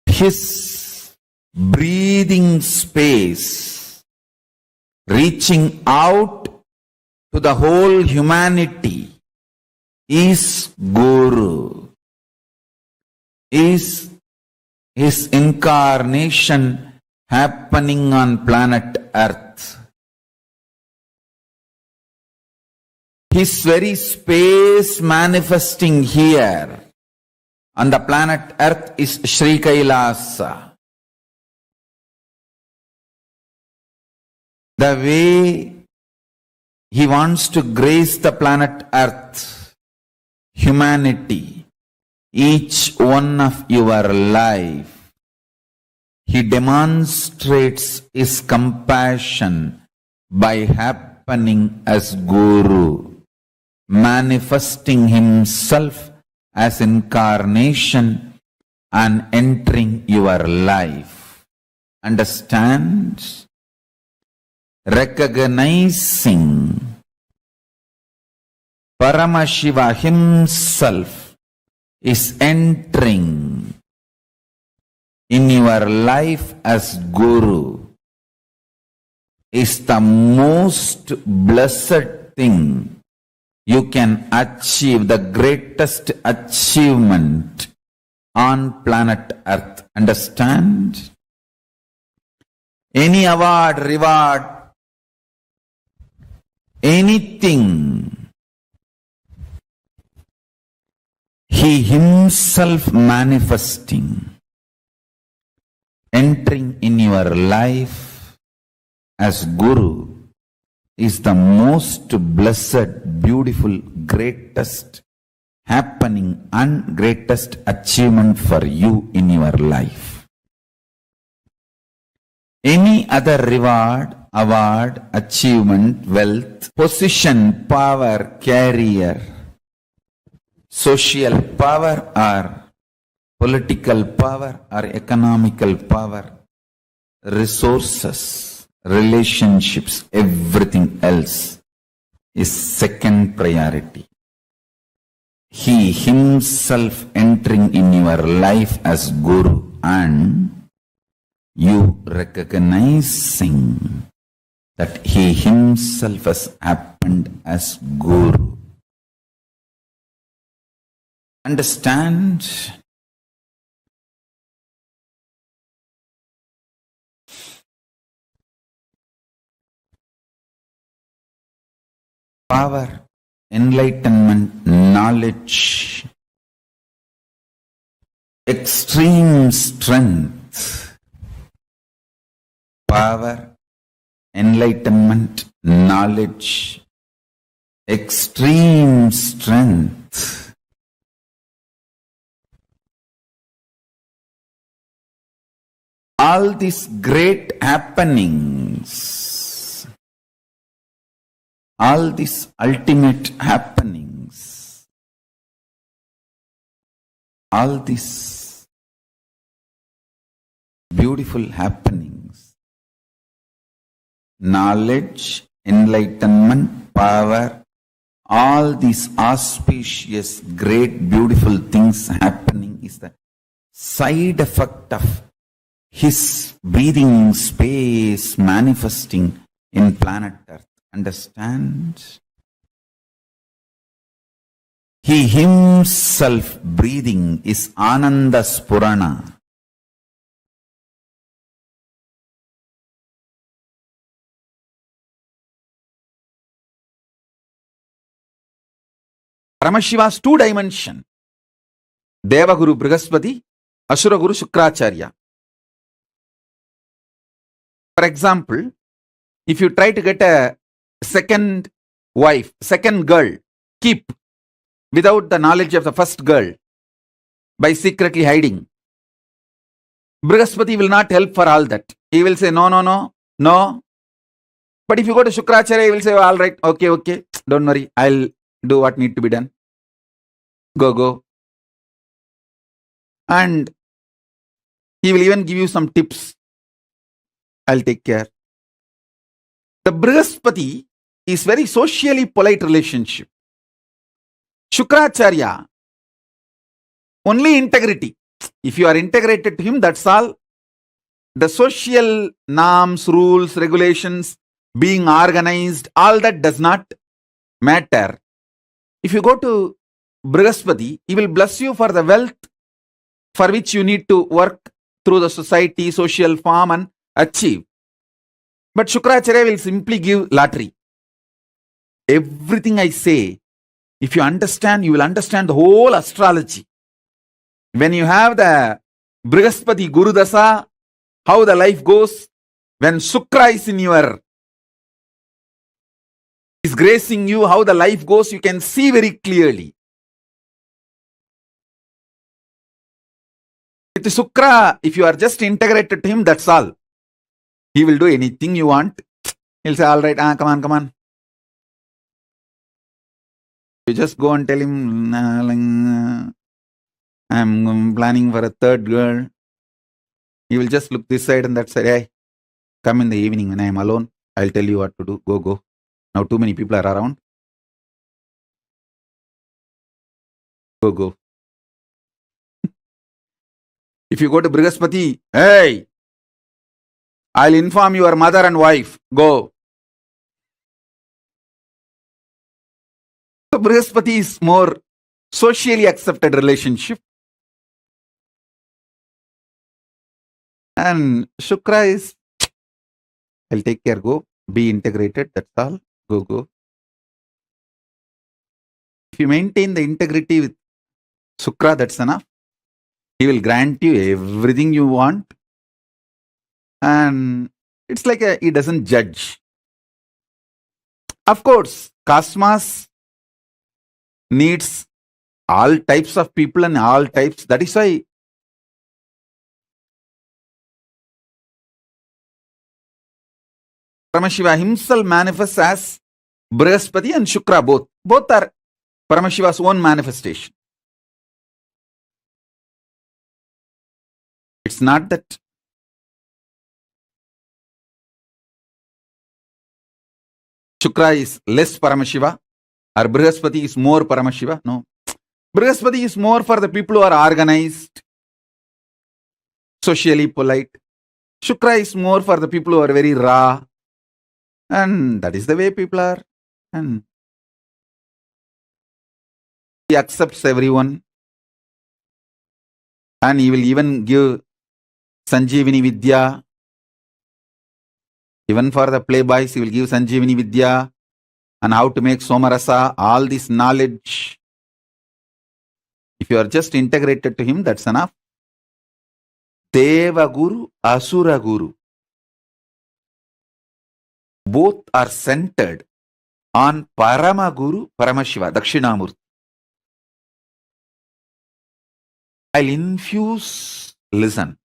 his breathing space, reaching out to the whole humanity, is Guru, is his incarnation happening on planet Earth. His very space manifesting here on the planet Earth is Sri Kailasa. The way he wants to grace the planet Earth, humanity, each one of your life, he demonstrates his compassion by happening as Guru, manifesting himself as incarnation and entering your life. Understand? Recognizing Paramashiva himself is entering in your life as Guru is the most blessed thing you can achieve, the greatest achievement on planet Earth. Understand? Any award, reward, anything, he himself manifesting, entering in your life as Guru is the most blessed, beautiful, greatest happening and greatest achievement for you in your life. Any other reward, award, achievement, wealth, position, power, career, social power or political power or economical power, resources, relationships, everything else is second priority. He himself entering in your life as Guru and you recognizing that he himself has happened as Guru Understand? Power, enlightenment, knowledge, extreme strength. Power, enlightenment, knowledge, extreme strength. All these great happenings, all these ultimate happenings, all these beautiful happenings, knowledge, enlightenment, power, all these auspicious, great, beautiful things happening is the side effect of his breathing space manifesting in planet Earth. Understand? He himself breathing is Ananda Spurana. Paramashiva's two dimension. Devaguru Brihaspati, Asura Guru Shukracharya. For example, if you try to get a second wife, second girl, keep without the knowledge of the first girl by secretly hiding, Brihaspati will not help for all that. He will say, no, no, no, no. But if you go to Shukracharya, he will say, all right, okay, don't worry, I'll do what need to be done. Go. And he will even give you some tips. I'll take care. The Brihaspati is very socially polite relationship. Shukracharya, only integrity. If you are integrated to him, that's all. The social norms, rules, regulations, being organized, all that does not matter. If you go to Brihaspati, he will bless you for the wealth for which you need to work through the society, social form and achieve. But Shukracharya will simply give lottery. Everything I say, if you understand, you will understand the whole astrology. When you have the Brihaspati Guru Dasa, how the life goes, when Shukra is is gracing you, how the life goes, you can see very clearly. With Shukra, if you are just integrated to him, that's all. He will do anything you want. He'll say, all right, come on. You just go and tell him, I'm planning for a third girl. He will just look this side and that side. Hey, come in the evening when I am alone. I'll tell you what to do. Go. Now too many people are around. Go. If you go to Brihaspati, hey, I'll inform your mother and wife. Go. So Brihaspati is more socially accepted relationship. And Shukra is, I'll take care, go. Be integrated, that's all. Go. If you maintain the integrity with Shukra, that's enough. He will grant you everything you want. And it's like he doesn't judge. Of course, Cosmos needs all types of people and all types. That is why Paramashiva himself manifests as Brihaspati and Shukra both. Both are Paramashiva's own manifestation. It's not that Shukra is less Paramashiva or Brihaspati is more Paramashiva. No. Brihaspati is more for the people who are organized, socially polite. Shukra is more for the people who are very raw. And that is the way people are. And he accepts everyone. And he will even give Sanjeevani Vidya. Even for the playboys, he will give Sanjeevani Vidya and how to make Somarasa, all this knowledge. If you are just integrated to him, that's enough. Deva Guru, Asura Guru. Both are centered on Parama Guru, Paramashiva, Dakshinamurti. I'll infuse, listen.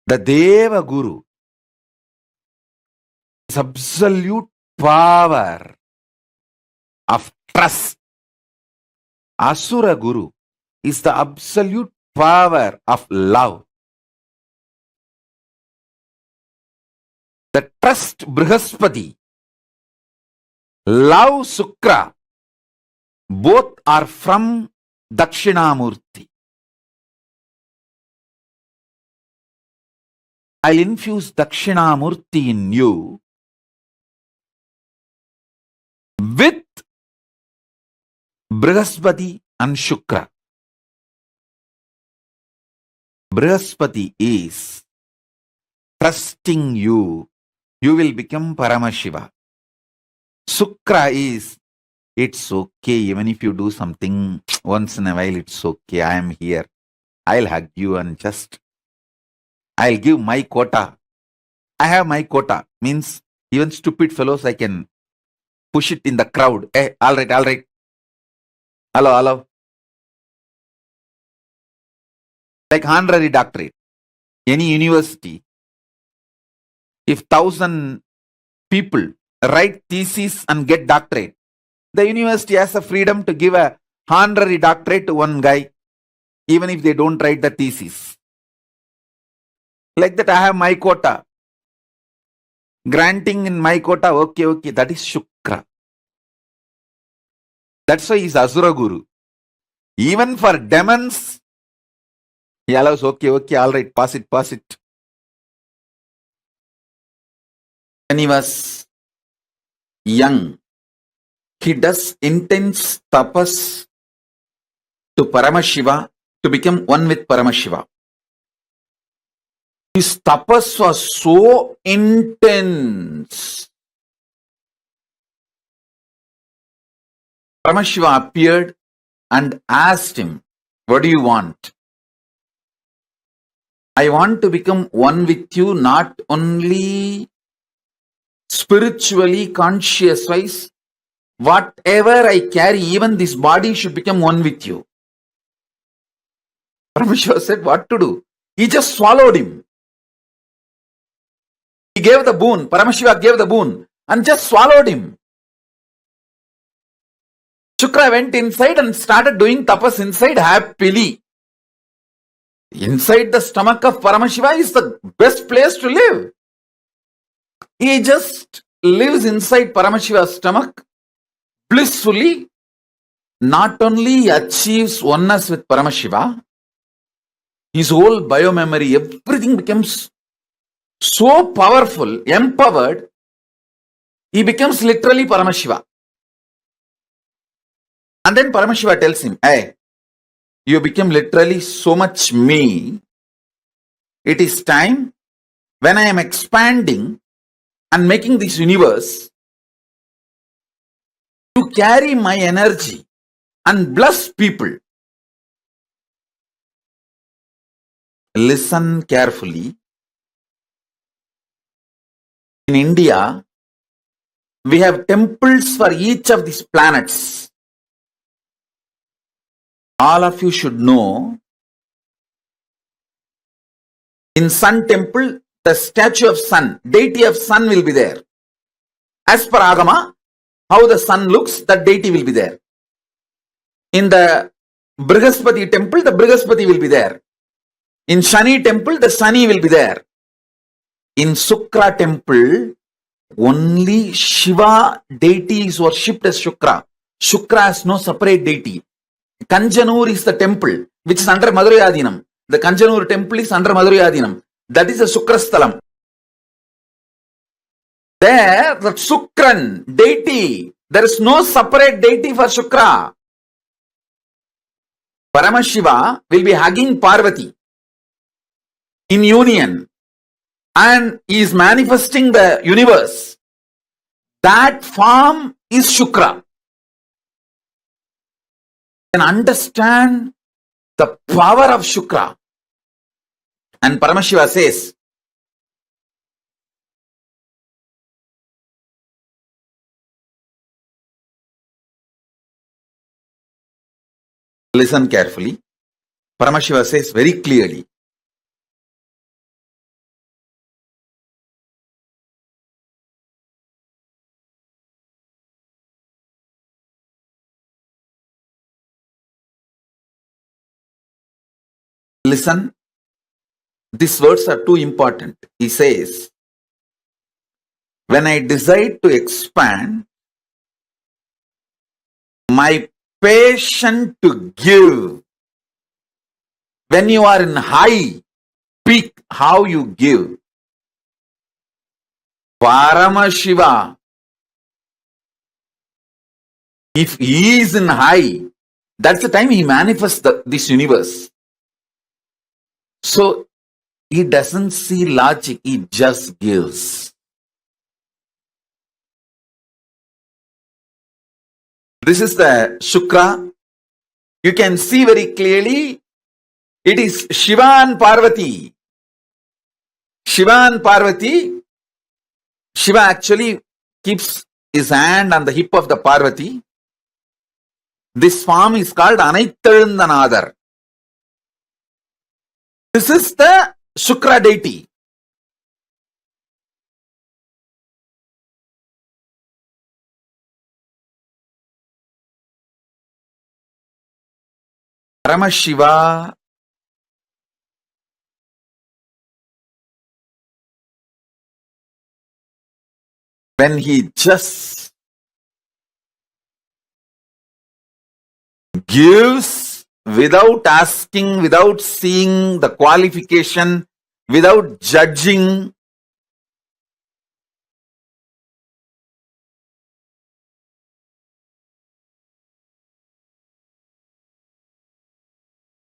The Deva Guru is absolute power of trust. Asura Guru is the absolute power of love. The trust Brihaspati, love Sukra, both are from Dakshinamurti. I'll infuse Dakshinamurti in you with Brihaspati and Shukra. Brihaspati is trusting you. You will become Paramashiva. Shukra is, it's okay, even if you do something once in a while, it's okay. I am here. I'll hug you and just, I'll give my quota. I have my quota. Means even stupid fellows, I can push it in the crowd. Hey, all right, all right. Hello, hello. Like honorary doctorate. Any university, if 1,000 people write thesis and get doctorate, the university has the freedom to give a honorary doctorate to one guy, even if they don't write the thesis. Like that, I have my quota. Granting in my quota, okay, that is Shukra. That's why he's Asura Guru. Even for demons, he allows, okay, all right, pass it. When he was young, he does intense tapas to Paramashiva to become one with Paramashiva. His tapas was so intense. Paramashiva appeared and asked him, what do you want? I want to become one with you, not only spiritually, conscious-wise. Whatever I carry, even this body should become one with you. Paramashiva said, what to do? He just swallowed him. He gave the boon. Paramashiva gave the boon and just swallowed him. Shukra went inside and started doing tapas inside happily. Inside the stomach of Paramashiva is the best place to live. He just lives inside Paramashiva's stomach blissfully. Not only achieves oneness with Paramashiva, his whole biomemory, everything becomes so powerful, empowered, he becomes literally Paramashiva. And then Paramashiva tells him, hey, you become literally so much me. It is time when I am expanding and making this universe to carry my energy and bless people. Listen carefully. In India, we have temples for each of these planets. All of you should know, in Sun Temple, the statue of Sun, deity of Sun will be there. As per Agama, how the sun looks, that deity will be there. In the Brihaspati temple, the Brihaspati will be there. In Shani temple, the Shani will be there. In Shukra temple, only Shiva deity is worshipped as Shukra. Shukra has no separate deity. Kanjanur is the temple which is under Madurai Adinam. The Kanjanur temple is under Madurai Adinam. That is a Sukrastalam. There, the Sukran deity, there is no separate deity for Shukra. Paramashiva will be hugging Parvati in union and he is manifesting the universe. That form is Shukra. You can understand the power of Shukra. And Paramashiva says, listen carefully. Paramashiva says very clearly, listen, these words are too important. He says, when I decide to expand, my passion to give, when you are in high peak, how you give. Paramashiva, if he is in high, that's the time he manifests this universe. So he doesn't see logic, he just gives. This is the Shukra. You can see very clearly, it is Shiva and Parvati. Shiva and Parvati, Shiva actually keeps his hand on the hip of the Parvati. This form is called Anaithalundanadar. This is the Shukra deity. Paramashiva when he just gives without asking, without seeing the qualification, without judging,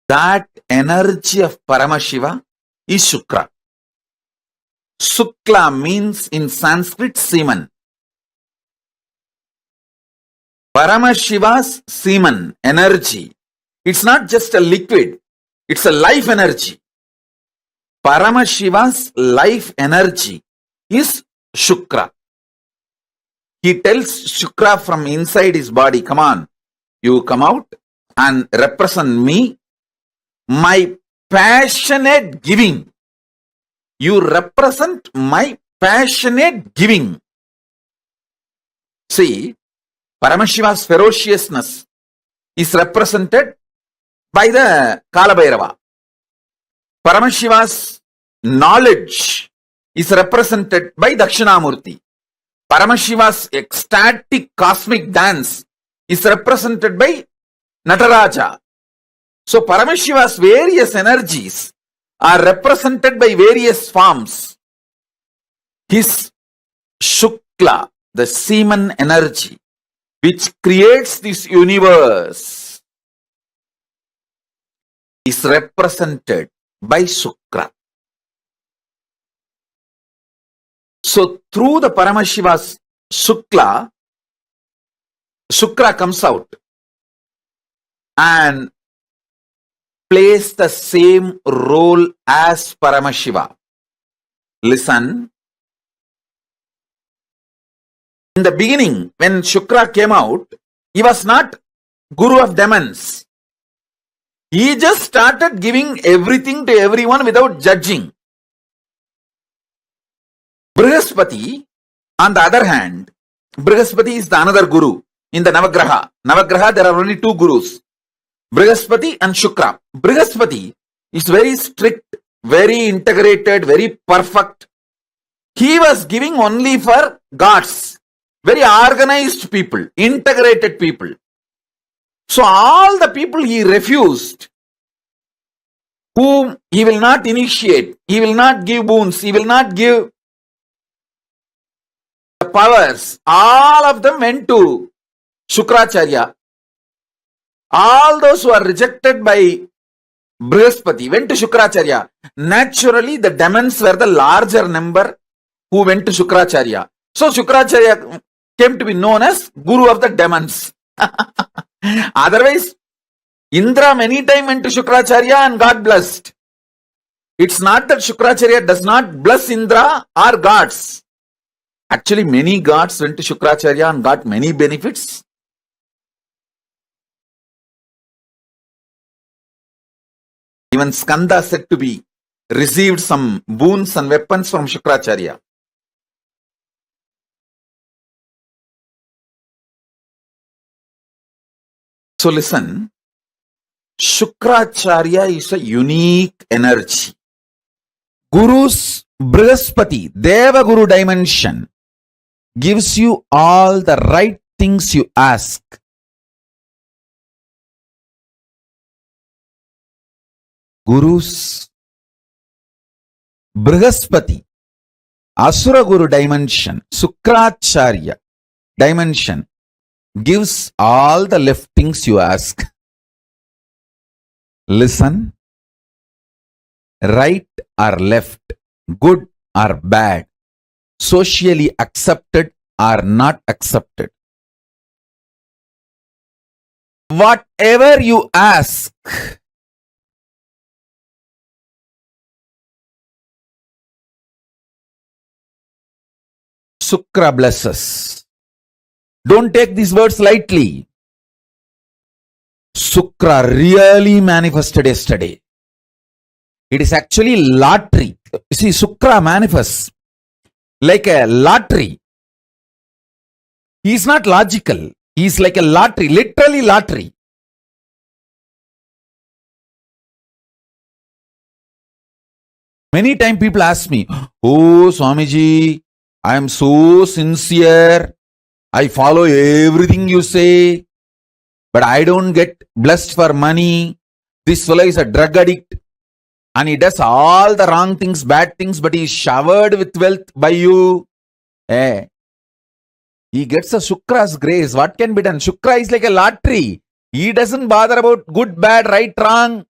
that energy of Paramashiva is Shukra. Sukla means in Sanskrit semen. Paramashiva's semen, energy, it's not just a liquid, it's a life energy. Paramashiva's life energy is Shukra. He tells Shukra from inside his body, come on, you come out and represent me, my passionate giving. You represent my passionate giving. See, Paramashiva's ferociousness is represented by the Kalabhairava. Paramashiva's knowledge is represented by Dakshinamurti. Paramashiva's ecstatic cosmic dance is represented by Nataraja. So Paramashiva's various energies are represented by various forms. His Shukla, the semen energy, which creates this universe, is represented by Shukra. So through the Paramashiva's Shukla, Shukra comes out and plays the same role as Paramashiva. Listen. In the beginning, when Shukra came out, he was not Guru of demons. He just started giving everything to everyone without judging. Brihaspati, on the other hand, Brihaspati is the another Guru in the Navagraha. Navagraha, there are only two Gurus, Brihaspati and Shukra. Brihaspati is very strict, very integrated, very perfect. He was giving only for gods, very organized people, integrated people. So all the people he refused, whom he will not initiate, he will not give boons, he will not give the powers, all of them went to Shukracharya. All those who are rejected by Brihaspati went to Shukracharya. Naturally, the demons were the larger number who went to Shukracharya. So Shukracharya came to be known as Guru of the demons. Otherwise, Indra many times went to Shukracharya and got blessed. It's not that Shukracharya does not bless Indra or gods. Actually, many gods went to Shukracharya and got many benefits. Even Skanda said to be received some boons and weapons from Shukracharya. So listen, Shukracharya is a unique energy. Guru's Brihaspati, Deva Guru dimension, gives you all the right things you ask. Guru's Brihaspati, Asura Guru dimension, Shukracharya dimension, gives all the left things you ask. Listen, right or left, good or bad, socially accepted or not accepted. Whatever you ask, Shukra blesses. Don't take these words lightly. Shukra really manifested yesterday. It is actually lottery. See, Shukra manifests like a lottery. He is not logical. He is like a lottery, literally lottery. Many times people ask me, oh Swamiji, I am so sincere. I follow everything you say, but I don't get blessed for money. This fellow is a drug addict and he does all the wrong things, bad things, but he is showered with wealth by you. He gets a Shukra's grace. What can be done? Shukra is like a lottery. He doesn't bother about good, bad, right, wrong.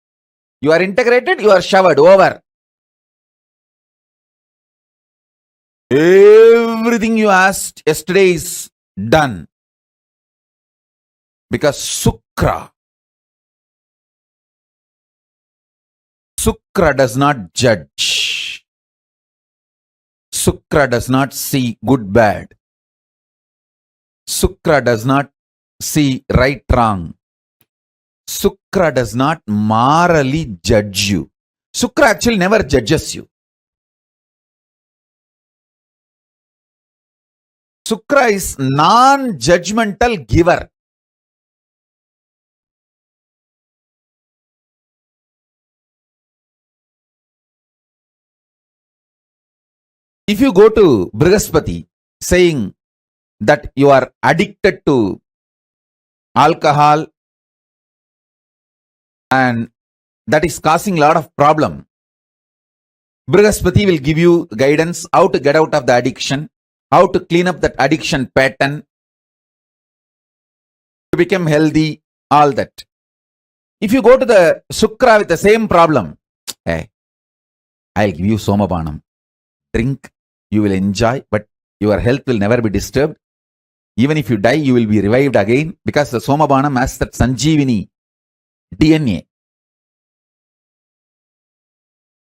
You are integrated, you are showered, over. Everything you asked yesterday is done. Because Shukra does not judge. Shukra does not see good, bad. Shukra does not see right, wrong. Shukra does not morally judge you. Shukra actually never judges you. Shukra is non-judgmental giver. If you go to Brihaspati saying that you are addicted to alcohol and that is causing a lot of problem, Brihaspati will give you guidance how to get out of the addiction, how to clean up that addiction pattern, to become healthy, all that. If you go to the Shukra with the same problem, hey, I'll give you Somapanam. Drink, you will enjoy, but your health will never be disturbed. Even if you die, you will be revived again because the Somapanam has that Sanjeevini DNA.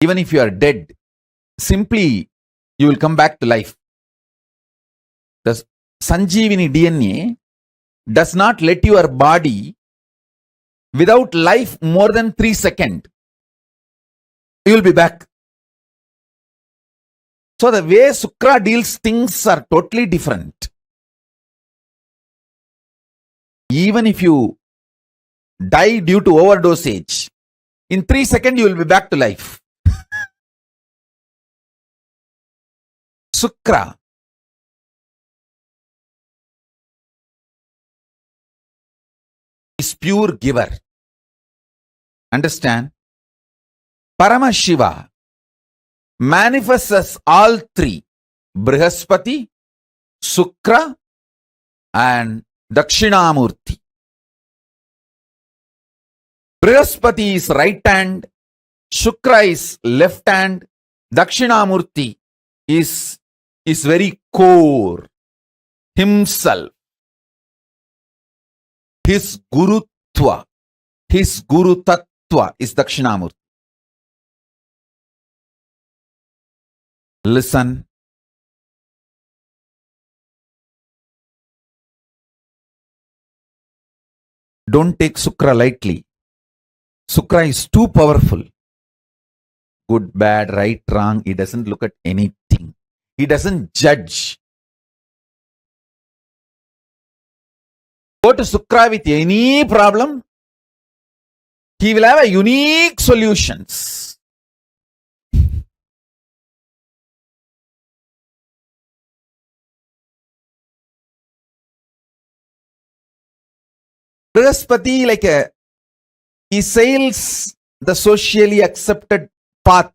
Even if you are dead, simply you will come back to life. The Sanjeevini DNA does not let your body without life more than 3 seconds. You will be back. So the way Shukra deals things are totally different. Even if you die due to overdosage, in 3 seconds you will be back to life. Shukra is pure giver. Understand? Paramashiva manifests as all three: Brihaspati, Shukra, and Dakshinamurti. Brihaspati is right hand, Shukra is left hand, Dakshinamurti is very core, himself, his Gurutva, his Guru Tattva is Dakshinamurti. Listen. Don't take Shukra lightly. Shukra is too powerful. Good, bad, right, wrong. He doesn't look at anything. He doesn't judge. Go to Shukra with any problem. He will have a unique solutions. Brihaspati, he sails the socially accepted path,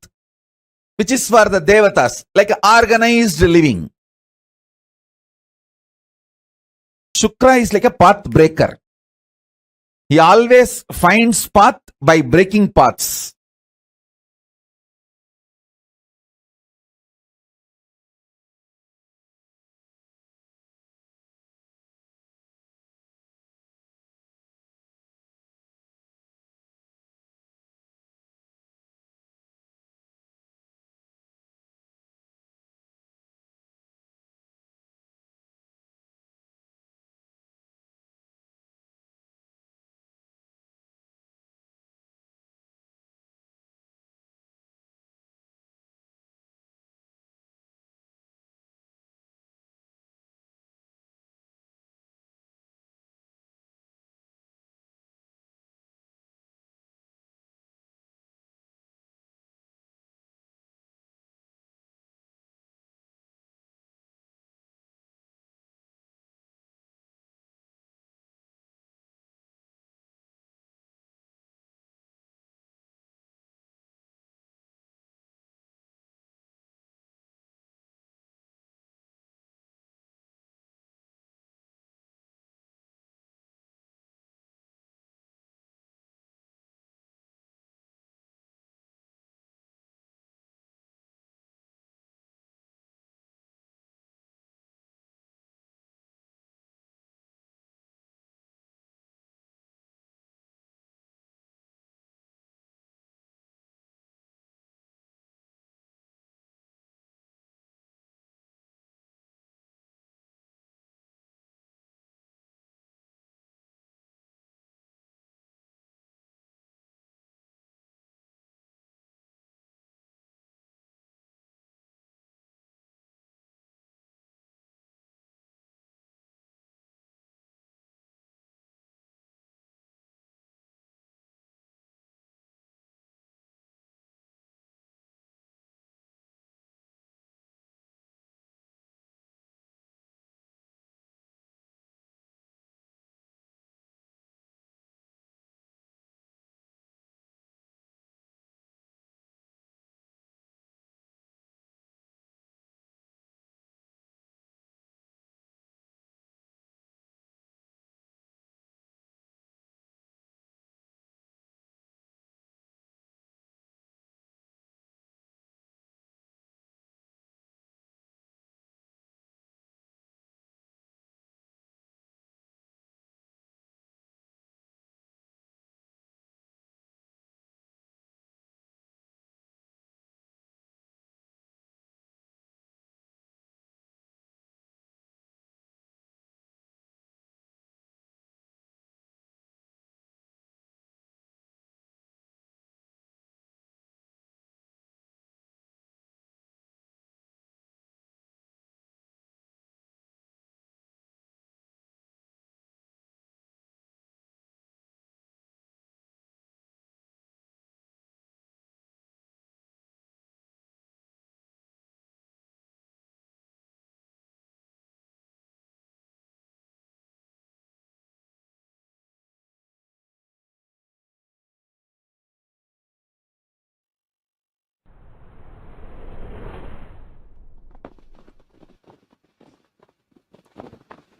which is for the devatas, like organized living. Shukra is like a path breaker. He always finds path by breaking paths.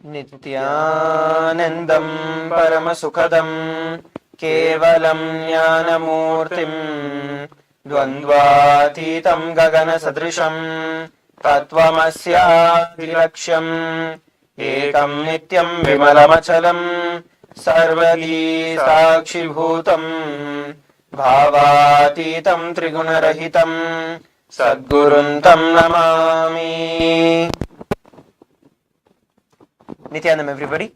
Nithyanandam Paramasukadam केवलं ज्ञानमूर्तिं द्वन्द्वातीतं गगनसदृशं तत्त्वमस्यादिलक्ष्यम् एकं नित्यं विमलमचलं सर्वदी साक्षिभूतं भावातीतं त्रिगुणरहितं सद्गुरुं तं Namami. Nithyananda, everybody.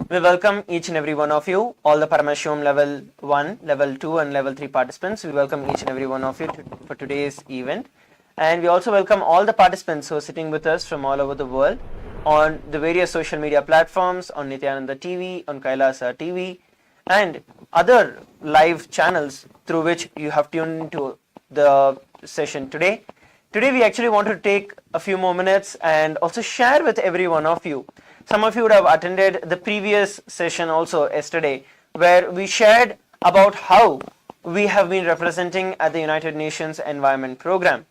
We welcome each and every one of you, all the Paramashivoham Level 1, Level 2 and Level 3 participants. We welcome each and every one of you for today's event. And we also welcome all the participants who are sitting with us from all over the world on the various social media platforms, on Nithyananda TV, on Kailasa TV, and other live channels through which you have tuned into the session today. Today we actually want to take a few more minutes and also share with every one of you. Some of you would have attended the previous session also yesterday, where we shared about how we have been representing at the United Nations Environment Program.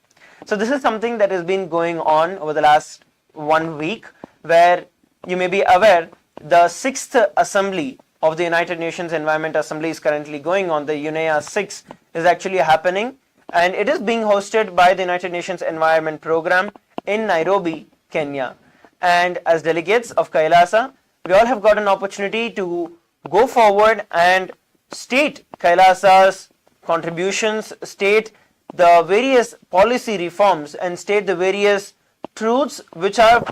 So this is something that has been going on over the last 1 week, where you may be aware the 6th Assembly of the United Nations Environment Assembly is currently going on. The UNEA 6 is actually happening, and it is being hosted by the United Nations Environment Program in Nairobi, Kenya. And as delegates of Kailasa, we all have got an opportunity to go forward and state Kailasa's contributions, state the various policy reforms, and state the various truths which are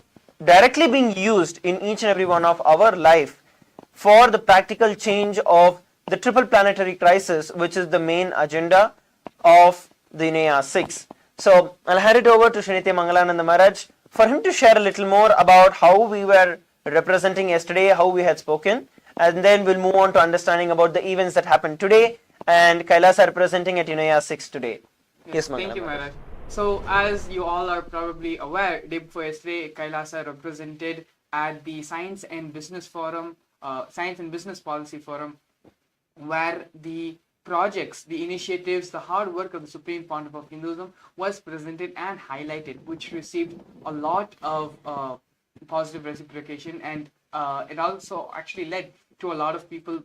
directly being used in each and every one of our life for the practical change of the triple planetary crisis, which is the main agenda of the UNEA 6. So I'll hand it over to Srinitya Mangalananda Maharaj for him to share a little more about how we were representing yesterday, how we had spoken, and then we'll move on to understanding about the events that happened today and Kailasa representing at UNEA 6 today. Yes, Thank you, Maharaj. So, as you all are probably aware, day before yesterday, Kailasa represented at the Science and Business Forum, Science and Business Policy Forum, where the projects, the initiatives, the hard work of the Supreme Pontiff of Hinduism was presented and highlighted, which received a lot of positive reciprocation, and it also actually led to a lot of people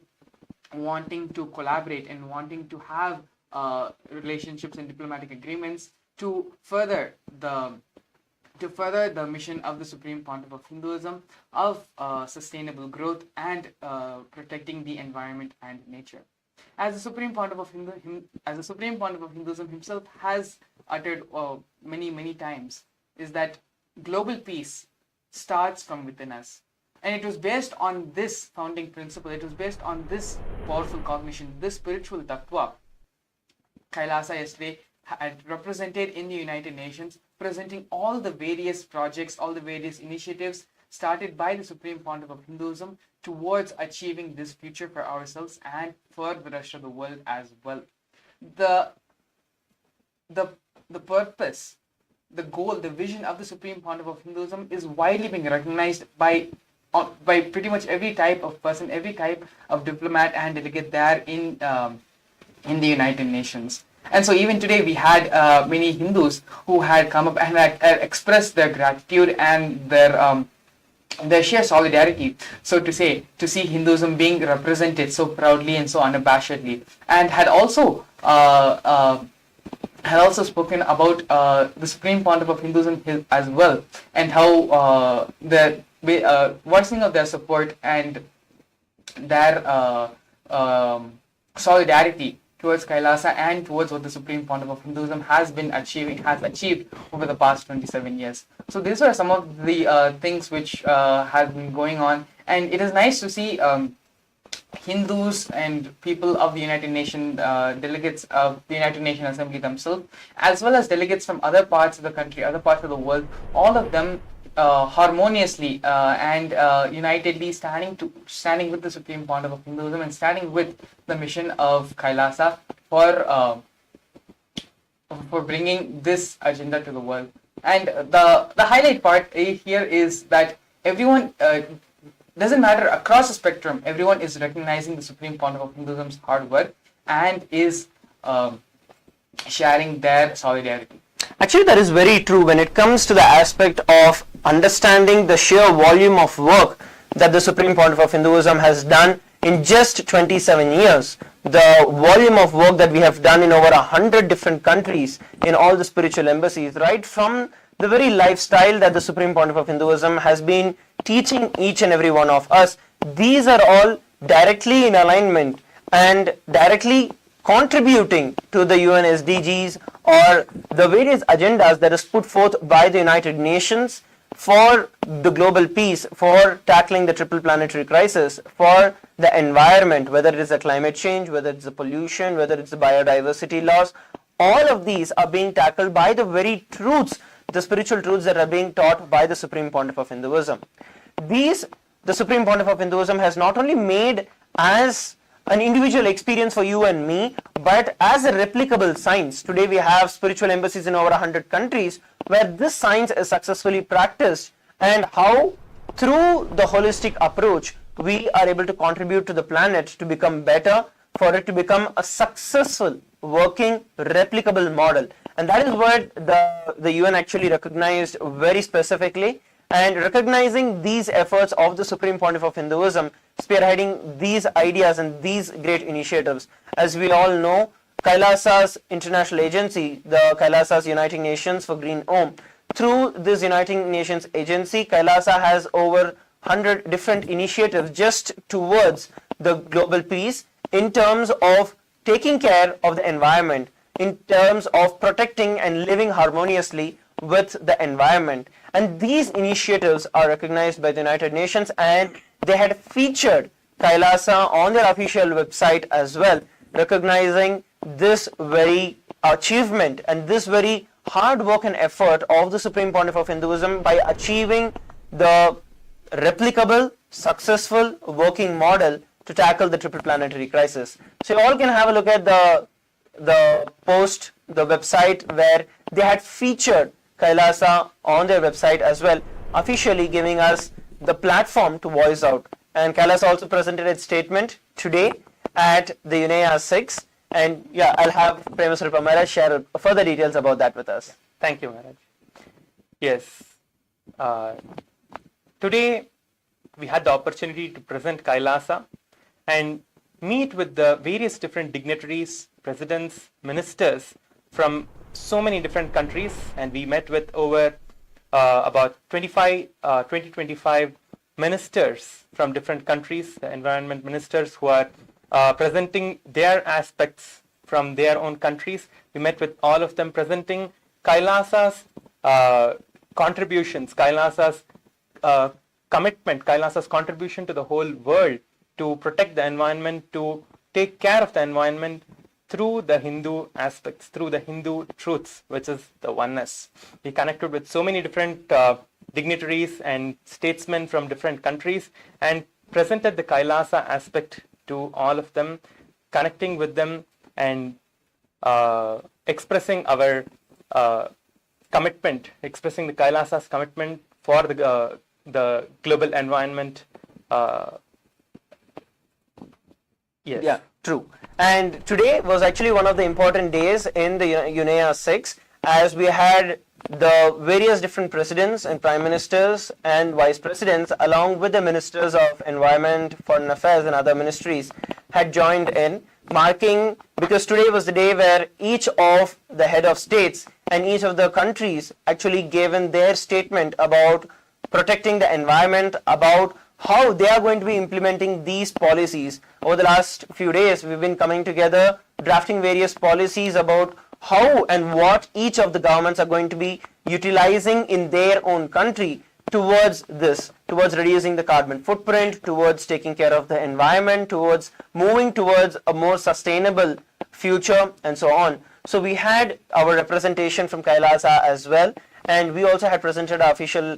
wanting to collaborate and wanting to have relationships and diplomatic agreements to further the mission of the Supreme Pontiff of Hinduism of sustainable growth and protecting the environment and nature. As the Supreme Pontiff of Hinduism himself has uttered many times, is that global peace starts from within us. And it was based on this founding principle, it was based on this powerful cognition, this spiritual tattva. Kailasa yesterday had represented in the United Nations, presenting all the various projects, all the various initiatives started by the Supreme Pontiff of Hinduism towards achieving this future for ourselves and for the rest of the world as well. The purpose, the goal, the vision of the Supreme Pontiff of Hinduism is widely being recognized by pretty much every type of person, every type of diplomat and delegate there in the United Nations. And so even today we had many Hindus who had come up and had expressed their gratitude and their sheer solidarity, so to say, to see Hinduism being represented so proudly and so unabashedly, and had also spoken about the Supreme Pontiff of Hinduism as well, and how the voicing of their support and their solidarity towards Kailasa and towards what the Supreme Pontiff of Hinduism has achieved over the past 27 years. So these are some of the things which have been going on, and it is nice to see Hindus and people of the United Nations, delegates of the United Nations Assembly themselves, as well as delegates from other parts of the country, other parts of the world, all of them harmoniously and unitedly standing with the Supreme Pontiff of Hinduism and standing with the mission of Kailasa for bringing this agenda to the world. And the highlight part here is that everyone, doesn't matter, across the spectrum, everyone is recognizing the Supreme Pontiff of Hinduism's hard work and is sharing their solidarity. Actually, that is very true when it comes to the aspect of understanding the sheer volume of work that the Supreme Pontiff of Hinduism has done in just 27 years. the volume of work that we have done in over 100 different countries in all the spiritual embassies, right from the very lifestyle that the Supreme Pontiff of Hinduism has been teaching each and every one of us. These are all directly in alignment and directly contributing to the UN SDGs or the various agendas that is put forth by the United Nations for the global peace, for tackling the triple planetary crisis, for the environment, whether it is a climate change, whether it's the pollution, whether it's the biodiversity loss. All of these are being tackled by the very truths, the spiritual truths that are being taught by the Supreme Pontiff of Hinduism. These, the Supreme Pontiff of Hinduism has not only made as an individual experience for you and me, but as a replicable science. Today we have spiritual embassies in over 100 countries where this science is successfully practiced, and how through the holistic approach we are able to contribute to the planet to become better, for it to become a successful working replicable model. And that is what the UN actually recognized very specifically, and recognizing these efforts of the Supreme Pontiff of Hinduism, spearheading these ideas and these great initiatives. As we all know, Kailasa's international agency, the Kailasa's Uniting Nations for Green Home, through this Uniting Nations agency, Kailasa has over 100 different initiatives just towards the global peace in terms of taking care of the environment, in terms of protecting and living harmoniously with the environment. And these initiatives are recognized by the United Nations, and they had featured Kailasa on their official website as well, recognizing this very achievement and this very hard work and effort of the Supreme Pontiff of Hinduism by achieving the replicable, successful working model to tackle the triple planetary crisis. So you all can have a look at the post, the website where they had featured Kailasa on their website as well, officially giving us the platform to voice out. And Kailasa also presented its statement today at the UNEA 6. And yeah, I'll have Prerequisite Maharaj share further details about that with us. Thank you, Maharaj. Yes. Today, we had the opportunity to present Kailasa and meet with the various different dignitaries, presidents, ministers from so many different countries, and we met with over about 25 ministers from different countries, the environment ministers who are presenting their aspects from their own countries. We met with all of them presenting Kailasa's contributions, Kailasa's commitment, Kailasa's contribution to the whole world to protect the environment, to take care of the environment through the Hindu aspects, through the Hindu truths, which is the oneness. We connected with so many different dignitaries and statesmen from different countries and presented the Kailasa aspect to all of them, connecting with them and expressing our commitment, expressing the Kailasa's commitment for the global environment. Yes. Yeah, true. And today was actually one of the important days in the UNEA 6, as we had the various different presidents and prime ministers and vice presidents, along with the ministers of environment, foreign affairs and other ministries, had joined in, marking, because today was the day where each of the head of states and each of the countries actually gave in their statement about protecting the environment, about how they are going to be implementing these policies. Over the last few days, we've been coming together, drafting various policies about how and what each of the governments are going to be utilizing in their own country towards this, towards reducing the carbon footprint, towards taking care of the environment, towards moving towards a more sustainable future, and so on. So we had our representation from Kailasa as well, and we also had presented our official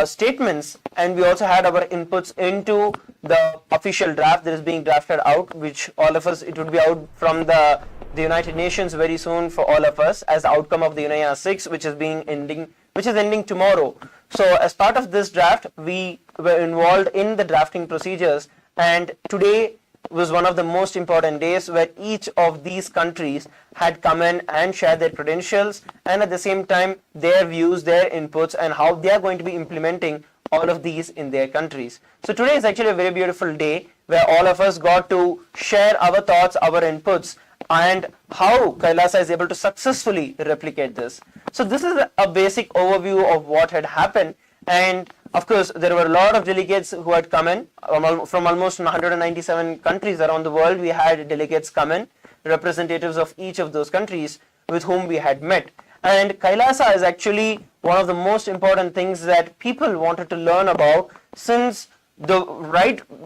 statements, and we also had our inputs into the official draft that is being drafted out, which all of us, it would be out from the United Nations very soon for all of us as the outcome of the UNEA 6, which is ending tomorrow. So as part of this draft, we were involved in the drafting procedures, and today was one of the most important days where each of these countries had come in and shared their credentials, and at the same time their views, their inputs, and how they are going to be implementing all of these in their countries. So today is actually a very beautiful day where all of us got to share our thoughts, our inputs, and how Kailasa is able to successfully replicate this. So this is a basic overview of what had happened, and of course there were a lot of delegates who had come in from almost 197 countries around the world. We had delegates come in, representatives of each of those countries with whom we had met. And Kailasa is actually one of the most important things that people wanted to learn about, since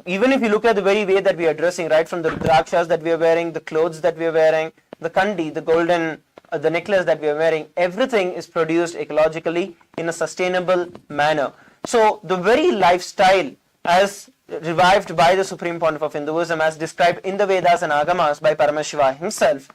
even if you look at the very way that we are dressing, right from the rudrakshas that we are wearing, the clothes that we are wearing, the kandi, the golden, the necklace that we are wearing, everything is produced ecologically in a sustainable manner. So the very lifestyle as revived by the Supreme Pontiff of Hinduism, as described in the Vedas and Agamas by Paramashiva himself,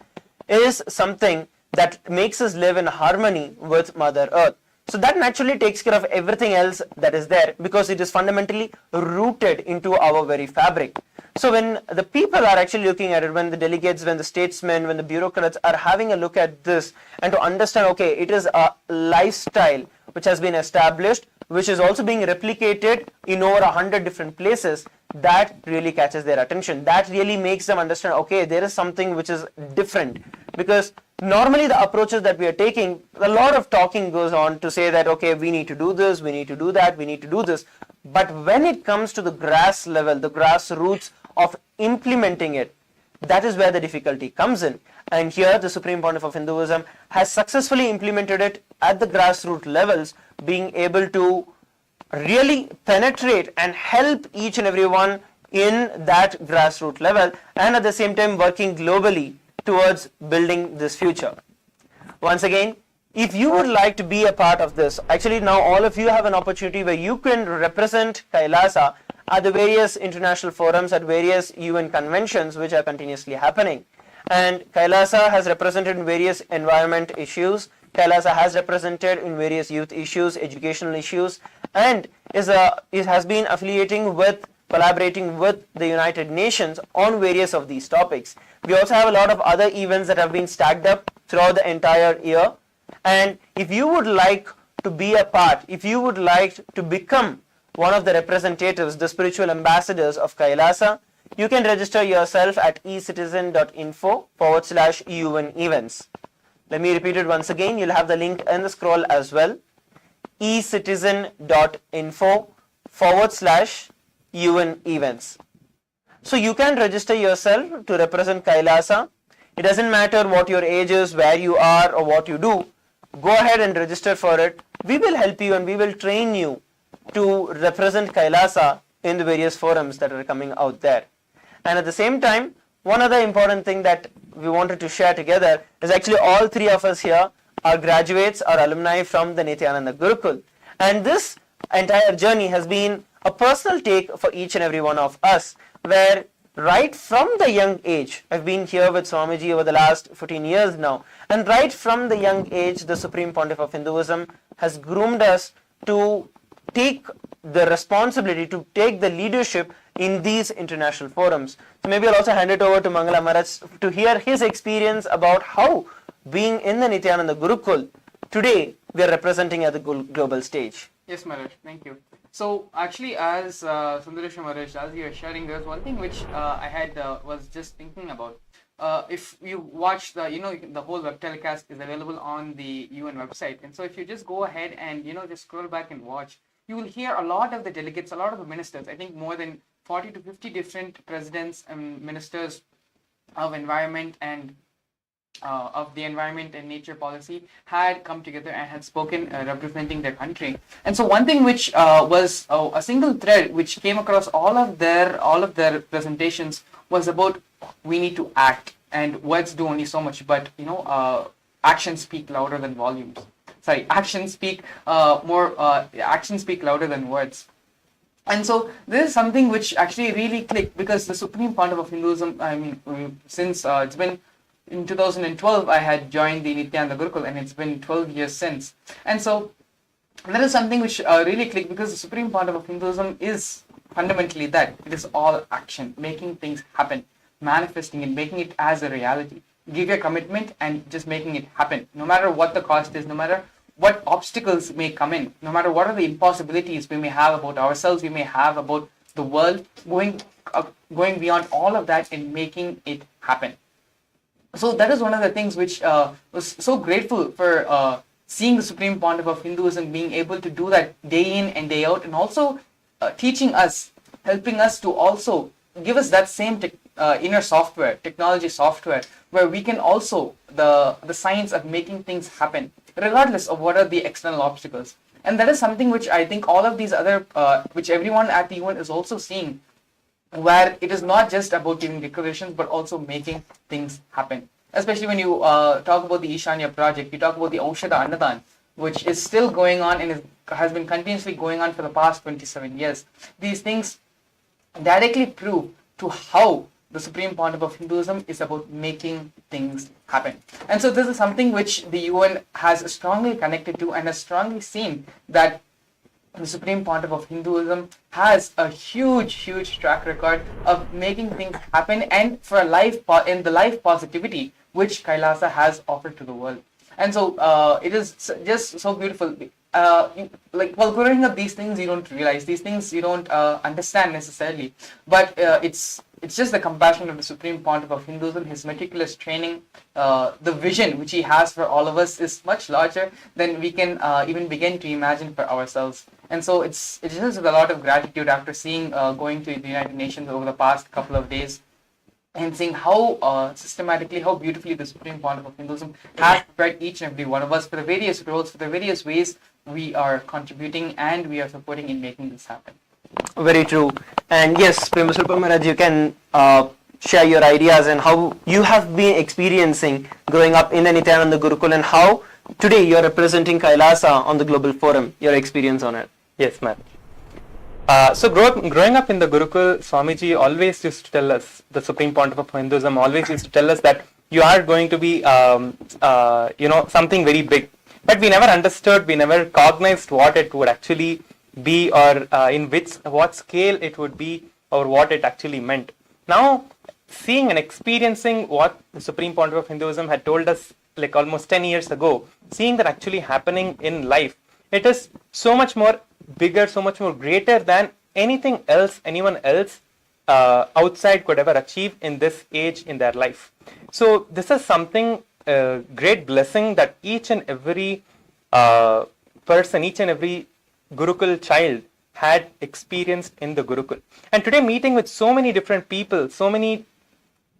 is something that makes us live in harmony with Mother Earth. So that naturally takes care of everything else that is there, because it is fundamentally rooted into our very fabric. So when the people are actually looking at it, when the delegates, when the statesmen, when the bureaucrats are having a look at this and to understand, okay, it is a lifestyle which has been established, which is also being replicated in over 100 different places, that really catches their attention. That really makes them understand, okay, there is something which is different. Because normally the approaches that we are taking, a lot of talking goes on to say that, okay, we need to do this, we need to do that, we need to do this. But when it comes to the grass level, the grassroots of implementing it, that is where the difficulty comes in. And here the Supreme Pontiff of Hinduism has successfully implemented it at the grassroots levels, being able to really penetrate and help each and everyone in that grassroots level, and at the same time working globally towards building this future. Once again, if you would like to be a part of this, actually now all of you have an opportunity where you can represent Kailasa at the various international forums, at various UN conventions which are continuously happening. And Kailasa has represented in various environment issues, Kailasa has represented in various youth issues, educational issues, and it has been affiliating with, collaborating with the United Nations on various of these topics. We also have a lot of other events that have been stacked up throughout the entire year. And if you would like to be a part, if you would like to become one of the representatives, the spiritual ambassadors of Kailasa, you can register yourself at ecitizen.info/UN events. Let me repeat it once again. You'll have the link in the scroll as well. ecitizen.info/UN events. So you can register yourself to represent Kailasa. It doesn't matter what your age is, where you are, or what you do. Go ahead and register for it. We will help you and we will train you to represent Kailasa in the various forums that are coming out there. And at the same time, one other important thing that we wanted to share together is actually all three of us here are graduates, are alumni from the Nithyananda Gurukul. And this entire journey has been a personal take for each and every one of us, where right from the young age, I've been here with Swamiji over the last 14 years now, and right from the young age, the Supreme Pontiff of Hinduism has groomed us to take the responsibility, to take the leadership in these international forums. So maybe I'll also hand it over to Mangala Maharaj to hear his experience about how, being in the Nithyananda Gurukul, today we are representing at the global stage. Yes, Maharaj, thank you. So actually, as Sundaresh Maharaj, as you are sharing, there's one thing which I had was just thinking about. If you watch the whole web telecast is available on the UN website, and so if you just go ahead and just scroll back and watch, you will hear a lot of the delegates, a lot of the ministers. I think more than 40 to 50 different presidents and ministers of environment and nature policy had come together and had spoken representing their country. And so one thing which was a single thread which came across all of their presentations was about we need to act, and words do only so much, but actions speak louder than volumes. Sorry, actions speak louder than words. And so this is something which actually really clicked, because the Supreme Pontiff of Hinduism, since it's been in 2012, I had joined the Nithyananda Gurukul, and it's been 12 years since. And so that is something which really clicked, because the Supreme Pontiff of Hinduism is fundamentally that. It is all action, making things happen, manifesting it, making it as a reality. Give your commitment and just making it happen, no matter what the cost is, no matter what obstacles may come in, no matter what are the impossibilities we may have about ourselves, we may have about the world, going beyond all of that and making it happen. So that is one of the things which was so grateful for seeing the Supreme Pontiff of Hinduism being able to do that day in and day out, and also teaching us, helping us to also give us that same inner software, technology software, where we can also, the science of making things happen, regardless of what are the external obstacles. And that is something which I think all of these other, which everyone at the UN is also seeing, where it is not just about giving declarations, but also making things happen. Especially when you talk about the Ishanya project, you talk about the Aushadha Annadan, which is still going on and has been continuously going on for the past 27 years. These things directly prove to how the Supreme Pontiff of Hinduism is about making things happen. And so this is something which the UN has strongly connected to and has strongly seen that the Supreme Pontiff of Hinduism has a huge track record of making things happen, and for a life in the life positivity which Kailasa has offered to the world. And so it is just so beautiful. Like while growing up, these things you don't realize, these things you don't understand necessarily, but it's just the compassion of the Supreme Pontiff of Hinduism, his meticulous training, the vision which he has for all of us is much larger than we can even begin to imagine for ourselves. And so it's just with a lot of gratitude after seeing going to the United Nations over the past couple of days and seeing how systematically, how beautifully the Supreme Pontiff of Hinduism has prepared each and every one of us for the various roles, for the various ways we are contributing and we are supporting in making this happen. Very true. And yes, Prema Maharaj, you can share your ideas and how you have been experiencing growing up in the Nithyananda Gurukul and how today you are representing Kailasa on the global forum, your experience on it. Yes, ma'am. So growing up in the Gurukul, Swamiji always used to tell us, the Supreme Pontiff of Hinduism always used to tell us that you are going to be, something very big. But we never understood, we never cognized what it would actually be, or in what scale it would be, or what it actually meant. Now, seeing and experiencing what the Supreme Pontiff of Hinduism had told us like almost 10 years ago, seeing that actually happening in life, it is so much more bigger, so much more greater than anything else anyone else outside could ever achieve in this age in their life. So this is something, great blessing that each and every person, each and every Gurukul child had experienced in the Gurukul. And today meeting with so many different people, so many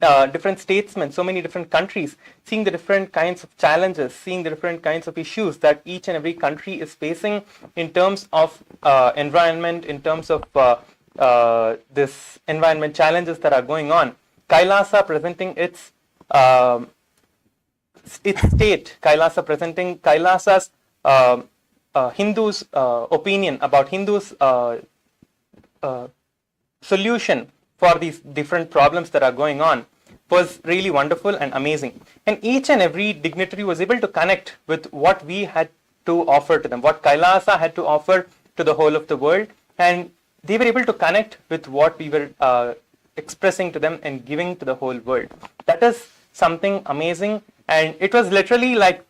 different statesmen, so many different countries, seeing the different kinds of challenges, seeing the different kinds of issues that each and every country is facing in terms of environment, in terms of this environment challenges that are going on. Kailasa presenting its state, Kailasa presenting Kailasa's Hindus' opinion about Hindus' solution for these different problems that are going on was really wonderful and amazing. And each and every dignitary was able to connect with what we had to offer to them, what Kailasa had to offer to the whole of the world, and they were able to connect with what we were expressing to them and giving to the whole world. That is something amazing, and it was literally like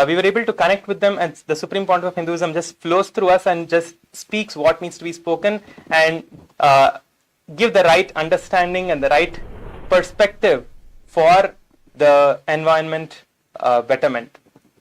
we were able to connect with them, and the Supreme Pontiff of Hinduism just flows through us and just speaks what needs to be spoken and give the right understanding and the right perspective for the environment betterment.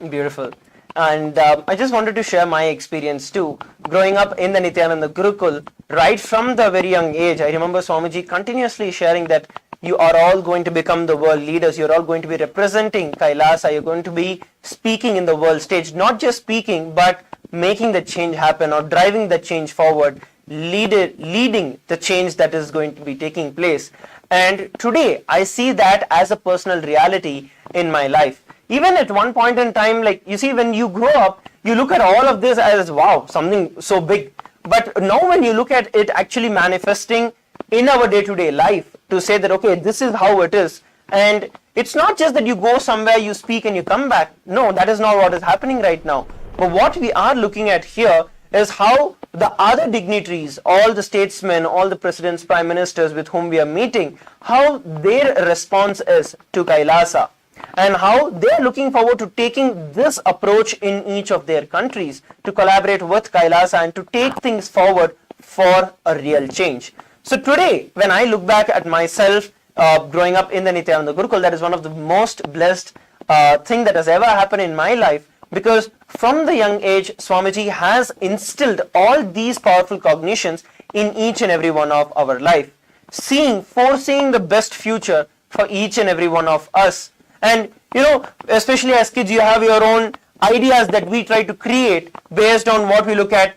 Beautiful. And I just wanted to share my experience too. Growing up in the Nithyananda Gurukul, right from the very young age, I remember Swamiji continuously sharing that you are all going to become the world leaders, you're all going to be representing Kailasa, you're going to be speaking in the world stage, not just speaking, but making the change happen or driving the change forward, leading the change that is going to be taking place. And today, I see that as a personal reality in my life. Even at one point in time, like you see, when you grow up, you look at all of this as, wow, something so big. But now when you look at it actually manifesting in our day-to-day life, to say that, okay, this is how it is. And it's not just that you go somewhere, you speak and you come back. No, that is not what is happening right now. But what we are looking at here is how the other dignitaries, all the statesmen, all the presidents, prime ministers with whom we are meeting, how their response is to Kailasa, and how they are looking forward to taking this approach in each of their countries to collaborate with Kailasa and to take things forward for a real change. So today, when I look back at myself growing up in the Nithyananda Gurukul, that is one of the most blessed thing that has ever happened in my life, because from the young age, Swamiji has instilled all these powerful cognitions in each and every one of our life, foreseeing the best future for each and every one of us. And especially as kids, you have your own ideas that we try to create based on what we look at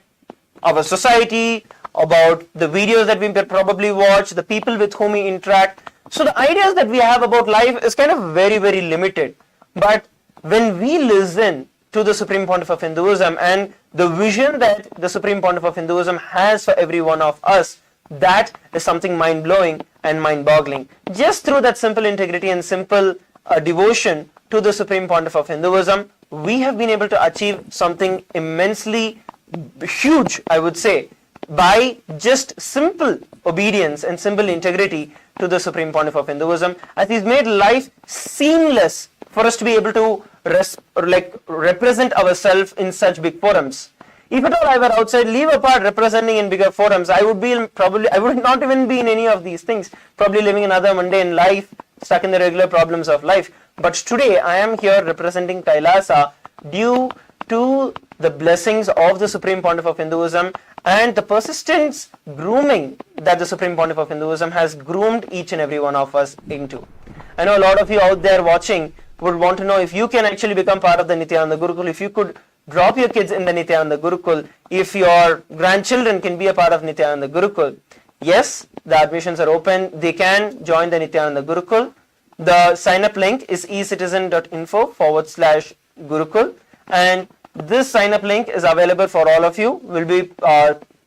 our society, about the videos that we probably watch, the people with whom we interact. So the ideas that we have about life is kind of very, very limited. But when we listen to the Supreme Pontiff of Hinduism and the vision that the Supreme Pontiff of Hinduism has for every one of us, that is something mind-blowing and mind-boggling. Just through that simple integrity and simple devotion to the Supreme Pontiff of Hinduism, we have been able to achieve something immensely huge, I would say, by just simple obedience and simple integrity to the Supreme Pontiff of Hinduism, as he's made life seamless for us to be able to represent ourselves in such big forums. If at all I were outside, leave apart representing in bigger forums, I would not even be in any of these things, probably living another mundane life, stuck in the regular problems of life. But today I am here representing Kailasa due to the blessings of the Supreme Pontiff of Hinduism and the persistent grooming that the Supreme Pontiff of Hinduism has groomed each and every one of us into. I know a lot of you out there watching would want to know if you can actually become part of the Nithyananda Gurukul, if you could drop your kids in the Nithyananda Gurukul, if your grandchildren can be a part of Nithyananda Gurukul. Yes, the admissions are open. They can join the Nithyananda Gurukul. The sign-up link is ecitizen.info/Gurukul, and this sign-up link is available for all of you. We'll be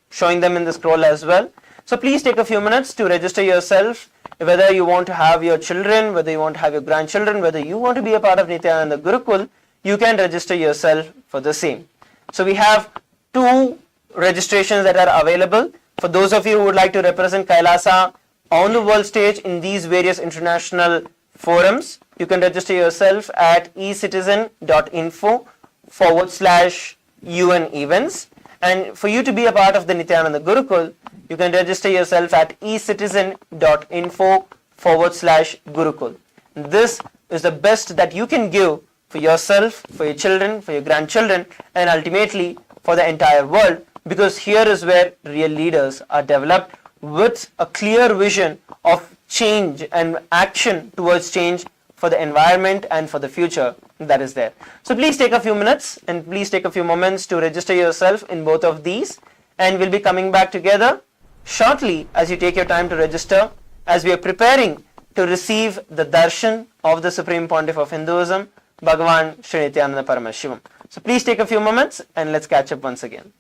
showing them in the scroll as well. So please take a few minutes to register yourself, whether you want to have your children, whether you want to have your grandchildren, whether you want to be a part of Nithyananda Gurukul, you can register yourself for the same. So we have 2 registrations that are available. For those of you who would like to represent Kailasa on the world stage in these various international forums, you can register yourself at ecitizen.info/UN events. And for you to be a part of the Nithyananda Gurukul, you can register yourself at ecitizen.info/Gurukul. This is the best that you can give for yourself, for your children, for your grandchildren, and ultimately for the entire world, because here is where real leaders are developed with a clear vision of change and action towards change for the environment and for the future that is there. So please take a few minutes and please take a few moments to register yourself in both of these, and we'll be coming back together shortly as you take your time to register, as we are preparing to receive the darshan of the Supreme Pontiff of Hinduism, Bhagavan Sri Nithyananda Paramashivoham. So please take a few moments and let's catch up once again.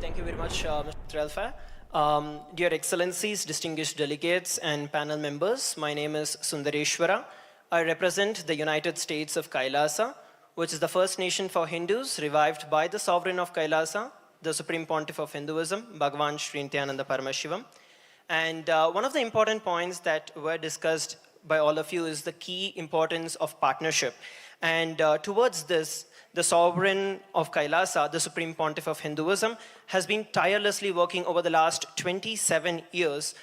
Thank you very much, Mr. Alfa. Dear Excellencies, distinguished delegates and panel members, my name is Sundareshwara. I represent the United States of Kailasa, which is the first nation for Hindus revived by the sovereign of Kailasa, the Supreme Pontiff of Hinduism, Bhagavan Sri Nithyananda Paramashivoham. And one of the important points that were discussed by all of you is the key importance of partnership. And towards this, the sovereign of Kailasa, the Supreme Pontiff of Hinduism, has been tirelessly working over the last 27 years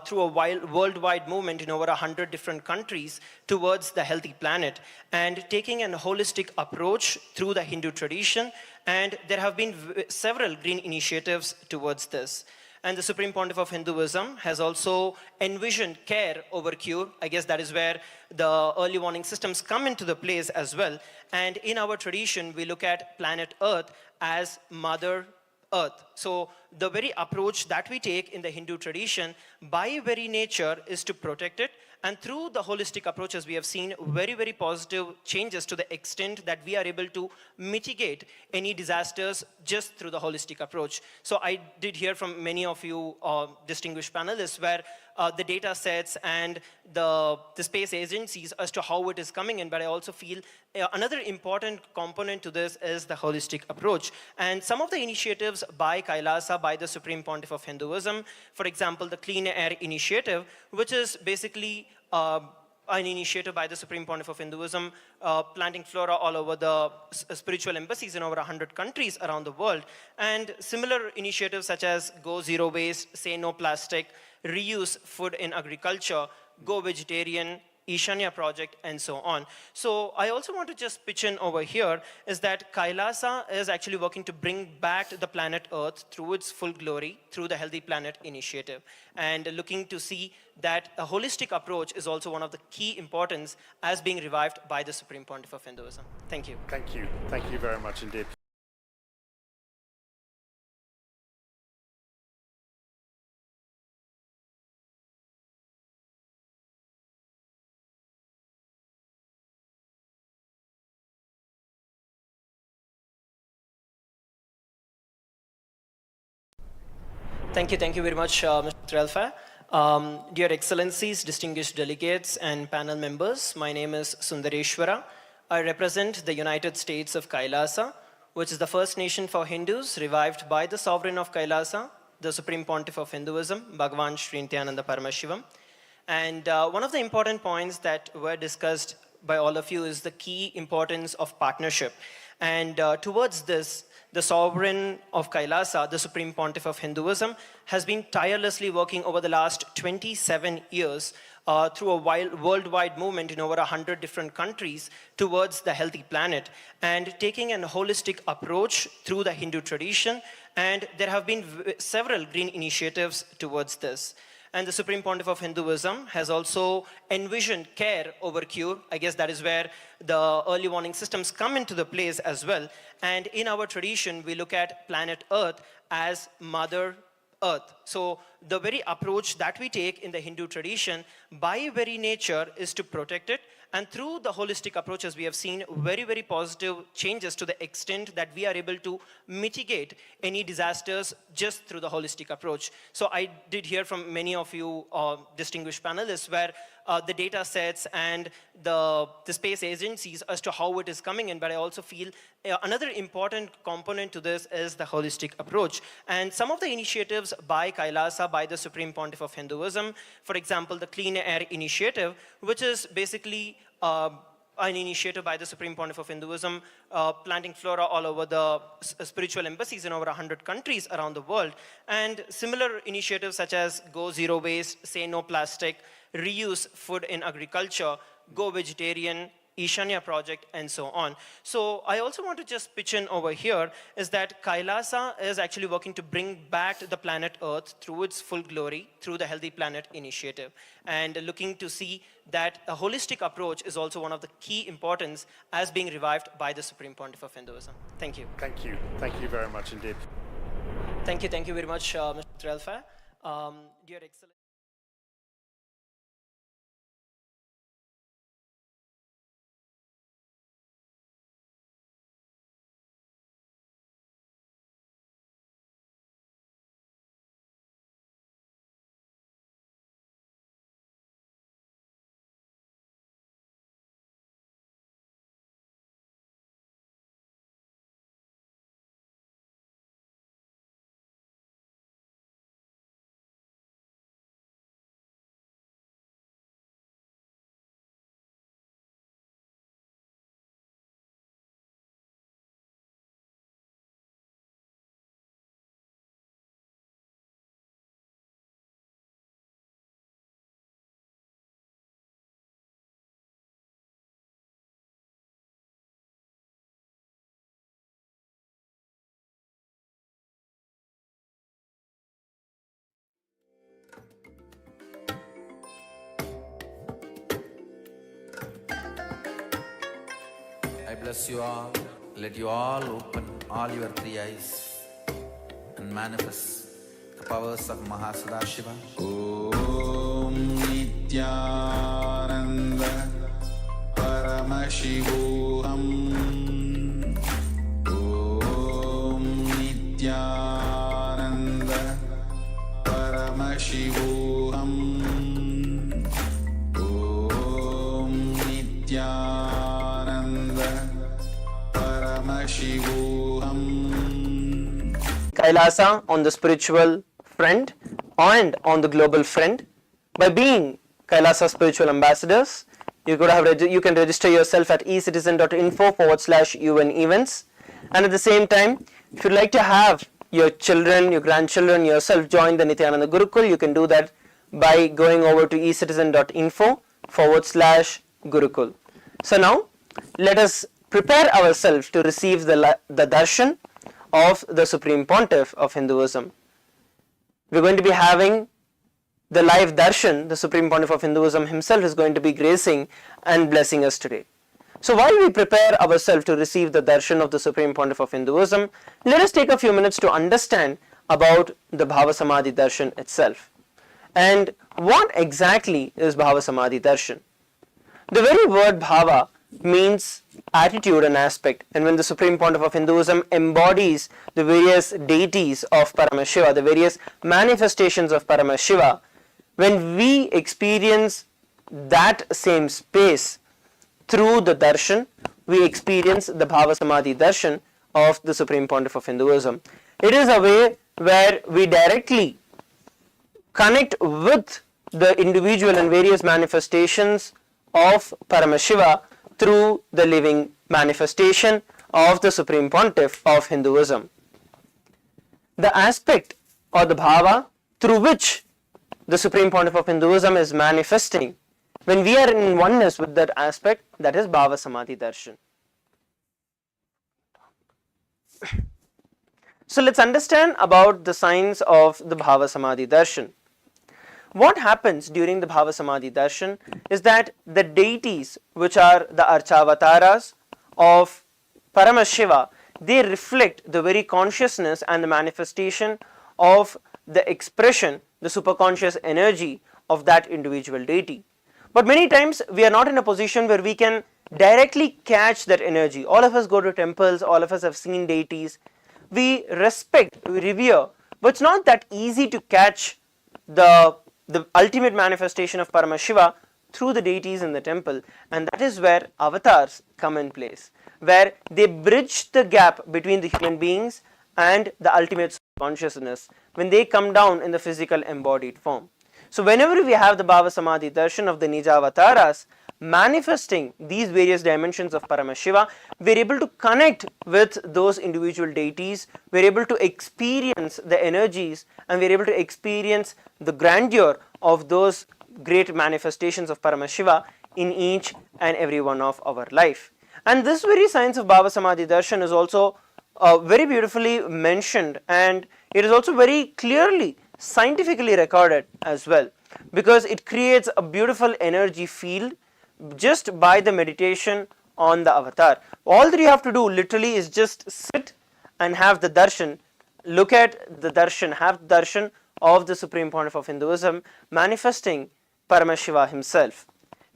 through a worldwide movement in over 100 different countries towards the healthy planet, and taking a holistic approach through the Hindu tradition. And there have been several green initiatives towards this. And the Supreme Pontiff of Hinduism has also envisioned care over cure. I guess that is where the early warning systems come into the place as well. And in our tradition, we look at planet Earth as Mother Earth. So the very approach that we take in the Hindu tradition by very nature is to protect it. And through the holistic approaches, we have seen very, very positive changes to the extent that we are able to mitigate any disasters just through the holistic approach. So I did hear from many of you distinguished panelists where the data sets and the space agencies as to how it is coming in, but I also feel another important component to this is the holistic approach. And some of the initiatives by Kailasa, by the Supreme Pontiff of Hinduism, for example, the Clean Air Initiative, which is basically an initiative by the Supreme Pontiff of Hinduism, planting flora all over the spiritual embassies in over 100 countries around the world. And similar initiatives such as Go Zero Waste, Say No Plastic, Reuse Food in Agriculture, Go Vegetarian, Ishanya project, and so on. So I also want to just pitch in over here is that Kailasa is actually working to bring back the planet Earth through its full glory through the Healthy Planet Initiative, and looking to see that a holistic approach is also one of the key importance as being revived by the Supreme Pontiff of Hinduism. Thank you. Thank you. Thank you very much indeed. Thank you very much, Mr. Alfa. Dear Excellencies, distinguished delegates, and panel members, my name is Sundareshwara. I represent the United States of Kailasa, which is the first nation for Hindus revived by the sovereign of Kailasa, the Supreme Pontiff of Hinduism, Bhagavan Sri Nithyananda Paramashivoham. And one of the important points that were discussed by all of you is the key importance of partnership. And towards this, the sovereign of Kailasa, the Supreme Pontiff of Hinduism, has been tirelessly working over the last 27 years through a worldwide movement in over 100 different countries towards the healthy planet, and taking a holistic approach through the Hindu tradition. And there have been several green initiatives towards this. And the Supreme Pontiff of Hinduism has also envisioned care over cure. I guess that is where the early warning systems come into the place as well. And in our tradition, we look at planet Earth as Mother Earth. So the very approach that we take in the Hindu tradition by very nature is to protect it. And through the holistic approaches, we have seen very, very positive changes to the extent that we are able to mitigate any disasters just through the holistic approach. So I did hear from many of you distinguished panelists where the data sets and the space agencies as to how it is coming in, but I also feel another important component to this is the holistic approach. And some of the initiatives by Kailasa, by the Supreme Pontiff of Hinduism, for example, the Clean Air Initiative, which is basically an initiative by the Supreme Pontiff of Hinduism, planting flora all over the spiritual embassies in over 100 countries around the world. And similar initiatives such as Go Zero Waste, Say No Plastic, Reuse Food in Agriculture, Go Vegetarian, Ishanya project, and so on. So I also want to just pitch in over here is that Kailasa is actually working to bring back the planet Earth through its full glory through the Healthy Planet Initiative, and looking to see that a holistic approach is also one of the key importance as being revived by the Supreme Pontiff of Hinduism. Thank you. Thank you. Thank you very much indeed. Thank you very much, Mr. Alfa. Dear Excellent. I bless you all. Let you all open all your three eyes and manifest powers of Mahasadashiva. Om Nithyananda Paramashivoham. Om Nithyananda Paramashivoham. Om Nithyananda Paramashivoham. Kailasa on the spiritual front and on the global front. By being Kailasa spiritual ambassadors, you can register yourself at ecitizen.info/UN events, and at the same time, if you'd like to have your children, your grandchildren, yourself join the Nithyananda Gurukul, you can do that by going over to ecitizen.info/Gurukul. So now, let us prepare ourselves to receive the darshan of the Supreme Pontiff of Hinduism. We're going to be having the live darshan. The Supreme Pontiff of Hinduism himself is going to be gracing and blessing us today. So while we prepare ourselves to receive the darshan of the Supreme Pontiff of Hinduism, let us take a few minutes to understand about the Bhava Samadhi darshan itself. And what exactly is Bhava Samadhi darshan? The very word bhava means attitude and aspect, and when the Supreme Pontiff of Hinduism embodies the various deities of Paramashiva, the various manifestations of Paramashiva, when we experience that same space through the darshan, we experience the Bhava Samadhi darshan of the Supreme Pontiff of Hinduism. It is a way where we directly connect with the individual and various manifestations of Paramashiva through the living manifestation of the Supreme Pontiff of Hinduism. The aspect or the bhava through which the Supreme Pontiff of Hinduism is manifesting, when we are in oneness with that aspect, that is Bhava Samadhi darshan. So let's understand about the signs of the Bhava Samadhi darshan. What happens during the Bhava Samadhi darshan is that the deities, which are the Archavataras of Paramashiva, they reflect the very consciousness and the manifestation of the expression, the superconscious energy of that individual deity. But many times we are not in a position where we can directly catch that energy. All of us go to temples, all of us have seen deities. We respect, we revere, but it's not that easy to catch the ultimate manifestation of Paramashiva through the deities in the temple, and that is where avatars come in place, where they bridge the gap between the human beings and the ultimate consciousness when they come down in the physical embodied form. So whenever we have the Bhava Samadhi darshan of the Nija Avataras manifesting these various dimensions of Paramashiva, we are able to connect with those individual deities, we are able to experience the energies, and we are able to experience the grandeur of those great manifestations of Paramashiva in each and every one of our life. And this very science of Bhava Samadhi darshan is also very beautifully mentioned, and it is also very clearly scientifically recorded as well, because it creates a beautiful energy field just by the meditation on the avatar. All that you have to do literally is just sit and have the darshan, look at the darshan, have the darshan of the Supreme Pontiff of Hinduism manifesting Paramashiva himself.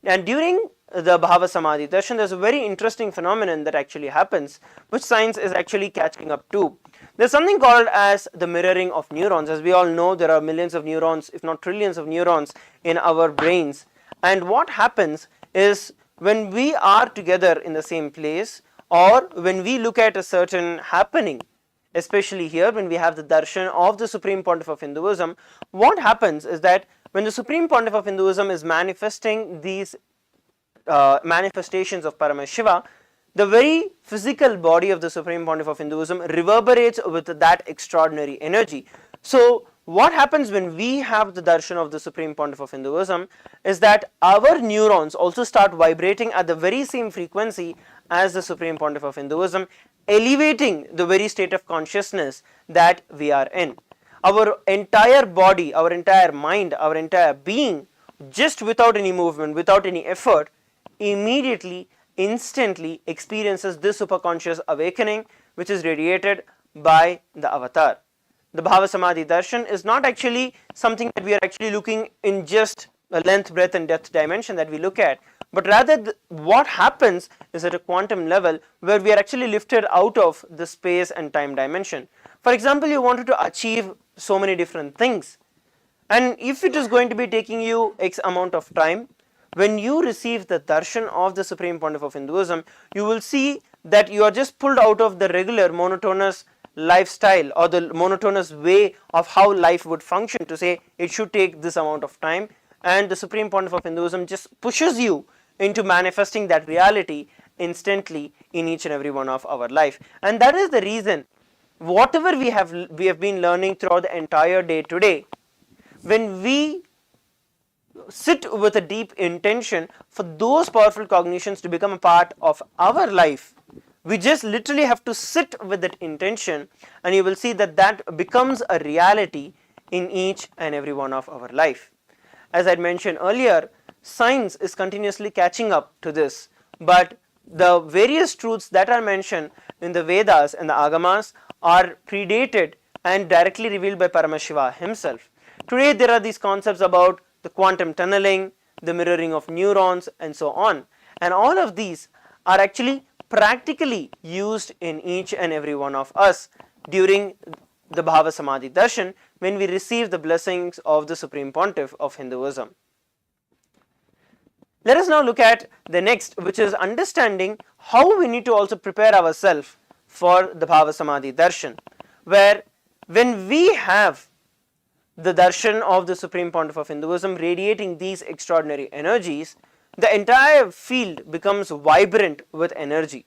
And during the Bhava Samadhi darshan, there's a very interesting phenomenon that actually happens, which science is actually catching up to. There's something called as the mirroring of neurons. As we all know, there are millions of neurons, if not trillions of neurons in our brains. And what happens is when we are together in the same place, or when we look at a certain happening, especially here when we have the darshan of the Supreme Pontiff of Hinduism, what happens is that when the Supreme Pontiff of Hinduism is manifesting these manifestations of Paramashiva, the very physical body of the Supreme Pontiff of Hinduism reverberates with that extraordinary energy. So what happens when we have the darshan of the Supreme Pontiff of Hinduism is that our neurons also start vibrating at the very same frequency as the Supreme Pontiff of Hinduism, elevating the very state of consciousness that we are in. Our entire body, our entire mind, our entire being, just without any movement, without any effort, immediately, instantly experiences this superconscious awakening, which is radiated by the avatar. the Bhava Samadhi Darshan is not actually something that we are actually looking in just a length, breadth and depth dimension that we look at, but rather what happens is at a quantum level where we are actually lifted out of the space and time dimension. For example, you wanted to achieve so many different things, and if it is going to be taking you X amount of time, when you receive the darshan of the Supreme Pontiff of Hinduism, you will see that you are just pulled out of the regular monotonous lifestyle or the monotonous way of how life would function to say it should take this amount of time, and the Supreme Pontiff of Hinduism just pushes you into manifesting that reality instantly in each and every one of our life. And that is the reason whatever we have been learning throughout the entire day today, when we sit with a deep intention for those powerful cognitions to become a part of our life, we just literally have to sit with that intention, and you will see that that becomes a reality in each and every one of our life. As I mentioned earlier, science is continuously catching up to this, but the various truths that are mentioned in the Vedas and the Agamas are predated and directly revealed by Paramashiva himself. Today there are these concepts about the quantum tunneling, the mirroring of neurons and so on, and all of these are actually practically used in each and every one of us during the Bhava Samadhi Darshan when we receive the blessings of the Supreme Pontiff of Hinduism. Let us now look at the next, which is understanding how we need to also prepare ourselves for the Bhava Samadhi Darshan, where when we have the darshan of the Supreme Pontiff of Hinduism radiating these extraordinary energies, the entire field becomes vibrant with energy.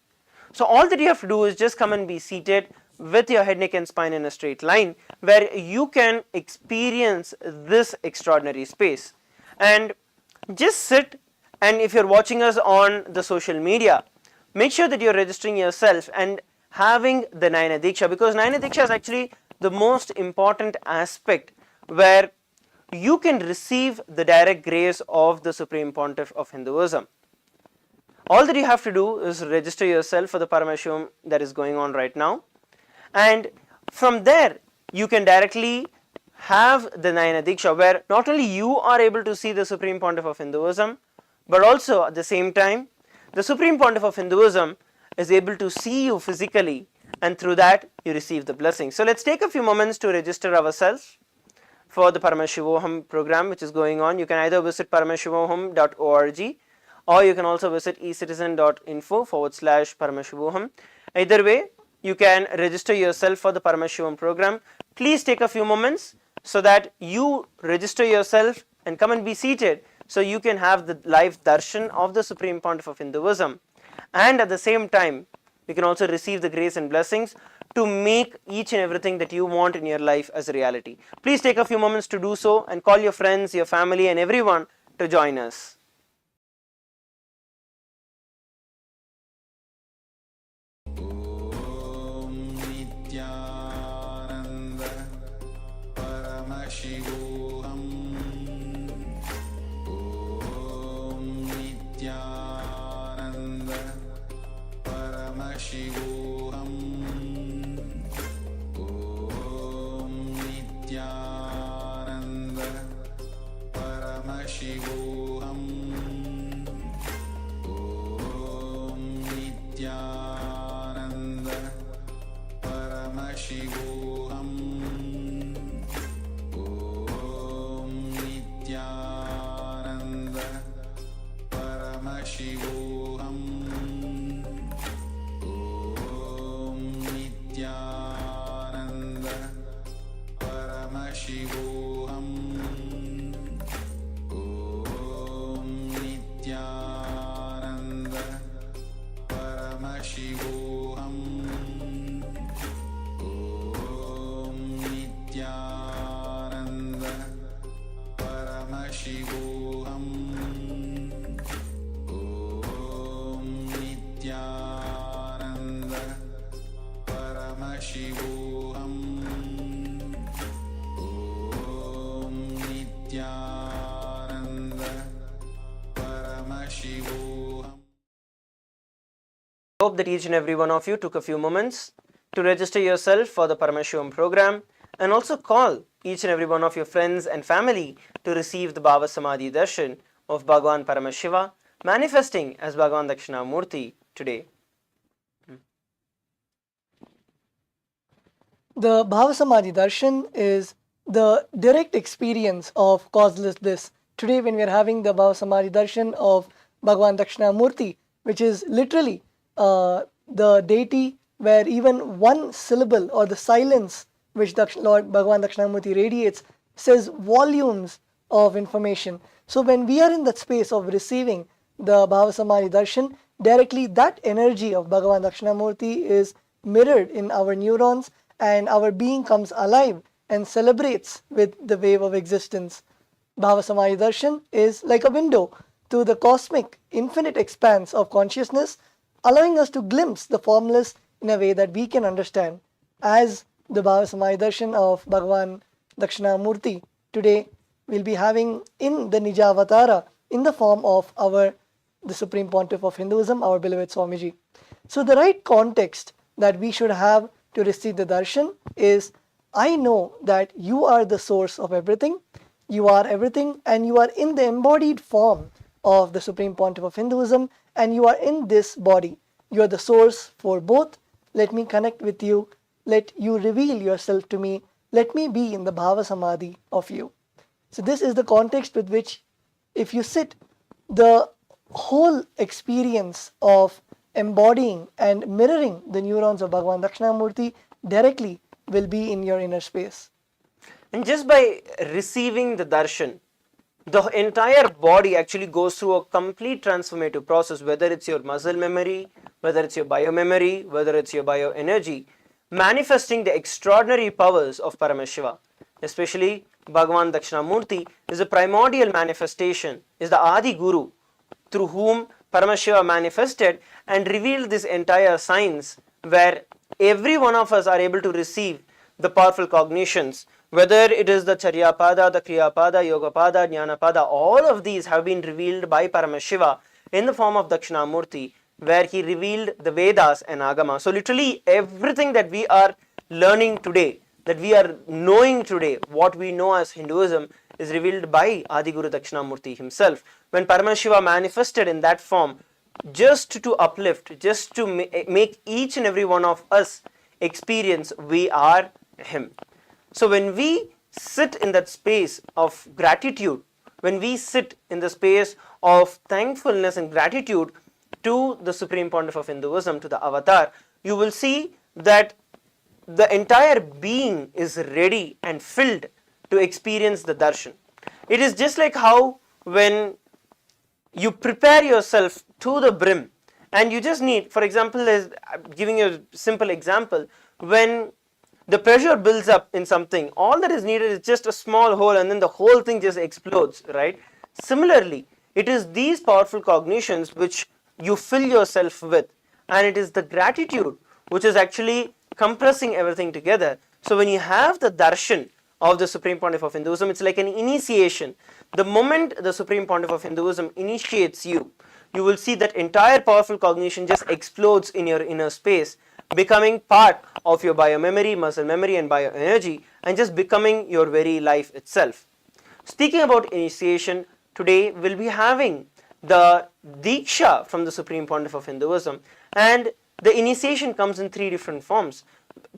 So all that you have to do is just come and be seated with your head, neck and spine in a straight line, where you can experience this extraordinary space. And just sit, and if you're watching us on the social media, make sure that you're registering yourself and having the Nayana Diksha, because Nayana Diksha is actually the most important aspect where you can receive the direct grace of the Supreme Pontiff of Hinduism. All that you have to do is register yourself for the Paramashivoham that is going on right now, and from there you can directly have the Nayana Diksha, where not only you are able to see the Supreme Pontiff of Hinduism, but also at the same time the Supreme Pontiff of Hinduism is able to see you physically, and through that you receive the blessing. So let's take a few moments to register ourselves for the Paramashivoham program which is going on. You can either visit paramashivoham.org, or you can also visit ecitizen.info/Paramashivoham. Either way, you can register yourself for the Paramashivoham program. Please take a few moments so that you register yourself and come and be seated, so you can have the live darshan of the Supreme Pontiff of Hinduism, and at the same time you can also receive the grace and blessings to make each and everything that you want in your life as a reality. Please take a few moments to do so, and call your friends, your family and everyone to join us. Nithyananda Paramashivoham Om Nithyananda Paramashivoham Om Nithyananda Paramashivoham Om Nithyananda Paramashivoham Om Nithyananda Paramashivoham Om Nithyananda Paramashivoham Om Nithyananda Paramashivoham Om Nithyananda Paramashivoham Om Nithyananda Paramashivoham Om Nithyananda Paramashivoham. I hope that each and every one of you took a few moments to register yourself for the Paramashivoham program, and also call each and every one of your friends and family to receive the Bhava Samadhi Darshan of Bhagavan Paramashiva, manifesting as Bhagavan Dakshinamurti today. The Bhava Samadhi Darshan is the direct experience of causeless bliss. Today, when we are having the Bhava Samadhi Darshan of Bhagavan Dakshinamurti, which is literally the deity where even one syllable or the silence which Lord Bhagavan Dakshinamurti radiates says volumes of information. So when we are in that space of receiving the Bhava Samadhi Darshan, directly that energy of Bhagavan Dakshinamurti is mirrored in our neurons, and our being comes alive and celebrates with the wave of existence. Bhava Samadhi Darshan is like a window to the cosmic, infinite expanse of consciousness, allowing us to glimpse the formless in a way that we can understand. As the Bhava Samadhi Darshan of Bhagavan Dakshinamurti today will be having in the Nija Avatara in the form of the Supreme Pontiff of Hinduism, our beloved Swamiji. So the right context that we should have to receive the darshan is, I know that you are the source of everything, you are everything, and you are in the embodied form of the Supreme Pontiff of Hinduism, and you are in this body. You are the source for both. Let me connect with you. Let you reveal yourself to me. Let me be in the Bhava Samadhi of you. So this is the context with which, if you sit, the whole experience of embodying and mirroring the neurons of Bhagavan Dakshinamurti directly will be in your inner space. And just by receiving the darshan, the entire body actually goes through a complete transformative process, whether it's your muscle memory, whether it's your biomemory, whether it's your bioenergy, manifesting the extraordinary powers of Paramashiva. Especially Bhagavan Dakshinamurti is a primordial manifestation, is the Adi Guru, through whom Paramashiva manifested and revealed this entire science, where every one of us are able to receive the powerful cognitions, whether it is the Charyapada, the Kriyapada, Yogapada, Jnanapada, all of these have been revealed by Paramashiva in the form of Dakshinamurti, where he revealed the Vedas and Agama. So literally everything that we are learning today, that we are knowing today, what we know as Hinduism, is revealed by Adiguru Dakshinamurti himself. When Paramashiva manifested in that form, just to uplift, just to make each and every one of us experience we are him. So when we sit in that space of gratitude, when we sit in the space of thankfulness and gratitude to the Supreme Pontiff of Hinduism, to the Avatar, you will see that the entire being is ready and filled to experience the darshan. It is just like how when you prepare yourself to the brim, and you just need, for example, I'm giving you a simple example, when the pressure builds up in something, all that is needed is just a small hole, and then the whole thing just explodes, right? Similarly, it is these powerful cognitions which you fill yourself with, and it is the gratitude which is actually compressing everything together. So when you have the darshan of the Supreme Pontiff of Hinduism, it's like an initiation. The moment the Supreme Pontiff of Hinduism initiates you, you will see that entire powerful cognition just explodes in your inner space, becoming part of your biomemory, muscle memory and bioenergy, and just becoming your very life itself. Speaking about initiation, today we'll be having the Diksha from the Supreme Pontiff of Hinduism, and the initiation comes in three different forms.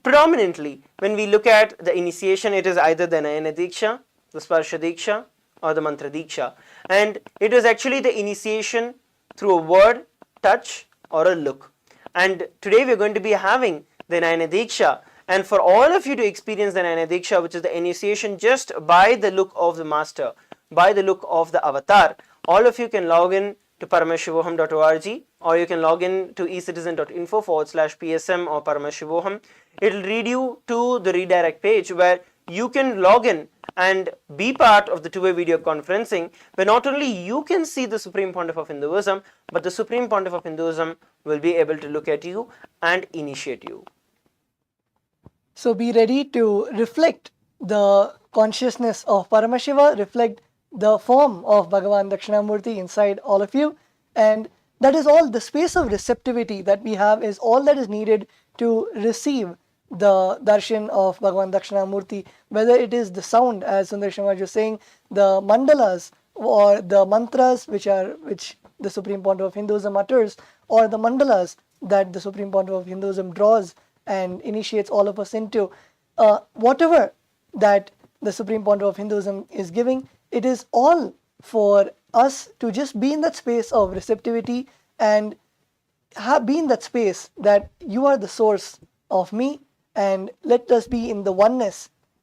Predominantly, when we look at the initiation, it is either the Nayana Diksha, the Sparsha Diksha, or the Mantra Diksha, and it is actually the initiation through a word, touch, or a look. And today we are going to be having the Nayana Diksha, and for all of you to experience the Nayana Diksha, which is the initiation just by the look of the Master, by the look of the Avatar, all of you can log in to paramashivoham.org, or you can log in to ecitizen.info/PSM or Paramashivoham. It will lead you to the redirect page where you can log in and be part of the two-way video conferencing, where not only you can see the Supreme Pontiff of Hinduism, but the Supreme Pontiff of Hinduism will be able to look at you and initiate you. So be ready to reflect the consciousness of Paramashiva, reflect the form of Bhagavan Dakshinamurti inside all of you, and that is all. The space of receptivity that we have is all that is needed to receive the darshan of Bhagavan Dakshinamurti, whether it is the sound, as Sundar Sharma was saying, the mandalas or the mantras which the Supreme Pontiff of Hinduism utters, or the mandalas that the Supreme Pontiff of Hinduism draws and initiates all of us into, whatever that the Supreme Pontiff of Hinduism is giving, it is all for us to just be in that space of receptivity and be in that space that you are the source of me, and let us be in the oneness